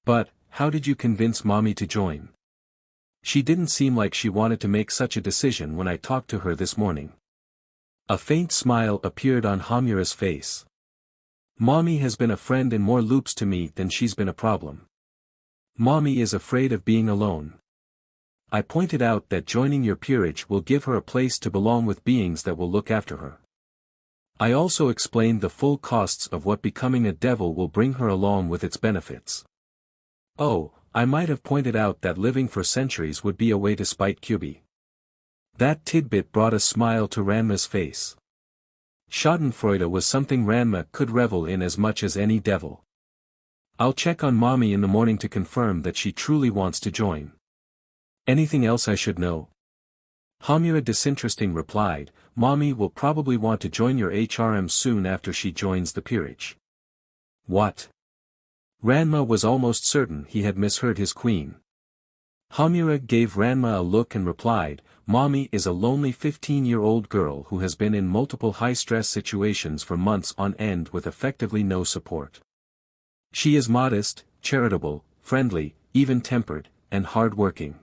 But, how did you convince Mommy to join? She didn't seem like she wanted to make such a decision when I talked to her this morning." A faint smile appeared on Hamura's face. "Mommy has been a friend in more loops to me than she's been a problem. Mommy is afraid of being alone. I pointed out that joining your peerage will give her a place to belong with beings that will look after her. I also explained the full costs of what becoming a devil will bring her along with its benefits. Oh, I might have pointed out that living for centuries would be a way to spite Kyubi." That tidbit brought a smile to Ranma's face. Schadenfreude was something Ranma could revel in as much as any devil. "I'll check on Mommy in the morning to confirm that she truly wants to join. Anything else I should know?" Hamura disinteresting replied, "Mommy will probably want to join your HRM soon after she joins the peerage." "What?" Ranma was almost certain he had misheard his queen. Hamura gave Ranma a look and replied, "Mommy is a lonely 15-year-old girl who has been in multiple high-stress situations for months on end with effectively no support. She is modest, charitable, friendly, even-tempered, and hard-working.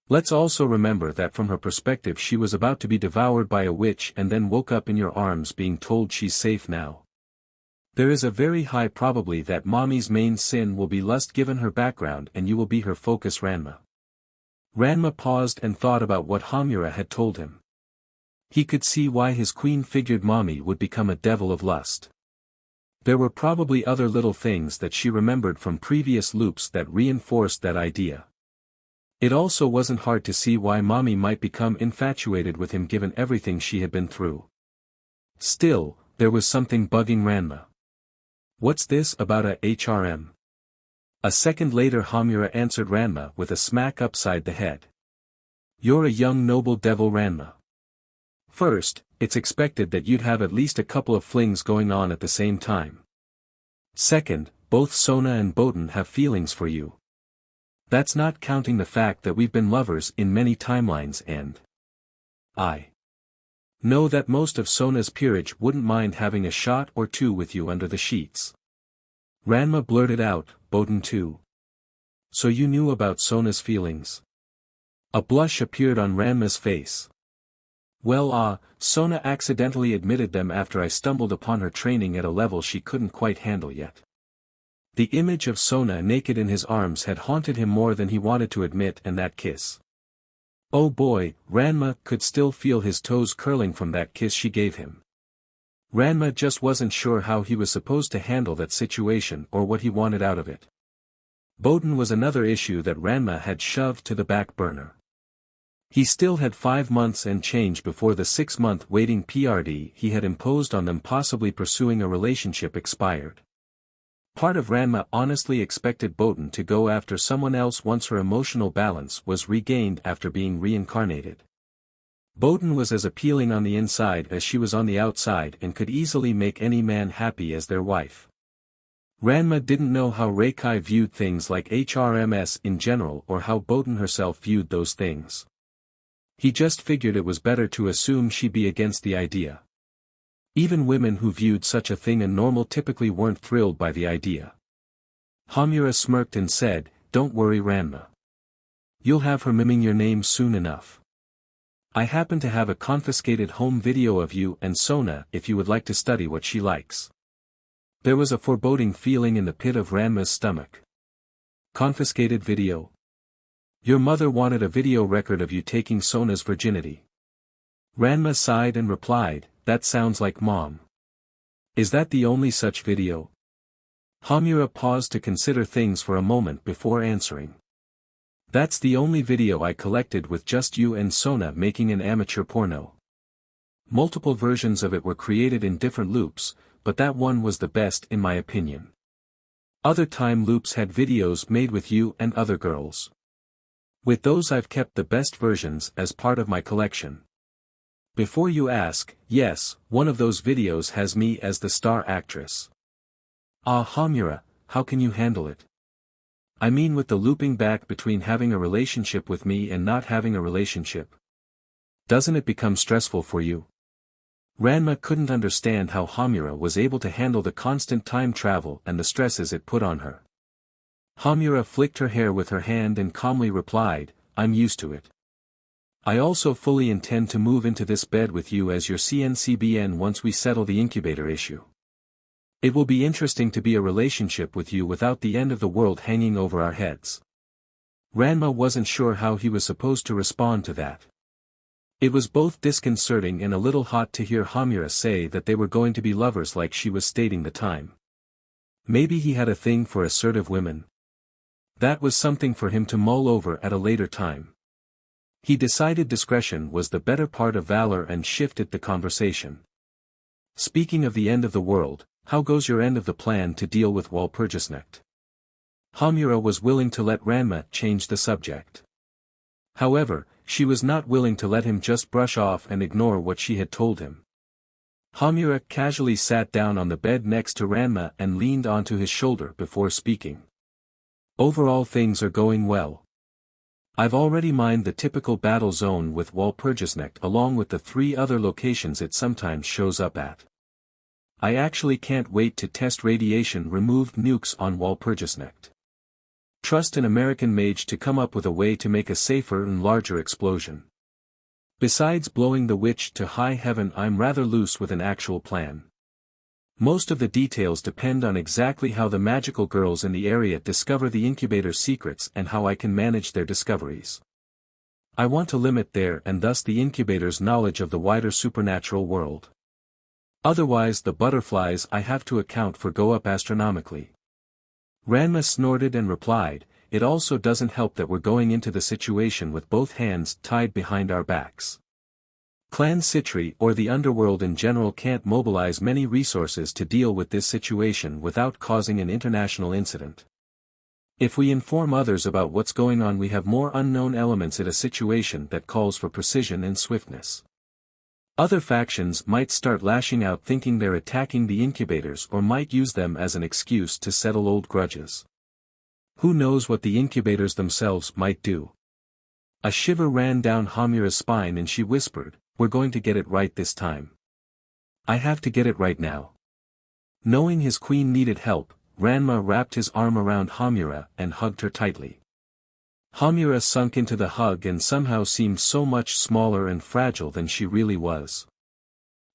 Let's also remember that from her perspective she was about to be devoured by a witch and then woke up in your arms being told she's safe now. There is a very high probability that Mommy's main sin will be lust given her background and you will be her focus, Ranma." Ranma paused and thought about what Hamura had told him. He could see why his queen figured Mommy would become a devil of lust. There were probably other little things that she remembered from previous loops that reinforced that idea. It also wasn't hard to see why Mommy might become infatuated with him given everything she had been through. Still, there was something bugging Ranma. "What's this about a HRM?" A second later Hamura answered Ranma with a smack upside the head. "You're a young noble devil, Ranma. First, it's expected that you'd have at least a couple of flings going on at the same time. Second, both Sona and Boten have feelings for you. That's not counting the fact that we've been lovers in many timelines and I know that most of Sona's peerage wouldn't mind having a shot or two with you under the sheets." Ranma blurted out, "Boten too? So you knew about Sona's feelings?" A blush appeared on Ranma's face. "Well, Sona accidentally admitted them after I stumbled upon her training at a level she couldn't quite handle yet." The image of Sona naked in his arms had haunted him more than he wanted to admit, and that kiss. Oh boy, Ranma could still feel his toes curling from that kiss she gave him. Ranma just wasn't sure how he was supposed to handle that situation or what he wanted out of it. Boten was another issue that Ranma had shoved to the back burner. He still had 5 months and change before the 6-month waiting period he had imposed on them possibly pursuing a relationship expired. Part of Ranma honestly expected Boten to go after someone else once her emotional balance was regained after being reincarnated. Boten was as appealing on the inside as she was on the outside and could easily make any man happy as their wife. Ranma didn't know how Reikai viewed things like HRMS in general or how Boten herself viewed those things. He just figured it was better to assume she'd be against the idea. Even women who viewed such a thing as normal typically weren't thrilled by the idea. Hamura smirked and said, "Don't worry, Ranma. You'll have her miming your name soon enough. I happen to have a confiscated home video of you and Sona if you would like to study what she likes." There was a foreboding feeling in the pit of Ranma's stomach. Confiscated video? Your mother wanted a video record of you taking Sona's virginity. Ranma sighed and replied, "That sounds like Mom. Is that the only such video?" Hamura paused to consider things for a moment before answering. "That's the only video I collected with just you and Sona making an amateur porno. Multiple versions of it were created in different loops, but that one was the best in my opinion. Other time loops had videos made with you and other girls. With those I've kept the best versions as part of my collection. Before you ask, yes, one of those videos has me as the star actress." "Ah, Hamura, how can you handle it? I mean with the looping back between having a relationship with me and not having a relationship. Doesn't it become stressful for you? Ranma couldn't understand how Hamura was able to handle the constant time travel and the stresses it put on her. Hamura flicked her hair with her hand and calmly replied, I'm used to it. I also fully intend to move into this bed with you as your CNCBN once we settle the incubator issue. It will be interesting to be a relationship with you without the end of the world hanging over our heads. Ranma wasn't sure how he was supposed to respond to that. It was both disconcerting and a little hot to hear Hamura say that they were going to be lovers like she was stating the time. Maybe he had a thing for assertive women. That was something for him to mull over at a later time. He decided discretion was the better part of valor and shifted the conversation. Speaking of the end of the world, how goes your end of the plan to deal with Walpurgisnacht? Hamura was willing to let Ranma change the subject. However, she was not willing to let him just brush off and ignore what she had told him. Hamura casually sat down on the bed next to Ranma and leaned onto his shoulder before speaking. Overall things are going well. I've already mined the typical battle zone with Walpurgisnacht along with the 3 other locations it sometimes shows up at. I actually can't wait to test radiation-removed nukes on Walpurgisnacht. Trust an American mage to come up with a way to make a safer and larger explosion. Besides blowing the witch to high heaven, I'm rather loose with an actual plan. Most of the details depend on exactly how the magical girls in the area discover the incubator's secrets and how I can manage their discoveries. I want to limit their and thus the incubator's knowledge of the wider supernatural world. Otherwise the butterflies I have to account for go up astronomically. Ranma snorted and replied, it also doesn't help that we're going into the situation with both hands tied behind our backs. Clan Citri or the underworld in general can't mobilize many resources to deal with this situation without causing an international incident. If we inform others about what's going on, we have more unknown elements in a situation that calls for precision and swiftness. Other factions might start lashing out thinking they're attacking the incubators or might use them as an excuse to settle old grudges. Who knows what the incubators themselves might do? A shiver ran down Hamura's spine and she whispered, we're going to get it right this time. I have to get it right now. Knowing his queen needed help, Ranma wrapped his arm around Hamura and hugged her tightly. Hamura sunk into the hug and somehow seemed so much smaller and fragile than she really was.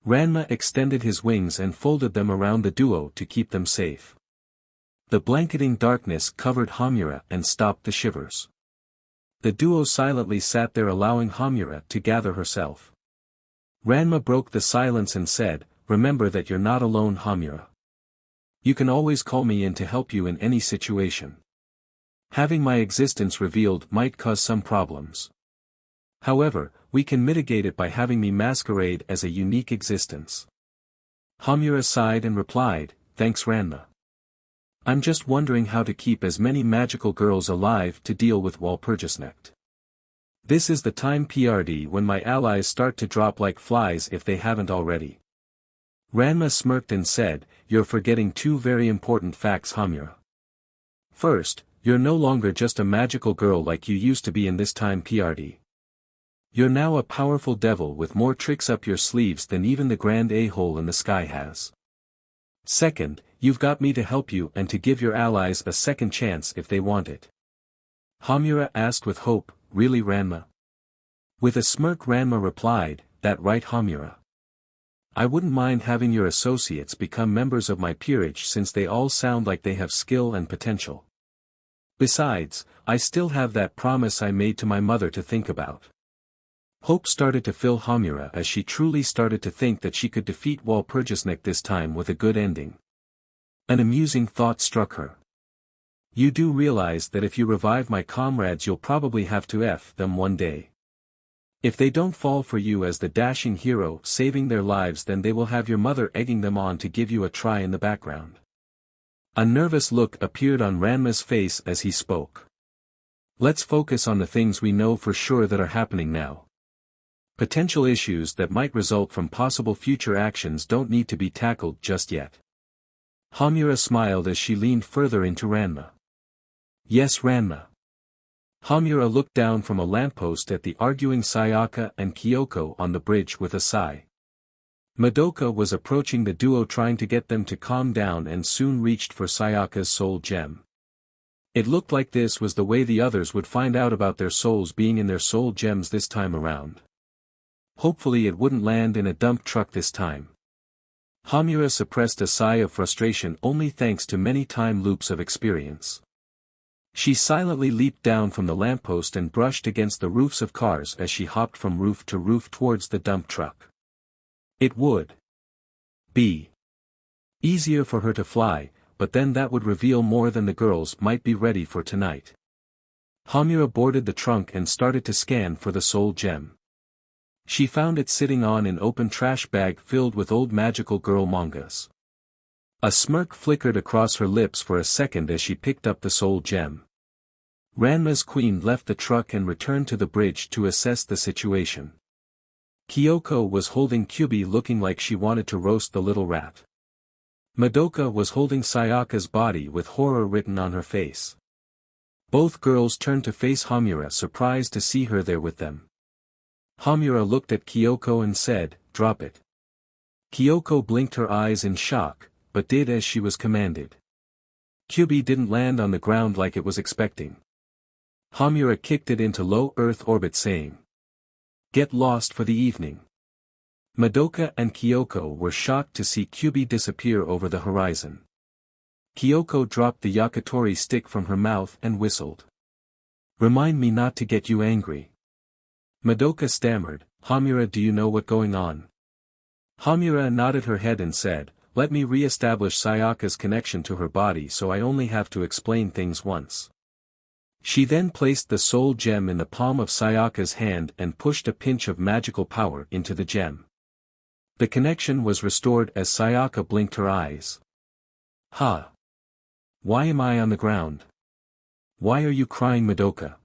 Ranma extended his wings and folded them around the duo to keep them safe. The blanketing darkness covered Hamura and stopped the shivers. The duo silently sat there allowing Hamura to gather herself. Ranma broke the silence and said, remember that you're not alone, Hamura. You can always call me in to help you in any situation. Having my existence revealed might cause some problems. However, we can mitigate it by having me masquerade as a unique existence. Hamura sighed and replied, thanks Ranma. I'm just wondering how to keep as many magical girls alive to deal with Walpurgisnacht. This is the time PRD when my allies start to drop like flies if they haven't already. Ranma smirked and said, you're forgetting 2 very important facts, Hamura. First, you're no longer just a magical girl like you used to be in this time PRD. You're now a powerful devil with more tricks up your sleeves than even the grand a-hole in the sky has. Second, you've got me to help you and to give your allies a second chance if they want it. Hamura asked with hope, really Ranma? With a smirk Ranma replied, that right Hamura. I wouldn't mind having your associates become members of my peerage since they all sound like they have skill and potential. Besides, I still have that promise I made to my mother to think about. Hope started to fill Hamura as she truly started to think that she could defeat Walpurgisnacht this time with a good ending. An amusing thought struck her. You do realize that if you revive my comrades you'll probably have to F them one day. If they don't fall for you as the dashing hero saving their lives, then they will have your mother egging them on to give you a try in the background. A nervous look appeared on Ranma's face as he spoke. Let's focus on the things we know for sure that are happening now. Potential issues that might result from possible future actions don't need to be tackled just yet. Hamura smiled as she leaned further into Ranma. Yes, Ranma. Hamura looked down from a lamppost at the arguing Sayaka and Kyoko on the bridge with a sigh. Madoka was approaching the duo trying to get them to calm down and soon reached for Sayaka's soul gem. It looked like this was the way the others would find out about their souls being in their soul gems this time around. Hopefully it wouldn't land in a dump truck this time. Hamura suppressed a sigh of frustration only thanks to many time loops of experience. She silently leaped down from the lamppost and brushed against the roofs of cars as she hopped from roof to roof towards the dump truck. It would be easier for her to fly, but then that would reveal more than the girls might be ready for tonight. Hamura boarded the trunk and started to scan for the soul gem. She found it sitting on an open trash bag filled with old magical girl mangas. A smirk flickered across her lips for a second as she picked up the soul gem. Ranma's queen left the truck and returned to the bridge to assess the situation. Kyoko was holding Kyubi looking like she wanted to roast the little rat. Madoka was holding Sayaka's body with horror written on her face. Both girls turned to face Hamura surprised to see her there with them. Hamura looked at Kyoko and said, "Drop it." Kyoko blinked her eyes in shock, but did as she was commanded. Kyubi didn't land on the ground like it was expecting. Hamura kicked it into low Earth orbit saying, "Get lost for the evening." Madoka and Kyoko were shocked to see Kyubi disappear over the horizon. Kyoko dropped the yakitori stick from her mouth and whistled. "Remind me not to get you angry." Madoka stammered, "Hamura, do you know what's going on?" Hamura nodded her head and said, "Let me re-establish Sayaka's connection to her body so I only have to explain things once." She then placed the soul gem in the palm of Sayaka's hand and pushed a pinch of magical power into the gem. The connection was restored as Sayaka blinked her eyes. "Ha! Why am I on the ground? Why are you crying, Madoka?"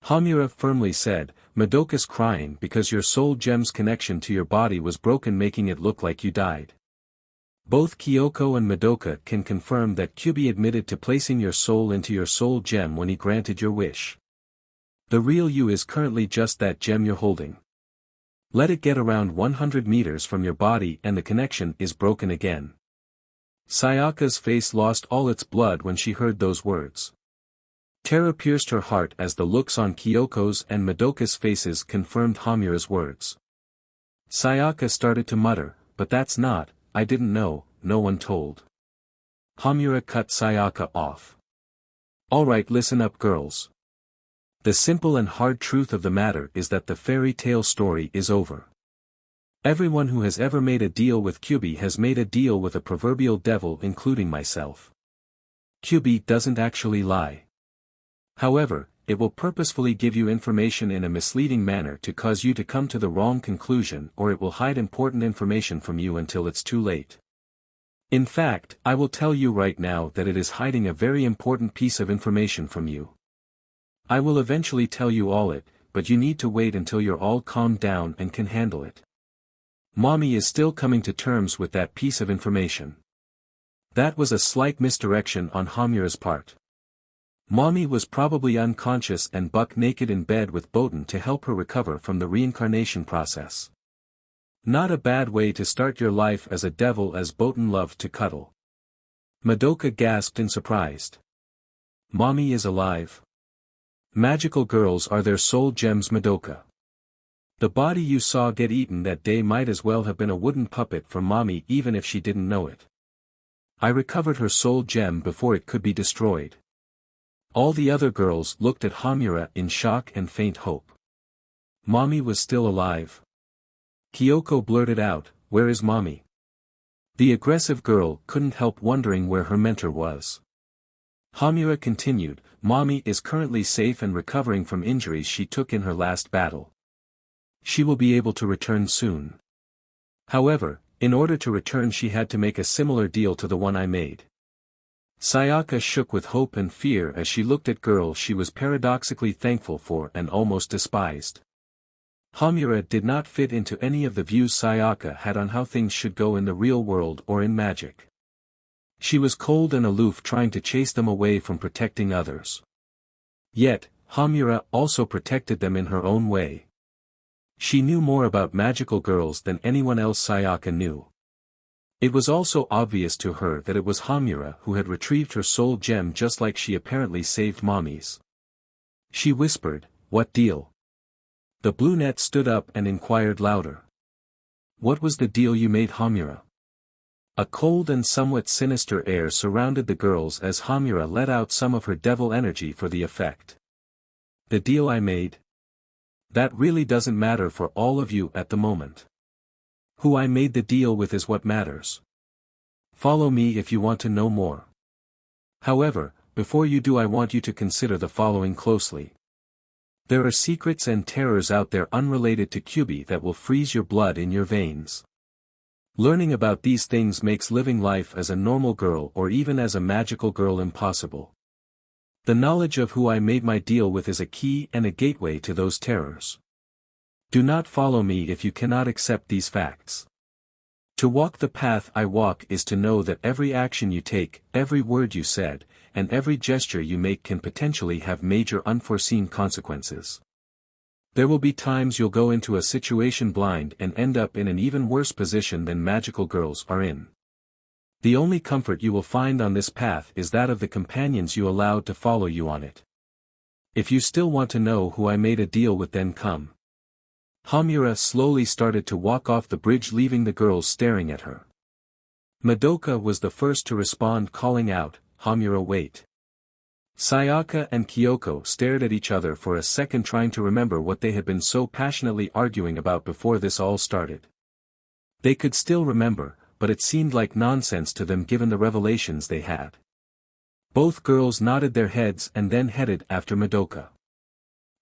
Hamura firmly said, "Madoka's crying because your soul gem's connection to your body was broken, making it look like you died." Both Kyoko and Madoka can confirm that Kyubi admitted to placing your soul into your soul gem when he granted your wish. The real you is currently just that gem you're holding. Let it get around 100 meters from your body and the connection is broken again. Sayaka's face lost all its blood when she heard those words. Terror pierced her heart as the looks on Kyoko's and Madoka's faces confirmed Hamura's words. Sayaka started to mutter, "But that's not, I didn't know, no one told." Hamura cut Sayaka off. "Alright, listen up, girls. The simple and hard truth of the matter is that the fairy tale story is over. Everyone who has ever made a deal with Kyubi has made a deal with a proverbial devil, including myself. Kyubi doesn't actually lie. However, it will purposefully give you information in a misleading manner to cause you to come to the wrong conclusion, or it will hide important information from you until it's too late. In fact, I will tell you right now that it is hiding a very important piece of information from you. I will eventually tell you all it, but you need to wait until you're all calmed down and can handle it. Mommy is still coming to terms with that piece of information." That was a slight misdirection on Hamura's part. Mommy was probably unconscious and buck naked in bed with Boten to help her recover from the reincarnation process. Not a bad way to start your life as a devil, as Boten loved to cuddle. Madoka gasped in surprise. "Mommy is alive? Magical girls are their soul gems, Madoka. The body you saw get eaten that day might as well have been a wooden puppet for Mommy even if she didn't know it. I recovered her soul gem before it could be destroyed." All the other girls looked at Hamura in shock and faint hope. Mommy was still alive. Kyoko blurted out, "Where is Mommy?" The aggressive girl couldn't help wondering where her mentor was. Hamura continued, "Mommy is currently safe and recovering from injuries she took in her last battle. She will be able to return soon. However, in order to return she had to make a similar deal to the one I made." Sayaka shook with hope and fear as she looked at girls she was paradoxically thankful for and almost despised. Hamura did not fit into any of the views Sayaka had on how things should go in the real world or in magic. She was cold and aloof, trying to chase them away from protecting others. Yet, Hamura also protected them in her own way. She knew more about magical girls than anyone else Sayaka knew. It was also obvious to her that it was Hamura who had retrieved her soul gem, just like she apparently saved Mommy's. She whispered, "What deal?" The brunette stood up and inquired louder. "What was the deal you made, Hamura?" A cold and somewhat sinister air surrounded the girls as Hamura let out some of her devil energy for the effect. "The deal I made? That really doesn't matter for all of you at the moment. Who I made the deal with is what matters. Follow me if you want to know more. However, before you do, I want you to consider the following closely. There are secrets and terrors out there unrelated to Kyubi that will freeze your blood in your veins. Learning about these things makes living life as a normal girl or even as a magical girl impossible. The knowledge of who I made my deal with is a key and a gateway to those terrors. Do not follow me if you cannot accept these facts. To walk the path I walk is to know that every action you take, every word you said, and every gesture you make can potentially have major unforeseen consequences. There will be times you'll go into a situation blind and end up in an even worse position than magical girls are in. The only comfort you will find on this path is that of the companions you allowed to follow you on it. If you still want to know who I made a deal with, then come." Hamura slowly started to walk off the bridge, leaving the girls staring at her. Madoka was the first to respond, calling out, "Hamura, wait." Sayaka and Kyoko stared at each other for a second, trying to remember what they had been so passionately arguing about before this all started. They could still remember, but it seemed like nonsense to them given the revelations they had. Both girls nodded their heads and then headed after Madoka.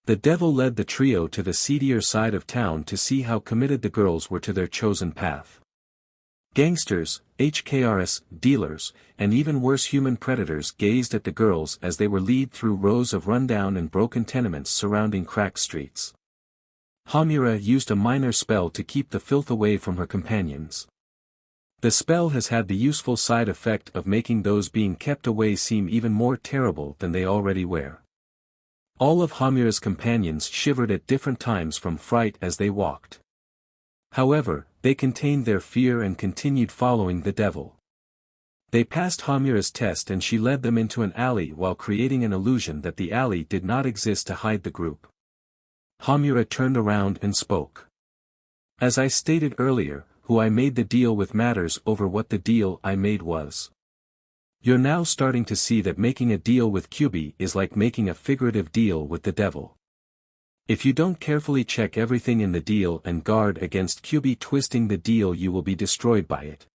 The devil led the trio to the seedier side of town to see how committed the girls were to their chosen path. Gangsters, HKRs, dealers, and even worse human predators gazed at the girls as they were led through rows of rundown and broken tenements surrounding cracked streets. Hamura used a minor spell to keep the filth away from her companions. The spell has had the useful side effect of making those being kept away seem even more terrible than they already were. All of Hamura's companions shivered at different times from fright as they walked. However, they contained their fear and continued following the devil. They passed Hamura's test and she led them into an alley while creating an illusion that the alley did not exist to hide the group. Hamura turned around and spoke. "As I stated earlier, who I made the deal with matters over what the deal I made was. You're now starting to see that making a deal with Kyubi is like making a figurative deal with the devil. If you don't carefully check everything in the deal and guard against Kyubi twisting the deal, you will be destroyed by it.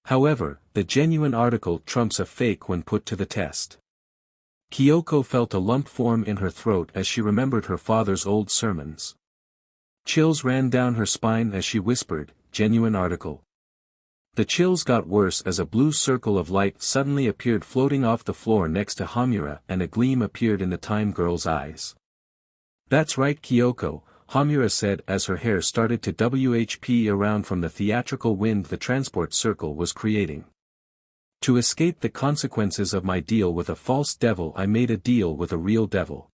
However, the genuine article trumps a fake when put to the test." Kyoko felt a lump form in her throat as she remembered her father's old sermons. Chills ran down her spine as she whispered, "Genuine article." The chills got worse as a blue circle of light suddenly appeared floating off the floor next to Hamura and a gleam appeared in the time girl's eyes. "That's right, Kyoko," Hamura said as her hair started to whp around from the theatrical wind the transport circle was creating. "To escape the consequences of my deal with a false devil, I made a deal with a real devil."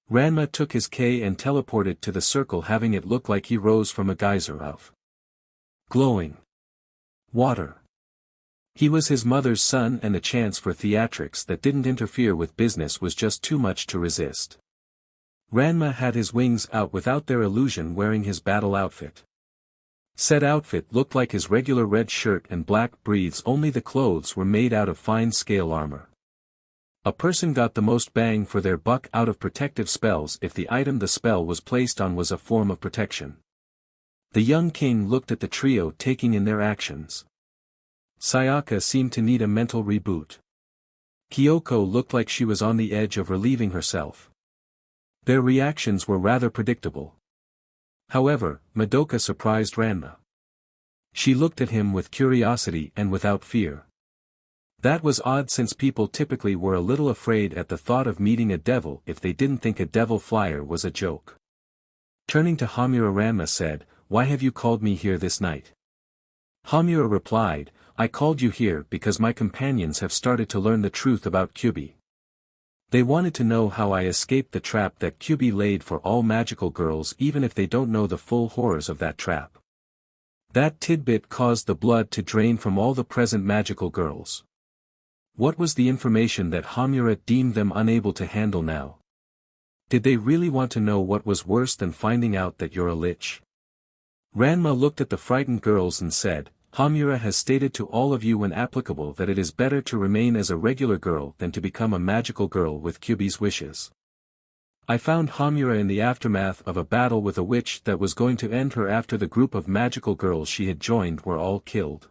Ranma took his K and teleported to the circle, having it look like he rose from a geyser of glowing water. He was his mother's son and the chance for theatrics that didn't interfere with business was just too much to resist. Ranma had his wings out without their illusion, wearing his battle outfit. Said outfit looked like his regular red shirt and black breeds, only the clothes were made out of fine scale armor. A person got the most bang for their buck out of protective spells if the item the spell was placed on was a form of protection. The young king looked at the trio taking in their actions. Sayaka seemed to need a mental reboot. Kyoko looked like she was on the edge of relieving herself. Their reactions were rather predictable. However, Madoka surprised Ranma. She looked at him with curiosity and without fear. That was odd since people typically were a little afraid at the thought of meeting a devil if they didn't think a devil flyer was a joke. Turning to Hamura, Ranma said, "Why have you called me here this night?" Hamura replied, I called you here because my companions have started to learn the truth about Kyubi. They wanted to know how I escaped the trap that Kyubi laid for all magical girls even if they don't know the full horrors of that trap. That tidbit caused the blood to drain from all the present magical girls. What was the information that Hamura deemed them unable to handle now? Did they really want to know what was worse than finding out that you're a lich? Ranma looked at the frightened girls and said, Hamura has stated to all of you when applicable that it is better to remain as a regular girl than to become a magical girl with Kyubi's wishes. I found Hamura in the aftermath of a battle with a witch that was going to end her after the group of magical girls she had joined were all killed.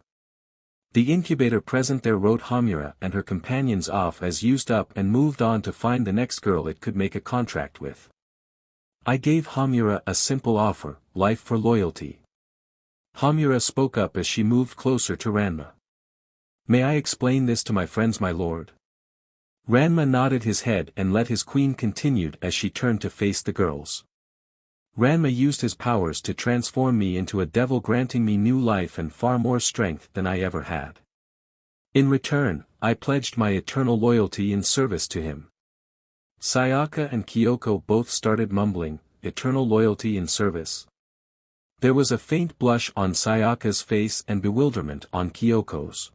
The incubator present there wrote Hamura and her companions off as used up and moved on to find the next girl it could make a contract with. I gave Hamura a simple offer, life for loyalty. Hamura spoke up as she moved closer to Ranma. May I explain this to my friends, my lord? Ranma nodded his head and let his queen continue as she turned to face the girls. Ranma used his powers to transform me into a devil, granting me new life and far more strength than I ever had. In return, I pledged my eternal loyalty in service to him. Sayaka and Kyoko both started mumbling, eternal loyalty in service. There was a faint blush on Sayaka's face and bewilderment on Kyoko's.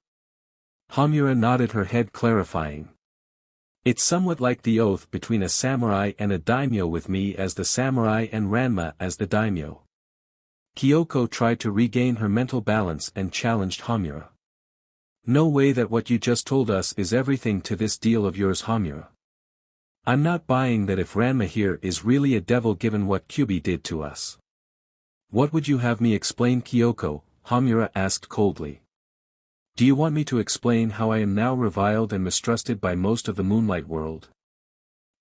Hamura nodded her head, clarifying. It's somewhat like the oath between a samurai and a daimyo, with me as the samurai and Ranma as the daimyo. Kyoko tried to regain her mental balance and challenged Hamura. No way that what you just told us is everything to this deal of yours, Hamura. I'm not buying that if Ranma here is really a devil given what Kyubi did to us. What would you have me explain, Kyoko? Hamura asked coldly. Do you want me to explain how I am now reviled and mistrusted by most of the Moonlight world?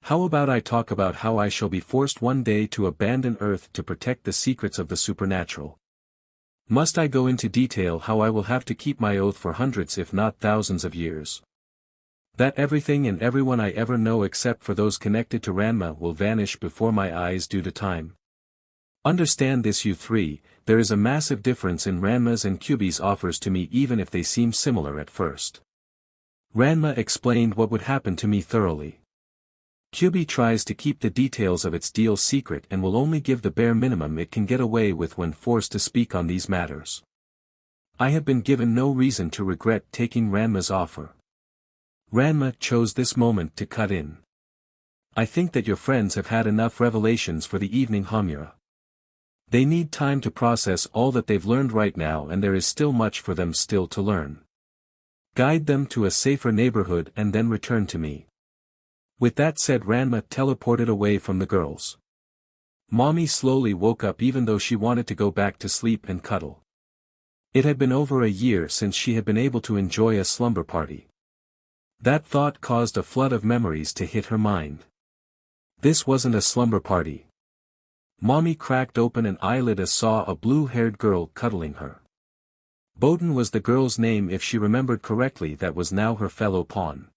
How about I talk about how I shall be forced one day to abandon Earth to protect the secrets of the supernatural? Must I go into detail how I will have to keep my oath for hundreds if not thousands of years? That everything and everyone I ever know except for those connected to Ranma will vanish before my eyes due to time? Understand this, you three, there is a massive difference in Ranma's and Kyubi's offers to me, even if they seem similar at first. Ranma explained what would happen to me thoroughly. Kyubi tries to keep the details of its deal secret and will only give the bare minimum it can get away with when forced to speak on these matters. I have been given no reason to regret taking Ranma's offer. Ranma chose this moment to cut in. I think that your friends have had enough revelations for the evening, Hamura. They need time to process all that they've learned right now, and there is still much for them still to learn. Guide them to a safer neighborhood and then return to me. With that said, Ranma teleported away from the girls. Mommy slowly woke up even though she wanted to go back to sleep and cuddle. It had been over a year since she had been able to enjoy a slumber party. That thought caused a flood of memories to hit her mind. This wasn't a slumber party. Mommy cracked open an eyelid and saw a blue-haired girl cuddling her. Bowden was the girl's name if she remembered correctly. That was now her fellow pawn.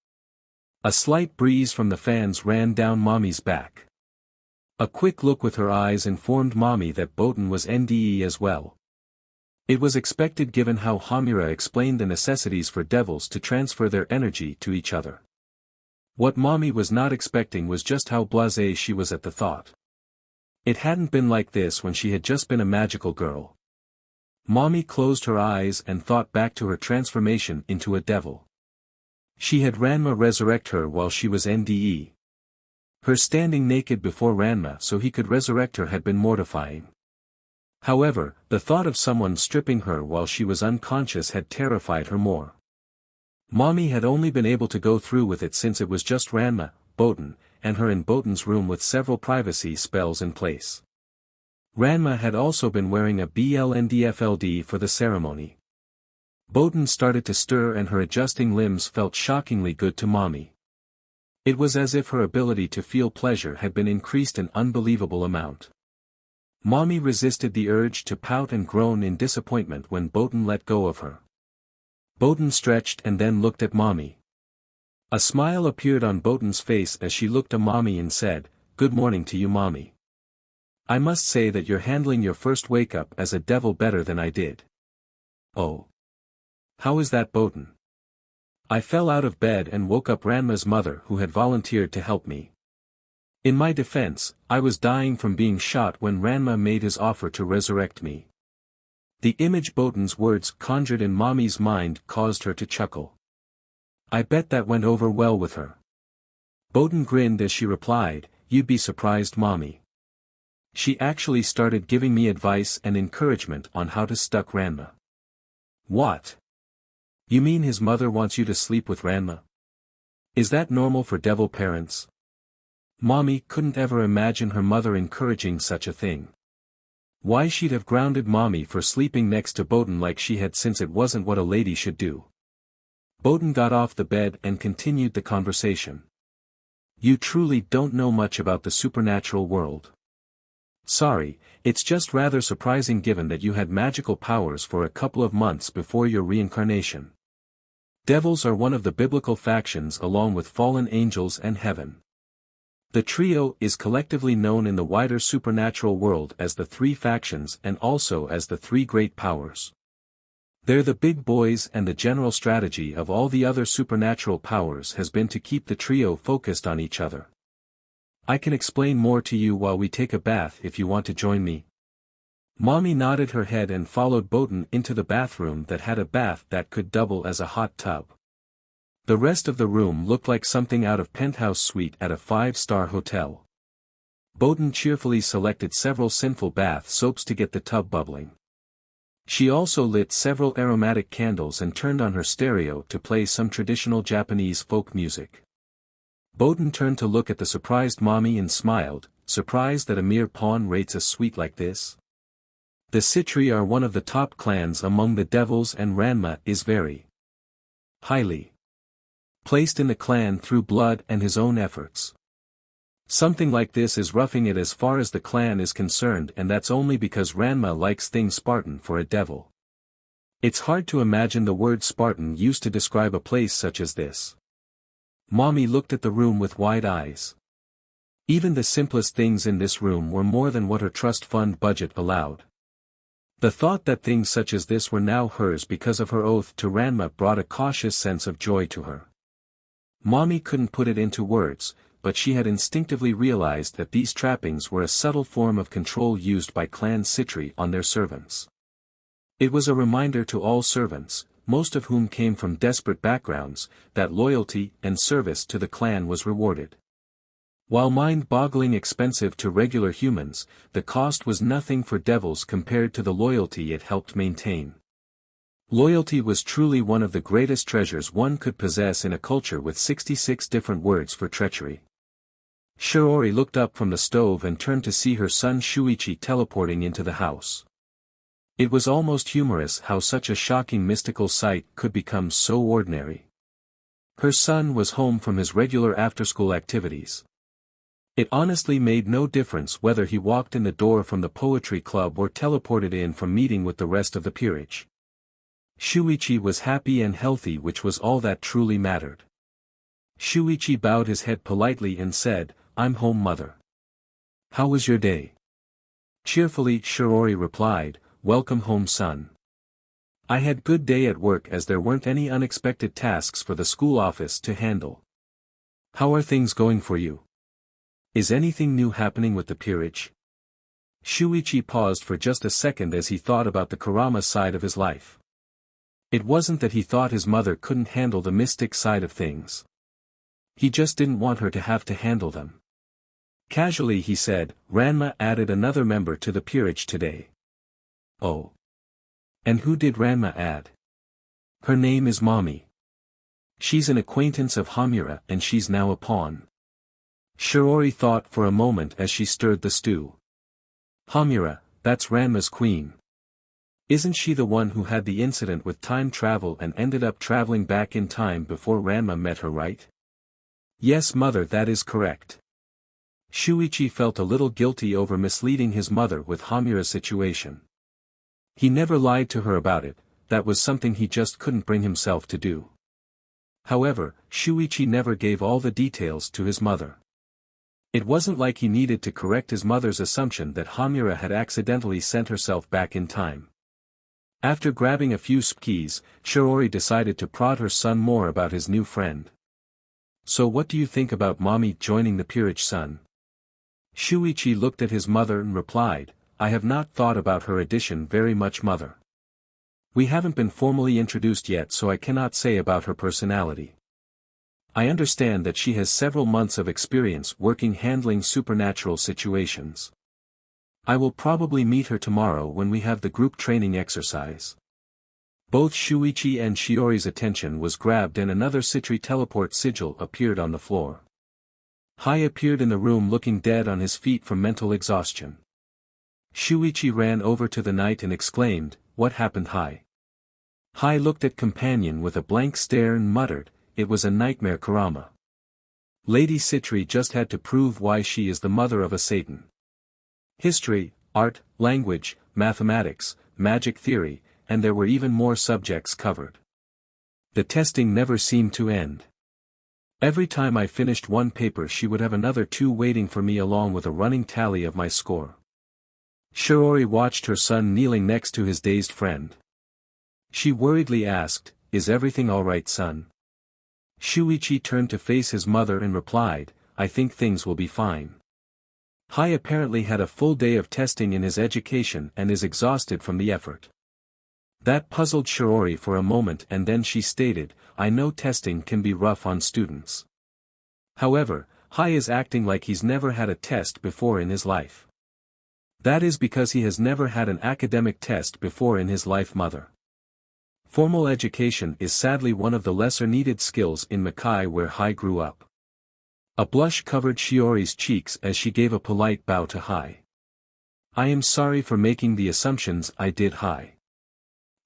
A slight breeze from the fans ran down Mommy's back. A quick look with her eyes informed Mommy that Bowden was NDE as well. It was expected given how Hamura explained the necessities for devils to transfer their energy to each other. What Mommy was not expecting was just how blasé she was at the thought. It hadn't been like this when she had just been a magical girl. Mommy closed her eyes and thought back to her transformation into a devil. She had Ranma resurrect her while she was NDE. Her standing naked before Ranma so he could resurrect her had been mortifying. However, the thought of someone stripping her while she was unconscious had terrified her more. Mommy had only been able to go through with it since it was just Ranma, Bowden, and her in Bowden's room with several privacy spells in place. Ranma had also been wearing a BLNDFLD for the ceremony. Bowden started to stir and her adjusting limbs felt shockingly good to Mommy. It was as if her ability to feel pleasure had been increased an unbelievable amount. Mommy resisted the urge to pout and groan in disappointment when Bowden let go of her. Bowden stretched and then looked at Mommy. A smile appeared on Bowden's face as she looked at Mommy and said, "Good morning to you, Mommy. I must say that you're handling your first wake-up as a devil better than I did." "Oh. How is that Botan? I fell out of bed and woke up Ranma's mother who had volunteered to help me. In my defense, I was dying from being shot when Ranma made his offer to resurrect me. The image Botan's words conjured in Mommy's mind caused her to chuckle. I bet that went over well with her. Botan grinned as she replied, "You'd be surprised, Mommy. She actually started giving me advice and encouragement on how to stuck Ranma." What? You mean his mother wants you to sleep with Ranma? Is that normal for devil parents? Mommy couldn't ever imagine her mother encouraging such a thing. Why she'd have grounded Mommy for sleeping next to Botan like she had, since it wasn't what a lady should do. Botan got off the bed and continued the conversation. You truly don't know much about the supernatural world. Sorry, it's just rather surprising given that you had magical powers for a couple of months before your reincarnation. Devils are one of the biblical factions along with fallen angels and heaven. The trio is collectively known in the wider supernatural world as the three factions and also as the three great powers. They're the big boys, and the general strategy of all the other supernatural powers has been to keep the trio focused on each other. I can explain more to you while we take a bath if you want to join me. Mommy nodded her head and followed Botan into the bathroom that had a bath that could double as a hot tub. The rest of the room looked like something out of penthouse suite at a 5-star hotel. Botan cheerfully selected several sinful bath soaps to get the tub bubbling. She also lit several aromatic candles and turned on her stereo to play some traditional Japanese folk music. Botan turned to look at the surprised Mommy and smiled, surprised that a mere pawn rates a suite like this. The Citri are one of the top clans among the devils, and Ranma is very highly placed in the clan through blood and his own efforts. Something like this is roughing it as far as the clan is concerned, and that's only because Ranma likes things Spartan for a devil. It's hard to imagine the word Spartan used to describe a place such as this. Mommy looked at the room with wide eyes. Even the simplest things in this room were more than what her trust fund budget allowed. The thought that things such as this were now hers because of her oath to Ranma brought a cautious sense of joy to her. Mommy couldn't put it into words, but she had instinctively realized that these trappings were a subtle form of control used by Clan Citri on their servants. It was a reminder to all servants, most of whom came from desperate backgrounds, that loyalty and service to the clan was rewarded. While mind-boggling expensive to regular humans, the cost was nothing for devils compared to the loyalty it helped maintain. Loyalty was truly one of the greatest treasures one could possess in a culture with 66 different words for treachery. Shiori looked up from the stove and turned to see her son Shuichi teleporting into the house. It was almost humorous how such a shocking mystical sight could become so ordinary. Her son was home from his regular after-school activities. It honestly made no difference whether he walked in the door from the poetry club or teleported in from meeting with the rest of the peerage. Shuichi was happy and healthy, which was all that truly mattered. Shuichi bowed his head politely and said, "I'm home, mother. How was your day?" Cheerfully Shiori replied, "Welcome home, son. I had good day at work as there weren't any unexpected tasks for the school office to handle. How are things going for you? Is anything new happening with the peerage?" Shuichi paused for just a second as he thought about the Kurama side of his life. It wasn't that he thought his mother couldn't handle the mystic side of things. He just didn't want her to have to handle them. Casually he said, "Ranma added another member to the peerage today." "Oh. And who did Ranma add?" "Her name is Mommy. She's an acquaintance of Hamura and she's now a pawn." Shiori thought for a moment as she stirred the stew. "Hamura, that's Ranma's queen. Isn't she the one who had the incident with time travel and ended up traveling back in time before Ranma met her, right?" "Yes, mother, that is correct." Shuichi felt a little guilty over misleading his mother with Hamura's situation. He never lied to her about it, that was something he just couldn't bring himself to do. However, Shuichi never gave all the details to his mother. It wasn't like he needed to correct his mother's assumption that Hamura had accidentally sent herself back in time. After grabbing a few skis, Shiori decided to prod her son more about his new friend. So what do you think about mommy joining the peerage, son? Shuichi looked at his mother and replied, I have not thought about her addition very much, mother. We haven't been formally introduced yet, so I cannot say about her personality. I understand that she has several months of experience working handling supernatural situations. I will probably meet her tomorrow when we have the group training exercise. Both Shuichi and Shiori's attention was grabbed and another Citri teleport sigil appeared on the floor. Hai appeared in the room looking dead on his feet from mental exhaustion. Shuichi ran over to the knight and exclaimed, What happened, Hai? Hai looked at companion with a blank stare and muttered, It was a nightmare, Kurama. Lady Citri just had to prove why she is the mother of a Satan. History, art, language, mathematics, magic theory, and there were even more subjects covered. The testing never seemed to end. Every time I finished one paper she would have another 2 waiting for me along with a running tally of my score. Shiori watched her son kneeling next to his dazed friend. She worriedly asked, Is everything alright, son? Shuichi turned to face his mother and replied, I think things will be fine. Hai apparently had a full day of testing in his education and is exhausted from the effort. That puzzled Shiori for a moment and then she stated, I know testing can be rough on students. However, Hai is acting like he's never had a test before in his life. That is because he has never had an academic test before in his life, mother. Formal education is sadly one of the lesser needed skills in Makai where Hai grew up. A blush covered Shiori's cheeks as she gave a polite bow to Hai. I am sorry for making the assumptions I did, Hai.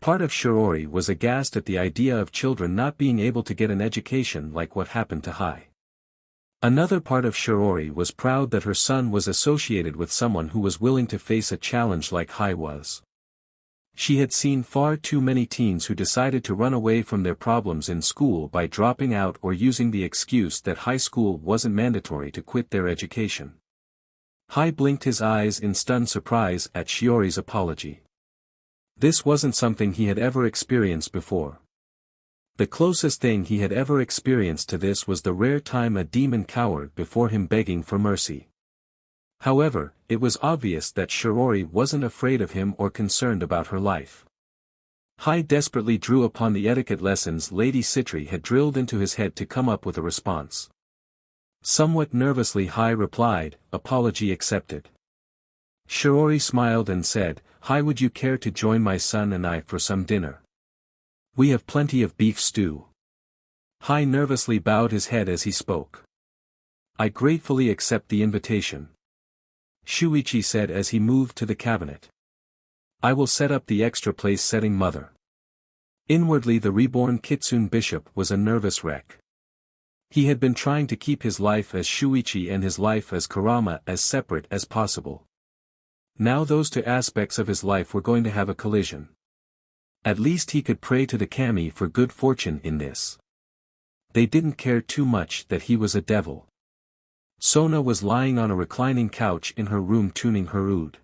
Part of Shiori was aghast at the idea of children not being able to get an education like what happened to Hai. Another part of Shiori was proud that her son was associated with someone who was willing to face a challenge like Hai was. She had seen far too many teens who decided to run away from their problems in school by dropping out or using the excuse that high school wasn't mandatory to quit their education. Hai blinked his eyes in stunned surprise at Shiori's apology. This wasn't something he had ever experienced before. The closest thing he had ever experienced to this was the rare time a demon cowered before him begging for mercy. However, it was obvious that Shiori wasn't afraid of him or concerned about her life. Hai desperately drew upon the etiquette lessons Lady Citri had drilled into his head to come up with a response. Somewhat nervously Hai replied, Apology accepted. Shiori smiled and said, Hai, would you care to join my son and I for some dinner? We have plenty of beef stew. Hai nervously bowed his head as he spoke. I gratefully accept the invitation. Shuichi said as he moved to the cabinet. I will set up the extra place setting, mother. Inwardly the reborn Kitsune bishop was a nervous wreck. He had been trying to keep his life as Shuichi and his life as Kurama as separate as possible. Now those 2 aspects of his life were going to have a collision. At least he could pray to the kami for good fortune in this. They didn't care too much that he was a devil. Sona was lying on a reclining couch in her room tuning her oud.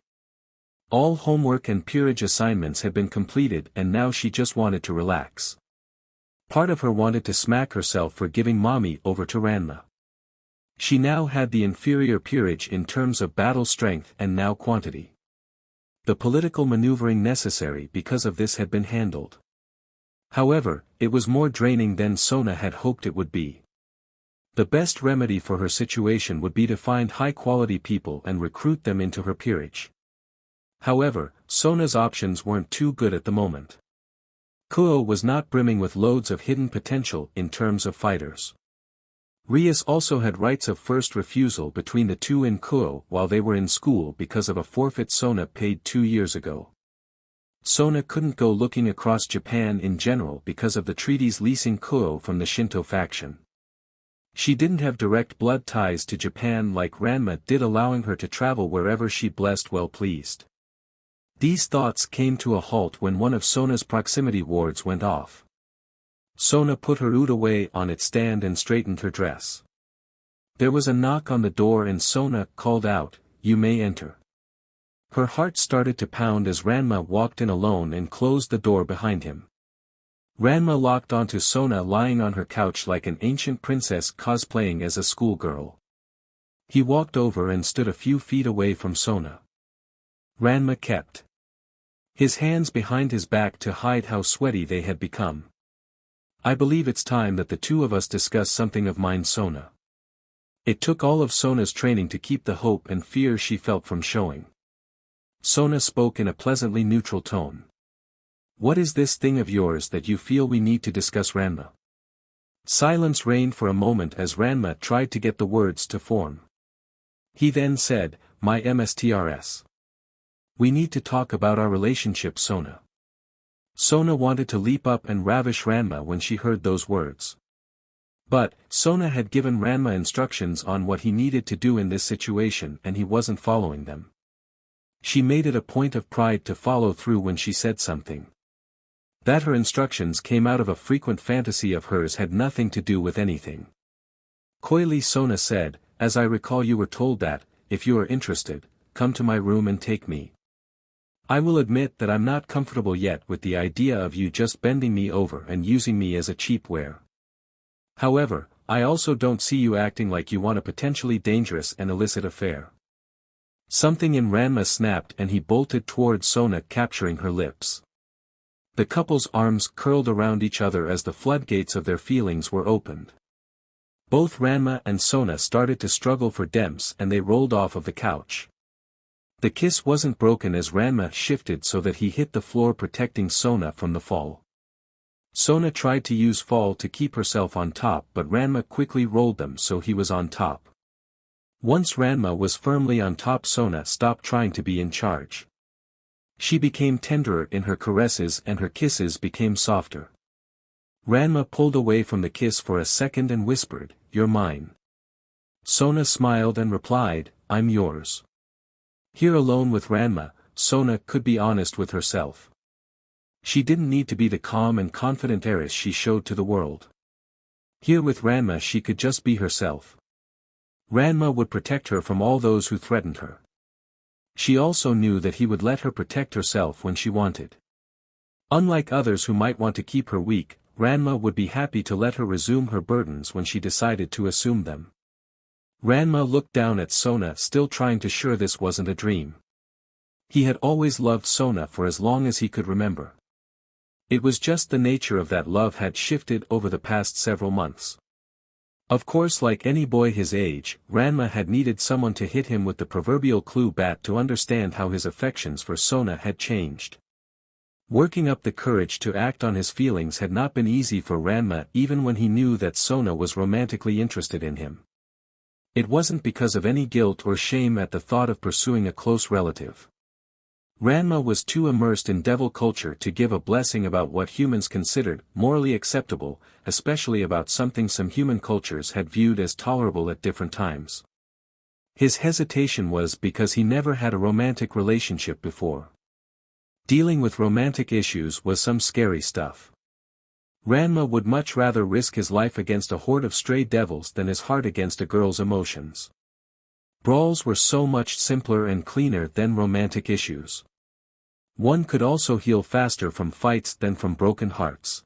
All homework and peerage assignments had been completed and now she just wanted to relax. Part of her wanted to smack herself for giving mommy over to Ranma. She now had the inferior peerage in terms of battle strength and now quantity. The political maneuvering necessary because of this had been handled. However, it was more draining than Sona had hoped it would be. The best remedy for her situation would be to find high-quality people and recruit them into her peerage. However, Sona's options weren't too good at the moment. Kuo was not brimming with loads of hidden potential in terms of fighters. Rias also had rights of first refusal between the 2 in Kuo while they were in school because of a forfeit Sona paid 2 years ago. Sona couldn't go looking across Japan in general because of the treaties leasing Kuo from the Shinto faction. She didn't have direct blood ties to Japan like Ranma did, allowing her to travel wherever she blessed well pleased. These thoughts came to a halt when one of Sona's proximity wards went off. Sona put her oud away on its stand and straightened her dress. There was a knock on the door and Sona called out, You may enter. Her heart started to pound as Ranma walked in alone and closed the door behind him. Ranma locked onto Sona lying on her couch like an ancient princess cosplaying as a schoolgirl. He walked over and stood a few feet away from Sona. Ranma kept his hands behind his back to hide how sweaty they had become. I believe it's time that the two of us discuss something of mine, Sona. It took all of Sona's training to keep the hope and fear she felt from showing. Sona spoke in a pleasantly neutral tone. What is this thing of yours that you feel we need to discuss, Ranma? Silence reigned for a moment as Ranma tried to get the words to form. He then said, my mstrs. We need to talk about our relationship, Sona. Sona wanted to leap up and ravish Ranma when she heard those words. But, Sona had given Ranma instructions on what he needed to do in this situation and he wasn't following them. She made it a point of pride to follow through when she said something. That her instructions came out of a frequent fantasy of hers had nothing to do with anything. Coyly Sona said, as I recall you were told that, if you are interested, come to my room and take me. I will admit that I'm not comfortable yet with the idea of you just bending me over and using me as a cheapware. However, I also don't see you acting like you want a potentially dangerous and illicit affair. Something in Ranma snapped and he bolted towards Sona, capturing her lips. The couple's arms curled around each other as the floodgates of their feelings were opened. Both Ranma and Sona started to struggle for depths and they rolled off of the couch. The kiss wasn't broken as Ranma shifted so that he hit the floor, protecting Sona from the fall. Sona tried to use fall to keep herself on top, but Ranma quickly rolled them so he was on top. Once Ranma was firmly on top, Sona stopped trying to be in charge. She became tenderer in her caresses and her kisses became softer. Ranma pulled away from the kiss for a second and whispered, "You're mine." Sona smiled and replied, "I'm yours." Here alone with Ranma, Sona could be honest with herself. She didn't need to be the calm and confident heiress she showed to the world. Here with Ranma she could just be herself. Ranma would protect her from all those who threatened her. She also knew that he would let her protect herself when she wanted. Unlike others who might want to keep her weak, Ranma would be happy to let her resume her burdens when she decided to assume them. Ranma looked down at Sona, still trying to sure this wasn't a dream. He had always loved Sona for as long as he could remember. It was just the nature of that love had shifted over the past several months. Of course, like any boy his age, Ranma had needed someone to hit him with the proverbial clue bat to understand how his affections for Sona had changed. Working up the courage to act on his feelings had not been easy for Ranma, even when he knew that Sona was romantically interested in him. It wasn't because of any guilt or shame at the thought of pursuing a close relative. Ranma was too immersed in devil culture to give a blessing about what humans considered morally acceptable, especially about something some human cultures had viewed as tolerable at different times. His hesitation was because he never had a romantic relationship before. Dealing with romantic issues was some scary stuff. Ranma would much rather risk his life against a horde of stray devils than his heart against a girl's emotions. Brawls were so much simpler and cleaner than romantic issues. One could also heal faster from fights than from broken hearts.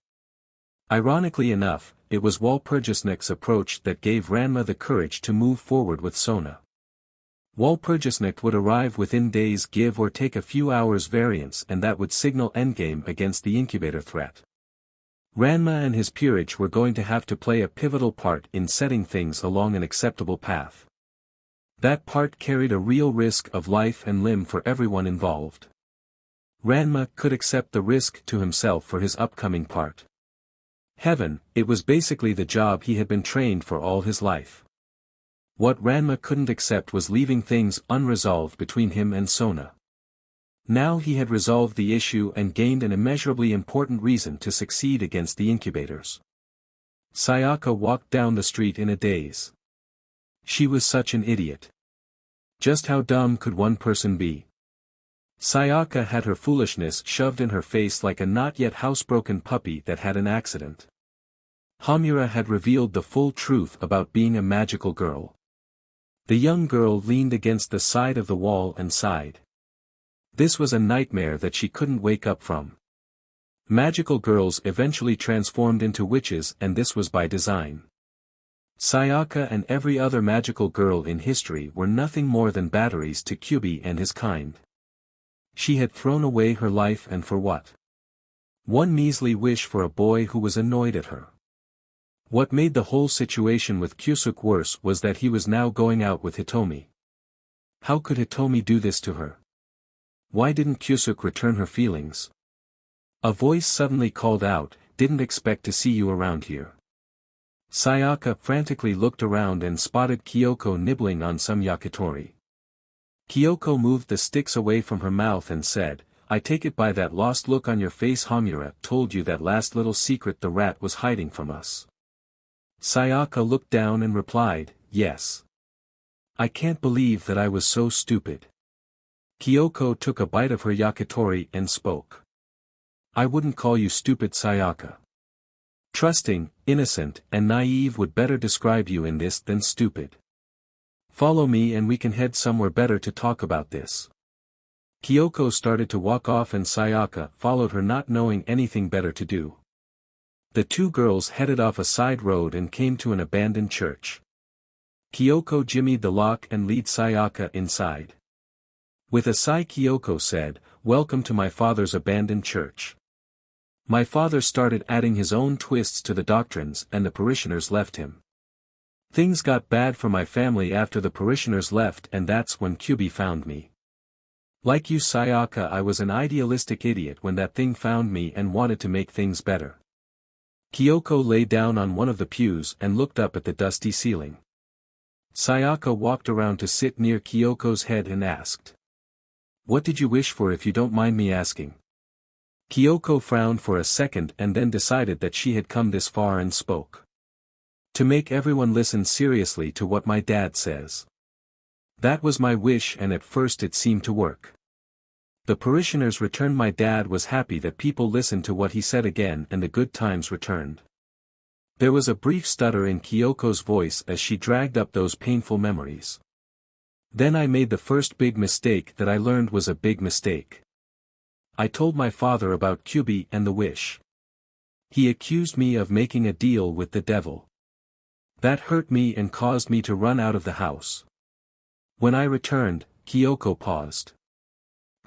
Ironically enough, it was Walpurgisnacht's approach that gave Ranma the courage to move forward with Sona. Walpurgisnacht would arrive within days, give or take a few hours variance, and that would signal endgame against the incubator threat. Ranma and his peerage were going to have to play a pivotal part in setting things along an acceptable path. That part carried a real risk of life and limb for everyone involved. Ranma could accept the risk to himself for his upcoming part. Heaven, it was basically the job he had been trained for all his life. What Ranma couldn't accept was leaving things unresolved between him and Sona. Now he had resolved the issue and gained an immeasurably important reason to succeed against the incubators. Sayaka walked down the street in a daze. She was such an idiot. Just how dumb could one person be? Sayaka had her foolishness shoved in her face like a not yet housebroken puppy that had an accident. Hamura had revealed the full truth about being a magical girl. The young girl leaned against the side of the wall and sighed. This was a nightmare that she couldn't wake up from. Magical girls eventually transformed into witches, and this was by design. Sayaka and every other magical girl in history were nothing more than batteries to Kyubi and his kind. She had thrown away her life, and for what? One measly wish for a boy who was annoyed at her. What made the whole situation with Kyusuke worse was that he was now going out with Hitomi. How could Hitomi do this to her? Why didn't Kyusuke return her feelings? A voice suddenly called out, "Didn't expect to see you around here." Sayaka frantically looked around and spotted Kyoko nibbling on some yakitori. Kyoko moved the sticks away from her mouth and said, "I take it by that lost look on your face Hamura told you that last little secret the rat was hiding from us." Sayaka looked down and replied, "Yes. I can't believe that I was so stupid." Kyoko took a bite of her yakitori and spoke. "I wouldn't call you stupid, Sayaka. Trusting, innocent, and naive would better describe you in this than stupid. Follow me and we can head somewhere better to talk about this." Kyoko started to walk off and Sayaka followed her, not knowing anything better to do. The two girls headed off a side road and came to an abandoned church. Kyoko jimmied the lock and led Sayaka inside. With a sigh Kyoko said, "Welcome to my father's abandoned church. My father started adding his own twists to the doctrines and the parishioners left him. Things got bad for my family after the parishioners left, and that's when Kyubi found me. Like you Sayaka, I was an idealistic idiot when that thing found me and wanted to make things better." Kyoko lay down on one of the pews and looked up at the dusty ceiling. Sayaka walked around to sit near Kyoko's head and asked, "What did you wish for, if you don't mind me asking?" Kyoko frowned for a second and then decided that she had come this far and spoke. "To make everyone listen seriously to what my dad says. That was my wish, and at first it seemed to work. The parishioners returned. My dad was happy that people listened to what he said again, and the good times returned." There was a brief stutter in Kyoko's voice as she dragged up those painful memories. "Then I made the first big mistake that I learned was a big mistake. I told my father about Kyubi and the wish. He accused me of making a deal with the devil. That hurt me and caused me to run out of the house. When I returned," Kyoko paused.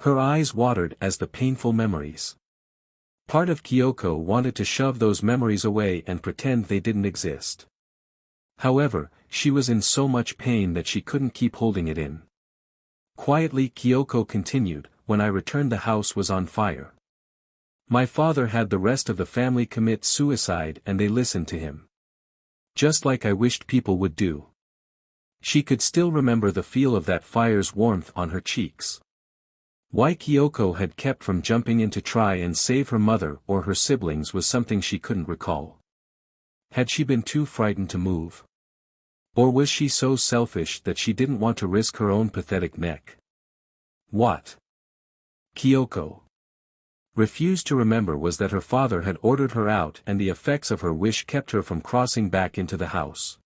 Her eyes watered as the painful memories. Part of Kyoko wanted to shove those memories away and pretend they didn't exist. However, she was in so much pain that she couldn't keep holding it in. Quietly Kyoko continued, "When I returned, the house was on fire. My father had the rest of the family commit suicide and they listened to him. Just like I wished people would do." She could still remember the feel of that fire's warmth on her cheeks. Why Kyoko had kept from jumping in to try and save her mother or her siblings was something she couldn't recall. Had she been too frightened to move? Or was she so selfish that she didn't want to risk her own pathetic neck? What Kyoko refused to remember was that her father had ordered her out, and the effects of her wish kept her from crossing back into the house.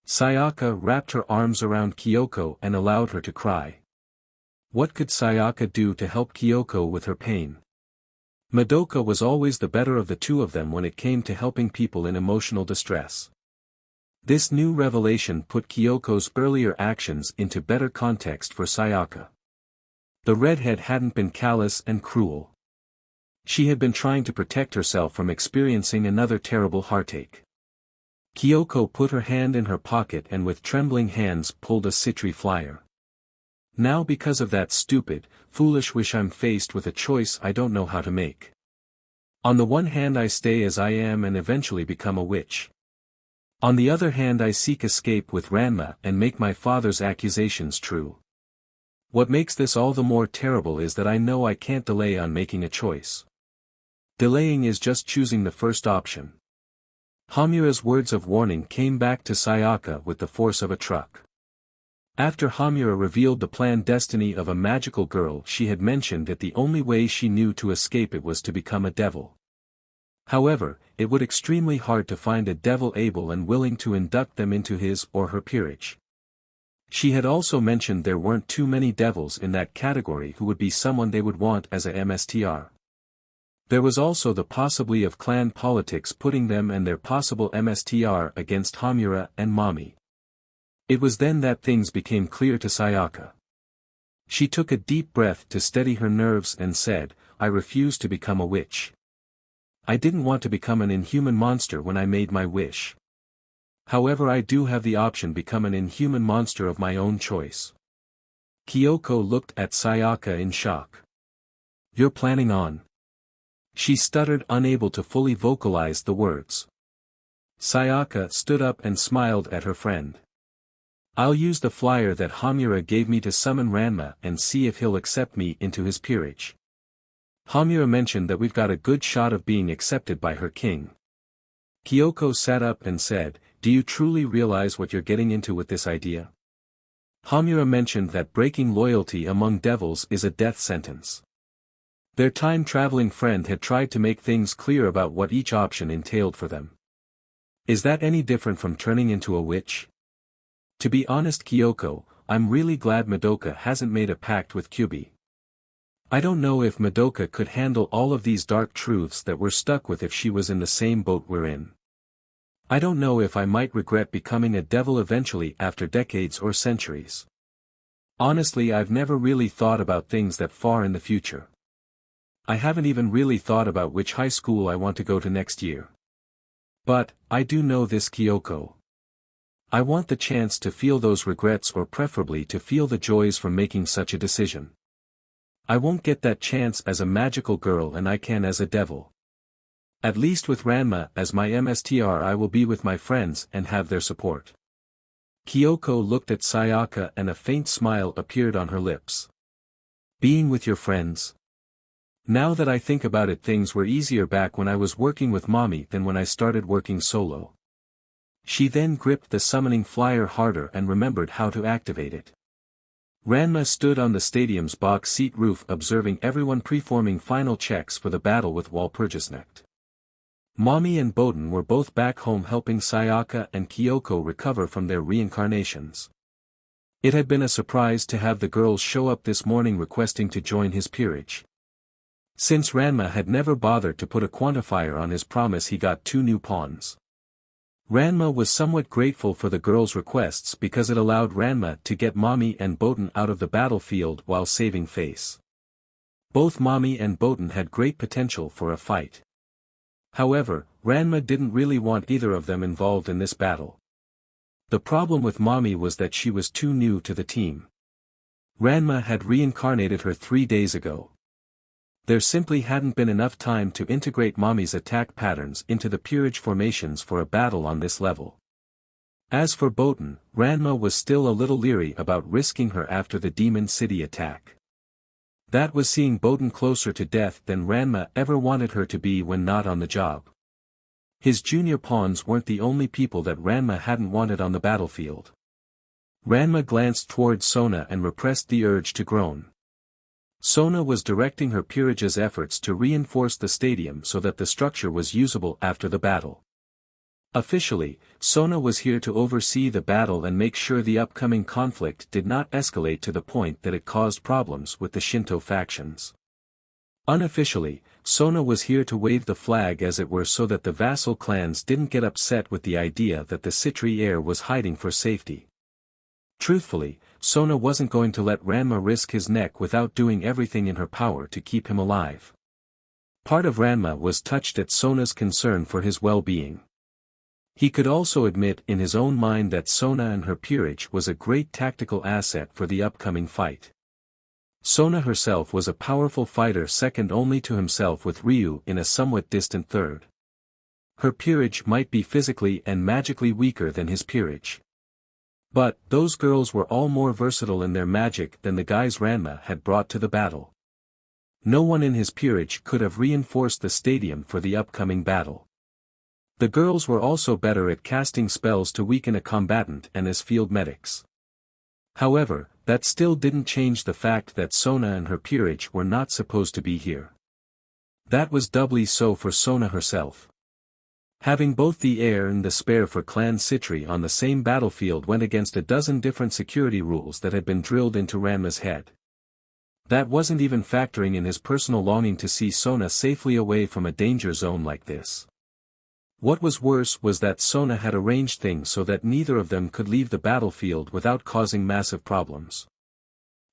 Sayaka wrapped her arms around Kyoko and allowed her to cry. What could Sayaka do to help Kyoko with her pain? Madoka was always the better of the two of them when it came to helping people in emotional distress. This new revelation put Kyoko's earlier actions into better context for Sayaka. The redhead hadn't been callous and cruel. She had been trying to protect herself from experiencing another terrible heartache. Kyoko put her hand in her pocket and with trembling hands pulled a Citri flyer. Now because of that stupid, foolish wish I'm faced with a choice I don't know how to make. On the one hand I stay as I am and eventually become a witch. On the other hand I seek escape with Ranma and make my father's accusations true. What makes this all the more terrible is that I know I can't delay on making a choice. Delaying is just choosing the first option. Hamura's words of warning came back to Sayaka with the force of a truck. After Hamura revealed the planned destiny of a magical girl, she had mentioned that the only way she knew to escape it was to become a devil. However, it would be extremely hard to find a devil able and willing to induct them into his or her peerage. She had also mentioned there weren't too many devils in that category who would be someone they would want as a MSTR. There was also the possibility of clan politics putting them and their possible MSTR against Hamura and Mami. It was then that things became clear to Sayaka. She took a deep breath to steady her nerves and said, "I refuse to become a witch. I didn't want to become an inhuman monster when I made my wish. However, I do have the option to become an inhuman monster of my own choice." Kyoko looked at Sayaka in shock. "You're planning on?" She stuttered, unable to fully vocalize the words. Sayaka stood up and smiled at her friend. "I'll use the flyer that Hamura gave me to summon Ranma and see if he'll accept me into his peerage. Hamura mentioned that we've got a good shot of being accepted by her king." Kyoko sat up and said, "Do you truly realize what you're getting into with this idea? Hamura mentioned that breaking loyalty among devils is a death sentence." Their time-traveling friend had tried to make things clear about what each option entailed for them. "Is that any different from turning into a witch?" "To be honest, Kyoko, I'm really glad Madoka hasn't made a pact with Kyubi. I don't know if Madoka could handle all of these dark truths that we're stuck with if she was in the same boat we're in. I don't know if I might regret becoming a devil eventually after decades or centuries. Honestly, I've never really thought about things that far in the future. I haven't even really thought about which high school I want to go to next year. But, I do know this, Kyoko. I want the chance to feel those regrets, or preferably to feel the joys from making such a decision. I won't get that chance as a magical girl, and I can as a devil. At least with Ranma as my MSTR, I will be with my friends and have their support." Kyoko looked at Sayaka and a faint smile appeared on her lips. "Being with your friends? Now that I think about it, things were easier back when I was working with Mommy than when I started working solo." She then gripped the summoning flyer harder and remembered how to activate it. Ranma stood on the stadium's box seat roof observing everyone performing final checks for the battle with Walpurgisnacht. Mommy and Boden were both back home helping Sayaka and Kyoko recover from their reincarnations. It had been a surprise to have the girls show up this morning requesting to join his peerage. Since Ranma had never bothered to put a quantifier on his promise, he got 2 new pawns. Ranma was somewhat grateful for the girls' requests because it allowed Ranma to get Mommy and Boden out of the battlefield while saving face. Both Mommy and Boden had great potential for a fight. However, Ranma didn't really want either of them involved in this battle. The problem with Mommy was that she was too new to the team. Ranma had reincarnated her 3 days ago. There simply hadn't been enough time to integrate Mommy's attack patterns into the peerage formations for a battle on this level. As for Boden, Ranma was still a little leery about risking her after the Demon City attack. That was seeing Boden closer to death than Ranma ever wanted her to be when not on the job. His junior pawns weren't the only people that Ranma hadn't wanted on the battlefield. Ranma glanced toward Sona and repressed the urge to groan. Sona was directing her peerage's efforts to reinforce the stadium so that the structure was usable after the battle. Officially, Sona was here to oversee the battle and make sure the upcoming conflict did not escalate to the point that it caused problems with the Shinto factions. Unofficially, Sona was here to wave the flag as it were so that the vassal clans didn't get upset with the idea that the Citri heir was hiding for safety. Truthfully, Sona wasn't going to let Ranma risk his neck without doing everything in her power to keep him alive. Part of Ranma was touched at Sona's concern for his well-being. He could also admit in his own mind that Sona and her peerage was a great tactical asset for the upcoming fight. Sona herself was a powerful fighter second only to himself, with Ryu in a somewhat distant third. Her peerage might be physically and magically weaker than his peerage. But, those girls were all more versatile in their magic than the guys Ranma had brought to the battle. No one in his peerage could have reinforced the stadium for the upcoming battle. The girls were also better at casting spells to weaken a combatant and as field medics. However, that still didn't change the fact that Sona and her peerage were not supposed to be here. That was doubly so for Sona herself. Having both the heir and the spare for Clan Citri on the same battlefield went against a dozen different security rules that had been drilled into Ranma's head. That wasn't even factoring in his personal longing to see Sona safely away from a danger zone like this. What was worse was that Sona had arranged things so that neither of them could leave the battlefield without causing massive problems.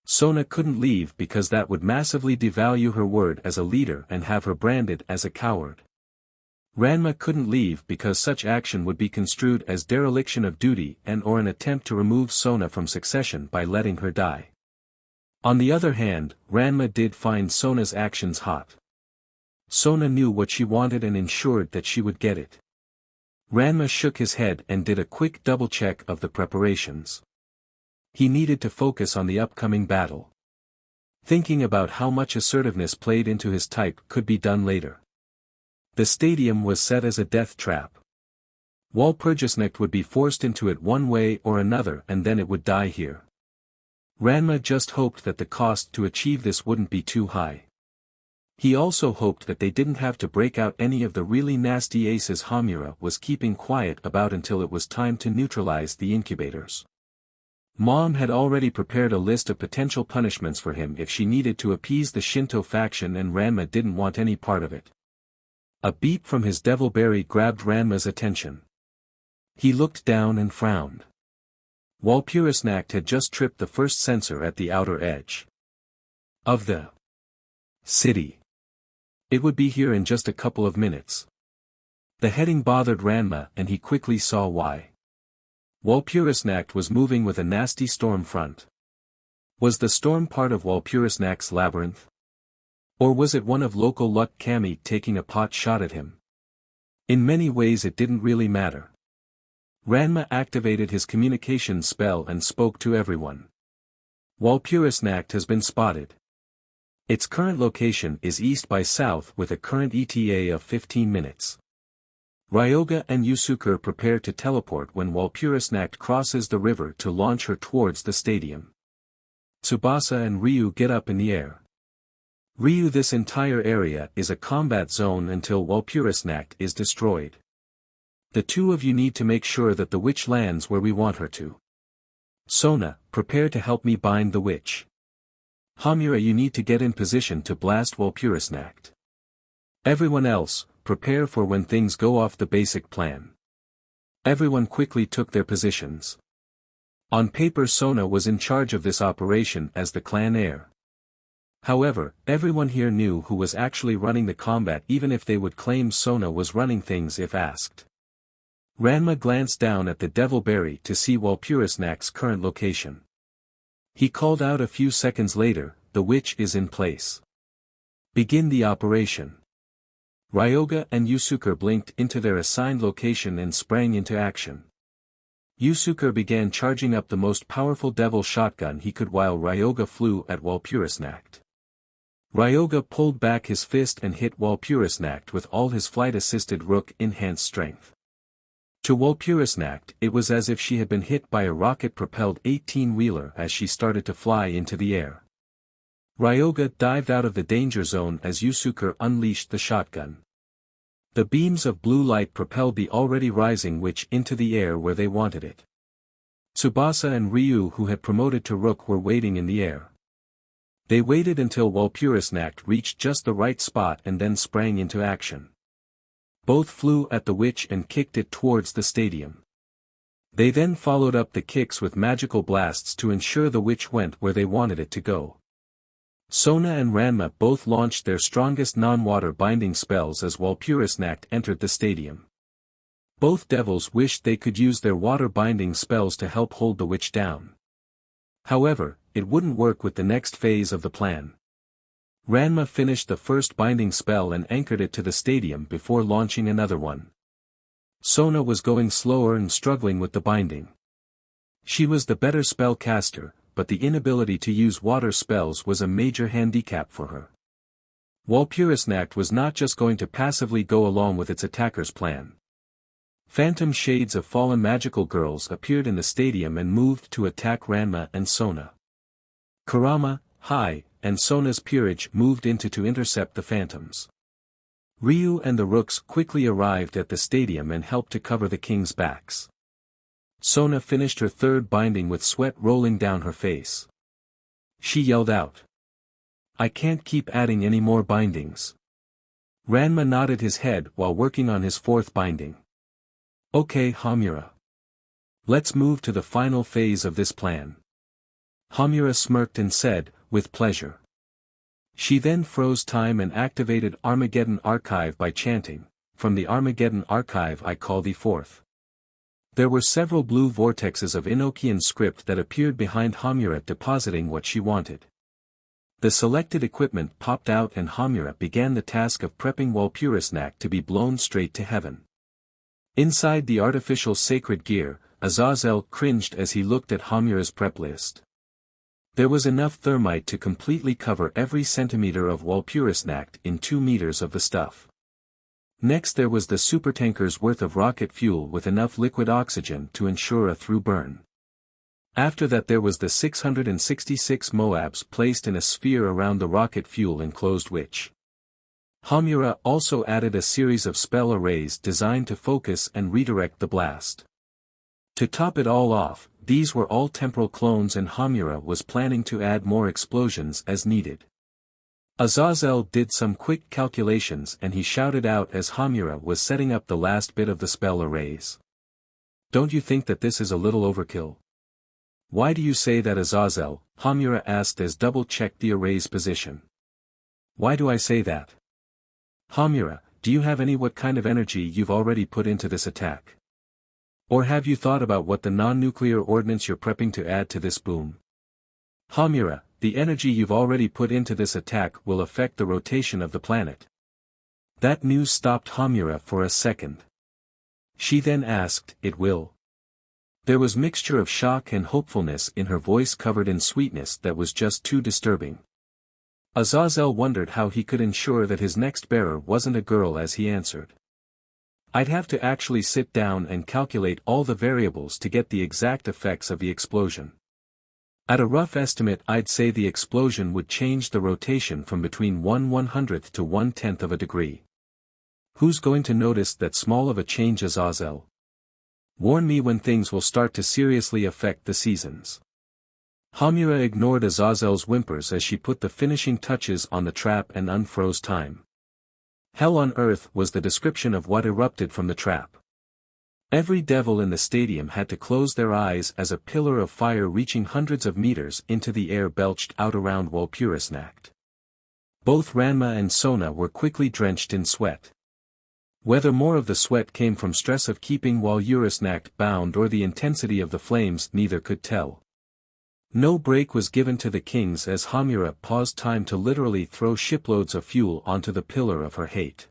Sona couldn't leave because that would massively devalue her word as a leader and have her branded as a coward. Ranma couldn't leave because such action would be construed as dereliction of duty and/or an attempt to remove Sona from succession by letting her die. On the other hand, Ranma did find Sona's actions hot. Sona knew what she wanted and ensured that she would get it. Ranma shook his head and did a quick double-check of the preparations. He needed to focus on the upcoming battle. Thinking about how much assertiveness played into his type could be done later. The stadium was set as a death trap. Walpurgisnacht would be forced into it one way or another and then it would die here. Ranma just hoped that the cost to achieve this wouldn't be too high. He also hoped that they didn't have to break out any of the really nasty aces Hamura was keeping quiet about until it was time to neutralize the incubators. Mom had already prepared a list of potential punishments for him if she needed to appease the Shinto faction and Ranma didn't want any part of it. A beep from his devilberry grabbed Ranma's attention. He looked down and frowned. Walpurgisnacht had just tripped the first sensor at the outer edge of the city. It would be here in just a couple of minutes. The heading bothered Ranma and he quickly saw why. Walpurgisnacht was moving with a nasty storm front. Was the storm part of Walpurgisnacht's labyrinth? Or was it one of local luck Kami taking a pot shot at him? In many ways it didn't really matter. Ranma activated his communication spell and spoke to everyone. Walpurgisnacht has been spotted. Its current location is east by south with a current ETA of 15 minutes. Ryoga and Yusuke prepare to teleport when Walpurgisnacht crosses the river to launch her towards the stadium. Tsubasa and Ryu get up in the air. Ryu, this entire area is a combat zone until Walpurgisnacht is destroyed. The two of you need to make sure that the witch lands where we want her to. Sona, prepare to help me bind the witch. Hamura, you need to get in position to blast Walpurgisnacht. Everyone else, prepare for when things go off the basic plan. Everyone quickly took their positions. On paper Sona was in charge of this operation as the clan heir. However, everyone here knew who was actually running the combat even if they would claim Sona was running things if asked. Ranma glanced down at the devilberry to see Walpurgisnacht's current location. He called out a few seconds later, the witch is in place. Begin the operation. Ryoga and Yusuke blinked into their assigned location and sprang into action. Yusuke began charging up the most powerful devil shotgun he could while Ryoga flew at Walpurgisnacht. Ryoga pulled back his fist and hit Walpurgisnacht with all his flight-assisted rook enhanced strength. To Walpurgisnacht, it was as if she had been hit by a rocket-propelled 18-wheeler as she started to fly into the air. Ryoga dived out of the danger zone as Yusuke unleashed the shotgun. The beams of blue light propelled the already rising witch into the air where they wanted it. Tsubasa and Ryu, who had promoted to rook, were waiting in the air. They waited until Walpurgisnacht reached just the right spot and then sprang into action. Both flew at the witch and kicked it towards the stadium. They then followed up the kicks with magical blasts to ensure the witch went where they wanted it to go. Sona and Ranma both launched their strongest non-water binding spells as Walpurgisnacht entered the stadium. Both devils wished they could use their water binding spells to help hold the witch down. However, it wouldn't work with the next phase of the plan. Ranma finished the first binding spell and anchored it to the stadium before launching another one. Sona was going slower and struggling with the binding. She was the better spellcaster, but the inability to use water spells was a major handicap for her. Walpurgisnacht was not just going to passively go along with its attacker's plan. Phantom shades of fallen magical girls appeared in the stadium and moved to attack Ranma and Sona. Kurama, Hai, and Sona's peerage moved into to intercept the phantoms. Ryu and the rooks quickly arrived at the stadium and helped to cover the king's backs. Sona finished her third binding with sweat rolling down her face. She yelled out, "I can't keep adding any more bindings." Ranma nodded his head while working on his fourth binding. "Okay, Hamura. Let's move to the final phase of this plan." Hamura smirked and said, "With pleasure." She then froze time and activated Armageddon Archive by chanting, "From the Armageddon Archive I call thee forth." There were several blue vortexes of Enochian script that appeared behind Hamura depositing what she wanted. The selected equipment popped out and Hamura began the task of prepping Walpurgisnacht to be blown straight to heaven. Inside the artificial sacred gear, Azazel cringed as he looked at Hamura's prep list. There was enough thermite to completely cover every centimeter of Walpurgisnacht in 2 meters of the stuff. Next there was the supertanker's worth of rocket fuel with enough liquid oxygen to ensure a through burn. After that there was the 666 Moabs placed in a sphere around the rocket fuel enclosed which. Hamura also added a series of spell arrays designed to focus and redirect the blast. To top it all off, these were all temporal clones and Hamura was planning to add more explosions as needed. Azazel did some quick calculations and he shouted out as Hamura was setting up the last bit of the spell arrays. "Don't you think that this is a little overkill?" "Why do you say that, Azazel?" Hamura asked as double-checked the array's position. "Why do I say that?" "Hamura, do you have any what kind of energy you've already put into this attack? Or have you thought about what the non-nuclear ordnance you're prepping to add to this boom?" "Hamura, the energy you've already put into this attack will affect the rotation of the planet." That news stopped Hamura for a second. She then asked, "It will?" There was mixture of shock and hopefulness in her voice covered in sweetness that was just too disturbing. Azazel wondered how he could ensure that his next bearer wasn't a girl as he answered. "I'd have to actually sit down and calculate all the variables to get the exact effects of the explosion. At a rough estimate I'd say the explosion would change the rotation from between 1/100th to 1/10th of a degree." "Who's going to notice that small of a change, Azazel? Warn me when things will start to seriously affect the seasons." Hamura ignored Azazel's whimpers as she put the finishing touches on the trap and unfroze time. "Hell on earth" was the description of what erupted from the trap. Every devil in the stadium had to close their eyes as a pillar of fire reaching hundreds of meters into the air belched out around Walpurgisnacht. Both Ranma and Sona were quickly drenched in sweat. Whether more of the sweat came from stress of keeping Walpurgisnacht bound or the intensity of the flames neither could tell. No break was given to the kings as Hamura paused time to literally throw shiploads of fuel onto the pillar of her hate.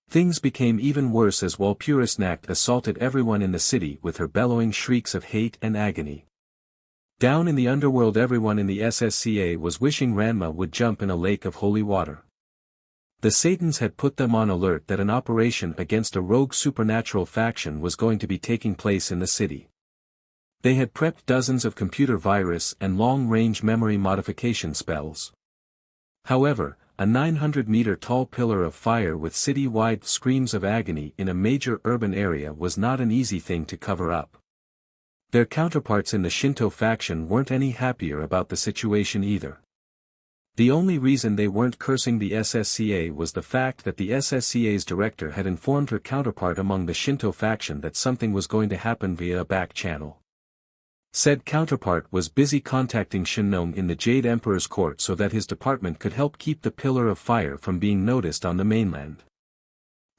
Things became even worse as Walpurgisnacht assaulted everyone in the city with her bellowing shrieks of hate and agony. Down in the underworld everyone in the SSCA was wishing Ranma would jump in a lake of holy water. The Satans had put them on alert that an operation against a rogue supernatural faction was going to be taking place in the city. They had prepped dozens of computer virus and long-range memory modification spells. However, a 900-meter-tall pillar of fire with city-wide screams of agony in a major urban area was not an easy thing to cover up. Their counterparts in the Shinto faction weren't any happier about the situation either. The only reason they weren't cursing the SSCA was the fact that the SSCA's director had informed her counterpart among the Shinto faction that something was going to happen via a back channel. Said counterpart was busy contacting Shinnom in the Jade Emperor's court so that his department could help keep the pillar of fire from being noticed on the mainland.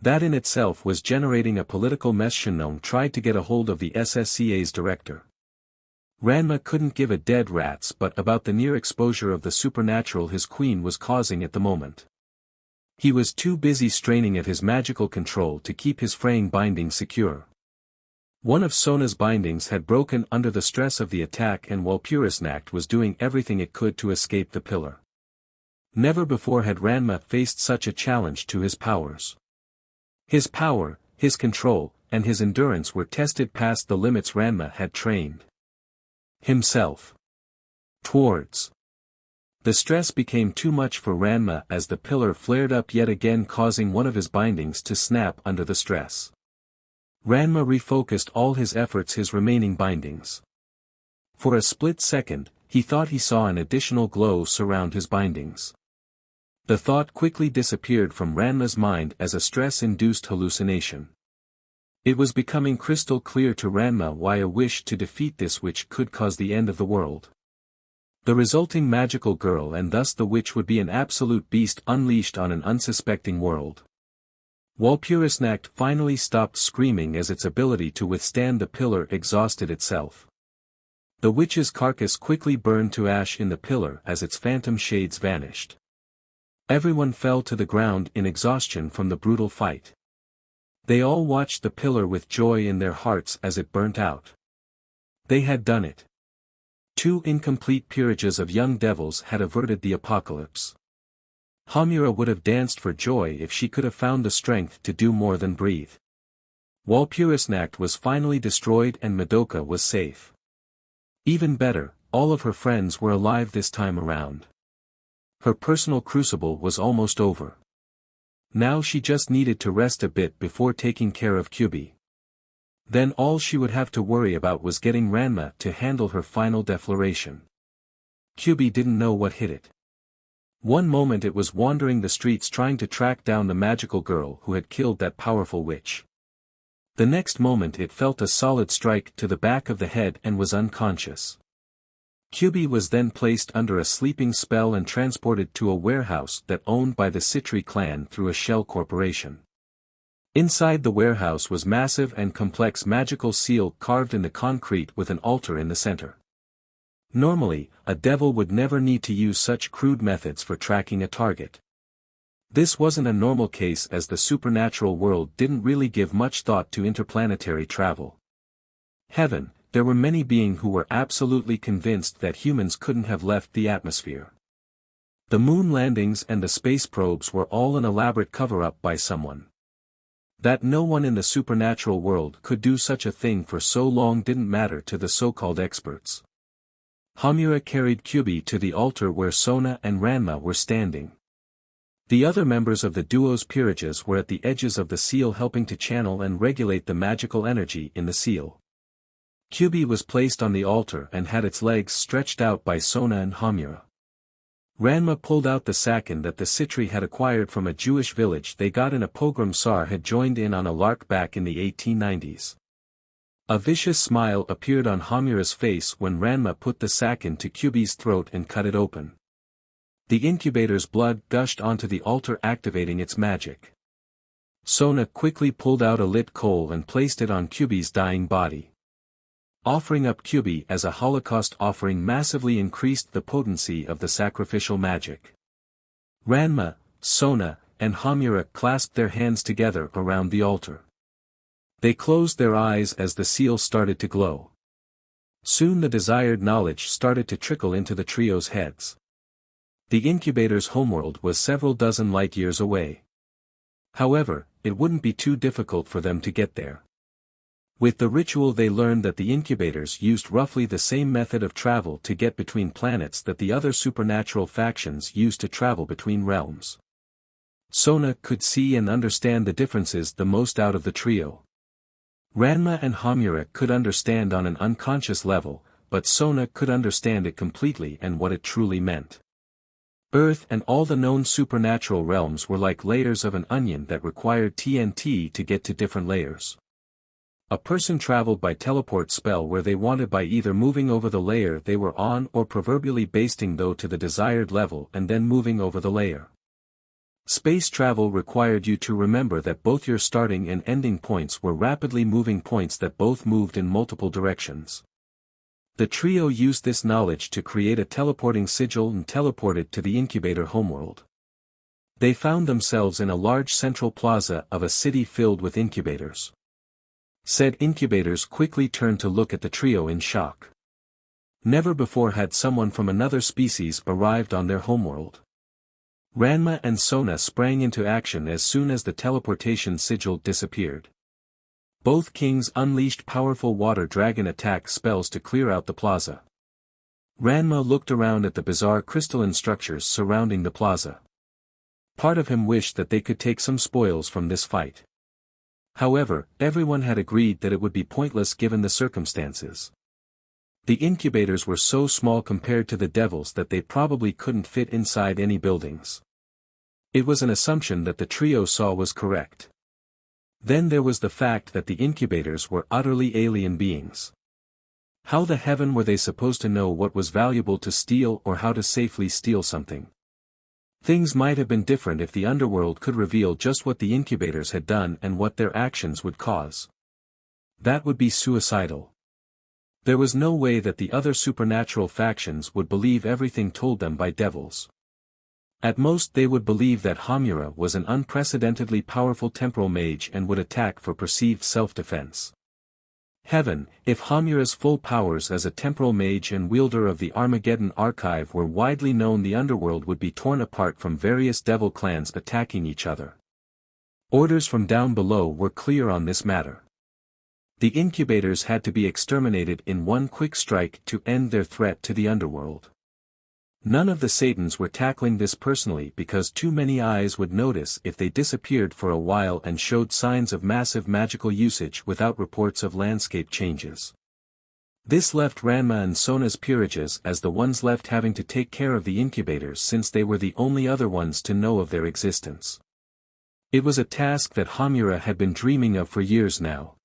That in itself was generating a political mess. Shinnom tried to get a hold of the SSCA's director. Ranma couldn't give a dead rat's but about the near exposure of the supernatural his queen was causing at the moment. He was too busy straining at his magical control to keep his fraying binding secure. One of Sona's bindings had broken under the stress of the attack and Walpurgisnacht was doing everything it could to escape the pillar. Never before had Ranma faced such a challenge to his powers. His power, his control, and his endurance were tested past the limits Ranma had trained himself towards. The stress became too much for Ranma as the pillar flared up yet again, causing one of his bindings to snap under the stress. Ranma refocused all his efforts his remaining bindings. For a split second, he thought he saw an additional glow surround his bindings. The thought quickly disappeared from Ranma's mind as a stress-induced hallucination. It was becoming crystal clear to Ranma why a wish to defeat this witch could cause the end of the world. The resulting magical girl and thus the witch would be an absolute beast unleashed on an unsuspecting world. Walpurgisnacht finally stopped screaming as its ability to withstand the pillar exhausted itself. The witch's carcass quickly burned to ash in the pillar as its phantom shades vanished. Everyone fell to the ground in exhaustion from the brutal fight. They all watched the pillar with joy in their hearts as it burnt out. They had done it. 2 incomplete peerages of young devils had averted the apocalypse. Hamura would have danced for joy if she could have found the strength to do more than breathe. Walpurgisnacht was finally destroyed and Madoka was safe. Even better, all of her friends were alive this time around. Her personal crucible was almost over. Now she just needed to rest a bit before taking care of Kyubi. Then all she would have to worry about was getting Ranma to handle her final defloration. Kyubi didn't know what hit it. One moment it was wandering the streets trying to track down the magical girl who had killed that powerful witch. The next moment it felt a solid strike to the back of the head and was unconscious. Kyubi was then placed under a sleeping spell and transported to a warehouse that owned by the Citri clan through a shell corporation. Inside the warehouse was massive and complex magical seal carved in the concrete with an altar in the center. Normally, a devil would never need to use such crude methods for tracking a target. This wasn't a normal case as the supernatural world didn't really give much thought to interplanetary travel. Heaven, there were many beings who were absolutely convinced that humans couldn't have left the atmosphere. The moon landings and the space probes were all an elaborate cover-up by someone. That no one in the supernatural world could do such a thing for so long didn't matter to the so-called experts. Hamura carried Kyubi to the altar where Sona and Ranma were standing. The other members of the duo's peerages were at the edges of the seal helping to channel and regulate the magical energy in the seal. Kyubi was placed on the altar and had its legs stretched out by Sona and Hamura. Ranma pulled out the saken that the Citri had acquired from a Jewish village they got in a pogrom Tsar had joined in on a lark back in the 1890s. A vicious smile appeared on Hamura's face when Ranma put the saken to Kyubi's throat and cut it open. The incubator's blood gushed onto the altar activating its magic. Sona quickly pulled out a lit coal and placed it on Kyubi's dying body. Offering up Kyubi as a Holocaust offering massively increased the potency of the sacrificial magic. Ranma, Sona, and Hamura clasped their hands together around the altar. They closed their eyes as the seal started to glow. Soon the desired knowledge started to trickle into the trio's heads. The incubator's homeworld was several dozen light years away. However, it wouldn't be too difficult for them to get there. With the ritual they learned that the incubators used roughly the same method of travel to get between planets that the other supernatural factions used to travel between realms. Sona could see and understand the differences the most out of the trio. Ranma and Hamura could understand on an unconscious level, but Sona could understand it completely and what it truly meant. Earth and all the known supernatural realms were like layers of an onion that required TNT to get to different layers. A person traveled by teleport spell where they wanted by either moving over the layer they were on or proverbially basting though to the desired level and then moving over the layer. Space travel required you to remember that both your starting and ending points were rapidly moving points that both moved in multiple directions. The trio used this knowledge to create a teleporting sigil and teleported to the incubator homeworld. They found themselves in a large central plaza of a city filled with incubators. Said incubators quickly turned to look at the trio in shock. Never before had someone from another species arrived on their homeworld. Ranma and Sona sprang into action as soon as the teleportation sigil disappeared. Both kings unleashed powerful water dragon attack spells to clear out the plaza. Ranma looked around at the bizarre crystalline structures surrounding the plaza. Part of him wished that they could take some spoils from this fight. However, everyone had agreed that it would be pointless given the circumstances. The incubators were so small compared to the devils that they probably couldn't fit inside any buildings. It was an assumption that the trio saw was correct. Then there was the fact that the incubators were utterly alien beings. How the heaven were they supposed to know what was valuable to steal or how to safely steal something? Things might have been different if the underworld could reveal just what the incubators had done and what their actions would cause. That would be suicidal. There was no way that the other supernatural factions would believe everything told them by devils. At most they would believe that Hamura was an unprecedentedly powerful temporal mage and would attack for perceived self-defense. Heaven, if Hamura's full powers as a temporal mage and wielder of the Armageddon archive were widely known, the underworld would be torn apart from various devil clans attacking each other. Orders from down below were clear on this matter. The incubators had to be exterminated in one quick strike to end their threat to the underworld. None of the Satans were tackling this personally because too many eyes would notice if they disappeared for a while and showed signs of massive magical usage without reports of landscape changes. This left Ranma and Sona's peerages as the ones left having to take care of the incubators since they were the only other ones to know of their existence. It was a task that Hamura had been dreaming of for years now.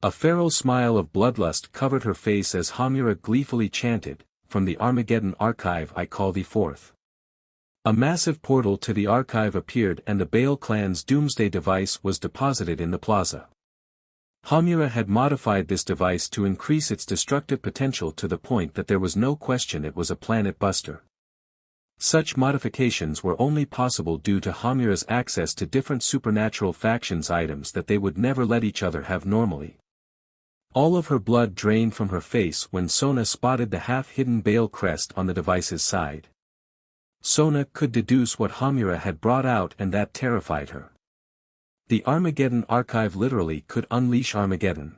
A feral smile of bloodlust covered her face as Hamura gleefully chanted, "From the Armageddon archive I call thee forth." A massive portal to the archive appeared and the Baal clan's doomsday device was deposited in the plaza. Hamura had modified this device to increase its destructive potential to the point that there was no question it was a planet buster. Such modifications were only possible due to Hamura's access to different supernatural factions' items that they would never let each other have normally. All of her blood drained from her face when Sona spotted the half-hidden Baal crest on the device's side. Sona could deduce what Hamura had brought out and that terrified her. The Armageddon archive literally could unleash Armageddon.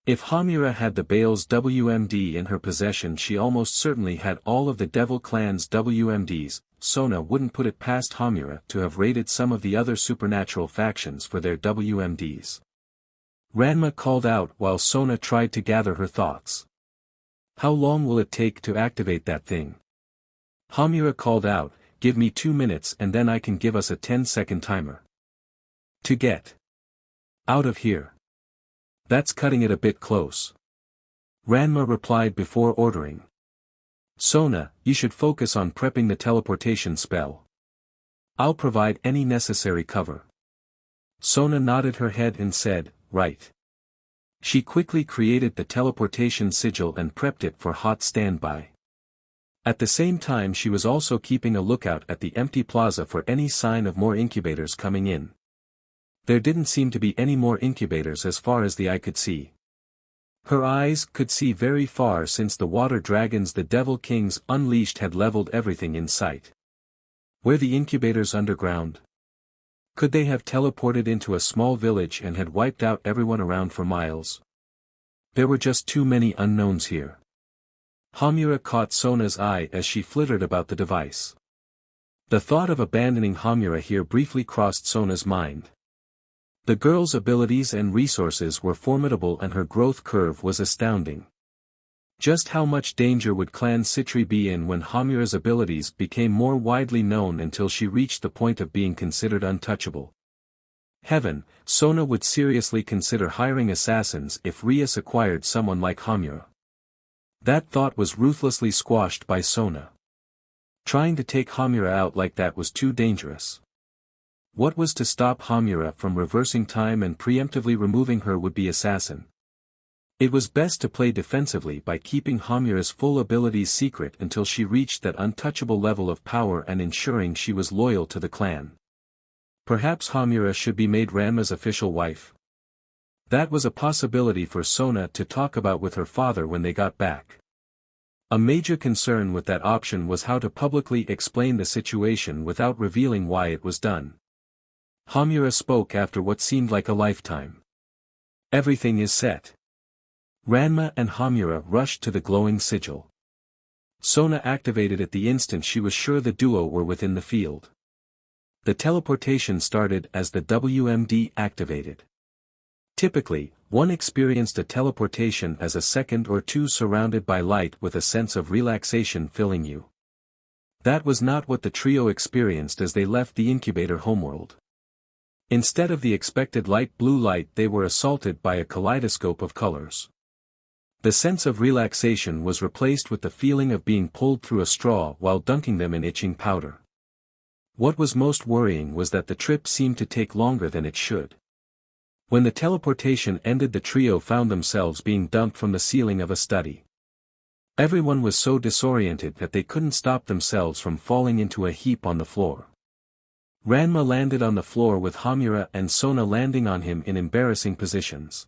If Hamura had the Baal's WMD in her possession, she almost certainly had all of the Devil Clan's WMDs. Sona wouldn't put it past Hamura to have raided some of the other supernatural factions for their WMDs. Ranma called out while Sona tried to gather her thoughts. "How long will it take to activate that thing?" Hamura called out, "Give me 2 minutes and then I can give us a 10-second timer." "To get out of here. That's cutting it a bit close." Ranma replied before ordering. "Sona, you should focus on prepping the teleportation spell. I'll provide any necessary cover." Sona nodded her head and said, "Right." She quickly created the teleportation sigil and prepped it for hot standby. At the same time she was also keeping a lookout at the empty plaza for any sign of more incubators coming in. There didn't seem to be any more incubators as far as the eye could see. Her eyes could see very far since the water dragons the Devil Kings unleashed had leveled everything in sight. Were the incubators underground? Could they have teleported into a small village and had wiped out everyone around for miles? There were just too many unknowns here. Hamura caught Sona's eye as she flittered about the device. The thought of abandoning Hamura here briefly crossed Sona's mind. The girl's abilities and resources were formidable and her growth curve was astounding. Just how much danger would Clan Citri be in when Hamura's abilities became more widely known until she reached the point of being considered untouchable? Heaven, Sona would seriously consider hiring assassins if Rias acquired someone like Hamura. That thought was ruthlessly squashed by Sona. Trying to take Hamura out like that was too dangerous. What was to stop Hamura from reversing time and preemptively removing her would-be assassin? It was best to play defensively by keeping Hamura's full abilities secret until she reached that untouchable level of power and ensuring she was loyal to the clan. Perhaps Hamura should be made Ranma's official wife. That was a possibility for Sona to talk about with her father when they got back. A major concern with that option was how to publicly explain the situation without revealing why it was done. Hamura spoke after what seemed like a lifetime. "Everything is set." Ranma and Hamura rushed to the glowing sigil. Sona activated at the instant she was sure the duo were within the field. The teleportation started as the WMD activated. Typically, one experienced a teleportation as a second or two surrounded by light with a sense of relaxation filling you. That was not what the trio experienced as they left the incubator homeworld. Instead of the expected light blue light, they were assaulted by a kaleidoscope of colors. The sense of relaxation was replaced with the feeling of being pulled through a straw while dunking them in itching powder. What was most worrying was that the trip seemed to take longer than it should. When the teleportation ended, the trio found themselves being dumped from the ceiling of a study. Everyone was so disoriented that they couldn't stop themselves from falling into a heap on the floor. Ranma landed on the floor with Hamura and Sona landing on him in embarrassing positions.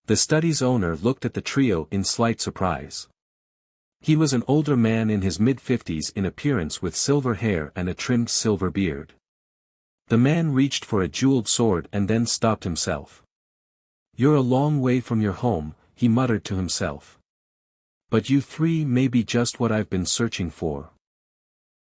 The study's owner looked at the trio in slight surprise. He was an older man in his mid-50s in appearance with silver hair and a trimmed silver beard. The man reached for a jeweled sword and then stopped himself. "You're a long way from your home," he muttered to himself. "But you three may be just what I've been searching for."